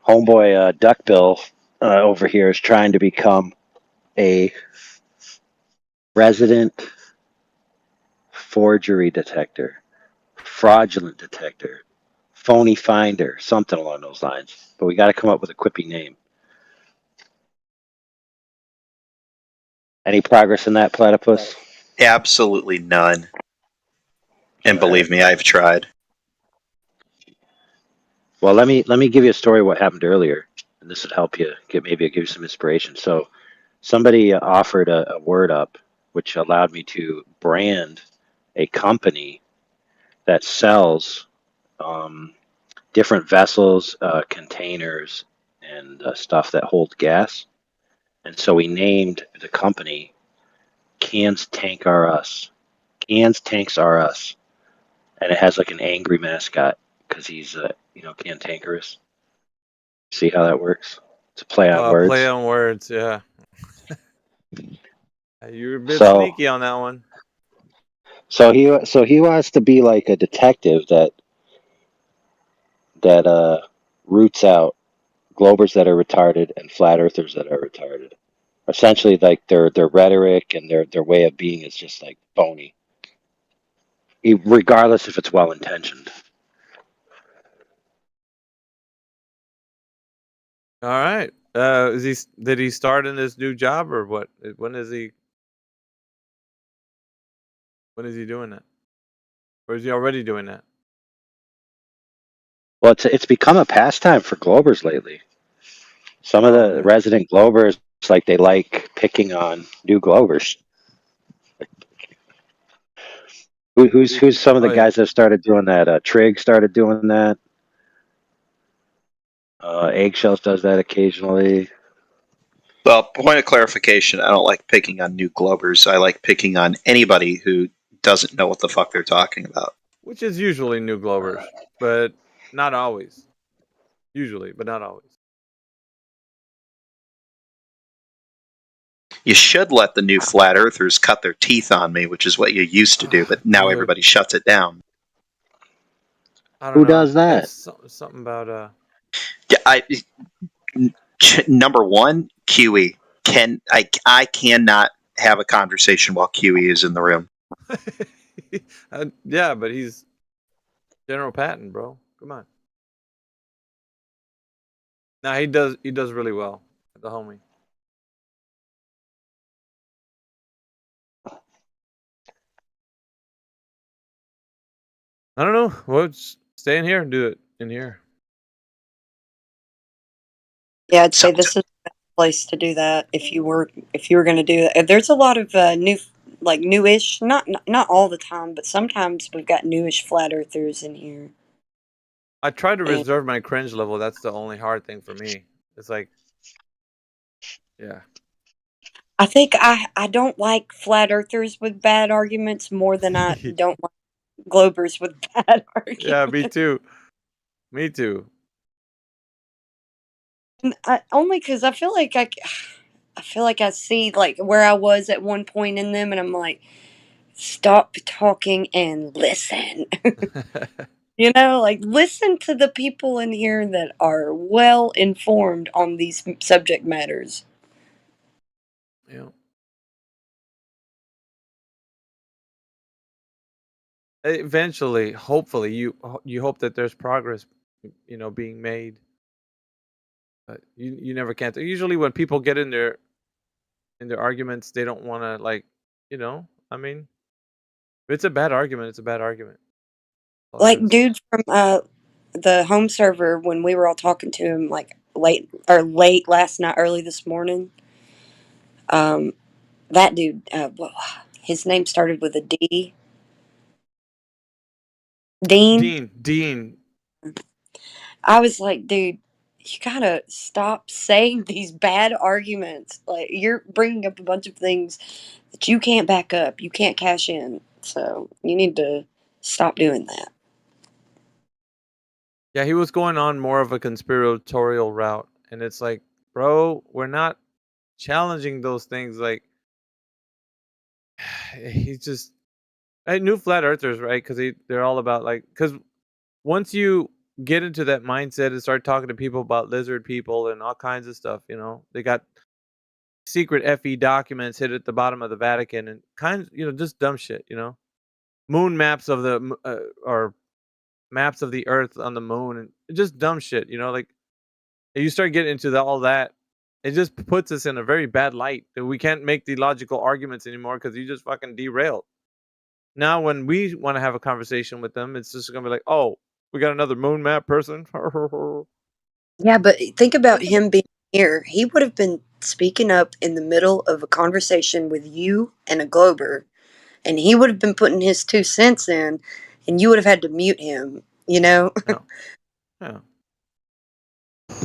homeboy Duckbill over here is trying to become a resident forgery detector, fraudulent detector, phony finder, something along those lines. But we got to come up with a quippy name. Any progress in that, Platypus? Absolutely none. And believe me, I've tried. Well, let me give you a story of what happened earlier, and this would help you give you some inspiration. So, somebody offered a word up, which allowed me to brand a company that sells different vessels, containers, and stuff that hold gas. And so we named the company Cans Tank R Us. Cans Tanks R Us, and it has like an angry mascot because he's cantankerous. See how that works? It's a play on words. Play on words, yeah. You're a bit So- sneaky on that one. So he wants to be like a detective that roots out Globers that are retarded and flat earthers that are retarded. Essentially, like their rhetoric and their way of being is just like phony, regardless if it's well intentioned. All right. Did he start in this new job or what? When is he doing that? Or is he already doing that? Well, it's become a pastime for Globers lately. Some of the resident Globers, like they like picking on new Globers. Who's some of the guys that started doing that? Trig started doing that. Eggshells does that occasionally. Well, point of clarification, I don't like picking on new Globers. I like picking on anybody who doesn't know what the fuck they're talking about. Which is usually new Globers, but not always. Usually, but not always. You should let the new flat earthers cut their teeth on me, which is what you used to do, but now Dude. everybody shuts it down. I don't Who know. does that? It's something about Yeah, number one, QE. I cannot have a conversation while QE is in the room. yeah, but he's General Patton, bro. Come on. Nah, he does really well, the homie. I don't know. Well, stay in here and do it in here. Yeah, I'd say this is the best place to do that if you were going to do that. There's a lot of newish, not all the time, but sometimes we've got newish flat earthers in here. I try to reserve my cringe level. That's the only hard thing for me. It's like, yeah. I think I don't like flat earthers with bad arguments more than I don't like Globers with bad arguments. Yeah, me too. Me too. Only because I feel like I see like where I was at one point in them, and I'm like, stop talking and listen. Like listen to the people in here that are well informed on these subject matters. Yeah. Eventually, hopefully, you hope that there's progress, being made. But you never can. Usually, when people get in their arguments, they don't want to I mean, if it's a bad argument, it's a bad argument. Like dude from the home server, when we were all talking to him like late last night, early this morning. That dude, his name started with a D. Dean. I was like, dude, you gotta stop saying these bad arguments. Like, you're bringing up a bunch of things that you can't back up. You can't cash in. So you need to stop doing that. Yeah, he was going on more of a conspiratorial route, and it's like, bro, we're not challenging those things. Like, he's just new flat earthers, right? Because they're all about because once you get into that mindset and start talking to people about lizard people and all kinds of stuff, they got secret FE documents hid at the bottom of the Vatican and just dumb shit, moon maps of the or maps of the Earth on the moon, and just dumb shit. Like if you start getting into all that, it just puts us in a very bad light. We can't make the logical arguments anymore because you just fucking derailed. Now, when we want to have a conversation with them, it's just gonna be like, "Oh, we got another moon map person." Yeah, but think about him being here. He would have been speaking up in the middle of a conversation with you and a Glober, and he would have been putting his 2 cents in, and you would have had to mute him, Yeah.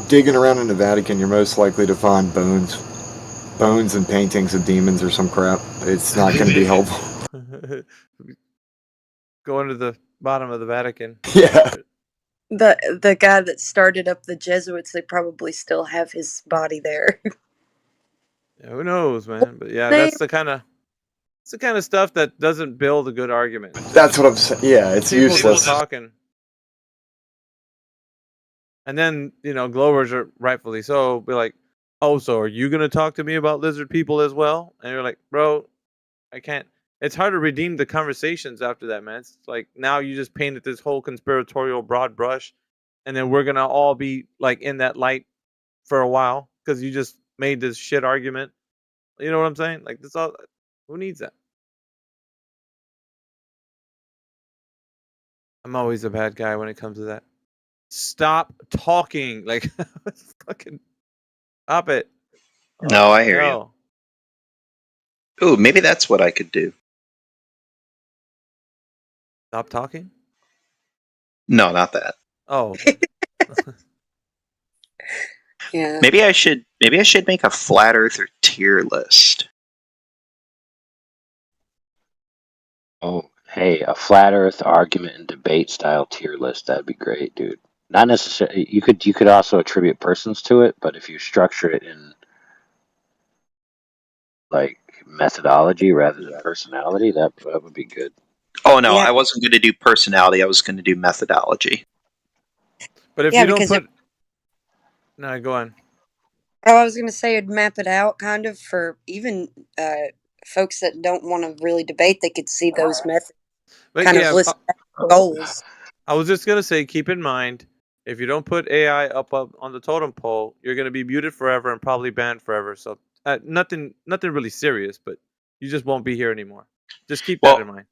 Digging around in the Vatican, you're most likely to find bones and paintings of demons or some crap. It's not going to be helpful. Going to the bottom of the Vatican. Yeah. The guy that started up the Jesuits, they probably still have his body there. Yeah, who knows, man? But yeah, that's the kind of stuff that doesn't build a good argument. That's what I'm saying. Yeah, it's People useless. just talking. And then, Glowers are rightfully so be like, "Oh, so are you gonna talk to me about lizard people as well?" And you're like, "Bro, I can't." It's hard to redeem the conversations after that, man. It's like now you just painted this whole conspiratorial broad brush, and then we're gonna all be like in that light for a while because you just made this shit argument. You know what I'm saying? Like this all. Who needs that? I'm always a bad guy when it comes to that. Stop talking. Like, fucking stop it. No, I hear you. Ooh, maybe that's what I could do. Stop talking? No, not that. Oh. Yeah. Maybe I should make a flat earther tier list. Oh, hey, a flat Earth argument and debate style tier list. That'd be great, dude. Not necessarily. You could also attribute persons to it, but if you structure it in like methodology rather than personality, that would be good. Oh no, Yeah. I wasn't going to do personality. I was going to do methodology. But if Yeah, you don't because put, no, go on. Oh, I was going to say it'd map it out kind of for even folks that don't want to really debate. They could see those methods But kind yeah, of list goals. I was just gonna say, keep in mind, if you don't put AI up on the totem pole, you're gonna be muted forever and probably banned forever. So nothing really serious, but you just won't be here anymore. Just keep that in mind.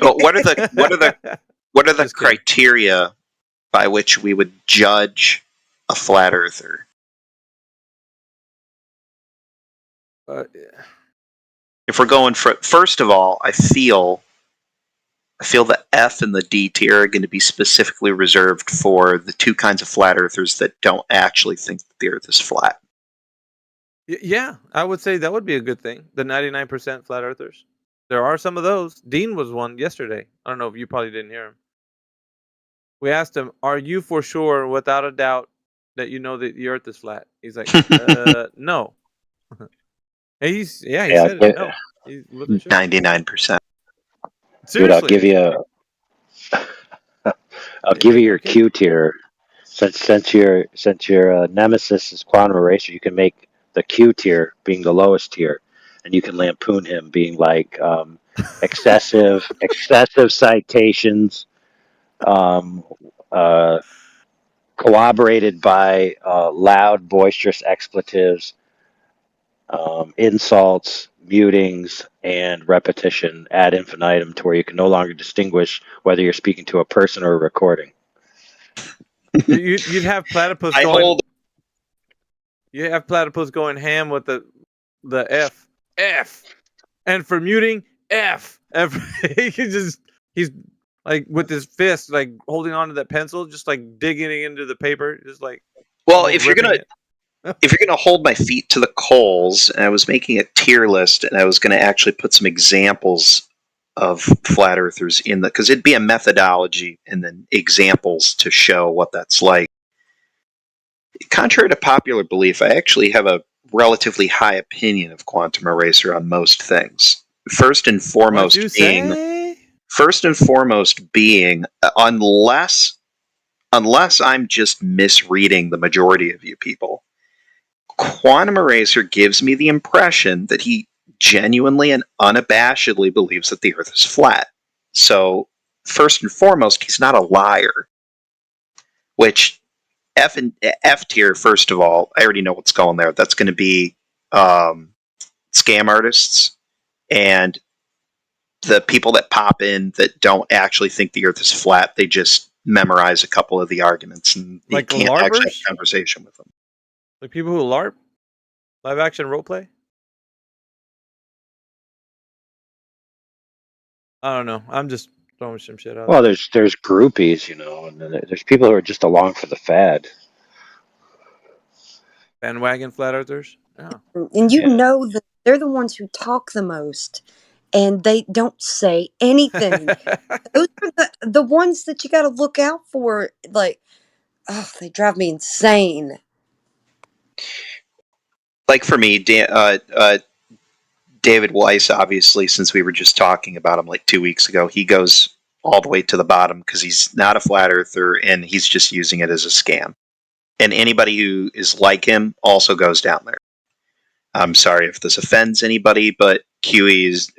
Well, what are the criteria by which we would judge a flat earther? If we're going for, first of all, I feel the F and the D tier are going to be specifically reserved for the two kinds of flat earthers that don't actually think that the Earth is flat. Yeah, I would say that would be a good thing. The 99% flat earthers. There are some of those. Dean was one yesterday. I don't know if you probably didn't hear him. We asked him, "Are you for sure, without a doubt, that you know that the Earth is flat?" He's like, "No." He said it. No, he wasn't sure. 99%. Dude, I'll Seriously. give you your Q tier. Since your nemesis is Quantum Eraser, you can make the Q tier being the lowest tier, and you can lampoon him being like excessive citations, corroborated by loud, boisterous expletives, insults, mutings, and repetition ad infinitum, to where you can no longer distinguish whether you're speaking to a person or a recording. You'd have platypus going. You have platypus going ham with the F, and for muting F. He's like with his fist, like holding onto that pencil, just like digging into the paper, just like. Well, if you're gonna hold my feet to the coals, and I was making a tier list, and I was gonna actually put some examples of flat earthers in because it'd be a methodology and then examples to show what that's like. Contrary to popular belief, I actually have a relatively high opinion of Quantum Eraser on most things. First and foremost being unless I'm just misreading the majority of you people, Quantum Eraser gives me the impression that he genuinely and unabashedly believes that the Earth is flat. So first and foremost, he's not a liar. Which F tier. First of all, I already know what's going there. That's going to be scam artists and the people that pop in that don't actually think the Earth is flat. They just memorize a couple of the arguments, and you Like can't actually have LARPers? a conversation with them. Like people who LARP, live action roleplay. I don't know. I'm just throwing some shit out. Well, there's groupies, you know, and then there's people who are just along for the fad. Bandwagon flat earthers. Yeah. And you know that they're the ones who talk the most, and they don't say anything. Those are the ones that you got to look out for. Like, oh, they drive me insane. Like for me, David Weiss, obviously, since we were just talking about him like 2 weeks ago, he goes all the way to the bottom because he's not a flat earther and he's just using it as a scam. And anybody who is like him also goes down there. I'm sorry if this offends anybody, but QE's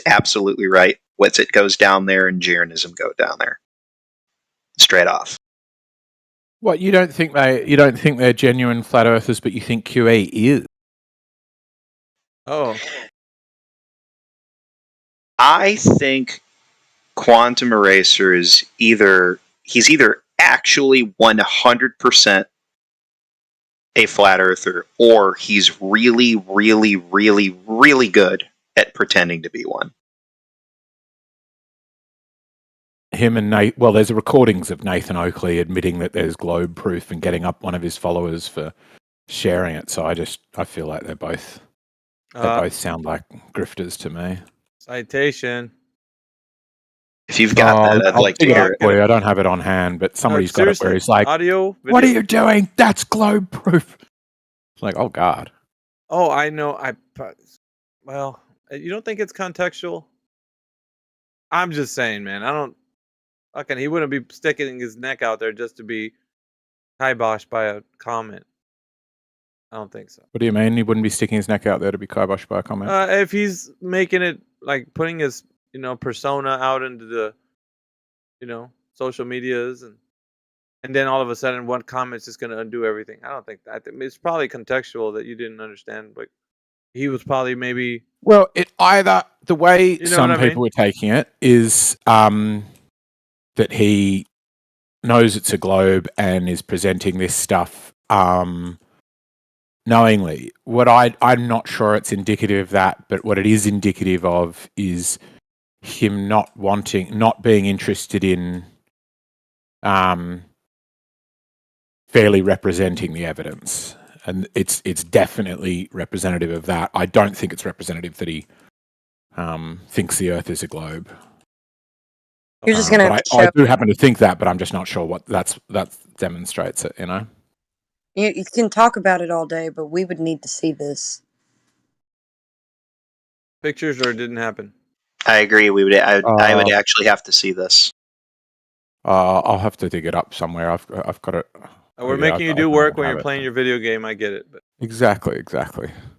absolutely right. Whatsit goes down there and Jeranism go down there. Straight off. What, you don't think they're genuine flat earthers, but you think QE is? Oh. I think Quantum Eraser is either actually 100% a flat earther, or he's really, really, really, really good at pretending to be one. Him and Nate. Well, there's recordings of Nathan Oakley admitting that there's globe proof and getting up one of his followers for sharing it. So I feel like they both sound like grifters to me. Citation. If you've got that, I'd like to hear it. Boy, I don't have it on hand, but somebody's got it where he's like, audio, video? "What are you doing? That's globe proof." It's like, oh god. Oh, I know. Well, you don't think it's contextual? I'm just saying, man. I don't. Fucking, he wouldn't be sticking his neck out there just to be kiboshed by a comment. I don't think so. What do you mean? He wouldn't be sticking his neck out there to be kiboshed by a comment? If he's making it like putting his persona out into the social medias and then all of a sudden one comment's just gonna undo everything. I don't think that. It's probably contextual that you didn't understand, but he was probably maybe. Well, it either the way some what I people were taking it is that he knows it's a globe and is presenting this stuff knowingly. What I'm not sure it's indicative of that, but what it is indicative of is him not being interested in fairly representing the evidence. And it's definitely representative of that. I don't think it's representative that he thinks the Earth is a globe. You're just gonna have to show. I do happen to think that, but I'm just not sure what that demonstrates it. You can talk about it all day, but we would need to see this. Pictures, or it didn't happen. I agree. I would actually have to see this. I'll have to dig it up somewhere. I've got it. We're making you do work when you're playing your video game. I get it, but exactly.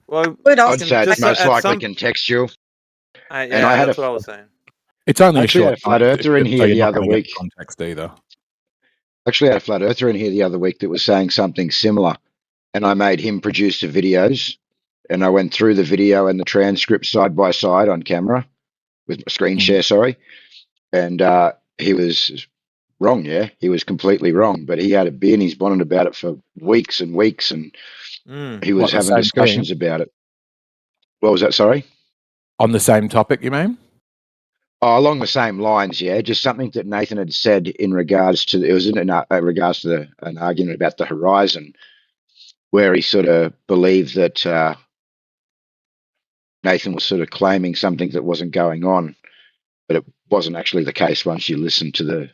Well, I'd say it's most likely contextual. That's what I was saying. It's only actually a flat earther in here the other week. Context either. Actually, I had a flat earther in here the other week that was saying something similar, and I made him produce the videos, and I went through the video and the transcript side by side on camera with my screen share. Sorry, and he was wrong. Yeah, he was completely wrong. But he had a beer and he's bonnet about it for weeks and weeks, and he was having discussions about it. What was that? Sorry. On the same topic, you mean? Oh, along the same lines, yeah. Just something that Nathan had said in regards to regards to an argument about the horizon, where he sort of believed that Nathan was sort of claiming something that wasn't going on, but it wasn't actually the case once you listen to the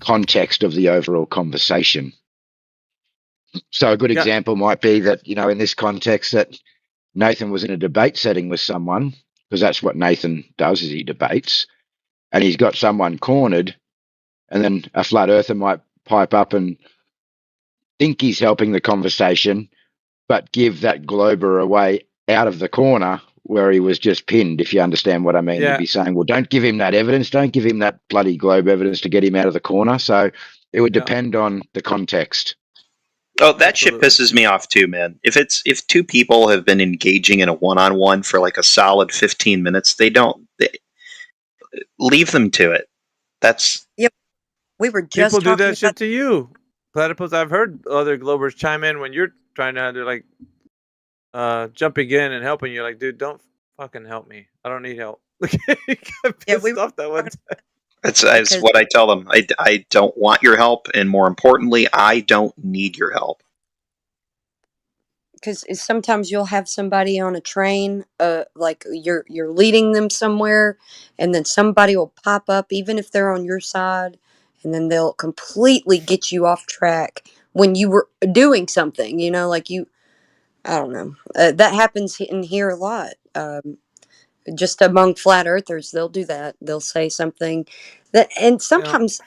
context of the overall conversation. So a good example might be that, in this context, that Nathan was in a debate setting with someone, because that's what Nathan does, is he debates, and he's got someone cornered, and then a flat earther might pipe up and think he's helping the conversation, but give that glober away out of the corner where he was just pinned, if you understand what I mean. Yeah. You'd be saying, well, don't give him that evidence. Don't give him that bloody globe evidence to get him out of the corner. So it would Yeah. depend on the context. Oh, that shit pisses me off too, man. If two people have been engaging in a one-on-one for like a solid 15 minutes, they leave them to it. That's Yep. We were People just do talking that shit about to you, Platypus. I've heard other Globers chime in when you're trying to, they're like, jumping in and helping you. Like, dude, don't fucking help me. I don't need help. He got pissed off that one time. that's Because- what I tell them. I don't want your help, and more importantly, I don't need your help. because sometimes you'll have somebody on a train, like you're leading them somewhere, and then somebody will pop up, even if they're on your side, and then they'll completely get you off track when you were doing something. You know, like you, I don't know. That happens in here a lot. Just among flat earthers, they'll do that. They'll say something that, and sometimes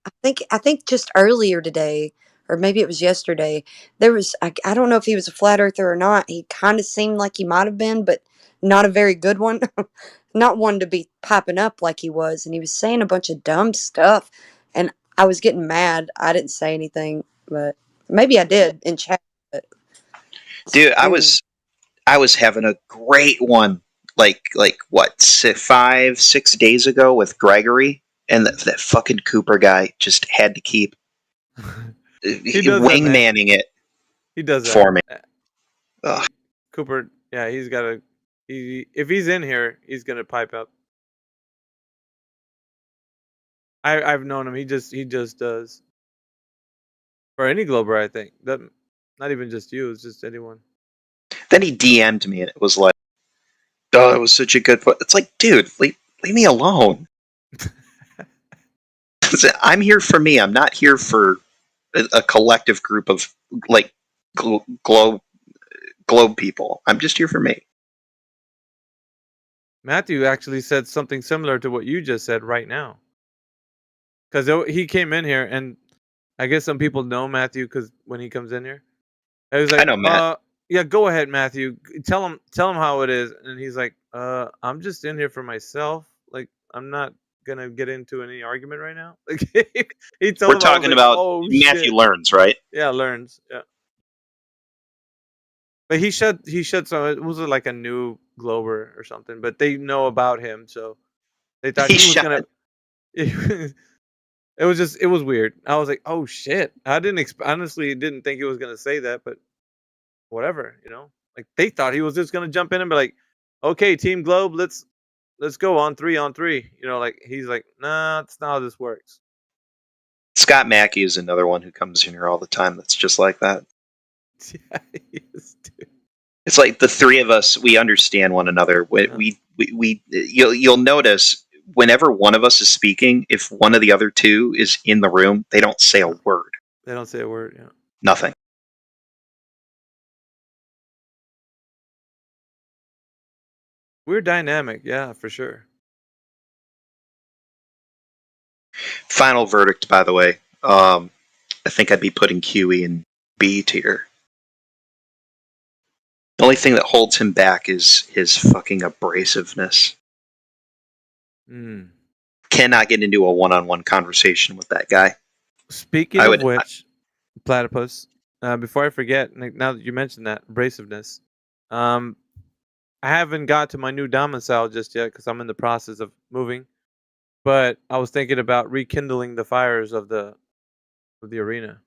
I think just earlier today, or maybe it was yesterday, there was I don't know if he was a flat earther or not. He kind of seemed like he might have been, but not a very good one. Not one to be popping up like he was, and he was saying a bunch of dumb stuff, and I was getting mad. I didn't say anything, but maybe I did in chat. But Dude, I was having a great one like what 5-6 days ago with Gregory, and that fucking Cooper guy just had to keep He does that, man. wingmanning it. He does that for me. Cooper, yeah, he's got to. If he's in here, he's gonna pipe up. I've known him. He just does. For any Glober, I think. Not even just you. It's just anyone. Then he DM'd me, and it was like, "Oh, it was such a good." It's like, dude, leave me alone. I'm here for me. I'm not here for a collective group of like globe people. I'm just here for me. Matthew actually said something similar to what you just said right now. Because he came in here, and I guess some people know Matthew because when he comes in here, I was like, I know Matt. Yeah, go ahead, Matthew. Tell him how it is. And he's like, I'm just in here for myself. Like, I'm not gonna get into any argument right now. Like, he told We're him, talking about Matthew shit. Learns, right? Yeah, Learns. Yeah. But he shut some. It was like a new Glober or something. But they know about him, so they thought he was gonna. It was weird. I was like, oh shit. I honestly didn't think he was gonna say that, but whatever, Like they thought he was just gonna jump in and be like, okay, Team Globe, let's go on 3-on-3. Like he's like, nah, that's not how this works. Scott Mackey is another one who comes in here all the time. That's just like that. Yeah, he is too. It's like the three of us, we understand one another. You'll notice whenever one of us is speaking, if one of the other two is in the room, they don't say a word. They don't say a word. Yeah. Nothing. We're dynamic, yeah, for sure. Final verdict, by the way. I think I'd be putting QE in B tier. The only thing that holds him back is his fucking abrasiveness. Cannot get into a one-on-one conversation with that guy. Speaking of which, Platypus, before I forget, now that you mentioned that abrasiveness, I haven't got to my new domicile just yet because I'm in the process of moving. But I was thinking about rekindling the fires of the arena.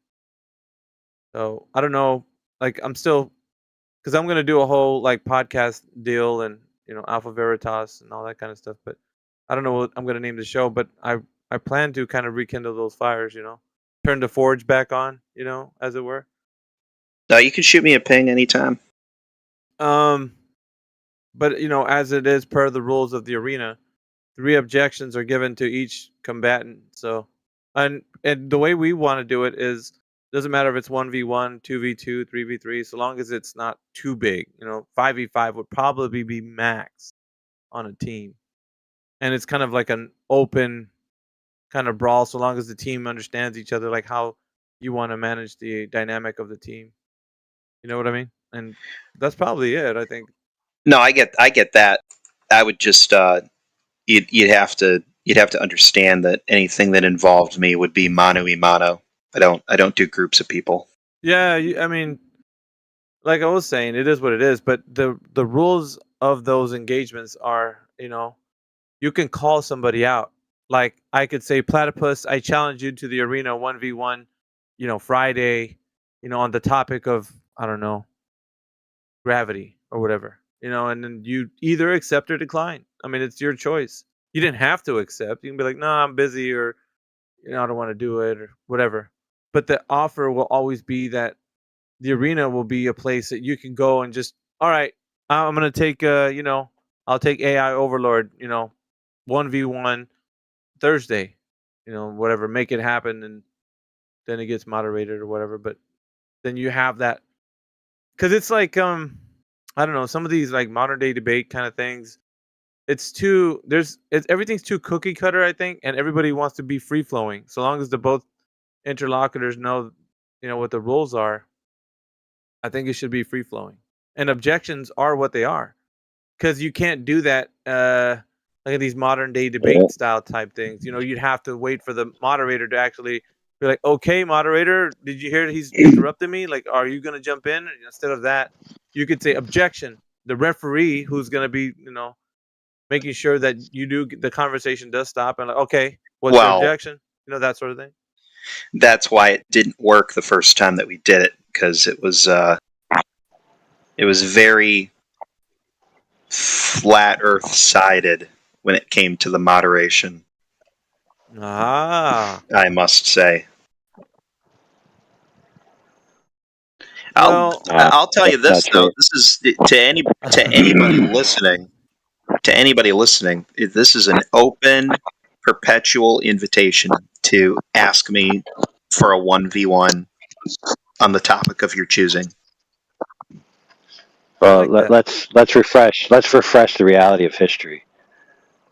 So I don't know, like I'm still, because I'm gonna do a whole like podcast deal and Alpha Veritas and all that kind of stuff. But I don't know what I'm gonna name the show. But I plan to kind of rekindle those fires. Turn the forge back on. As it were. No, you can shoot me a ping anytime. But as it is per the rules of the arena, 3 objections are given to each combatant. So, and the way we want to do it is, doesn't matter if it's 1v1, 2v2, 3v3, so long as it's not too big. 5v5 would probably be max on a team, and it's kind of like an open kind of brawl, so long as the team understands each other, like how you want to manage the dynamic of the team. You know what I mean? And that's probably it, I think. No, I get that. I would just you'd have to understand that anything that involved me would be mano a mano. I don't do groups of people. Yeah, I mean, like I was saying, it is what it is. But the rules of those engagements are, you can call somebody out. Like I could say, Platypus, I challenge you to the arena 1v1, Friday, on the topic of, I don't know, gravity or whatever, and then you either accept or decline. I mean, it's your choice. You didn't have to accept. You can be like, no, I'm busy, or, I don't want to do it, or whatever. But the offer will always be that the arena will be a place that you can go and just, all right, I'm going to take, I'll take AI Overlord, 1v1 Thursday, whatever, make it happen. And then it gets moderated or whatever. But then you have that, because it's like, I don't know, some of these like modern day debate kind of things, everything's too cookie cutter, I think, and everybody wants to be free flowing. So long as the both interlocutors know, what the rules are, I think it should be free flowing. And objections are what they are, because you can't do that like these modern day debate style type things. You'd have to wait for the moderator to actually be like, okay, moderator, did you hear he's interrupting me? Like, are you going to jump in? Instead of that, you could say objection. The referee, who's going to be, making sure that the conversation does stop, and like, okay, what's your objection? That sort of thing. That's why it didn't work the first time that we did it, because it was very flat Earth sided when it came to the moderation. Ah, I must say. Well, I'll tell you this though. This is to anybody listening. To anybody listening, this is an open, perpetual invitation to ask me for a 1v1 on the topic of your choosing. Well, let's refresh the reality of history.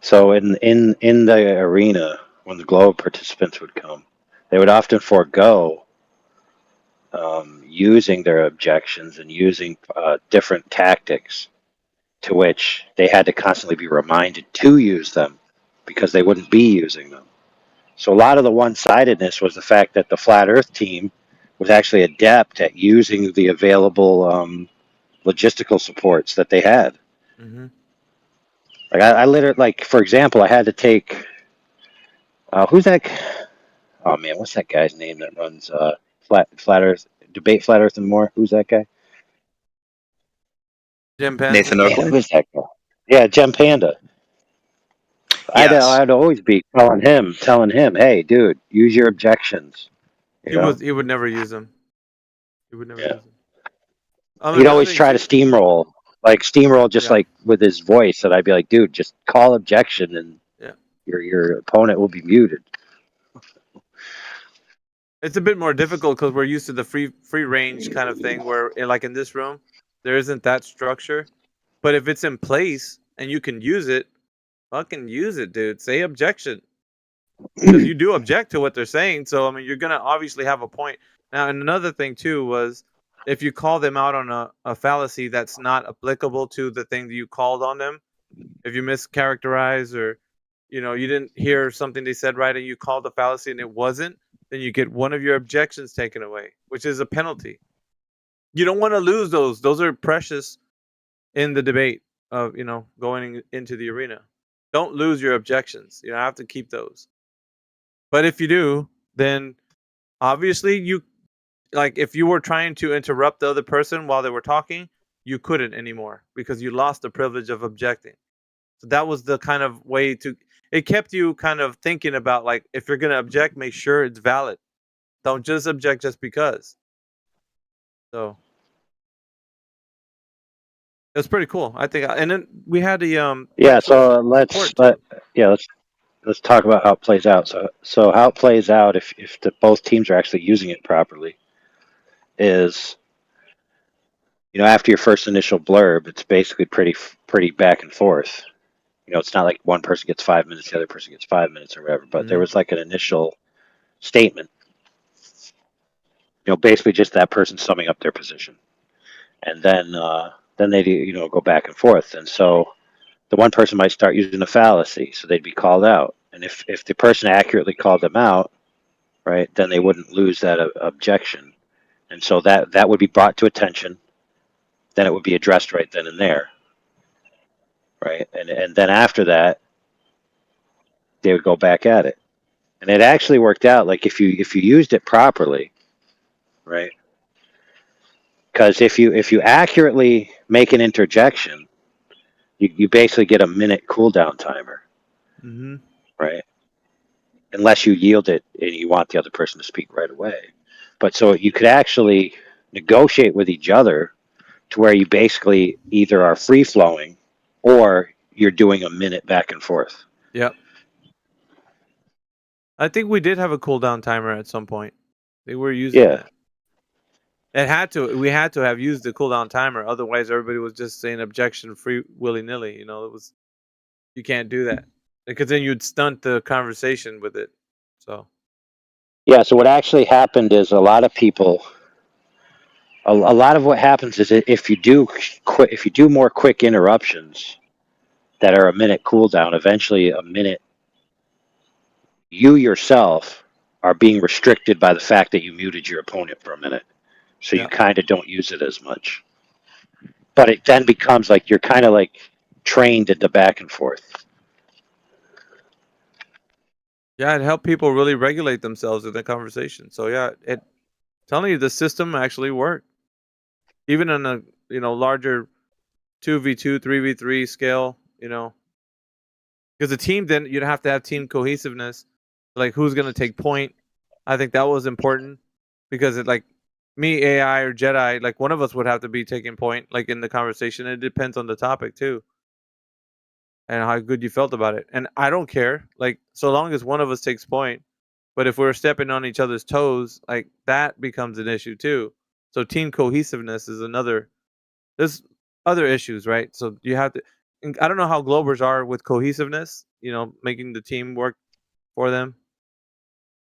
So in the arena, when the globe participants would come, they would often forego using their objections and using different tactics, to which they had to constantly be reminded to use them because they wouldn't be using them. So a lot of the one-sidedness was the fact that the Flat Earth team was actually adept at using the available logistical supports that they had. Mm-hmm. Like I literally, like, for example, I had to take who's that? Oh man, what's that guy's name that runs Flat Earth Debate, Flat Earth and More? Who's that guy? Jim Panda. Nathan Yeah, Oakley. who is that guy? Yeah, Gem Panda. Yes. I'd always be telling him, hey, dude, use your objections. He would never use them. He would never use them. He'd always try to steamroll, just like with his voice, and I'd be like, dude, just call objection, and your opponent will be muted. It's a bit more difficult because we're used to the free range kind of thing, where like in this room, there isn't that structure. But if it's in place and you can use it, fucking use it, dude. Say objection, because you do object to what they're saying. So I mean, you're gonna obviously have a point. Now, and another thing too was, if you call them out on a fallacy that's not applicable to the thing that you called on them, if you mischaracterize, or you didn't hear something they said right and you called the fallacy and it wasn't, then you get one of your objections taken away, which is a penalty. You don't want to lose those. Those are precious in the debate of, going into the arena. Don't lose your objections. You have to keep those. But if you do, then obviously if you were trying to interrupt the other person while they were talking, you couldn't anymore because you lost the privilege of objecting. So that was the kind of way it kept you kind of thinking about, like, if you're going to object, make sure it's valid. Don't just object just because. So it was pretty cool, I think. And then we had the Yeah, so let's talk about how it plays out. So how it plays out, if both teams are actually using it properly, is, after your first initial blurb, it's basically pretty back and forth. It's not like one person gets 5 minutes, the other person gets 5 minutes or whatever, but there was like an initial statement, basically just that person summing up their position. And then then they'd go back and forth, and so the one person might start using a fallacy, so they'd be called out, and if the person accurately called them out, right, then they wouldn't lose that objection, and so that would be brought to attention, then it would be addressed right then and there, right, and then after that they would go back at it, and it actually worked out. Like if you used it properly, right, because if you accurately make an interjection, you basically get a minute cooldown timer, Mm-hmm. right, unless you yield it and you want the other person to speak right away. But so you could actually negotiate with each other to where you basically either are free flowing or you're doing a minute back and forth. Yep. I think we did have a cooldown timer at some point. They were using Yeah. that. It had to. We had to have used the cooldown timer. Otherwise, everybody was just saying objection free willy nilly. It was. You can't do that because then you'd stunt the conversation with it. So. Yeah. So what actually happened is a lot of people. A lot of what happens is if you do more quick interruptions that are a minute cooldown, eventually a minute, you yourself are being restricted by the fact that you muted your opponent for a minute. So you Yeah. kind of don't use it as much. But it then becomes like you're kind of like trained into back and forth. Yeah, it helped people really regulate themselves in the conversation. So yeah, telling you the system actually worked, even on a larger 2v2, 3v3 scale. Because the team, then you'd have to have team cohesiveness, like who's gonna take point. I think that was important because me, AI or Jedi, like one of us would have to be taking point, like in the conversation. It depends on the topic too, and how good you felt about it. And I don't care, like so long as one of us takes point. But if we're stepping on each other's toes, like that becomes an issue too. So team cohesiveness is another. There's other issues, right? So you have to. And I don't know how Globers are with cohesiveness. Making the team work for them.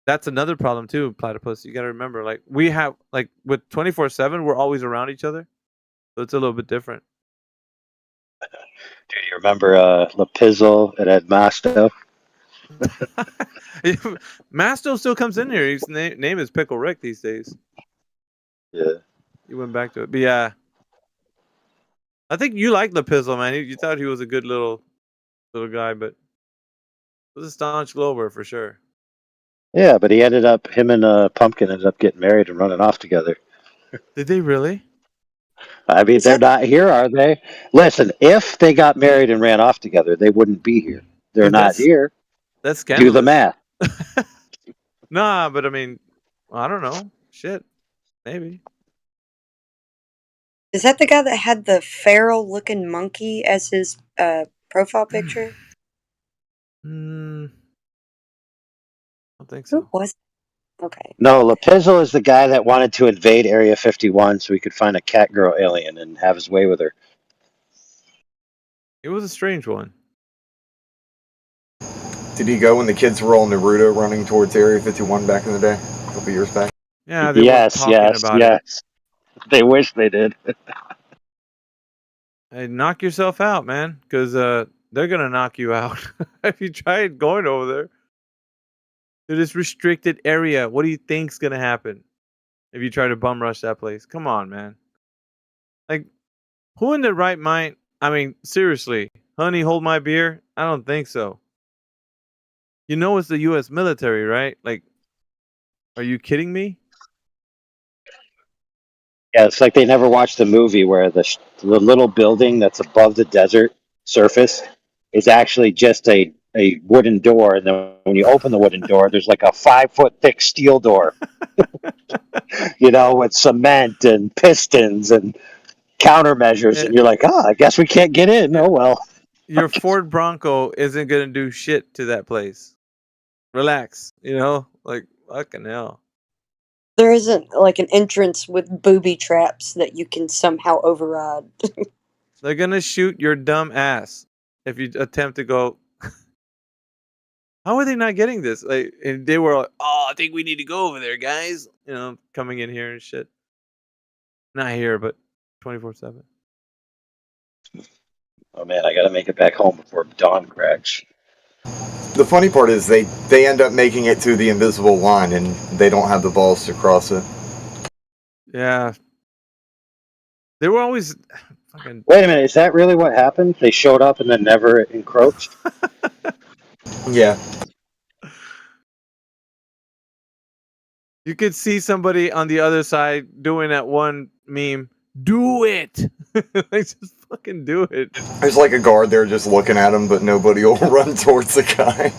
That's another problem too, Platypus. You got to remember, like we have, like with 24/7, we're always around each other, so it's a little bit different. Do you remember Lapizzle and Ed Masto? Masto still comes in here. His name is Pickle Rick these days. Yeah. You went back to it, but yeah, I think you like Lapizzle, man. You thought he was a good little guy, but was a staunch Glober for sure. Yeah, but him and Pumpkin ended up getting married and running off together. Did they really? I mean, they're not here, are they? Listen, if they got married and ran off together, they wouldn't be here. They're not here. That's Do the scandalous. math. Nah, but I mean, I don't know. Shit, maybe. Is that the guy that had the feral looking monkey as his profile picture? I don't think Who so. was? Okay. No, Lapizzle is the guy that wanted to invade Area 51 so he could find a cat girl alien and have his way with her. It was a strange one. Did he go when the kids were all Naruto running towards Area 51 back in the day? A couple years back? Yeah, they were talking about it. They wish they did. Hey, knock yourself out, man, because they're gonna knock you out if you try going over there to this restricted area. What do you think's gonna happen if you try to bum rush that place? Come on, man. Like, who in their right mind? I mean, seriously, honey, hold my beer. I don't think so. It's the U.S. military, right? Like, are you kidding me? Yeah, it's like they never watched the movie where the little building that's above the desert surface is actually just a wooden door, and then when you open the wooden door, there's like a 5-foot thick steel door, with cement and pistons and countermeasures, and you're like, I guess we can't get in. Oh well. Your Ford Bronco isn't gonna do shit to that place. Relax, like fucking hell. There isn't like an entrance with booby traps that you can somehow override. They're gonna shoot your dumb ass if you attempt to go. How are they not getting this? Like, and they were like, "Oh, I think we need to go over there, guys." Coming in here and shit. Not here, but 24/7. Oh man, I gotta make it back home before dawn cracks. The funny part is they end up making it to the invisible line and they don't have the balls to cross it. Yeah. They were always fucking. Wait a minute, is that really what happened? They showed up and then never encroached? Yeah. You could see somebody on the other side doing that one meme. Do it! Like, just fucking do it. There's like a guard there just looking at him, but nobody will run towards the guy.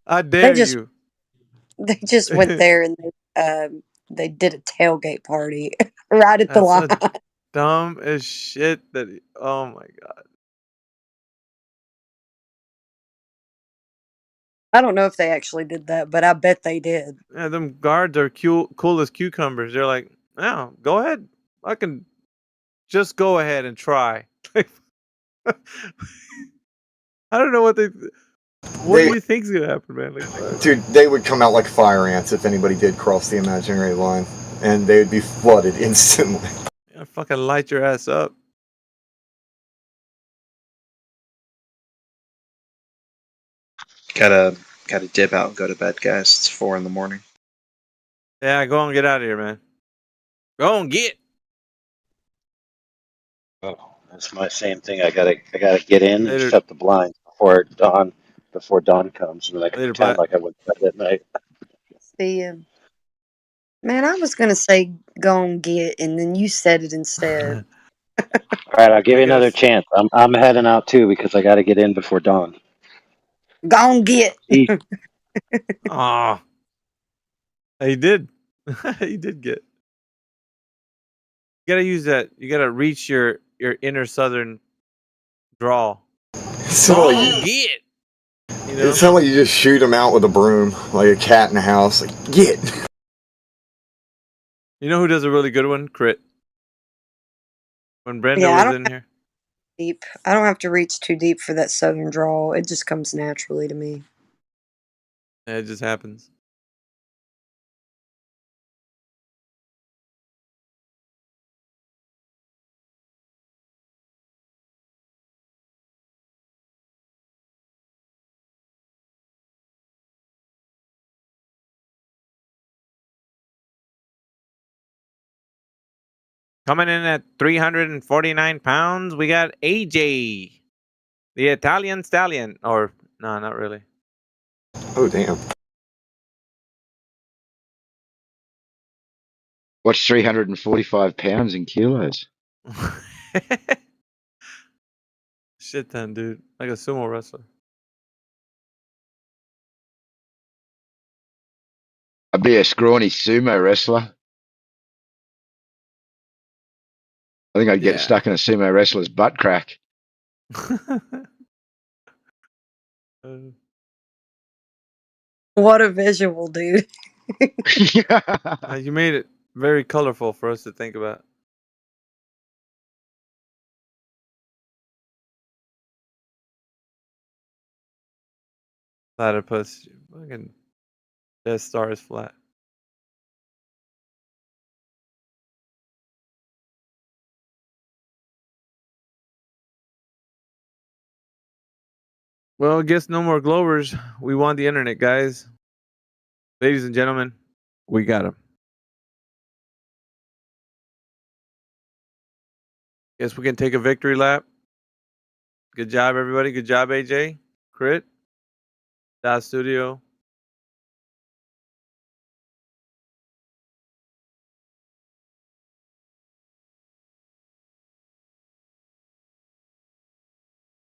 I dare you. They just went there and they did a tailgate party right at the That's line. so dumb as shit. Oh my god. I don't know if they actually did that, but I bet they did. Yeah, them guards are cool as cucumbers. They're like, no, go ahead. I can just go ahead and try. I don't know what do you think's gonna happen, man? Like, what? Dude, they would come out like fire ants if anybody did cross the imaginary line, and they would be flooded instantly. Yeah, fucking light your ass up. Gotta dip out and go to bed, guys. It's 4 a.m. Yeah, go and get out of here, man. Go and get. Oh, that's my same thing. I gotta get in and Later. shut the blinds before dawn comes, and then I can Later, pretend Pat. like I went to bed at night. See you. Man, I was gonna say go and get, and then you said it instead. All right, I'll give I you another guess. chance. I'm heading out too because I gotta get in before dawn. Go and get. Aw. He did. He did get. You gotta use that. You gotta reach your inner southern drawl. So like you, Get. You know? it sounds like you just shoot him out with a broom, like a cat in a house. Like, get! You know who does a really good one? Crit. When Brenda Yeah, I was don't in have here. deep. I don't have to reach too deep for that southern drawl. It just comes naturally to me. Yeah, it just happens. Coming in at 349 pounds, we got AJ, the Italian stallion. Or, no, not really. Oh, damn. What's 345 pounds in kilos? Shit ton, dude. Like a sumo wrestler. I'd be a scrawny sumo wrestler. I think I'd get Yeah. stuck in a sumo wrestler's butt crack. What a visual, dude. You made it very colorful for us to think about. Platypus. Fucking Death Star is flat. Well, I guess no more Glovers. We won the internet, guys. Ladies and gentlemen, we got him. Guess we can take a victory lap. Good job, everybody. Good job, AJ. Crit. Dot Studio.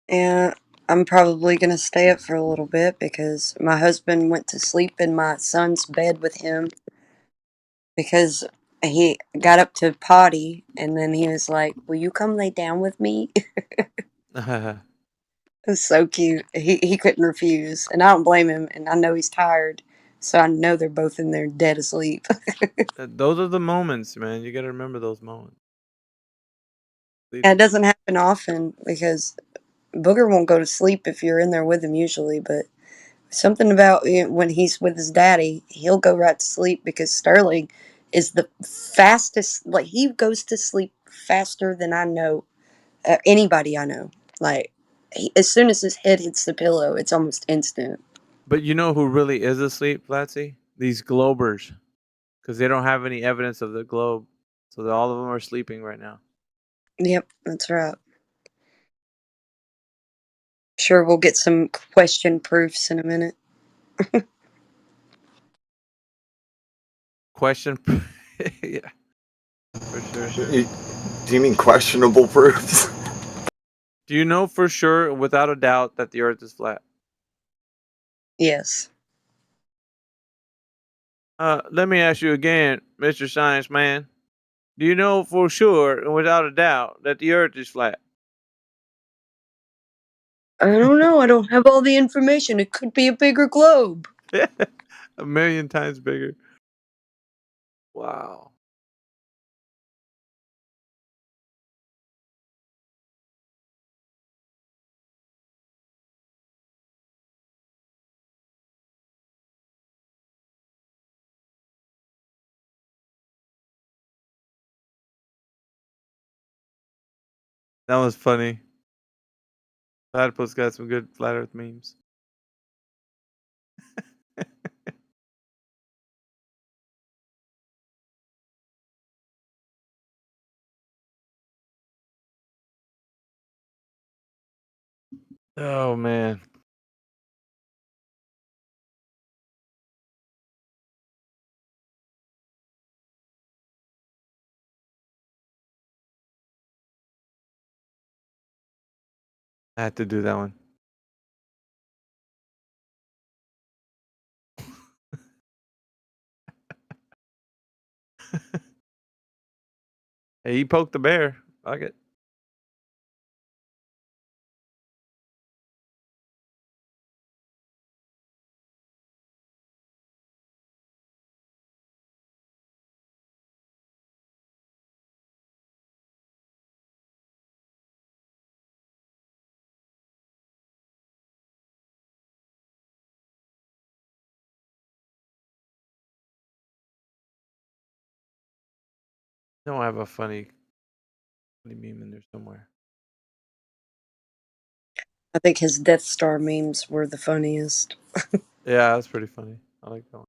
And I'm probably going to stay up for a little bit because my husband went to sleep in my son's bed with him because he got up to potty and then he was like, "Will you come lay down with me?" It was so cute. He couldn't refuse, and I don't blame him. And I know he's tired, so I know they're both in there dead asleep. Those are the moments, man. You got to remember those moments. And it doesn't happen often because Booger won't go to sleep if you're in there with him usually, but something about when he's with his daddy, he'll go right to sleep because Sterling is the fastest. Like, he goes to sleep faster than I know Anybody I know, like as soon as his head hits the pillow, it's almost instant. But you know who really is asleep, Flatsy? These globers, because they don't have any evidence of the globe, so all of them are sleeping right now. Yep, that's right. Sure, we'll get some question proofs in a minute. Question, yeah, for sure. Do you mean questionable proofs? Do you know for sure, without a doubt, that the Earth is flat? Yes. Let me ask you again, Mr. Science Man. Do you know for sure and without a doubt that the Earth is flat? I don't know. I don't have all the information. It could be a bigger globe. A million times bigger. Wow. That was funny. Platypus got some good flat Earth memes. Oh man. I had to do that one. Hey, he poked the bear. I like it. No, I have a funny meme in there somewhere. I think his Death Star memes were the funniest. Yeah, that's pretty funny. I like that one.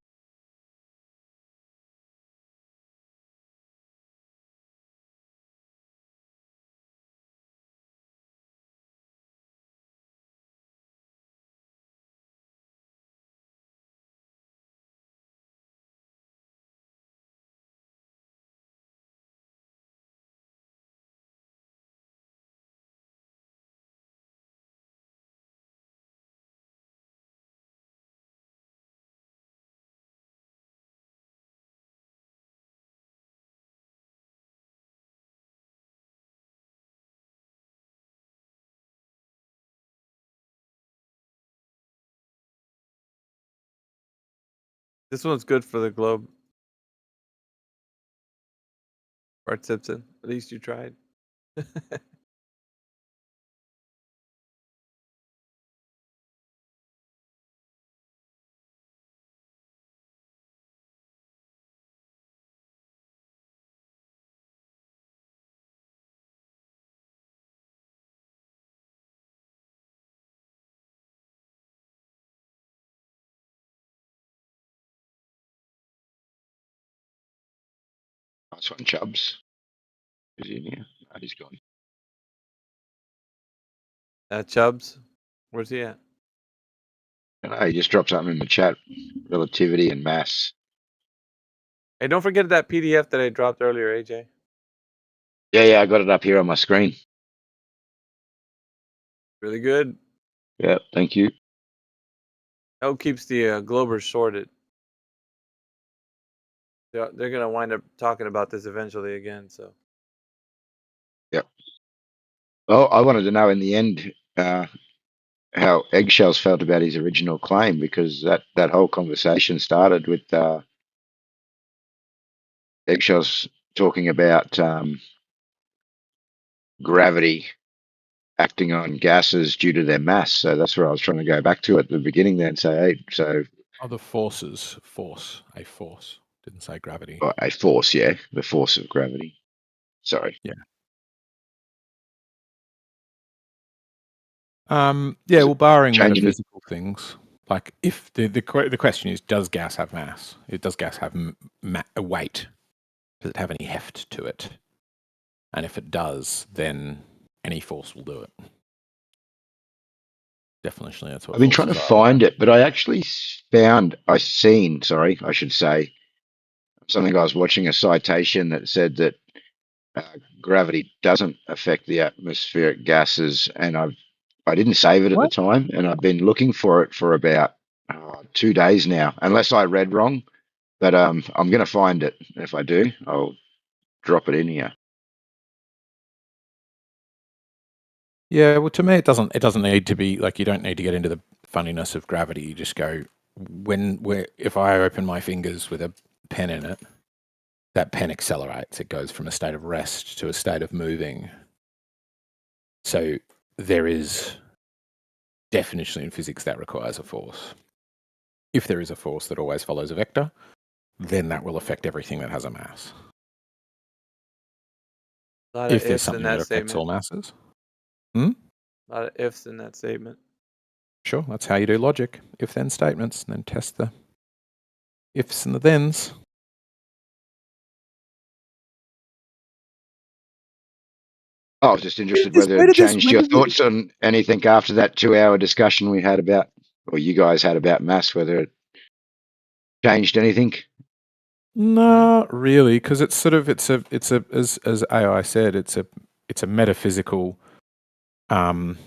This one's good for the globe. Bart Simpson. At least you tried. Nice one, Chubbs. Is he in here? No, he's gone. Chubbs. Where's he at? No, he just dropped something in the chat. Relativity and mass. Hey, don't forget that PDF that I dropped earlier, AJ. Yeah, I got it up here on my screen. Really good. Yeah, thank you. That keeps the globers sorted. They're going to wind up talking about this eventually again. So. Yep. Well, I wanted to know in the end how Eggshells felt about his original claim, because that whole conversation started with Eggshells talking about gravity acting on gases due to their mass. So that's where I was trying to go back to at the beginning there and say, hey, so. Other forces, a force. Didn't say gravity. A force, yeah, the force of gravity. Sorry. Yeah. Yeah, well, barring changing it? metaphysical things, like if the question is, does gas have mass? Does gas have a weight? Does it have any heft to it? And if it does, then any force will do it. Definitionally, that's what I've been trying to forces are. find it, but I actually I should say, something. I was watching a citation that said that gravity doesn't affect the atmospheric gases, and I didn't save it at the time, and I've been looking for it for about 2 days now, unless I read wrong. But I'm going to find it. If I do, I'll drop it in here. Yeah, well, to me, it doesn't need to be like, you don't need to get into the funniness of gravity. You just go, if I open my fingers with a pen in it, that pen accelerates. It goes from a state of rest to a state of moving. So there is definition in physics that requires a force. If there is a force that always follows a vector, then that will affect everything that has a mass. A lot If of there's ifs something in that that affects all statement. masses. A lot of ifs in that statement. Sure, that's how you do logic. If-then statements, and then test the ifs and the thens. I was just interested whether it changed your thoughts on anything after that 2-hour discussion we had about, or you guys had about mass, whether it changed anything. Not really, because it's sort of it's a as AI said, it's a metaphysical, and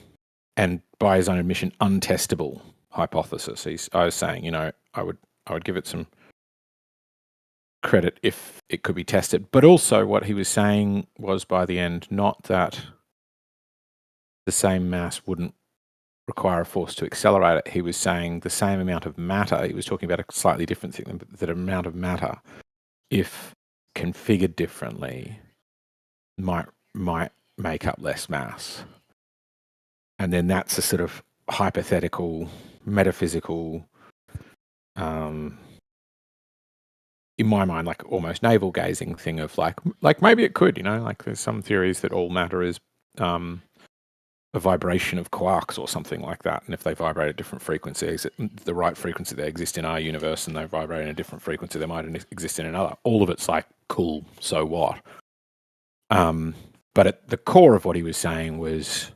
by his own admission, untestable hypothesis. I was saying, I would give it some credit if it could be tested, but also what he was saying was, by the end, not that the same mass wouldn't require a force to accelerate it. He was saying the same amount of matter. He was talking about a slightly different thing, but that amount of matter, if configured differently, might make up less mass. And then that's a sort of hypothetical, metaphysical, in my mind, like almost navel gazing thing of like maybe it could, like there's some theories that all matter is a vibration of quarks or something like that. And if they vibrate at different frequencies, the right frequency, they exist in our universe, and they vibrate in a different frequency, they might exist in another. All of it's like, cool, so what? But at the core of what he was saying was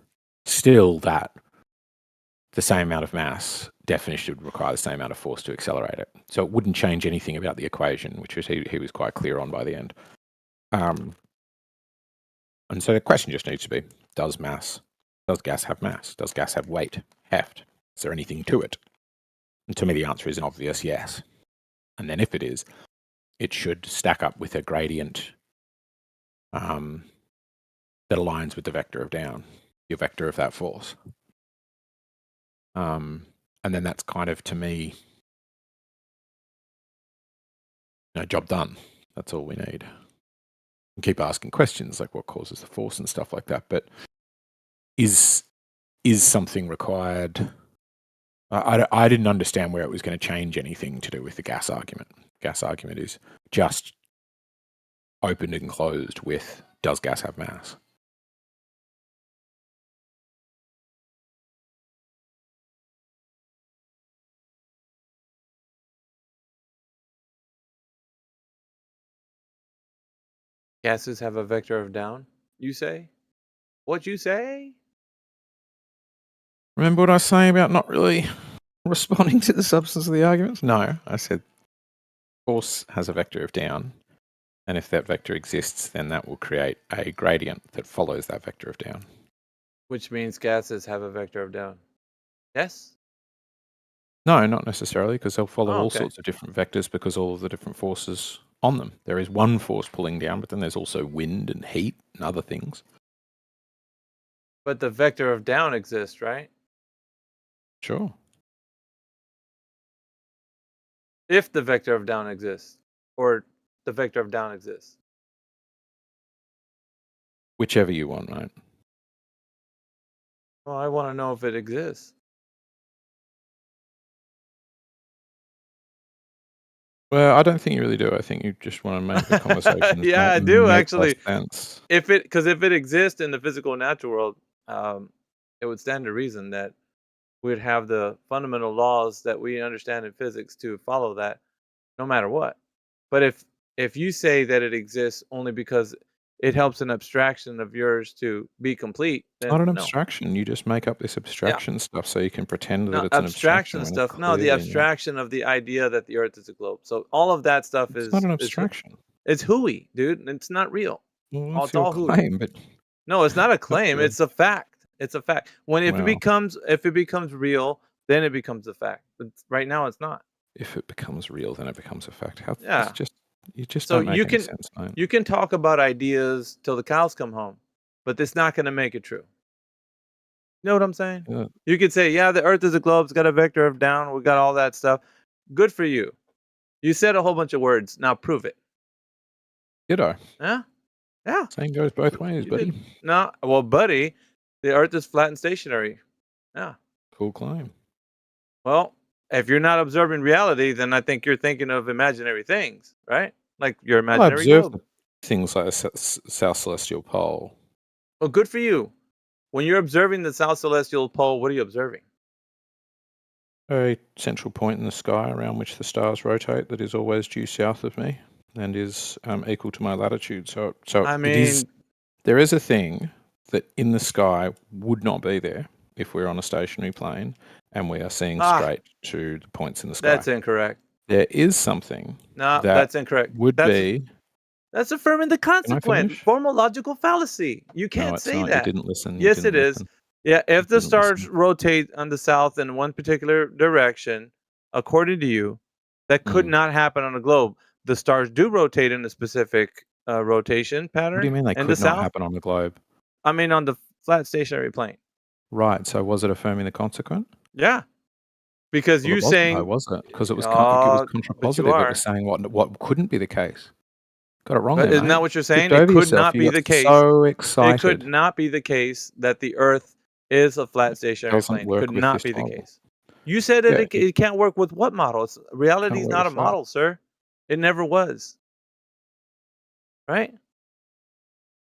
still that the same amount of mass definition would require the same amount of force to accelerate it. So it wouldn't change anything about the equation, which was he was quite clear on by the end. And so the question just needs to be, does gas have mass? Does gas have weight, heft? Is there anything to it? And to me, the answer is an obvious yes. And then if it is, it should stack up with a gradient that aligns with the vector of down, your vector of that force. And then that's kind of, to me, job done. That's all we need. And keep asking questions like what causes the force and stuff like that. But is something required? I didn't understand where it was going to change anything to do with the gas argument. Gas argument is just opened and closed with, does gas have mass? Gases have a vector of down, you say? What you say? Remember what I was saying about not really responding to the substance of the arguments? No, I said force has a vector of down, and if that vector exists, then that will create a gradient that follows that vector of down. Which means gases have a vector of down. Yes? No, not necessarily, because they'll follow all okay. sorts of different vectors because all of the different forces on them. There is one force pulling down, but then there's also wind and heat and other things. But the vector of down exists, right? Sure. If the vector of down exists, or the vector of down exists. Whichever you want, right? Well, I want to know if it exists. Well, I don't think you really do. I think you just want to make the conversation. Yeah, I do make actually. less sense. If it exists in the physical natural world, it would stand to reason that we'd have the fundamental laws that we understand in physics to follow that, no matter what. But if you say that it exists only because it helps an abstraction of yours to be complete, It's not then an no. abstraction. You just make up this abstraction stuff so you can pretend that No, it's an abstraction abstraction when stuff. it's No, the clearly not. abstraction of the idea that the Earth is a globe. So all of that stuff It's is not an is abstraction. it's hooey, dude. It's not real. Well, It's that's your all hooey. claim, but No, it's not a claim. your- It's a fact. It's a fact. If Well. it becomes real, then it becomes a fact. But right now, it's not. If it becomes real, then it becomes a fact. How, Yeah. It's just you just So don't make any sense, mate. you can talk about ideas till the cows come home, but it's not going to make it true. You know what I'm saying? Yeah. You could say, yeah, the Earth is a globe. It's got a vector of down. We got all that stuff. Good for you. You said a whole bunch of words. Now prove it. Ditto. Yeah. Yeah. Saying goes both ways, buddy. No, well, buddy, the Earth is flat and stationary. Yeah. Cool claim. Well, if you're not observing reality, then I think you're thinking of imaginary things, right? Like your I imaginary observe globe. things like a South Celestial Pole. Well, good for you. When you're observing the South Celestial Pole, what are you observing? A central point in the sky around which the stars rotate that is always due south of me and is equal to my latitude. So I it is. mean, There is a thing that in the sky would not be there if we're on a stationary plane and we are seeing straight to the points in the sky. That's incorrect. There is something No, that that's incorrect. would be. That's affirming the consequent. finish? Formal logical fallacy. You can't No, it's say not. that. You didn't listen. Yes, it is. Listen. Yeah, if the didn't stars rotate on the south in one particular direction, according to you, that could not happen on a globe. The stars do rotate in a specific rotation pattern. What do you mean they in could the not south? happen on the globe? I mean, on the flat stationary plane. Right. So was it affirming the consequent? Yeah, because Well, you it wasn't, saying though, was it? Because it was but contrapositive. you It are. was saying what couldn't be the case. Got it wrong But there, isn't mate. that what you're saying? Tripped It over could yourself. not You be got the case. so It could excited. not be the case that the Earth is a flat stationary Doesn't plane. It work could with not this be the model. case. You said that Yeah, it can't work with what model? Reality is work not a with that. model, sir. It never was. Right?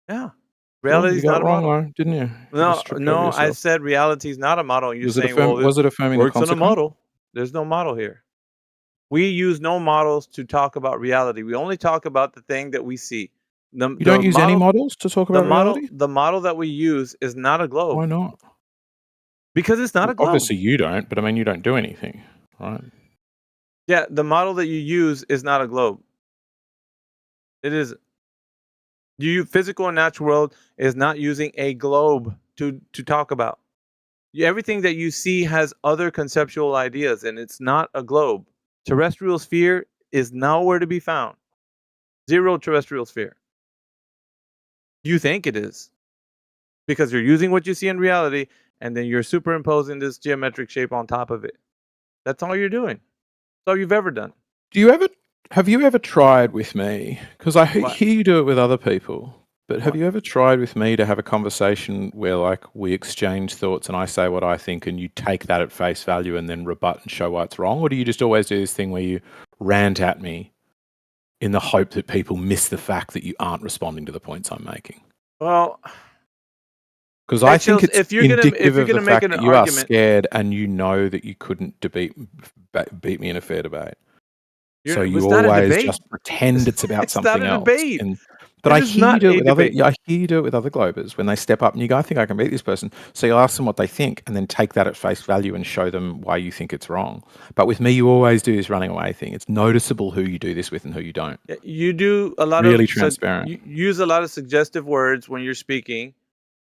Yeah. Cool, Reality you is got not it a wrong, model. though, didn't you? You No, just tripped over no, I yourself. said reality is not a model. And you're Was it saying, well, was it affirming the works on a consequent? model. There's no model here. We use no models to talk about reality. We only talk about the thing that we see. You don't use any models to talk about reality? The model that we use is not a globe. Why not? Because it's not a globe. Obviously you don't, but I mean you don't do anything, right? Yeah, the model that you use is not a globe. It is. Physical and natural world is not using a globe to talk about. Everything that you see has other conceptual ideas, and it's not a globe. Terrestrial sphere is nowhere to be found. Zero terrestrial sphere. You think it is. Because you're using what you see in reality, and then you're superimposing this geometric shape on top of it. That's all you're doing. That's all you've ever done. Have you ever tried with me? Because I hear you do it with other people. But have you ever tried with me to have a conversation where, like, we exchange thoughts and I say what I think and you take that at face value and then rebut and show why it's wrong? Or do you just always do this thing where you rant at me in the hope that people miss the fact that you aren't responding to the points I'm making? Well, because I think it's if you're gonna indicative of the make fact an that you are argument, scared and you know that you couldn't beat me in a fair debate. So you it's not a always debate. just pretend it's about It's not something a else. debate. But It I is hear you not do a it with other. debate. I hear you do it with other globers when they step up and you go, "I think I can beat this person." So you'll ask them what they think and then take that at face value and show them why you think it's wrong. But with me, you always do this running away thing. It's noticeable who you do this with and who you don't. Yeah, you do a lot Really of transparent. you use a lot of suggestive words when you're speaking,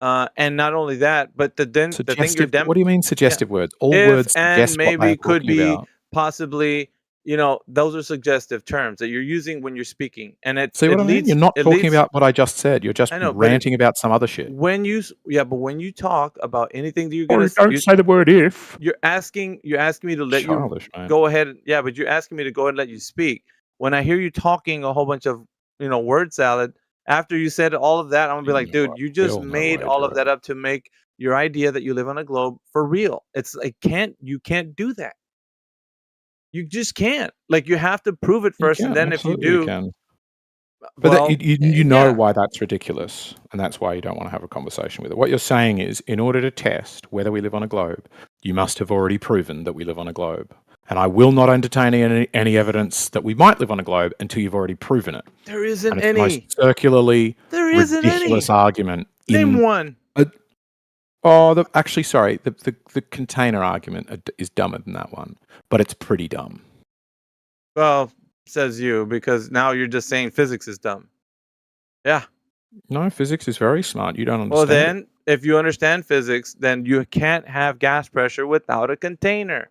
and not only that, but the thing you're Suggestive. What do you mean suggestive words? All if words and suggest what they maybe are could talking be about. possibly. Those are suggestive terms that you're using when you're speaking, and See what I mean? You're not talking about what I just said. You're just I know, but ranting about some other shit. when you talk about anything that you're Or gonna don't say the word if. you're asking me to let Childish, you man. go ahead. Yeah, but you're asking me to go ahead and let you speak. When I hear you talking a whole bunch of word salad, after you said all of that, I'm gonna be like, dude, you just all know made why I all do of that up to make your idea that you live on a globe for real. It's like you can't do that. You just can't. Like, you have to prove it You first, can, and then if you absolutely you do, can. But Well, you know yeah. why that's ridiculous, and that's why you don't want to have a conversation with it. What you're saying is, in order to test whether we live on a globe, you must have already proven that we live on a globe. And I will not entertain any evidence that we might live on a globe until you've already proven it. There isn't And it's the any. most circularly There isn't ridiculous any. argument. Name one. Actually, sorry, the container argument is dumber than that one, but it's pretty dumb. Well, says you, because now you're just saying physics is dumb. Yeah. No, physics is very smart. You don't understand. Well, then, if you understand physics, then you can't have gas pressure without a container.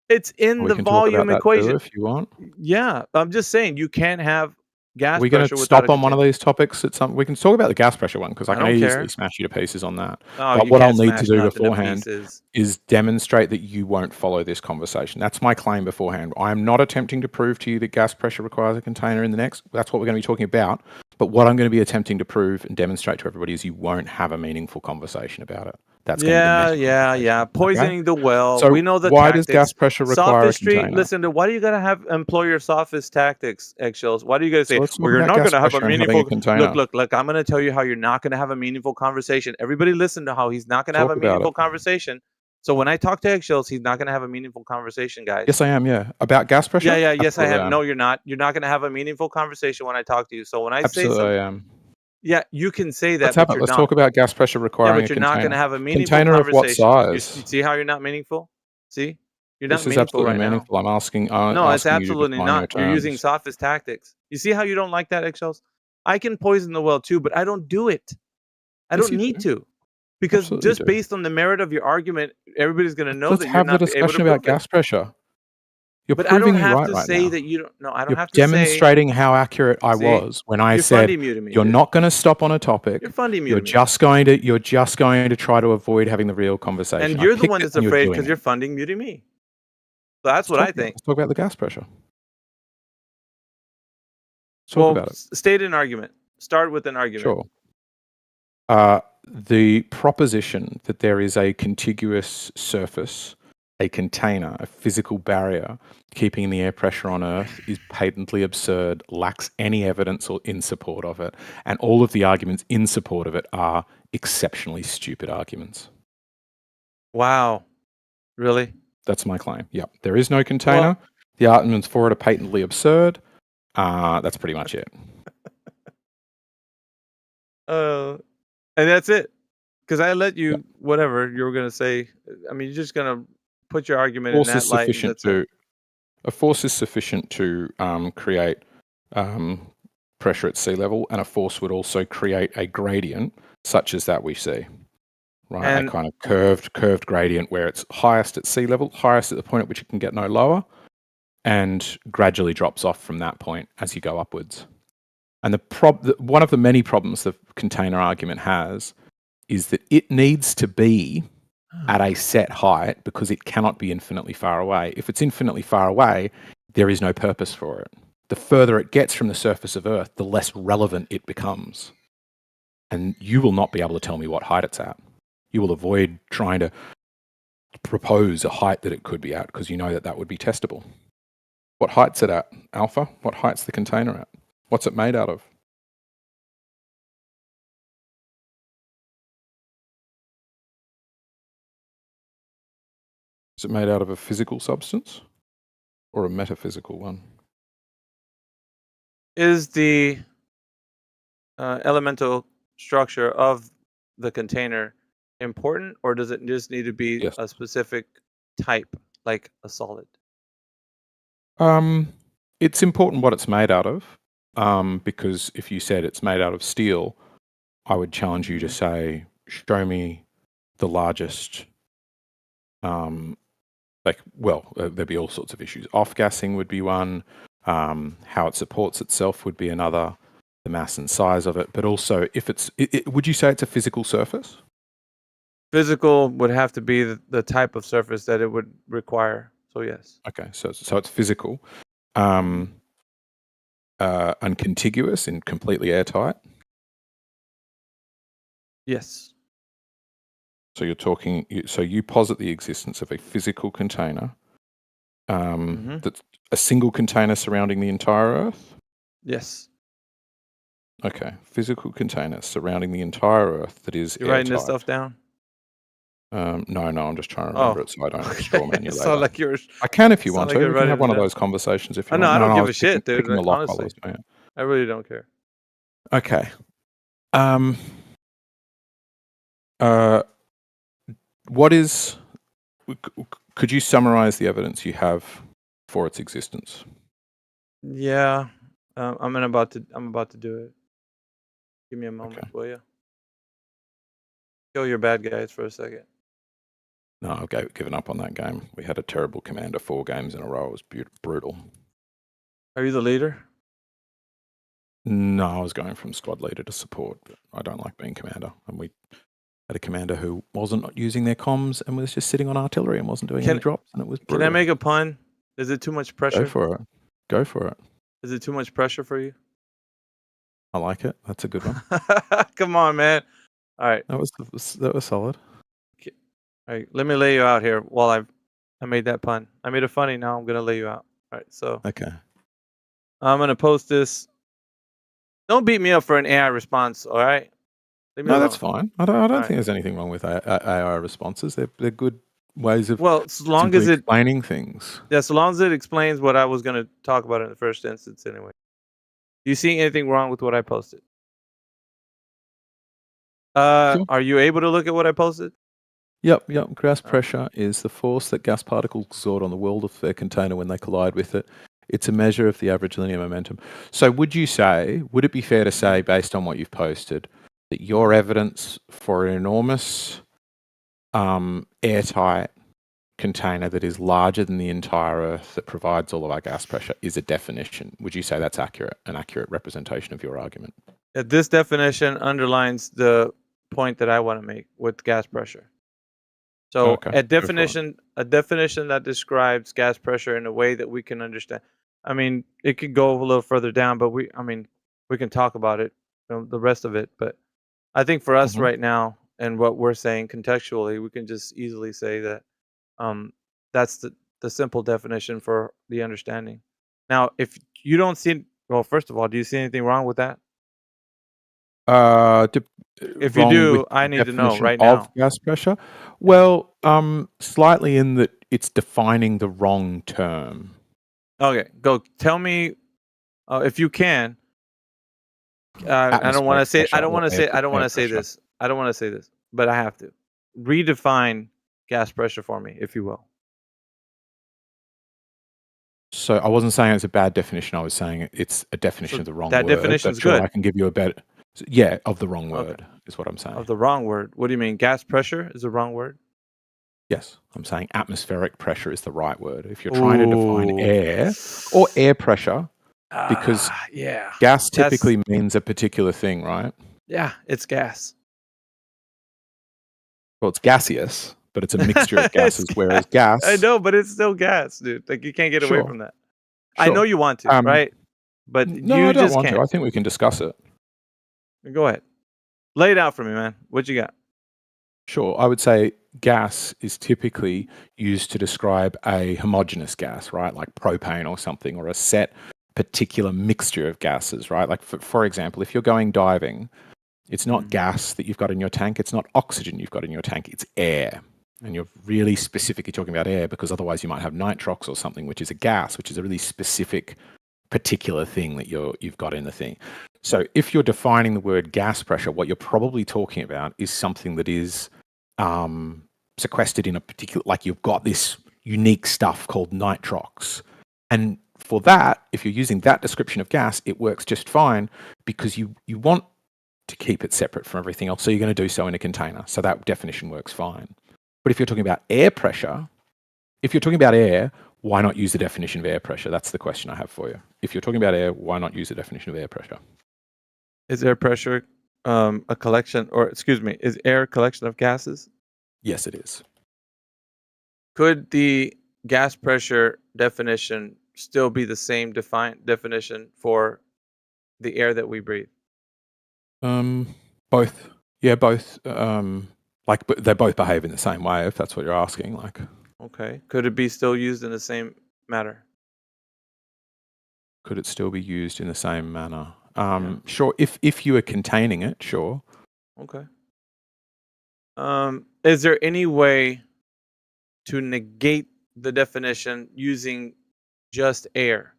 It's in We the can talk about volume that too equation. if you want. Yeah, I'm just saying you can't have gas Are we going pressure to without a stop on one container. of these topics at some? We can talk about the gas pressure one because I I can don't easily care. smash you to pieces on that. Oh, But you what I'll can't need to smash do nothing to beforehand pieces. is demonstrate that you won't follow this conversation. That's my claim beforehand. I am not attempting to prove to you that gas pressure requires a container in the next. That's what we're going to be talking about. But what I'm going to be attempting to prove and demonstrate to everybody is you won't have a meaningful conversation about it. That's going to be the next. Yeah. Poisoning the well. So We know the why tactics. does gas pressure require a Sophistry. container? Listen to why do you gotta have employ your sophist tactics, eggshells? Why do you gotta So say, let's talk well, you're about not gas gonna have a pressure and having a meaningful container. look, I'm gonna tell you how you're not gonna have a meaningful conversation. Everybody listen to how he's not gonna have Talk a about meaningful it. conversation. So when I talk to eggshells, he's not gonna have a meaningful conversation, guys. Yes, I am. Yeah, about gas pressure. Yeah, yes, I Absolutely am. No, you're not. You're not gonna have a meaningful conversation when I talk to you. So when I say Absolutely, something, I am. yeah, you can say that, Let's have but it. you're Let's not. talk about gas pressure Yeah, requiring but a you're not container. gonna have a meaningful Container of what conversation. You size? see how you're not meaningful? See, you're not This is meaningful absolutely right now. meaningful. I'm asking. No, it's asking you to absolutely define your not. You're using terms. sophist tactics. You see how you don't like that, eggshells? I can poison the well too, but I don't do it. I Yes, don't you need do. to. Because Absolutely just do. based on the merit of your argument, everybody's going to know Let's that you're have the not able to discussion about prove it. gas pressure. You're But I don't proving me have right to right say now. that you don't. No, I don't You're have to say. demonstrating how accurate I See? was when I You're said fundy muting me, you're dude. not going to stop on a topic. You're fundy You're muting me. just going to try to avoid having the real conversation. And I you're the picked one it that's and you're afraid doing because it. you're funding muting me. So that's what I think. Let's talk about the gas pressure. Let's talk about it. State an argument. Start with an argument. Sure. The proposition that there is a contiguous surface, a container, a physical barrier keeping the air pressure on Earth is patently absurd, lacks any evidence or in support of it, and all of the arguments in support of it are exceptionally stupid arguments. Wow. Really? That's my claim. Yep. There is no container. The arguments for it are patently absurd. That's pretty much it. And that's it. Because I let you, whatever you were going to say. I mean, you're just going to put your argument in that light. A force is sufficient to create pressure at sea level, and a force would also create a gradient such as that we see. Right, a kind of curved gradient where it's highest at sea level, highest at the point at which it can get no lower, and gradually drops off from that point as you go upwards. And one of the many problems the container argument has is that it needs to be at a set height because it cannot be infinitely far away. If it's infinitely far away, there is no purpose for it. The further it gets from the surface of Earth, the less relevant it becomes. And you will not be able to tell me what height it's at. You will avoid trying to propose a height that it could be at because you know that that would be testable. What height's it at, Alpha? What height's the container at? What's it made out of? Is it made out of a physical substance or a metaphysical one? Is the elemental structure of the container important, or does it just need to be a specific type, like a solid? It's important what it's made out of, because if you said it's made out of steel, I would challenge you to say, show me the largest, there'd be all sorts of issues. Off-gassing would be one, how it supports itself would be another, the mass and size of it, but also if would you say it's a physical surface? Physical would have to be the type of surface that it would require. So yes. Okay, so it's physical, uncontiguous and completely airtight. Yes. So you're talking. So you posit the existence of a physical container, that's a single container surrounding the entire Earth. Yes. Okay, physical container surrounding the entire Earth that is You writing this airtight. stuff down? No, I'm just trying to Oh, remember it so I don't okay. straw man you It later. sound like you're. I can if It you sound want like to. you're We can have writing one it of down. those conversations if Oh you no, want. I don't I give was a shit, dude. picking Like, the lock while I honestly, was doing it. I really don't care. Okay. What is? Could you summarize the evidence you have for its existence? Yeah, I'm about to do it. Give me a moment, will you? Kill your bad guys for a second. No, I've given up on that game. We had a terrible commander 4 games in a row. It was brutal. Are you the leader? No, I was going from squad leader to support. But I don't like being commander. And we had a commander who wasn't using their comms and was just sitting on artillery and wasn't doing any drops, and it was brutal. Can I make a pun? Is it too much pressure? Go for it. Go for it. Is it too much pressure for you? I like it. That's a good one. Come on, man. All right. That was solid. All right, let me lay you out here while I made that pun. I made it funny. Now I'm gonna lay you out. All right, so Okay. I'm gonna post this. Don't beat me up for an AI response. All right. Leave me No, alone. that's fine. I don't All think right. there's anything wrong with AI responses. They're good ways of Well, as long simply as it explaining things. Yeah, so long as it explains what I was gonna talk about in the first instance, anyway. Do you see anything wrong with what I posted? Sure. Are you able to look at what I posted? Yep. Gas pressure is the force that gas particles exert on the wall of their container when they collide with it. It's a measure of the average linear momentum. So would it be fair to say, based on what you've posted, that your evidence for an enormous airtight container that is larger than the entire Earth that provides all of our gas pressure is a definition? Would you say that's an accurate representation of your argument? This definition underlines the point that I want to make with gas pressure. So Okay, a go for it. definition that describes gas pressure in a way that we can understand. I mean, it could go a little further down, but we can talk about it, the rest of it. But I think for us Mhm. right now and what we're saying contextually, we can just easily say that that's the simple definition for the understanding. Now, if you don't see, well, first of all, do you see anything wrong with that? If you Wrong do, with I the need to know definition right of now. gas pressure? Well, slightly in that it's defining the wrong term. Okay, go tell me if you can. I don't want to say. I don't want to say. I don't want to say this. I don't want to say this, but I have to redefine gas pressure for me, if you will. So I wasn't saying it's a bad definition. I was saying it's a definition of the wrong that word. definition's but sure, good. I can give you a better. Yeah, of the wrong Okay. word is what I'm saying. Of the wrong word. What do you mean? Gas pressure is the wrong word? Yes, I'm saying atmospheric pressure is the right word. If you're trying to define air or air pressure, because yeah, gas typically means a particular thing, right? Yeah, it's gas. Well, it's gaseous, but it's a mixture of gases, whereas gas. I know, but it's still gas, dude. Like, you can't get away Sure. from that. I know Sure. you want to, right? But No, you I don't just want can't. to. I think we can discuss it. Go ahead. Lay it out for me, man. What you got? Sure. I would say gas is typically used to describe a homogeneous gas, right? Like propane or something, or a set particular mixture of gases, right? Like, for example, if you're going diving, it's not gas that you've got in your tank. It's not oxygen you've got in your tank. It's air. And you're really specifically talking about air because otherwise you might have nitrox or something, which is a gas, which is a really specific particular thing that you've got in the thing. So if you're defining the word gas pressure, what you're probably talking about is something that is sequestered in a particular, like you've got this unique stuff called nitrox. And for that, if you're using that description of gas, it works just fine because you want to keep it separate from everything else. So you're going to do so in a container. So that definition works fine. But if you're talking about air pressure, if you're talking about air, why not use the definition of air pressure? That's the question I have for you. If you're talking about air, why not use the definition of air pressure? Is air pressure a collection, or excuse me, is air a collection of gases? Yes, it is. Could the gas pressure definition still be the same definition for the air that we breathe? Both. Yeah, both. Like, but they both behave in the same way, if that's what you're asking. Like, Okay. Could it be still used in the same manner? could it still be used in the same manner? Sure, if you are containing it, sure. Okay. Is there any way to negate the definition using just air?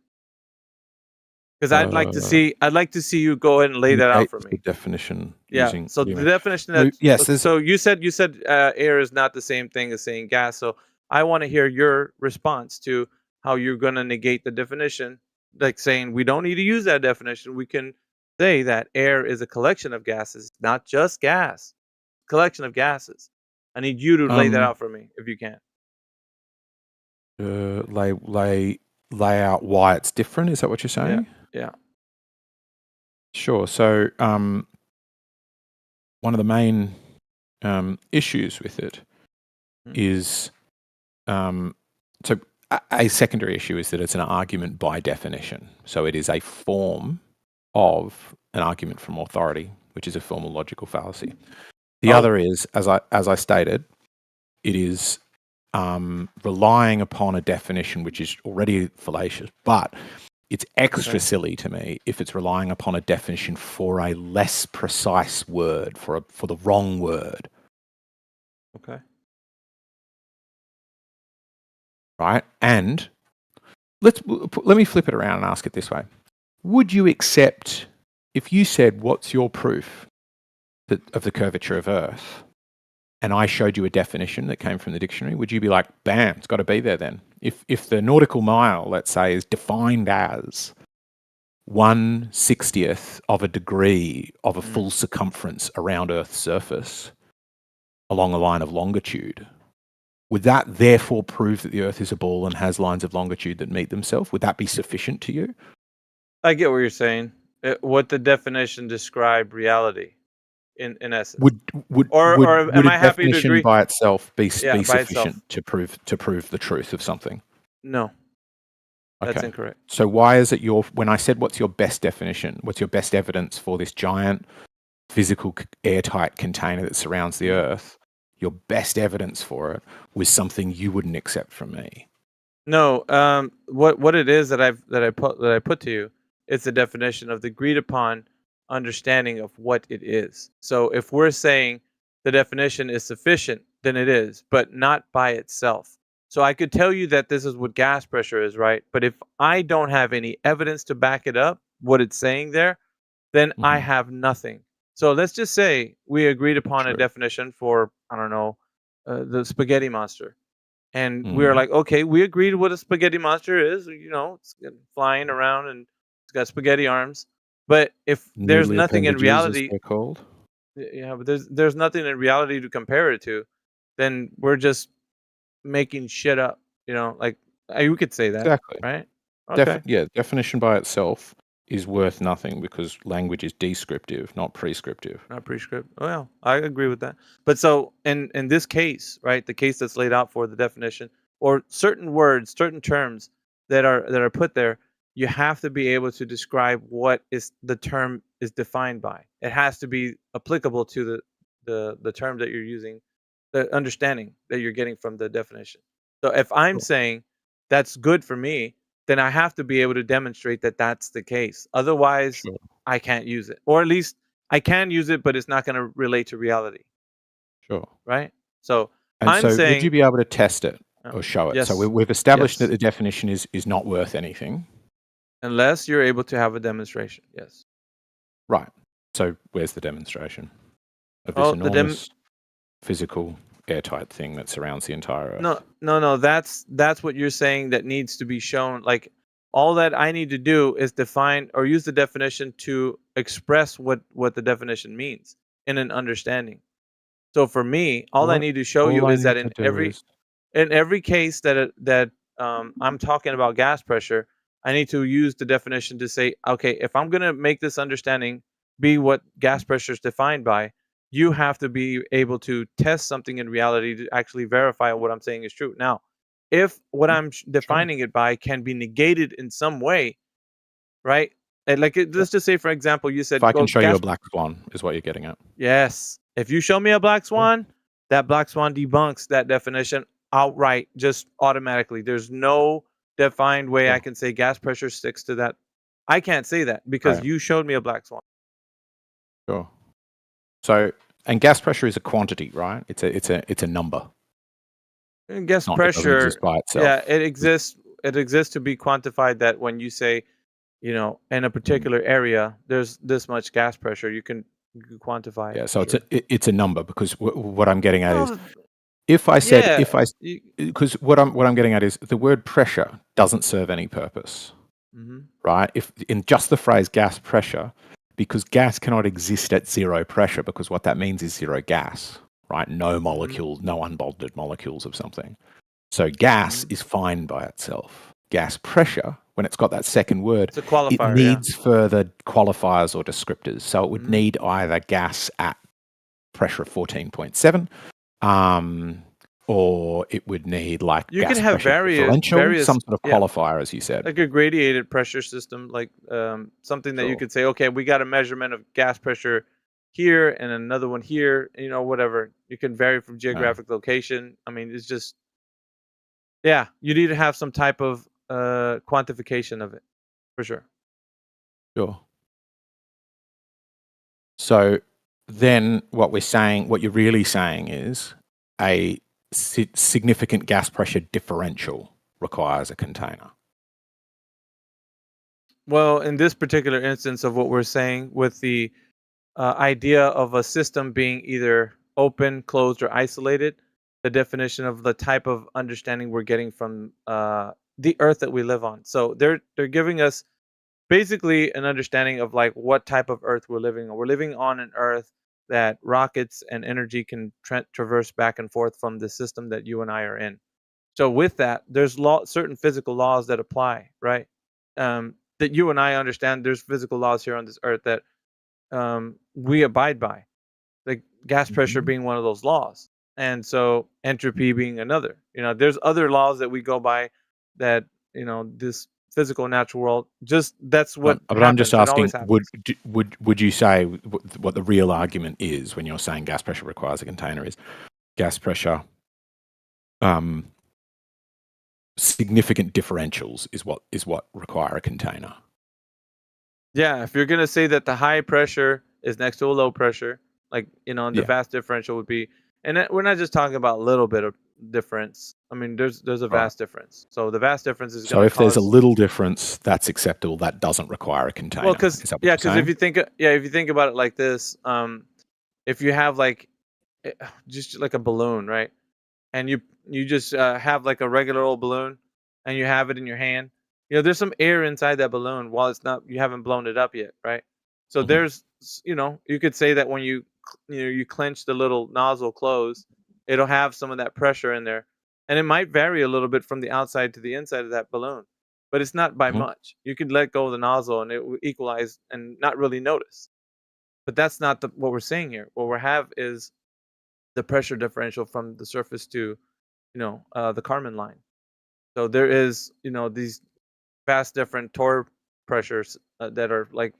Because I'd like to see you go ahead and lay that out negate for the me. definition Yeah. using. So what do you the mean? definition So, that yes, there's so you said air is not the same thing as saying gas. So I want to hear your response to how you're going to negate the definition, like saying we don't need to use that definition. We can say that air is a collection of gases, not just gas. Collection of gases. I need you to lay that out for me if you can. lay out why it's different. Is that what you're saying? Yeah. Sure. So one of the main issues with it is so a secondary issue is that it's an argument by definition. So it is a form of an argument from authority, which is a formal logical fallacy. The other is, as I stated, it is relying upon a definition which is already fallacious, but it's extra silly to me if it's relying upon a definition for a less precise word, for the wrong word. Okay. Right? And let me flip it around and ask it this way. Would you accept if you said, what's your proof of the curvature of Earth? And I showed you a definition that came from the dictionary, would you be like, bam, it's got to be there then? If the nautical mile, let's say, is defined as 1/60th of a degree of a full circumference around Earth's surface along a line of longitude, would that therefore prove that the Earth is a ball and has lines of longitude that meet themselves? Would that be sufficient to you? I get what you're saying. What the definition describe reality in essence. Would am I a happy to definition agree? by itself be by sufficient itself. to prove the truth of something? No. That's Okay. incorrect. So why is it when I said what's your best definition, what's your best evidence for this giant physical airtight container that surrounds the Earth, your best evidence for it was something you wouldn't accept from me? No, what it is that I put to you, it's the definition of the agreed upon understanding of what it is. So if we're saying the definition is sufficient, then it is, but not by itself. So I could tell you that this is what gas pressure is, right? But if I don't have any evidence to back it up, what it's saying there, then I have nothing. So let's just say we agreed upon a definition for, I don't know, the spaghetti monster. And we were like, okay, we agreed what a spaghetti monster is. It's flying around and it's got spaghetti arms. But if there's Noodly nothing in appendages, as reality, they're called. yeah, but there's nothing in reality to compare it to, then we're just making shit up. Like you could say that, Exactly. right? Okay. Definition by itself is worth nothing because language is descriptive, not prescriptive. Not prescriptive. Well, I agree with that. But so in this case, right, the case that's laid out for the definition or certain words, certain terms that are put there, you have to be able to describe what is the term is defined by. It has to be applicable to the term that you're using, the understanding that you're getting from the definition. So if I'm saying that's good for me, then I have to be able to demonstrate that that's the case. Otherwise, I can't use it. Or at least I can use it, but it's not going to relate to reality. Sure. Right? So And I'm so saying, would you be able to test it or show it? Yes. So we've established Yes. that the definition is not worth anything. Unless you're able to have a demonstration. Yes. Right. So where's the demonstration of this enormous physical airtight thing that surrounds the entire Earth? No. That's what you're saying that needs to be shown. Like all that I need to do is define or use the definition to express what the definition means in an understanding. So for me, all I need to show you is that in every case that I'm talking about gas pressure, I need to use the definition to say, okay, if I'm going to make this understanding be what gas pressure is defined by, you have to be able to test something in reality to actually verify what I'm saying is true. Now, if what I'm defining it by can be negated in some way, right? And let's just say, for example, you said, If I can show you gas a black swan, is what you're getting at. Yes. If you show me a black swan, that black swan debunks that definition outright, just automatically. There's no defined way I can say gas pressure sticks to that I can't say that because Right. you showed me a black swan. Sure. So, and gas pressure is a quantity, right? It's a number. And gas It doesn't exist pressure, by itself. yeah, it exists. It exists to be quantified. That when you say, in a Mm. particular area, there's this much gas pressure, you can quantify it. Yeah. So Sure. it's a number because what I'm getting at is Well, if I said yeah, because what I'm getting at is the word pressure doesn't serve any purpose, Mhm. right? If in just the phrase gas pressure, because gas cannot exist at zero pressure because what that means is zero gas, right? No molecules, no unbonded molecules of something. So gas is fine by itself. Gas pressure, when it's got that second word, It's a qualifier, it yeah. needs further qualifiers or descriptors. So it would Mhm. need either gas at pressure of 14.7, or it would need like You gas can have pressure differential, various, some sort of yeah, qualifier, as you said. like a gradiated pressure system, like something that you Sure. could say, okay, we got a measurement of gas pressure here and another one here, whatever. You can vary from geographic location. I mean, it's just, yeah, you need to have some type of quantification of it, for sure. Sure. So then what you're really saying is a significant gas pressure differential requires a container. Well, in this particular instance of what we're saying, with the idea of a system being either open, closed, or isolated, the definition of the type of understanding we're getting from the Earth that we live on. So they're giving us basically an understanding of like what type of Earth we're living on. We're living on an Earth that rockets and energy can traverse back and forth from the system that you and I are in. So with that, there's certain physical laws that apply, right? That you and I understand. There's physical laws here on this Earth that we abide by, like gas pressure being one of those laws, and so entropy being another. There's other laws that we go by that this physical natural world, just that's what But I'm just happens. It always asking, happens. would you say what the real argument is when you're saying gas pressure requires a container is gas pressure significant differentials is what require a container? Yeah, if you're gonna say that the high pressure is next to a low pressure, like and the Yeah. vast differential would be, and we're not just talking about a little bit of difference. I mean, there's a Right. vast difference. So the vast difference is So gonna if there's a cause. little difference, that's acceptable. That doesn't require a container. Well, because is that what you're if saying? you think about it like this, if you have like just like a balloon, right, and you just have like a regular old balloon, and you have it in your hand, there's some air inside that balloon while you haven't blown it up yet, right? So there's you could say that when you clench the little nozzle closed, it'll have some of that pressure in there, and it might vary a little bit from the outside to the inside of that balloon, but it's not by much. You could let go of the nozzle and it will equalize and not really notice. But that's not what we're saying here. What we have is the pressure differential from the surface to the Kármán line. So there is these vast different torr pressures that are like,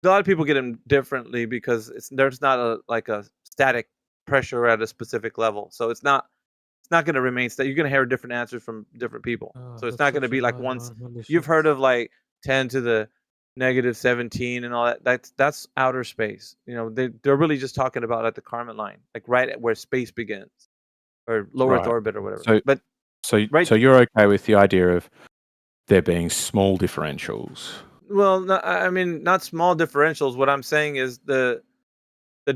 a lot of people get them differently because there's not a static pressure at a specific level. So it's not going to remain steady. You're going to hear different answers from different people. So it's That's not going to such be a like high once. normally You've heard shifts. of like 10 to the negative 17 and all that. That's outer space. They're really just talking about at the Kármán line, like right at where space begins, or low Earth Right. orbit or whatever. So But right. so you're okay with the idea of there being small differentials? Well, I mean, not small differentials. What I'm saying is the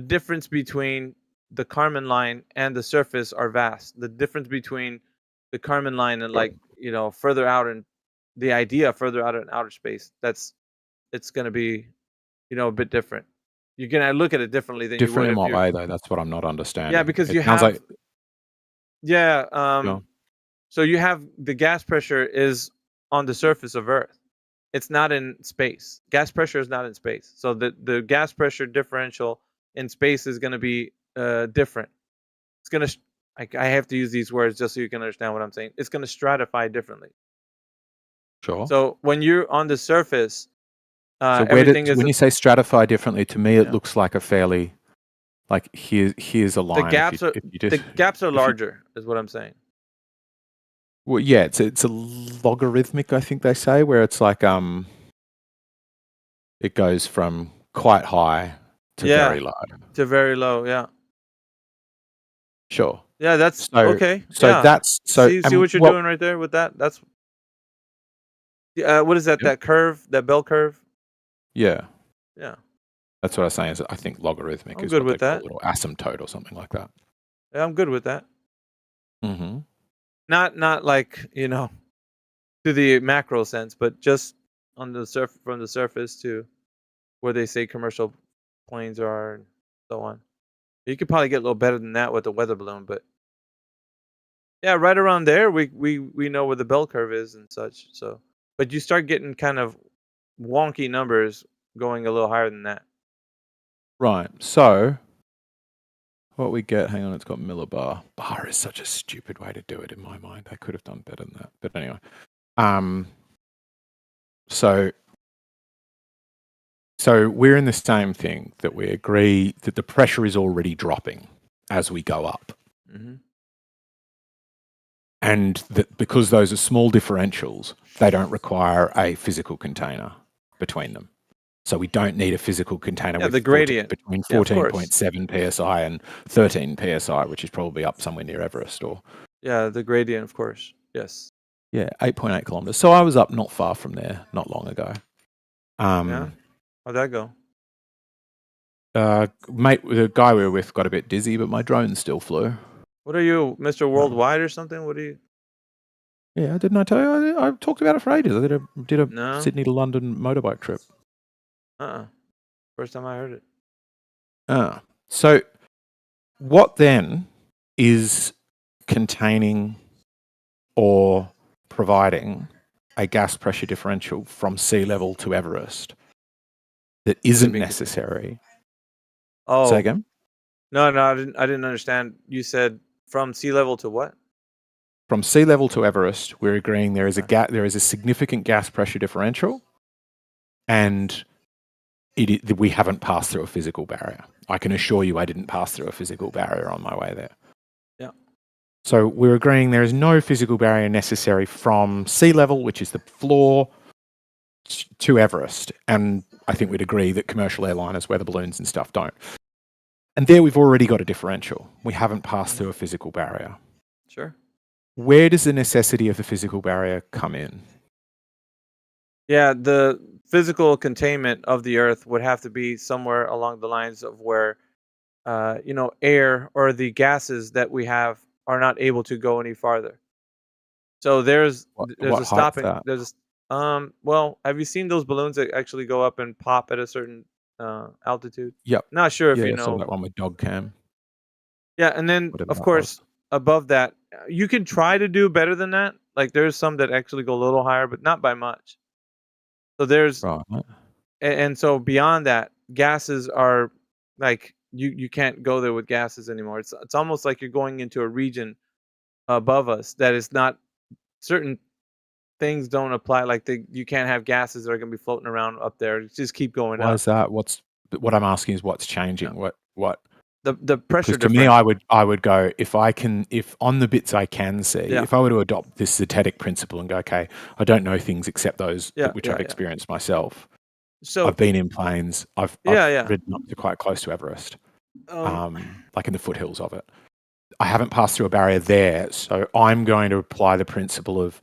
difference between the Kármán line and the surface are vast. The difference between the Kármán line and further out in the idea further out in outer space, it's going to be a bit different. You're going to look at it differently than you Different would in if what you're. way, though? That's what I'm not understanding. Yeah, because it you sounds have. like Yeah. No. So you have the gas pressure is on the surface of Earth. It's not in space. Gas pressure is not in space. So the gas pressure differential in space is going to be different. It's going to. I have to use these words just so you can understand what I'm saying. It's going to stratify differently. Sure. So when you're on the surface, So everything is when you say stratify differently, to me it Yeah. looks like a fairly like here's a the line. gaps are if you just the gaps are if you- larger, is what I'm saying. Well, yeah, it's a logarithmic, I think they say, where it's like It goes from quite high to very low. To very low. Yeah. Sure. Yeah, that's So, okay. so Yeah. that's so. See And what you're doing right there with that? That's what is that? Yep. That curve, that bell curve? Yeah. Yeah. That's what I was saying. Is I think logarithmic I'm is good what they with call that. it, or asymptote, or something like that. Yeah, I'm good with that. Mm-hmm. Not like, to the macro sense, but just on the from the surface to where they say commercial planes are and so on. You could probably get a little better than that with the weather balloon, but yeah, right around there we know where the bell curve is and such. So, but you start getting kind of wonky numbers going a little higher than that. Right. So what we get, hang on, it's got millibar. Bar is such a stupid way to do it in my mind. I could have done better than that. But anyway. So we're in the same thing that we agree that the pressure is already dropping as we go up. Mm-hmm. And that because those are small differentials, they don't require a physical container between them. So we don't need a physical container with the gradient between Yeah, of course. 14.7 psi and 13 psi, which is probably up somewhere near Everest. Or Yeah, the gradient, of course. Yes. yeah, 8.8 kilometers. So I was up not far from there not long ago. Yeah. How'd that go? Mate, the guy we were with got a bit dizzy, but my drone still flew. What are you, Mr. Worldwide or something? What are you? Yeah, didn't I tell you? I talked about it for ages. I did a No. Sydney to London motorbike trip. First time I heard it. So what then is containing or providing a gas pressure differential from sea level to Everest that isn't necessary? Oh. Say again? No, I didn't understand. You said from sea level to what? From sea level to Everest, we're agreeing there is a significant gas pressure differential, and we haven't passed through a physical barrier. I can assure you I didn't pass through a physical barrier on my way there. Yeah. So we're agreeing there is no physical barrier necessary from sea level, which is the floor, to Everest. And I think we'd agree that commercial airliners, weather balloons and stuff don't. And there we've already got a differential. We haven't passed through a physical barrier. Sure. Where does the necessity of the physical barrier come in? Yeah, the physical containment of the Earth would have to be somewhere along the lines of where, air or the gases that we have are not able to go any farther. So there's What a height's stopping. that? Well, have you seen those balloons that actually go up and pop at a certain altitude? Yep. Not sure if Yeah, you I saw know. that one with dog cam. Yeah, and then Whatever of that course above that, you can try to do better than that. Like there's some that actually go a little higher, but not by much. So there's Right. and so beyond that, gases are like you can't go there with gases anymore. It's almost like you're going into a region above us that is not certain things don't apply. Like you can't have gases that are going to be floating around up there. Just keep going Why up. is that? What I'm asking is what's changing? What? The pressure Because to me, I would go if on the bits I can see, Yeah. if I were to adopt this zetetic principle and go, okay, I don't know things except those which I've yeah. experienced myself. So I've been in planes. I've Yeah. ridden up to quite close to Everest, like in the foothills of it. I haven't passed through a barrier there, so I'm going to apply the principle of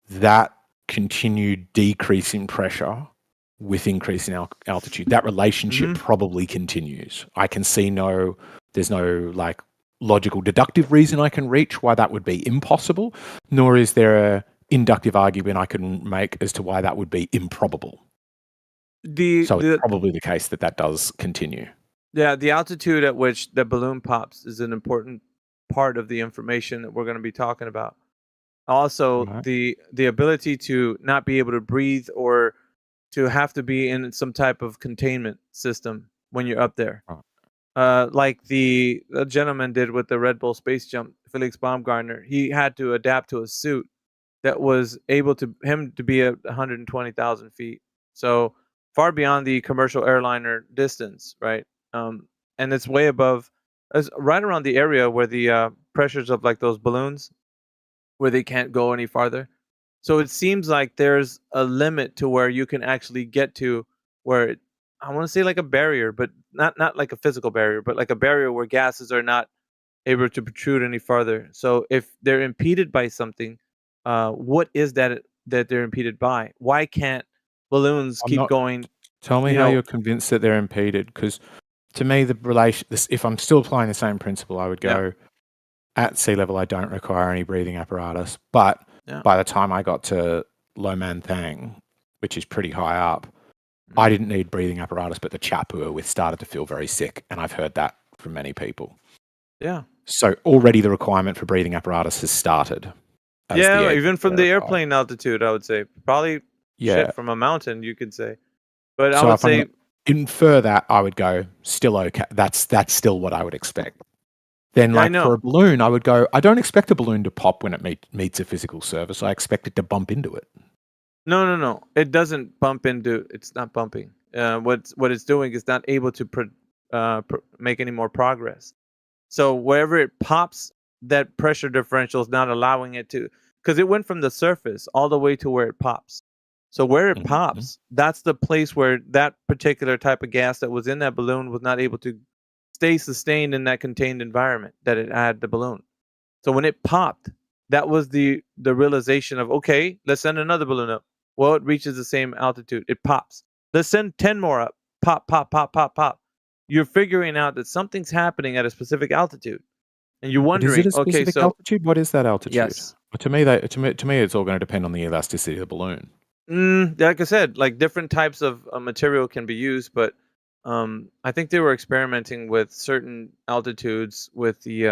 that continued decrease in pressure with increase in altitude. That relationship probably continues. I can see there's no like logical deductive reason I can reach why that would be impossible, nor is there a inductive argument I can make as to why that would be improbable. So it's probably the case that does continue. Yeah, the altitude at which the balloon pops is an important part of the information that we're going to be talking about. Also, Right. the ability to not be able to breathe or to have to be in some type of containment system when you're up there. Like the gentleman did with the Red Bull space jump, Felix Baumgartner. He had to adapt to a suit that was able to be at 120,000 feet. So far beyond the commercial airliner distance, right? And it's way above, it's right around the area where the pressures of like those balloons, where they can't go any farther. So it seems like there's a limit to where you can actually get to where I want to say like a barrier, but not like a physical barrier, but like a barrier where gases are not able to protrude any farther. So if they're impeded by something, what is that they're impeded by? Why can't balloons I'm keep not. going? Tell me You how know, you're convinced that they're impeded, because to me, if I'm still applying the same principle, I would Yeah. go at sea level. I don't require any breathing apparatus, but Yeah. by the time I got to Lo Man Thang, which is pretty high up, I didn't need breathing apparatus, but the chap who were with started to feel very sick, and I've heard that from many people. Yeah. So already the requirement for breathing apparatus has started. As the Yeah, air even from the verified. airplane altitude, I would say probably Yeah. shit from a mountain. You could say, but I So would if I'm say going to infer that, I would go still okay. That's still what I would expect. Then, Yeah, I like for know. a balloon, I would go. I don't expect a balloon to pop when it meets a physical surface. I expect it to bump into it. No. It doesn't bump into. It's not bumping. What it's doing is not able to make any more progress. So wherever it pops, that pressure differential is not allowing it to, because it went from the surface all the way to where it pops. So where it pops, that's the place where that particular type of gas that was in that balloon was not able to stay sustained in that contained environment that it had the balloon. So when it popped, that was the realization of, okay, let's send another balloon up. Well, it reaches the same altitude. It pops. Let's send 10 more up. Pop, pop, pop, pop, pop. You're figuring out that something's happening at a specific altitude. And you're But is it wondering, a okay, specific so altitude? What is that altitude? yes. But to me, it's all going to depend on the elasticity of the balloon. Like I said, like different types of material can be used, but I think they were experimenting with certain altitudes with the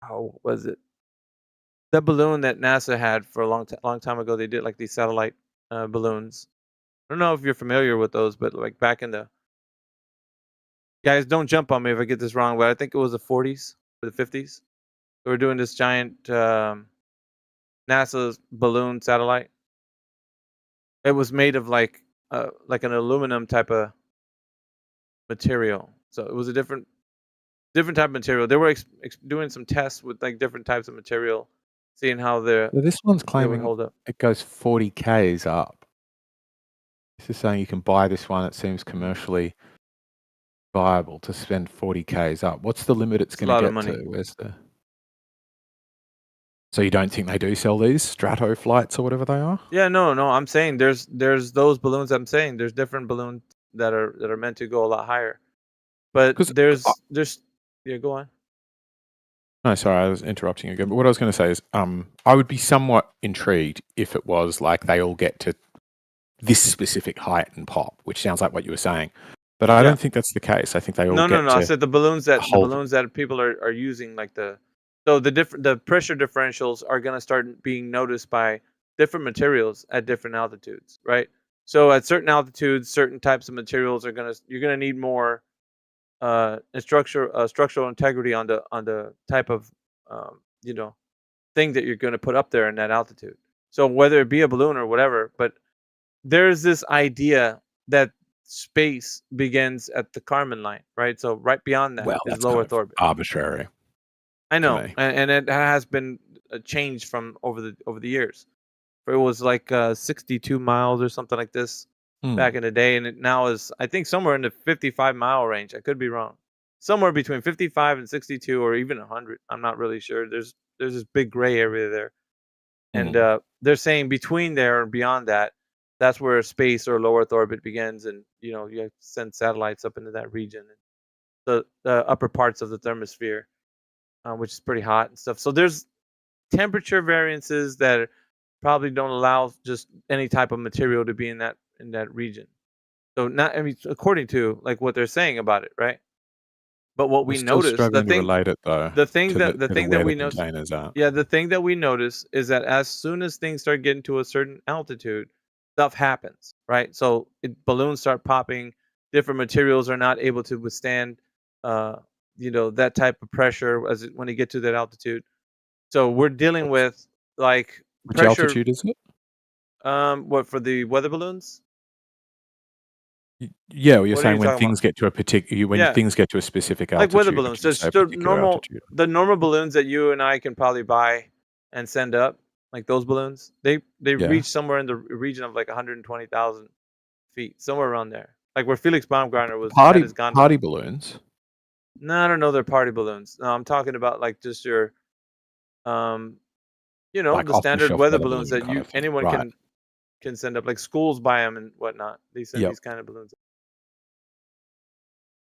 how was it? The balloon that NASA had for a long time ago. They did like these satellite balloons. I don't know if you're familiar with those, but like back in the guys, don't jump on me if I get this wrong, but I think it was the 40s or the 50s. They were doing this giant NASA balloon satellite. It was made of like an aluminum type of material. So it was a different type of material. They were doing some tests with like different types of material, seeing how So this one's they would claiming hold up. it goes 40 k's up. This is saying you can buy this one. It seems commercially viable to spend 40 k's up. What's the limit it's It's a going lot to of get money. to? Where's the? So you don't think they do sell these strato flights or whatever they are? Yeah, no. I'm saying there's those balloons. I'm saying there's different balloons that are meant to go a lot higher, but 'Cause, there's yeah. Go on. No, sorry, I was interrupting you again. But what I was going to say is, I would be somewhat intrigued if it was like they all get to this specific height and pop, which sounds like what you were saying. But I don't think that's the case. I think they all No. get I to said the balloons that hold. people are using, like the pressure differentials are going to start being noticed by different materials at different altitudes, right? So at certain altitudes, certain types of materials you're gonna need more structural integrity on the type of thing that you're going to put up there in that altitude. So whether it be a balloon or whatever, but there's this idea that space begins at the Kármán line, right? So right beyond that Well, is that's low kind Earth of orbit. arbitrary. I know, me. and it has been changed from over the years. It was like 62 miles or something like this back in the day, and it now is, I think, somewhere in the 55-mile range. I could be wrong. Somewhere between 55 and 62, or even 100. I'm not really sure. There's this big gray area there, and they're saying between there and beyond that, that's where space or low Earth orbit begins, and you have to send satellites up into that region, the upper parts of the thermosphere, which is pretty hot and stuff. So there's temperature variances that probably don't allow just any type of material to be in that region. So not, I mean, according to like what they're saying about it, right? But what We're we still notice, struggling to relate it though the thing to that where the we notice, containers are. yeah, the thing that we notice is that as soon as things start getting to a certain altitude, stuff happens, right? So balloons start popping. Different materials are not able to withstand, that type of pressure when you get to that altitude. So we're dealing with like Which pressure. altitude is it? What, for the weather balloons? Yeah, well, you're What are saying you when talking things about? get to a Yeah, things get to a specific like weather altitude, balloons. which is Just a the particular altitude. normal balloons that you and I can probably buy and send up, like those balloons. They Yeah. reach somewhere in the region of like 120,000 feet, somewhere around there. Like where Felix Baumgartner was had Party his gondola. party balloons. No, I don't know. They're party balloons. No, I'm talking about like just your, you know, Like the off the standard shelf weather weather balloons balloon that kind of thing. anyone Right. can send up. Like schools buy them and whatnot. They send Yep. these kind of balloons.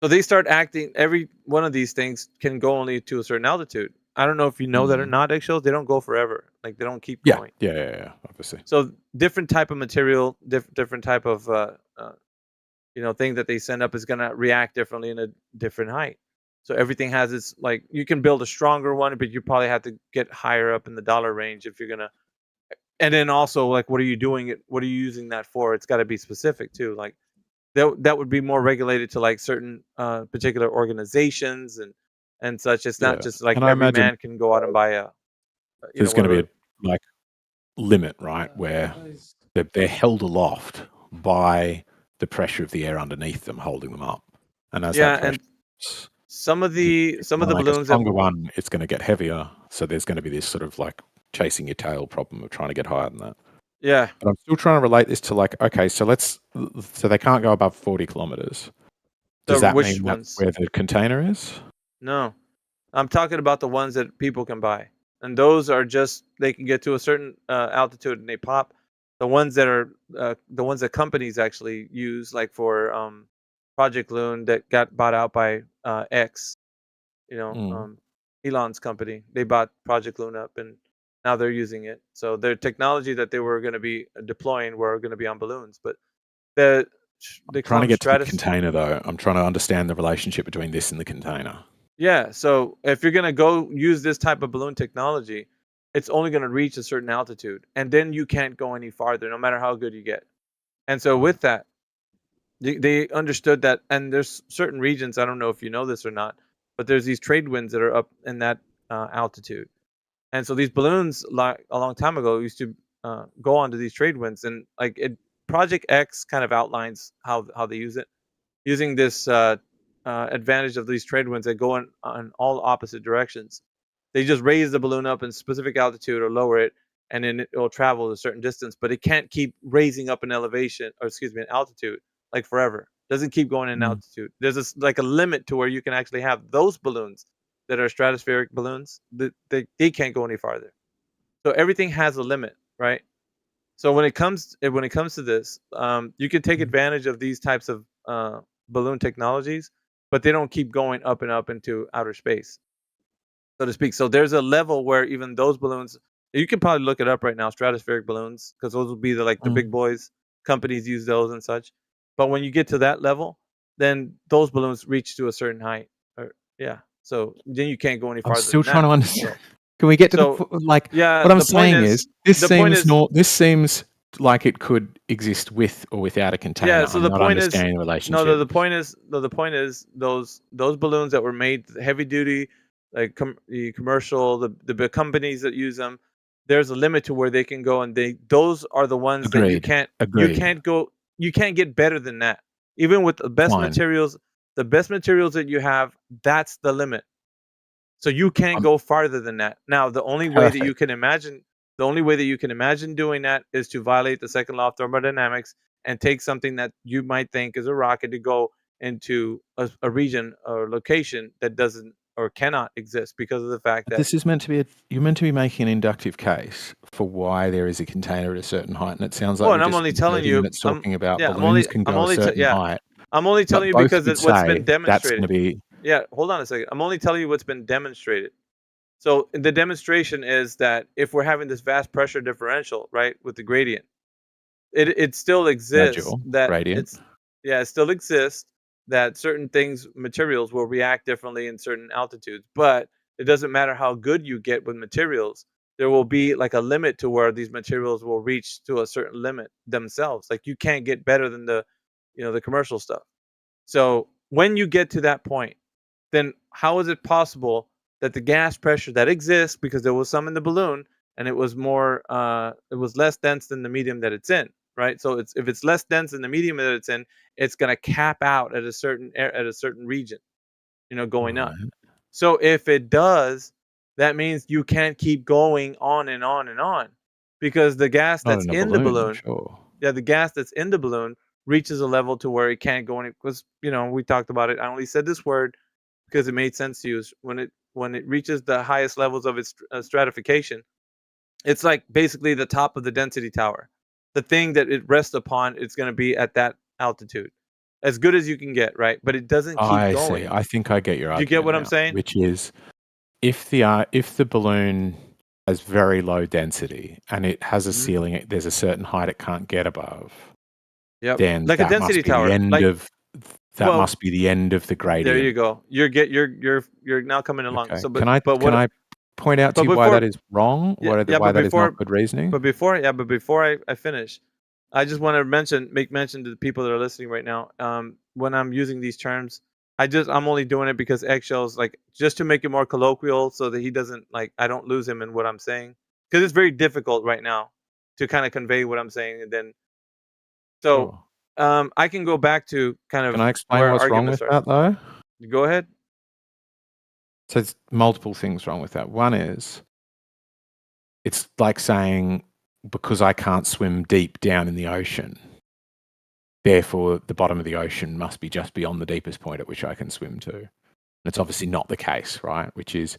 So they start acting. Every one of these things can go only to a certain altitude. I don't know if you know that or not. Eggshells, they don't go forever. Like they don't keep Yeah. going. Yeah. Obviously. So different type of material, different type of you know, thing that they send up is gonna react differently in a different height. So everything has its, like, you can build a stronger one, but you probably have to get higher up in the dollar range if you're gonna. And then also, like, what are you doing it? What are you using that for? It's got to be specific too. Like that would be more regulated to like certain particular organizations and such. It's not Yeah. just like And I every imagine man can go out and buy a, you know, there's going to be whatever. a like limit, right, where they're held aloft by the pressure of the air underneath them, holding them up. And as Yeah, that pressure, and some of the like balloons a stronger one, it's going to get heavier. So there's going to be this sort of like chasing your tail problem of trying to get higher than that. Yeah. But I'm still trying to relate this to like, okay, so they can't go above 40 kilometers. Does that which mean ones? that's where the container is? No, I'm talking about the ones that people can buy, and those are just they can get to a certain altitude and they pop. The ones that are the ones that companies actually use, like for Project Loon that got bought out by X, you know, Elon's company. They bought Project Loon up, and now they're using it. So their technology that they were going to be deploying were going to be on balloons, but they call Trying to them get to the container though. I'm trying to understand the relationship between this and the container. Yeah, so if you're gonna go use this type of balloon technology, it's only gonna reach a certain altitude, and then you can't go any farther, no matter how good you get. And so with that, they understood that, and there's certain regions. I don't know if you know this or not, but there's these trade winds that are up in that altitude, and so these balloons, like a long time ago, used to go onto these trade winds, and like Project X kind of outlines how they use it, using this advantage of these trade winds that go in on all opposite directions. They just raise the balloon up in specific altitude or lower it, and then it will travel a certain distance. But it can't keep raising up in elevation, or excuse me, in altitude, like forever. Doesn't keep going in altitude. There's like a limit to where you can actually have those balloons that are stratospheric balloons. They can't go any farther. So everything has a limit, right? So when it comes to this, you can take advantage of these types of balloon technologies, but they don't keep going up and up into outer space, so to speak. So there's a level where even those balloons, you can probably look it up right now, stratospheric balloons, because those will be the big boys. Companies use those and such. But when you get to that level, then those balloons reach to a certain height. Yeah. So then you can't go any I'm farther still than trying that. to understand. Can we get to So yeah, what I'm the point saying is this the point seems is this seems like it could exist with or without a container. Yeah, so I'm the not point is understanding the no, relationship. the point is the point is those balloons that were made heavy duty, like the commercial, the big companies that use them, there's a limit to where they can go, and those are the ones that Agreed. you can't go, you can't get better than that. Even with the best Fine. materials, that you have, that's the limit. So you can't go farther than that. Now, the only way that you Perfect. can imagine, doing that is to violate the second law of thermodynamics and take something that you might think is a rocket to go into a region or location that doesn't or cannot exist because of the fact that This is meant to be you're meant to be making an inductive case for why there is a container at a certain height, and it sounds like well, we and I'm just only spent telling 30 you, minutes talking about I'm balloons can go a only certain height. I'm only telling you But both because would what's say been that's going demonstrated. to be Yeah, hold on a second. I'm only telling you what's been demonstrated. So the demonstration is that if we're having this vast pressure differential, right, with the gradient, it still exists gradual that gradient. it still exists that certain materials will react differently in certain altitudes, but it doesn't matter how good you get with materials. There will be like a limit to where these materials will reach to a certain limit themselves. Like you can't get better than the commercial stuff. So when you get to that point, then how is it possible that the gas pressure that exists, because there was some in the balloon and it was less dense than the medium that it's in, right? So if it's less dense than the medium that it's in, it's going to cap out at a certain region, going up. So if it does, that means you can't keep going on and on and on, because the gas Not that's in a in the balloon, balloon, sure. the gas that's in the balloon reaches a level to where it can't go any. Because we talked about it. I only said this word because it made sense to use. When it reaches the highest levels of its stratification, it's like basically the top of the density tower. The thing that it rests upon, it's going to be at that altitude, as good as you can get, right? But it doesn't keep I see. going. I think I get your Do you get argument what I'm now, saying? which is if the balloon has very low density and it has a Mhm. ceiling, there's a certain height it can't get above, Yep. then Like a that must density be the tower. end Like, of well, the gradient. there you go. You're now coming along. Okay. So, Can I point out to but you why that before, is wrong? Why but that is not before, good reasoning? but before I finish, I just want to make mention to the people that are listening right now. When I'm using these terms, I'm only doing it because Eggshell's like just to make it more colloquial, so that he doesn't I don't lose him in what I'm saying, because it's very difficult right now to kind of convey what I'm saying, and then so I can go back to kind of Can I explain where our what's wrong argument with started. that though? Go ahead. So there's multiple things wrong with that. One is it's like saying because I can't swim deep down in the ocean, therefore the bottom of the ocean must be just beyond the deepest point at which I can swim to. And it's obviously not the case, right? Which is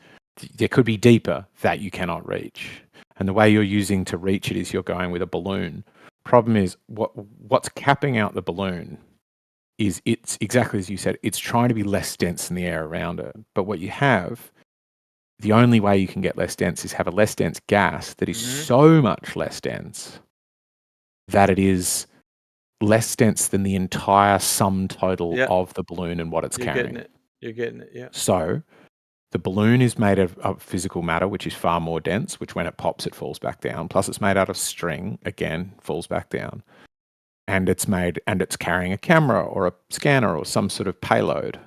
there could be deeper that you cannot reach. And the way you're using to reach it is you're going with a balloon. Problem is what's capping out the balloon is it's exactly as you said, it's trying to be less dense than the air around it. But what you have, the only way you can get less dense is have a less dense gas that is so much less dense that it is less dense than the entire sum total of the balloon and what it's carrying. You're getting it, yeah. So the balloon is made of physical matter, which is far more dense, which when it pops, it falls back down. Plus it's made out of string, again, falls back down. And it's carrying a camera or a scanner or some sort of payload.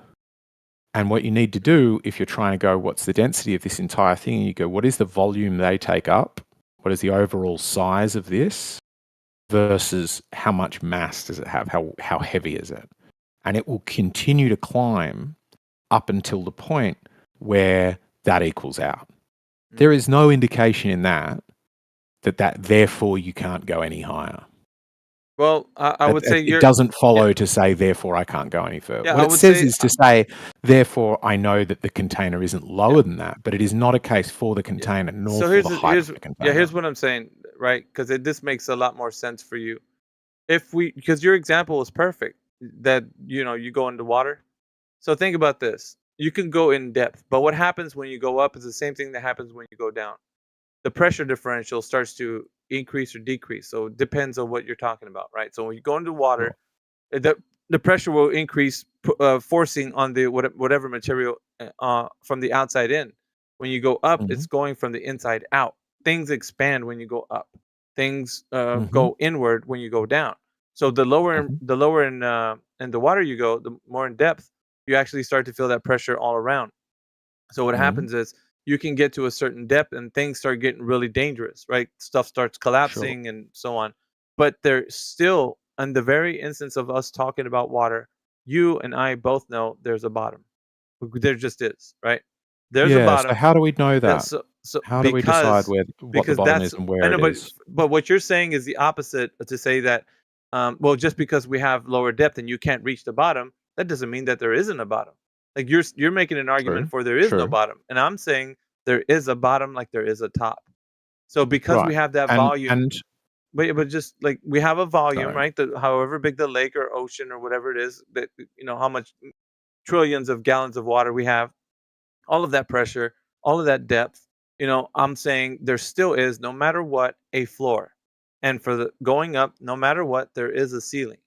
And what you need to do if you're trying to go, what's the density of this entire thing? You go, what is the volume they take up? What is the overall size of this versus how much mass does it have? How heavy is it? And it will continue to climb up until the point where that equals out. There is no indication in that therefore you can't go any higher. Well, I would say it doesn't follow to say, therefore, I can't go any further. Yeah, What I it would says say- is to say, therefore, I know that the container isn't lower than that, but it is not a case for the container, nor for the height of the container. here's what I'm saying, right? Because this makes a lot more sense for you. Because your example is perfect, that you go into water. So think about this: you can go in depth, but what happens when you go up is the same thing that happens when you go down. The pressure differential starts to increase or decrease. So it depends on what you're talking about, right? So when you go into water, the pressure will increase, forcing on the whatever material from the outside in. When you go up, it's going from the inside out. Things expand when you go up. Things go inward when you go down. So the lower in the water you go, the more in depth, you actually start to feel that pressure all around. So what happens is you can get to a certain depth and things start getting really dangerous, right? Stuff starts collapsing and so on. But they're still, in the very instance of us talking about water, you and I both know there's a bottom. There just is, right? There's a bottom. So how do we know that? So how do we decide what the bottom that's, is and where I know, it is? but what you're saying is the opposite, to say that, well, just because we have lower depth and you can't reach the bottom, that doesn't mean that there isn't a bottom. Like you're making an argument for there is no bottom, and I'm saying there is a bottom, like there is a top. So because we have that volume, but just like we have a volume, right? However big the lake or ocean or whatever it is, that how much trillions of gallons of water we have, all of that pressure, all of that depth. I'm saying there still is, no matter what, a floor, and for the going up, no matter what, there is a ceiling.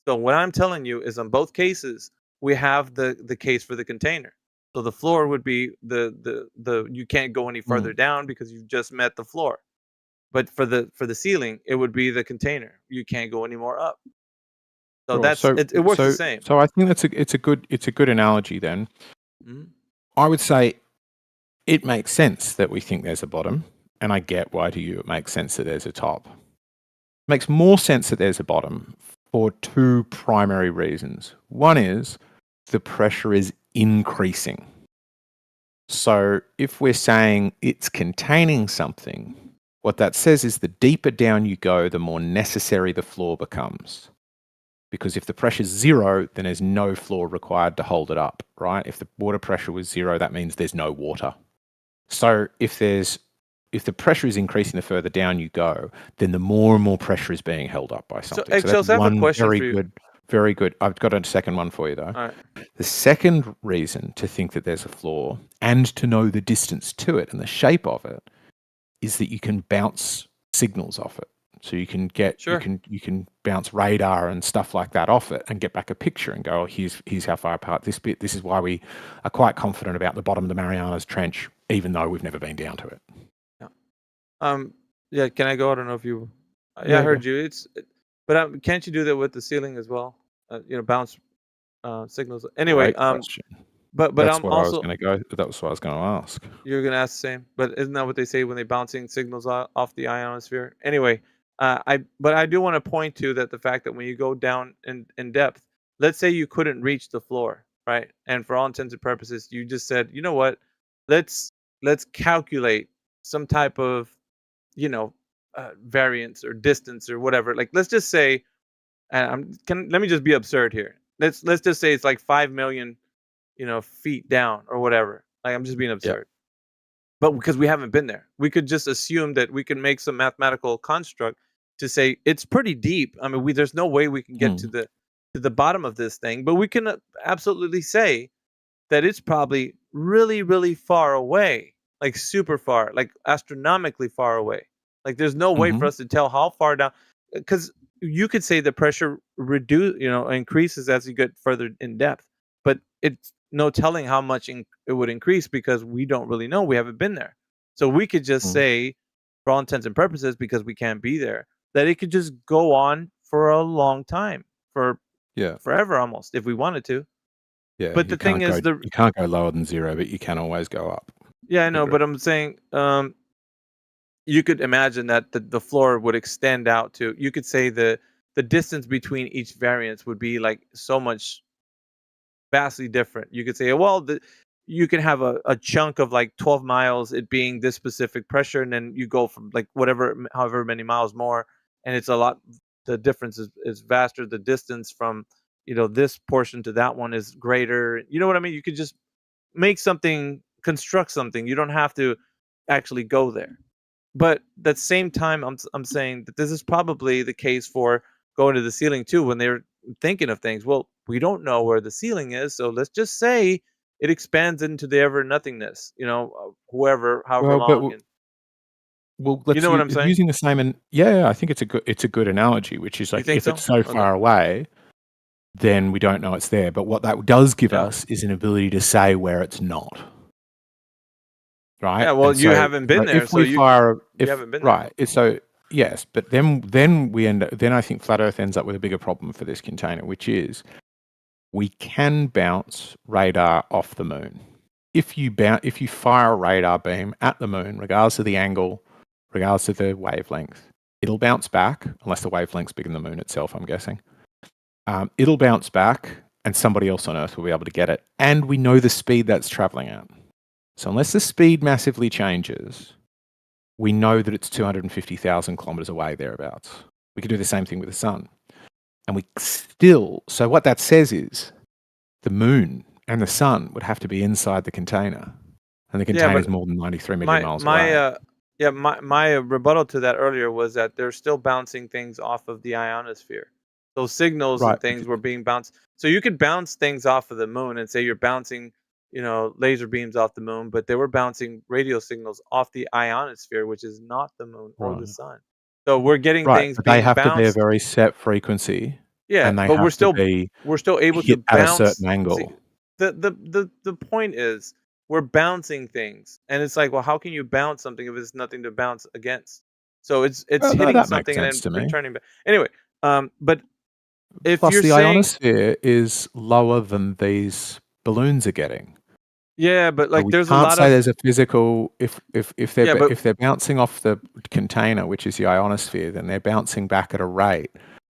So what I'm telling you is, in both cases, we have the case for the container. So the floor would be the you can't go any further down because you've just met the floor. But for the ceiling, it would be the container. You can't go any more up. So it works the same. So I think it's a good analogy then. I would say it makes sense that we think there's a bottom, and I get why to you it makes sense that there's a top. It makes more sense that there's a bottom for two primary reasons. One is the pressure is increasing. So if we're saying it's containing something, what that says is the deeper down you go, the more necessary the floor becomes. because if the pressure's 0, then there's no floor required to hold it up, right? If the water pressure was 0, that means there's no water. So if the pressure is increasing the further down you go, then the more and more pressure is being held up by something. So Eggshells, that's I have a one question very for you. good, very good. I've got a second one for you though. All right. The second reason to think that there's a floor and to know the distance to it and the shape of it is that you can bounce signals off it. So you can get you can bounce radar and stuff like that off it and get back a picture and go, oh, here's how far apart this bit. This is why we are quite confident about the bottom of the Marianas Trench, even though we've never been down to it. Yeah. Can I go? I don't know if you. Yeah, I heard go. you. But can't you do that with the ceiling as well? Bounce signals. Anyway, Great question. but That's I'm where I was also. going to go. That was what I was going to ask. You're gonna ask the same, but isn't that what they say when they're bouncing signals off the ionosphere? Anyway, I do want to point to that the fact that when you go down in depth, let's say you couldn't reach the floor, right? And for all intents and purposes, you just said, you know what, let's calculate some type of, variance or distance or whatever. Like let's just say, let me just be absurd here. Let's just say it's like 5 million, feet down or whatever. Like I'm just being absurd. But because we haven't been there, we could just assume that we can make some mathematical construct to say it's pretty deep. I mean, there's no way we can get to the bottom of this thing, but we can absolutely say that it's probably really, really far away, like super far, like astronomically far away. Like there's no way for us to tell how far down, because you could say the pressure increases as you get further in depth, but it's no telling how much it would increase because we don't really know. We haven't been there. So we could just say, for all intents and purposes, because we can't be there, that it could just go on for a long time, for forever almost, if we wanted to. Yeah, but the thing is, you can't go lower than 0, but you can always go up. Yeah, I know, but I'm saying you could imagine that the floor would extend out to. You could say the distance between each variance would be like so much vastly different. You could say, well, you can have a chunk of like 12 miles, it being this specific pressure, and then you go from like however many miles more, and it's a lot. The difference is vaster. The distance from this portion to that one is greater. You know what I mean? You could just construct something. You don't have to actually go there. But at the same time, I'm saying that this is probably the case for going to the ceiling too, when they're thinking of things. Well, we don't know where the ceiling is, so let's just say it expands into the ever nothingness. However long. Let's you know what I'm saying? Using the same, and I think it's a good analogy, which is like if it's so far away, then we don't know it's there. But what that does give us is an ability to say where it's not. Right. Yeah. Well, you haven't been there, so you haven't been there. Right. So yes, but then we end up. Then I think flat Earth ends up with a bigger problem for this container, which is we can bounce radar off the moon. If you fire a radar beam at the moon, regardless of the angle, regardless of the wavelength, it'll bounce back, unless the wavelength's bigger than the moon itself, I'm guessing. It'll bounce back, and somebody else on Earth will be able to get it. And we know the speed that's traveling at. So unless the speed massively changes, we know that it's 250,000 kilometers away, thereabouts. We could do the same thing with the sun. And so what that says is the moon and the sun would have to be inside the container. And the container is more than 93 million miles away. My rebuttal to that earlier was that they're still bouncing things off of the ionosphere. Those signals and things were being bounced. So you could bounce things off of the moon and say you're bouncing, laser beams off the moon, but they were bouncing radio signals off the ionosphere, which is not the moon or the sun. So we're getting things but being they have bounced. to be a very set frequency. Yeah, and they but have we're still able to hit at bounce a certain angle. See, the point is we're bouncing things, and it's like, well, how can you bounce something if there's nothing to bounce against? So it's hitting something and then returning back. Anyway, but if Plus you're the saying ionosphere is lower than these balloons are getting. Yeah, but like we there's a can't lot say of there's a physical if Yeah, but- they're bouncing off the container, which is the ionosphere, then they're bouncing back at a rate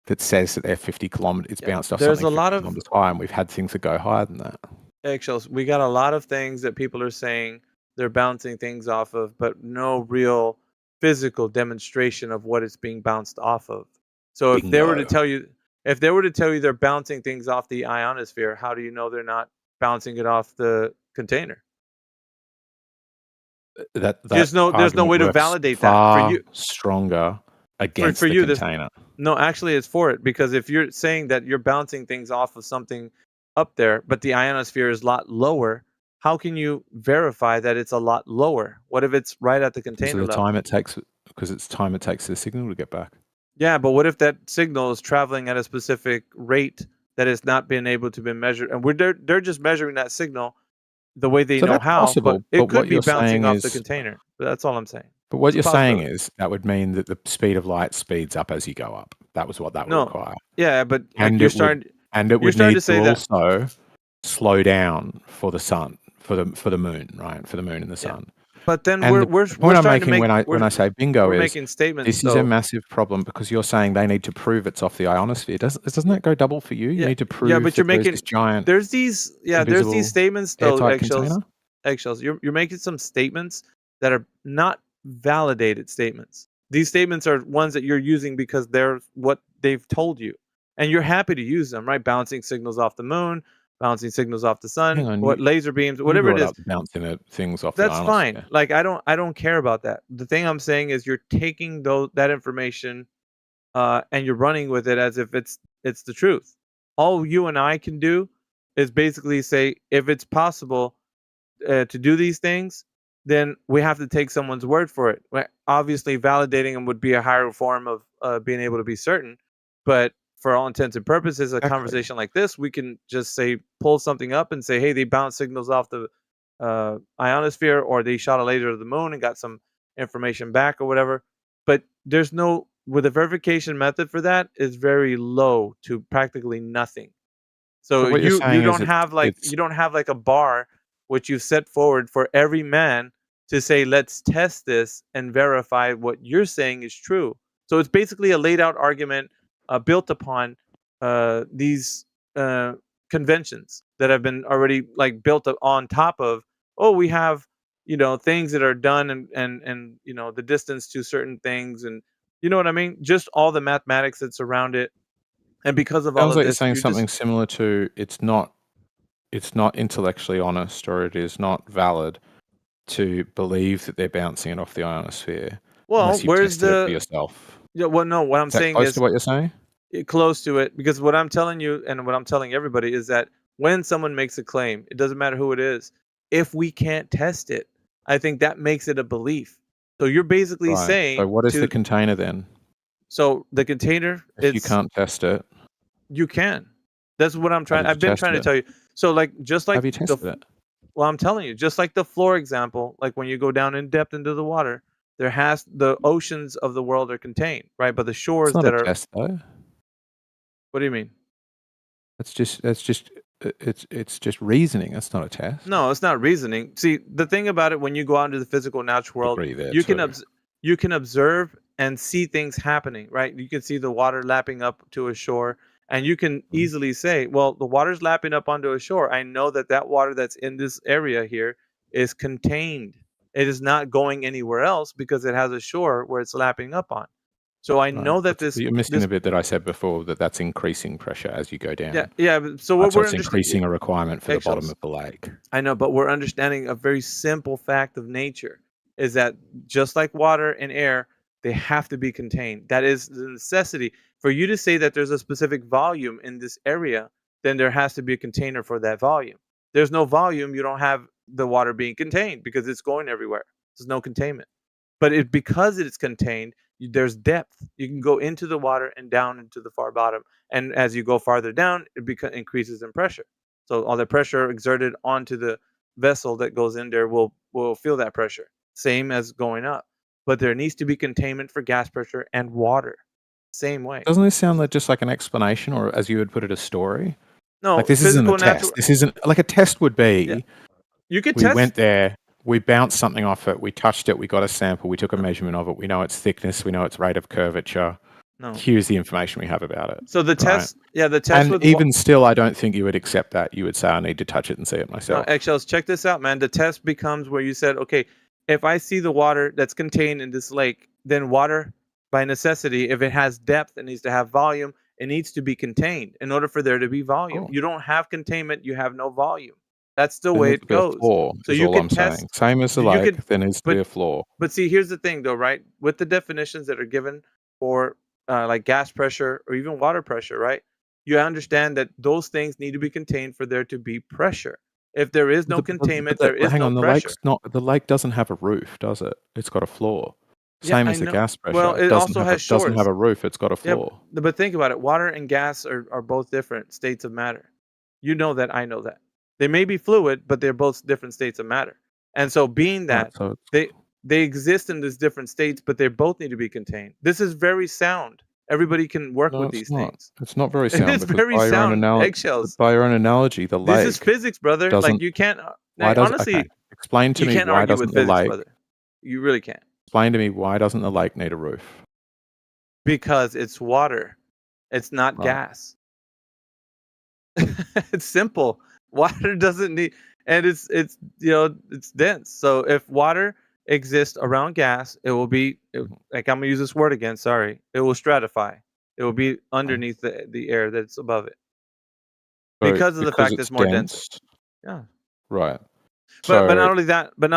that says that they're 50 kilometers. It's bounced off there's something a lot 50 of- kilometers high, and we've had things that go higher than that. eggshells. We got a lot of things that people are saying they're bouncing things off of, but no real physical demonstration of what it's being bounced off of. So if they were to tell you, If they were to tell you they're bouncing things off the ionosphere, how do you know they're not bouncing it off the container? That There's no argument way to works validate that for far you. stronger against For the you, there's container. no. Actually, it's for it, because if you're saying that you're bouncing things off of something up there, but the ionosphere is a lot lower, how can you verify that it's a lot lower? What if it's right at the Because of container the level? time it takes, because it's time it takes the signal to get back. Yeah, but what if that signal is traveling at a specific rate that has not been able to be measured, and they're just measuring that signal the way they So know that's how, but possible, it but what could be you're bouncing saying off the is, container. But that's all I'm saying. but what It's a you're saying possibility. is that would mean that the speed of light speeds up as you go up. That was what that would No, require. yeah, but like And you're it would, starting, and it you're would starting need to to say that. also slow down for the sun, for the moon, right? For the moon and the Yeah, sun. but then And we're the point I'm starting to making make when I say bingo we're is making statements this is a though. massive problem because you're saying they need to prove it's off the ionosphere. Doesn't that go double for you? You Yeah, need to yeah, prove but you're that there is making this giant there's these invisible statements though, airtight container. eggshells. You're making some statements that are not validated statements. These statements are ones that you're using because they're what they've told you, and you're happy to use them, right? Bouncing signals off the moon, bouncing signals off the sun, Hang on, what laser beams, you whatever it brought is. up bouncing things off the That's fine. ionosphere. Like I don't care about that. The thing I'm saying is you're taking that information and you're running with it as if it's the truth. All you and I can do is basically say if it's possible to do these things, then we have to take someone's word for it. Obviously, validating them would be a higher form of being able to be certain, but for all intents and purposes, a Exactly. conversation like this, we can just say pull something up and say, hey, they bounced signals off the ionosphere, or they shot a laser to the moon and got some information back, or whatever. But there's no with the verification method for that is very low to practically nothing. So But what you're you saying is don't have like it's a bar which you set forward for every man to say let's test this and verify what you're saying is true. So it's basically a laid out argument built upon these conventions that have been already like built on top of, oh, we have things that are done, and the distance to certain things, and you know what I mean, just all the mathematics that surround it. And because of all sounds of like you're this, saying you're just something similar to it's not intellectually honest, or it is not valid to believe that they're bouncing it off the ionosphere well, unless you've where's tested it for the yourself. yeah, well, no, what I'm Is that saying close to is what you're saying? close to it, because what I'm telling you and what I'm telling everybody is that when someone makes a claim, it doesn't matter who it is, if we can't test it, I think that makes it a belief. So you're basically Right. So saying what is the to container then? so the container, If you can't test it, you can. That's what how did you I've been test trying to it? tell you. So like just How like have you the tested it? well, I'm telling you, just like the floor example, like when you go down in depth into the water, the oceans of the world are contained, right? But the It's shores not a that are test though. what do you mean? That's just it's just reasoning. That's not a test. No, it's not reasoning. See, the thing about it, when you go out into the physical natural world, Agree there you can too. you can observe and see things happening, right? You can see the water lapping up to a shore, and you can easily say, well, the water's lapping up onto a shore. I know that that water that's in this area here is contained. It is not going anywhere else because it has a shore where it's lapping up on. So I Right. know that But you're missing a bit that I said before, that's increasing pressure as you go down. So Right, what so we're it's increasing a requirement for the bottom of the lake. I know, but we're understanding a very simple fact of nature is that just like water and air, they have to be contained. That is the necessity. For you to say that there's a specific volume in this area, then there has to be a container for that volume. There's no volume, you don't have the water being contained because it's going everywhere. There's no containment. But because it is contained, there's depth. You can go into the water and down into the far bottom. And as you go farther down, it increases in pressure. So all the pressure exerted onto the vessel that goes in there will feel that pressure. Same as going up. But there needs to be containment for gas pressure and water. Same way. Doesn't this sound like just like an explanation, or as you would put it, a story? No, like this isn't a physical test. natural. This isn't like a test would be. You could we test. went there, we bounced something off it, we touched it, we got a sample, we took a measurement of it, we know its thickness, we know its rate of curvature. No. Here's the information we have about it. So the test, the test and with even still, I don't think you would accept that. You would say, I need to touch it and see it No, myself. eggshells, check this out, man. The test becomes where you said, okay, if I see the water that's contained in this lake, then water by necessity, if it has depth, it needs to have volume. It needs to be contained in order for there to be volume. Cool. You don't have containment, you have no volume. That's the There way needs to it be a goes. floor, So is you all can I'm test. saying. Same as the You lake, could, there needs to be a floor. but see, here's the thing, though, right? With the definitions that are given for like gas pressure or even water pressure, right? You understand that those things need to be contained for there to be pressure. If there is no containment, there is Hang no on, pressure. the lake doesn't have a roof, does it? It's got a floor. Yeah, Same I as the know. gas pressure. Well, it doesn't also have has doesn't have shores. a roof, it's got a Yeah, floor. but think about it. Water and gas are both different states of matter. You know that, I know that. They may be fluid, but they're both different states of matter. And so being Right, that so they exist in these different states, but they both need to be contained. This is very sound. Everybody can work no, with it's these not. things. It's not very It sound is because very sound. Eggshells. by your own analogy, the This is lake physics, brother. Like doesn't. you can't. Why Like, does honestly, okay? Explain to you me can't why argue with doesn't the physics, lake? brother. You really can't. Explain to me why doesn't the lake need a roof? Because it's water. It's not Right. gas. It's simple. Water doesn't need, and it's it's dense. So if water exists around gas, it will be like, I'm gonna use this word again. Sorry, it will stratify. It will be underneath the air that's above it So, because of the because fact it's it's more dense, density. Yeah. right? But So not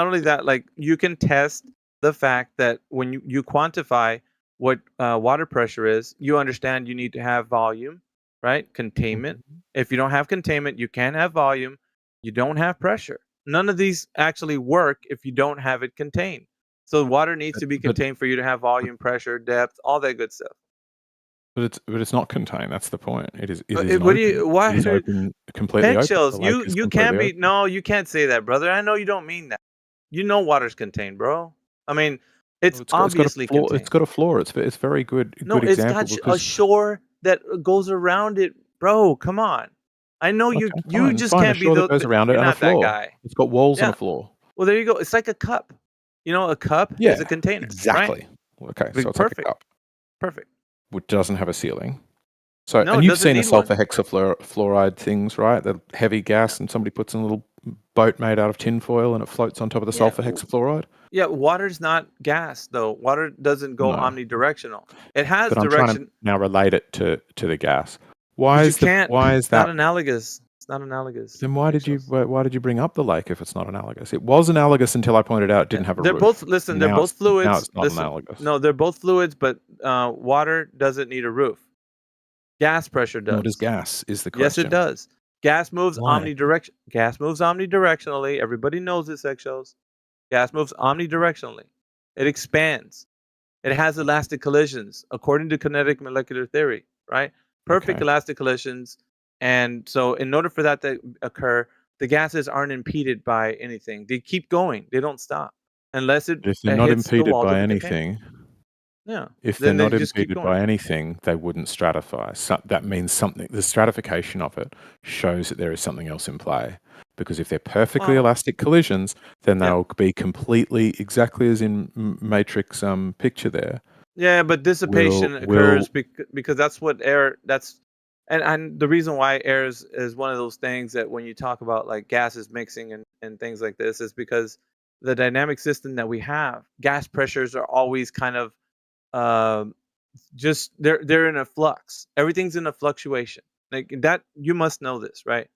only that, like you can test the fact that when you quantify what water pressure is, you understand you need to have volume, right? Containment. If you don't have containment, you can't have volume. You don't have pressure. None of these actually work if you don't have it contained. So water needs to be but contained for you to have volume, pressure, depth, all that good stuff. it's not contained. That's the point. It is What do open. you? Why? It is open, completely open. Eggshells. The lake is You completely can't be. open. No, you can't say that, brother. I know you don't mean that. You know water's contained, bro. I mean, it's It's got a obviously floor. contained. It's got a floor. It's very good No, it's example got a because shore that goes around it, bro. Come on. I know you. okay, You fine, just fine. A can't be shore that goes around it You're and a not that floor. guy. It's got walls and Yeah. a floor. Well, there you go. It's like a cup. You know, a cup Yeah, is a container, exactly. right? Okay, so it's like a Perfect. cup, Perfect. which doesn't have a ceiling. So, No, and it you've doesn't seen the need one. sulfur hexafluoride things, right? The heavy gas, and somebody puts in a little boat made out of tinfoil, and it floats on top of the Yeah. sulfur hexafluoride. Yeah, water's not gas though. Water doesn't go No. omnidirectional. It has But I'm trying direction. to now relate it to the gas. Why But you is the can't. why is It's not that? analogous. It's not analogous. Then why did you bring up the lake if it's not analogous? It was analogous until I pointed out it didn't have a They're roof. both listen. They're Now both it's now fluids. it's not Listen, analogous. no, they're both fluids, but water doesn't need a roof. Gas pressure does. What is gas? Is the Yes, question. it does. Gas moves Why? omnidirection. Gas moves omnidirectionally. Everybody knows this, eggshells. Gas moves omnidirectionally. It expands. It has elastic collisions according to kinetic molecular theory, right? Perfect Okay. elastic collisions. And so in order for that to occur, the gases aren't impeded by anything. They keep going. They don't stop unless it But if they're not hits the impeded walls by of the container. anything, Yeah. if they're Then they not just keep impeded going. by anything, they wouldn't stratify. So that means something. The stratification of it shows that there is something else in play. Because if they're perfectly Well, elastic collisions, then yeah. they'll be completely exactly as in Matrix picture there. Yeah, but dissipation will occurs because that's what air. That's and the reason why air is one of those things that when you talk about like gases mixing and things like this is because the dynamic system that we have, gas pressures are always kind of just they're in a flux. Everything's in a fluctuation. Like that, you must know this, right?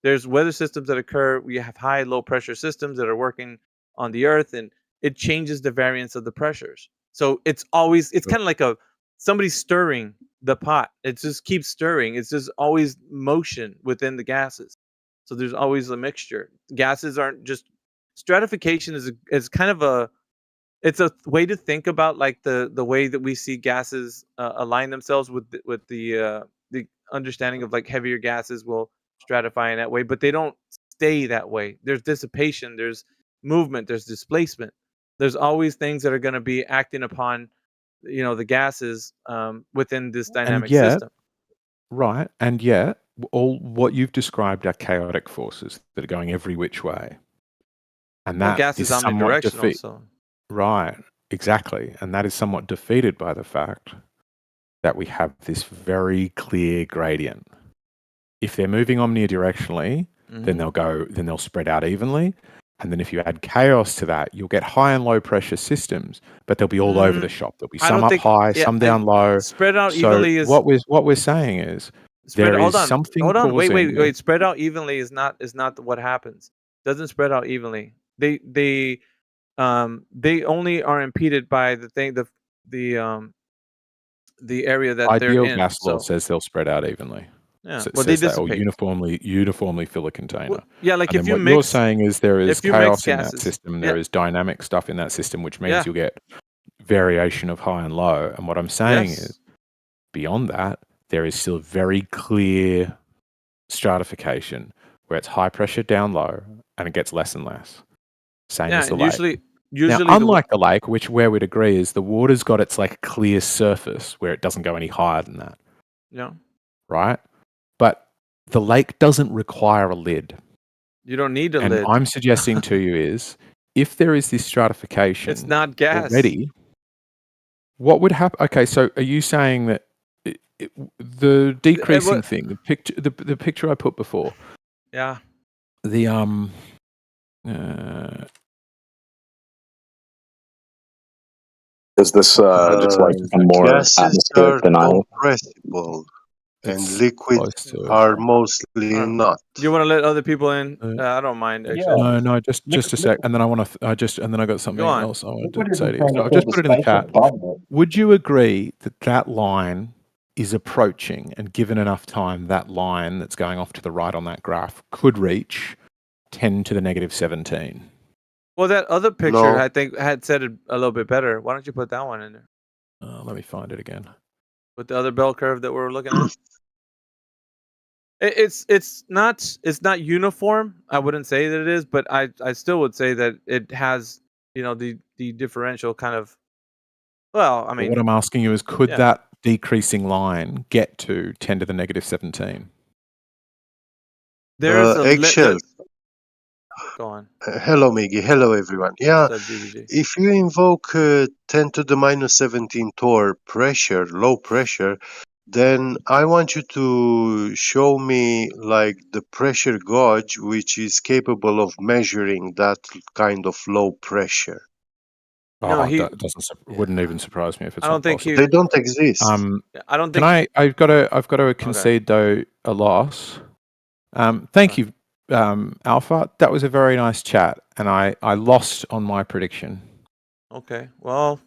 There's weather systems that occur. We have high, low pressure systems that are working on the Earth, and it changes the variance of the pressures. So it's kind of like somebody stirring the pot. It just keeps stirring. It's just always motion within the gases. So there's always a mixture. Gases aren't just stratification is kind of it's a way to think about like the way that we see gases align themselves with the understanding of like heavier gases will stratify in that way, but they don't stay that way. There's dissipation, there's movement, there's displacement. There's always things that are going to be acting upon the gases within this and dynamic yet, system. right, and yet, all what you've described are chaotic forces that are going every which way, and Well, that gas is is somewhat omnidirectional, so Right, exactly, and that is somewhat defeated by the fact that we have this very clear gradient. If they're moving omnidirectionally, then Mhm. they'll spread out evenly. And then if you add chaos to that, you'll get high and low pressure systems, but they'll be all over the shop. There'll be I some don't up think. high, Yeah, some down low. spread out So evenly is what we're saying is spread. there Hold is on, something hold on. causing. Wait. Spread out evenly is not what happens. Doesn't spread out evenly. They only are impeded by the area that they're Ideal in. gas law So says they'll spread out evenly. yeah, So it well, they says that, or dissipate. uniformly fill a container. Well, yeah, like And if then you what you're mix, saying is there is if you mix chaos in that gases, system. yeah, There is dynamic stuff in that system, which means Yeah. you'll get variation of high and low. And what I'm saying Yes. is, beyond that, there is still very clear stratification where it's high pressure down low and it gets less and less. Same yeah, as the and lake. usually Now, unlike the lake, where we'd agree is the water's got its like clear surface where it doesn't go any higher than that, yeah, right? But the lake doesn't require a lid. you don't need a And lid. I'm suggesting to you is, if there is this stratification It's not gas. already, what would happen? Okay, so are you saying that the decreasing thing, the picture I put before, Yeah. the Is this just like a more gases atmospheric are denial? compressible, and It's liquids close to it. are mostly not. Do you want to let other people in? I don't mind actually. No, just a sec, and then I want to. And then I got something Go on. else I wanted Liquid to isn't say to you. trying So to I'll fill just the put it in the space chat. above it. Would you agree that that line is approaching, and given enough time, that line that's going off to the right on that graph could reach 10 to the negative 17? Well, that other picture No. I think had said it a little bit better. Why don't you put that one in there Let me find it again. with the other bell curve that we're looking at? It's not uniform. I wouldn't say that it is, but I still would say that it has the differential kind of. Well, I But mean, what I'm asking you is, could yeah. that decreasing line get to 10 to the negative 17? There's a Eggshell. Go on. Hello, Miggy. Hello, everyone. Yeah, What's up, GBG? if you invoke 10 to the minus 17 torr pressure, low pressure, then I want you to show me like the pressure gauge which is capable of measuring that kind of low pressure. No, he- that wouldn't even surprise me if it's I don't not think possible. he- They don't exist. I don't Can think. I've got to concede though a loss. Thank you, Alpha. That was a very nice chat, and I lost on my prediction. Okay, well,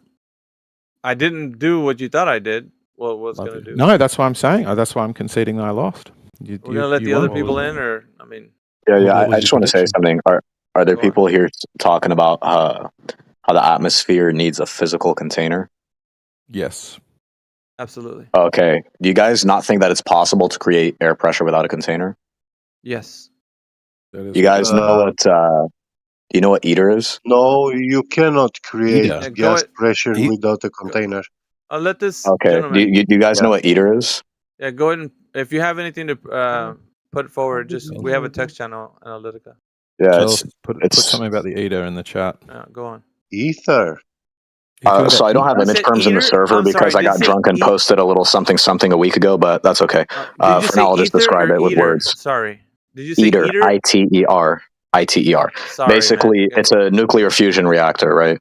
I didn't do what you thought I did. What was gonna do? No, that's what I'm saying. That's why I'm conceding that I lost. We're gonna let the other people in, or I mean. Yeah, What I was just your want to say something. Are there people here talking about how the atmosphere needs a physical container? Yes. Absolutely. Okay. Do you guys not think that it's possible to create air pressure without a container? Yes. You guys know what? Do you know what ITER is? No, you cannot create Yeah, go gas ahead. pressure without a container. I'll let this Okay. gentleman. Do you guys know what ITER is? Yeah, go ahead and if you have anything to put forward, just we have a text channel, Analytica. Yeah, Tell us, put something about the EATER in the chat. Yeah, go on. Ether. So I don't have image terms in the server because I got drunk and posted a little something a week ago, but that's okay. Did you For say now, I'll just ether describe or it with eater? words. Sorry. Did you say ITER, eater? ITER, ITER. Sorry, Basically, man. it's a nuclear fusion reactor, right?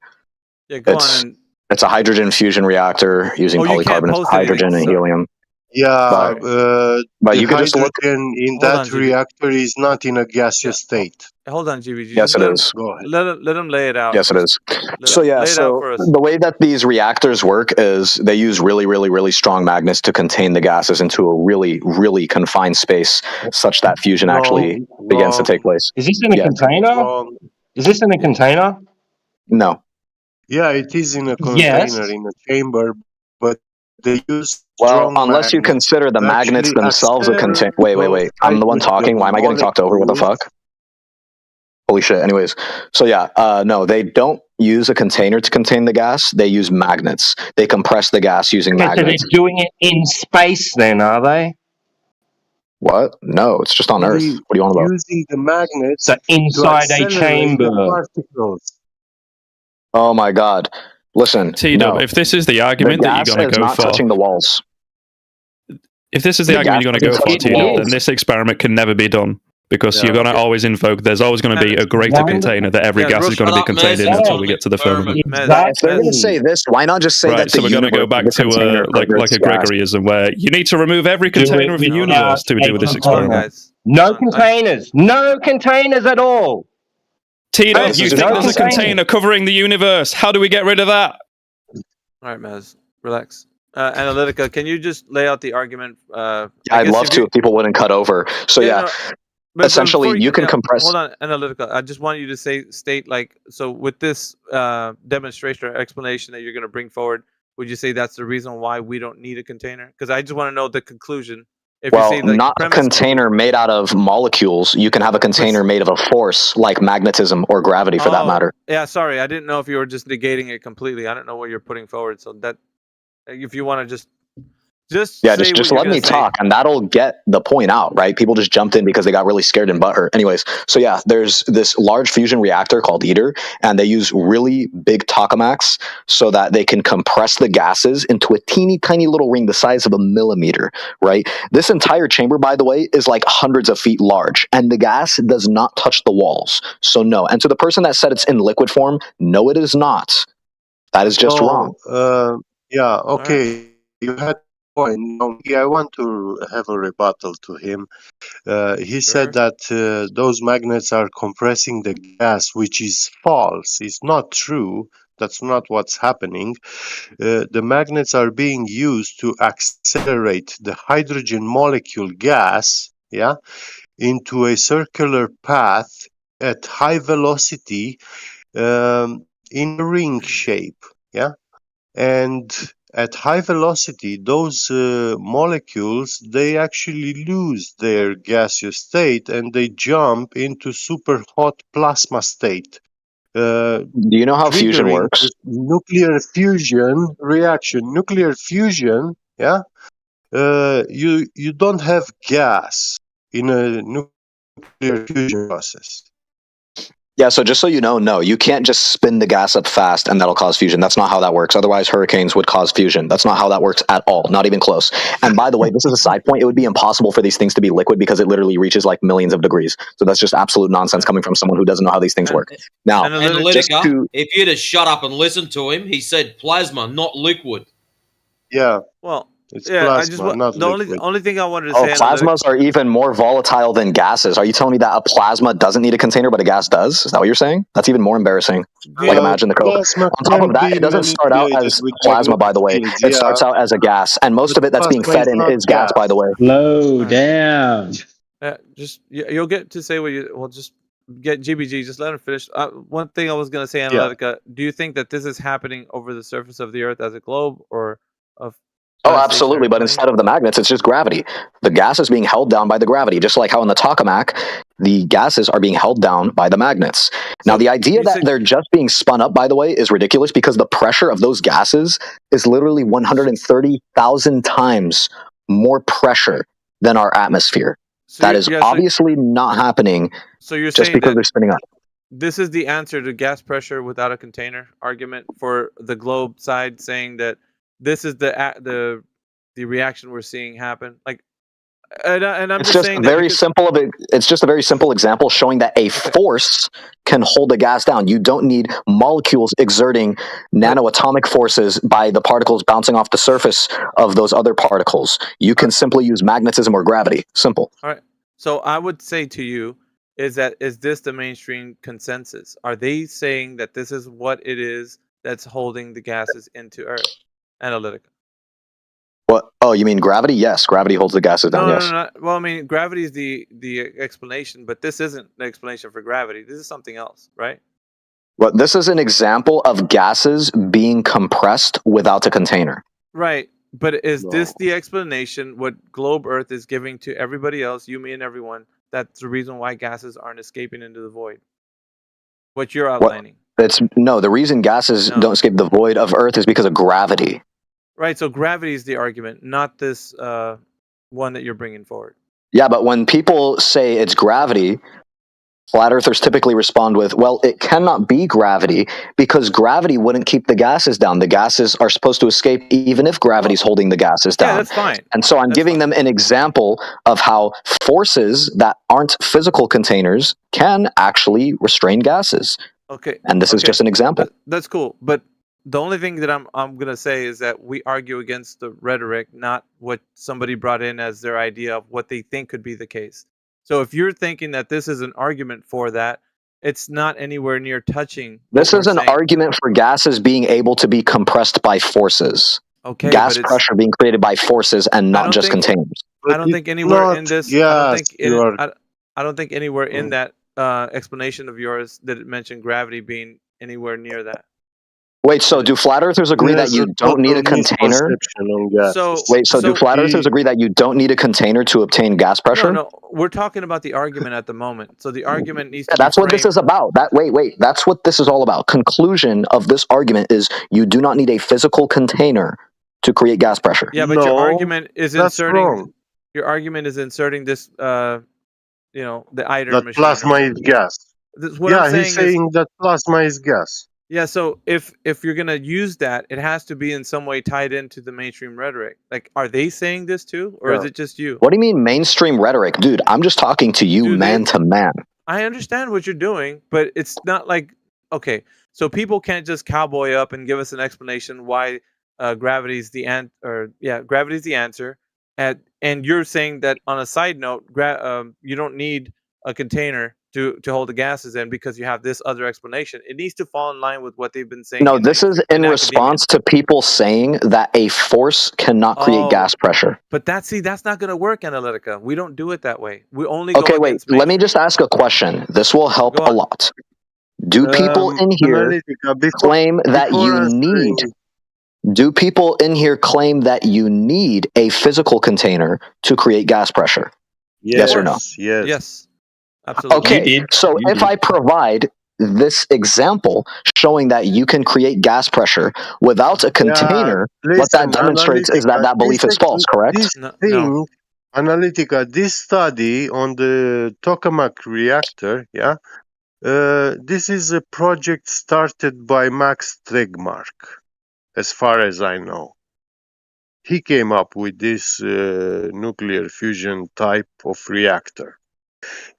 Yeah, go on. And It's a hydrogen fusion reactor using you can't polycarbonates, post anything. hydrogen, and Sorry. helium. Yeah, But the you could just look. hydrogen in Hold that on, GB. reactor is not in a gaseous state. Hold on, GBG. Yes, Just it let is. Go ahead. Let him lay it out. Yes, it is. So yeah, lay it out so for us. the way that these reactors work is they use really, really, really strong magnets to contain the gases into a really, really confined space, such that fusion actually begins to take place. Is this in a Yes. container? Is this in a container? No. Yeah, it is in a Yes. container, in a chamber, but they use Well, strong unless you magnets consider the to magnets actually themselves a contain. Wait. accelerate I'm the one talking. Why am I getting talked over? What the fuck? Holy shit. Anyways, so yeah, no, they don't use a container to contain the gas. They use magnets. They compress the gas using Okay, so they're magnets. doing it in space then, are they? What? No, it's just on Earth. What do you want about? Using the magnets So to inside a accelerate chamber. the particles. Oh my god. Listen, T-Dub, if this is the argument that you're going to go not for, touching the walls. if this is the The argument you're gas going to go doesn't for, touch the T-Dub, walls. then this experiment can never be done Because you're going to always invoke, there's always going to be a greater container that every gas is going to be contained in until we get to the firmament. If they're going to say this, why not just say Right, that so the we're going to go universe back is a container to for like Earth's a gas? Gregoryism where you need to remove every Do container it of the without universe to a do with this container. experiment. No containers. No containers at all. T-Dog, This you is just think there's a nonsense. container covering the universe? How do we get rid of that? All right, Maz, relax. Analytica, can you just lay out the argument? I'd love to if people wouldn't cut over. So Yeah, no, but essentially, before you can yeah, compress. Hold on, Analytica. I just want you to state like, so with this demonstration or explanation that you're going to bring forward, would you say that's the reason why we don't need a container? Because I just want to know the conclusion. If you Well, say like not a container made out of molecules. You can have a container made of a force like magnetism or gravity, for that matter. Yeah, sorry, I didn't know if you were just negating it completely. I don't know what you're putting forward. So that, if you want to just Yeah, say just what let you're me gonna say. talk, and that'll get the point out, right? People just jumped in because they got really scared and butthurt. Anyways, so yeah, there's this large fusion reactor called ITER, and they use really big tokamaks so that they can compress the gases into a teeny tiny little ring the size of a millimeter, right? This entire chamber, by the way, is like hundreds of feet large, and the gas does not touch the walls. So no. And to the person that said it's in liquid form, no, it is not. That is just wrong. Yeah, okay. You had a point. Now, I want to have a rebuttal to him. He said that those magnets are compressing the gas, which is false. It's not true. That's not what's happening. The magnets are being used to accelerate the hydrogen molecule gas, yeah, into a circular path at high velocity in a ring shape, yeah. And at high velocity, those molecules, they actually lose their gaseous state and they jump into super hot plasma state. Do you know how fusion Triggering works? this nuclear fusion reaction. Nuclear fusion, yeah, you don't have gas in a nuclear fusion process. Yeah, so just so you know, no, you can't just spin the gas up fast and that'll cause fusion. That's not how that works. Otherwise, hurricanes would cause fusion. That's not how that works at all. Not even close. And by the way, this is a side point. It would be impossible for these things to be liquid because it literally reaches like millions of degrees. So that's just absolute nonsense coming from someone who doesn't know how these things work. Now, just Analytica, to if you'd have shut up and listened to him, he said plasma, not liquid. Yeah. Well, it's yeah, plasma, I just want not the liquid. only thing I wanted to say. plasmas are even more volatile than gases. Are you telling me that a plasma doesn't need a container, but a gas does? Is that what you're saying? That's even more embarrassing. Like, imagine the Coke. Plasma On top of can that, be it doesn't start out manipulated as with plasma, by the way. magnetic fields, It starts out as a gas, and most of it that's being plasma fed is in not is gas, by the way. Slow down. Just you'll get to say what you. Well, just get GBG. Just let him finish. One thing I was gonna say, Analytica. Do you think that this is happening over the surface of the Earth as a globe, or of? Oh, absolutely. But instead of the magnets, it's just gravity. The gas is being held down by the gravity, just like how in the tokamak, the gases are being held down by the magnets. Now, the idea that they're just being spun up, by the way, is ridiculous because the pressure of those gases is literally 130,000 times more pressure than our atmosphere. That is obviously not happening So you're just saying because that they're spinning up. this is the answer to gas pressure without a container argument for the globe side, saying that this is the reaction we're seeing happen. Like, and I'm It's just just saying very simple. It's just a very simple example showing that a force can hold a gas down. You don't need molecules exerting nanoatomic forces by the particles bouncing off the surface of those other particles. You can simply use magnetism or gravity. Simple. All right. So I would say to you, is this the mainstream consensus? Are they saying that this is what it is that's holding the gases into Earth? Analytica. What? Oh, you mean gravity? Yes, gravity holds the gases down. Yes. No. Well, I mean, gravity is the explanation, but this isn't the explanation for gravity. This is something else, right? But this is an example of gases being compressed without a container. Right. But is this the explanation, what globe Earth is giving to everybody else, you, me, and everyone, that's the reason why gases aren't escaping into the void? What you're outlining. The reason gases don't escape the void of Earth is because of gravity. Right, so gravity is the argument, not this one that you're bringing forward. Yeah, but when people say it's gravity, Flat earthers typically respond with, well, it cannot be gravity because gravity wouldn't keep the gases down. The gases are supposed to escape even if gravity's holding the gases Yeah, down. that's fine. And so I'm giving them an example of how forces that aren't physical containers can actually restrain gases. Okay. And this is just an example. That's cool. But the only thing that I'm gonna say is that we argue against the rhetoric, not what somebody brought in as their idea of what they think could be the case. So if you're thinking that this is an argument for that, it's not anywhere near touching. This is an argument for gases being able to be compressed by forces. Okay, gas but pressure being created by forces and not just containers. I don't think anywhere in this. I don't think anywhere in that explanation of yours that it mentioned gravity being anywhere near that. Wait, so do flat earthers agree that you don't need a container? Do flat earthers agree that you don't need a container to obtain gas pressure? No, we're talking about the argument at the moment. So the argument needs to. That's what this is about. That's what this is all about. Conclusion of this argument is you do not need a physical container to create gas pressure. Yeah, but your argument is inserting. Your argument is inserting this. The ITER machine. Plasma is gas. What I'm he's saying that plasma is gas. Yeah, so if you're gonna use that, it has to be in some way tied into the mainstream rhetoric. Like, are they saying this too, or is it just you? What do you mean mainstream rhetoric, dude? I'm just talking to you, man to man. I understand what you're doing, but it's not like okay. So people can't just cowboy up and give us an explanation why gravity's the gravity's the answer. And you're saying that on a side note, you don't need a container to hold the gases in because you have this other explanation. It needs to fall in line with what they've been saying. No, this is in response to people saying that a force cannot create gas pressure. But that's not going to work, Analytica. We don't do it that way. We only Okay, wait. Let me just ask a question. This will help a lot. Do people in here claim that you need? Do people in here claim that you need a physical container to create gas pressure? Yes or no? Yes. Absolutely. Okay, so if I provide this example showing that you can create gas pressure without a container, what that demonstrates is that belief is false, correct? Analytica, this study on the tokamak reactor, this is a project started by Max Tegmark, as far as I know. He came up with this nuclear fusion type of reactor.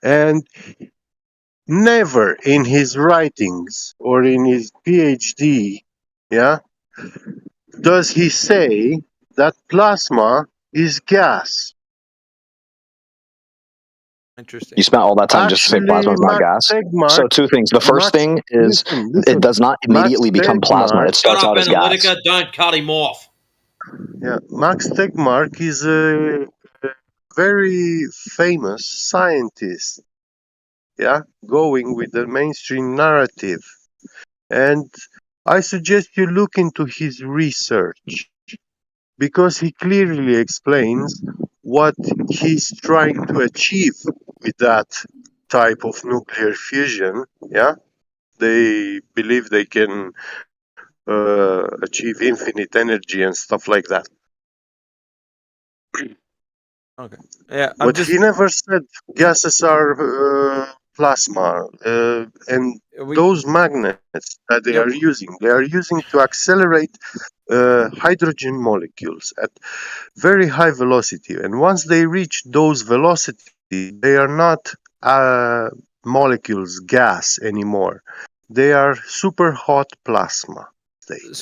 And never in his writings or in his PhD, does he say that plasma is gas. Interesting. You spent all that time just to say plasma is not gas. So two things. The first thing is it does not immediately become plasma. It starts out as gas. Don't cut him off. Yeah, Max Tegmark is a very famous scientist. Going with the mainstream narrative. And I suggest you look into his research because he clearly explains what he's trying to achieve with that type of nuclear fusion. They believe they can achieve infinite energy and stuff like that. Okay. Yeah. But he never said gases are plasma, and those magnets that they are using to accelerate hydrogen molecules at very high velocity. And once they reach those velocities, they are not molecules, gas anymore. They are super hot plasma state.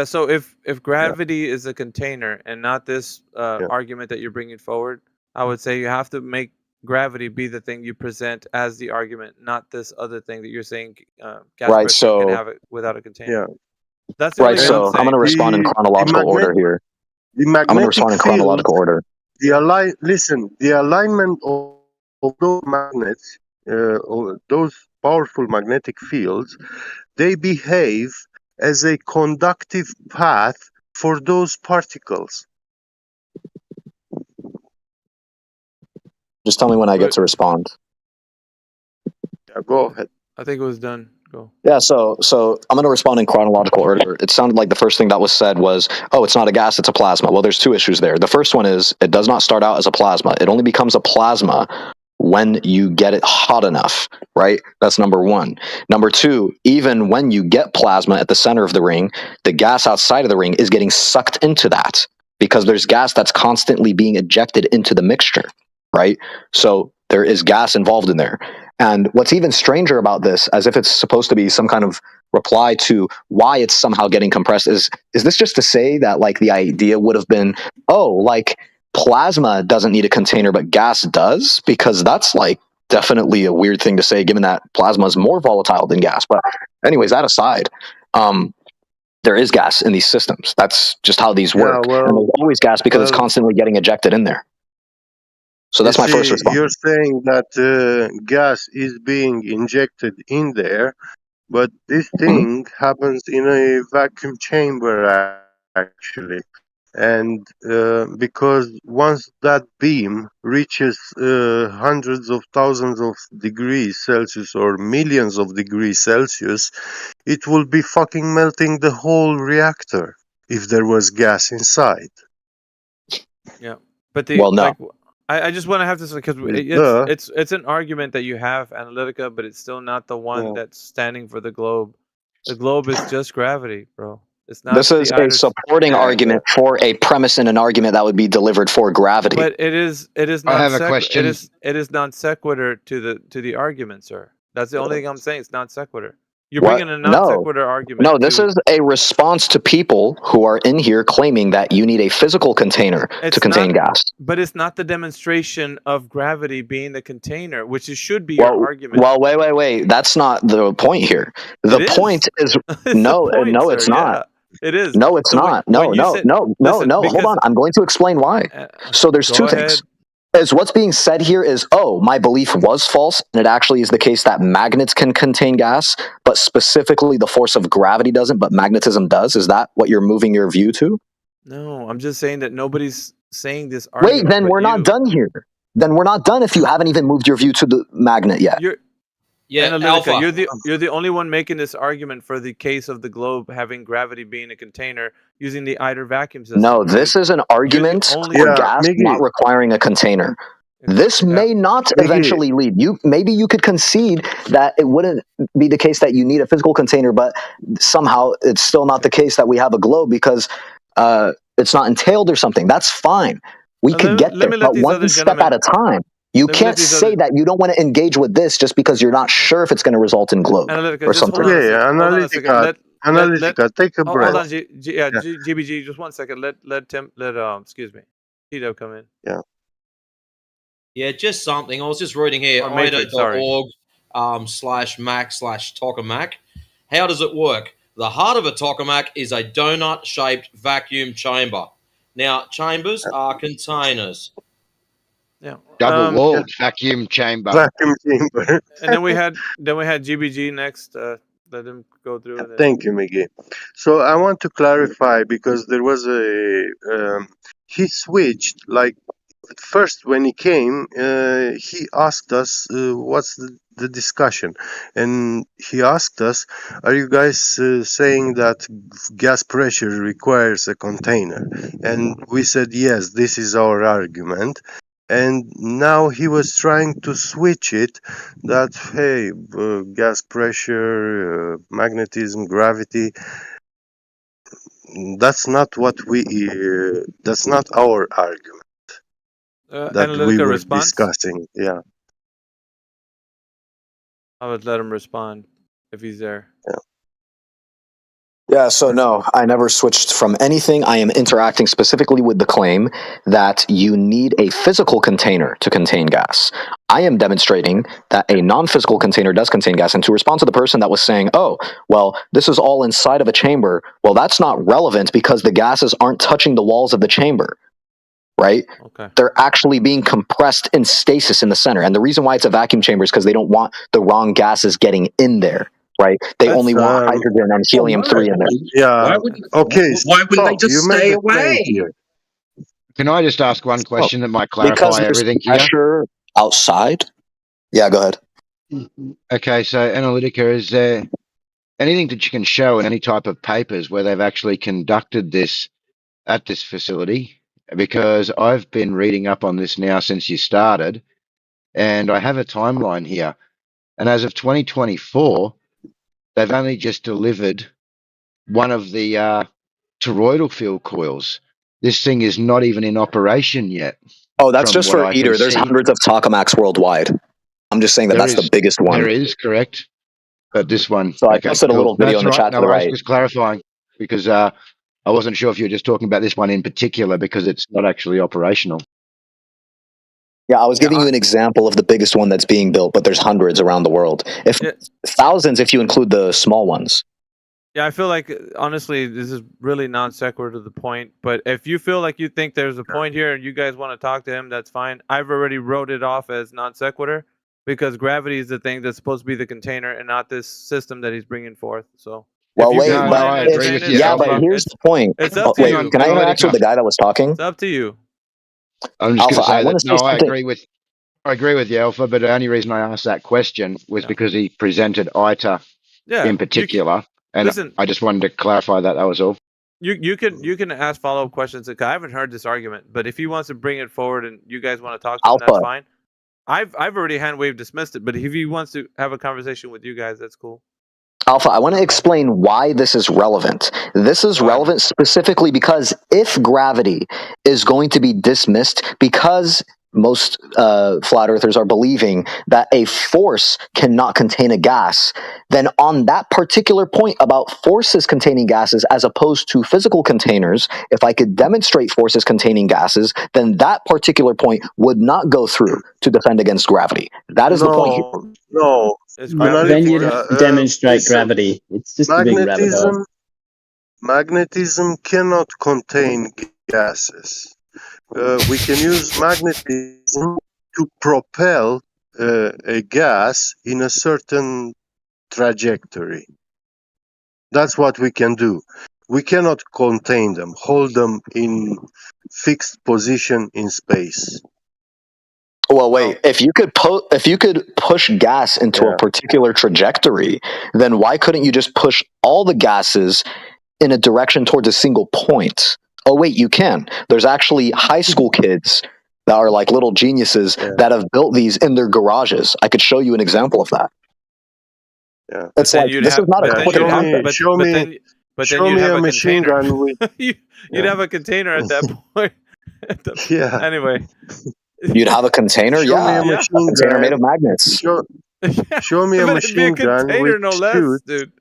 So if gravity is a container and not this argument that you're bringing forward, I would say you have to make gravity be the thing you present as the argument, not this other thing that you're saying gas pressure can have it without a container. That's the right. So I'm going to respond in chronological order here. I'm going to respond in chronological order. The alignment of those magnets, those powerful magnetic fields, they behave as a conductive path for those particles. Just tell me when I get to respond. Yeah, go ahead. I think it was done. Go. Yeah, so I'm going to respond in chronological order. It sounded like the first thing that was said was, oh, it's not a gas, it's a plasma. Well, there's two issues there. The first one is it does not start out as a plasma. It only becomes a plasma when you get it hot enough, right? That's number one. Number two, even when you get plasma at the center of the ring, the gas outside of the ring is getting sucked into that because there's gas that's constantly being ejected into the mixture, right? So there is gas involved in there. And what's even stranger about this, as if it's supposed to be some kind of reply to why it's somehow getting compressed, is this just to say that like the idea would have been, oh, like plasma doesn't need a container but gas does? Because that's like definitely a weird thing to say given that plasma is more volatile than gas. But anyways, that aside, there is gas in these systems. That's just how these work. And there's always gas because it's constantly getting ejected in there. So that's my first response. You're saying that gas is being injected in there, but this thing happens in a vacuum chamber actually. And because once that beam reaches hundreds of thousands of degrees Celsius or millions of degrees Celsius, it will be fucking melting the whole reactor if there was gas inside. Yeah, but the well, no. like, I just want to have this because it's an argument that you have, Analytica, but it's still not the one that's standing for the globe. The globe is just gravity, bro. It's not. This is a supporting argument for a premise in an argument that would be delivered for gravity. But it is I non have a question. it is non sequitur to the argument, sir. That's the only thing I'm saying. It's non sequitur. You're What? bringing a non sequitur argument. No, this is a response to people who are in here claiming that you need a physical container to contain gas. But it's not the demonstration of gravity being the container, which should be your argument. Well, wait. That's not the point here. The point is no, it's not. It is. No, it's not. No. Hold on. I'm going to explain why. So there's two things. Is what's being said here is, oh, my belief was false, and it actually is the case that magnets can contain gas, but specifically the force of gravity doesn't, but magnetism does. Is that what you're moving your view to? No, I'm just saying that nobody's saying this argument. Wait, then we're not done here. Then we're not done if you haven't even moved your view to the magnet yet. Analytica, you're the only one making this argument for the case of the globe having gravity being a container using the ITER vacuum system. No, this is an argument for gas not requiring a container. This may not eventually lead you. Maybe you could concede that it wouldn't be the case that you need a physical container, but somehow it's still not the case that we have a globe because it's not entailed or something. That's fine. We could get there, but one step at a time. You can't say that you don't want to engage with this just because you're not sure if it's going to result in globe or something. Analytica, take a breath. Hold on, GBG, just 1 second. Let excuse me, Tito come in. Yeah, just something. I was just reading here, ida.org/mac/tokamak. How does it work? The heart of a tokamak is a donut-shaped vacuum chamber. Now, chambers are containers. Yeah. Double-walled vacuum chamber. Vacuum chamber. And then we had GBG next. Let him go through it. Thank you, Miggy. So I want to clarify because there was he switched like first when he came. He asked us what's the discussion, and he asked us, "Are you guys saying that gas pressure requires a container?" And we said yes. This is our argument. And now he was trying to switch it that, hey, gas pressure, magnetism, gravity, that's not what that's not our argument that we were discussing. Yeah. I would let him respond if he's there. Yeah, so no, I never switched from anything. I am interacting specifically with the claim that you need a physical container to contain gas. I am demonstrating that a non-physical container does contain gas. And to respond to the person that was saying, oh, well, this is all inside of a chamber, well, that's not relevant because the gases aren't touching the walls of the chamber, right? Okay. They're actually being compressed in stasis in the center. And the reason why it's a vacuum chamber is because they don't want the wrong gases getting in there. Right, they only want hydrogen and helium-3 in there. Yeah. Okay. Why would they just stay away? Can I just ask one question that might clarify everything here? Pressure outside. Yeah, go ahead. Okay, so Analytica, is there anything that you can show in any type of papers where they've actually conducted this at this facility? Because I've been reading up on this now since you started, and I have a timeline here. And as of 2024, they've only just delivered one of the toroidal field coils. This thing is not even in operation yet. Oh, that's From just what for I can ITER. There's see, hundreds of tokamaks worldwide. I'm just saying that that's the biggest one. there is correct, but this one, So I okay, posted a cool. little video That's in the right. chat to No the worries, right. just clarifying because I wasn't sure if you were just talking about this one in particular because it's not actually operational. Yeah, I was giving you an example of the biggest one that's being built, but there's hundreds around the world. If thousands, if you include the small ones. Yeah, I feel like honestly, this is really non sequitur to the point. But if you feel like you think there's a point here and you guys want to talk to him, that's fine. I've already wrote it off as non sequitur because gravity is the thing that's supposed to be the container and not this system that he's bringing forth. So Well, if you wait, guys want but to entertain it, yeah, it's up but to you. here's the point. It's up to Wait, you. can I interact with the guy that was talking? It's up to you. I'm just going Alpha, to I say want that to say no, I something. agree with you, Alpha. But the only reason I asked that question was because he presented ITER Yeah, in particular, and listen. I just wanted to clarify that. That was all. You can ask follow up questions. I haven't heard this argument, but if he wants to bring it forward and you guys want to talk to him, that's Alpha. fine. I've already hand waved dismissed it, but if he wants to have a conversation with you guys, that's cool. Alpha, I want to explain why this is relevant. This is relevant specifically because if gravity is going to be dismissed, because most flat earthers are believing that a force cannot contain a gas, then on that particular point about forces containing gases as opposed to physical containers, if I could demonstrate forces containing gases, then that particular point would not go through to defend against gravity. That is the point here. No, Then you demonstrate gravity. It's just a big rabbit hole. Magnetism cannot contain gases. We can use magnetism to propel a gas in a certain trajectory. That's what we can do. We cannot contain them, hold them in fixed position in space. Well, wait. If you could push gas into a particular trajectory, then why couldn't you just push all the gases in a direction towards a single point? Oh, wait, you can. There's actually high school kids that are like little geniuses that have built these in their garages. I could show you an example of that. Yeah, it's like this is not a quick concept. Show me a machine gun with. You'd have a container at that point. Yeah. Anyway. You'd have a container, Show me a a machine container gun. made of magnets. Show me a But it'd be a machine gun container, with no less, shoot. dude.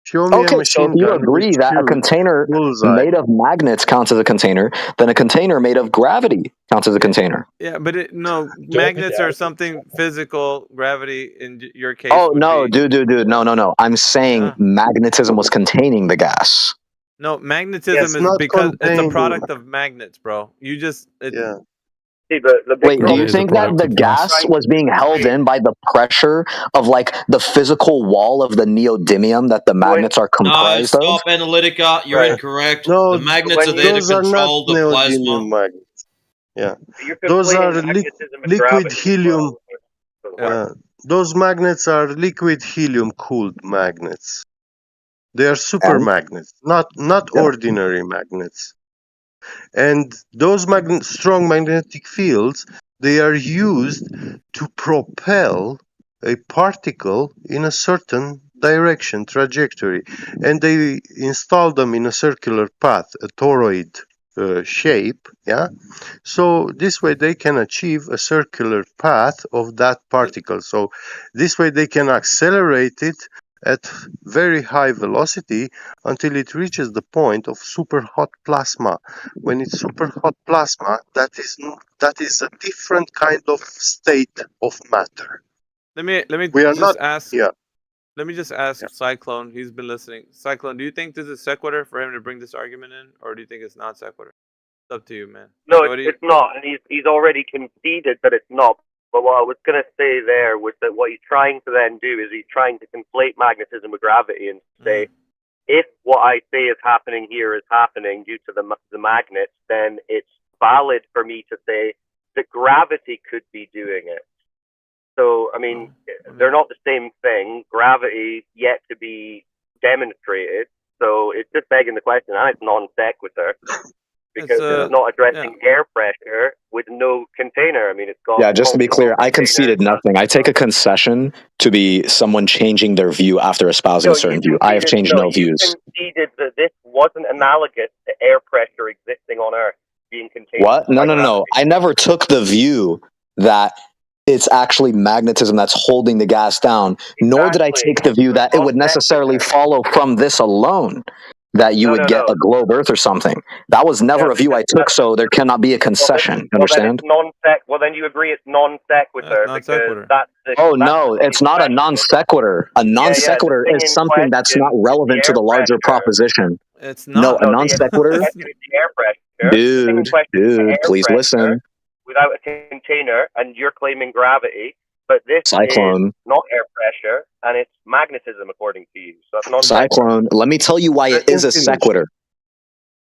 Show me a Okay, so machine if you gun agree with that a shoot. container Bullseye. made of magnets counts as a container, then a container made of gravity counts as a container. Yeah, but magnets are something physical. Gravity, in your case. Oh would no, be, dude, no. I'm saying magnetism was containing the gas. No, magnetism is not because it's a containing. product of magnets, bro. You just yeah. See, the big Wait, do problem you is think that the gas was being held in by the pressure of like the physical wall of the neodymium that the magnets are No, comprised of? stop, Analytica. You're incorrect. No, the magnets are there to those are not control the plasma. neodymium magnets. Yeah, You're those are conflating magnetism and liquid gravity as helium. well. Those magnets are liquid helium cooled magnets. They are super magnets, not ordinary magnets. And those strong magnetic fields, they are used to propel a particle in a certain direction, trajectory. And they install them in a circular path, a toroid shape, yeah? So this way they can achieve a circular path of that particle. So this way they can accelerate it at very high velocity until it reaches the point of super hot plasma. When it's super hot plasma, that is a different kind of state of matter. Let me We are just not ask. yeah. Let me just ask Cyclone. He's been listening. Cyclone, do you think this is sequitur for him to bring this argument in, or do you think it's not sequitur? It's up to you, man. No, Like, it's not, and he's already conceded that it's not. But what I was going to say there was that what he's trying to then do is he's trying to conflate magnetism with gravity and say, if what I say is happening here is happening due to the magnets, then it's valid for me to say that gravity could be doing it. So, I mean, they're not the same thing. Gravity yet to be demonstrated. So it's just begging the question, and it's non sequitur. because it's not addressing air pressure with no container. I mean, it's got. Yeah, just to be clear, I container. conceded nothing. I take a concession to be someone changing their view after espousing No, a certain view. I have changed no you views. conceded that this wasn't analogous to air pressure existing on Earth being contained. What? No, by no, no, no. I never took the view that it's actually magnetism that's holding the gas down, nor did I take the view that it would necessarily follow from this alone that you would get a globe Earth or something. That was never a view I took, so there cannot be a concession. Understand? Well, then you agree it's non sequitur because that's the. Oh no, it's not a non sequitur. A non sequitur is something that's not relevant to the larger proposition. It's not. No, a non sequitur. Air pressure. Dude, please listen. Without a container, and you're claiming gravity, but this Cyclone. is not air pressure, and it's magnetism according to you. So that's non Cyclone. Let me tell you why it is a sequitur.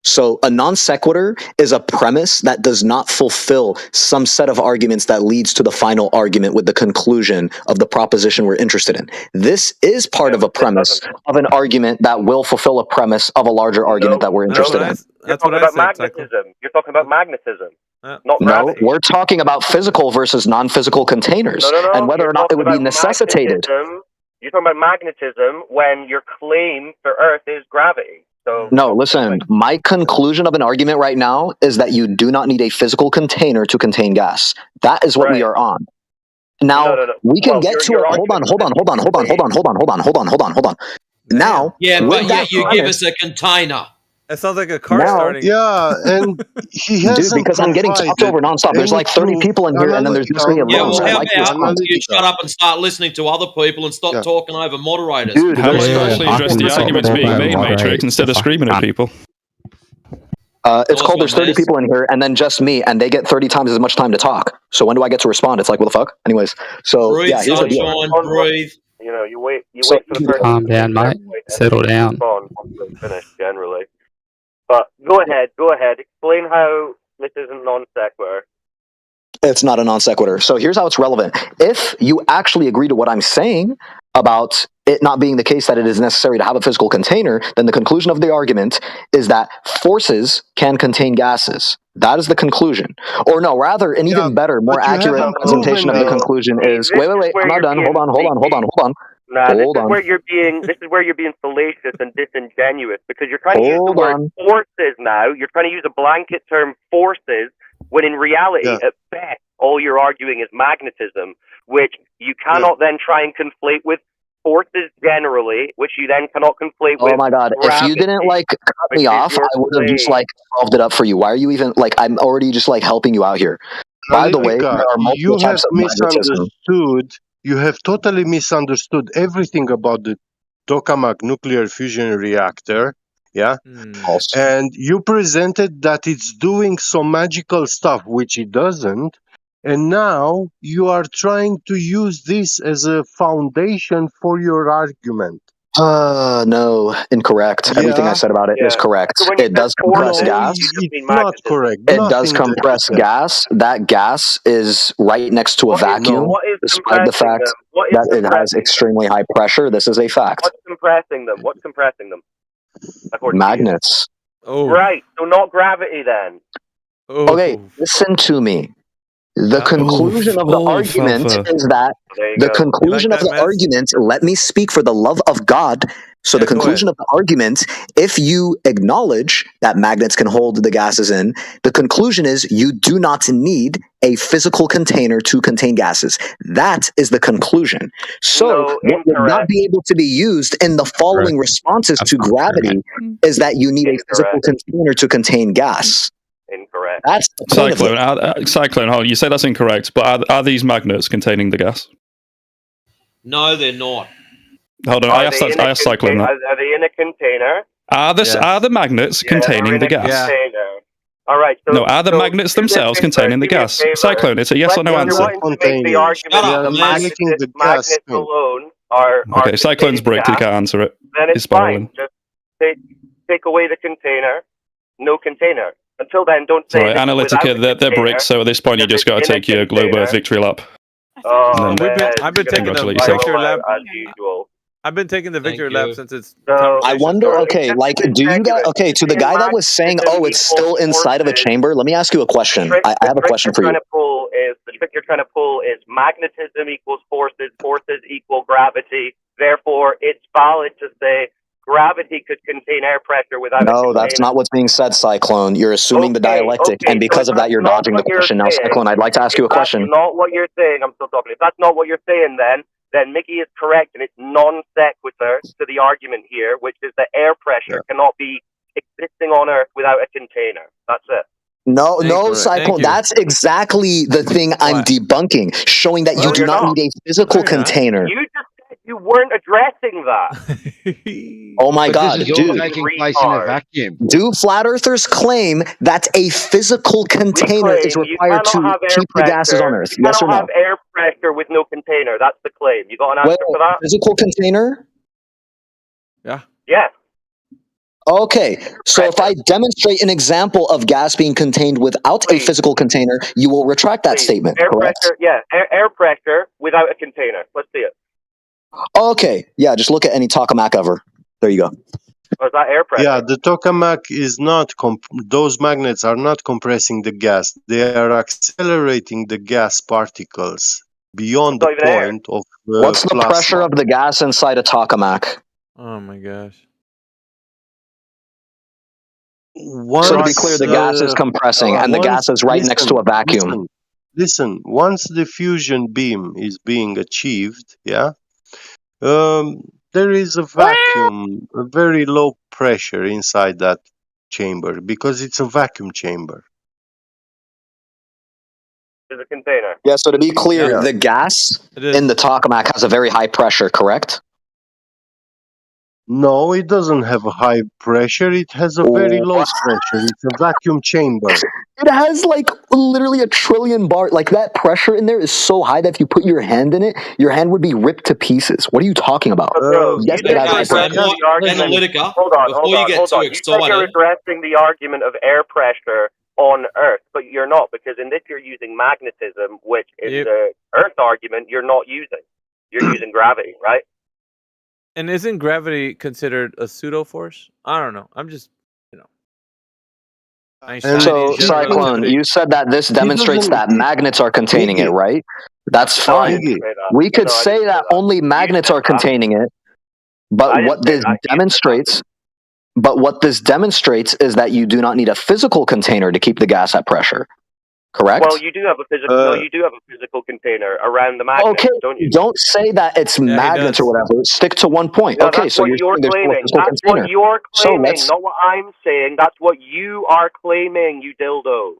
So a non sequitur is a premise that does not fulfill some set of arguments that leads to the final argument with the conclusion of the proposition we're interested in. This is part of a premise of an argument that will fulfill a premise of a larger argument that we're interested in. You're talking about magnetism. You're talking about magnetism. Not gravity. No, we're talking about physical versus non-physical containers and whether or not it would be necessitated. You're talking about magnetism when your claim for Earth is gravity. So no, listen, my conclusion of an argument right now is that you do not need a physical container to contain gas. That is what we are on. Now, we can get to it. Hold on. Now, yeah, but yet you give us a container. It sounds like a car starting. Yeah, and he hasn't. Dude, because I'm getting talked over nonstop. There's like 30 people in here, and then there's just me alone. Yeah, well, so how I like this about you shut up and start listening to other people and stop talking over moderators? Dude, How about you actually address the arguments being made, Matrix, instead of screaming at people? It's called there's 30 people in here, and then just me, and they get 30 times as much time to talk. So when do I get to respond? It's like, what the fuck? Anyways, so breathe, yeah, here's the deal. sunshine, breathe. You know, you wait for the person. Calm down, mate. Settle down. Finish generally. But go ahead. Explain how this isn't non sequitur. It's not a non sequitur. So here's how it's relevant. If you actually agree to what I'm saying about it not being the case that it is necessary to have a physical container, then the conclusion of the argument is that forces can contain gases. That is the conclusion. Or no, rather, an even better, more accurate presentation of the conclusion is, wait, I'm not done. Hold on. Nah, this is where you're being fallacious and disingenuous because you're trying to use the word forces now. You're trying to use a blanket term forces when in reality, at best, all you're arguing is magnetism, which you cannot then try and conflate with forces generally, which you then cannot conflate with. Oh my god, if you didn't cut me off, I would have just solved it up for you. Why are you even I'm already just helping you out here. By the way, there are multiple types of magnetism. You have totally misunderstood everything about the tokamak nuclear fusion reactor, yeah? And you presented that it's doing some magical stuff, which it doesn't, and now you are trying to use this as a foundation for your argument. No, incorrect. Everything I said about it is correct. So it does compress gas. It's not correct. It does compress gas. That gas is right next to a vacuum, despite the fact that it has extremely high pressure. This is a fact. What's compressing them? Magnets. Oh. Right, so not gravity then. Okay, listen to me. The conclusion of the argument is that the conclusion of the argument, let me speak for the love of God. So the conclusion of the argument, if you acknowledge that magnets can hold the gases in, the conclusion is you do not need a physical container to contain gases. That is the conclusion. So what would not be able to be used in the following responses to gravity is that you need a physical container to contain gas. Incorrect. That's the point Cyclone. Cyclone. Hold on, you say that's incorrect, but are these magnets containing the gas? No, they're not. Hold on, I asked Cyclone that. Are they in a container? Are the magnets containing the gas? All right. So, no, are the magnets themselves containing the gas? Cyclone. It's a yes or no answer. Magnets alone are. Okay, Cyclone's bricked. He can't answer it. Then it's He's spiraling. fine. Just take away the container. No container. Until then, don't say. Right, Analytica, they're bricked. So at this point, you just got to take your Globe Earth victory lap. I've been taking a picture lap as usual. I've been taking the victory Thank lap you. since it's So, I conversation wonder, started. okay, like, do you guys, okay, to the guy that was saying, oh, it's still inside of a chamber, let me ask you a question. I have a question for you. The trick you're trying to pull is magnetism equals forces, forces equal gravity. Therefore, it's valid to say gravity could contain air pressure without a No, container. that's not what's being said, Cyclone. You're assuming the dialectic, and So because if of that, that's you're not dodging the what you're question. Now, saying, Cyclone, I'd like to ask you a if that's question. not what you're saying, I'm still talking. If that's not what you're saying, then Mickey is correct, and it's non sequitur to the argument here, which is that air pressure cannot be existing on Earth without a container. That's it. No, no, Thank Cyclone. you. That's exactly the thing I'm debunking, showing that you Well, do you're not not. need a physical container. You just said you weren't addressing that. Oh my But this God, is all dude. taking place in a vacuum. Do flat earthers claim that a physical container is You required cannot to have air keep the gases on pressure. Earth? You Yes or cannot have no? air pressure with no container. That's the claim. You got an Wait, answer for that? physical container? Yeah. Yes. Okay, so if I demonstrate an example of gas being contained without a physical container, you will retract that statement, Air correct? pressure. Yeah. Air pressure without a container. Let's see it. Okay, yeah, just look at any tokamak ever. There you go. Or is that air pressure? Yeah, the tokamak is not. Those magnets are not compressing the gas. They are accelerating the gas particles beyond the point of What's the pressure plasma. of the gas inside a tokamak? Oh my gosh. So to be clear, the gas is compressing, and the gas is right next to a vacuum. Listen. Once the fusion beam is being achieved, there is a vacuum, a very low pressure inside that chamber because it's a vacuum chamber. There's a container. Yeah, so to be clear, Yeah. the gas in the tokamak has a very high pressure, correct? No, it doesn't have a high pressure. It has a very low pressure. It's a vacuum chamber. It has like literally a trillion bar. Like that pressure in there is so high that if you put your hand in it, your hand would be ripped to pieces. What are you talking about? Yes, it has high pressure. Analytica, Hold on. before you get too You said you're excited, addressing the argument of air pressure on Earth, but you're not, because in this you're using magnetism, which in the Earth argument you're not using. You're using gravity, right? And isn't gravity considered a pseudo force? I don't know. I'm just, Einstein So, is general Cyclone, relativity. you said that this demonstrates that magnets are containing it, right? That's No, I fine. didn't say that. We could No, I say didn't say that only magnets are containing it, I but didn't what say this that. demonstrates, is that you do not need a physical container to keep the gas at pressure. Correct? Well, you do have a physical. No, you do have a physical container around the magnet, Okay, don't you? don't say that it's magnets or whatever. Stick to one point. No, Okay, that's so what you're saying there's still a claiming. physical That's container. what you're So claiming, let's. not what I'm saying. That's what you are claiming, you dildo.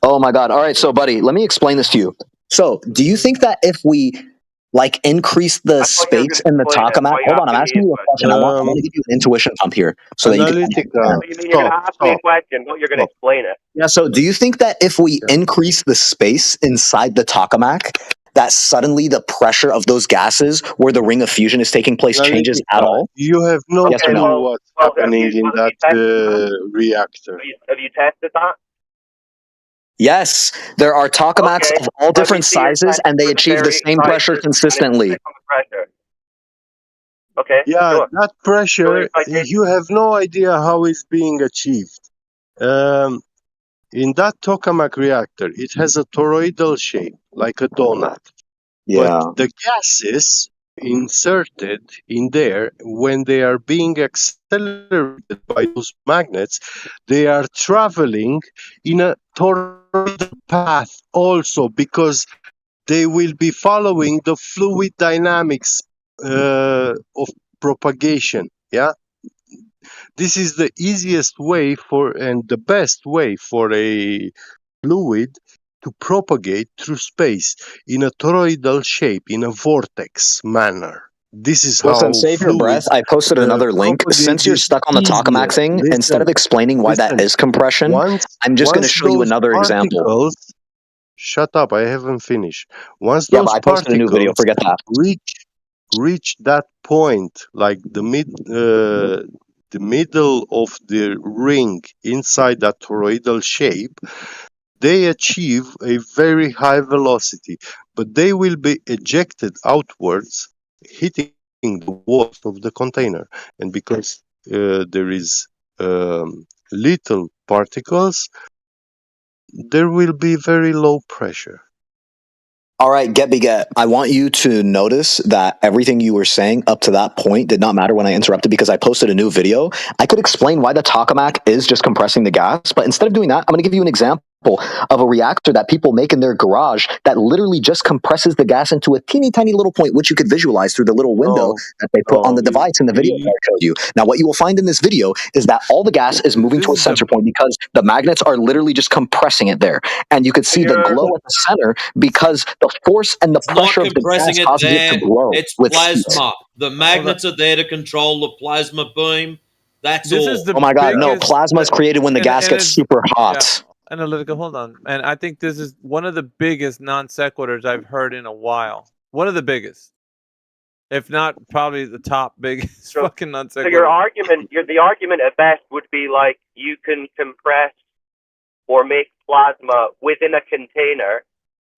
Oh my God! All right, so buddy, let me explain this to you. So, do you think that if we like increase the space in the tokamak? Hold on, I'm asking you a question. I want to give you an intuition pump here, so that you can. Analytica. You mean you're going to ask me a question, not you're going to explain it? Yeah. So, do you think that if we increase the space inside the tokamak, that suddenly the pressure of those gases where the ring of fusion is taking place changes at all? You have no Yes or clue no? what's happening in that reactor. Have you tested that? Yes, there are tokamaks of all different sizes, and they achieve the same pressure consistently. Okay. Yeah, sure. that pressure, you have no idea how it's being achieved. In that tokamak reactor, it has a toroidal shape, like a donut. Yeah. But the gases inserted in there, when they are being accelerated by those magnets, they are traveling in a toroidal path also, because they will be following the fluid dynamics of propagation. Yeah, this is the easiest way and the best way for a fluid to propagate through space in a toroidal shape, in a vortex manner. This is Listen, how save your breath. fluids I posted another link. Since you're propagated stuck on the tokamak easier. thing, instead of explaining why that is compression, I'm just going to show you Those another example. particles, shut up, I haven't finished. Once Yeah, those but I posted a new video. particles Forget that. reach that point, like the middle of the ring inside that toroidal shape, they achieve a very high velocity, but they will be ejected outwards, hitting blocking the walls of the container, and because there is little particles, there will be very low pressure. All right, Get Beget, I want you to notice that everything you were saying up to that point did not matter when I interrupted because I posted a new video. I could explain why the tokamak is just compressing the gas, but instead of doing that, I'm going to give you an example of a reactor that people make in their garage that literally just compresses the gas into a teeny tiny little point, which you could visualize through the little window that they put on the device in the video that I showed you. Now, what you will find in this video is that all the gas is moving to a sensor point because the magnets are literally just compressing it there. And you could see the glow at the center because the force and the pressure of the Compressing gas it causes it there, to glow it's with heat. plasma. The magnets are there to control the plasma beam. That's all. Oh my God, no, plasma is created when the gas gets super hot. Analytical, hold on. And I think this is one of the biggest non sequiturs I've heard in a while. One of the biggest. If not probably the top biggest fucking non So sequitur. your argument, the argument at best would be like you can compress or make plasma within a container.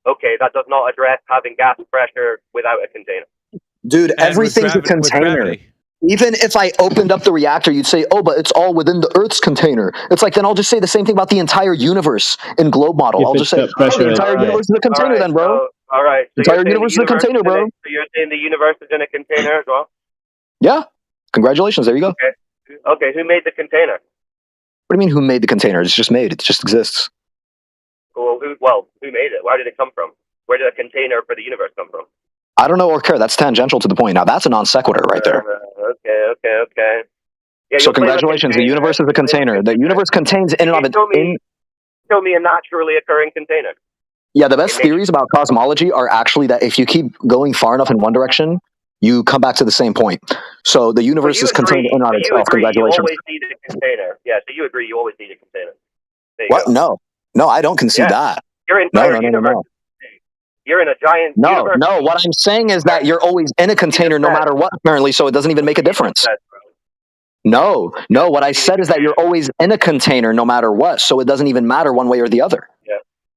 Okay, that does not address having gas pressure without a container. Dude, everything's a container. Even if I opened up the reactor, you'd say, oh, but it's all within the Earth's container. It's like, then I'll just say the same thing about the entire universe in globe model. I'll just say, oh, the entire universe is a container then, bro. All right. So Entire universe is a container, bro. So you're saying the universe is in a container as well? Yeah. Congratulations. There you go. Okay. Who made the container? What do you mean who made the container? It's just made. It just exists. Well, who made it? Where did it come from? Where did a container for the universe come from? I don't know or care. That's tangential to the point. Now, that's a non sequitur right there. Okay. Yeah, So congratulations. The universe is a container. The universe contains in and of it. Show me a naturally occurring container. Yeah, the best theories about cosmology are actually that if you keep going far enough in one direction, you come back to the same point. So the universe is contained in and of itself. Congratulations. You always need a container. Yeah, so you agree you always need a container. There you What? go. No, I don't concede that. Your entire No. universe. You're in a giant universe. No, what I'm saying is that you're always in a container no matter what, apparently, so it doesn't even make a difference. No, what I said is that you're always in a container no matter what, so it doesn't even matter one way or the other. Yeah.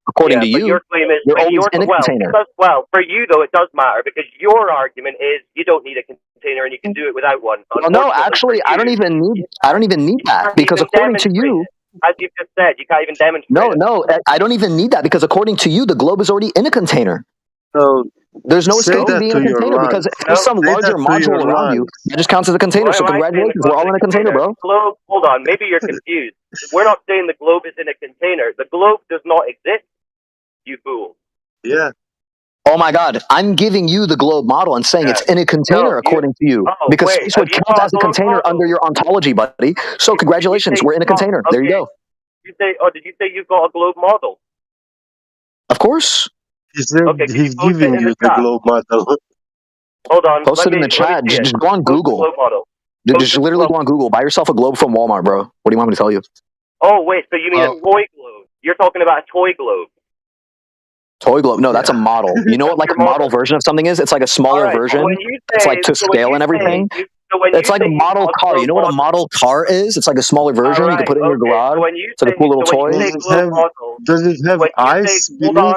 According to you, your claim is, you're always in a container. Well, for you, though, it does matter because your argument is you don't need a container and you can do it without one. Well, no, actually, I don't even need that because according to you, as you've just said, you can't even demonstrate. No, I don't even need that because according to you, the globe is already in a container. So there's no escaping being in a container because if there's some larger module around you, that just counts as a container. So congratulations, we're all in a container, bro. Globe, hold on, maybe you're confused. We're not saying the globe is in a container. The globe does not exist, you fool. Yeah. Oh my God, I'm giving you the globe model and saying it's in a container according to you. Because space would count as a container under your ontology, buddy. So congratulations, we're in a container. There you go. Did you say you've got a globe model? Of course. He's giving you the globe model. Hold on. Post it in the chat. Just go on Google. Just literally go on Google. Buy yourself a globe from Walmart, bro. What do you want me to tell you? Oh, wait. So you mean a toy globe? You're talking about a toy globe. Toy globe? No, that's a model. You know what like a model version of something is? It's like a smaller version. It's like to scale and everything. It's like a model car. You know what a model car is? It's like a smaller version. You can put it in your garage. It's like a cool little toy. Does it have ice? Hold on.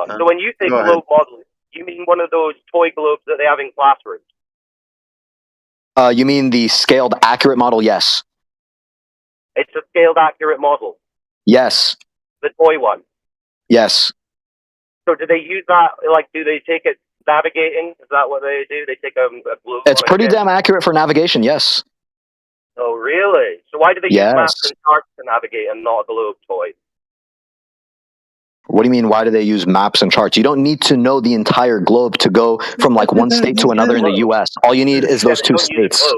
So when you say globe model, you mean one of those toy globes that they have in classrooms? You mean the scaled accurate model? Yes. It's a scaled accurate model. Yes. The toy one. Yes. So do they use that? Like, do they take it navigating? Is that what they do? They take a globe. It's pretty damn accurate for navigation. Yes. Oh, really? So why do they use maps and charts to navigate and not a globe toy? What do you mean? Why do they use maps and charts? You don't need to know the entire globe to go from like one state to another in the U.S. All you need is those two states.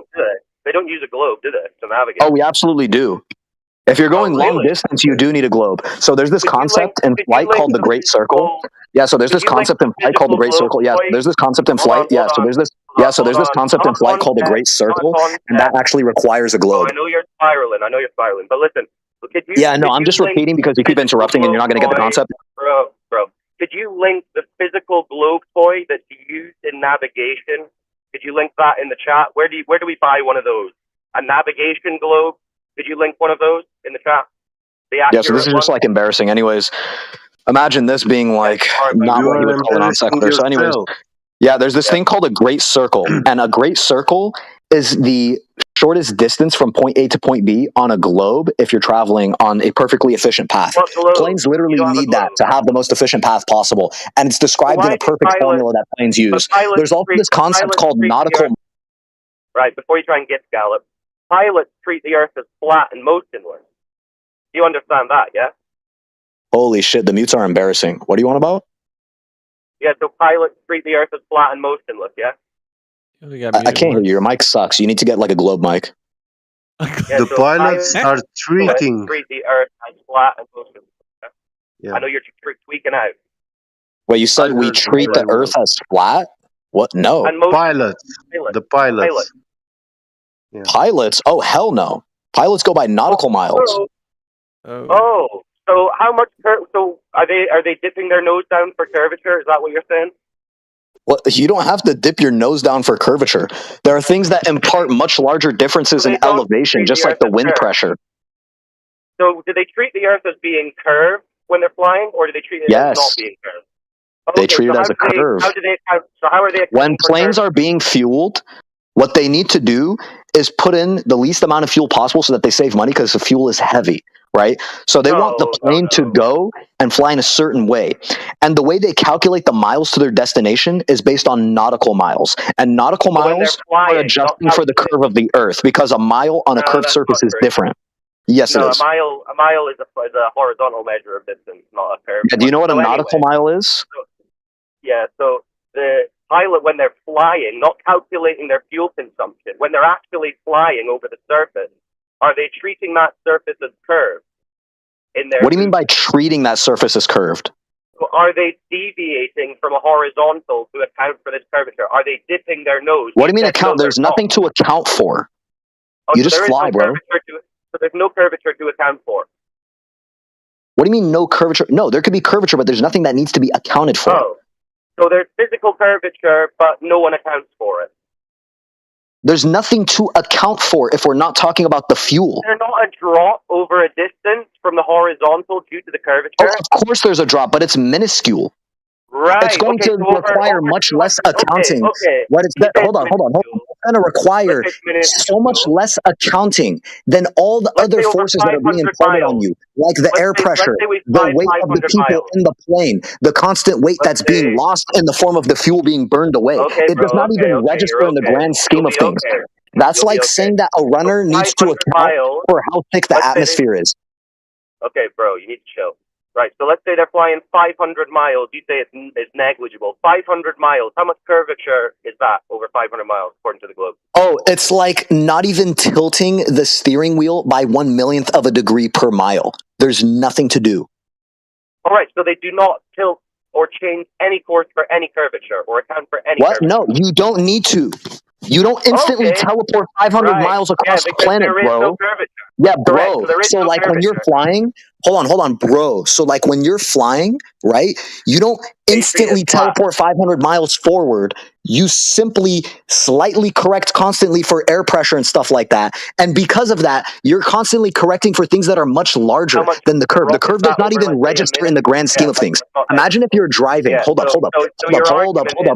They don't use a globe, do they, to navigate? Oh, we absolutely do. If you're going long distance, you do need a globe. So there's this concept in flight called the Great Circle. Yeah, so there's this concept in flight called the Great Circle. Yeah, there's this concept in flight. Yeah, so there's this. Yeah, so there's this concept in flight called the Great Circle, and that actually requires a globe. I know you're spiraling. But listen. Yeah, no, I'm just repeating because you keep interrupting and you're not going to get the concept. Bro, could you link the physical globe toy that's used in navigation? Could you link that in the chat? Where do we buy one of those? A navigation globe? Could you link one of those in the chat? Yeah, so this is just like embarrassing. Anyways, imagine this being like not what you would call an non sequitur. So anyways, Yeah, there's this thing called a great circle, and a great circle is the shortest distance from point A to point B on a globe if you're traveling on a perfectly efficient path. What globe? Planes literally need that to have the most efficient path possible, and it's described in a perfect formula that planes use. There's also this concept called nautical. Right, before you try and get Gallop, pilots treat the Earth as flat and motionless. You understand that, yeah? Holy shit, the mutes are embarrassing. What do you want about? Yeah, so pilots treat the Earth as flat and motionless, yeah? I can't hear you. Your mic sucks. You need to get like a globe mic. Yeah, The so pilots are treating. treat the Earth as flat and motionless. Yeah. I know you're tweaking out. Wait, you said we treat the Earth as flat? What? No. And most Pilots. The pilots. Yeah. Pilots? Oh, hell no. Pilots go by nautical miles. Oh, so how much? So are they dipping their nose down for curvature? Is that what you're saying? Well, you don't have to dip your nose down for curvature. There are things that impart much larger differences in elevation, just like the wind pressure. So do they treat the Earth as being curved when they're flying, or do they treat it as not being curved? They treat it as a curve. How do they account? So how are they? When planes are being fueled, what they need to do is put in the least amount of fuel possible so that they save money because the fuel is heavy, right? So they want the plane to go and fly in a certain way. And the way they calculate the miles to their destination is based on nautical miles. And nautical miles are adjusting for the curve of the Earth because a mile on a curved surface is different. Yes, it is. A mile is a horizontal measure of distance, not a curve. Yeah, do you know what a nautical mile is? So the pilot, when they're flying, not calculating their fuel consumption, when they're actually flying over the surface, are they treating that surface as curved? What do you mean by treating that surface as curved? Are they deviating from a horizontal to account for this curvature? Are they dipping their nose? What do you mean account? There's nothing to account for. You just fly, bro. So there's no curvature to account for. What do you mean no curvature? No, there could be curvature, but there's nothing that needs to be accounted for. Oh. So there's physical curvature, but no one accounts for it. There's nothing to account for if we're not talking about the fuel. There's not a drop over a distance from the horizontal due to the curvature? Oh, of course there's a drop, but it's minuscule. Right. It's going to require much less accounting. Hold on. It's going to require so much less accounting than all the other forces that are being imparted on you, like the air pressure, the weight of the people in the plane, the constant weight that's being lost in the form of the fuel being burned away. It does not even register in the grand scheme of things. That's like saying that a runner needs to account for how thick the atmosphere is. Okay, bro, you need to chill. Right, so let's say they're flying 500 miles. You say it's negligible. 500 miles. How much curvature is that over 500 miles, according to the globe? Oh, it's like not even tilting the steering wheel by 1/1,000,000th of a degree per mile. There's nothing to do. All right, so they do not tilt or change any course for any curvature or account for any curvature. No, you don't need to. You don't instantly teleport 500 miles across the planet, bro. No curvature. Yeah, bro. Correct, so like when you're flying, hold on, bro. So like when you're flying, right? You don't instantly teleport 500 miles forward. You simply slightly correct constantly for air pressure and stuff like that. And because of that, you're constantly correcting for things that are much larger than the curve. The curve does not even register in the grand scheme of things. Imagine if you're driving. Hold up.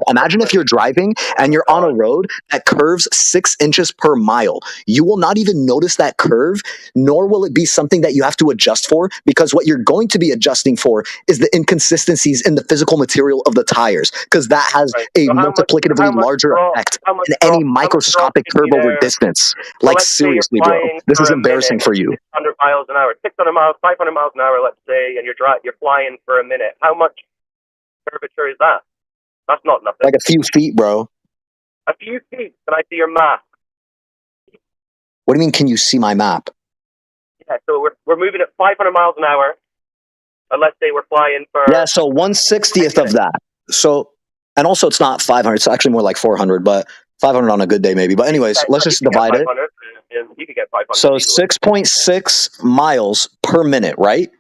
Imagine if you're driving and you're on a road that curves 6 inches per mile. You will not even notice that curve, nor will it be something that you have to adjust for, because what you're going to be adjusting for is the inconsistencies in the physical material of the tires, because that has a multiplicatively larger effect in any microscopic curve over distance. Like seriously, bro, this is embarrassing for you. 600 miles an hour, 600 miles, 500 miles an hour, let's say, and you're flying for a minute. How much curvature is that? That's not nothing. Like a few feet, bro. A few feet. Can I see your map? What do you mean, can you see my map? Yeah, so we're moving at 500 miles an hour. And let's say we're flying for... Yeah, so 1/60th of that. So, and also it's not 500, it's actually more like 400, but 500 on a good day maybe. But anyways, let's just divide it. You can get 500. So 6.6 miles per minute, right?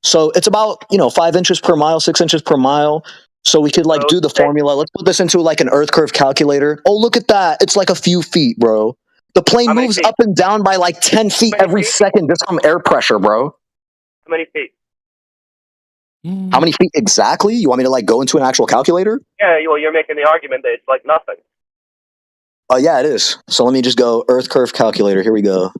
So it's about, 5 inches per mile, 6 inches per mile. So we could do the formula. Let's put this into like an earth curve calculator. Oh, look at that. It's like a few feet, bro. The plane moves up and down by like 10 feet every second just from air pressure, bro. How many feet? How many feet exactly? You want me to like go into an actual calculator? Yeah, well, you're making the argument that it's like nothing. Oh yeah, it is. So let me just go Earth curve calculator. Here we go.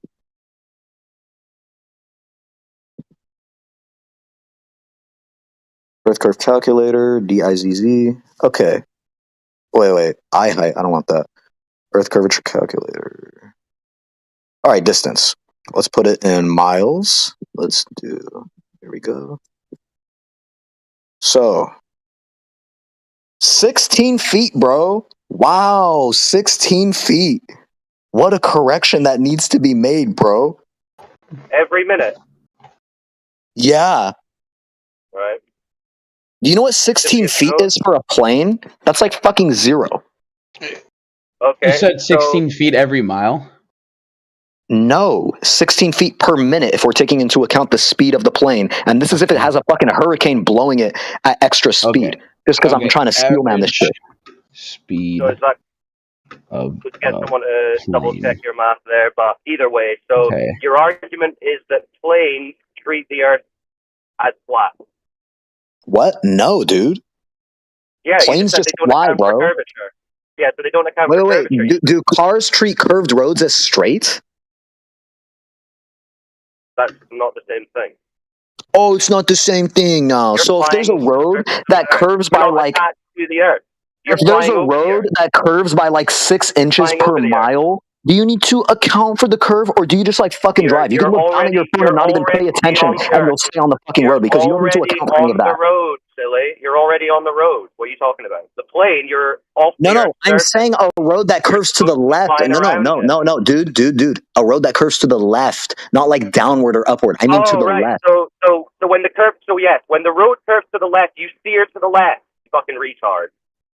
Earth curve calculator, DIZZ. Okay. Wait. Eye height. I don't want that. Earth curvature calculator. All right, distance. Let's put it in miles. Let's do. Here we go. So 16 feet, bro. Wow, 16 feet. What a correction that needs to be made, bro. Every minute. Yeah. Right. Do you know what 16 feet is for a plane? That's like fucking zero. Okay. You said 16 feet every mile? No, 16 feet per minute if we're taking into account the speed of the plane. And this is if it has a fucking hurricane blowing it at extra speed. Just because I'm trying to steelman this shit. Speed So is that of could get someone to double check your math there, but either way, so Okay. your argument is that planes treat the Earth as flat. What? No, dude. Yeah, you Planes just said just they don't fly, account for bro. curvature. Yeah, so they don't account Wait. for curvature. Do cars treat curved roads as straight? That's not the same thing. Oh, it's not the same thing now. You're So if there's a flying road over that the Earth. curves You're by not like, attached to the Earth. You're if there's a flying over the road Earth. that curves by like 6 inches Flying per over the Earth. mile, do you need to account for the curve, or do you just like fucking drive? You can You're look down at your phone and not even pay attention, on the and you'll Earth. stay on the fucking road because you don't need to Already account for any of on the that. road, silly. You're already on the road. What are you talking about? The plane, you're off the No, Earth's I'm surface. saying a road that curves to the left. flying around No, dude. A road that curves to the left, not like downward or upward. I mean to the right. left. So when the curve, when the road curves to the left, you steer to the left. You fucking retard.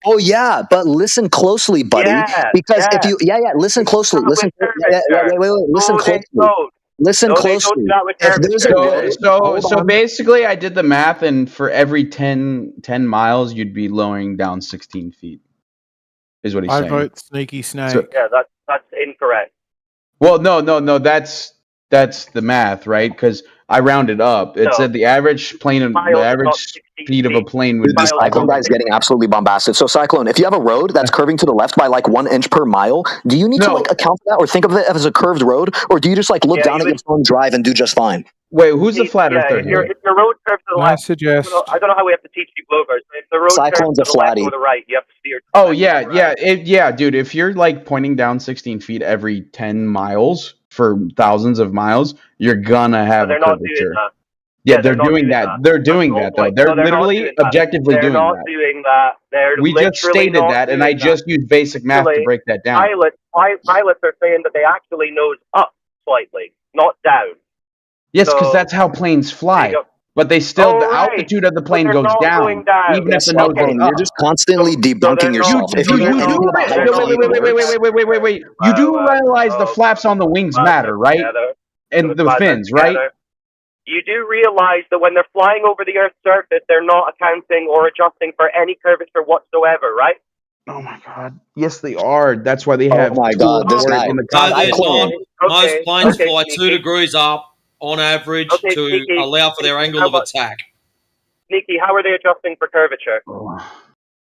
Oh yeah, but listen closely, buddy. Yeah, Because if you, listen closely. Listen, wait. Listen closely. Listen closely. If there's a road, So basically, I did the math, and for every 10 miles, you'd be lowering down 16 feet. Is what he's I saying. vote Sneaky Snake. Yeah, that's incorrect. Well, no. That's the math, right? Because I rounded up. It said the average speed of a plane would Dude, be this Cyclone guy is getting absolutely bombasted. So Cyclone, if you have a road that's curving to the left by like 1 inch per mile, do you need to like account for that or think of it as a curved road, or do you just like look down at your phone, drive, and do just fine? Wait, who's the flat earther If here? your road curves to the left, suggest I don't know how we have to teach you Blovers. If the road Cyclone's curves a to the left flatty. or the right, you have to steer. Oh yeah, dude. If you're like pointing down 16 feet every 10 miles for thousands of miles, you're gonna have a They're not doing curvature. that. Yeah, they're doing that. They're doing that though. They're literally objectively They're doing not that. doing that. They're We just literally stated not that, and doing I just used basic math to Actually, break that down. Pilots are saying that they actually nose up slightly, not down. Yes, because So- that's how planes fly. But they still, the altitude of the plane they're goes not down, going down. even if the Yes, nose goes Cyclone, up. you're just constantly debunking yourself. If you knew anything about how a plane works, Wait. You do realize the flaps on the wings matter, right? And the fins, right? You do realize that when they're flying over the Earth's surface, they're not accounting or adjusting for any curvature whatsoever, right? Oh my God! Yes, they are. That's why they Oh have. my God, this guy. In the No, they're cockpit. not. Most planes fly Sneaky. 2 degrees up on average to Sneaky. allow for their angle of attack. Sneaky, how are they adjusting for curvature?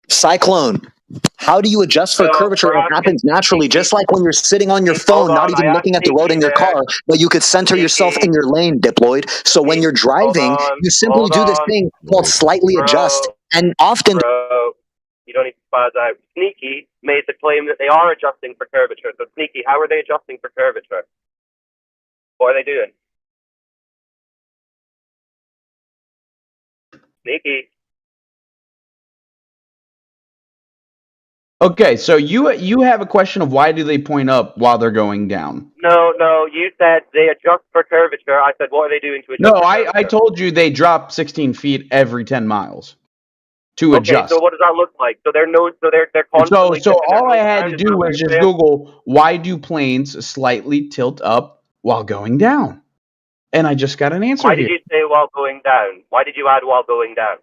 Cyclone, how do you adjust for curvature? It happens naturally, just like when you're sitting on your phone, not even looking at the road in your car, but you could center yourself in your lane, diploid. So when you're driving, you simply do this thing called slightly adjust, and often. Bro, you don't need to spaz out. Sneaky made the claim that they are adjusting for curvature. So Sneaky, how are they adjusting for curvature? What are they doing? Sneaky. Okay, so you have a question of why do they point up while they're going down? No, you said they adjust for curvature. I said, what are they doing to adjust No, for I curvature? told you they drop 16 feet every 10 miles to adjust. Okay, so what does that look like? So they're constantly. So tipping their all I nose had down, to is do that what was you're just saying? Google why do planes slightly tilt up while going down, and I just got an answer Why here. did you say while going down? Why did you add while going down?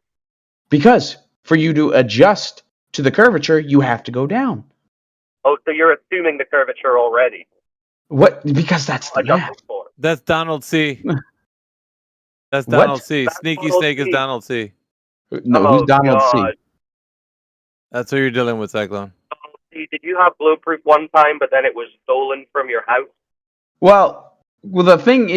Because for you to adjust to the curvature, you have to go down. Oh, so you're assuming the curvature already. What? Because that's the math. That's Donald C. That's What? Donald C. Sneaky Snake is Donald C. No, who's Donald C? God. That's who you're dealing with, Cyclone. See, did you have Blueproof one time, but then it was stolen from your house? Well, the thing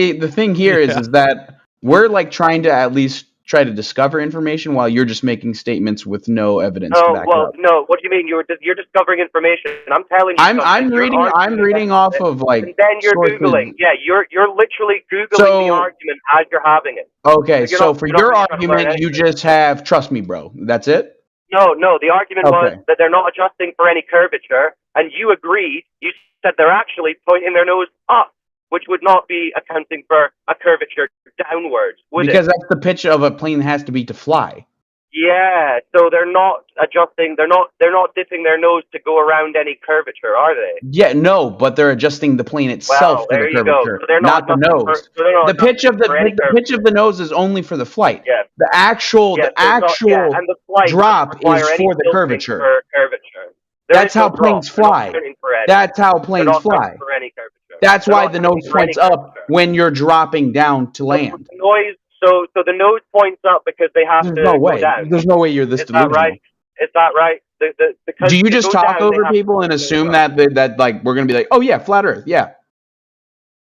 here is that we're like trying to at least try to discover information while you're just making statements with no evidence to Oh, back it well, up. no. What do you mean? You're discovering information. I'm telling you something. I'm You're reading arguing off against it, of like and then you're sources. Googling. Yeah, you're literally Googling the So argument as you're having it. okay, You're so not, for you're not your really trying to learn argument, you anything. just have trust me, bro. That's it. No. The argument was Okay. that they're not adjusting for any curvature, and you agreed. You said they're actually pointing their nose up, which would not be accounting for a curvature downwards, would Because it? that's the pitch of a plane has to be to fly. Yeah. So they're not adjusting. They're not dipping their nose to go around any curvature, are they? Yeah, no, but they're adjusting the plane itself Well, for the there you go. curvature, So they're not not the adjusting nose. so they're not The pitch of adjusting for any the pitch of the nose is only for the flight. Yeah. The actual Yeah, so and the flight doesn't drop require is any for the tilting curvature. for curvature. There That's is no how drop. planes They're not fly. accounting for any. That's how They're planes not fly. accounting for any curvature. That's They're why not the accounting nose for any points up curvature. when you're dropping down to So land. the noise. So the nose points up because they have There's to no go way. down. There's no way you're this Is that delusional. right? Is that right? Because Do you to just go talk down, they over have people to and nose assume up. that like we're gonna be like, oh yeah, flat Earth, yeah.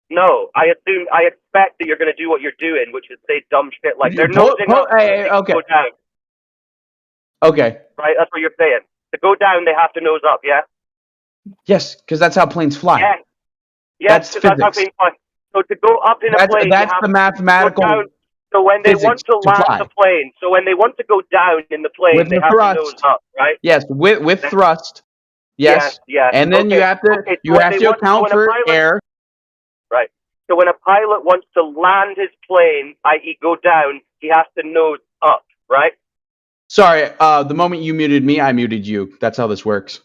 No, I expect that you're going to do what you're doing, which is say dumb shit like they're nosing up so they can go down. Okay. Right? That's what you're saying. To go down, they have to nose up, yeah? Yes, because that's how planes fly. Yes. Yes, That's because that's how physics. planes fly. So to go up in a plane, you That's have the to mathematical go down. So when they want physics to to land fly. the plane, so when they want to go down in the plane, With they the have to nose thrust. up, right? Yes, with thrust. Yes. Yes. And then you Okay. have to Okay, so when they want, so account when a for pilot, air. right? So when a pilot wants to land his plane, i.e., go down, he has to nose up, right? Sorry, the moment you muted me, I muted you. That's how this works.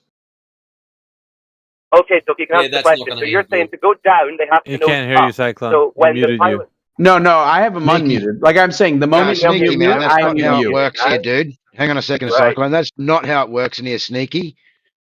Okay, so if you can answer the that's not question, gonna so you're end saying good. to go down, they have to He nose can't hear up. you, Cyclone. So He when the muted you. pilot, No, I have him Sneaky. unmuted. Like I'm saying, the No, moment you sneaky, mute man. me, That's I not mute how it you. works here, dude. Hang on a second, Right. Cyclone. That's not how it works in here, Sneaky.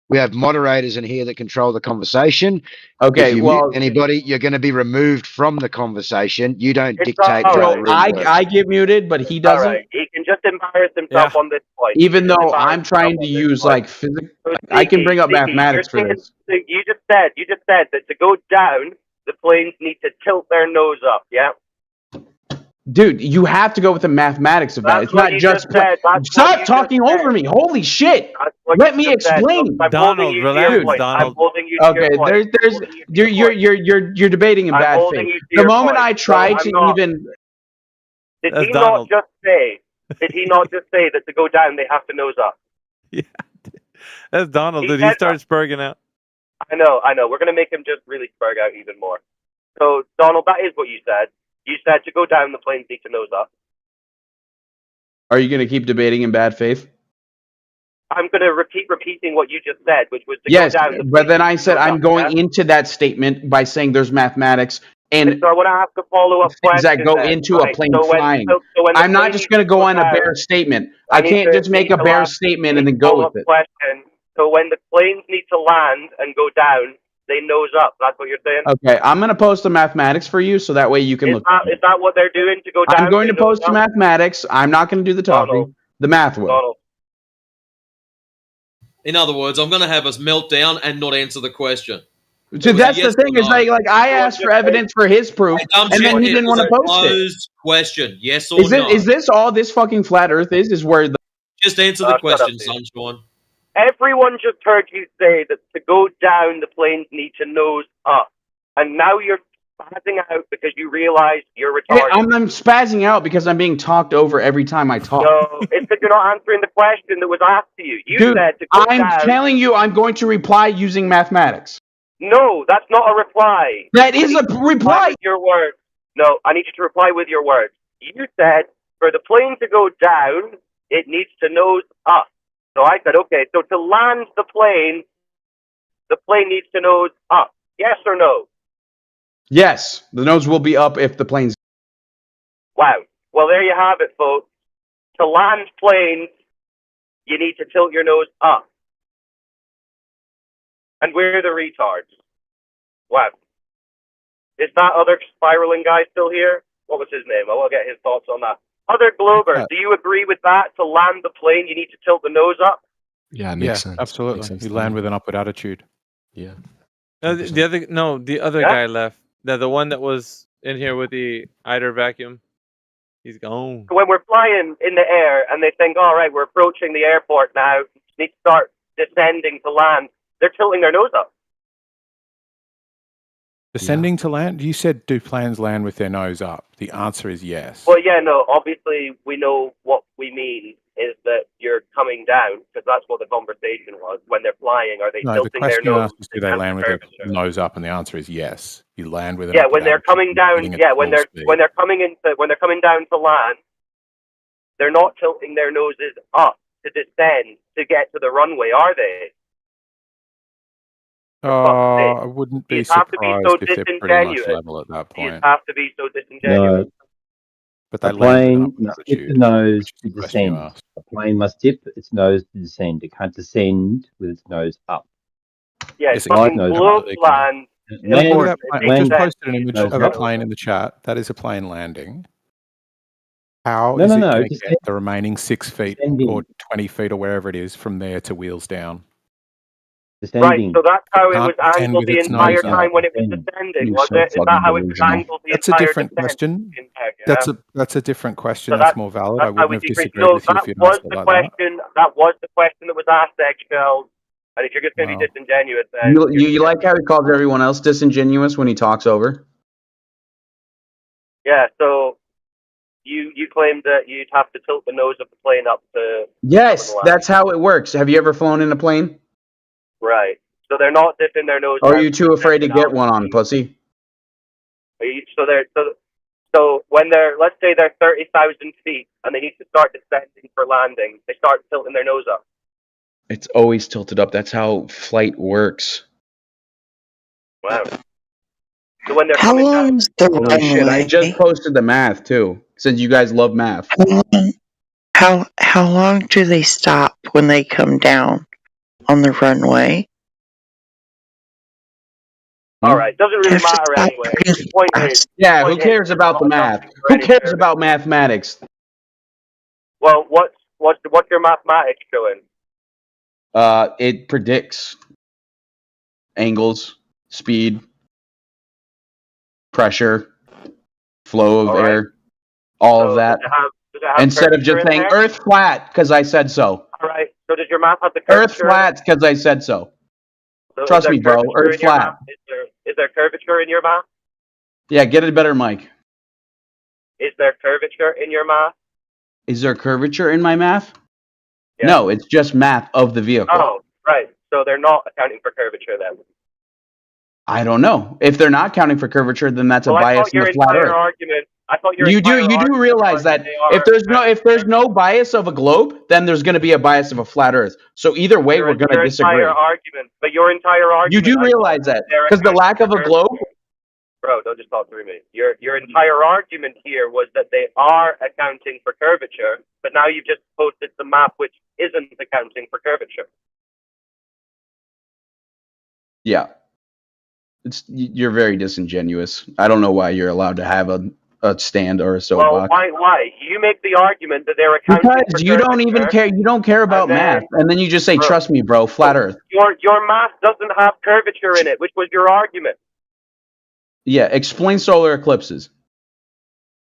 We have moderators in here that control the conversation. Okay, If you well, mute anybody, you're going to be removed from the conversation. You don't it's dictate all how right. the room works. I get muted, but he All doesn't. right, he can just embarrass himself on this point. Even He can just though embarrass I'm trying himself to on this use point. like physics, So I can bring up Sneaky, mathematics for you're this. saying, you just said that to go down, the planes need to tilt their nose up. Yeah. Dude, you have to go with the mathematics of that. That's It's what not you just just said. That's what stop you talking just over said. me. Holy shit! That's what Let you me just said. So explain. I'm holding you to your point. I'm holding you to your Okay, point. there's you're debating in I'm bad holding faith. you to The your moment point. I No, try I'm to not. even Did That's he Donald. not just say? Did he not just say that to go down they have to nose up? That's Donald. He Did he said start spurging out? I know. We're gonna make him just really spurg out even more. So Donald, that is what you said. You said to go down the planes need to nose up. Are you going to keep debating in bad faith? I'm gonna repeating what you just said, which was to Yes, go down the but planes then need I to said nose I'm up. going Yeah? into that statement by saying there's mathematics and So I want to ask a follow-up things question that go then. into a Right. plane So when flying. so when the I'm not plane just needs going to to go go on a bare down, statement. I need can't just make need a to bare last- statement need and then to go follow-up with it. question. So when the planes need to land and go down, they nose up. That's what you're saying. Okay, I'm going to post the mathematics for you so that way you can look. Is that what they're doing to go down? I'm going They to nose post the up? mathematics. I'm not going to do the talking. The math will. Donald. In other words, I'm going to have us melt down and not answer the question. So that's the thing is like I Everyone asked for evidence for his proof, dumb and then shit, he didn't want to it was a post it. closed question. Yes or Is no? this all this fucking flat Earth is? Is where the Just answer the question, Sunshine. Everyone just heard you say that to go down, the planes need to nose up. And now you're spazzing out because you realize you're retarded. I'm spazzing out because I'm being talked over every time I talk. No, it's because you're not answering the question that was asked to you. You Dude, said to go I'm down. telling you, I'm going to reply using mathematics. No, that's not a reply. That is a reply. With your words. No, I need you to reply with your words. You said for the plane to go down, it needs to nose up. So I said, okay, so to land the plane needs to nose up. Yes or no? Yes, the nose will be up if the plane's. Wow. Well, there you have it, folks. To land planes, you need to tilt your nose up. And we're the retards. Wow. Is that other spiraling guy still here? What was his name? I want to get his thoughts on that. Other Glober, do you agree with that? To land the plane, you need to tilt the nose up? Yeah, absolutely. You land with an upward attitude. Yeah. The other Yeah? guy left. The one that was in here with the Eider vacuum. He's gone. When we're flying in the air and they think, all right, we're approaching the airport now, you need to start descending to land, they're tilting their nose up. Descending to land? You said, do planes land with their nose up? The answer is yes. Well, yeah, no, obviously we know what we mean is that you're coming down, because that's what the conversation was. When they're flying, are they No, the tilting their question nose? asked is, do they land with their nose up? And the answer is yes. You land with an Yeah, upward when they're attitude, coming down, heading at yeah, when full they're speed. when they're coming down to land, they're not tilting their noses up to descend to get to the runway, are they? I wouldn't be You'd have to be surprised so if they're pretty much disingenuous. level at that You'd point. have to be so disingenuous. No. But A they land with an plane upward must tip the attitude, nose which is to the question you descend. asked. A plane must tip its nose to descend. It can't descend with its nose up. Yeah, Yes, it's it can. fucking blow Absolutely land. Look at that plane. I've just Land, posted an image nose of a up. plane in the chat. That is a plane landing. How No, is no, it no. going to get the remaining 6 feet or 20 feet or wherever it is from there to wheels down? Right, so that's how it was can't descend angled with the its entire nose up. time when it was descending, You're was so it? Is that fucking how it was delusional. angled the That's a entire different descent? question. Yeah. That's a different question. So That's more valid. I that's how wouldn't we have decrease. disagreed So with you that if you'd was asked it the like that. question. That was the question that was asked, Eggshell. And if you're just going to be Wow. disingenuous, then You like how he calls everyone else disingenuous when he talks over? yeah. So you claimed that you'd have to tilt the nose of the plane up to Yes, land. that's how it works. Have you ever flown in a plane? Right. So they're not dipping their nose. Or are down you to too afraid to descend get one on, pussy? So when they're, let's say they're 30,000 feet and they need to start descending for landing, they start tilting their nose up. It's always tilted up. That's how flight works. Wow. So when they're How coming down, long's the Holy shit, I runway? just posted the math too, since you guys love math. How long do they stop when they come down on the runway? all right, doesn't really Have to matter stop anyway. pretty The point is, fast. Yeah, who cares about the math? Who cares about mathematics? well, what's your mathematics showing? It predicts angles, speed, pressure, flow of All right. air, all of that. Does it have Instead of curvature just in saying there? Earth flat because I said so. All right. So does your math have the Earth curvature in it? flat because I said so. So is Trust there me, bro. curvature Earth in your flat. math? Is there curvature in your math? Yeah, get a better mic. Is there curvature in your math? Is there curvature in my math? Yeah. No, it's just math of the vehicle. Oh, right. So they're not accounting for curvature then. I don't know. If they're not counting for curvature, then that's Well, a I bias thought in your the flat entire Earth. argument. I thought your You entire do argument realize was that they if are. there's no bias of a globe, then there's going to be a bias of a flat Earth. So either way, we're going to Your entire disagree. argument, but your entire You argument. do I realize thought that they're because the accounting lack for of a curvature. globe. Bro, don't just talk through me. Your entire argument here was that they are accounting for curvature, but now you've just posted some map which isn't accounting for curvature. Yeah, you're very disingenuous. I don't know why you're allowed to have a stand or a soapbox. Well, why? You make the argument that they're accounting for Because you don't even care. You don't care about math, and then you just say, "Trust me, bro, flat Earth." Your math doesn't have curvature in it, which was your argument. Yeah, explain solar eclipses.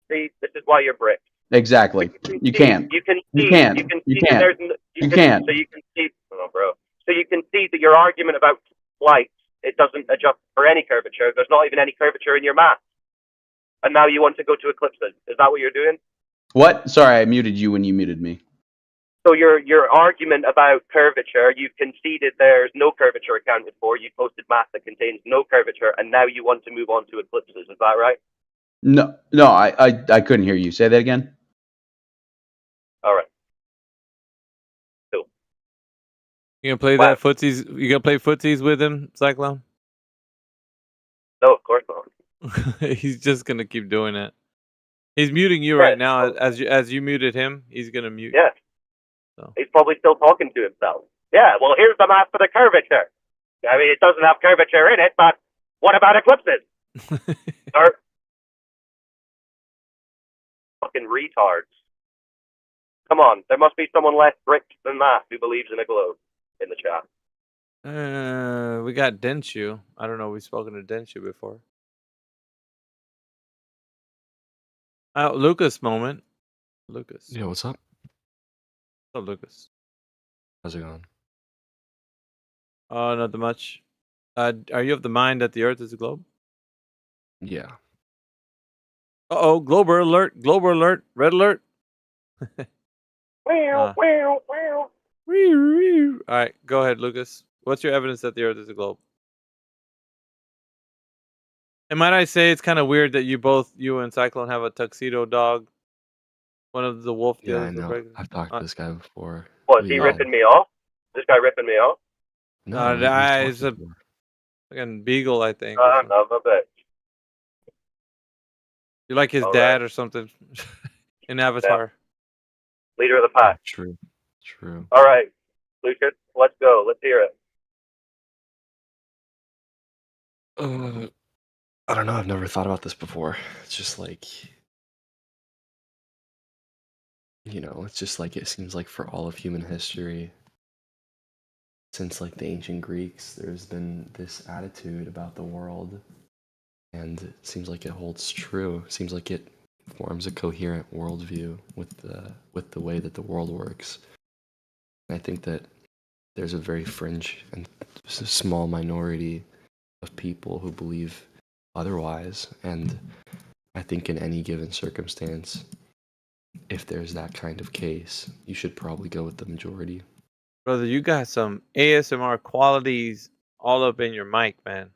See, this is why you're brick. Exactly. You can't. You can see. You can't. You can You see can't. that there's. You can't. So you can see. Oh, bro. So you can see that your argument about flight, it doesn't adjust for any curvature. There's not even any curvature in your math. And now you want to go to eclipses. Is that what you're doing? What? Sorry, I muted you when you muted me. So your argument about curvature, you've conceded there's no curvature accounted for. You posted math that contains no curvature, and now you want to move on to eclipses. Is that right? No, I couldn't hear you. Say that again. All right. Cool. You gonna play that footsies? You gonna play footsies with him, Cyclone? No, of course not. He's just gonna keep doing it. He's muting you right now. As you muted him, he's gonna mute. Yeah. So. He's probably still talking to himself. Yeah, well, here's the math for the curvature. I mean, it doesn't have curvature in it, but what about eclipses? Or fucking retards. Come on, there must be someone less strict than that who believes in a globe in the chat. We got Denshu. I don't know. We've spoken to Denshu before. Lucas moment. Lucas. Yeah, what's up? What's up, Lucas? How's it going? Not that much. Are you of the mind that the Earth is a globe? Yeah. Uh-oh, Glober alert, Glober alert, red alert. Wow, wow, wow. All right, go ahead, Lucas. What's your evidence that the Earth is a globe? And might I say it's kind of weird that you and Cyclone have a tuxedo dog. One of the wolf, the Yeah, I other's the know. regular. I've talked to this guy before. What, is he ripping me off? This guy ripping me off? No, It's a fucking beagle, I think. I don't know, a bit. You like his All dad or something in Avatar. Leader of the pack. True. True. All right, Lucas, let's go. Let's hear it. I don't know. I've never thought about this before. It's just like, it's just like it seems like for all of human history, since like the ancient Greeks, there's been this attitude about the world, and it seems like it holds true. It seems like it forms a coherent worldview with the way that the world works. And I think that there's a very fringe and small minority of people who believe otherwise, and I think in any given circumstance, if there's that kind of case, you should probably go with the majority. Brother, you got some ASMR qualities all up in your mic, man.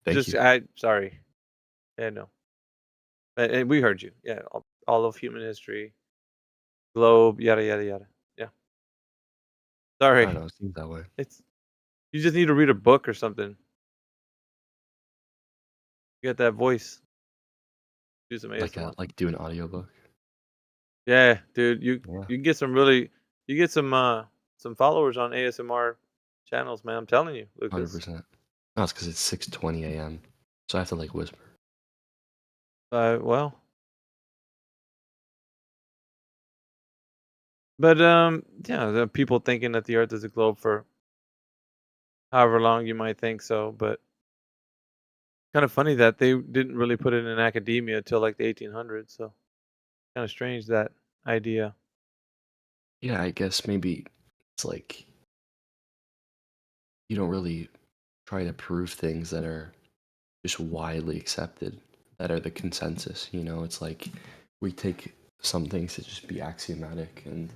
Thank you. Sorry. Yeah, no. And we heard you. Yeah, all of human history, globe, yada yada yada. Yeah. Sorry. I don't know, it seems that way. You just need to read a book or something. You got that voice. Do some ASMR. Like do an audiobook. Yeah, dude. You can get some followers on ASMR channels, man. I'm telling you, Lucas. 100%. No, it's because it's 6:20 a.m. So I have to like whisper. Well. But there are people thinking that the Earth is a globe for however long you might think so, but kind of funny that they didn't really put it in academia until like the 1800s. So kind of strange that idea. Yeah, I guess maybe it's like you don't really try to prove things that are just widely accepted, that are the consensus. It's like we take some things to just be axiomatic, and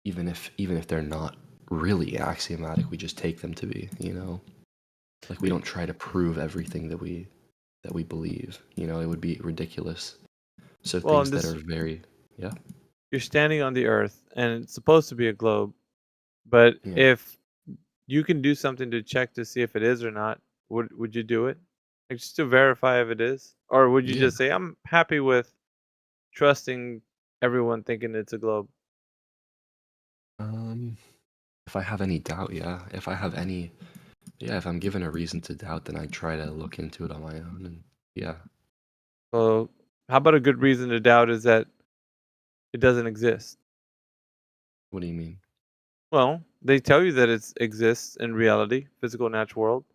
even if they're not really axiomatic, we just take them to be. Like we don't try to prove everything that we believe. It would be ridiculous. So things that are very You're standing on the Earth, and it's supposed to be a globe, but if you can do something to check to see if it is or not, would you do it? Like just to verify if it is, or would you just say I'm happy with trusting everyone thinking it's a globe? If I have any doubt, if I'm given a reason to doubt, then I try to look into it on my own, and Well, how about a good reason to doubt is that it doesn't exist? What do you mean? Well, they tell you that it exists in reality, physical natural world,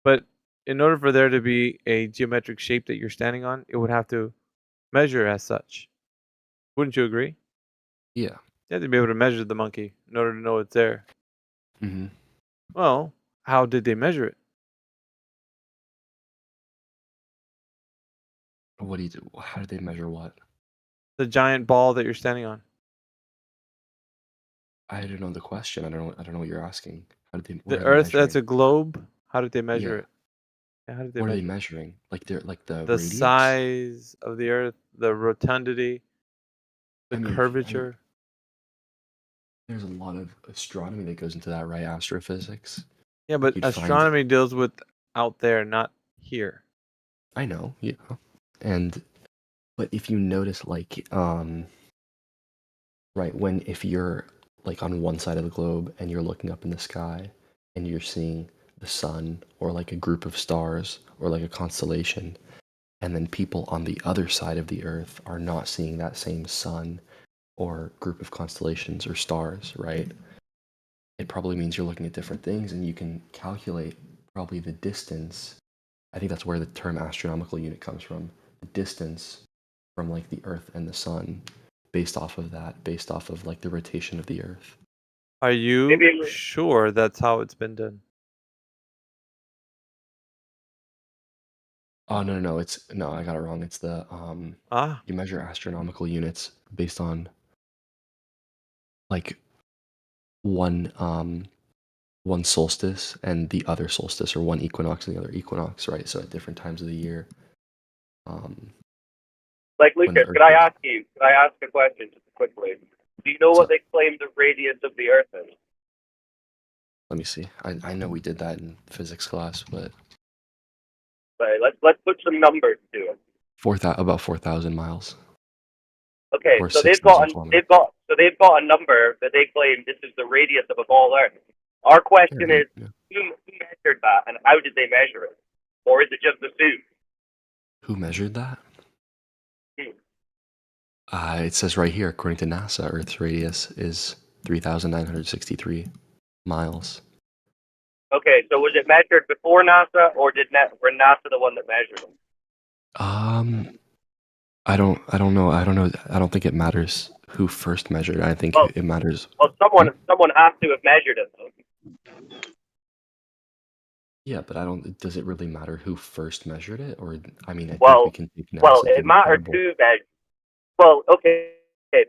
but in order for there to be a geometric shape that you're standing on, it would have to measure as such. Wouldn't you agree? Yeah. You have to be able to measure the monkey in order to know it's there. Mm-hmm. Well, how did they measure it? What do you do? How do they measure what? The giant ball that you're standing on. I don't know the question. I don't know what you're asking. How did they? The Earth, that's a globe. How did they measure it? Yeah, how did they What are measure they it? measuring? Like they're like the The radius? size of the Earth, the rotundity, the curvature. There's a lot of astronomy that goes into that, right? Astrophysics. Yeah, but You'd find- astronomy deals with out there, not here. I know, yeah. But if you notice, like, right, if you're like on one side of the globe and you're looking up in the sky and you're seeing the sun or like a group of stars or like a constellation, and then people on the other side of the Earth are not seeing that same sun or group of constellations or stars, right? It probably means you're looking at different things, and you can calculate probably the distance. I think that's where the term astronomical unit comes from. The distance from like the Earth and the Sun, based off of that, based off of like the rotation of the Earth. Are you Maybe- sure that's how it's been done? Oh no, I got it wrong. It's the you measure astronomical units based on like one solstice and the other solstice, or one equinox and the other equinox, right? So at different times of the year. Like when the Lucas, Earth could I is- ask a question just quickly? Do you know what they claim the radius of the Earth is? Let me see. I know we did that in physics class, but Right, let's put some numbers to it. about 4,000 miles. Okay, Or so 6,000 kilometers. they've got a number that they claim this is the radius of a ball Earth. Our question is, who measured that, and how did they measure it, or is it just assumed? Who measured that? Hmm. It says right here, according to NASA, Earth's radius is 3,963 miles. Okay, so was it measured before NASA, or were NASA the one that measured it? I don't know. I don't think it matters who first measured. I think it matters. Well, someone has to have measured it, though. Yeah, but does it really matter who first measured it? Or, I mean, I think Well, we can take NASA well, to it be matters credible. who measured. Well, okay,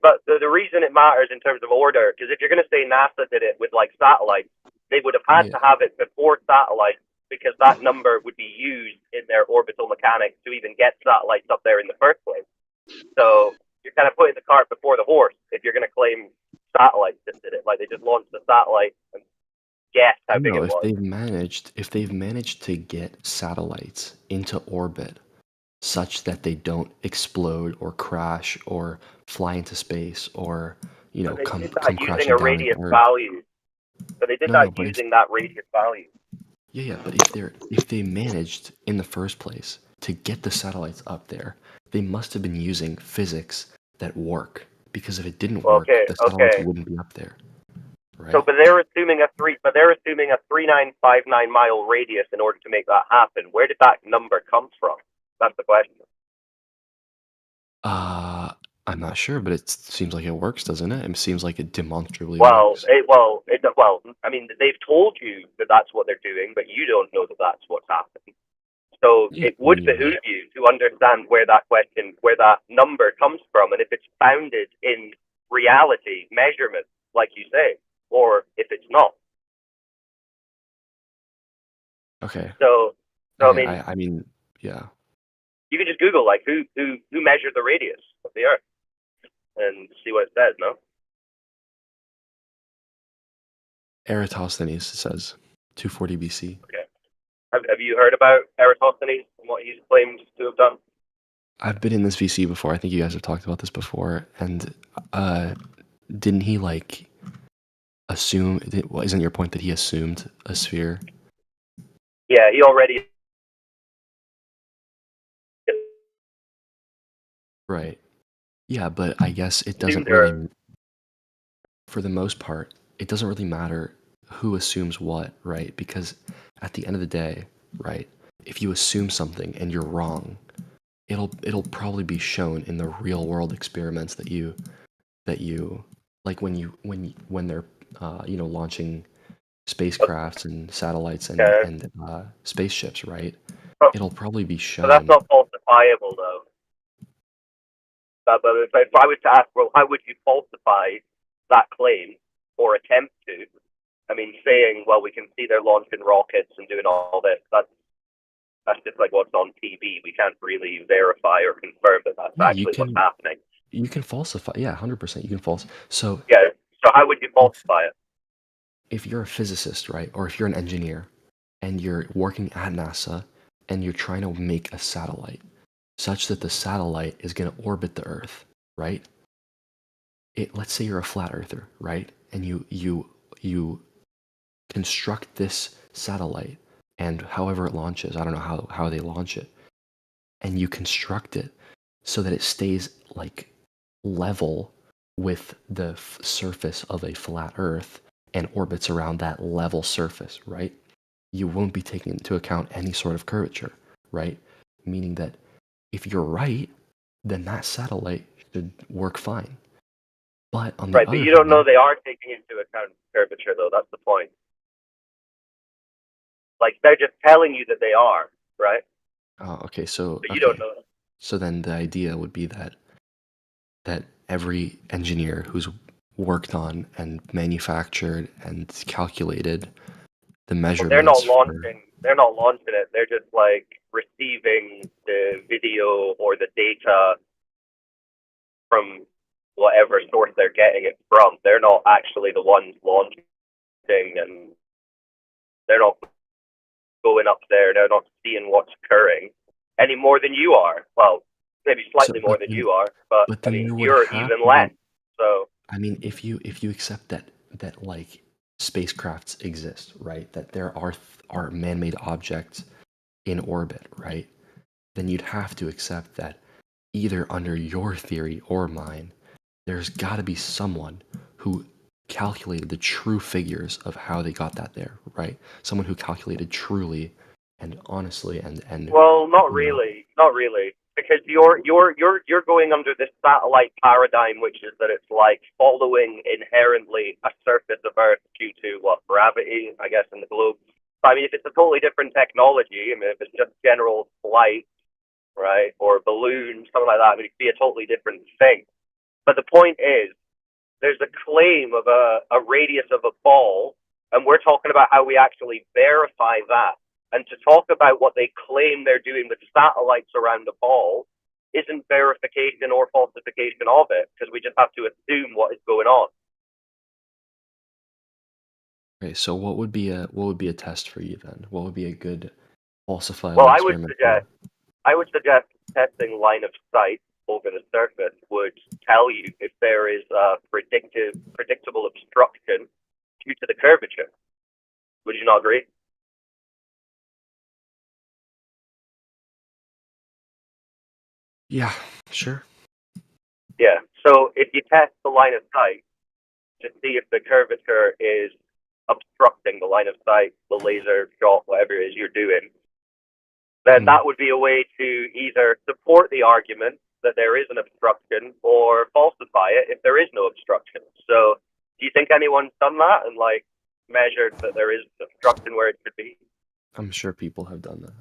but the reason it matters in terms of order, because if you're going to say NASA did it with like satellites, they would have had to have it before satellites, because that number would be used in their orbital mechanics to even get satellites up there in the first place. So you're kind of putting the cart before the horse if you're going to claim satellites just did it. Like they just launched the satellite and guessed how big No, it was. if they've managed to get satellites into orbit such that they don't explode or crash or fly into space or So they come did that crashing using a down radius into Earth. value. So they did No, that but using that radius value. Yeah, but if they managed in the first place to get the satellites up there, they must have been using physics that work. Because if it didn't work, the satellites wouldn't be up there. Right? So, but they're assuming a 3959 mile radius in order to make that happen. Where did that number come from? That's the question. I'm not sure, but it seems like it works, doesn't it? It seems like it demonstrably Well, works. I mean, they've told you that that's what they're doing, but you don't know that that's what's happening. So it would behoove you to understand where that number comes from, and if it's founded in reality, measurement, like you say, or if it's not. Okay. So Okay, I mean, yeah. you can just Google like who measured the radius of the Earth and see what it says. No. Eratosthenes says 240 BC. Okay. Have you heard about Eratosthenes and what he's claimed to have done? I've been in this VC before. I think you guys have talked about this before. And didn't he like assume? Isn't your point that he assumed a sphere? Yeah, he already. Right. Yeah, but I guess it doesn't really. For the most part, it doesn't really matter who assumes what, right? Because at the end of the day, right, if you assume something and you're wrong, it'll probably be shown in the real world experiments that you like when they're launching spacecrafts and satellites and spaceships, right? It'll probably be shown. But that's not falsifiable, though. But if I was to ask, well, how would you falsify that claim or attempt to? I mean, saying, well, we can see they're launching rockets and doing all this. That's just like what's on TV. We can't really verify or confirm that that's actually what's happening. You can falsify. Yeah, 100%. You can falsify. So yeah. So how would you falsify it? If you're a physicist, right, or if you're an engineer, and you're working at NASA, and you're trying to make a satellite, such that the satellite is going to orbit the Earth, right? Let's say you're a flat earther, right? And you construct this satellite, and however it launches, I don't know how they launch it, and you construct it so that it stays like level with the surface of a flat Earth and orbits around that level surface, right? You won't be taking into account any sort of curvature, right? Meaning that if you're right, then that satellite should work fine. But on the Right, but other you don't know hand, they are taking into account curvature, though. That's the point. Like, they're just telling you that they are, right? okay, so But you don't know. so then the idea would be that every engineer who's worked on and manufactured and calculated the Well, measurements they're not for launching. They're not launching it. They're just like receiving the video or the data from whatever source they're getting it from. They're not actually the ones launching, and they're not going up there. They're not seeing what's occurring any more than you are. Well, maybe slightly more than you are, but I then mean, there would you're have even to less. be, So I mean, if you accept that like spacecrafts exist, right? That there are man-made objects in orbit, right? Then you'd have to accept that either under your theory or mine, there's got to be someone who calculated the true figures of how they got that there, right? Someone who calculated truly and honestly and well, not you know, really, because you're going under this satellite paradigm, which is that it's like following inherently a surface of Earth due to what, gravity, I guess, in the globe. So, I mean, if it's a totally different technology, I mean, if it's just general flight, right, or balloons, something like that, I mean, it could be a totally different thing. But the point is, there's a claim of a radius of a ball, and we're talking about how we actually verify that. And to talk about what they claim they're doing with satellites around the ball isn't verification or falsification of it, because we just have to assume what is going on. okay, so what would be a test for you then? What would be a good falsifiable Well, experiment for you? I would suggest testing line of sight over the surface would tell you if there is a predictable obstruction due to the curvature. Would you not agree? Yeah, sure. Yeah. So if you test the line of sight to see if the curvature is obstructing the line of sight, the laser shot, whatever it is you're doing, then that would be a way to either support the argument that there is an obstruction or falsify it if there is no obstruction. So do you think anyone's done that and like measured that there is obstruction where it should be? I'm sure people have done that.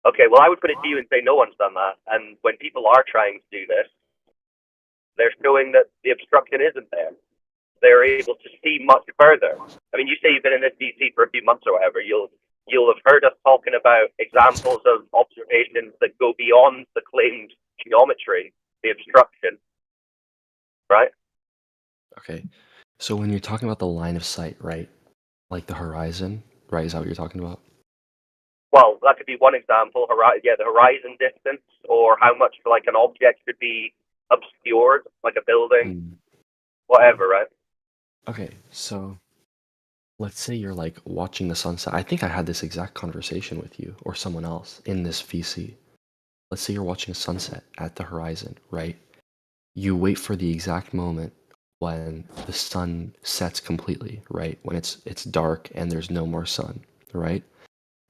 Okay, well, I would put it to you and say no one's done that. And when people are trying to do this, they're showing that the obstruction isn't there. They're able to see much further. I mean, you say you've been in this DC for a few months or whatever. You'll have heard us talking about examples of observations that go beyond the claimed geometry, the obstruction, right? Okay. So when you're talking about the line of sight, right? Like the horizon, right? Is that what you're talking about? Well, that could be one example. The horizon distance, or how much like an object could be obscured, like a building, whatever, right? Okay, so let's say you're like watching the sunset. I think I had this exact conversation with you or someone else in this VC. Let's say you're watching a sunset at the horizon, right? You wait for the exact moment when the sun sets completely, right? When it's dark and there's no more sun, right?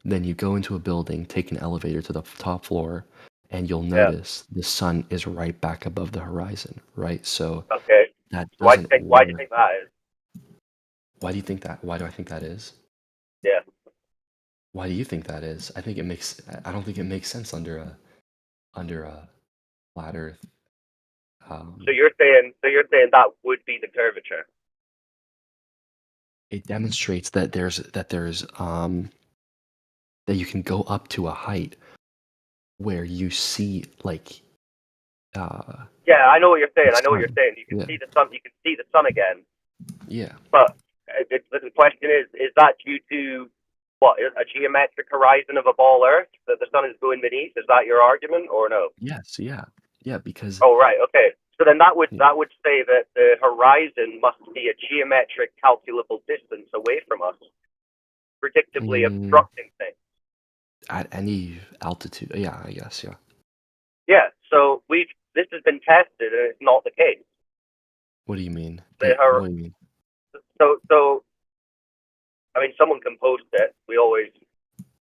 Then you go into a building, take an elevator to the top floor, and you'll notice the sun is right back above the horizon, right? So Okay. that Why doesn't do you think that is? Why do you think that? Why do I think that is? Yeah. Why do you think that is? I don't think it makes sense under a flat Earth. So you're saying that would be the curvature? It demonstrates that that you can go up to a height where you see like Yeah, I know what you're saying. the I know what you're sun. saying. You can see the sun. You can see the sun again. Yeah. But the question is that due to what, a geometric horizon of a ball Earth that the sun is going beneath? Is that your argument or no? Yes. Yeah. Because. Oh, right. Okay. So then that would say that the horizon must be a geometric calculable distance away from us, predictably obstructing things. At any altitude, yeah, I guess, yeah. Yeah. So we've this has been tested and it's not the case. What do you mean? What do you mean? So, I mean, someone can post it. We always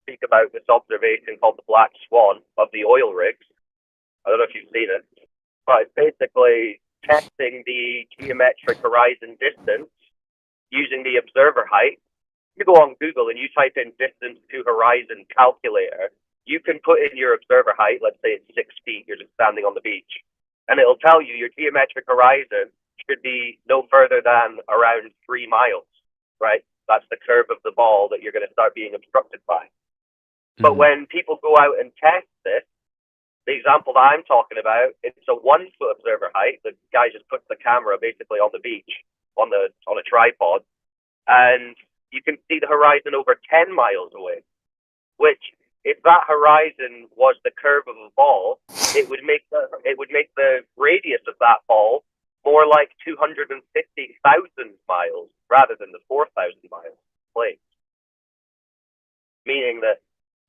speak about this observation called the black swan of the oil rigs. I don't know if you've seen it, but it's basically testing the geometric horizon distance using the observer height. You go on Google and you type in distance to horizon calculator, you can put in your observer height, let's say it's 6 feet, you're just standing on the beach, and it'll tell you your geometric horizon should be no further than around 3 miles, right? That's the curve of the ball that you're going to start being obstructed by. But when people go out and test this, the example that I'm talking about, it's a 1 foot observer height. The guy just puts the camera basically on the beach, on a tripod, and you can see the horizon over 10 miles away, which, if that horizon was the curve of a ball, it would make the radius of that ball more like 250,000 miles rather than the 4,000 miles plane. Meaning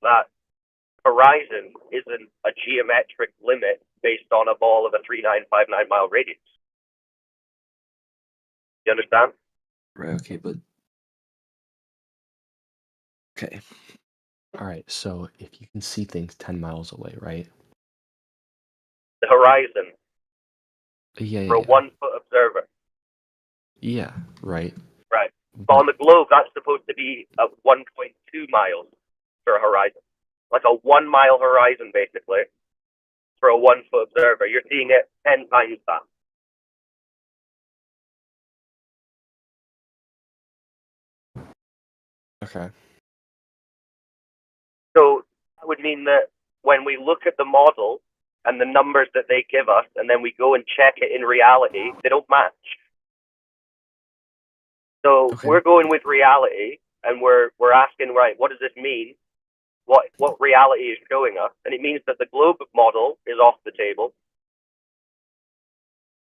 that horizon isn't a geometric limit based on a ball of a 3959 mile radius. You understand? Right. Okay, but okay. All right. So if you can see things 10 miles away, right? The horizon Yeah. for a 1 foot observer. Yeah. Right. Right. But on the globe, that's supposed to be at 1.2 miles for a horizon. Like a 1 mile horizon, basically, for a 1 foot observer. You're seeing it 10 times that. Okay. So that would mean that when we look at the model and the numbers that they give us, and then we go and check it in reality, they don't match. So we're going with reality, and we're asking, right, what does this mean? What reality is showing us? And it means that the globe model is off the table,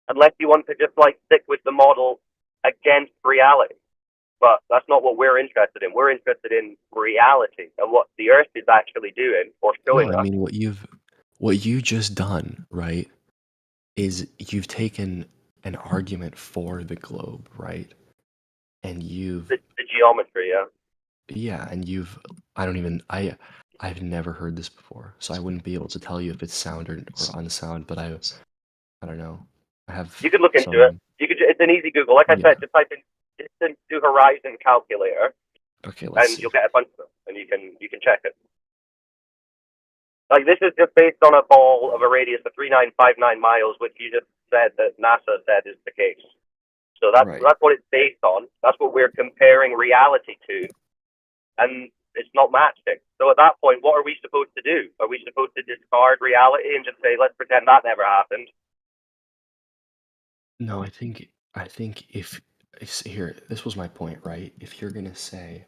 unless you want to just stick with the model against reality. But that's not what we're interested in. We're interested in reality and what the Earth is actually doing or showing No, I us. mean what you just done, right? Is you've taken an argument for the globe, right? And you've The geometry, yeah. Yeah, and I've never heard this before, so I wouldn't be able to tell you if it's sound or unsound, but I don't know. I have You could look into it. It's an easy Google. Like I said, just type in distance to horizon calculator, Okay, let's and see. you'll get a bunch of them, and you can check it. Like, this is just based on a ball of a radius of 3959 miles, which you just said that NASA said is the case. So that's what it's based on. That's what we're comparing reality to, and it's not matching. So at that point, what are we supposed to do? Are we supposed to discard reality and just say, let's pretend that never happened? No, I think if here, this was my point, right? If you're gonna say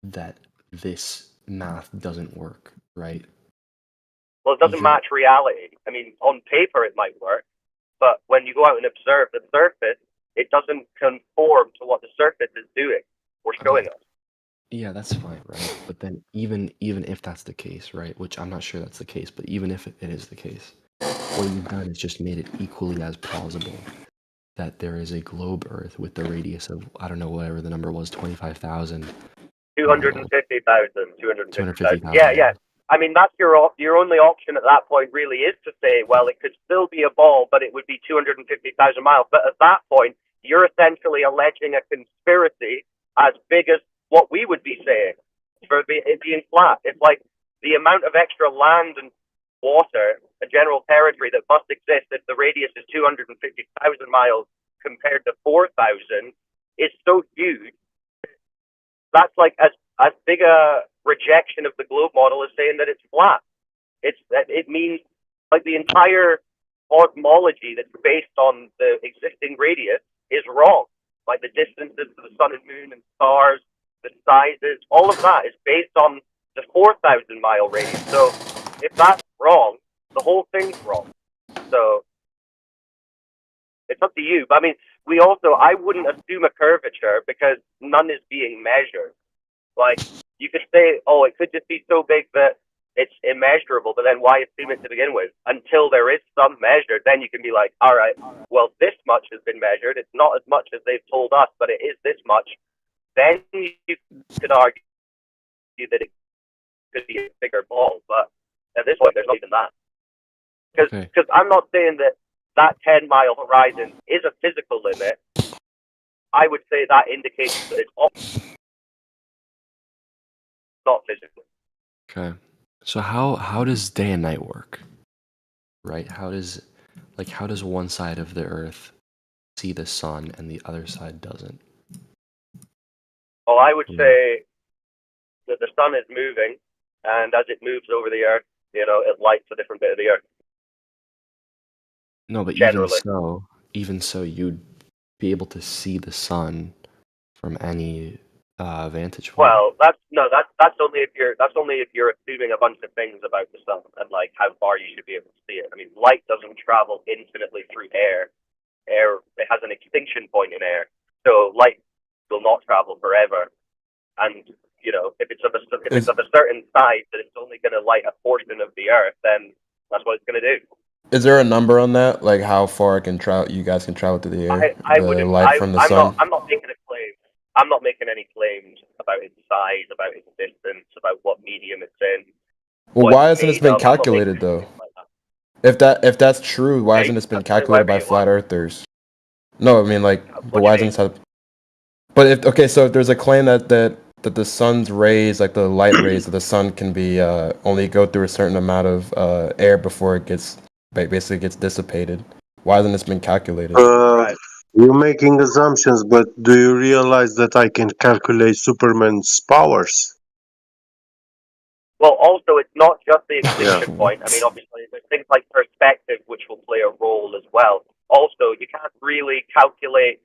that this math doesn't work, right? Well, it doesn't match reality. I mean, on paper it might work, but when you go out and observe the surface, it doesn't conform to what the surface is doing or showing us. Yeah, that's fine, right? But then even if that's the case, right? Which I'm not sure that's the case, but even if it is the case, what you've done is just made it equally as plausible that there is a globe Earth with the radius of, I don't know, whatever the number was, 25,000. 250,000, 250,000. 250,000. Yeah. I mean, that's your only option at that point really is to say, well, it could still be a ball, but it would be 250,000 miles. But at that point, you're essentially alleging a conspiracy as big as what we would be saying for it being flat. It's like the amount of extra land and water and general territory that must exist if the radius is 250,000 miles compared to 4,000 is so huge. That's like as big a rejection of the globe model as saying that it's flat. It means like the entire cosmology that's based on the existing radius is wrong. Like the distances to the sun and moon and stars, the sizes, all of that is based on the 4,000 mile radius. So if that's wrong, the whole thing's wrong. So it's up to you. But I mean, I wouldn't assume a curvature because none is being measured. Like, you could say, oh, it could just be so big that it's immeasurable, but then why assume it to begin with? Until there is some measure, then you can be like, all right, well, this much has been measured. It's not as much as they've told us, but it is this much. Then you could argue that it could be a bigger ball, but at this point, there's not even that. Because I'm not saying that 10-mile horizon is a physical limit. I would say that indicates that it's not physical. Okay. So how does day and night work? Right? How does one side of the earth see the sun and the other side doesn't? Well, I would say that the sun is moving, and as it moves over the earth, it lights a different bit of the earth. No, but Generally. even so, you'd be able to see the sun from any vantage point. Well, that's only if you're assuming a bunch of things about the sun and like how far you should be able to see it. I mean, light doesn't travel infinitely through air. It has an extinction point in air, so light will not travel forever. And if it's of a certain size that it's only going to light a portion of the earth, then that's what it's going to do. Is there a number on that? Like how far you guys can travel through the air? From the sun? I'm not making a claim. I'm not making any claims about its size, about its distance, about what medium it's in. Well, why hasn't this been calculated though? If that's true, why hasn't this been calculated by flat earthers? No, I mean but why hasn't this? But if there's a claim that the sun's rays, like the light rays of the sun, can be only go through a certain amount of air before it basically gets dissipated. Why hasn't this been calculated? You're making assumptions, but do you realize that I can calculate Superman's powers? Well, also, it's not just the extinction point. I mean, obviously, there's things like perspective, which will play a role as well. Also, you can't really calculate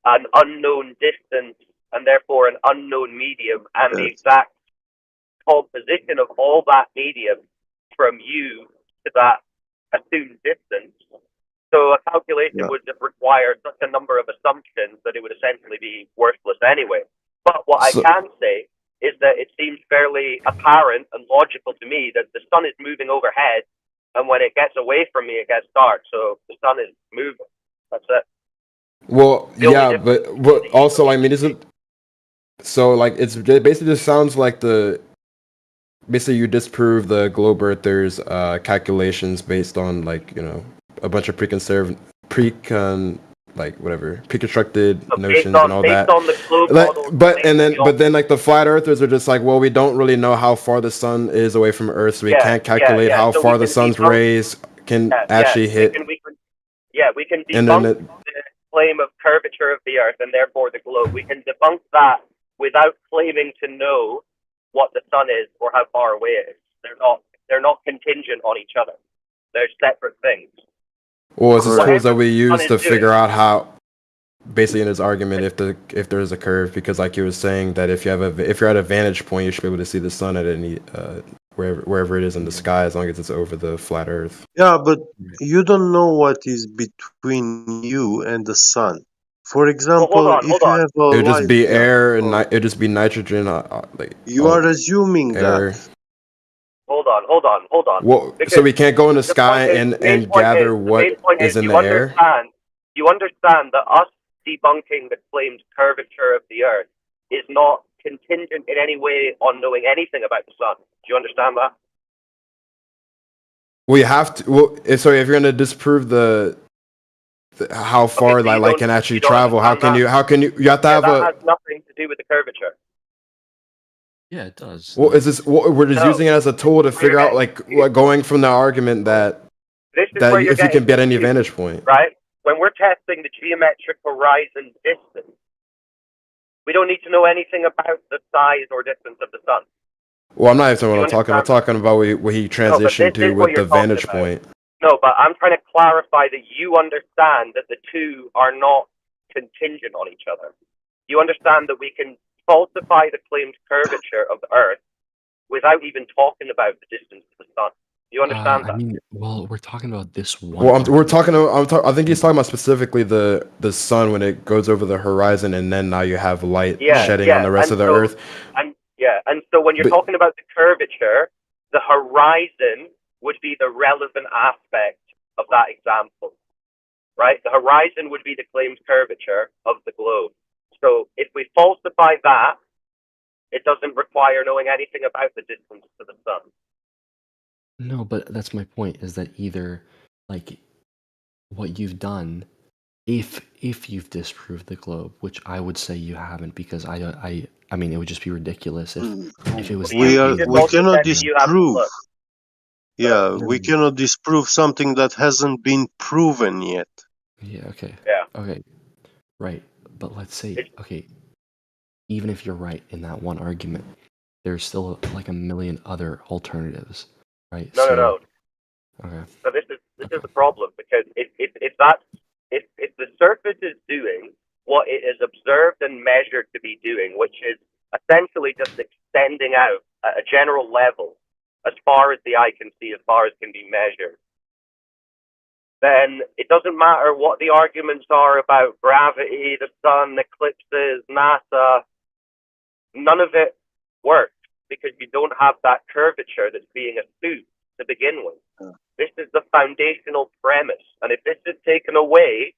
an unknown distance and therefore an unknown medium and the exact composition of all that medium from you to that assumed distance. So a calculation would just require such a number of assumptions that it would essentially be worthless anyway. But what I can say is that it seems fairly apparent and logical to me that the sun is moving overhead, and when it gets away from me, it gets dark. So the sun is moving. That's it. Well, yeah, but also, I mean, isn't so like it basically just sounds like basically you disprove the globe earthers calculations based on a bunch of preconstructed notions and all that. On the globe model, but then the flat earthers are just like, well, we don't really know how far the sun is away from Earth, so we can't calculate how far the sun's rays can actually hit. We can debunk the claim of curvature of the Earth and therefore the globe. We can debunk that without claiming to know what the sun is or how far away it is. They're not contingent on each other. They're separate things. Well, it's the tools that we use to figure out how, basically in his argument, if there is a curve, because like you were saying that if you're at a vantage point, you should be able to see the sun at any wherever it is in the sky, as long as it's over the flat Earth. Yeah, but you don't know what is between you and the sun. For example, if you have a it would just be air and it would just be nitrogen. You are assuming air. that. Hold on. Well, so we can't go in the sky and gather what is in the air? You understand that us debunking the claimed curvature of the Earth is not contingent in any way on knowing anything about the sun. Do you understand that? We have to. Well, so if you're going to disprove how far light can actually travel, how can you? You have to have that has nothing to do with the curvature. Yeah, it does. Well, we're just using it as a tool to figure out going from the argument that if you can get any vantage point, right? When we're testing the geometric horizon distance, we don't need to know anything about the size or distance of the sun. Well, I'm not even what I'm talking about. I'm talking about what he transitioned to with the vantage point. No, but I'm trying to clarify that you understand that the two are not contingent on each other. You understand that we can falsify the claimed curvature of the Earth without even talking about the distance to the sun. You understand that? I mean, well, we're talking about this one. Well, we're talking about. I think he's talking about specifically the sun when it goes over the horizon, and then now you have light shedding on the rest of the Earth. And so when you're talking about the curvature, the horizon would be the relevant aspect of that example, right? The horizon would be the claimed curvature of the globe. So if we falsify that, it doesn't require knowing anything about the distance to the sun. No, but that's my point, is that either, like, what you've done, if you've disproved the globe, which I would say you haven't, because I mean, it would just be ridiculous if it was We also cannot said that you have to disprove. look. Yeah, we cannot disprove something that hasn't been proven yet. Yeah, okay. Yeah. Okay. Right. But let's say, okay, even if you're right in that one argument, there's still like a million other alternatives, right? No. Okay. So this is the problem, because if the surface is doing what it is observed and measured to be doing, which is essentially just extending out at a general level as far as the eye can see, as far as can be measured, then it doesn't matter what the arguments are about gravity, the sun, eclipses, NASA. None of it works, because you don't have that curvature that's being assumed to begin with. This is the foundational premise, and if this is taken away,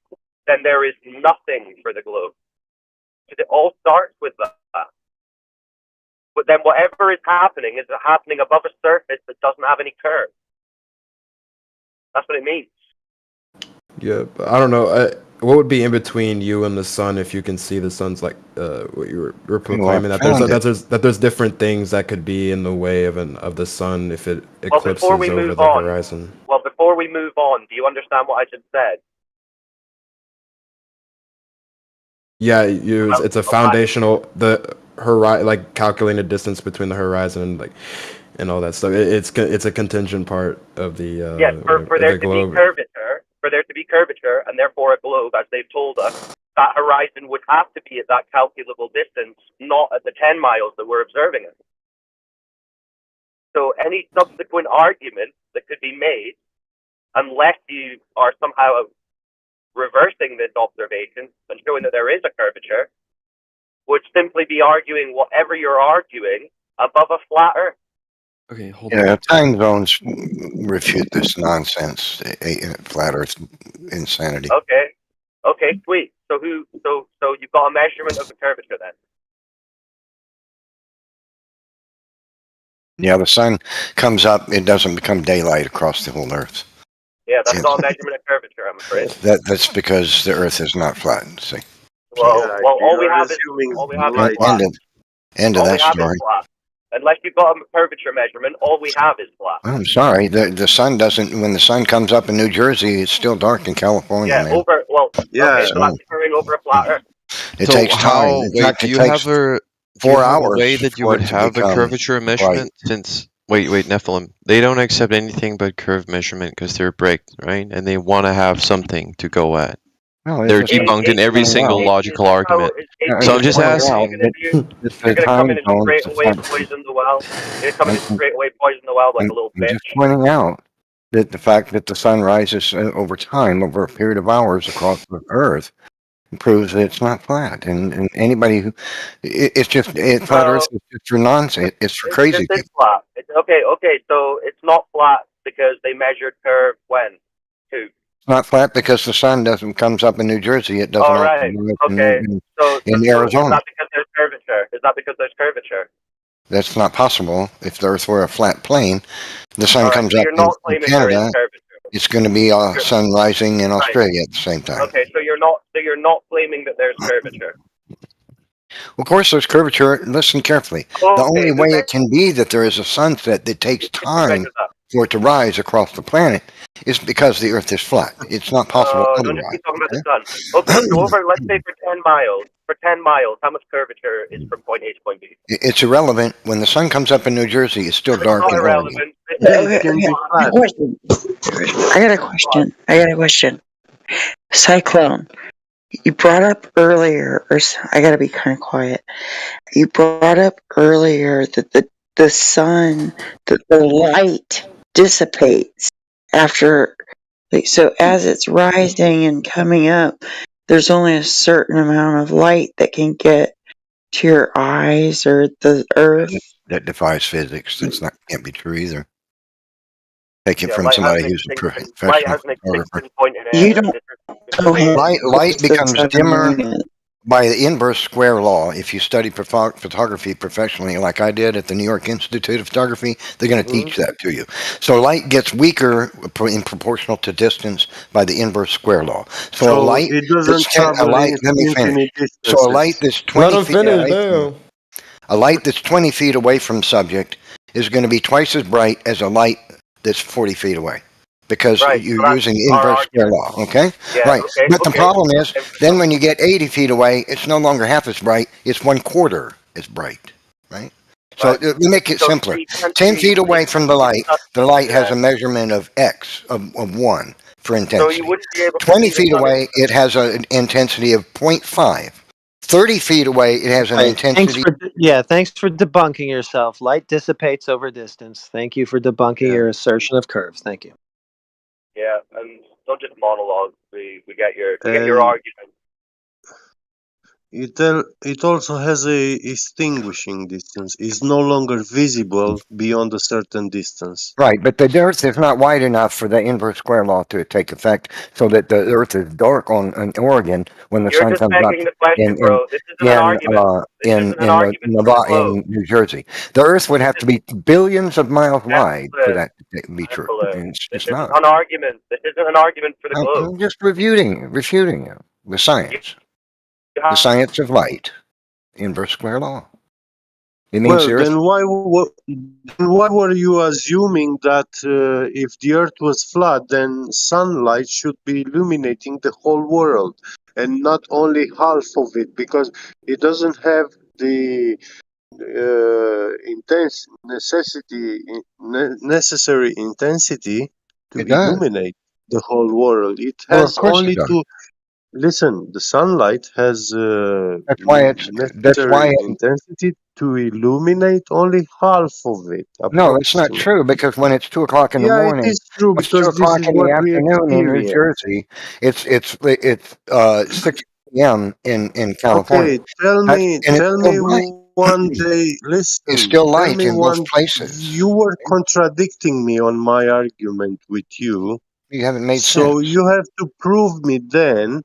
then there is nothing for the globe. Because it all starts with that. But then whatever is happening is happening above a surface that doesn't have any curve. That's what it means. Yeah, but I don't know. What would be in between you and the sun if you can see the sun's like what you were proclaiming that there's different things that could be in the way of the sun if it eclipses over the horizon. Well, before we move on, do you understand what I just said? Yeah, it's a foundational like calculating the distance between the horizon and like and all that stuff. It's a contingent part of the Yes, for there to globe. be curvature, and therefore a globe, as they've told us, that horizon would have to be at that calculable distance, not at the 10 miles that we're observing it. So any subsequent argument that could be made, unless you are somehow reversing this observation and showing that there is a curvature, would simply be arguing whatever you're arguing above a flat Earth. Okay, hold on. Time zones refute this nonsense, flat Earth insanity. Okay, sweet. So you've got a measurement of the curvature then. Yeah, the sun comes up, it doesn't become daylight across the whole Earth. Yeah, that's not a measurement of curvature, I'm afraid. That's because the Earth is not flat. See. Well, all we have is flat. End of that story. Unless you've got a curvature measurement, all we have is flat. I'm sorry. The sun doesn't. When the sun comes up in New Jersey, it's still dark in California. Yeah, man. so that's occurring over a flat Earth. It takes time. In fact, do it you takes have a 4 hours. way that you would have a curvature measurement? Since wait, Nephilim, they don't accept anything but curve measurement because they're bricked, right? And they want to have something to go at. No, they're debunked in every single logical argument. So I'm just asking. You're going to come in and straight away poison the well. You're come in and straight away poison the well like a little bitch. Just pointing out that the fact that the sun rises over time, over a period of hours across the Earth, proves that it's not flat. And anybody who, flat Earth is just for nonsense. It's for crazy people. It's flat. Okay. So it's not flat because they measured curve when? Too. It's not flat because the sun comes up in New Jersey. It doesn't. All right. Okay. In Arizona. Is that because there's curvature? Is that because there's curvature? That's not possible. If the Earth were a flat plane, the sun comes up in Canada. It's going to be sun rising in Australia at the same time. Okay, so you're not claiming that there's curvature. Of course, there's curvature. Listen carefully. The only way it can be that there is a sunset that takes time for it to rise across the planet is because the Earth is flat. It's not possible otherwise. Don't just keep talking about the sun. Okay, so let's say for 10 miles. For 10 miles, how much curvature is from point A to point B? It's irrelevant. When the sun comes up in New Jersey, it's still dark and irrelevant. I got a question. Cyclone. You brought up earlier, I gotta be kind of quiet. You brought up earlier that the sun, the light dissipates after, so as it's rising and coming up, there's only a certain amount of light that can get to your eyes or the Earth? That defies physics. That's not can't be true either. Take it Yeah, from light has somebody an who's a extinction. Light professional has an photographer. extinction point in You air. don't This is go ahead. Light becomes That's dimmer unlimited. by the inverse square law. If you study photography professionally, like I did at the New York Institute of Photography, they're going to teach that to you. So light gets weaker in proportional to distance by the inverse square law. So a So light it that's doesn't travel let me finish. infinite So a light distances. that's Let 20 him feet finish. away from, Damn. a light that's 20 feet away from subject is going to be twice as bright as a light that's 40 feet away, because right. you're So that's using the our inverse square argument. law, okay? Yeah. Right. Okay. But the Okay. problem is, then when you get 80 feet away, it's no longer half as bright, it's 1/4 as bright, right? So Right. we make it So simpler. we can't 10 see. feet away from the light has a Then. measurement of X, of 1 for So you intensity. wouldn't be able to 20 see the feet sun. away, it has an intensity of 0.5. 30 feet away, it has an Right. intensity. Thanks for debunking yourself. Light dissipates over distance. Thank you for debunking your assertion of curves. Thank you. Yeah, and don't just monologue. We get your And argument. it also has a extinguishing distance. It's no longer visible beyond a certain distance. Right, but the Earth is not wide enough for the inverse square law to take effect, so that the Earth is dark in Oregon when the You're sun just comes up begging the question, bro. This isn't an argument. This isn't an argument for the globe. In New Jersey. The Earth would have to be billions of miles wide for Nicholas, that to be true, and it's this just isn't not. an argument. This isn't an argument for the globe. I'm just refuting you with science, the science of light, inverse square law. It means Well, the Earth. then why were you assuming that if the Earth was flat, then sunlight should be illuminating the whole world and not only half of it, because it doesn't have the necessary intensity to It does. illuminate the whole world. It Well, of has course it only does. to listen. The sunlight has That's why necessary intensity to illuminate only half of it, No, that's not approximately. true, because when it's 2 o'clock in the Yeah, it morning, is true, when it's two because this o'clock is in the what we afternoon in New experience. Jersey, it's 6 p.m. in California. Okay, tell And me it's still bright. one day, It's listen, still tell light me in both one, places. you were contradicting me on my argument with you. You haven't made So sense. you have to prove me then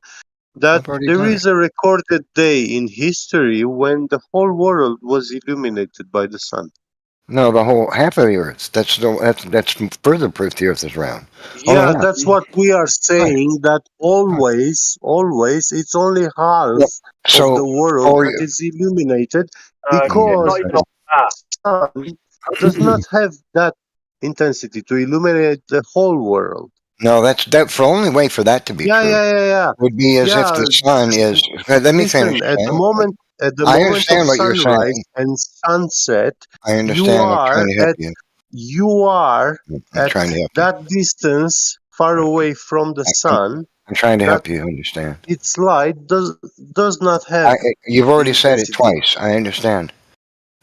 that I've already there done it. is a recorded day in history when the whole world was illuminated by the sun. No, the whole half of the Earth. That's further proof the Earth is round. Only Yeah, half. that's what we are Right. saying, that always, it's only half Yep. of the So world for that you, is illuminated It's because not even the on that. sun does not have that intensity to illuminate the whole world. no, that's that. For only way for that to be Yeah, true yeah, yeah, yeah. would be as if Yeah, the sun is. Let me finish. listen, Okay? at the I moment of understand what you're sunrise saying. and sunset, I you understand. I'm trying to help you. you are I'm at trying to help you. that distance far away from the sun I'm trying to that help you understand. its light does not have You've the already said it intensity. twice. I understand.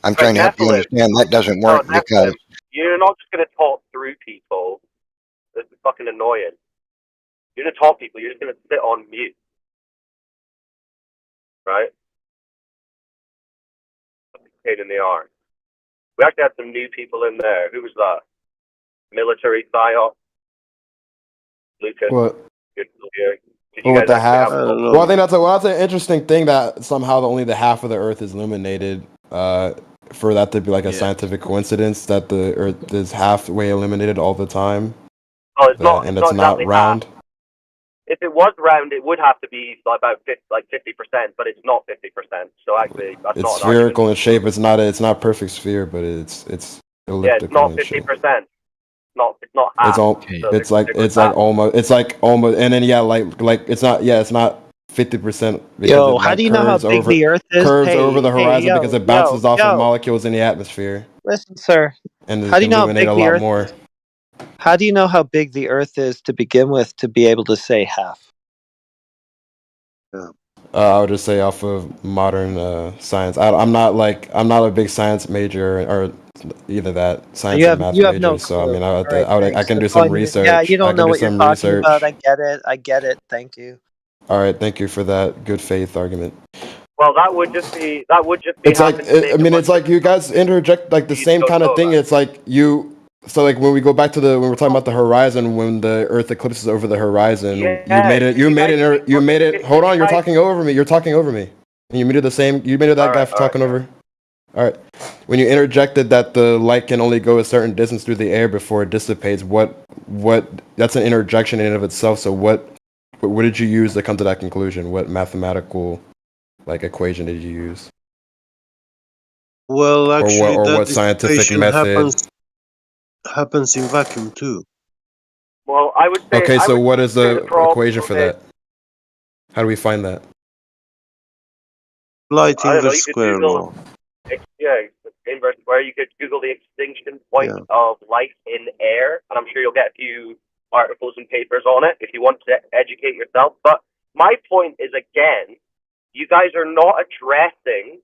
I'm Right, trying to help you Nephilim. understand that doesn't No, work because Nephilim. You're not just gonna talk through people. This is fucking annoying. You're gonna talk people. You're just gonna sit on mute, right? Pain in the arse. We actually had some new people in there. Who was that? Military psyop. Lucas. What? Good to hear. Did you Well, with guys the actually half. have? I don't Well, I know. think that's an interesting thing that somehow only the half of the Earth is illuminated. For that to be like a scientific coincidence that the Earth is halfway illuminated all the time. Oh, it's not. And It's not it's not exactly round. half. If it was round, it would have to be about 50%, but it's not 50%. So actually, that's It's not an argument. spherical in shape. It's not perfect sphere, but it's Yeah, it's elliptical not in shape. 50%. It's not half. It's all. So It's there's like almost. And then it's not. Yeah, it's not 50% because Yo, it how like do you know how big the Earth is? curves over the Hey, horizon because it bounces off of molecules in the atmosphere Listen, sir. and How it do you can know how illuminate big a the lot Earth more. is? How do you know how big the Earth is to begin with to be able to say half? I would just say off of modern science. I'm not a big science major or either that science and math You have no major. So I clue. mean, All right, I thanks. can do That's all some I needed. Yeah, research. you I don't can know do what you're some talking research. about. I get it. I get it. Thank you. All right, thank you for that good faith argument. Well, that would just be It's like having to make I mean, it's like you guys interject like the same kind of thing. It's like you. So like when we go back to when we're talking about the horizon, when the Earth eclipses over the horizon, you made it. You made it. Hold on, you're talking over me. You're talking over me. And you made it the same. You made it that guy for talking over. All right. When you interjected that the light can only go a certain distance through the air before it dissipates, what that's an interjection in and of itself. So what did you use to come to that conclusion? What mathematical like equation did you use? Well, actually, Or that what scientific dissipation method? happens in vacuum too. Well, I would say. Okay, so what is say the problem equation for is- that? How do we find that? Light I don't know. inverse You could square law. Google. Yeah, inverse square. You could Google the extinction point of light in air, and I'm sure you'll get a few articles and papers on it if you want to educate yourself. But my point is, again, you guys are not addressing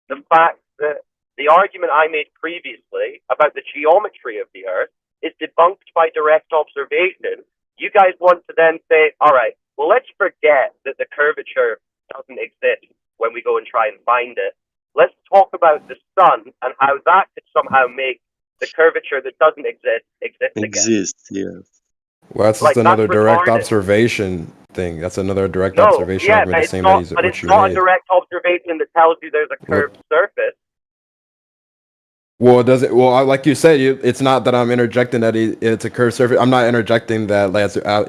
the fact that the argument I made previously about the geometry of the Earth is debunked by direct observation. You guys want to then say, all right, well, let's forget that the curvature doesn't exist when we go and try and find it. Let's talk about the sun and how that could somehow make the curvature that doesn't exist again. Exists, yeah. Well, that's Like, just another that's direct retarded. observation thing. That's another direct No, observation yeah, argument, but the it's same not. as But what it's you not a made. direct observation that tells you there's a curved surface. Well, does it? Well, like you said, it's not that I'm interjecting that it's a curved surface. I'm not interjecting that,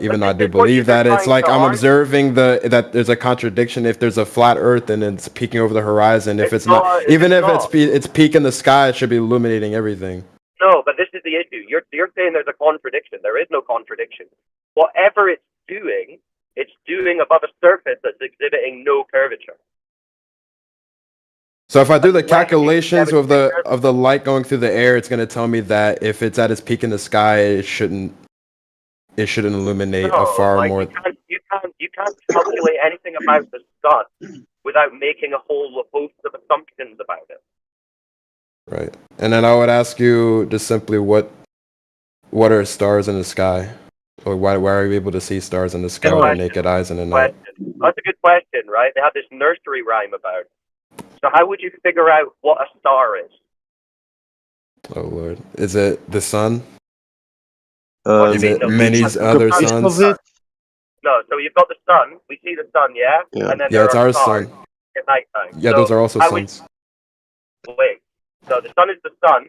even though I do believe that. It's like I'm observing that there's a contradiction. If there's a flat Earth and it's peeking over the horizon, if it's not, even if it's peaking the sky, it should be illuminating everything. No, but this is the issue. You're saying there's a contradiction. There is no contradiction. Whatever it's doing above a surface that's exhibiting no curvature. So if I do the calculations of the light going through the air, it's going to tell me that if it's at its peak in the sky, it shouldn't illuminate a far more. You can't calculate anything about the sun without making a whole host of assumptions about it. Right. And then I would ask you just simply what are stars in the sky? Or why are we able to see stars in the sky with our naked eyes in the night? That's a good question, right? They have this nursery rhyme about it. So how would you figure out what a star is? Oh Lord. Is it the sun? Is it many other suns? No, so you've got the sun. We see the sun, yeah? And then there it's are our stars sun. at nighttime. Yeah, so those are also suns. Wait. So the sun is the sun.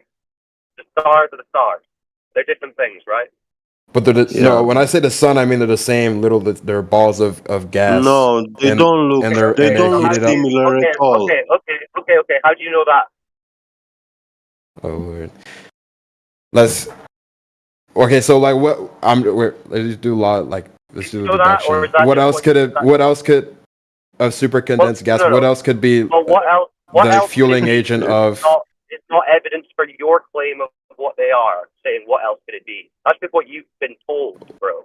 The stars are the stars. They're different things, right? But no, when I say the sun, I mean they're the same little. They're balls of gas. No, they don't look. They don't look similar at all. Okay. How do you know that? Oh Lord. Okay, so like let's do a lot. Like let's do a deduction. What else could a super condensed gas? What else could be the fueling agent of? It's not evidence for your claim of what they are. Saying what else could it be? That's just what you've been told, bro.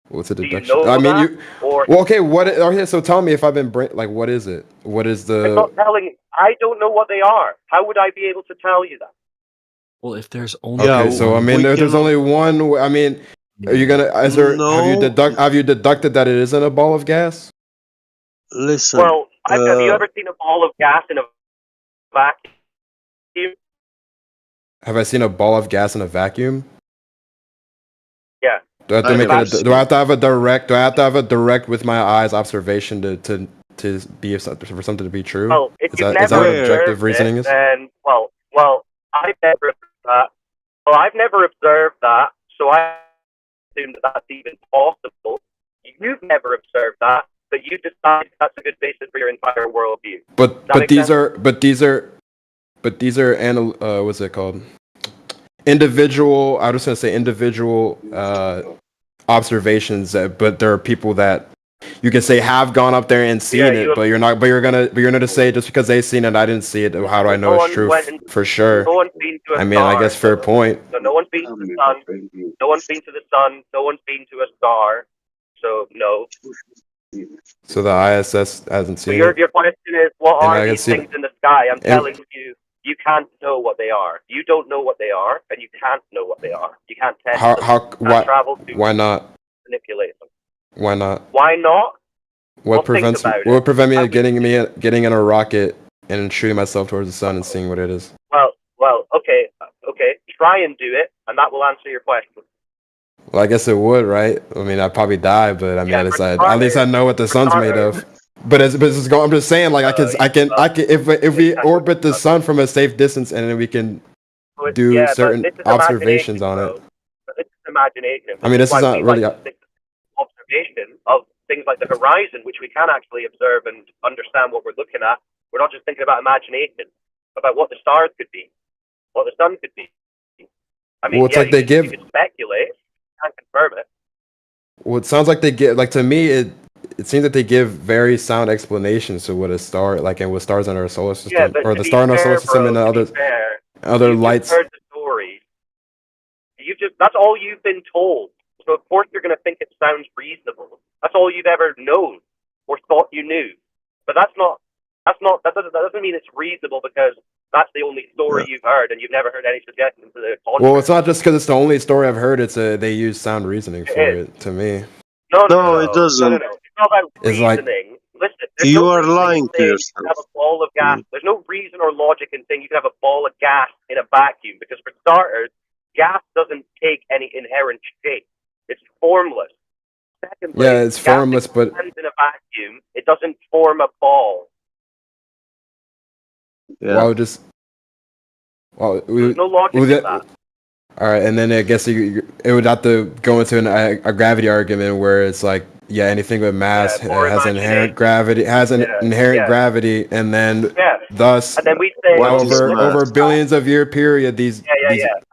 What's a Do you deduction? know I mean, that? Or okay. Okay, so tell me if I've been like, what is it? What is the? I'm not telling. I don't know what they are. How would I be able to tell you that? Well, if there's only okay, so I mean, there's only one. I mean, are you gonna? Is there? Have you deducted that it isn't a ball of gas? Listen. Well, have you ever seen a ball of gas in a vacuum? Have I seen a ball of gas in a vacuum? Yeah. Do I have to make do I have to have a direct? Do I have to have a direct with my eyes observation to be for something to be true? Well, if is you've that never what objective reasoning is? then well, I've never observed that. Well, I've never observed that, so I assume that that's even possible. You've never observed that, but you decide that's a good basis for your entire worldview. But these are what's it called? Individual. I was just gonna say individual observations. But there are people that you can say have gone up there and seen it, but you're not. But you're gonna say just because they've seen it, I didn't see it. How do I know it's true for sure? No one's been to a I mean, I guess fair point. So no one's been to the sun. No one's been to the sun. No one's been to a star. So no. So the ISS hasn't seen So it. your question is, what And are I can these see things in the sky? I'm telling you, you can't know what they are. You don't know what they are, and you can't know what they are. You can't test them. You can't travel to why not? manipulate them. Why not? Why not? What Well, think prevents? about What would it. prevent getting in a rocket and shooting myself towards the sun and seeing what it is? Well, okay. Try and do it, and that will answer your question. Well, I guess it would, right? I mean, I'd probably die, but I mean, at least I know what the sun's made of. But I'm just saying, like, I can, if we orbit the sun from a safe distance, and then we can do certain observations on it. But this is imagination. I mean, this is not really. Observation of things like the horizon, which we can actually observe and understand what we're looking at. We're not just thinking about imagination, about what the stars could be, what the sun could be. I mean, Well, it's like you can speculate, can't confirm it. Well, it sounds like they give, like, to me, it seems that they give very sound explanations to what a star, like, and what stars in our solar system, or the star in our solar system, and the other lights. You've heard the story. That's all you've been told. So of course you're going to think it sounds reasonable. That's all you've ever known or thought you knew. But that doesn't mean it's reasonable because that's the only story you've heard and you've never heard any suggestions to the contrary. Well, it's not just because it's the only story I've heard. It's they use sound reasoning for it. To me, No, it doesn't. No. It's not about reasoning. Listen, there's You no are lying to you yourself. can have a ball of gas. There's no reason or logic in saying you can have a ball of gas in a vacuum because, for starters, gas doesn't take any inherent shape. It's formless. Secondly, yeah, it's formless, but in a vacuum, it doesn't form a ball. Yeah. Well, just There's no logic in that. All right, and then I guess it would have to go into a gravity argument where it's like, yeah, anything with mass has inherent gravity, gravity, and then thus and then we say over a billions of year period these.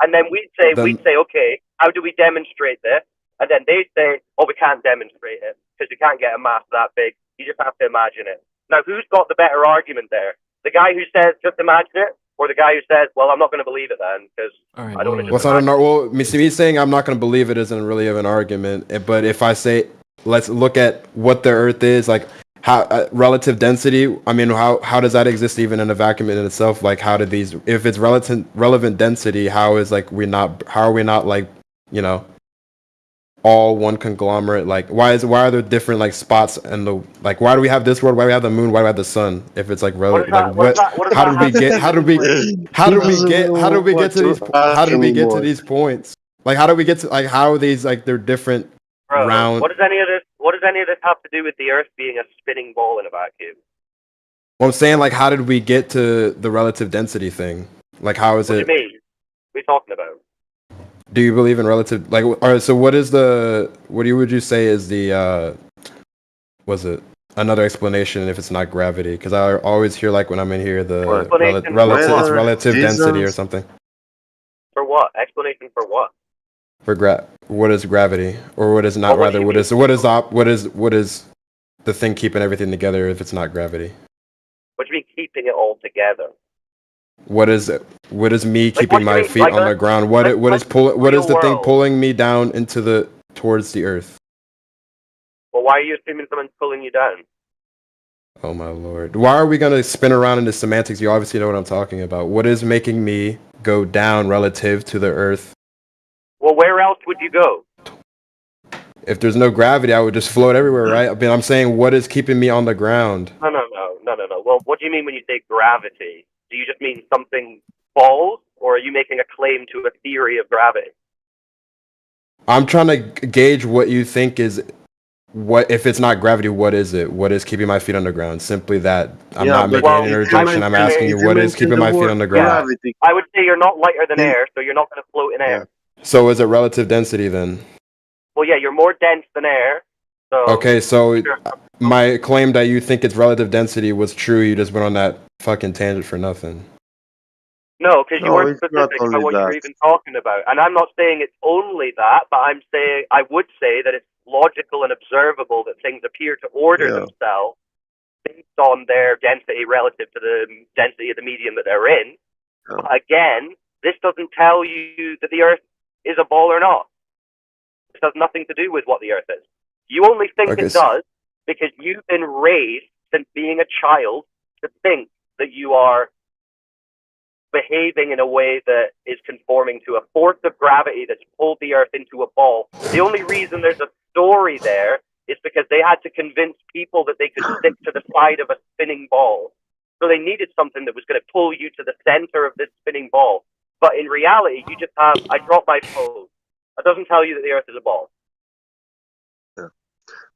And then we'd say, okay, how do we demonstrate this? And then they say, oh, we can't demonstrate it because you can't get a mass that big. You just have to imagine it. Now, who's got the better argument there? The guy who says just imagine it, or the guy who says, well, I'm not going to believe it then because I don't want to. Well, so I don't know. Well, me saying I'm not going to believe it isn't really of an argument. But if I say, let's look at what the Earth is, like how relative density. I mean, how does that exist even in a vacuum in itself? Like, how do these? If it's relevant density, how are we not like, you know, all one conglomerate? Like, why are there different like spots and the like? Why do we have this world? Why do we have the moon? Why do we have the sun? If it's like relative, how did we get to these points? Like, how do we get to like how are these like they're different round? What does any of this have to do with the Earth being a spinning ball in a vacuum? Well, I'm saying, like, how did we get to the relative density thing? Like, how is it? What do you mean? What are you talking about? Do you believe in relative? Like, all right. So, what would you say is the? Was it another explanation if it's not gravity? Because I always hear, like, when I'm in here, the relative density or something. For what? Explanation for what? For what is gravity, or what is not? Rather, what is the thing keeping everything together if it's not gravity? What do you mean keeping it all together? What is it? What is me keeping my feet on the ground? What is the thing pulling me down towards the earth? Well, why are you assuming someone's pulling you down? Oh my lord! Why are we gonna spin around into semantics? You obviously know what I'm talking about. What is making me go down relative to the earth? Well, where else would you go? If there's no gravity, I would just float everywhere, right? I mean, I'm saying, what is keeping me on the ground? No. Well, what do you mean when you say gravity? Do you just mean something falls, or are you making a claim to a theory of gravity? I'm trying to gauge what you think is if it's not gravity, what is it? What is keeping my feet on the ground? Simply that. I'm not making an interjection. I'm asking you, what is keeping my feet on the ground? I would say you're not lighter than air, so you're not going to float in air. So is it relative density then? Well, yeah, you're more dense than air. So okay, so my claim that you think it's relative density was true. You just went on that fucking tangent for nothing. No, because you weren't specific about what you're even talking about. And I'm not saying it's only that, but I would say that it's logical and observable that things appear to order themselves based on their density relative to the density of the medium that they're in. But again, this doesn't tell you that the Earth is a ball or not. This has nothing to do with what the Earth is. You only think it does because you've been raised since being a child to think that you are behaving in a way that is conforming to a force of gravity that's pulled the Earth into a ball. The only reason there's a story there is because they had to convince people that they could stick to the side of a spinning ball. So they needed something that was going to pull you to the center of this spinning ball. But in reality, you just have, I drop my phone. That doesn't tell you that the Earth is a ball.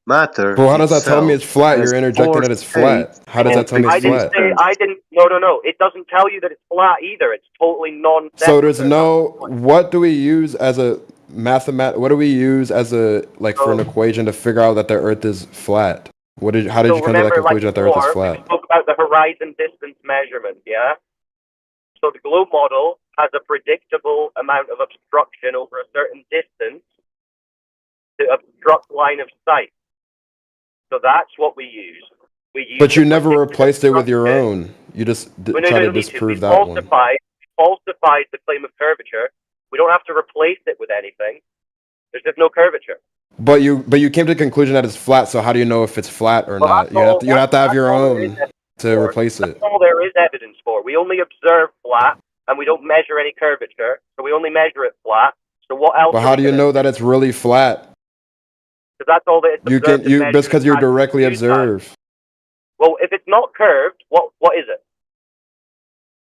Matter. Well, how does that tell me itself it's flat? has You're interjecting four that it's flat. How does that states tell me of it's flat? No. It doesn't tell you that it's flat either. It's totally non-sequitur. So there's no. What do we use as a What do we use as a for an equation to figure out that the Earth is flat? How did you come to that conclusion that the Earth is We flat? spoke about the horizon distance measurement, yeah? So the globe model has a predictable amount of obstruction over a certain distance to obstruct line of sight. So that's what we use. But you never replaced it with your own. You just try to disprove that one. Falsified the claim of curvature. We don't have to replace it with anything. There's just no curvature. But you came to the conclusion that it's flat. So how do you know if it's flat or not? You have to have your own to replace it. That's all there is evidence for. We only observe flat, and we don't measure any curvature. So we only measure it flat. So what else? But how do you know that it's really flat? Because that's all that it's That's because you're directly observed. Well, if it's not curved, what is it?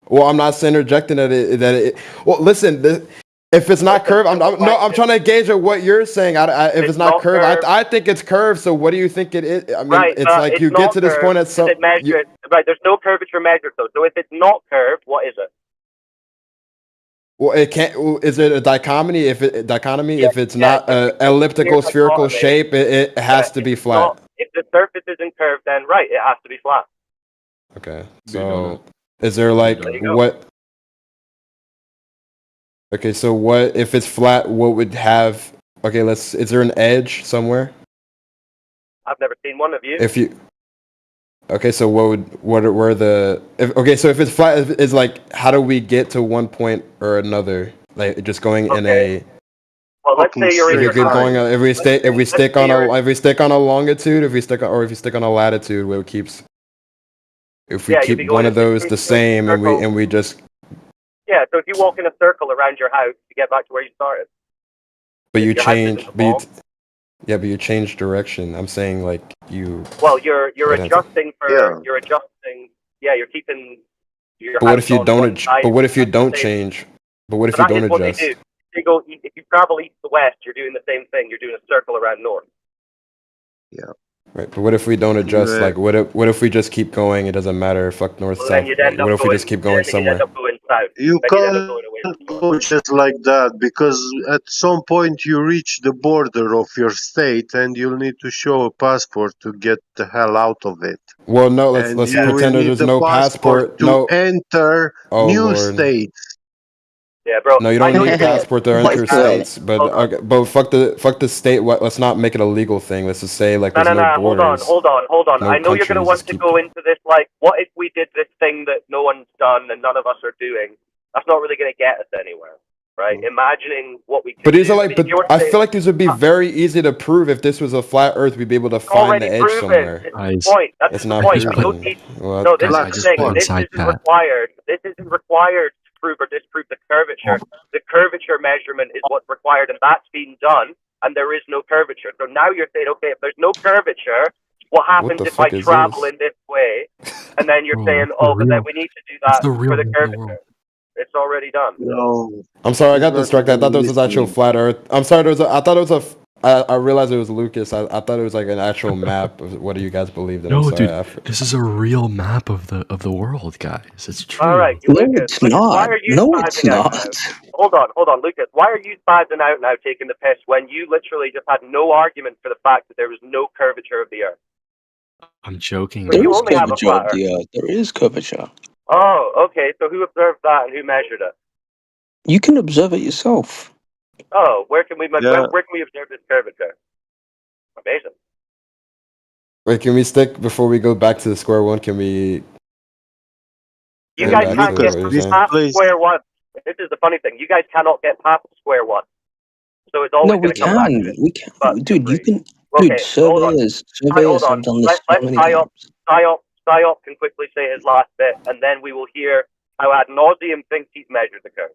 Well, I'm not interjecting well, listen, if it's not curved, I'm trying to gauge at what you're saying. If it's not curved, I think it's curved. So what do you think it is? I mean, it's like it's you get to this point at some. Right, there's no curvature measured though. So if it's not curved, what is it? Well, it can't. Is it a dichotomy? If it's not an elliptical spherical shape, it has to be flat. If the surface isn't curved, then right, it has to be flat. Okay. So is there what? Okay, so what if it's flat? What would have? Okay, is there an edge somewhere? I've never seen one of you. Okay, so so if it's flat, is how do we get to one point or another? Like just going in a. Well, let's say you're in your house. If we stick on a longitude, if you stick on a latitude, where it keeps. If we keep one of those the same, and we just. Yeah, so if you walk in a circle around your house to get back to where you started. But you change, but you change direction. I'm saying you. Well, you're adjusting for you're adjusting. Yeah, you're keeping your. But what if you don't? But what if you don't change? But what if you don't What adjust? they do. If you travel east to west, you're doing the same thing. You're doing a circle around north. Yeah. Right, but what if we don't adjust? What if we just keep going? It doesn't matter. Fuck north, south. What if we just keep going somewhere? You can't go just like that because at some point you reach the border of your state and you'll need to show a passport to get the hell out of it. Well, no, let's pretend that there's no passport to enter new states. Yeah, bro. No, you don't need a passport to enter states. But fuck the state. Let's not make it a legal thing. Let's just say there's no borders. Hold on. No I know you're going to want to go into this what if we did this thing that no one's done and none of us are doing? That's not really going to get us anywhere, right? Imagining what we. But these are I feel like these would be very easy to prove if this was a flat Earth. We'd be able to find the edge somewhere. That's the point. That's the point. No, this is the thing. This isn't required. This isn't required to prove or disprove the curvature. The curvature measurement is what's required, and that's been done. And there is no curvature. So now you're saying, okay, if there's no curvature, what happens if I travel in this way? And then you're saying, but then we need to do that for the curvature. It's already done. No. I'm sorry, I got distracted. I thought this was actual flat Earth. I'm sorry, I thought it was I realized it was Lucas. I thought it was an actual map of what do you guys believed in. No, dude, this is a real map of the world, guys. It's true. All right, Lucas, why are you spazzing out now? Hold on, Lucas. Why are you spazzing out now, taking the piss when you literally just had no argument for the fact that there was no curvature of the Earth? I'm joking. There is curvature of the Earth. There is curvature. Oh, okay. So who observed that and who measured it? You can observe it yourself. Oh, where can we observe this curvature? Amazing. Wait, can we stick before we go back to the square one? Can we? You guys can't get past square one. This is the funny thing. You guys cannot get past square one. So it's always going to come back to it. We can. Dude, you can. Dude, surveyors have done this so many times. Psyop can quickly say his last bit, and then we will hear how ad nauseum thinks he's measured the curve.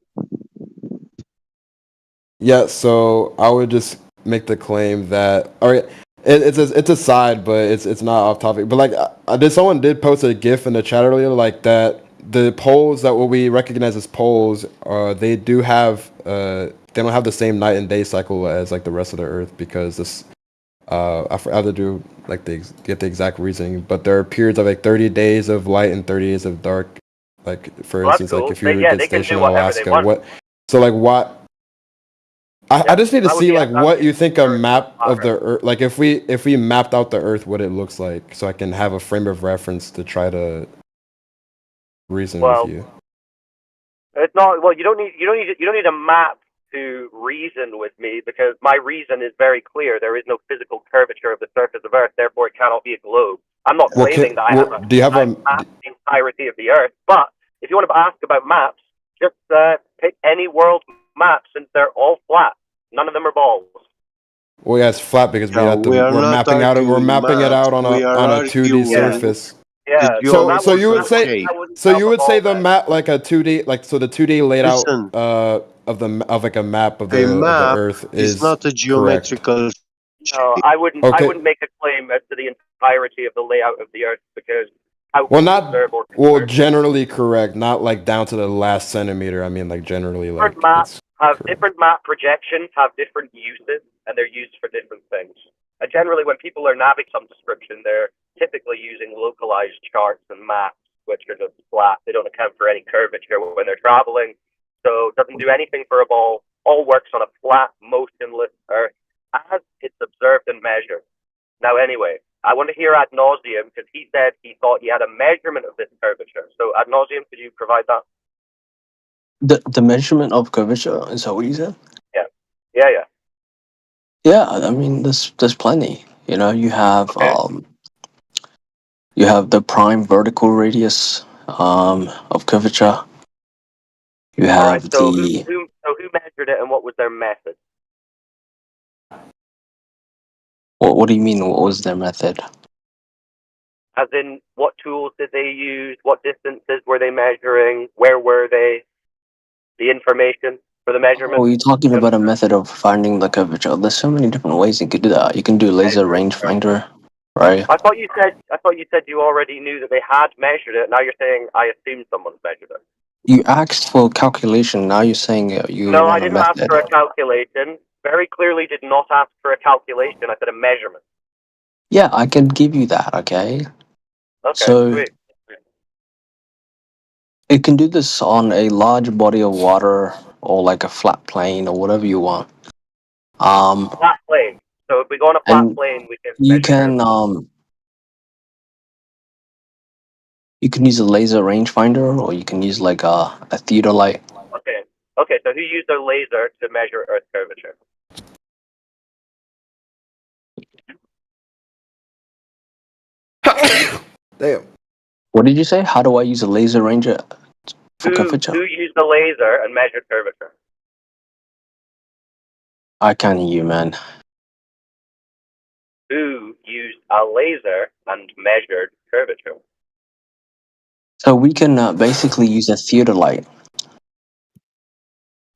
Yeah, so I would just make the claim that, all right, It's a side, but it's not off topic. But like, someone did post a GIF in the chat earlier, like that the poles that what we recognize as poles, they do have they don't have the same night and day cycle as like the rest of the Earth because this I forgot to do like get the exact reasoning, but there are periods of like 30 days of light and 30 days of dark. Like for instance, like if you get stationed in Alaska, what? So like what? I just need to see like what you think a map of the Earth, like if we mapped out the Earth, what it looks like, so I can have a frame of reference to try to reason with you. It's not. Well, you don't need a map to reason with me because my reason is very clear. There is no physical curvature of the surface of Earth, therefore it cannot be a globe. I'm not claiming that I have mapped the entirety of the Earth, but if you want to ask about maps, just pick any world map since they're all flat. None of them are balls. Well, yeah, it's flat because we're mapping it out on a 2D surface. Yeah. So you would say the map like a 2D, like so the 2D laid out of like a map of the Earth is not a geometrical. No, I wouldn't. I wouldn't make a claim as to the entirety of the layout of the Earth because generally correct, not like down to the last centimeter. I mean, like generally like different maps have different map projections have different uses and they're used for different things. And generally, when people are navigating some description, they're typically using localized charts and maps, which are just flat. They don't account for any curvature when they're traveling, so it doesn't do anything for a ball. All works on a flat, motionless Earth as it's observed and measured. Now, anyway, I want to hear ad nauseum because he said he thought he had a measurement of this curvature. So, ad nauseum, could you provide that? The measurement of curvature, is that what you said? Yeah. Yeah, I mean, there's plenty. You know, you have the prime vertical radius of curvature. You have So who measured it and what was their method? What do you mean? What was their method? As in, what tools did they use? What distances were they measuring? Where were they? The information for the measurement. Oh, you're talking about a method of finding the curvature. There's so many different ways you could do that. You can do laser rangefinder, right? I thought you said you already knew that they had measured it. Now you're saying I assumed someone's measured it. You asked for calculation. Now you're saying you No, want I a didn't method. ask for a calculation. Very clearly did not ask for a calculation. I said a measurement. Yeah, I can give you that. Okay. Okay. So Sweet. it can do this on a large body of water or like a flat plane or whatever you want. Flat plane. So if we go on a flat plane, we can. You can use a laser rangefinder, or you can use like a theodolite. Okay. So who used a laser to measure Earth curvature? Damn. What did you say? How do I use a laser ranger for curvature? Who used a laser and measured curvature? I can't hear you, man. Who used a laser and measured curvature? So we can basically use a theodolite.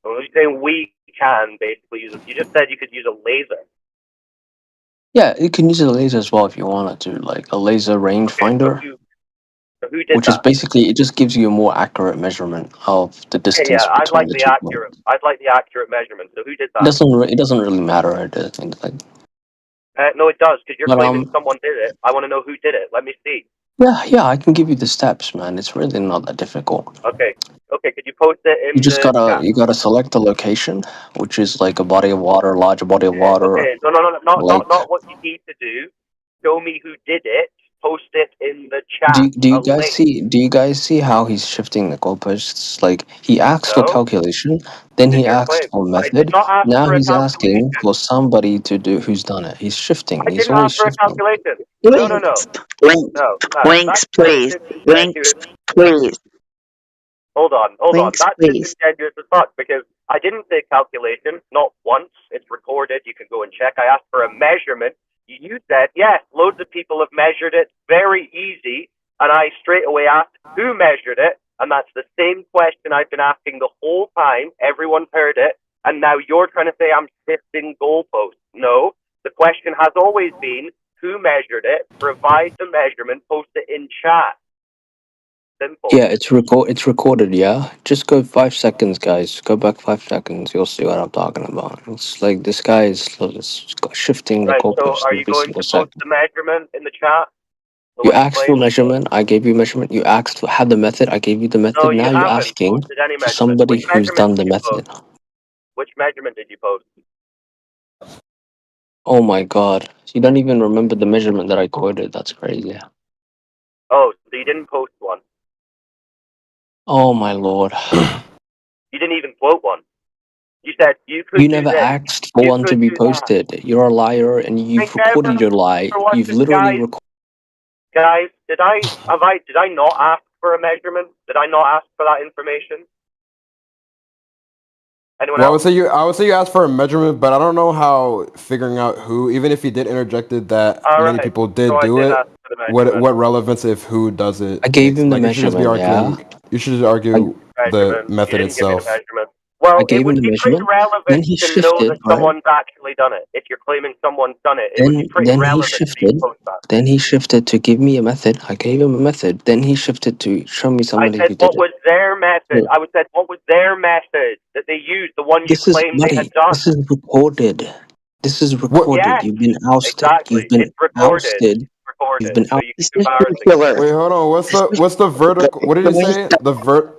Well, you're saying we can basically use it. You just said you could use a laser. Yeah, you can use a laser as well if you wanted to, like a laser rangefinder. So who did which that? is basically, it just gives you a more accurate measurement of the distance Yeah, I'd between like the the two accurate. I'd like the accurate measurement. So who did that? It doesn't really matter. It doesn't, like, no, it does because you're But, claiming someone did it. I want to know who did it. Let me see. yeah, I can give you the steps, man. It's really not that difficult. Okay. Could you post it in You just the chat? you gotta select the location, which is like a body of water, large body of water. Okay. No, not what you need to do. Show me who did it. Post it in the chat. Do you guys see? Do you guys see how he's shifting the goalposts? Like he asked for calculation, then he asked for method. Now he's asking for somebody to do who's done it. He's shifting. I He's didn't always ask for a shifting. calculation. Links, please. Links, please. Hold on. Links, That's please. disingenuous as fuck because I didn't say calculation, not once. It's recorded. You can go and check. I asked for a measurement. You said, yes, loads of people have measured it. Very easy. And I straight away asked who measured it. And that's the same question I've been asking the whole time. Everyone's heard it. And now you're trying to say I'm shifting goalposts. No, The question has always been, who measured it? Provide the measurement, post it in chat. Simple. Yeah, it's recorded, yeah? Just go 5 seconds, guys. Go back 5 seconds. You'll see what I'm talking about. It's like this guy is shifting the Right, so goalpost are you every going single to post second. the measurement in the chat? You asked for measurement, I gave you measurement. You asked for had the method, I gave you the method. No, you Now you're haven't asking posted any for measurement. somebody Which who's measurement done did the you method. post? Which measurement did you post? Oh my god. You don't even remember the measurement that I quoted. That's crazy. Oh, so you didn't post one. Oh my lord. You didn't even quote one. You said you could You do never this. asked for You one to could be do that. posted. You're a liar and you've Thank you for recorded your lie. watching, You've literally guys. recorded. Guys, did I not ask for a measurement? Did I not ask for that information? Anyone Well, else? I would say you asked for a measurement, but I don't know how figuring out who, even if he did interjected that All many right. people So did I do did it. ask for the measurement. What relevance if who does it I gave makes? him the Like you should just be measurement, yeah. arguing. You should just argue the Measurement. You method didn't give me the itself. measurement. Well, I it gave him would the be pretty measurement. Then relevant he to know shifted, that right? someone's actually done it. If you're claiming someone's done it, it would be pretty Then he relevant for you to shifted. post that. Then he shifted to give me a method. I gave him a method. Then he shifted to show me I somebody said, who did what it. was their method? So I would said, what was their method that they used? The one you this is claimed they had buddy. done. This is recorded. This is recorded. Yes, You've been ousted. exactly. You've been It's recorded. ousted. Recorded. You've been So out. you keep embarrassing. Wait, hold on. What's the vertical? What did he say? The vert.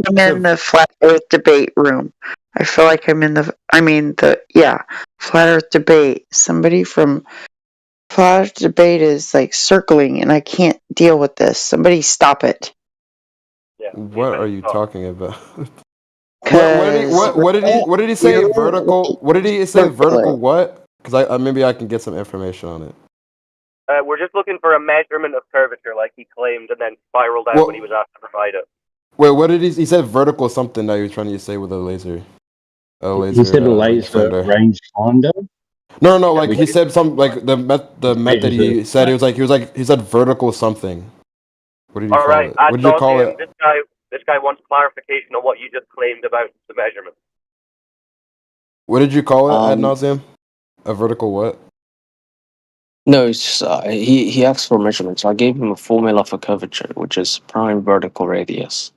I'm in the flat Earth debate room. I feel like I'm in flat Earth debate. Somebody from flat Earth debate is like circling, and I can't deal with this. Somebody stop it. What are you talking about? Cause What did he say? Vertical. What did he say? Vertical what? Because maybe I can get some information on it. We're just looking for a measurement of curvature, like he claimed, and then spiraled out when he was asked to provide it. Wait, what did he said? Vertical something that he was trying to say with a laser. He said a laser rangefinder. rangefinder. No. Like he said some like the method he said. He said vertical something. What did you All call right, it? ad What did you call nauseam. it? This guy wants clarification on what you just claimed about the measurement. What did you call it ad nauseum? A vertical what? No, it's just, he asked for measurement, so I gave him a formula for curvature, which is prime vertical radius.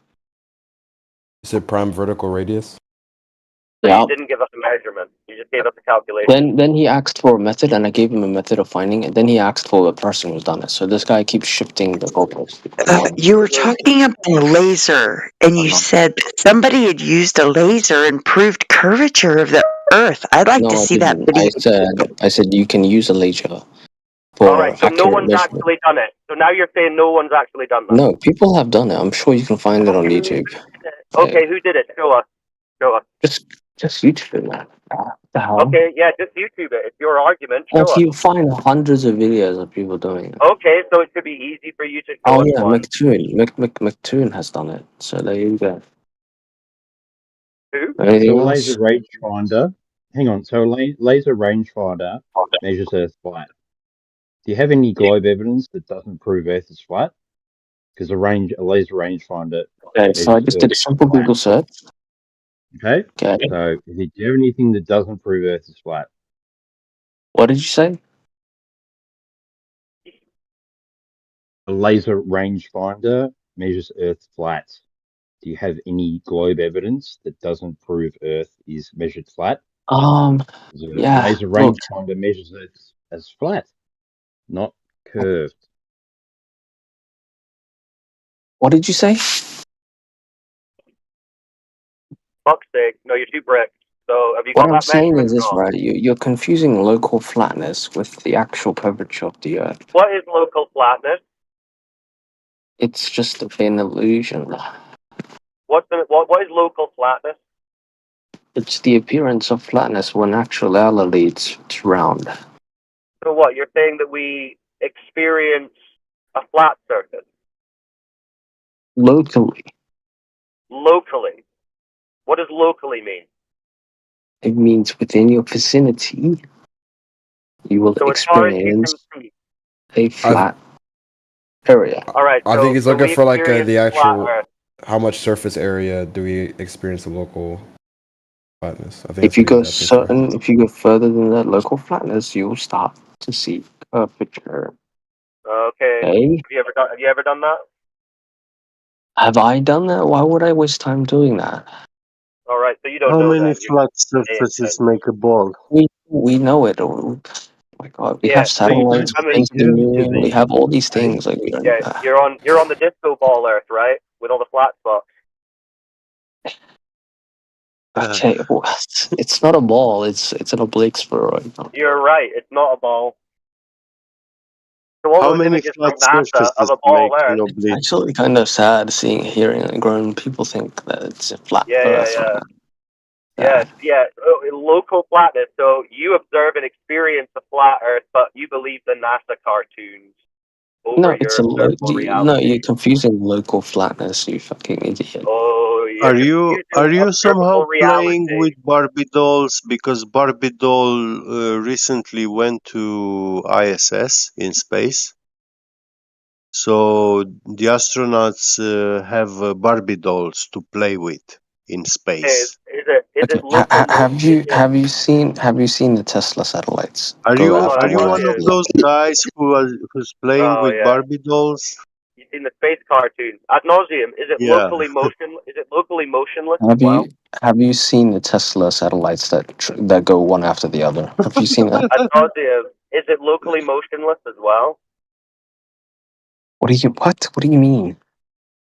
You said prime vertical radius. So Yeah. you didn't give us a measurement. You just gave us a calculation. Then he asked for a method, and I gave him a method of finding it. Then he asked for a person who's done it. So this guy keeps shifting the goalpost. you were talking about a laser, and you said somebody had used a laser and proved curvature of the Earth. I'd like to No, I see that didn't. video. I said you can use a laser All for right, so no accurate one's measurement. actually done it. So now you're saying no one's actually done that. No, people have done it. I'm sure you can find it on YouTube. Okay, who did it? Show us. Show us. Just YouTube it, man. What the hell? Okay, yeah, just YouTube it. It's your argument. Show us. You'll find hundreds of videos of people doing it. Okay, so it should be easy for you to show Oh us yeah, one. McToon has done it. So there you go. Who? Anything So a else? laser rangefinder. Hang on. So a laser rangefinder measures Earth flat. Do you have any globe evidence that doesn't prove Earth is flat? Because a laser rangefinder Okay, so I measures just Earth did a simple flat. Google search. Okay. Okay. So do you have anything that doesn't prove Earth is flat? What did you say? A laser rangefinder measures Earth flat. Do you have any globe evidence that doesn't prove Earth is measured flat? Yeah. Laser Look, rangefinder measures it as flat, not curved. what did you say? Fuck's sake. No, you're too brick. So have you What got I'm that saying measurement is or this, not? right? You're confusing local flatness with the actual curvature of the Earth. What is local flatness? It's just an illusion. What is local flatness? It's the appearance of flatness when actuality it's round. So what? You're saying that we experience a flat surface Locally, locally. What does locally mean? it means within your vicinity, you will So as far as you can experience see. a flat area. All right. I think he's looking we for like experience the flat actual Earth. how much surface area do we experience the local flatness. I think If that's you what he's go asking for. if you go further than that local flatness, you'll start to see curvature. Okay. Okay. Have you ever done that? Have I done that? Why would I waste time doing that? All right. So you don't How know many then. You're flat just saying surfaces then. make a ball? We know it. Oh my god, we have Yeah. So you, satellites, I mean, things in the moon. We have all these things. Like we don't. yeah, you're on the disco ball Earth, right? With all the flat spots. Okay, well, it's not a ball. It's an oblique spheroid. You're right. It's not a ball. So all How those many images from flat NASA of surfaces a ball make an Earth. It's oblique? actually kind of sad hearing grown people think that it's a flat Yeah, yeah, Earth. yeah. Sad. Yeah. Local flatness. So you observe and experience the flat Earth, but you believe the NASA cartoons over No, it's your a observable no. reality. You're confusing local flatness. You fucking idiot. Oh, you're confusing Are you somehow observable playing reality. with Barbie dolls because Barbie doll recently went to ISS in space? So the astronauts have Barbie dolls to play with in space. Is Okay. it local Have motion? have you seen the Tesla satellites Are go you Hold after on, one one of after the those guys who's playing Oh with yeah. Barbie dolls? You've seen the space cartoons. Ad nauseum. Is it Yeah. locally motion? Is it locally motionless other? as well? Have you seen the Tesla satellites that go one after the other? Have you seen that? Ad nauseum. Is it locally motionless as well? What do you mean?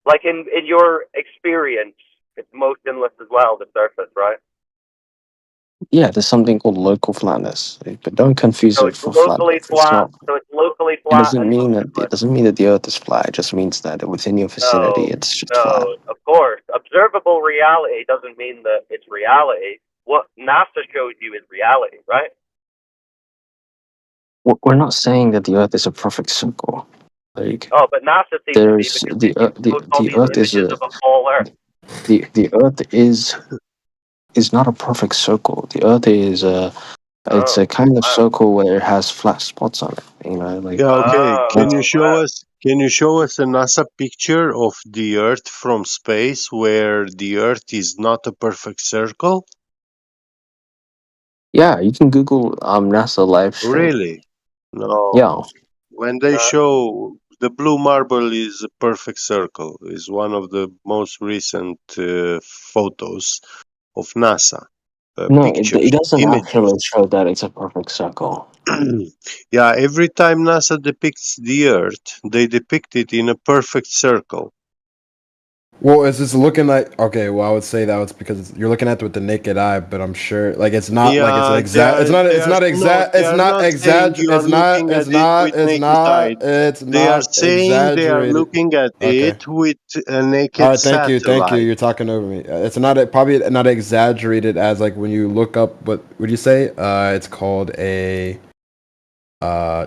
Like in your experience, it's motionless as well. The surface, right? Yeah, there's something called local flatness, but don't confuse So it it's for flat locally Earth. It's flat. not. So it's locally It flat doesn't and mean that motionless. the Earth is flat. It just means that within your vicinity, No, it's just flat. no. Of course, observable reality doesn't mean that it's reality. What NASA shows you is reality, right? We're not saying that the Earth is a perfect circle. Like Oh, but NASA seems to be there's because they post all the these Earth is images a of a ball Earth. the Earth is not a perfect circle. The Earth is it's Oh, a kind of wow. circle where it has flat spots on it. You know, like Yeah, okay. Can you Oh, show wow. us a NASA picture of the Earth from space where the Earth is not a perfect circle? yeah, you can Google NASA live stream. Really? No. Yeah, When they show the blue marble is a perfect circle, is one of the most recent photos of NASA. no, it Pictures, doesn't images. actually show that it's a perfect circle. Yeah, every time NASA depicts the Earth, they depict it in a perfect circle. Well, it's just looking like okay. Well, I would say that was because you're looking at it with the naked eye, but I'm sure like it's not like it's an Yeah, exact. It's not. they It's are not no, exact. they It's are not not saying exact. you are It's not. looking It's at it with not. It's naked eye. not. It's They are not saying they are exaggerated. looking at Okay. it with a All naked right. Thank you. Thank you. satellite. You're talking over me. It's not probably not exaggerated as like when you look up. What would you say? It's called a. Uh,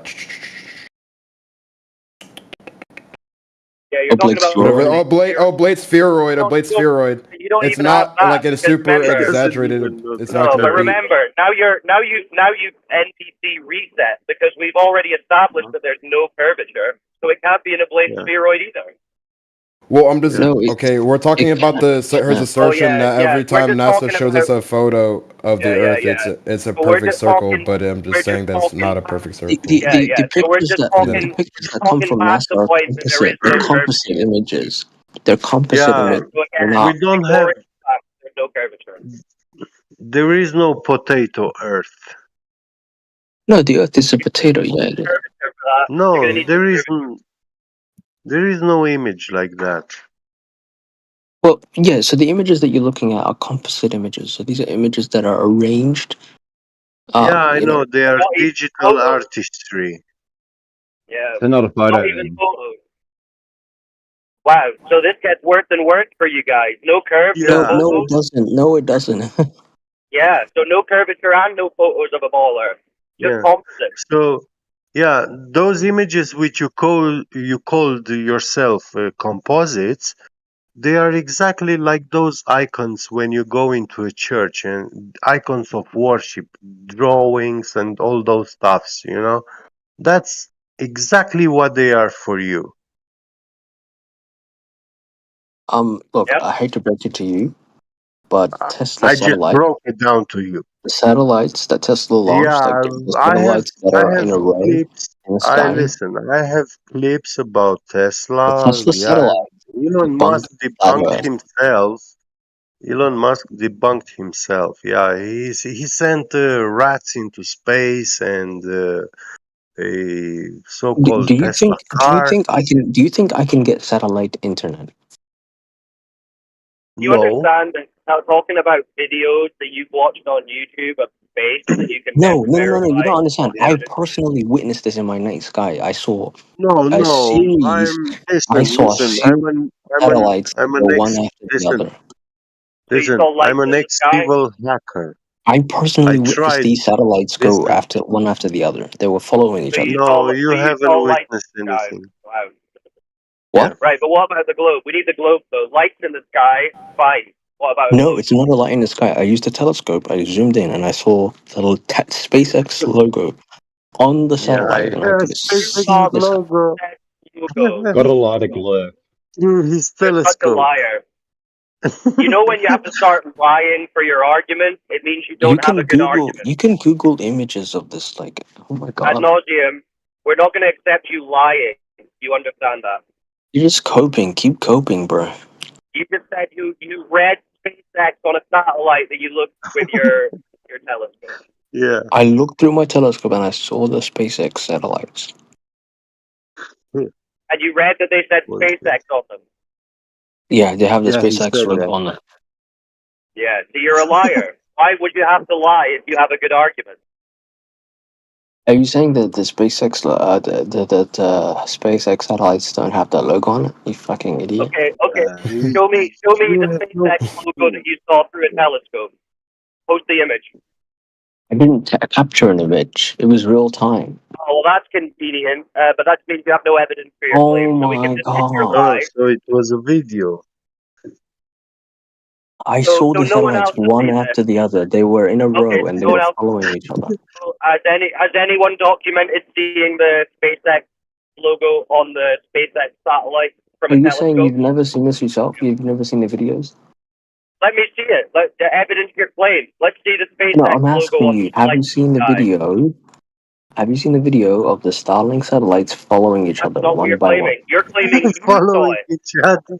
Yeah, you're talking about whatever. local Oblate spheroid. Oblate spheroid. You don't It's even have not that like a because super remember. exaggerated. It's not No, gonna but be. remember now you NPC reset because we've already established that there's no curvature, so it can't be an oblate spheroid either. Well, I'm just No, okay. We're talking about his Oh assertion yeah, that yeah. every We're time just NASA talking shows about us a photo of the yeah, Earth, yeah. it's a But we're perfect just circle. talking. But I'm We're just just saying that's talking. not a perfect the circle. Yeah, yeah. the So we're just the talking. pictures that come Talking from past NASA the are point that there is composite. They're no composite curvature. images. They're composite Yeah, images. So They're again, we not. don't have. ignoring the fact that there's no curvature. There is no potato Earth. No, the Earth is a potato. Yeah, it is. Curvature for that. You're gonna No, need some curvature. there is no image like that. Well, yeah. So the images that you're looking at are composite images. So these are images that are arranged. Yeah, I You know, know they are Not even digital photos. artistry. Yeah, They're not a photo not even then. photos. Wow. So this gets worse and worse for you guys. No curve, no no, Yeah, no, it photos. doesn't. No, it doesn't. Yeah. So no curvature and no photos of a ball Earth. Just yeah. composite. So, yeah, those images which you called yourself composites, they are exactly like those icons when you go into a church and icons of worship, drawings and all those stuffs, you know? That's exactly what they are for you. Look, Yep. I hate to break it to you, but Tesla I just satellite, broke it down to you. the satellites that Tesla launched, like Yeah, the satellites that I are have in a row clips. in the I sky, listen. I have clips about the Tesla. Tesla Yeah, satellite Elon debunked Musk flat debunked Earth. himself. Elon Musk debunked himself. Yeah, he sent rats into space and a so-called Do you Tesla think? car. Do you think I can get satellite internet? You No, understand that now talking about videos that you've watched on YouTube of space that you can No, never no, no, no, no. You verify don't all understand. the I evidence. personally witnessed this in my night sky. I saw no, a no. series. I saw a series of satellites I'm go an one ex. after the Listen, other. So you listen. saw I'm lights an in the sky? ex-evil hacker. I I personally witnessed tried. these satellites go Listen. after one after the other. They were following each So other. You you haven't saw lights in witnessed the sky. anything. Wow. What? Right, but what about the globe? We need the globe though. Lights in the sky, fine. What about a No, globe? it's not a light in the sky. I used a telescope. I zoomed in and I saw the little SpaceX logo on the Yeah, satellite, and I could see Saw the the logo. logo. Got a lot of glare. Through his You're such a telescope. liar. You know when you have to start lying for your argument, it means you You don't have a can good Google. argument. You can Google images of this. Like, oh my Ad god, nauseum, we're not going to accept you lying. You understand that? you're just coping. Keep coping, bro. You just said you read SpaceX on a satellite that you looked with your telescope. Yeah. I looked through my telescope and I saw the SpaceX satellites. And you read that they said SpaceX on them. Yeah, they have the Yeah, he SpaceX said logo that. on them. Yeah, so you're a liar. Why would you have to lie if you have a good argument? Are you saying that the SpaceX the SpaceX satellites don't have that logo on it? You fucking idiot! Okay, show me the SpaceX logo that you saw through a telescope. Post the image. I didn't capture an image. It was real time. Oh, well, that's convenient, but that means you have no evidence for your Oh claim, so we can my dismiss your god! Oh, lie. so it was a video. I So saw the no one satellites else has one seen after this. the other. They were in a Okay, row and they no one were else. following each other. So has anyone documented seeing the SpaceX logo on the SpaceX satellite from Are a you saying telescope? you've never seen this yourself? You've never seen the videos? Let me see it. Let the evidence your claim. Let's see the No, SpaceX I'm logo asking on you. the Have you lights in the seen the sky. video? Have you seen the video of the Starlink satellites following each That's other not what one you're by one? claiming. You're claiming you saw Following it. each other.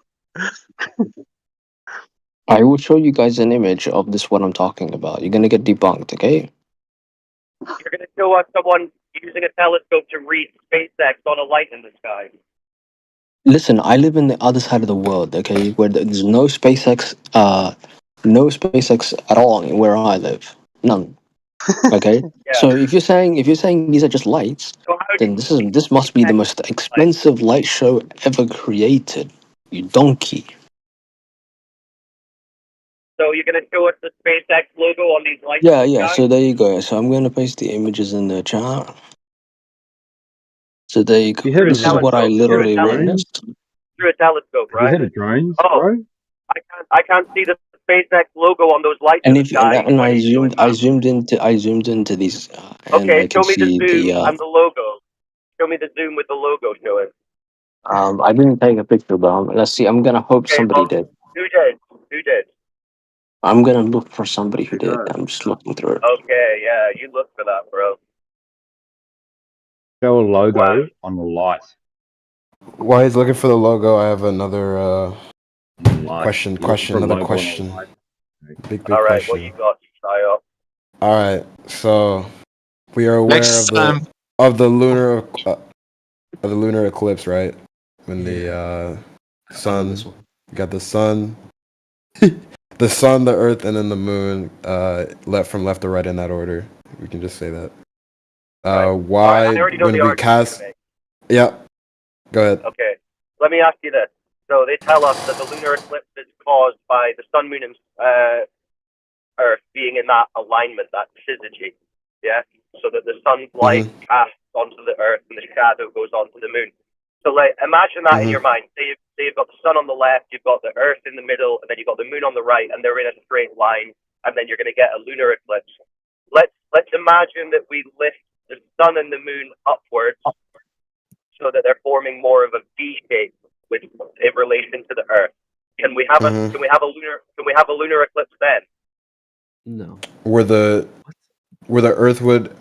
I will show you guys an image of this. What I'm talking about. You're gonna get debunked, okay? You're going to show us someone using a telescope to read SpaceX on a light in the sky. Listen, I live in the other side of the world, okay, where there's no SpaceX, no SpaceX at all where I live, none. Okay, Yeah. so if you're saying these are just lights, So how do then this must be the most expensive light show ever created. You donkey. so you're going to show us the SpaceX logo on these lights Yeah, in the yeah. sky? So there you go. So I'm gonna paste the images in the chat. So there you go. You Through heard a of This is what I telescope. Through a literally drones? witnessed. Through a telescope, Have you right? heard of drones, Oh, bro? I can't see the SpaceX logo on those lights in And the if sky. and Why are you showing I that? zoomed into these, and Okay, I could show me the see zoom the. and the logo. Show me the zoom with the logo. Show it. I didn't take a picture, but let's see. I'm gonna hope Okay, somebody well, did. who did? Who did? I'm gonna look for somebody who did. Yeah. I'm just looking through it. Okay, yeah, you look for that, bro. Show a Wow. logo on the light. While he's looking for the logo, I have another Light. You're looking for a another logo on a question. light. Big All right, what question. you got, Psyop? All right, so we are aware Next, of the lunar eclipse, right? When the sun, This one. you got the sun, the sun, the earth, and then the moon, left to right in that order. We can just say that. Why, I already know when the we argument you're cast, gonna make. yeah, go ahead. Okay, let me ask you this. So they tell us that the lunar eclipse is caused by the sun, moon, and Earth being in that alignment, that syzygy. Yeah. So that the sun's light casts onto the Earth and the shadow goes onto the moon. So like, imagine that in your mind. Say you've got the sun on the left, you've got the Earth in the middle, and then you've got the moon on the right, and they're in a straight line, and then you're going to get a lunar eclipse. Let's imagine that we lift the sun and the moon upwards, so that they're forming more of a V shape in relation to the Earth. Can we have a lunar eclipse then? No. Where the Earth would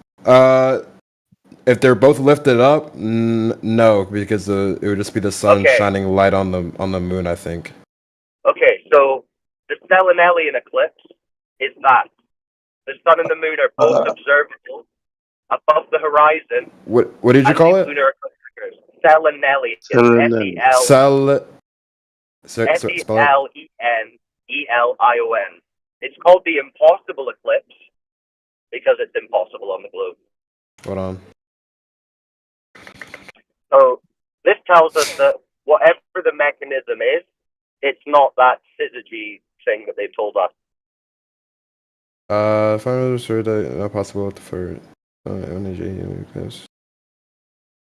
if they're both lifted up, no, because it would just be the sun shining light on the moon, I think. Okay, so the Selenelian eclipse is that the sun and the moon are both observable above the horizon. What did you call it? Lunar eclipse occurs. Selenelian. Selenion. It's called the impossible eclipse because it's impossible on the globe. Hold on. So this tells us that whatever the mechanism is, it's not that syzygy thing that they've told us. Final sure that not possible for energy eclipse.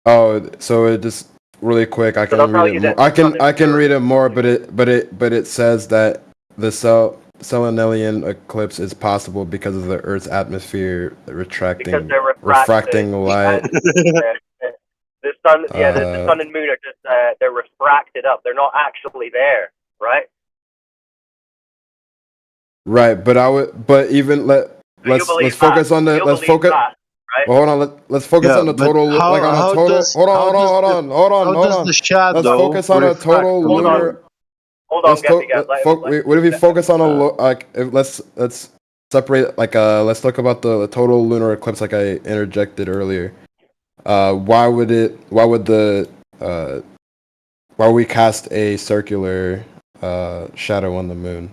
Oh, so it just really quick. I can read it more. I can read it more, but it says that the Selenelian eclipse is possible because of the Earth's atmosphere refracting light. The sun, the sun and moon are just they're refracted up. They're not actually there, right? Right, but even let's focus on the let's focus. Right? Well, hold on. Let's focus on the total. Like on a total. Hold on. The shadow let's focus on a total lunar. Hold on, what if we focus on let's separate let's talk about the total lunar eclipse like I interjected earlier. Why would we cast a circular shadow on the moon?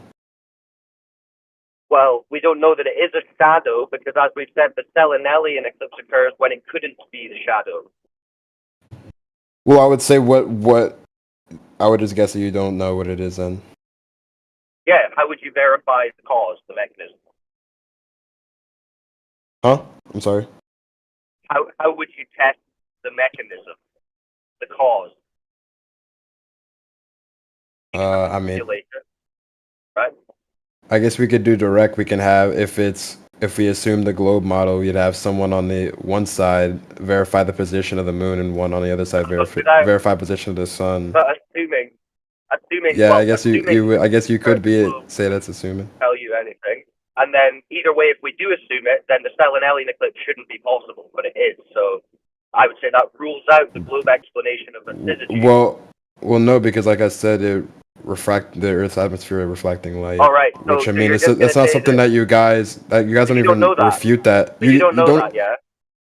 Well, we don't know that it is a shadow because, as we've said, the Selenelian eclipse occurs when it couldn't be the shadow. Well, I would say what I would just guess that you don't know what it is then. Yeah, how would you verify the cause, the mechanism? Huh? I'm sorry. How would you test the mechanism, the cause? I mean, right? I guess we could do direct. We can have if we assume the globe model, we'd have someone on the one side verify the position of the moon, and one on the other side verify position of the sun. But assuming. Yeah, well, I guess I guess you could say that's assuming. Tell you anything, and then either way, if we do assume it, then the Selenelian eclipse shouldn't be possible, but it is. So I would say that rules out the globe explanation of the syzygy. Well, no, because like I said, the Earth's atmosphere reflecting light. All right, which I mean, that's not something that you guys don't even refute that. You don't know that, yeah.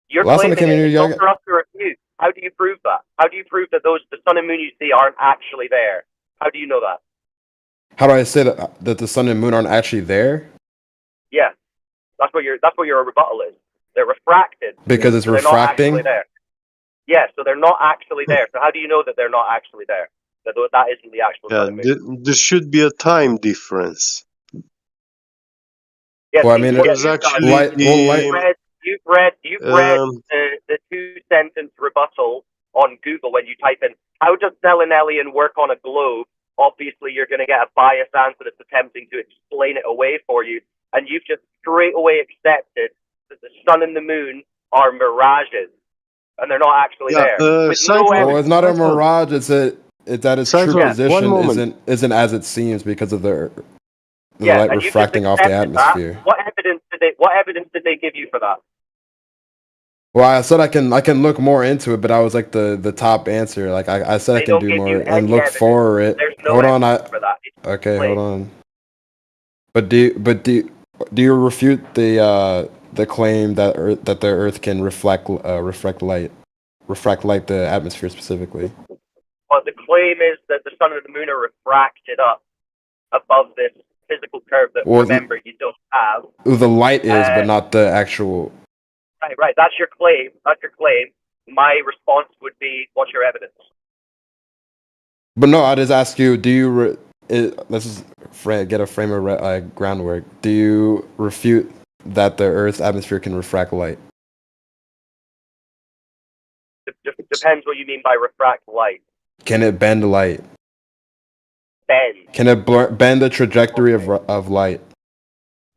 You're claiming it's not for us to refute. How do you prove that? How do you prove that the sun and moon you see aren't actually there? How do you know that? How do I say that the sun and moon aren't actually there? Yeah, that's what your rebuttal is. They're refracted because it's refracting. They're not actually there. Yeah, so they're not actually there. So how do you know that they're not actually there? That isn't the actual sun and moon. There should be a time difference. Yes, well, I mean, you've read the 2-sentence rebuttal on Google when you type in how does Selenelian work on a globe. Obviously, you're going to get a biased answer that's attempting to explain it away for you, and you've just straight away accepted that the sun and the moon are mirages, and they're not actually there. Well, it's not a mirage. It's that its true position isn't as it seems because of the light refracting off the atmosphere. What evidence did they give you for that? Well, I said I can look more into it, but I was like the top answer. Like I said, I can do more and look for it. Hold on, okay, hold on. But do you refute the claim that the Earth can reflect light, the atmosphere specifically? Well, the claim is that the sun and the moon are refracted up above this physical curve that remember you don't have. The light is, but not the actual. Right. That's your claim. My response would be, what's your evidence? But no, I just ask you, do you... let's just get a frame of groundwork. Do you refute that the Earth's atmosphere can refract light? Depends what you mean by refract light. Can it bend light? Bend? Can it bend the trajectory of light?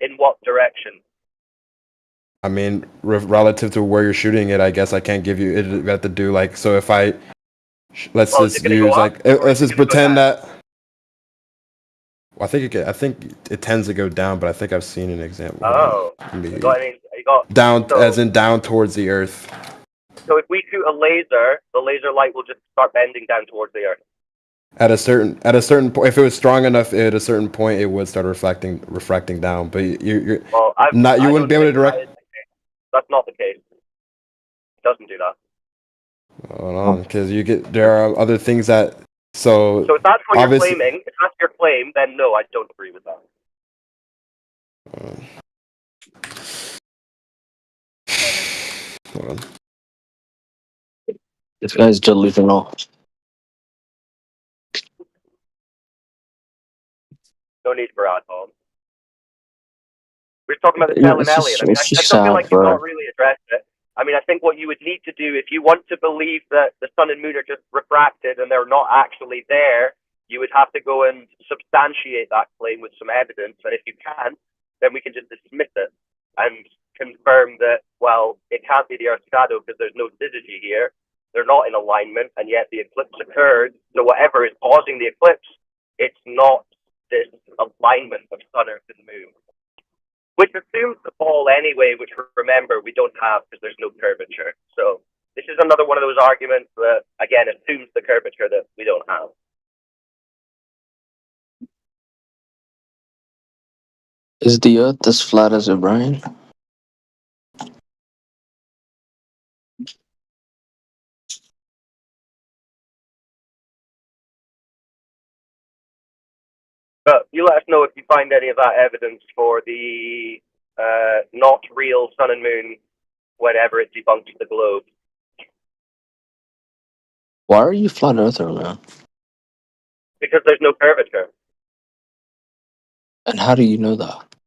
In what direction? I mean, relative to where you're shooting it, I guess I can't give you it. You have to do so if I let's just pretend that I think it tends to go down, but I think I've seen an example. Oh, you got any? You got Down, so, as in down towards the Earth. So if we shoot a laser, the laser light will just start bending down towards the Earth. At a certain point, if it was strong enough, at a certain point, it would start refracting down. But you're Well, not. You wouldn't be able to direct. That's not the case. It doesn't do that. Hold on, because there are other things that. So if that's what you're obviously, claiming, if that's your claim, then no, I don't agree with that. hold on. This guy's delusional. No need for ad hoc. We're talking about the Yeah, Tell and Elliot. I mean, I it's just still feel sad, like you've bro. not really addressed it. I mean, I think what you would need to do, if you want to believe that the sun and moon are just refracted and they're not actually there, you would have to go and substantiate that claim with some evidence. And if you can't, then we can just dismiss it and confirm that, well, it can't be the Earth's shadow because there's no syzygy here. They're not in alignment, and yet the eclipse occurred. So whatever is causing the eclipse, it's not this alignment of sun, earth, and moon. Which assumes the ball anyway, which remember we don't have because there's no curvature. So this is another one of those arguments that, again, assumes the curvature that we don't have. Is the Earth as flat as O'Brien? But you let us know if you find any of that evidence for the not real sun and moon whenever it debunks the globe. Why are you flat earther, man? Because there's no curvature. And how do you know that?